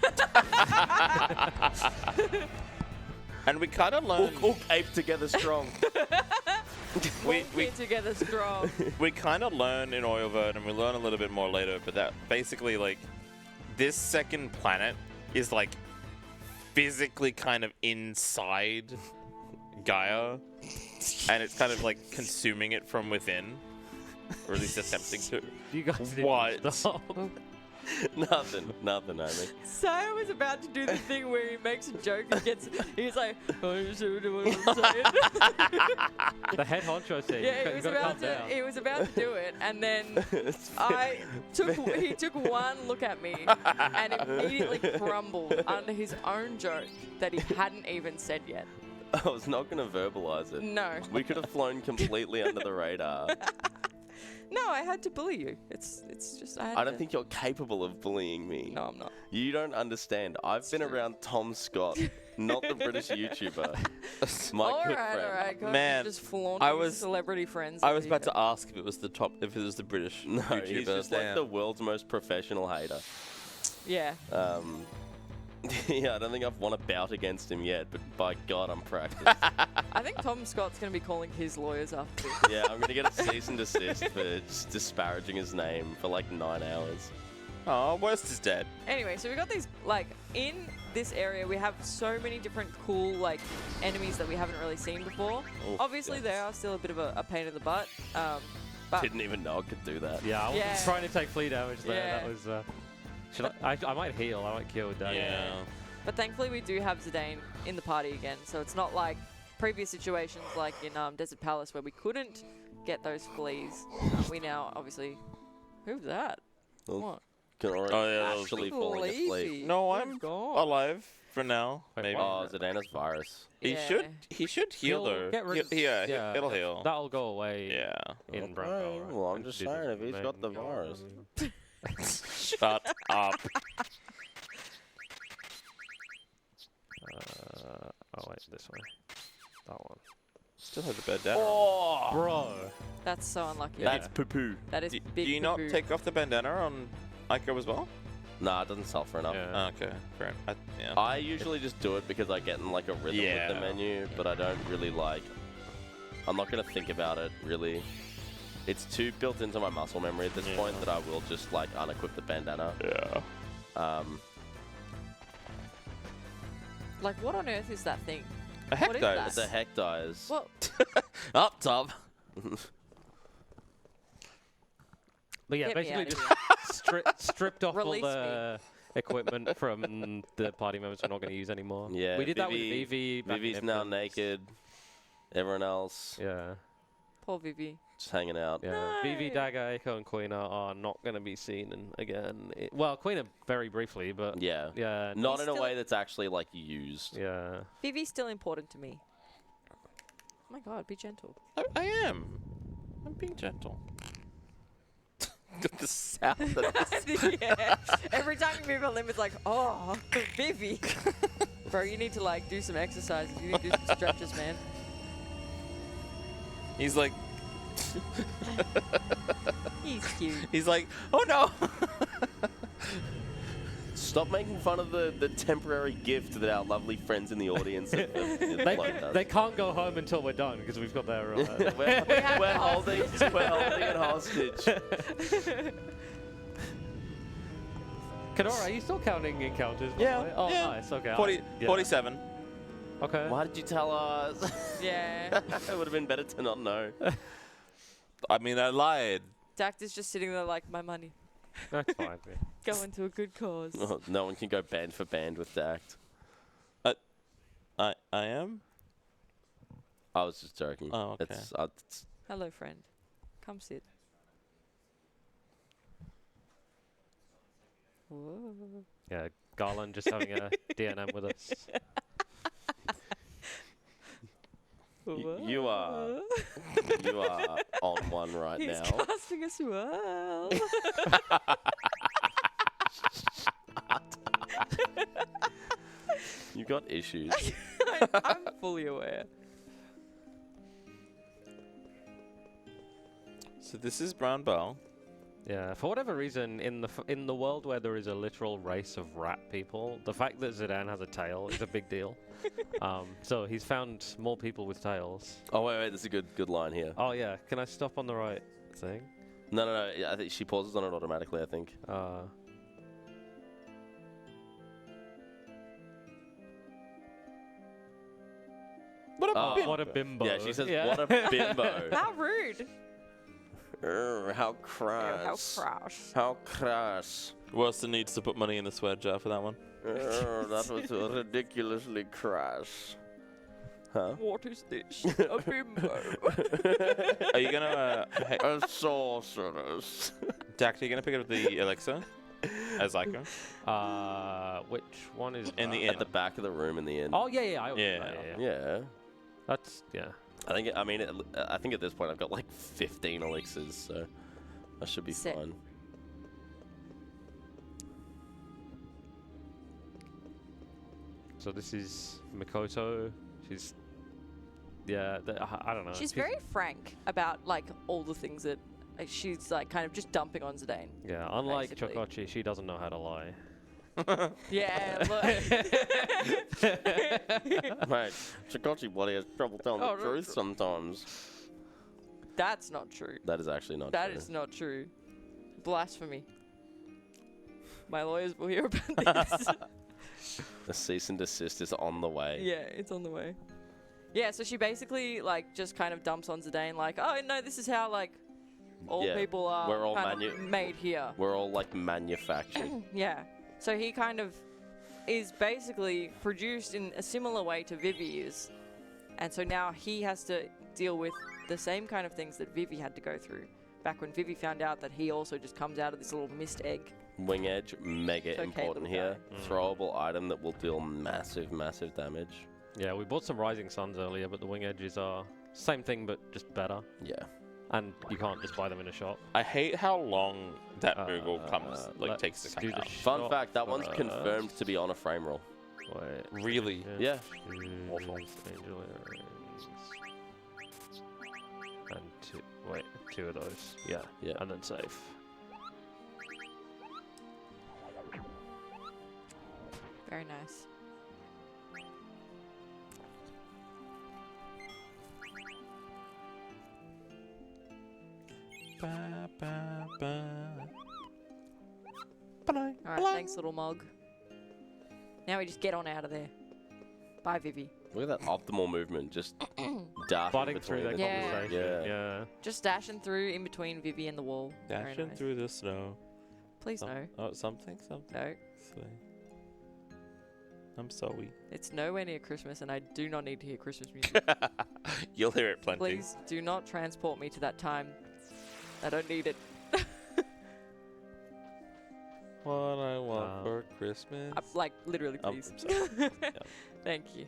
And we kind of learn. Ape together strong. we together strong. we kind of learn in Oilvert, and we learn a little bit more later. But that basically, like, this second planet is like physically kind of inside Gaia, and it's kind of like consuming it from within, or at least attempting to. You guys What? didn't stop. Nothing, Amy. Saya was about to do the thing where he makes a joke and he's like, oh, you see what I'm saying? The head honcho thing. Yeah, You gotta calm down. he was about to do it, and then he took one look at me and immediately crumbled under his own joke that he hadn't even said yet. I was not going to verbalize it. No. We could have flown completely under the radar. No, I had to bully you. It's just I don't think you're capable of bullying me. No, I'm not. You don't understand. I've been around Tom Scott, not the British YouTuber. My good friend. All right. God, Man, just flaunting I was- celebrity friends. I was about to ask if it was the British No, YouTuber. he's just like Damn. the world's most professional hater. Yeah. Yeah, I don't think I've won a bout against him yet, but by God, I'm practiced. I think Tom Scott's going to be calling his lawyers after this. Yeah, I'm going to get a cease and desist for just disparaging his name for like 9 hours. Oh, Worst is dead. Anyway, so we got these, like, in this area, we have so many different cool, like, enemies that we haven't really seen before. Oh, Obviously, they are still a bit of a pain in the butt. But Didn't even know I could do that. Yeah, I was Yeah. trying to take flea damage there. Yeah. That was. Should I might heal. I might kill with that. Yeah. But thankfully, we do have Zidane in the party again, so it's not like previous situations like in Desert Palace where we couldn't get those fleas. We now, obviously... Who's that? Oh. What? Kenorah Oh, yeah, that was actually falling asleep. Leafy. No, Oh, I'm God. alive for now. Wait, Maybe. Oh, Zidana's virus. He Yeah. should heal though. Get rid Yeah, it'll heal. That'll go away. Yeah. In Okay, Bronco, right? well, I'm just saying, if he's got the virus. Shut up. Oh wait, this way. That one. Still have the bed down. Bro. That's so unlucky. That's poo-poo. That is Do big you not poo-poo. take off the bandana on Ico as well? Nah, it doesn't sell for enough. Yeah. Oh, okay, fair. Yeah. I usually just do it because I get in like a rhythm with Yeah. the menu, but I don't really like... I'm not going to think about it, really. It's too built into my muscle memory at this point that I will just like unequip the bandana. Yeah. Like, what on earth is that thing? A heck What is dies. that? The heck dies. Well, Up top. But yeah, Get me basically outta just stripped off Release all the equipment from the party members we're not going to use anymore. Yeah, we did that with Vivi. back in Vivi's now Infamous. naked. Everyone else Yeah. poor Vivi. just hanging out. Yeah. No. Vivi, Dagger, Echo, and Queen are not going to be seen again. Well, Queen very briefly, but Yeah. yeah. Not He's in a still- way that's actually like used. Yeah. Vivi's still important to me. Oh my God, be gentle. I am. I'm being gentle. The sound that Yeah. Every time you move a limb, it's like, oh, Vivi. Bro, you need to like do some exercises. You need to do some stretches, man. He's like, He's cute. he's like, oh no. Stop making fun of the temporary gift that our lovely friends in the audience have flown us. They can't go home until we're done because we've got their. we're holding it hostage. Kenorah, are you still counting encounters? by the Yeah, way? Oh, yeah. nice. Okay. 47. Okay. Why did you tell us? Yeah. It would have been better to not know. I mean, I lied. Dact is just sitting there like, my money. That's fine. Yeah. Going to a good cause. Oh, no one can go band for band with Dact. I am? I was just joking. Oh, okay. It's Hello, friend. Come sit. Whoa. Yeah. Garland just having a DNM with us. You are on one right He's now. casting a swirl. You got issues. I'm fully aware. So this is Brown Bell. Yeah, for whatever reason, in the world where there is a literal race of rat people, the fact that Zidane has a tail is a big deal. So he's found more people with tails. Oh wait, that's a good line here. Oh yeah, can I stop on the right thing? No. Yeah, I think she pauses on it automatically. I think. What a bimbo. Yeah, she says, "What a bimbo." How rude. How crass. How crass. How crass. Wilson needs to put money in the swear jar for that one. That was ridiculously crass. Huh? What is this? A bimbo. Are you gonna, A sorceress. Dactyly, you gonna pick up the elixir as Ico? Which one is In the that? inn. At the back of the room in the inn. Oh yeah. Yeah. Yeah. That's I think at this point I've got like 15 elixirs, so that should be Sick. fun. So this is Mikoto. She's I don't know. She's very frank about like all the things that she's like kind of just dumping on Zidane. Yeah, unlike basically. Chokocchi, she doesn't know how to lie. Yeah, look. Right, Chokocchi bloody has trouble telling Oh, the no, truth tr- sometimes. That's not true. That is actually not That true. is not true. Blasphemy. My lawyers will hear about this. The cease and desist is on the way. Yeah, it's on the way. Yeah, so she basically like just kind of dumps on Zidane like, oh no, this is how like all Yeah, people are we're all kind of made here. We're all like manufactured. Yeah. So he kind of is basically produced in a similar way to Vivi is. And so now he has to deal with the same kind of things that Vivi had to go through. Back when Vivi found out that he also just comes out of this little mist egg. Wing edge, mega It's okay, important little here. guy. Throwable item that will deal massive damage. Yeah, we bought some Rising Suns earlier, but the wing edges are same thing but just better. Yeah. And you can't just buy them in a shop. I hate how long that Moogle comes, like takes to come out. Fun fact, that one's confirmed to be on a frame roll. Wait. Really? Yeah. Awful. Angel earrings. And two of those. Yeah. Yeah. And then save. Very nice. Alright, thanks little mug. Now we just get on out of there. Bye Vivi. Look at that optimal movement, just dashing Butting through between that the Yeah. conversation. Yeah. Yeah. Just dashing through in between Vivi and the wall. Very Dashing nice. through the snow. Please no. Oh, something. No. Slay. I'm sorry. It's nowhere near Christmas and I do not need to hear Christmas music. You'll hear it plenty. Please do not transport me to that time. I don't need it. What I want for Christmas. Like, literally, Oh, please. I'm sorry. Thank you.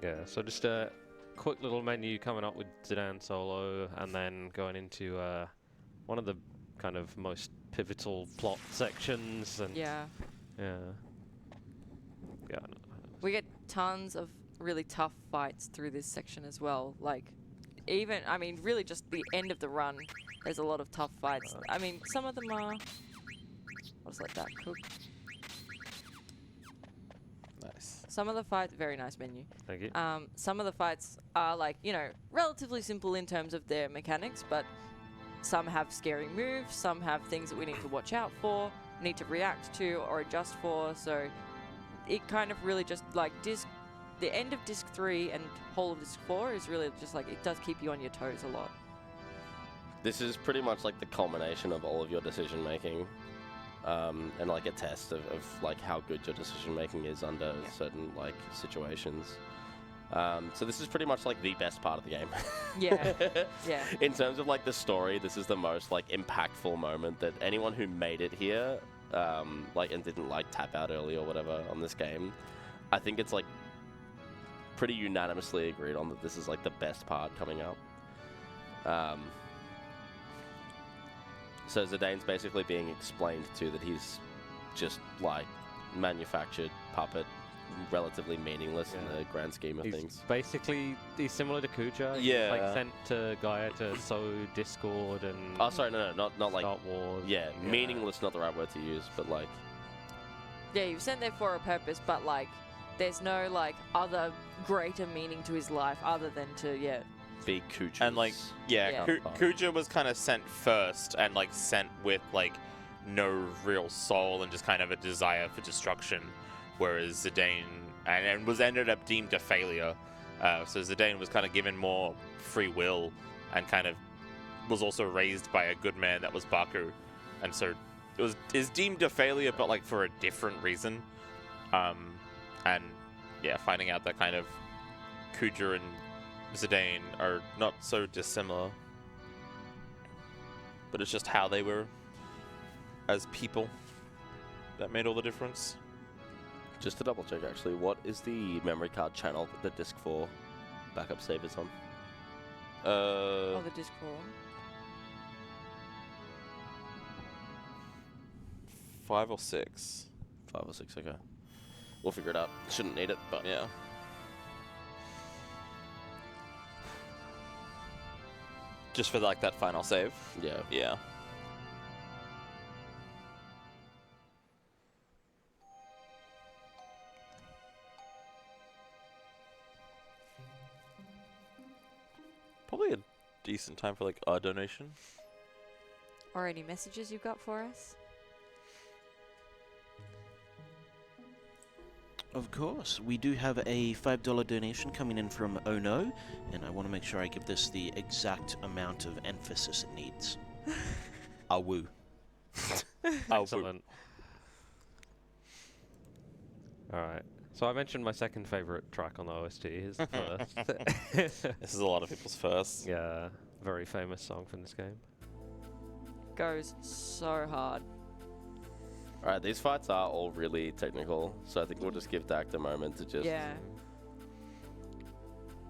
Yeah, so just a quick little menu coming up with Zidane solo and then going into one of the kind of most pivotal plot sections and Yeah. yeah. We get tons of really tough fights through this section as well. Like, even, I mean, really just the end of the run, there's a lot of tough fights. I mean, some of them are... I'll just let that cook. Nice. Some of the fights... Very nice menu. Thank you. Some of the fights are, like, you know, relatively simple in terms of their mechanics, but some have scary moves, some have things that we need to watch out for, need to react to or adjust for, so it kind of really just, like, the end of Disc 3 and whole of Disc 4 is really just, like, it does keep you on your toes a lot. This is pretty much like the culmination of all of your decision making, and like a test of like how good your decision making is under certain like situations. So this is pretty much like the best part of the game. Yeah. Yeah. In terms of like the story, this is the most like impactful moment that anyone who made it here, like and didn't like tap out early or whatever on this game, I think it's like pretty unanimously agreed on that this is like the best part coming up. So Zidane's basically being explained to that he's just like manufactured puppet, relatively meaninless in the grand scheme of things. He's similar to Kuja. Yeah. He's like sent to Gaia to sow discord and Oh, sorry, no, not like start wars. yeah, meaningless, not the right word to use, but like Yeah, you've sent there for a purpose, but like, there's no like other greater meaning to his life other than to be Kuja's. And like, Yeah. Kuja was kind of sent first and like sent with like no real soul and just kind of a desire for destruction, whereas Zidane and was ended up deemed a failure. So Zidane was kind of given more free will and kind of was also raised by a good man that was Baku, and so is deemed a failure, but like for a different reason. And yeah, finding out that kind of Kuja and Zidane are not so dissimilar, but it's just how they were as people that made all the difference. Just to double check, actually, what is the memory card channel that the disc 4 backup save is on? Oh, the disc 4. 5 or 6. 5 or 6, okay. We'll figure it out. Shouldn't need it, but Yeah. Just for like that final save. yeah. Yeah. Probably a decent time for like a donation. Or any messages you've got for us? Of course, we do have a $5 donation coming in from Oh No, and I want to make sure I give this the exact amount of emphasis it needs. Awoo. Excellent. Alright. So I mentioned my second favourite track on the OST is the first. This is a lot of people's first. Yeah, very famous song from this game. Goes so hard. Alright, these fights are all really technical, so I think we'll just give Dact a moment to just... Yeah.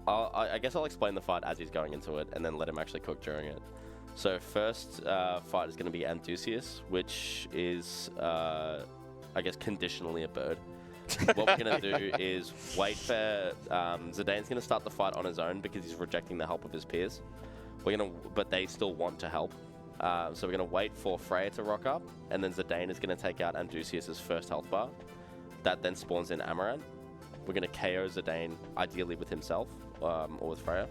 I guess I'll explain the fight as he's going into it, and then let him actually cook during it. So first fight is going to be Amdusius, which is, I guess, conditionally a bird. What we're going to do is wait for... Zidane's going to start the fight on his own because he's rejecting the help of his peers. But they still want to help. So we're going to wait for Freya to rock up, and then Zidane is going to take out Amdusius' first health bar. That then spawns in Amaranth. We're going to KO Zidane, ideally with himself, or with Freya.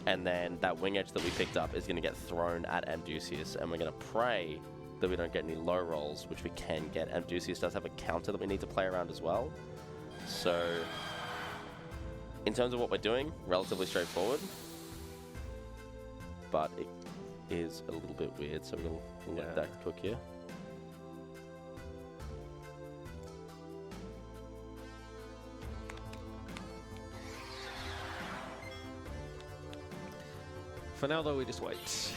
And then that wing edge that we picked up is going to get thrown at Amdusius, and we're going to pray that we don't get any low rolls, which we can get. Amdusius does have a counter that we need to play around as well. So, in terms of what we're doing, relatively straightforward. But it is a little bit weird, so we'll let that cook here. For now, though, we just wait.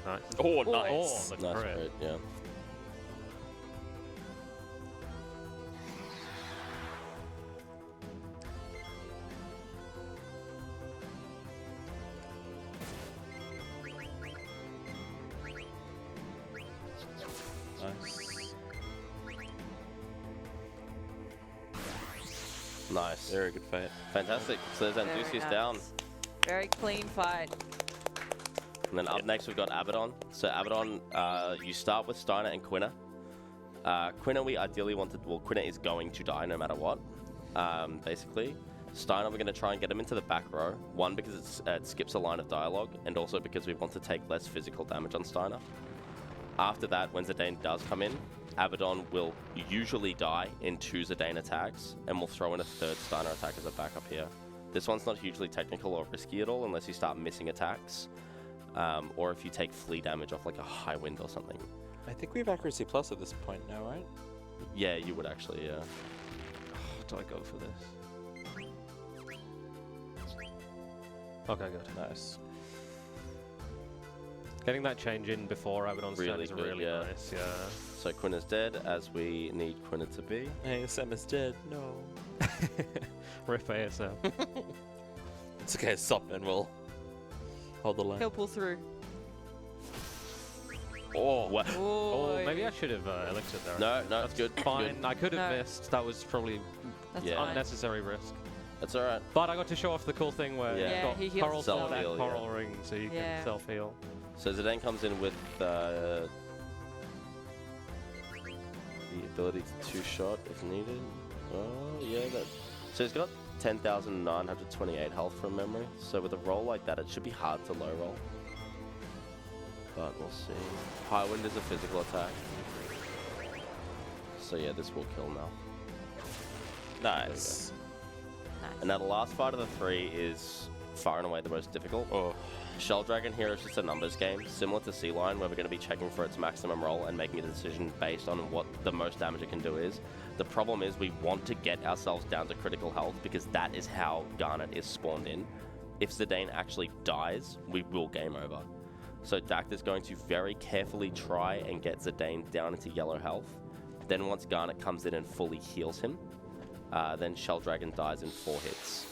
Nice. Oh, Oh, nice. Oh, the Nice crit. crit, yeah. Nice. Very good fight. Fantastic. So there's Very Amdusius nice. down. Very clean fight. And then up next we've got Abaddon. So Abaddon, you start with Steiner and Quina. Quina we ideally wanted, well, Quina is going to die no matter what, basically. Steiner, we're going to try and get him into the back row. One, because it skips a line of dialogue, and also because we want to take less physical damage on Steiner. After that, when Zidane does come in, Abaddon will usually die in 2 Zidane attacks, and we'll throw in a 3rd Steiner attack as a backup here. This one's not hugely technical or risky at all unless you start missing attacks, or if you take flea damage off like a high wind or something. I think we have accuracy plus at this point now, right? Yeah, you would actually, yeah. Do I go for this? Okay, good. Nice. Getting that change in before Abaddon's turn Really is good, really yeah. nice, yeah. So Quinn is dead, as we need Quinn to be. ASM is dead. No. Rip ASM. It's okay, stop and we'll hold the line. He'll pull through. Oh, what? Oh, maybe I should have elixir there. No, that's good. Fine, Good. I could have No. missed. That was probably That's Yeah. fine. unnecessary risk. That's alright. But I got to show off the cool thing where Yeah. you've Yeah, got he heals Coral himself. Sword and Self-heal, Coral Ring, so you Yeah. can self-heal. So Zidane comes in with the ability to 2-shot if needed. Oh, yeah. So he's got 10,928 health from memory. So with a roll like that, it should be hard to low roll. But we'll see. High Wind is a physical attack. So yeah, this will kill now. Nice. Nice. And now the last fight of the 3 is far and away the most difficult. Oh. Shell Dragon here is just a numbers game, similar to Sea Lion, where we're going to be checking for its maximum roll and making a decision based on what the most damage it can do is. The problem is we want to get ourselves down to critical health because that is how Garnet is spawned in. If Zidane actually dies, we will game over. So Dact is going to very carefully try and get Zidane down into yellow health. Then once Garnet comes in and fully heals him, then Shell Dragon dies in 4 hits.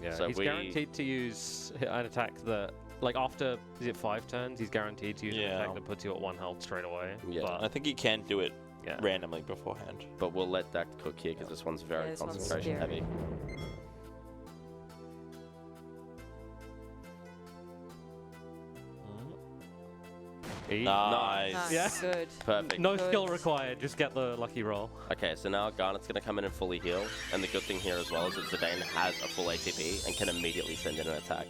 Yeah, So he's we- guaranteed to use an attack that, like after, is it 5 turns? He's guaranteed to use an Yeah. attack that puts you at 1 health straight away. Yeah. I But, think you can do it yeah. randomly beforehand. But we'll let Dact cook here because this one's very Yeah, this one's concentration scary. heavy. E. Nice. Nice. Yeah. Good. Perfect. No Good. skill required, just get the lucky roll. Okay, so now Garnet's going to come in and fully heal. And the good thing here as well is that Zidane has a full ATP and can immediately send in an attack.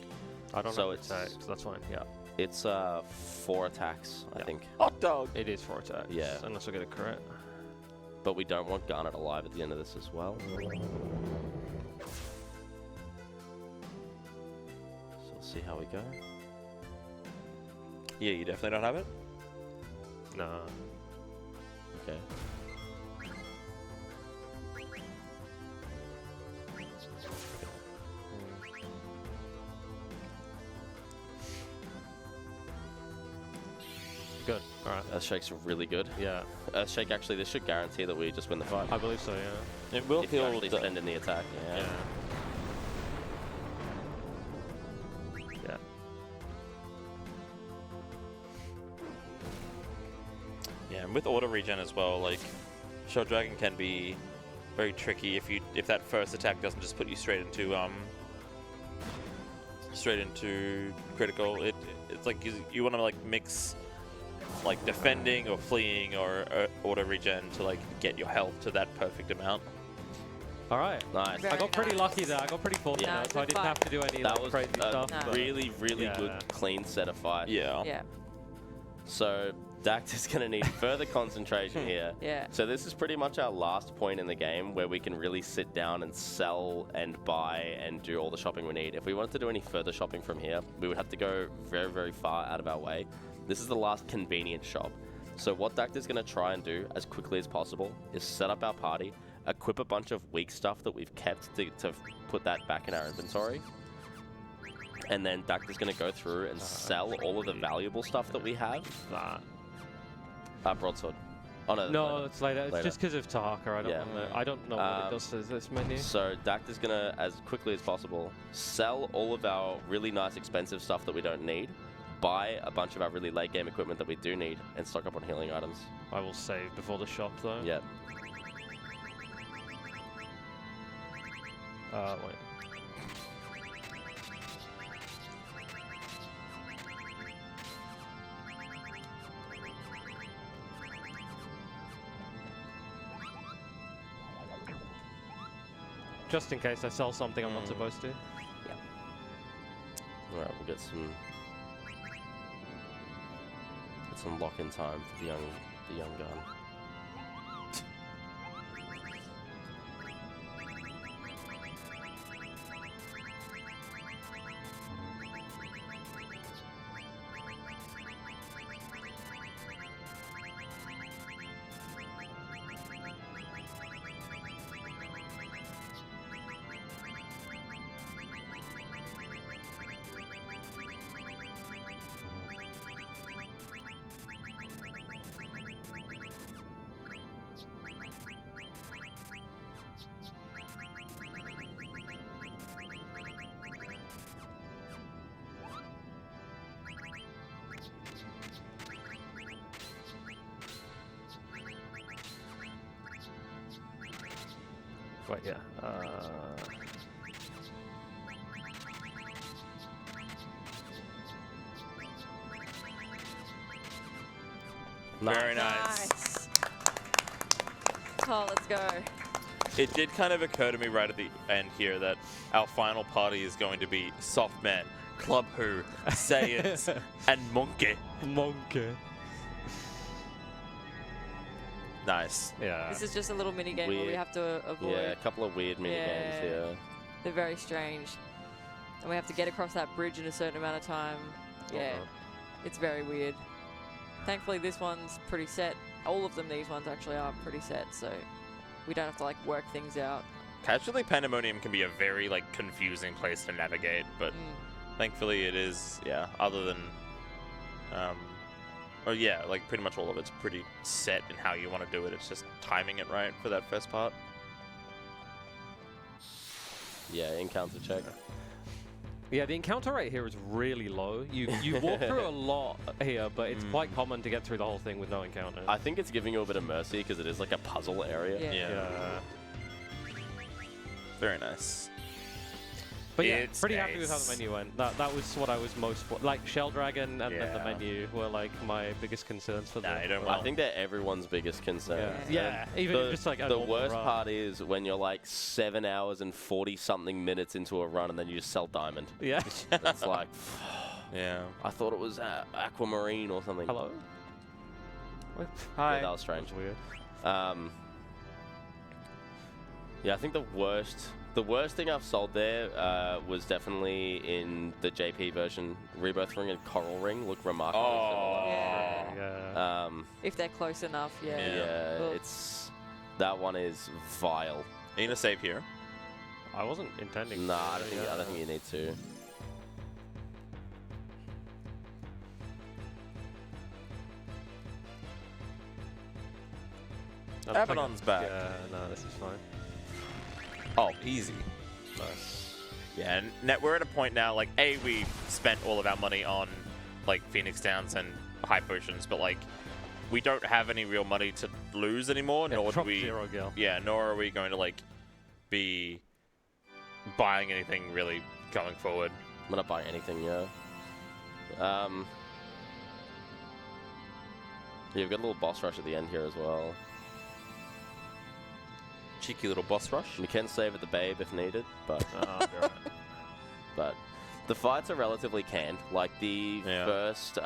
I don't So know it's- attack, so that's fine, yeah. It's 4 attacks, I Yeah. think. Hot dog. It is 4 attacks, Yeah. unless I get a crit. But we don't want Garnet alive at the end of this as well. So we'll see how we go. Yeah, you definitely don't have it. No. Okay. Good, alright. Earthshake's really good. Yeah, Earthshake, actually, this should guarantee that we just win the fight. I believe so, yeah. It will If you heal actually the... send in the attack, yeah. Yeah. Yeah. Yeah, and with auto regen as well, like Shell Dragon can be very tricky if that first attack doesn't just put you straight into critical. It's like you want to like mix like defending or fleeing or auto regen to like get your health to that perfect amount. Alright. Nice. Very I got pretty nice. lucky there, I got pretty fortunate, Yeah, so I good didn't have fight. to do any That of was that crazy a stuff. No. really, really Yeah. good, clean set of fight. Yeah. Yeah. So Dact is going to need further concentration here. Yeah. So this is pretty much our last point in the game where we can really sit down and sell and buy and do all the shopping we need. If we wanted to do any further shopping from here, we would have to go very, very far out of our way. This is the last convenient shop. So what Dact is going to try and do as quickly as possible is set up our party, equip a bunch of weak stuff that we've kept to put that back in our inventory. And then Dact is going to go through and sell all of the valuable stuff that we have. Broadsword. Oh no. No, later. it's later. It's Later. just because of Tahaka. Yeah. I don't know what it does to this menu. So Dact is gonna, as quickly as possible, sell all of our really nice expensive stuff that we don't need, buy a bunch of our really late game equipment that we do need, and stock up on healing items. I will save before the shop though. Yeah. Wait. just in case I sell something I'm not supposed to. Alright, we'll get some lock-in time for the young gun. Right, yeah. Very nice. Nice. Oh, let's go. It did kind of occur to me right at the end here that our final party is going to be Softman, Club Who, Saiyans, and Monkey. Monkey. Nice. Yeah. This is just a little mini game where we Weird. have to avoid. Yeah, a couple of weird mini games here. They're very strange. And we have to get across that bridge in a certain amount of time. Yeah. It's very weird. Thankfully, this one's pretty set. All of them, these ones actually are pretty set, so we don't have to, like, work things out. Casually, Pandemonium can be a very, like, confusing place to navigate, but thankfully it is, yeah, other than, or yeah, like, pretty much all of it's pretty set in how you want to do it. It's just timing it right for that first part. Yeah, encounter check. Yeah, the encounter rate here is really low. You walk through a lot here, but it's quite common to get through the whole thing with no encounter. I think it's giving you a bit of mercy because it is like a puzzle area. Yeah. Very nice. But yeah, It's pretty happy with how the nice. menu went. That was what I was most like. Shell Dragon and then the menu were like my biggest concerns for Nah, the. you don't I mind. think they're everyone's biggest concern. Yeah, even The, just like a the normal worst run. part is when you're like 7 hours and 40-something minutes into a run and then you just sell diamond. Yeah. That's like, Yeah. I thought it was aquamarine or something. Hello. Yeah, that was strange. That's weird. Yeah, I think the worst thing I've sold there was definitely in the JP version. Rebirth Ring and Coral Ring look remarkably Yeah. Yeah. If they're close enough, yeah. similar. Yeah, Well, that one is vile. Are you gonna save here? I wasn't intending. Nah, to, I don't think you need to. Abaddon's back. Yeah, no, this is fine. Oh, easy. Nice. Yeah, and we're at a point now, like, we spent all of our money on, like, Phoenix Downs and high potions, but, like, we don't have any real money to lose anymore, Yeah, nor do drop we... zero gil. Yeah, nor are we going to, like, be buying anything really going forward. I'm not buying anything, yeah. Yeah, we've got a little boss rush at the end here as well. Cheeky little boss rush. We can save at the babe if needed, but Right. but the fights are relatively canned. Like the first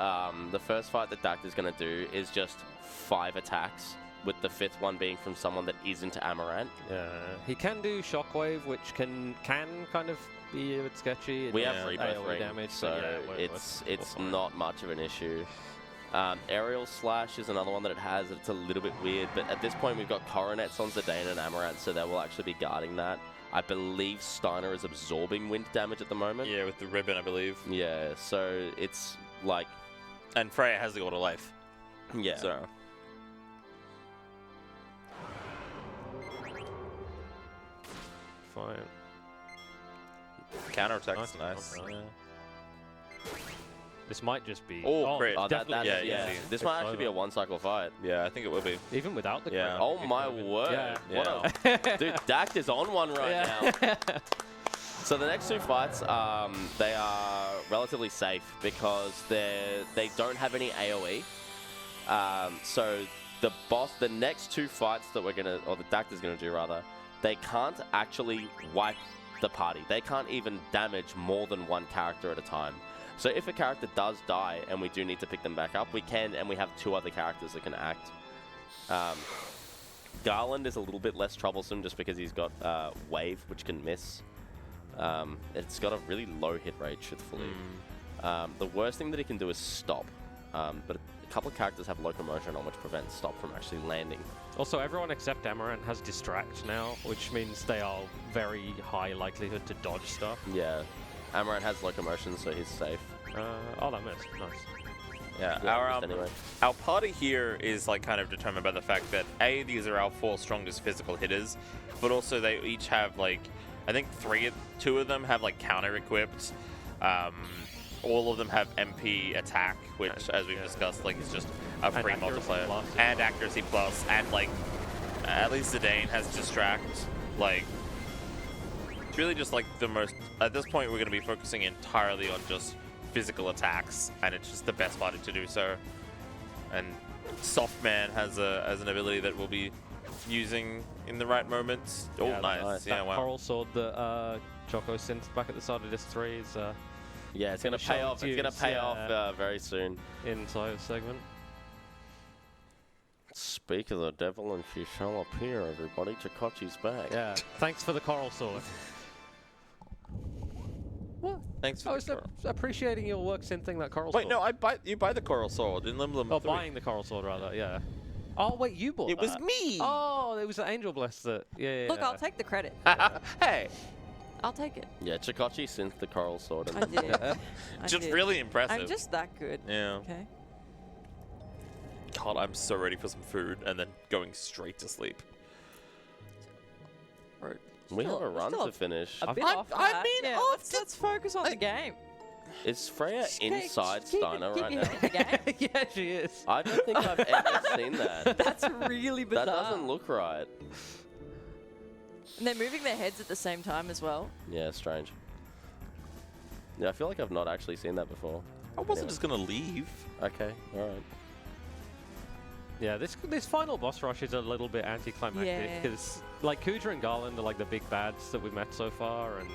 fight that Dactyly's gonna do is just 5 attacks, with the 5th one being from someone that isn't Amaranth. Yeah, he can do Shockwave, which can kind of be a bit sketchy. We It have does Rebirth AoE Ring, damage, so but yeah, it's we're fine. not much of an issue. Aerial Slash is another one that it has. It's a little bit weird, but at this point we've got Coronets on Zidane and Amaranth, so they will actually be guarding that. I believe Steiner is absorbing wind damage at the moment. Yeah, with the ribbon, I believe. Yeah, so it's like... And Freya has the auto life. Yeah. So. Fine. Counterattack's nice. Yeah. This might just be. Oh, crit. definitely. yeah, easy. This might actually be a one-cycle fight. Yeah, I think it will be. Even without the Yeah. crit, Oh it my could've been- word. Yeah. What a... Dude, Dact is on one right now. So the next 2 fights, they are relatively safe because they don't have any AoE. So the next 2 fights that we're gonna, or the Dact is gonna do rather, they can't actually wipe the party. They can't even damage more than one character at a time. So if a character does die and we do need to pick them back up, we can, and we have 2 other characters that can act. Garland is a little bit less troublesome just because he's got Wave, which can miss. It's got a really low hit rate, truthfully. The worst thing that he can do is stop. But a couple of characters have locomotion on, which prevents stop from actually landing. Also, everyone except Amaranth has Distract now, which means they are very high likelihood to dodge stuff. Yeah. Amaranth has locomotion, so he's safe. Oh, that missed. Nice. Yeah, Yeah, anyway. our party here is like kind of determined by the fact that A, these are our 4 strongest physical hitters, but also they each have like, I think 2 of them have like counter equipped. All of them have MP attack, which, as we've discussed, like is just a free multiplier, and accuracy plus, and like at least Zidane has distract. Like it's really just like the most. At this point, we're going to be focusing entirely on just physical attacks, and it's just the best party to do so. And Softman has an ability that we'll be using in the right moments. Oh, Yeah, nice. Yeah, that wow. Coral Sword that Choco sent back at the start of this 3 is Yeah, it's going to pay off. It's going to pay off very soon. inside segment. Speak of the devil and she shall appear, everybody. Chokocchi's back. Yeah, thanks for the Coral Sword. What? Thanks for I the was coral. appreciating your work synthing that Coral Wait, Sword. no, you buy the coral sword in Limblom. Oh, 3. buying the Coral Sword, rather, yeah. Oh, wait, you bought It was that. me. Oh, it was the Angel Bless that. Yeah. Look, I'll take the credit. Hey, I'll take it. Yeah, Chokocchi synth the coral sword. I did. I just did. really impressive. I'm just that good. Yeah. Okay. God, I'm so ready for some food and then going straight to sleep. Right. We have a run still to finish. A bit I'm- off I that. mean, yeah, oh, let's focus on the game. Is Freya Just keep- inside just keep Steiner keep right your now? head in the game. yeah, she is. I don't think I've ever seen that. That's really bizarre. That doesn't look right. And they're moving their heads at the same time as well. Yeah, strange. Yeah, I feel like I've not actually seen that before. I wasn't just gonna leave. Okay, alright. Yeah, this final boss rush is a little bit anticlimactic Yeah. because like Kudra and Garland are like the big bads that we've met so far, and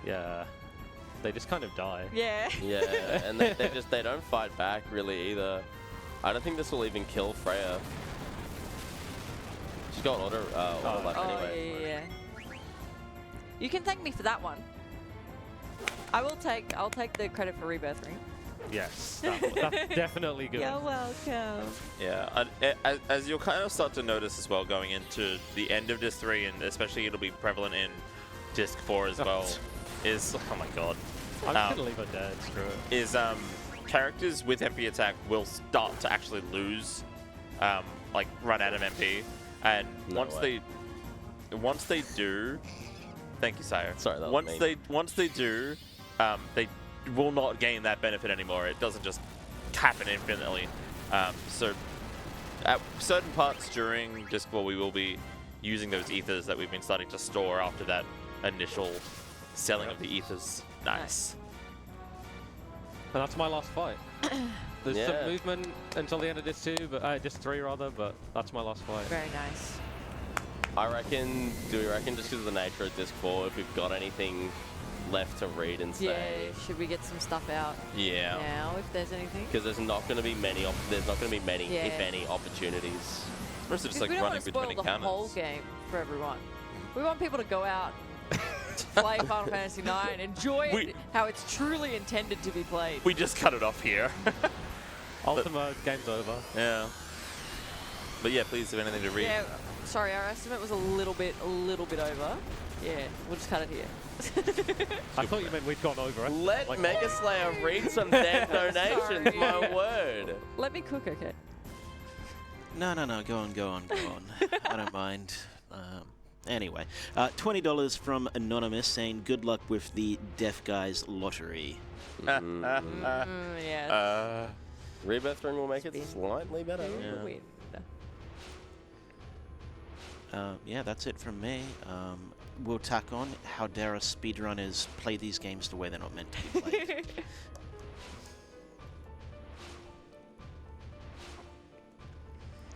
yeah, they just kind of die. Yeah. Yeah, and they don't fight back really either. I don't think this will even kill Freya. She's got auto life Oh, anyway. yeah. You can thank me for that one. I'll take the credit for Rebirth Ring. Yes, that's definitely good. You're welcome. Yeah, as you'll kind of start to notice as well going into the end of Disc 3, and especially it'll be prevalent in Disc 4 as well, is, oh my god. I'm just gonna leave her dead, screw it. Is characters with MP attack will start to actually lose, like run out of MP, and No way. once they do, thank you, Sire. Sorry, that was once they do, they will not gain that benefit anymore. It doesn't just happen infinitely. So at certain parts during Disc 4, we will be using those ethers that we've been starting to store after that initial selling of the ethers. Nice. And that's my last fight. There's Yeah. some movement until the end of Disc 2, but Disc 3 rather, but that's my last fight. Very nice. Do we reckon just because of the nature of Disc 4, if we've got anything left to read and Yeah. say? Should we get some stuff out Yeah. now, if there's anything? Because there's not going to be many, Yeah. if any, opportunities. Most of just Because like we don't running want to spoil between the encounters. whole game for everyone. We want people to go out, play Final Fantasy IX, enjoy how it's truly intended to be played. We just cut it off here. Ultima, game's over. Yeah. But yeah, please, if anything to read. Yeah, sorry, our estimate was a little bit over. Yeah, we'll just cut it here. I thought you meant we'd gone over it. Let Like- Mega Slayer read some damn donations, Sorry. my word. Let me cook, okay? No, go on. I don't mind. Anyway, $20 from Anonymous saying, good luck with the Deaf Guys lottery. Yeah. Rebirth Ring will make it slightly better. Yeah. Weird. Yeah, that's it from me. We'll tack on how dare us speedrunners play these games the way they're not meant to be played.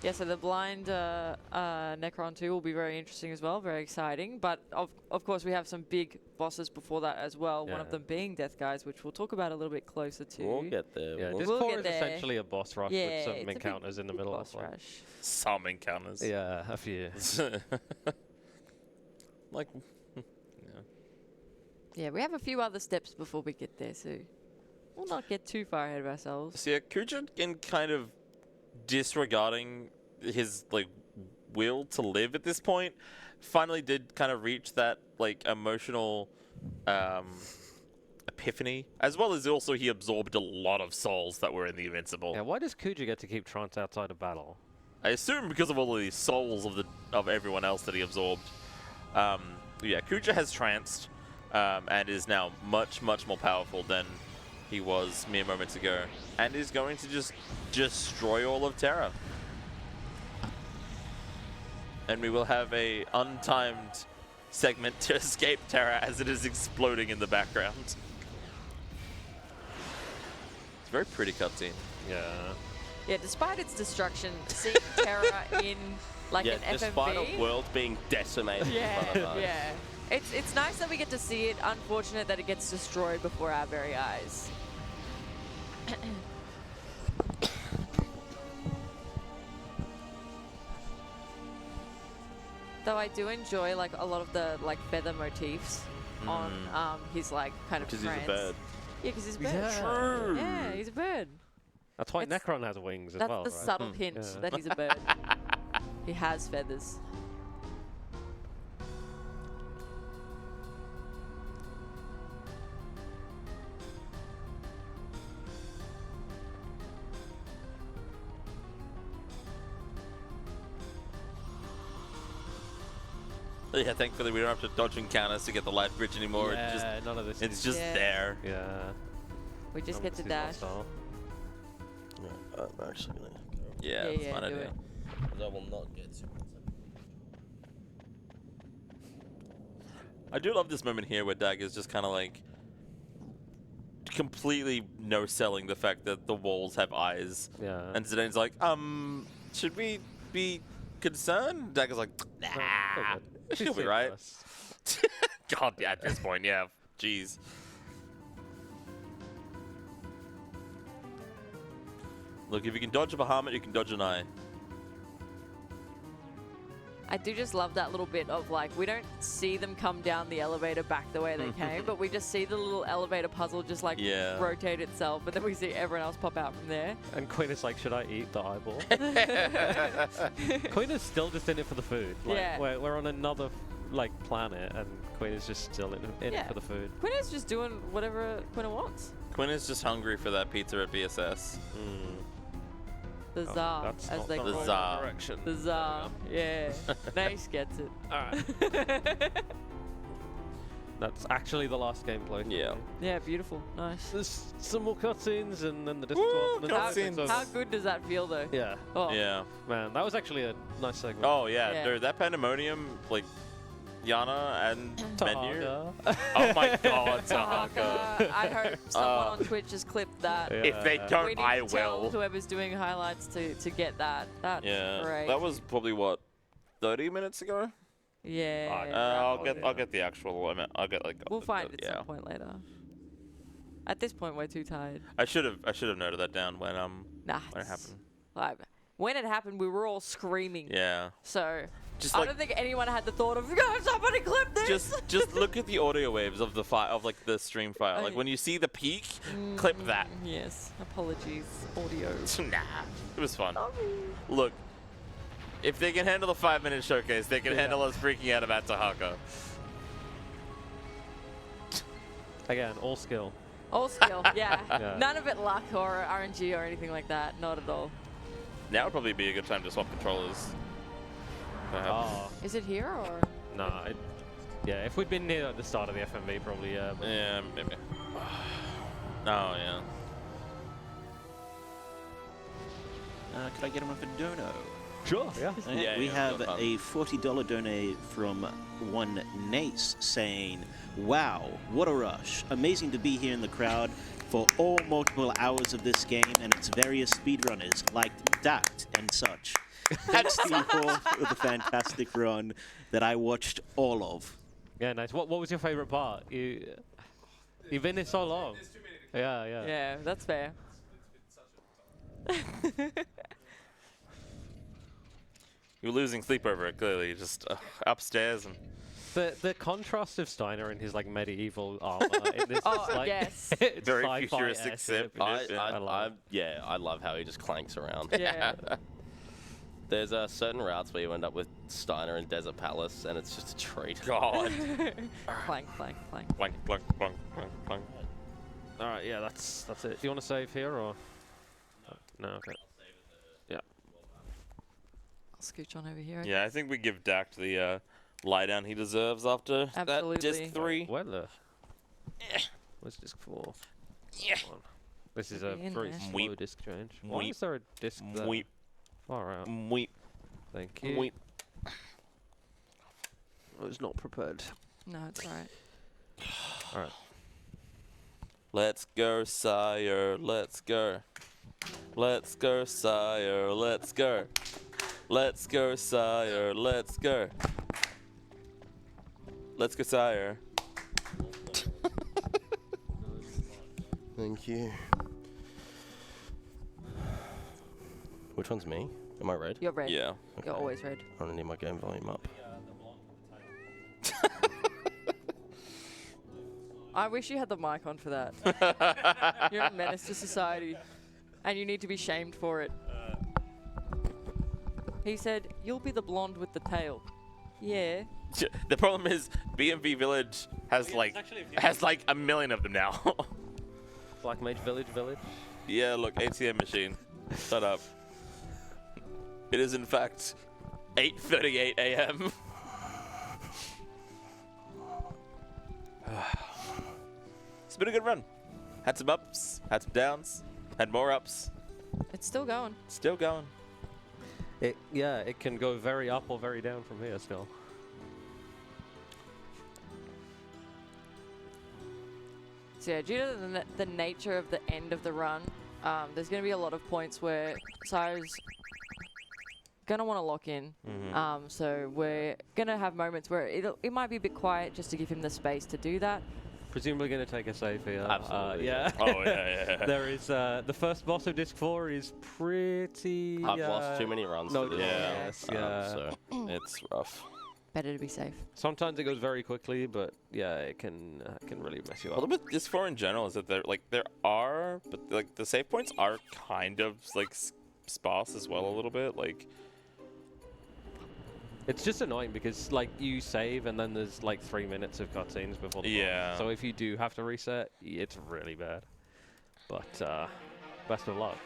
Yeah, so the blind Necron 2 will be very interesting as well, very exciting. But of course, we have some big bosses before that as well, one of Yeah. them being Death Guys, which we'll talk about a little bit closer to. We'll get there. Yeah, We'll- Disc We'll 4 get is there. essentially a boss rush Yeah, with it's some a big encounters in the middle boss of one. rush. Some encounters. Yeah, a few. Like, Yeah, we have a few other steps before we get there, so we'll not get too far ahead of ourselves. so yeah, Kuja, in kind of disregarding his like will to live at this point, finally did kind of reach that like emotional epiphany, as well as also he absorbed a lot of souls that were in the Invincible. Yeah, why does Kuja get to keep Trance outside of battle? I assume because of all of these souls of everyone else that he absorbed. Yeah, Kuja has tranced and is now much more powerful than he was mere moments ago, and is going to just destroy all of Terra. And we will have a untimed segment to escape Terra as it is exploding in the background. It's a very pretty cutscene. Yeah. Yeah, despite its destruction, seeing Terra in like yeah, an despite FMV. a world being decimated in front of us. Yeah. It's nice that we get to see it. Unfortunate that it gets destroyed before our very eyes. Though I do enjoy like a lot of the like feather motifs on his like kind of Because he's a trance. bird. Yeah, because he's a bird. Yeah. True. Yeah, he's a bird. That's why It's- Necron has wings as That's well, the right? subtle hint Yeah. that he's a bird. He has feathers. Yeah, thankfully we don't have to dodge encounters to get the light bridge anymore. Yeah, none of this It's is... just Yeah. there. Yeah. We just none get of to this is dash. hostile. I'm actually gonna Yeah, Yeah, that's yeah, fine do idea. it. because I will not get super. I do love this moment here where Dagger's just kind of like completely no-selling the fact that the walls have eyes. Yeah. And Zidane's like, should we be concerned? Dagger's like, nah, she'll be right. God, yeah, at this point, yeah. Jeez. Look, if you can dodge a Bahamut, you can dodge an eye. I do just love that little bit of like, we don't see them come down the elevator back the way they came, but we just see the little elevator puzzle just like Yeah. rotate itself, and then we see everyone else pop out from there. And Queen is like, should I eat the eyeball? Queen is still just in it for the food. Like, Yeah. we're on another like planet, and Queen is just still in it Yeah. for the food. Quinna's just doing whatever Quinna wants. Quinn is just hungry for that pizza at BSS. The Oh, Tsar, that's as not they the call The it. Tsar. direction. The Tsar, yeah. Nace gets it. Alright. That's actually the last gameplay. Yeah. Yeah, beautiful. Nice. There's some more cutscenes and then the disc Woo, 12 and then the cutscenes. disc How 12. good does that feel though? Yeah. Oh, Yeah. Man, that was actually a nice segment. Oh, yeah, Yeah. dude, that Pandemonium, like, Yana and Menu. Tahaka. Oh my god, Tahaka. Tahaka. I hope someone on Twitch has clipped that. Yeah. If they We don't, need I to tell will. whoever's doing highlights to get that. That's Yeah, great. that was probably what 30 minutes ago. Yeah. I'll get the actual. I'll get like. We'll find it yeah. some point later. At this point, we're too tired. I should have noted that down when Nah. when it it's- happened. Like, when it happened, we were all screaming. Yeah. So Just I like don't think anyone had the thought of, "Go, somebody clip this." just look at the audio waves of the file of like the stream file. Like when you see the peak, clip that. Yes. Apologies, audio. Nah, it was fun. Sorry. Look, if they can handle the 5-minute showcase, they can Yeah. handle us freaking out about Tahaka. Again, all skill. All skill, yeah. Yeah. None of it luck or RNG or anything like that. Not at all. Now would probably be a good time to swap controllers. Perhaps. Oh, Is it here or? nah. Yeah, if we'd been near at the start of the FMV, probably, yeah. But Yeah, maybe. Oh, yeah. Could I get him up a dono? Sure, yeah. Yeah, We yeah, have no a $40 donate from one Nace saying, "Wow, what a rush. Amazing to be here in the crowd for all multiple hours of this game and its various speedrunners like Dact and such. That's the fourth of the fantastic run that I watched all of. Yeah, nice. What was your favorite part? You've been here so long. Yeah, yeah. Yeah, that's fair. You're losing sleep over it, clearly. Just upstairs and... The contrast of Steiner in his like medieval armor. In this Oh, is, like, yes. it's Very sci-fi futuristic esque. sip. I love how he just clanks around. Yeah. There's certain routes where you end up with Steiner and Desert Palace, and it's just a treat. God. Clank, clank, clank. Blank, blank, blank, blank, blank. All right, yeah, that's it. Do you want to save here or? No, okay. Yeah. I'll scooch on over here. I Yeah, I think we give Dak the lie down he deserves after Absolutely. that disc 3. Where the? Where's disc 4? Yeah. This is Could a be in very there. slow Weep. disc change. Why Weep. is there a disc there? Weep, Far out. weep, Thank you. weep. I was not prepared. No, it's alright. All right. Let's go, sire, let's go. Let's go, sire, let's go. Let's go, sire, let's go. Let's go, sire. Thank you. Which one's me? Am I red? You're red. Yeah. You're always red. I'm gonna need my game volume up. I wish you had the mic on for that. You're a menace to society, and you need to be shamed for it. He said, "You'll be the blonde with the tail." Yeah. The problem is BMV Village has like a million of them now. Black Mage Village. Yeah, look, ATM machine. Shut up. It is in fact 8:38 a.m. It's been a good run. Had some ups, had some downs, had more ups. It's still going. Still going. It can go very up or very down from here still. So yeah, due to the nature of the end of the run, there's going to be a lot of points where Sire's going to want to lock in. So we're going to have moments where it might be a bit quiet just to give him the space to do that. Presumably going to take a save here. Absolutely. Yeah. Oh yeah. There is the first boss of disc 4 is pretty. I've lost too many runs No, to this. yes, yeah. So it's rough. Better to be safe. Sometimes it goes very quickly, but yeah, it can really mess you A up. little bit disc 4 in general is that the save points are kind of like sparse as well a little bit. Like It's just annoying because like you save and then there's like 3 minutes of cutscenes before the Yeah. boss. So if you do have to reset, it's really bad. But best of luck.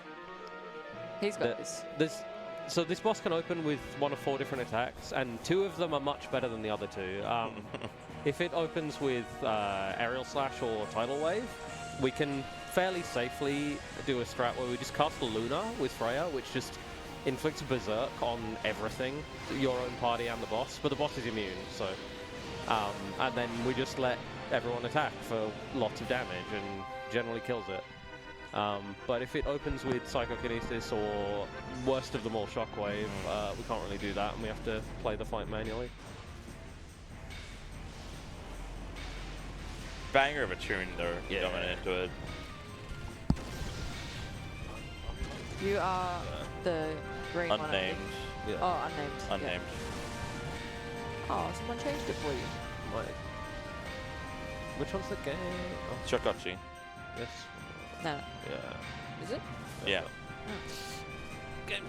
He's got this. So this boss can open with 1 of 4 different attacks, and 2 of them are much better than the other 2. If it opens with Aerial Slash or Tidal Wave, we can fairly safely do a strat where we just cast Luna with Freya, which just inflicts Berserk on everything, your own party and the boss, but the boss is immune, so... and then we just let everyone attack for lots of damage and generally kills it. But if it opens with Psychokinesis or worst of them all, Shockwave, we can't really do that and we have to play the fight manually. banger of a tune though, coming into it. You are the green one. I Unnamed. think. Oh, unnamed. yeah. Unnamed. Oh, someone changed it for you. Wait. Which one's the game? Oh, Chokocchi. yes. No, Yeah. is it? Yeah.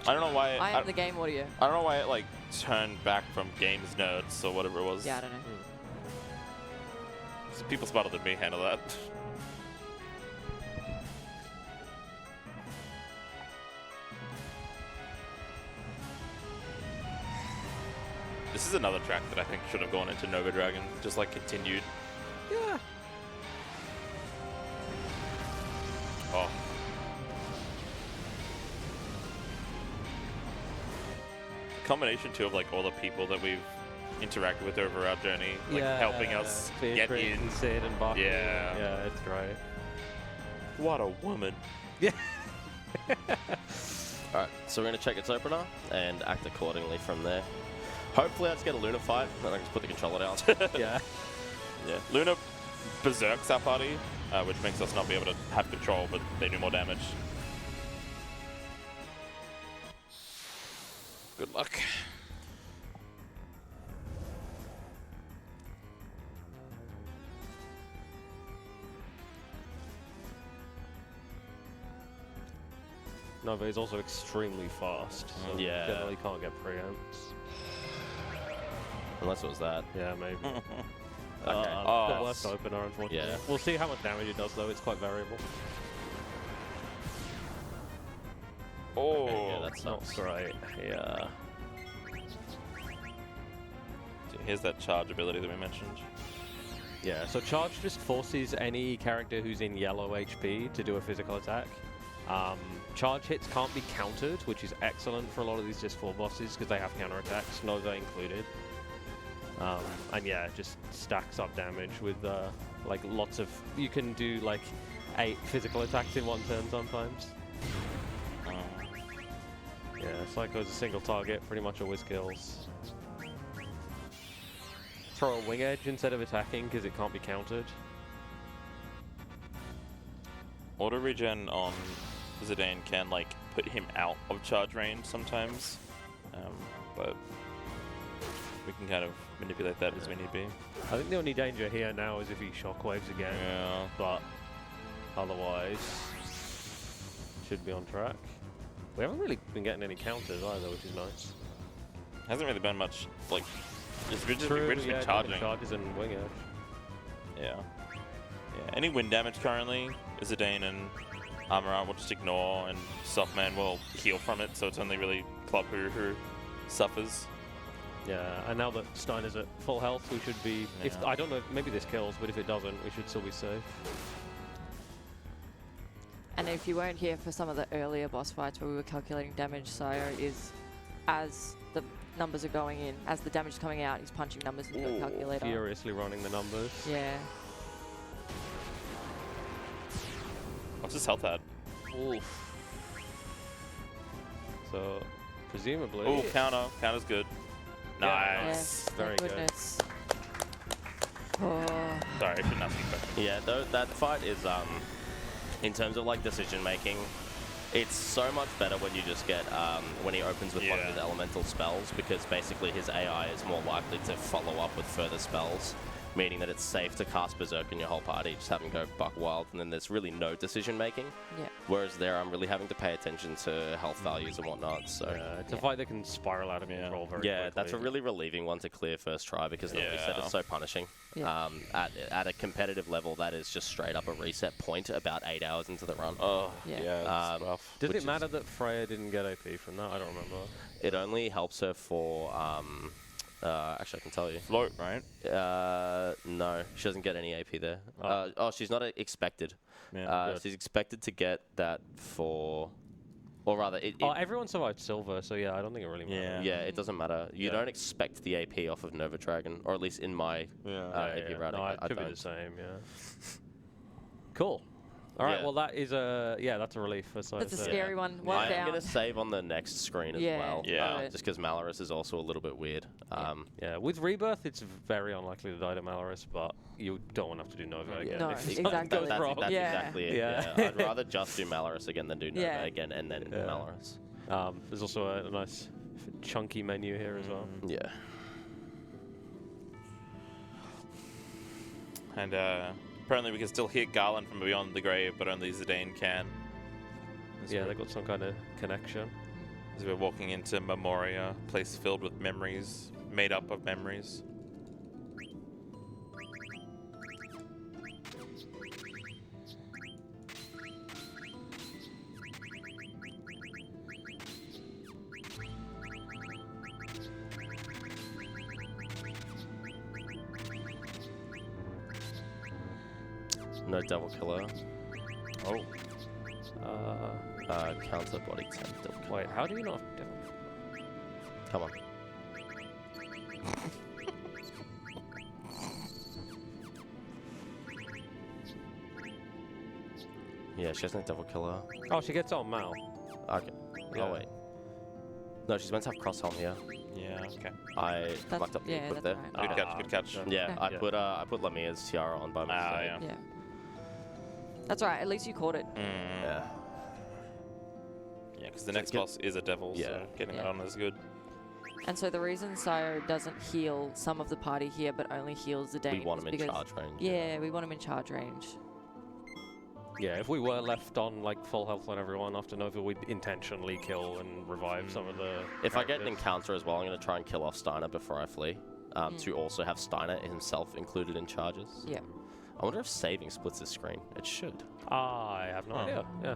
I don't know why. I am the game audio. I don't know why it like turned back from Games Nerds or whatever it was. Yeah, I don't know. So people smarter than me handle that. This is another track that I think should have gone into Nova Dragon, just like continued. Yeah. Oh. Combination too of like all the people that we've interacted with over our journey, like helping us get Beatrice in. and Sid and Bucky. Yeah. Yeah, it's great. What a woman. Yeah. Alright, so we're going to check its opener and act accordingly from there. Hopefully I just get a Luna fight, and I can just put the controller down. Yeah. Yeah. Luna berserks our party, which makes us not be able to have control, but they do more damage. Good luck. Nova is also extremely fast, so Yeah. generally can't get preempts. Unless it was that. Yeah, maybe. Okay. The worst opener, unfortunately. Yeah. We'll see how much damage it does, though. It's quite variable. Oh, Yeah, That's that's not great. Yeah. here's that charge ability that we mentioned. Yeah, so charge just forces any character who's in yellow HP to do a physical attack. Charge hits can't be countered, which is excellent for a lot of these Disc 4 bosses because they have counterattacks, Nova included. And yeah, it just stacks up damage with like lots of... You can do like 8 physical attacks in one turn sometimes. Yeah, Psycho's a single target, pretty much always kills. Throw a wing edge instead of attacking because it can't be countered. Auto regen on Zidane can like put him out of charge range sometimes, but we can kind of manipulate that as we need be. I think the only danger here now is if he shockwaves again. Yeah. But otherwise, should be on track. We haven't really been getting any counters either, which is nice. Hasn't really been much like. We've just True, been yeah, charging. Charges and wing edge. Yeah. Yeah. Any wind damage currently, Zidane and Armorant will just ignore, and Softman will heal from it. So it's only really Club who suffers. Yeah, and now that Steiner's at full health, we should be... If Yeah. I don't know, if maybe this kills, but if it doesn't, we should still be safe. And if you weren't here for some of the earlier boss fights where we were calculating damage, Sire is, as the numbers are going in, as the damage is coming out, he's punching numbers into the calculator. Furiously running the numbers. Yeah. What's his health at? Oof. So, presumably... Oh, counter. Counter's good. Nice. Yes, Very thank good. goodness. Oh. Sorry, I shouldn't ask you a question. Yeah, that fight is, in terms of like decision making, it's so much better when you just get, when he opens with one of his elemental spells, because basically his AI is more likely to follow up with further spells, meaning that it's safe to cast Berserk in your whole party, just have him go buck wild, and then there's really no decision making. Yeah. Whereas there, I'm really having to pay attention to health values and whatnot, so... Yeah, it's a fight that can spiral out of control very Yeah, quickly. that's a really relieving one to clear first try, because the reset is so punishing. Yeah. At a competitive level, that is just straight up a reset point about 8 hours into the run. Oh, Yeah. yeah, it's rough. Did it matter that Freya didn't get AP from that? I don't remember. It only helps her for... actually, I can tell you. Float, right? No, she doesn't get any AP there. Oh. She's not expected. Yeah, She's expected to get that for... Or rather, Everyone survived silver, so yeah, I don't think it really matters. yeah, it doesn't matter. You don't expect the AP off of Nova Dragon, or at least in my AP routing. No, it I should be don't. the same, yeah. Cool. All right, Yeah. well, that is that's a relief. That's That's a scary one. One I am down. going to save on the next screen as Yeah. well. Yeah. Just because Malorus is also a little bit weird. Yeah, with Rebirth, it's very unlikely to die to Malorus, but you don't want to have to do Nova again. No, if exactly. something goes That's wrong. Yeah. exactly it. Yeah. Yeah. I'd rather just do Malorus again than do Nova Yeah. again and then Yeah. Malorus. There's also a nice chunky menu here as well. Yeah. And apparently we can still hear Garland from beyond the grave, but only Zidane can. Yeah, they got some kind of connection. As we're walking into Memoria, a place filled with memories, made up of memories. No Devil Killer. Oh. Counter body 10 Devil Killer. Wait, how do you not have Devil? Come on. Yeah, she has no Devil Killer. Oh, she gets on Mal. Okay. Yeah. Oh, wait. No, she's meant to have cross helm here. Yeah, okay. I That's- mucked up the yeah, equip that's there. right. Good catch. Yeah, Yeah. I put Lamia's tiara on by mistake. Ah, yeah. Yeah. That's right. At least you caught it. Yeah. Yeah, because the next boss is a devil, Yeah. so getting it Yeah. on is good. And so the reason Sayo doesn't heal some of the party here, but only heals the Danes, We want him in because charge range. Yeah, we want him in charge range. Yeah, if we were left on like full health on everyone after Nova, we'd intentionally kill and revive some of the. If I get an characters. encounter as well, I'm going to try and kill off Steiner before I flee. To also have Steiner himself included in charges. Yeah. I wonder if saving splits the screen. It should. I have no idea. Yeah,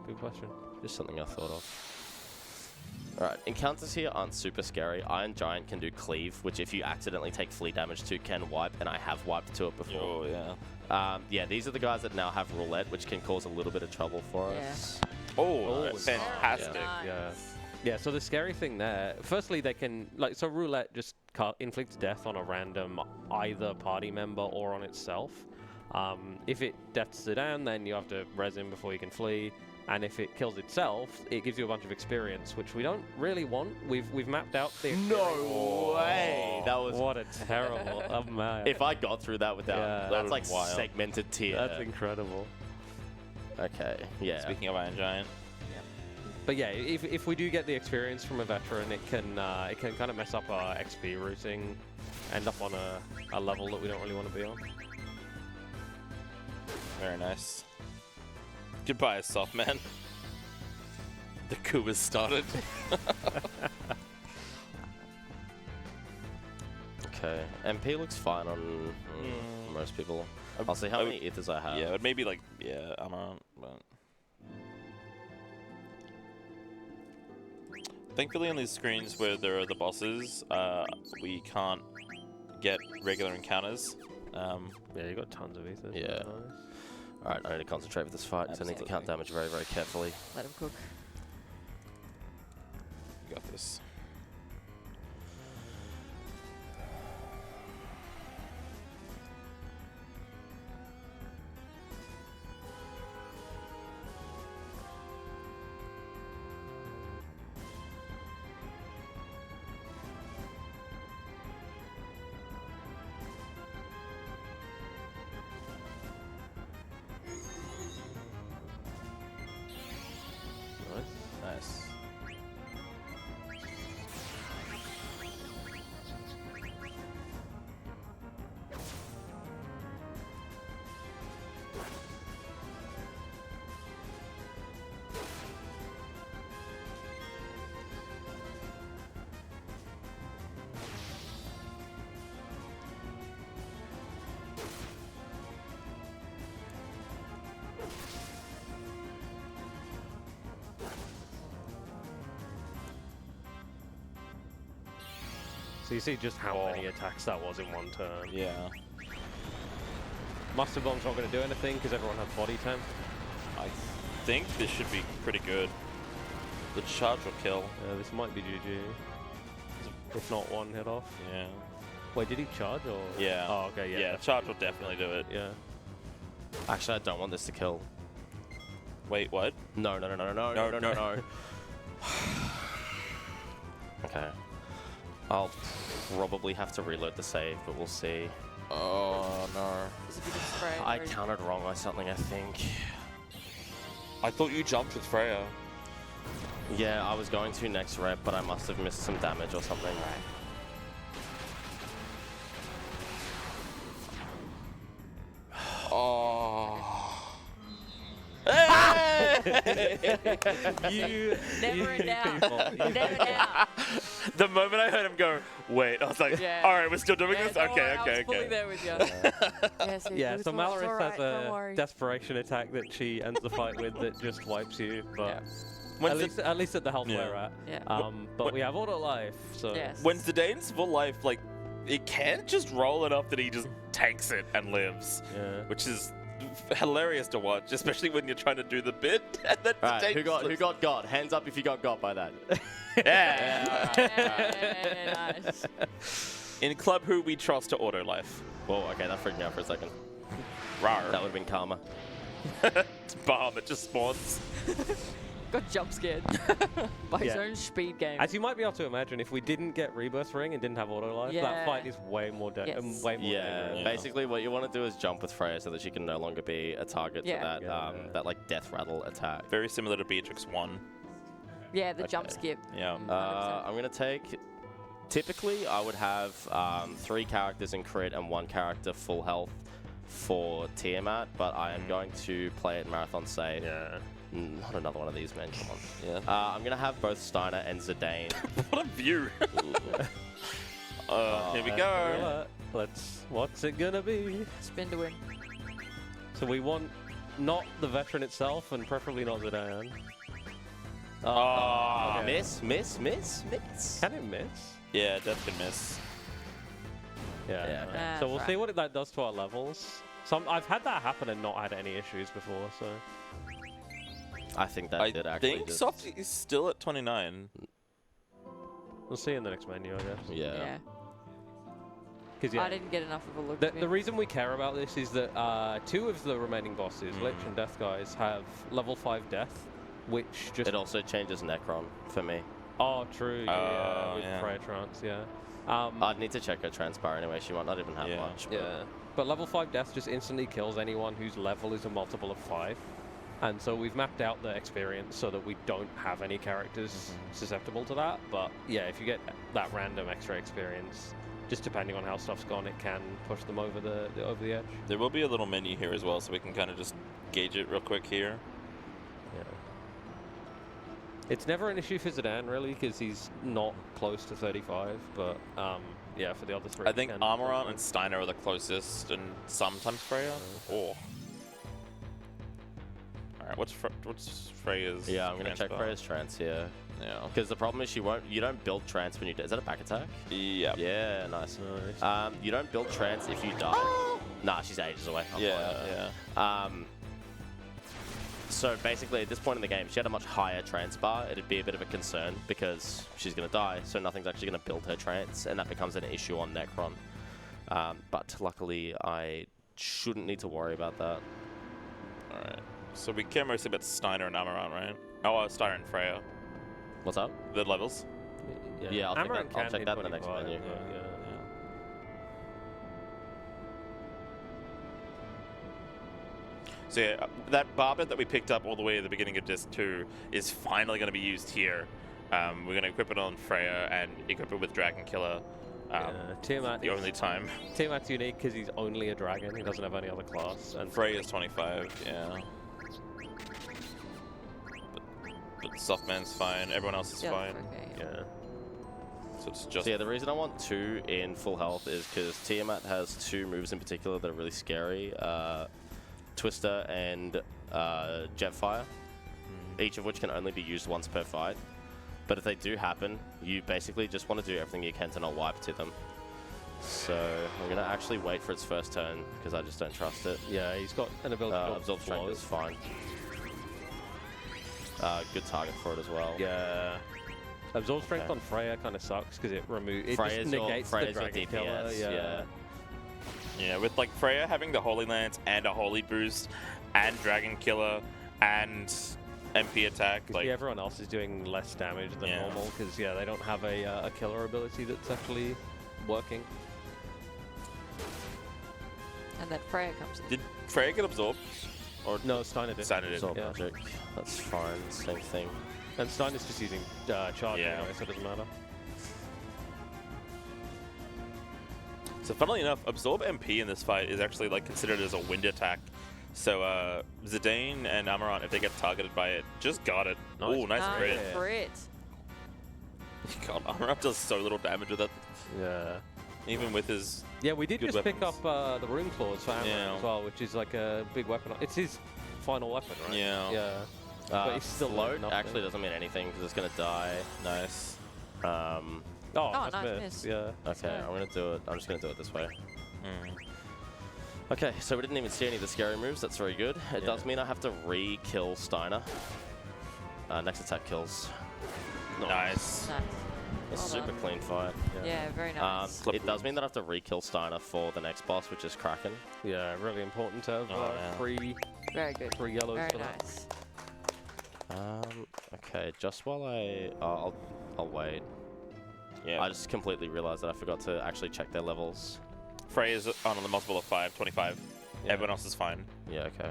good question. Just something I thought of. Alright, encounters here aren't super scary. Iron Giant can do cleave, which if you accidentally take flee damage to, can wipe, and I have wiped to it before. Oh, yeah. Yeah, these are the guys that now have roulette, which can cause a little bit of trouble for us. Oh, nice. fantastic. Yeah. Yeah, so the scary thing there, firstly, they can, like, so roulette just inflicts death on a random either party member or on itself. If it deaths Zidane, then you have to res him before you can flee. And if it kills itself, it gives you a bunch of experience, which we don't really want. We've mapped out the experience. No way! That was... What a terrible... oh, man. If I got through that without... Yeah, that's that like was wild. segmented tier. That's incredible. Okay, yeah. Speaking of Iron Giant. But yeah, if we do get the experience from a veteran, it can kind of mess up our XP routing, end up on a level that we don't really want to be on. Very nice. Goodbye, soft man. The coup has started. Okay, MP looks fine on most people. I'll see how many ethers I have. Yeah, but maybe like, yeah, I'm on, but... Thankfully on these screens where there are the bosses, we can't get regular encounters. Yeah, you got tons of ethers. Yeah. Alright, I need to concentrate with this fight, because I need to count damage very, very carefully. Let him cook. You got this. Nice. So you see just how many attacks that was in one turn. Yeah. Master Bomb's not going to do anything because everyone has body temp. I think this should be pretty good. The charge will kill. This might be GG. If not one hit off. Yeah. Wait, did he charge or? Yeah. Oh, okay, yeah. Yeah, charge will definitely do it. Yeah. Actually, I don't want this to kill. Wait, what? No. Okay. I'll probably have to reload the save, but we'll see. Oh, no. Is it because spray? I counted wrong by something, I think. I thought you jumped with Freya. Yeah, I was going to next rep, but I must have missed some damage or something. Oh. You Never in doubt. people. Never doubt. The moment I heard him go, wait, I was like, Yeah. all right, we're still doing Yeah, this? don't worry, I was Okay. fully there with you. Yeah, so Malorith has don't a worry. desperation attack that she ends the fight with that just wipes you, but When's at least at the health Yeah. we're at. Yeah. But we have auto life, so Yes. When Zidane's full life, like, it can't just roll enough that he just tanks it and lives, yeah. which is hilarious to watch, especially when you're trying to do the bit. And then Alright, Zidane who just got got? Hands up if you got by that. Yeah. Yeah, nice. In Club Who we trust to auto life. Whoa, okay, that freaked me out for a second. Rar. That would have been karma. It's bomb, it just spawns. got jump scared by his Yeah. own speed game. As you might be able to imagine, if we didn't get Rebirth Ring and didn't have Auto Life, Yeah. that fight is way more Yes. way more Yeah, dangerous. basically what you want to do is jump with Freya so that she can no longer be a target Yeah. to that Yeah. that like death rattle attack. Very similar to Beatrix 1. Yeah, the jump Okay. skip. Yeah. 100%. I'm gonna take. Typically, I would have 3 characters in crit and 1 character full health for Tiamat, but I am going to play it Marathon safe. Yeah. Not another one of these, man. Come on. Yeah. I'm gonna have both Steiner and Zidane. What a view. Here we go. What's it gonna be? Spin to win. So we want not the veteran itself, and preferably not Zidane. Oh. okay. Miss. Can it miss? Yeah, Death can miss. Yeah. Yeah, okay. okay. So we'll That's see what that does to our levels. I've had that happen and not had any issues before, so. I think that I did actually. think just- Soft is still at 29. We'll see in the next menu, I guess. Yeah. Yeah. 'Cause, I didn't get enough of a look. The reason we care about this is that 2 of the remaining bosses, Lich and Death Guys, have level 5 death, which just... It also changes Necron for me. Oh, true. Yeah, with yeah. Freya Trance, yeah. I'd need to check her transpire anyway. She might not even have Yeah. much. But Yeah. But level 5 death just instantly kills anyone whose level is a multiple of 5. And so we've mapped out the experience so that we don't have any characters susceptible to that. But yeah, if you get that random extra experience, just depending on how stuff's gone, it can push them over the edge. There will be a little menu here as well, so we can kind of just gauge it real quick here. Yeah. It's never an issue for Zidane, really, because he's not close to 35. But yeah, for the other 3. I think Amarant and Steiner are the closest, and sometimes Freya. Oh. Alright, what's Freya's? Yeah, I'm gonna check transfer? Freya's trance here. Yeah. Because the problem is you don't build trance when you is that a back attack? Yeah. Yeah, nice. Nice. You don't build trance if you die. Nah, she's ages away. I'll Yeah, follow her. yeah. So basically, at this point in the game, if she had a much higher trance bar, it'd be a bit of a concern because she's going to die, so nothing's actually going to build her trance, and that becomes an issue on Necron. But luckily, I shouldn't need to worry about that. Alright. So we care mostly about Steiner and Amarant, right? Oh, Steiner and Freya. What's up? The levels? Yeah, I'll check Amaranth that- I'll can check hit that in the next 25, menu. yeah. So yeah, that Barber that we picked up all the way at the beginning of Disc 2 is finally going to be used here. We're going to equip it on Freya and equip it with Dragon Killer. Tiamat The only time. Tiamat's unique because he's only a dragon. He doesn't have any other class. And Freya's 25, yeah. But Softman's fine. Everyone else is Yeah, fine. okay. yeah. So it's just... So yeah, the reason I want 2 in full health is because Tiamat has 2 moves in particular that are really scary. Twister and Jetfire, each of which can only be used once per fight. But if they do happen, you basically just want to do everything you can to not wipe to them. So I'm going to actually wait for its first turn because I just don't trust it. Yeah, he's got an ability called Absorb Strength is Flow. fine. Good target for it as well. Yeah. Absorb Strength Okay. on Freya kind of sucks because it just Freya's your negates the Dragon Killer. DPS, Yeah. yeah. Yeah, with like Freya having the Holy Lance and a Holy Boost and Dragon Killer and MP attack. Like, Yeah, everyone else is doing less damage than Yeah. normal because yeah, they don't have a killer ability that's actually working. And then Freya comes in. did Freya get absorbed? Or No, Steiner did. Steiner did. Absorb Yeah. Magic. That's fine. Same thing. And Steiner's just using charge Yeah. anyway, so it doesn't matter. So funnily enough, Absorb MP in this fight is actually like considered as a wind attack. So Zidane and Amarant, if they get targeted by it, just got it. Nice. Oh, nice crit. Yeah. Crit. God, Amarant does so little damage with it, Yeah. even with his... Yeah, we did Good just pick weapons. up the Rune Claws for Amaranth Yeah. as well, which is like a big weapon. It's his final weapon, right? Yeah. Yeah. But he's still float nothing. actually doesn't mean anything because it's going to die. Nice. Oh, nice nice miss. Yeah. Okay, I'm going to do it. I'm just going to do it this way. Mm. Okay, so we didn't even see any of the scary moves. That's very good. It Yeah. does mean I have to re-kill Steiner. Next attack kills. Nice. Nice. A Well super done. clean fight. Yeah, very nice. It does mean that I have to re-kill Steiner for the next boss, which is Kraken. Yeah, really important to have Oh, yeah. three Very good. yellows Very for that. nice. Okay, just while I'll wait. Yeah. I just completely realized that I forgot to actually check their levels. Frey is on the multiple of 5, 25. Yeah. Everyone else is fine. Yeah, okay.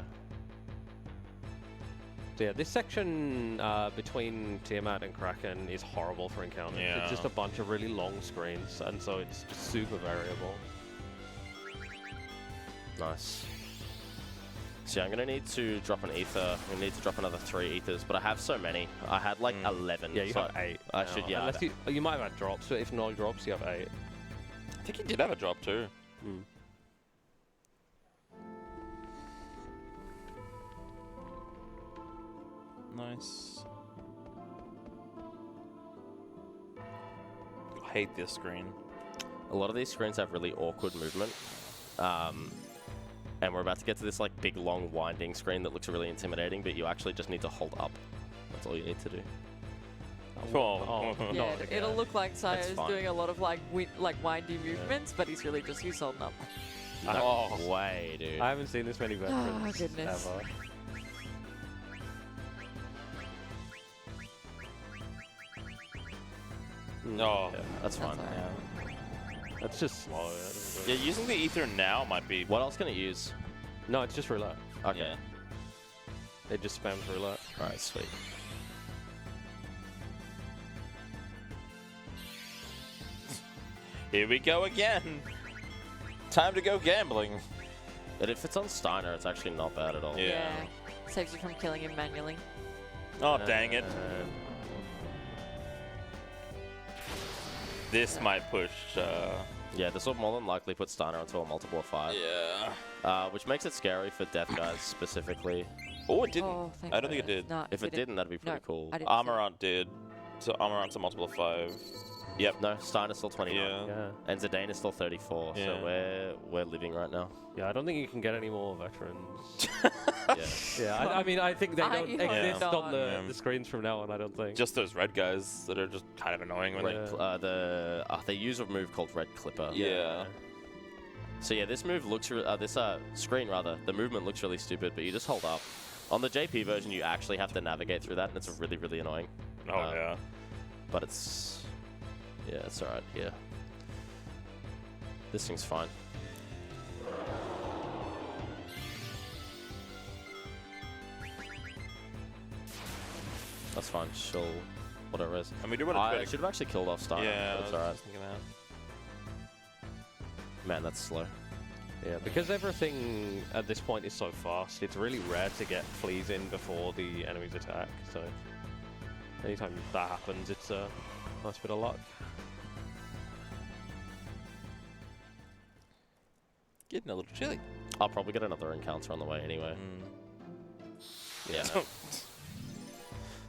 So yeah, this section between Tiamat and Kraken is horrible for encounters. Yeah. It's just a bunch of really long screens, and so it's just super variable. Nice. So yeah, I'm gonna need to drop an ether. I'm gonna need to drop another 3 ethers, but I have so many. I had like 11. Yeah, you so have 8. I now. should, yeah. Unless you might have had drops, but if no drops, you have 8. I think he did have a drop too. Nice. I hate this screen. A lot of these screens have really awkward movement. And we're about to get to this like big long winding screen that looks really intimidating, but you actually just need to hold up. That's all you need to do. Oh. Yeah, not again. it'll look like Sayo's fine. doing a lot of like windy movements, but he's really just holding up. No way, dude. I haven't seen this many veterans goodness. ever. No. Yeah, that's fine. That's Yeah. That's just slow. Yeah, using the ether now might be. What else can it use? No, it's just roulette. Okay. Yeah. It just spams roulette. Alright, sweet. Here we go again. Time to go gambling. But if it's on Steiner, it's actually not bad at all. Yeah. Saves you from killing him manually. Oh, dang it. This might push. Yeah, this will more than likely put Steiner onto a multiple of 5. Yeah. Which makes it scary for death guys specifically. Oh, it didn't. Oh, thank I don't think it did. No, If it didn't, that'd be pretty cool. I didn't see it. Amarant did. So Amarant's a multiple of 5. Yep. No, Steiner's still 29. Yeah. Yeah. And Zidane is still 34, Yeah. so we're living right now. Yeah, I don't think you can get any more veterans. Yeah. Yeah, I mean, I think they I don't hope exist not. on Yeah. the screens from now on, I don't think. Just those red guys that are just kind of annoying when They use a move called Red Clipper. Yeah. So yeah, this move looks this screen rather. The movement looks really stupid, but you just hold up. On the JP version, you actually have to navigate through that, and it's really, really annoying. Oh, yeah. But it's alright. Yeah. This thing's fine. That's fine. She'll whatever it is. And we do want I to should have actually killed off Steiner. Yeah, but it's alright. thinking that. Man, that's slow. Yeah, because everything at this point is so fast, it's really rare to get fleas in before the enemy's attack. So anytime that happens, it's a nice bit of luck. Getting a little chilly. I'll probably get another encounter on the way anyway. Yeah.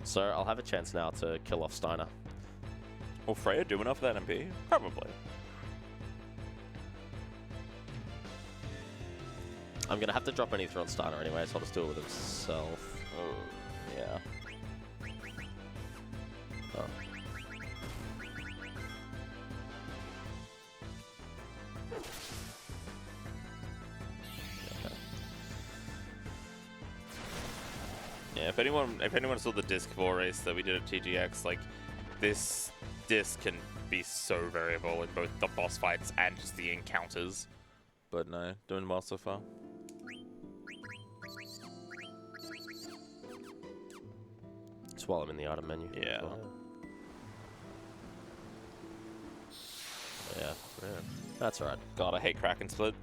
So I'll have a chance now to kill off Steiner. Will Freya do enough for that MP? Probably. I'm gonna have to drop an ether on Steiner anyway, so I'll just do it with himself. Oh, yeah. Oh. Yeah, if anyone saw the Disc 4 race that we did at TGX, like, this disc can be so variable in both the boss fights and just the encounters. But no, doing well so far. Just while I'm in the item menu. Yeah. Yeah. That's alright. God, I hate Kraken Split.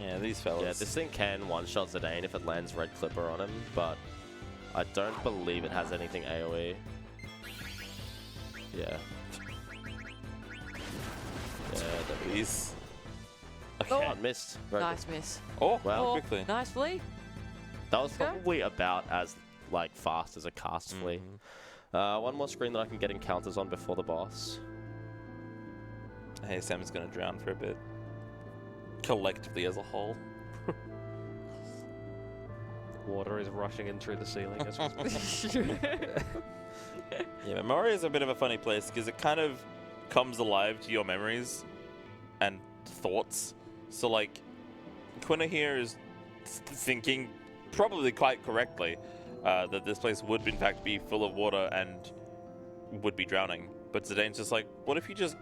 Yeah, these fellas. Yeah, this thing can one-shot Zidane if it lands Red Clipper on him, but I don't believe it has anything AoE. Yeah. Yeah, Please. Okay. Oh. I missed. Very Nice miss. Oh, Well, quickly. Nice flea. good. That was Let's go. probably about as like fast as a cast flea. One more screen that I can get encounters on before the boss. ASM is going to drown for a bit. Collectively as a whole. Water is rushing in through the ceiling as we speak. Yeah, Memoria is a bit of a funny place because it kind of comes alive to your memories and thoughts. So, like, Quina here is thinking, probably quite correctly, that this place would in fact be full of water and would be drowning. But Zidane's just like, what if you just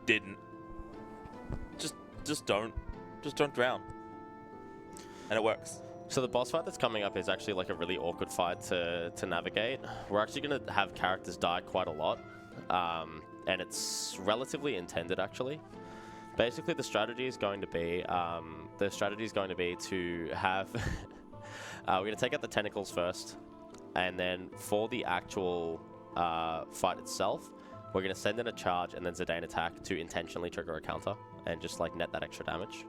didn't? Just don't drown. And it works. So the boss fight that's coming up is actually like a really awkward fight to navigate. We're actually going to have characters die quite a lot, and it's relatively intended actually. Basically, the strategy is going to be to have we're going to take out the tentacles first, and then for the actual fight itself, we're going to send in a charge and then Zidane attack to intentionally trigger a counter and just like net that extra damage.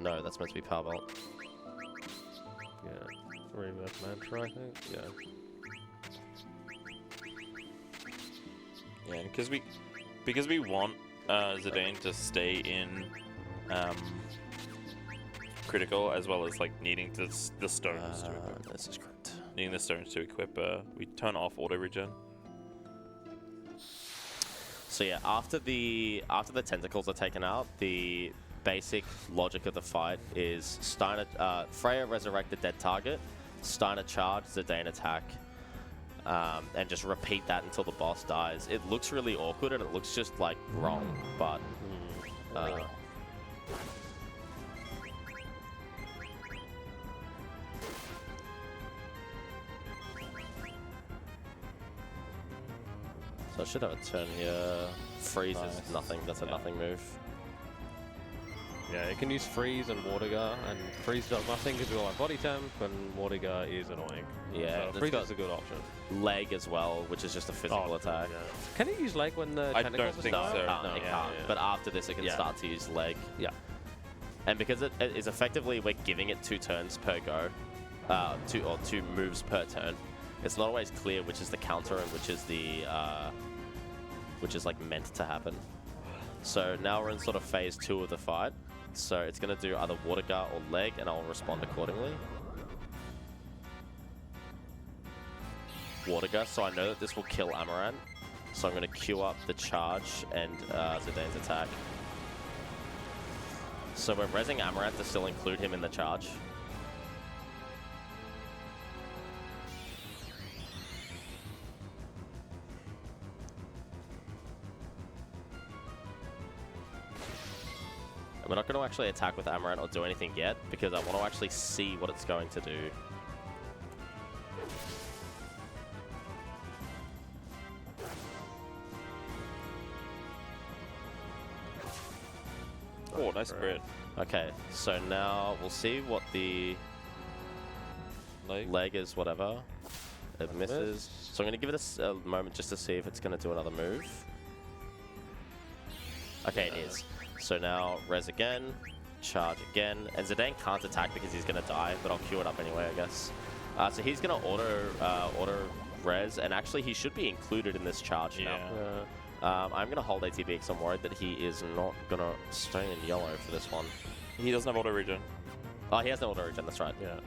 No, that's meant to be power belt. Yeah, reverse mantra, I think. Yeah. Yeah, because we want Zidane to stay in critical as well as like needing the stones to equip. This is correct. Needing the stones to equip, we turn off auto regen. So yeah, after the tentacles are taken out, the basic logic of the fight is Steiner, Freya resurrect the dead target, Steiner charge, Zidane attack, and just repeat that until the boss dies. It looks really awkward and it looks just like wrong, but so I should have a turn here. Freeze is nothing. That's a nothing move. Yeah, it can use Freeze and Water Gun, and Freeze does nothing because we're like body temp, and Water Gun is annoying. Yeah, so it's Freeze got is a good option. Leg as well, which is just a physical attack. Yeah. Can it use Leg when the I tentacles don't think are so. still No, out? it can't. But after this, it can start to use leg. Yeah. And because it is effectively, we're giving it 2 turns per go, 2 moves per turn. It's not always clear which is the counter and which is the, which is like meant to happen. So now we're in sort of phase 2 of the fight. So it's going to do either water gun or leg, and I'll respond accordingly. Water gun, so I know that this will kill Amaranth. So I'm going to queue up the charge and Zidane's attack. So we're rezzing Amaranth to still include him in the charge. We're not going to actually attack with Amaranth or do anything yet, because I want to actually see what it's going to do. Oh, nice spread. Okay, so now we'll see what the leg is, whatever. It misses. So I'm going to give it a moment just to see if it's going to do another move. Okay, it is. So now res again, charge again, and Zidane can't attack because he's going to die, but I'll queue it up anyway, I guess. So he's going to auto res, and actually he should be included in this charge now. I'm going to hold ATB because I'm worried that he is not going to stay in yellow for this one. He doesn't have auto regen. Oh, he has no auto regen, that's right. Yeah.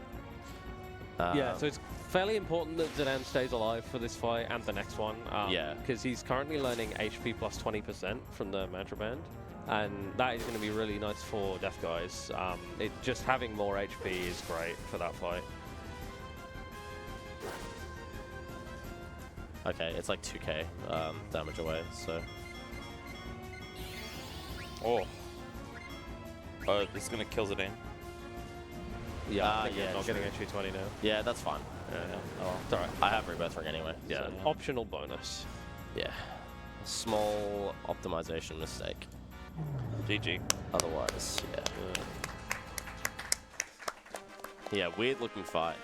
Yeah, so it's fairly important that Zidane stays alive for this fight and the next one. Yeah. Because he's currently learning HP plus 20% from the Mantra Band. And that is going to be really nice for Death Guys. Just having more HP is great for that fight. Okay, it's like 2k damage away, so... Oh. Oh, this is going to kill Zidane. Yeah, yeah, not getting HP 20 now. Yeah, that's fine. Yeah. Oh, it's alright. I have Rebirth Ring anyway. Yeah, So, optional bonus. yeah. Small optimization mistake. GG. Otherwise, yeah. Yeah, weird looking fight.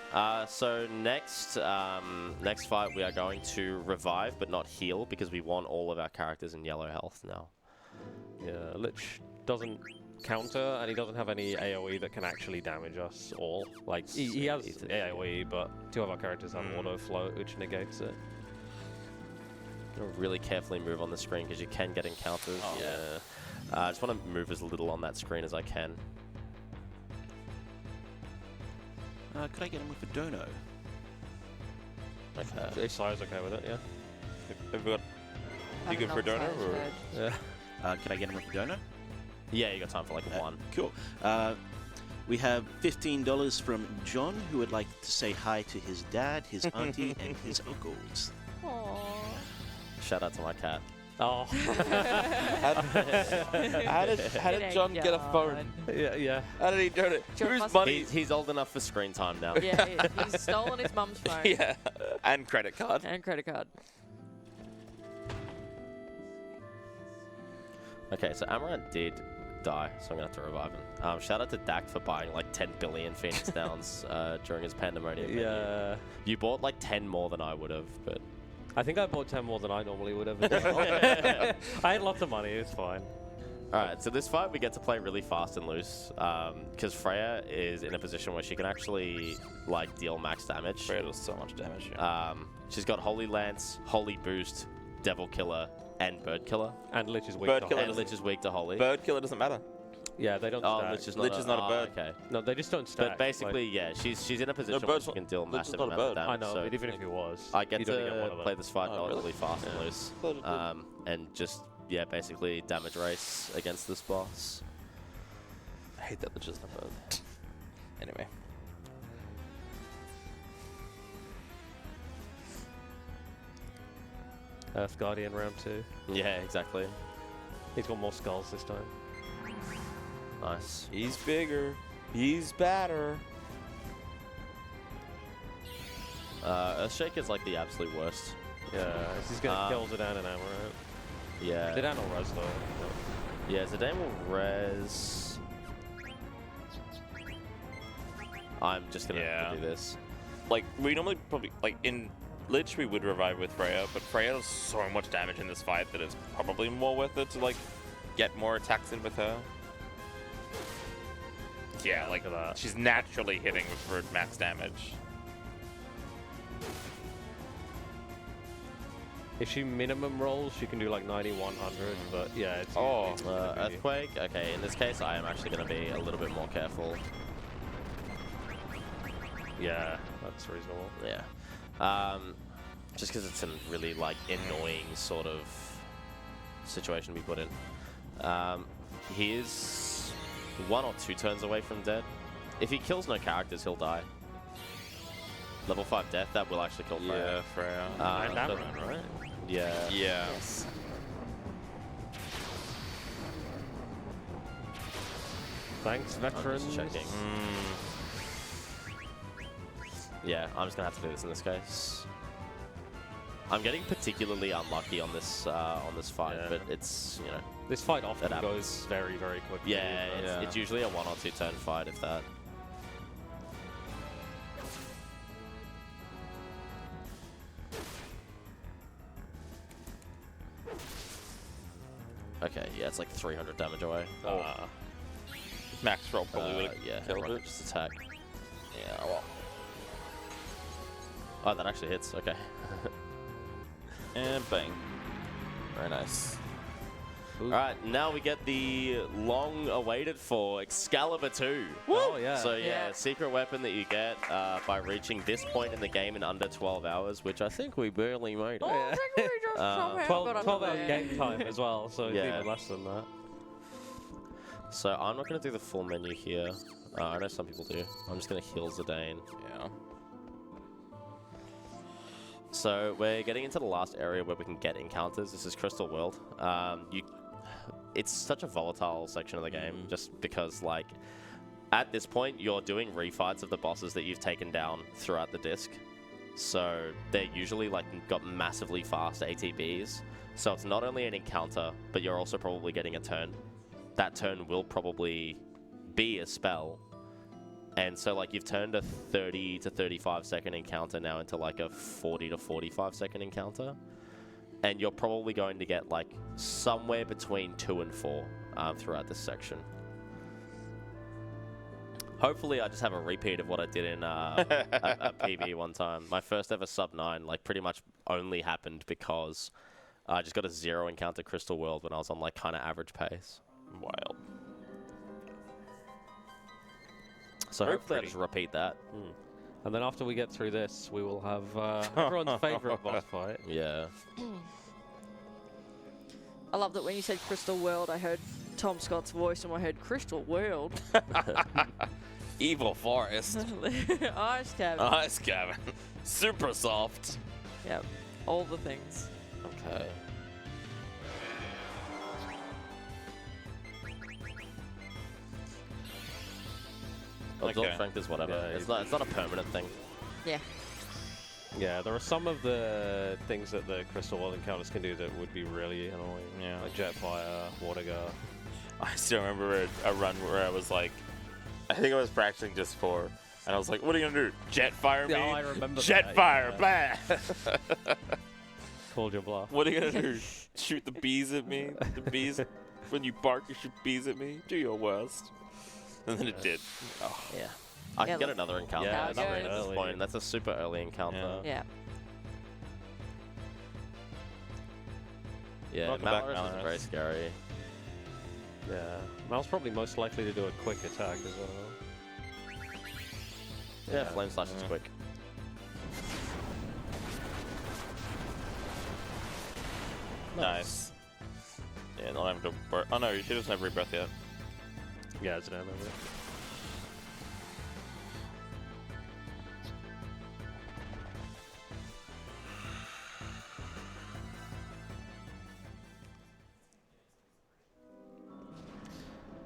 So next fight we are going to revive but not heal because we want all of our characters in yellow health now. Yeah, Lich doesn't counter and he doesn't have any AoE that can actually damage us all. Like, he has AoE, but 2 of our characters have auto float, which negates it. Gotta really carefully move on the screen because you can get encounters. Oh. Yeah. I just want to move as little on that screen as I can. Could I get him with a dono? Okay. Sire's okay with it, yeah. Have we got... You good for donor? Or? Yeah. Can I get him with a donor? Yeah, you got time for like one. Cool. We have $15 from John, who would like to say hi to his dad, his auntie, and his uncles. Shout out to my cat. Oh. How did John get a phone? Yeah. How did he do it? John Whose must- money? He's old enough for screen time now. Yeah, he's stolen his mum's phone. Yeah, and credit card. And credit card. Okay, so Amaranth did die, so I'm gonna have to revive him. Shout out to Dak for buying like 10 billion Phoenix Downs during his Pandemonium menu. Yeah. You bought like 10 more than I would have, but I think I bought 10 more than I normally would have. I had lots of money. It's fine. Alright, so this fight we get to play really fast and loose, because Freya is in a position where she can actually like deal max damage. Freya does so much damage. Yeah. She's got Holy Lance, Holy Boost, Devil Killer, and Bird Killer. And Lich is weak Bird to Killer Holy. And Lich is weak to Holy. Bird killer doesn't matter. Yeah, they don't Oh, stack. Lich is not a bird. Okay. No, they just don't stack. But basically, yeah, she's in a position where bird's she can deal Lich is massive not a amount of bird. damage. I know, so but even if it was, I get you'd only get one to of play them. this fight Oh, relatively fast and loose. And just, yeah, basically damage race against this boss. I hate that Lich is not a bird. Anyway. Earth Guardian round 2. Yeah, exactly. He's got more skulls this time. Nice. He's bigger. He's better. Earthshake is like the absolute worst. Yeah, he's gonna kill Zidane and Amaranth. Yeah. Zidane will res though. Yeah, Zidane will res. I'm just gonna have to do this. Like, we normally probably, like, in Lich we would revive with Freya, but Freya does so much damage in this fight that it's probably more worth it to, like, get more attacks in with her. Yeah, like, she's naturally hitting for max damage. If she minimum rolls, she can do like 90, 100, but yeah, it's... Oh. Earthquake? Okay, in this case I am actually gonna be a little bit more careful. Yeah, that's reasonable. Yeah. Just because it's a really, like, annoying sort of situation to be put in. He is 1 or 2 turns away from dead. If he kills no characters, he'll die. Level 5 death, that will actually kill Freya. Yeah, Freya. And Amaranth, right? Yeah. Yeah. Yes. Thanks, I'm veterans. just checking. Yeah, I'm just gonna have to do this in this case. I'm getting particularly unlucky on this fight, Yeah. but it's, you know, This fight often That goes very, very quickly. yeah, but- it's usually a 1 or 2 turn fight, if that. Okay, yeah, it's like 300 damage away. Max roll probably would have Yeah, killed everyone it. just attack. Yeah, well. Oh, that actually hits. Okay. And bang. Very nice. All right, now we get the long-awaited for Excalibur 2. Oh, yeah. So yeah, Yeah. secret weapon that you get by reaching this point in the game in under 12 hours, which I think we barely made. Oh, I think we just somehow 12 got 12 under hour there. game time as well, so it's Yeah. even less than that. So I'm not going to do the full menu here. I know some people do. I'm just going to heal Zidane. Yeah. So we're getting into the last area where we can get encounters. This is Crystal World. It's such a volatile section of the game, just because, like, at this point, you're doing refights of the bosses that you've taken down throughout the disc. So they're usually, like, got massively fast ATBs. So it's not only an encounter, but you're also probably getting a turn. That turn will probably be a spell. And so, like, you've turned a 30 to 35 second encounter now into, like, a 40 to 45 second encounter. And you're probably going to get, like, somewhere between 2 and 4 throughout this section. Hopefully, I just have a repeat of what I did in a PB one time. My first ever sub 9, like, pretty much only happened because I just got a 0 encounter Crystal World when I was on, like, kind of average pace. Wild. So Very hopefully I pretty. just repeat that. And then after we get through this, we will have everyone's favorite boss fight. Yeah. I love that when you said Crystal World, I heard Tom Scott's voice and I heard Crystal World. Evil Forest. Ice Cabin. Ice Cabin. Super soft. Yep. All the things. Okay. Absorb Okay. strength is whatever. Yeah, it's not a permanent thing. Yeah. Yeah, there are some of the things that the Crystal World encounters can do that would be really annoying. Yeah. Like Jetfire, Watergar. I still remember a run where I was like, I think I was practicing just for, and I was like, what are you gonna do? Jetfire me? Yeah, I remember that, Jetfire, yeah. blah! Called your bluff. What are you gonna do? Shoot the bees at me? The bees, when you bark, you shoot bees at me? Do your worst. And then it did. Oh. Yeah. I Yeah, can get look. another encounter. Yeah, it's Not very at this early. point. That's a super early encounter. Yeah. Yeah, Welcome back, Malorus is Malorus. very scary. Yeah. Mal's probably most likely to do a quick attack as well. Yeah, Flame Slash is quick. Nice. Yeah, not having to work. Oh no, she doesn't have rebreath yet. Yeah, it's an ammo.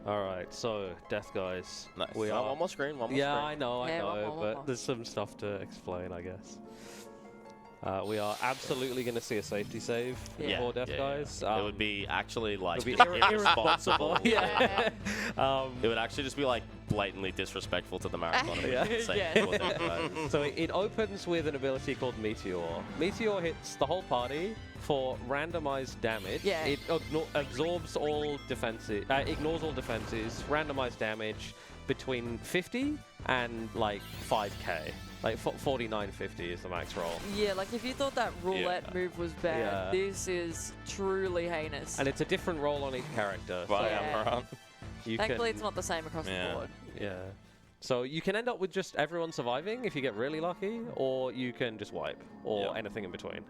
Alright, so, Death Guys. Nice. We Oh, are... one more screen, one more Yeah, screen. I know, Yeah, one more. but there's some stuff to explain, I guess. We are absolutely going to see a safety save Yeah. for Death Guys. it would be actually like it'll be just irresponsible. Yeah. It would actually just be like blatantly disrespectful to the marathon. Yeah. Yeah. For Death Guys. So it opens with an ability called Meteor. Meteor hits the whole party for randomized damage. Yeah. It absorbs all defenses, ignores all defenses, randomized damage between 50 and like 5k. Like 49.50 is the max roll. Yeah, like if you thought that roulette move was bad, Yeah. this is truly heinous. And it's a different roll on each character. Bye, Yeah. Amaran. You Thankfully, can, it's not the same across Yeah. the board. Yeah. So you can end up with just everyone surviving if you get really lucky, or you can just wipe, or Yep. anything in between.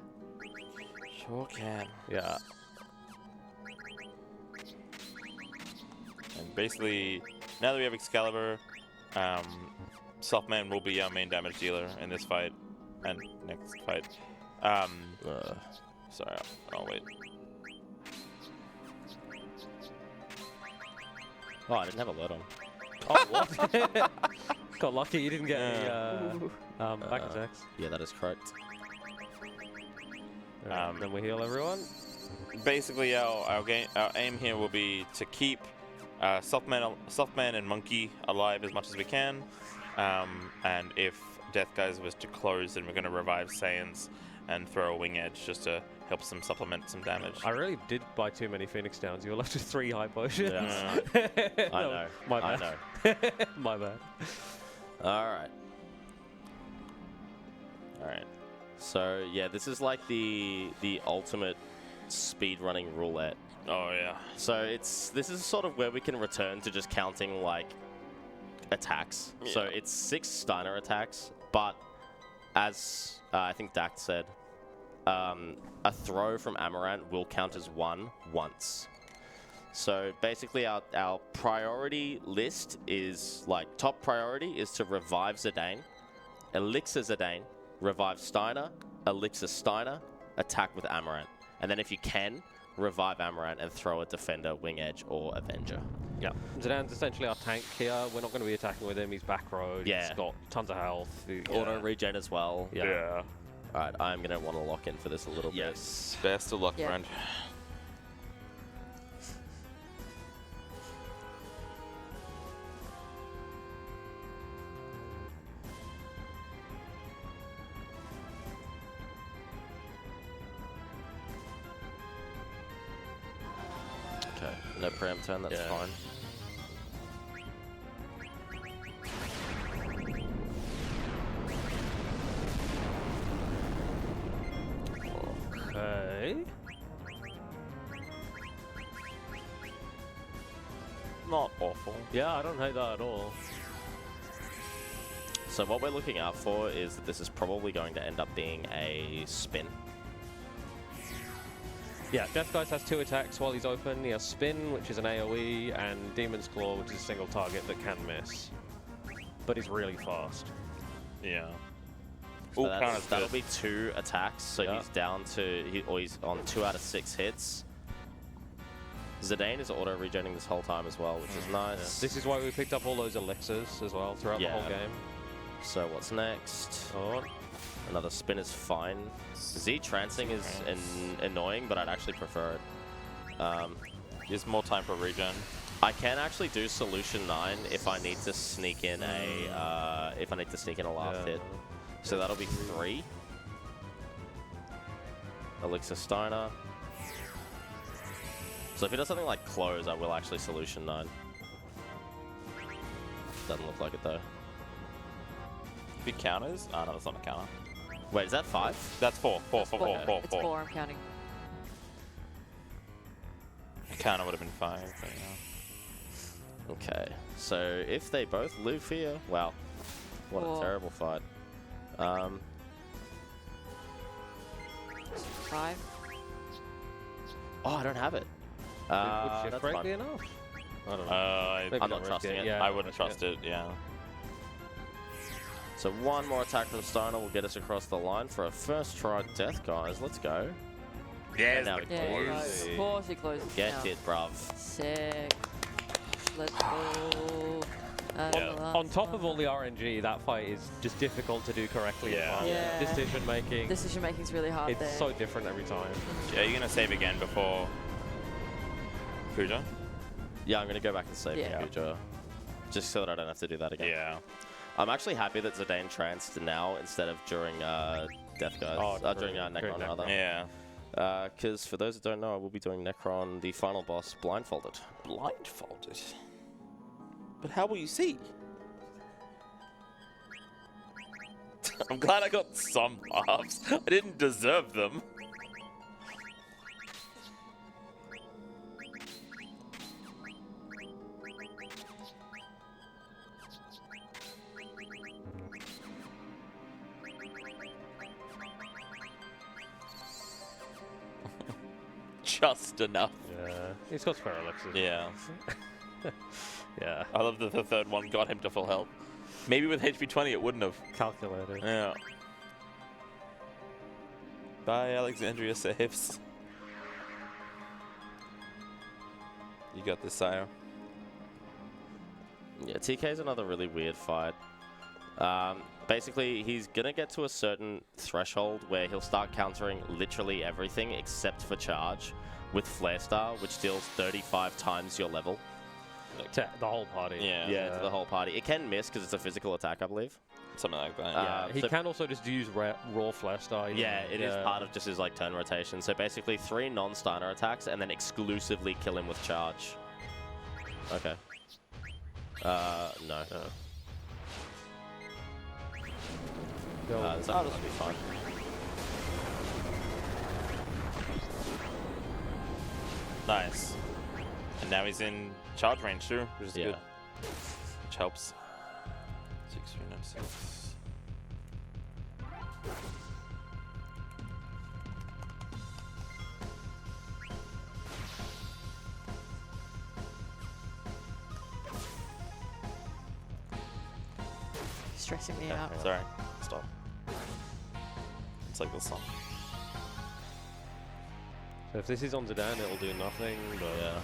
Sure can. Yeah. And basically, now that we have Excalibur, Softman will be our main damage dealer in this fight and next fight. Sorry, I'll wait. Oh, I didn't have a load on. Oh, what? Got lucky you didn't get any back attacks. Yeah, that is correct. Then we heal everyone. Basically, our aim here will be to keep Softman and Monkey alive as much as we can. And if Death Guys was to close, then we're going to revive Saiyans and throw a Wing Edge just to help them supplement some damage. I really did buy too many Phoenix Downs. You were left with 3 high potions. Yeah. I know. My I bad. know. My bad. All right. All right. So yeah, this is like the ultimate speedrunning roulette. Oh yeah. So this is sort of where we can return to just counting like attacks. Yeah. So it's 6 Steiner attacks, but as I think Dact said, a throw from Amaranth will count as 1 once. So basically our priority list is like top priority is to revive Zidane, elixir Zidane, revive Steiner, elixir Steiner, attack with Amaranth. And then if you can, revive Amaranth and throw a defender, wing edge, or avenger. Yeah. Zidane's essentially our tank here. We're not going to be attacking with him. He's back road. Yeah. He's got tons of health. Auto regen as well. Yeah. Alright, I'm going to want to lock in for this a little Yes. Best of luck, Yeah. friend. bit. Okay, no preempt turn, that's Yeah. fine. Okay. Not awful. Yeah, I don't hate that at all. So what we're looking out for is that this is probably going to end up being a spin. Yeah, Death Guys has 2 attacks while he's open. He has Spin, which is an AoE, and Demon's Claw, which is a single target that can miss. But he's really fast. Yeah. So Ooh, that'll be 2 attacks, so he's down to, or he's on 2 out of 6 hits. Zidane is auto-regenerating this whole time as well, which is nice. This is why we picked up all those elixirs as well throughout the whole game. So what's next? Oh. Another Spin is fine. Z-Trancing is annoying, but I'd actually prefer it. Gives more time for regen. I can actually do Solution 9 if I need to sneak in a last hit. So that'll be 3. Elixir Steiner. So if he does something like Close, I will actually Solution 9. Doesn't look like it though. If he counters? Oh, no, that's not a counter. Wait, is that 5? That's 4. 4, It's 4, four. 4, 4, It's 4. 4, I'm counting. A counter would have been 5. But yeah. Okay, so if they both live here, wow, what a terrible fight. 5. Oh, I don't have it. Would shift That's break fine. be enough? I don't know. Maybe I'm don't not risk trusting it. Yeah, I wouldn't trust it, yeah. So one more attack from Steiner will get us across the line for a first try death, guys. Let's go. Yes, now the we Yeah, close. of course he closes. Get now. it, bruv. Sick. Let's go. On top of all the RNG, that fight is just difficult to do correctly. Yeah. Decision making. Decision making's really hard It's there. so different every time. Yeah, you're gonna save again before Puja? Yeah, I'm going to go back and save Yeah. Future. Just so that I don't have to do that again. Yeah. I'm actually happy that Zidane tranced now instead of during Death Guys. During Necron, rather. Yeah. Because for those that don't know, I will be doing Necron, the final boss, blindfolded. Blindfolded? But how will you see? I'm glad I got some buffs. I didn't deserve them. Just enough. Yeah. He's got spare elixirs. Yeah. Yeah. I love that the third one got him to full health. Maybe with HP 20 it wouldn't have. Calculated. Yeah. Bye, Alexandria saves. You got this, Sire. Yeah, TK's another really weird fight. Basically, he's going to get to a certain threshold where he'll start countering literally everything except for charge with Flare Star, which deals 35 times your level. To the whole party. Yeah, to the whole party. It can miss because it's a physical attack, I believe. Something like that. Yeah, he so can also just use raw flash star. Yeah, it is part of just his like turn rotation. So basically 3 non-Steiner attacks and then exclusively kill him with charge. Okay. No. This will be fine. Nice. And now he's in charge range too, which is good. Which helps. 6396. Stressing me out. Sorry. Stop. It's like this song. So if this is on Zidane, it'll do nothing. But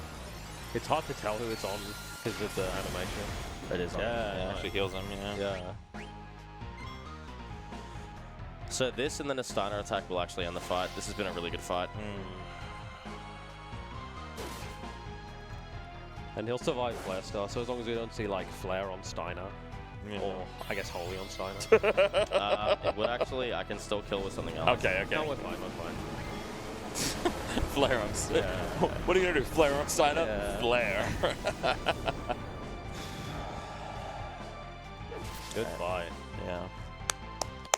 it's hard to tell who it's on because of the animation. It is on. Yeah, it actually heals him, Yeah. So this and then a Steiner attack will actually end the fight. This has been a really good fight. And he'll survive Flare Star, so as long as we don't see like Flare on Steiner. Or I guess Holy on Steiner. It would actually, I can still kill with something else. Okay, okay. No, we're fine, we're fine. Flare on Steiner. What are you gonna do? Flare on Steiner? Yeah. Flare. Good fight. Yeah.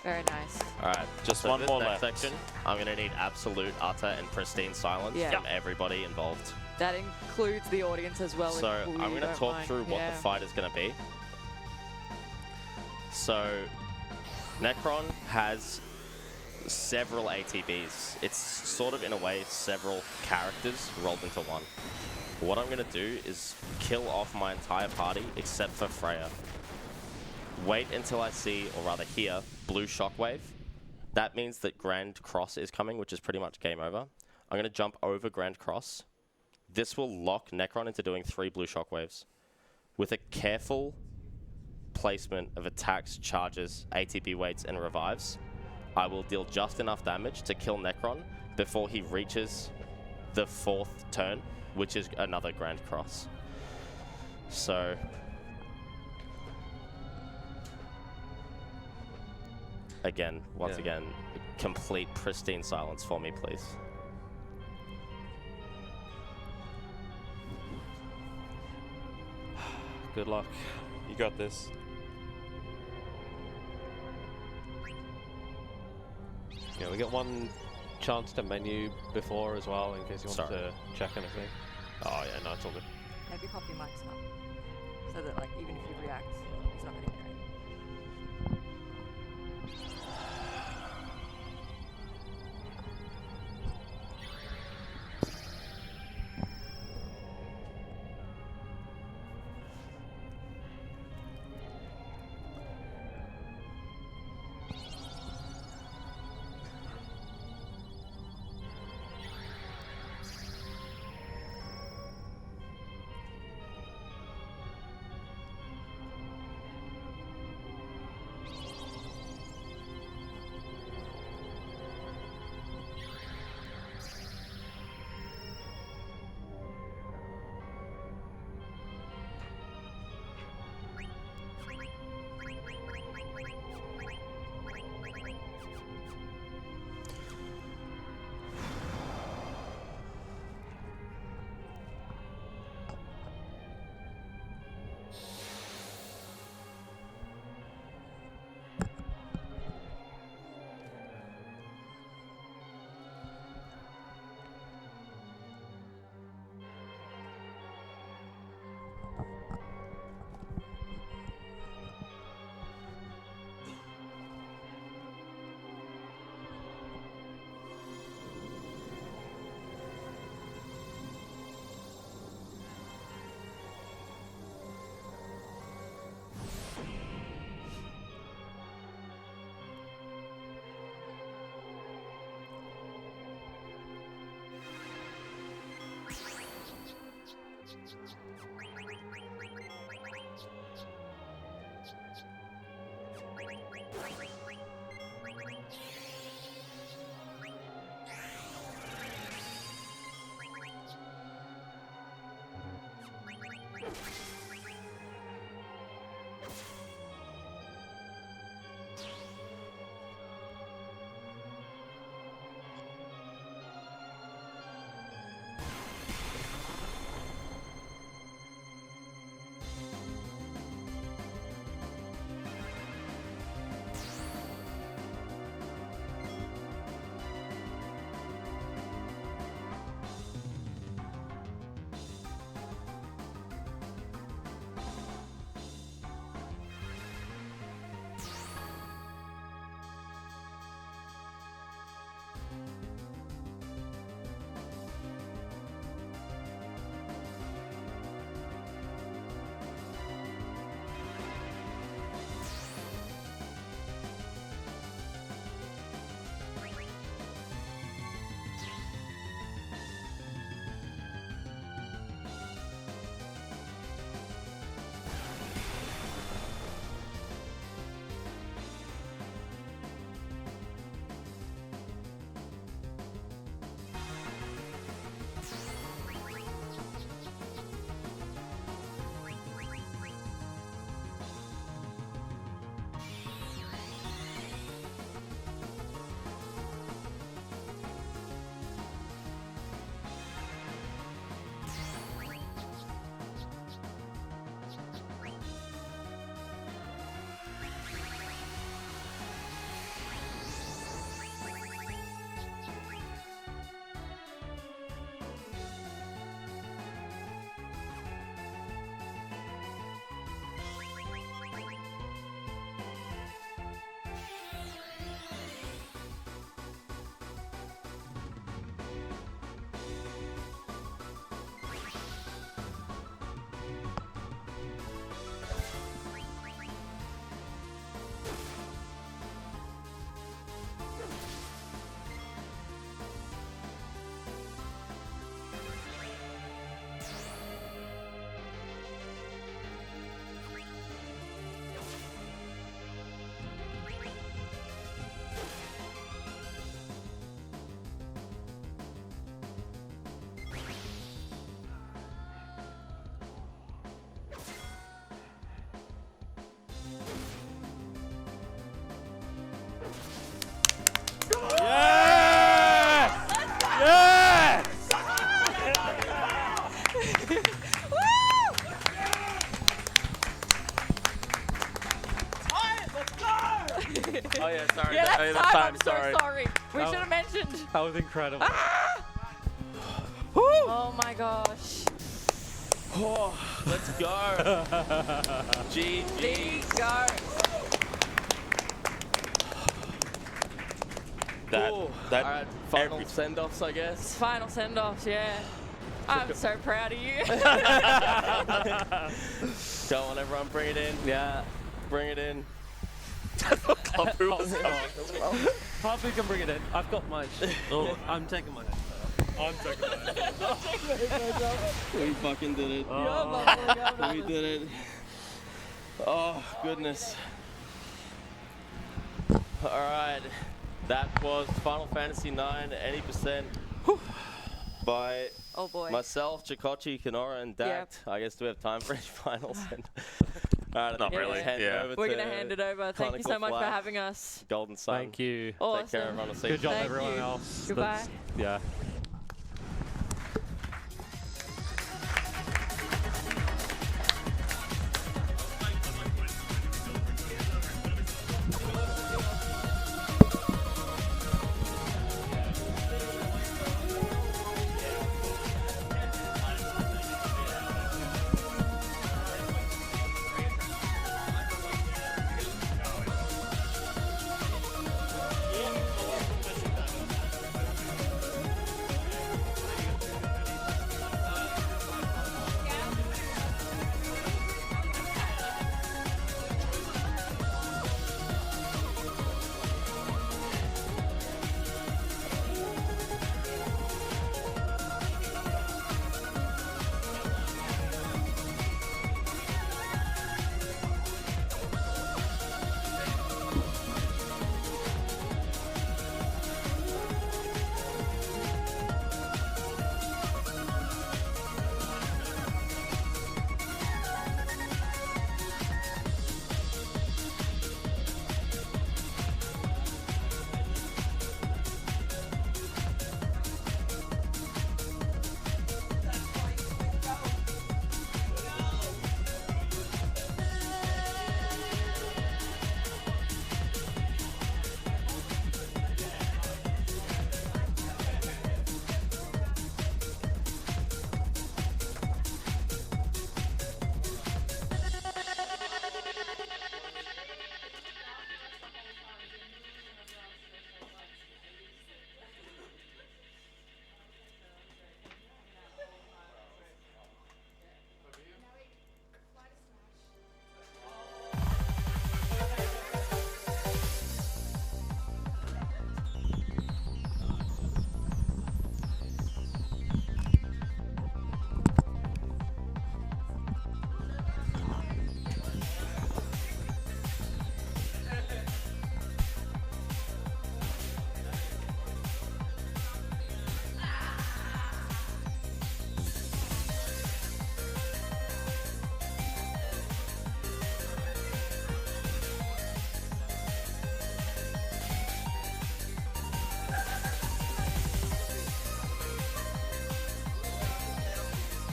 Very nice. Alright, Just so one this more next left. section, I'm going to need absolute, utter, and pristine silence Yeah. from everybody involved. That includes the audience as well. So if we I'm going to don't talk mind. through what Yeah. the fight is going to be. So Necron has several ATBs. It's sort of, in a way, several characters rolled into one. What I'm going to do is kill off my entire party except for Freya. Wait until I see, or rather hear, blue shockwave. That means that Grand Cross is coming, which is pretty much game over. I'm going to jump over Grand Cross. This will lock Necron into doing 3 blue shockwaves. With a careful placement of attacks, charges, ATB waits, and revives, I will deal just enough damage to kill Necron before he reaches the 4th turn, which is another Grand Cross. So... Again, once again, complete pristine silence for me, please. Good luck. You got this. Yeah, we get one chance to menu before as well, in case you want to check anything. Oh yeah, no, it's all good. Maybe pop your mics up, so that like even if you react, it's not going to hear it. say time. that time. I'm so sorry. We should have mentioned. That was incredible. Oh my gosh. Oh, let's go. GG. Go. That All that right, final send-offs, I guess. Final send-offs, yeah. I'm so proud of you. Go on, everyone, bring it in. Yeah. Bring it in. Kapu was Harvey can bring it in. I've got mine. Oh, I'm taking mine. I'm taking that. We fucking did it. We did it. Oh, goodness. All right. That was Final Fantasy IX, 80% by Oh boy. myself, Chokocchi, Kenorah, and Dact. Yep. I guess do we have time for any finals? All right, Not really, yeah. We're going to hand it over. Thank you so much for having us. Golden Sun. Thank you. Awesome. Take care, everyone. I'll see Good you. job, Thank everyone you. else. Goodbye. That's- Yeah.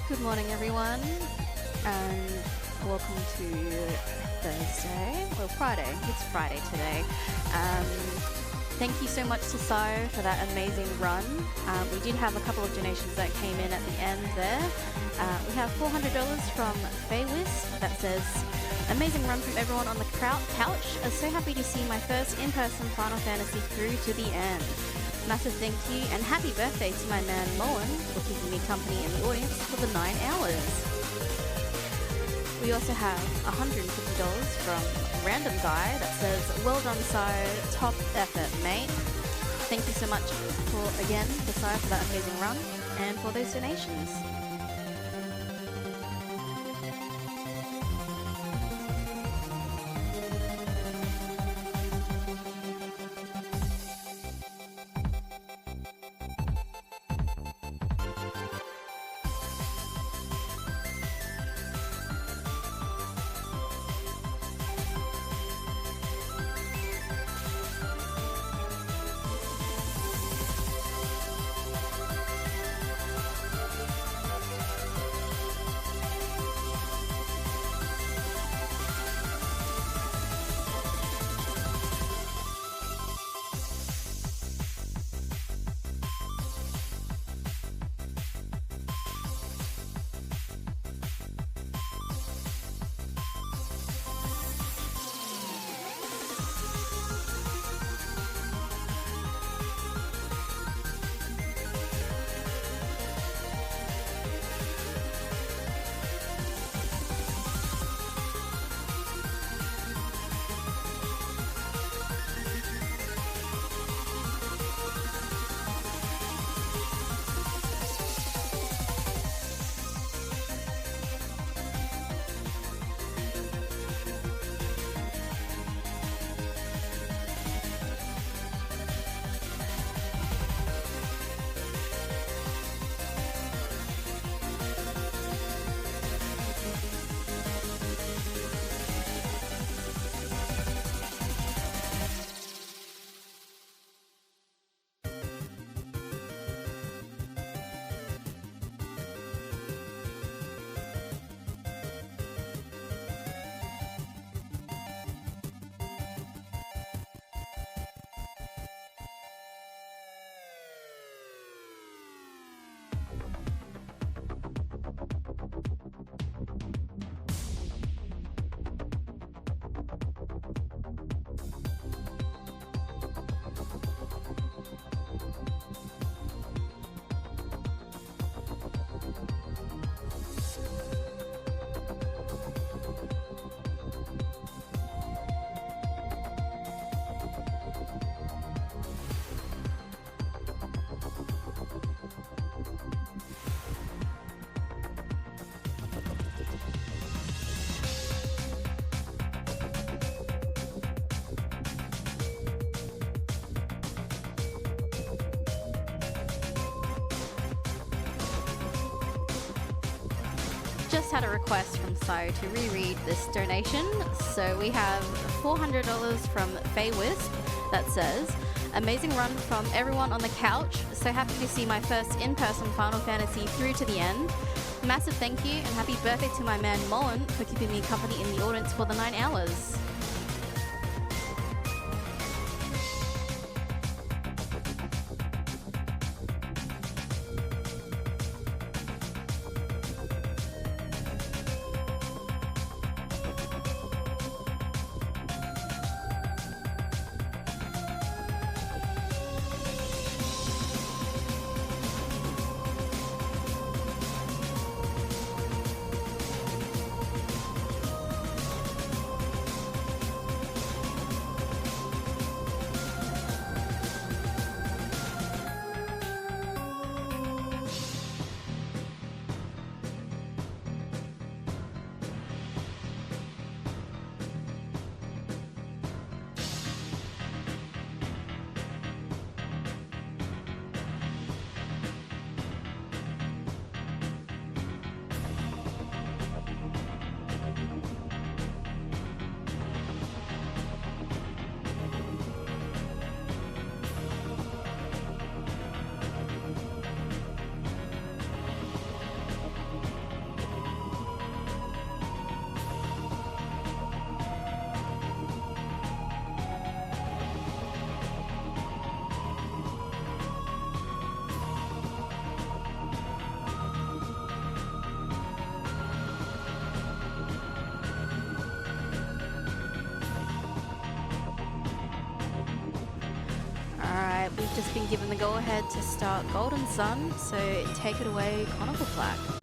Good morning, everyone, and welcome to Thursday, well, Friday. It's Friday today. Thank you so much to Sio for that amazing run. We did have a couple of donations that came in at the end there. We have $400 from Faywis that says, amazing run from everyone on the couch. I'm so happy to see my first in-person Final Fantasy through to the end. Massive thank you and happy birthday to my man Moen for keeping me company in the audience for the 9 hours. We also have $150 from Random Guy that says, well done Sio, top effort mate. Thank you so much again to Sio for that amazing run and for those donations. just had a request from Sayo to reread this donation. So we have $400 from Faye Wisp that says, amazing run from everyone on the couch. So happy to see my first in-person Final Fantasy through to the end. Massive thank you and happy birthday to my man Mullen for keeping me company in the audience for the 9 hours. We've just been given the go-ahead to start Golden Sun, so take it away, Conical Flack.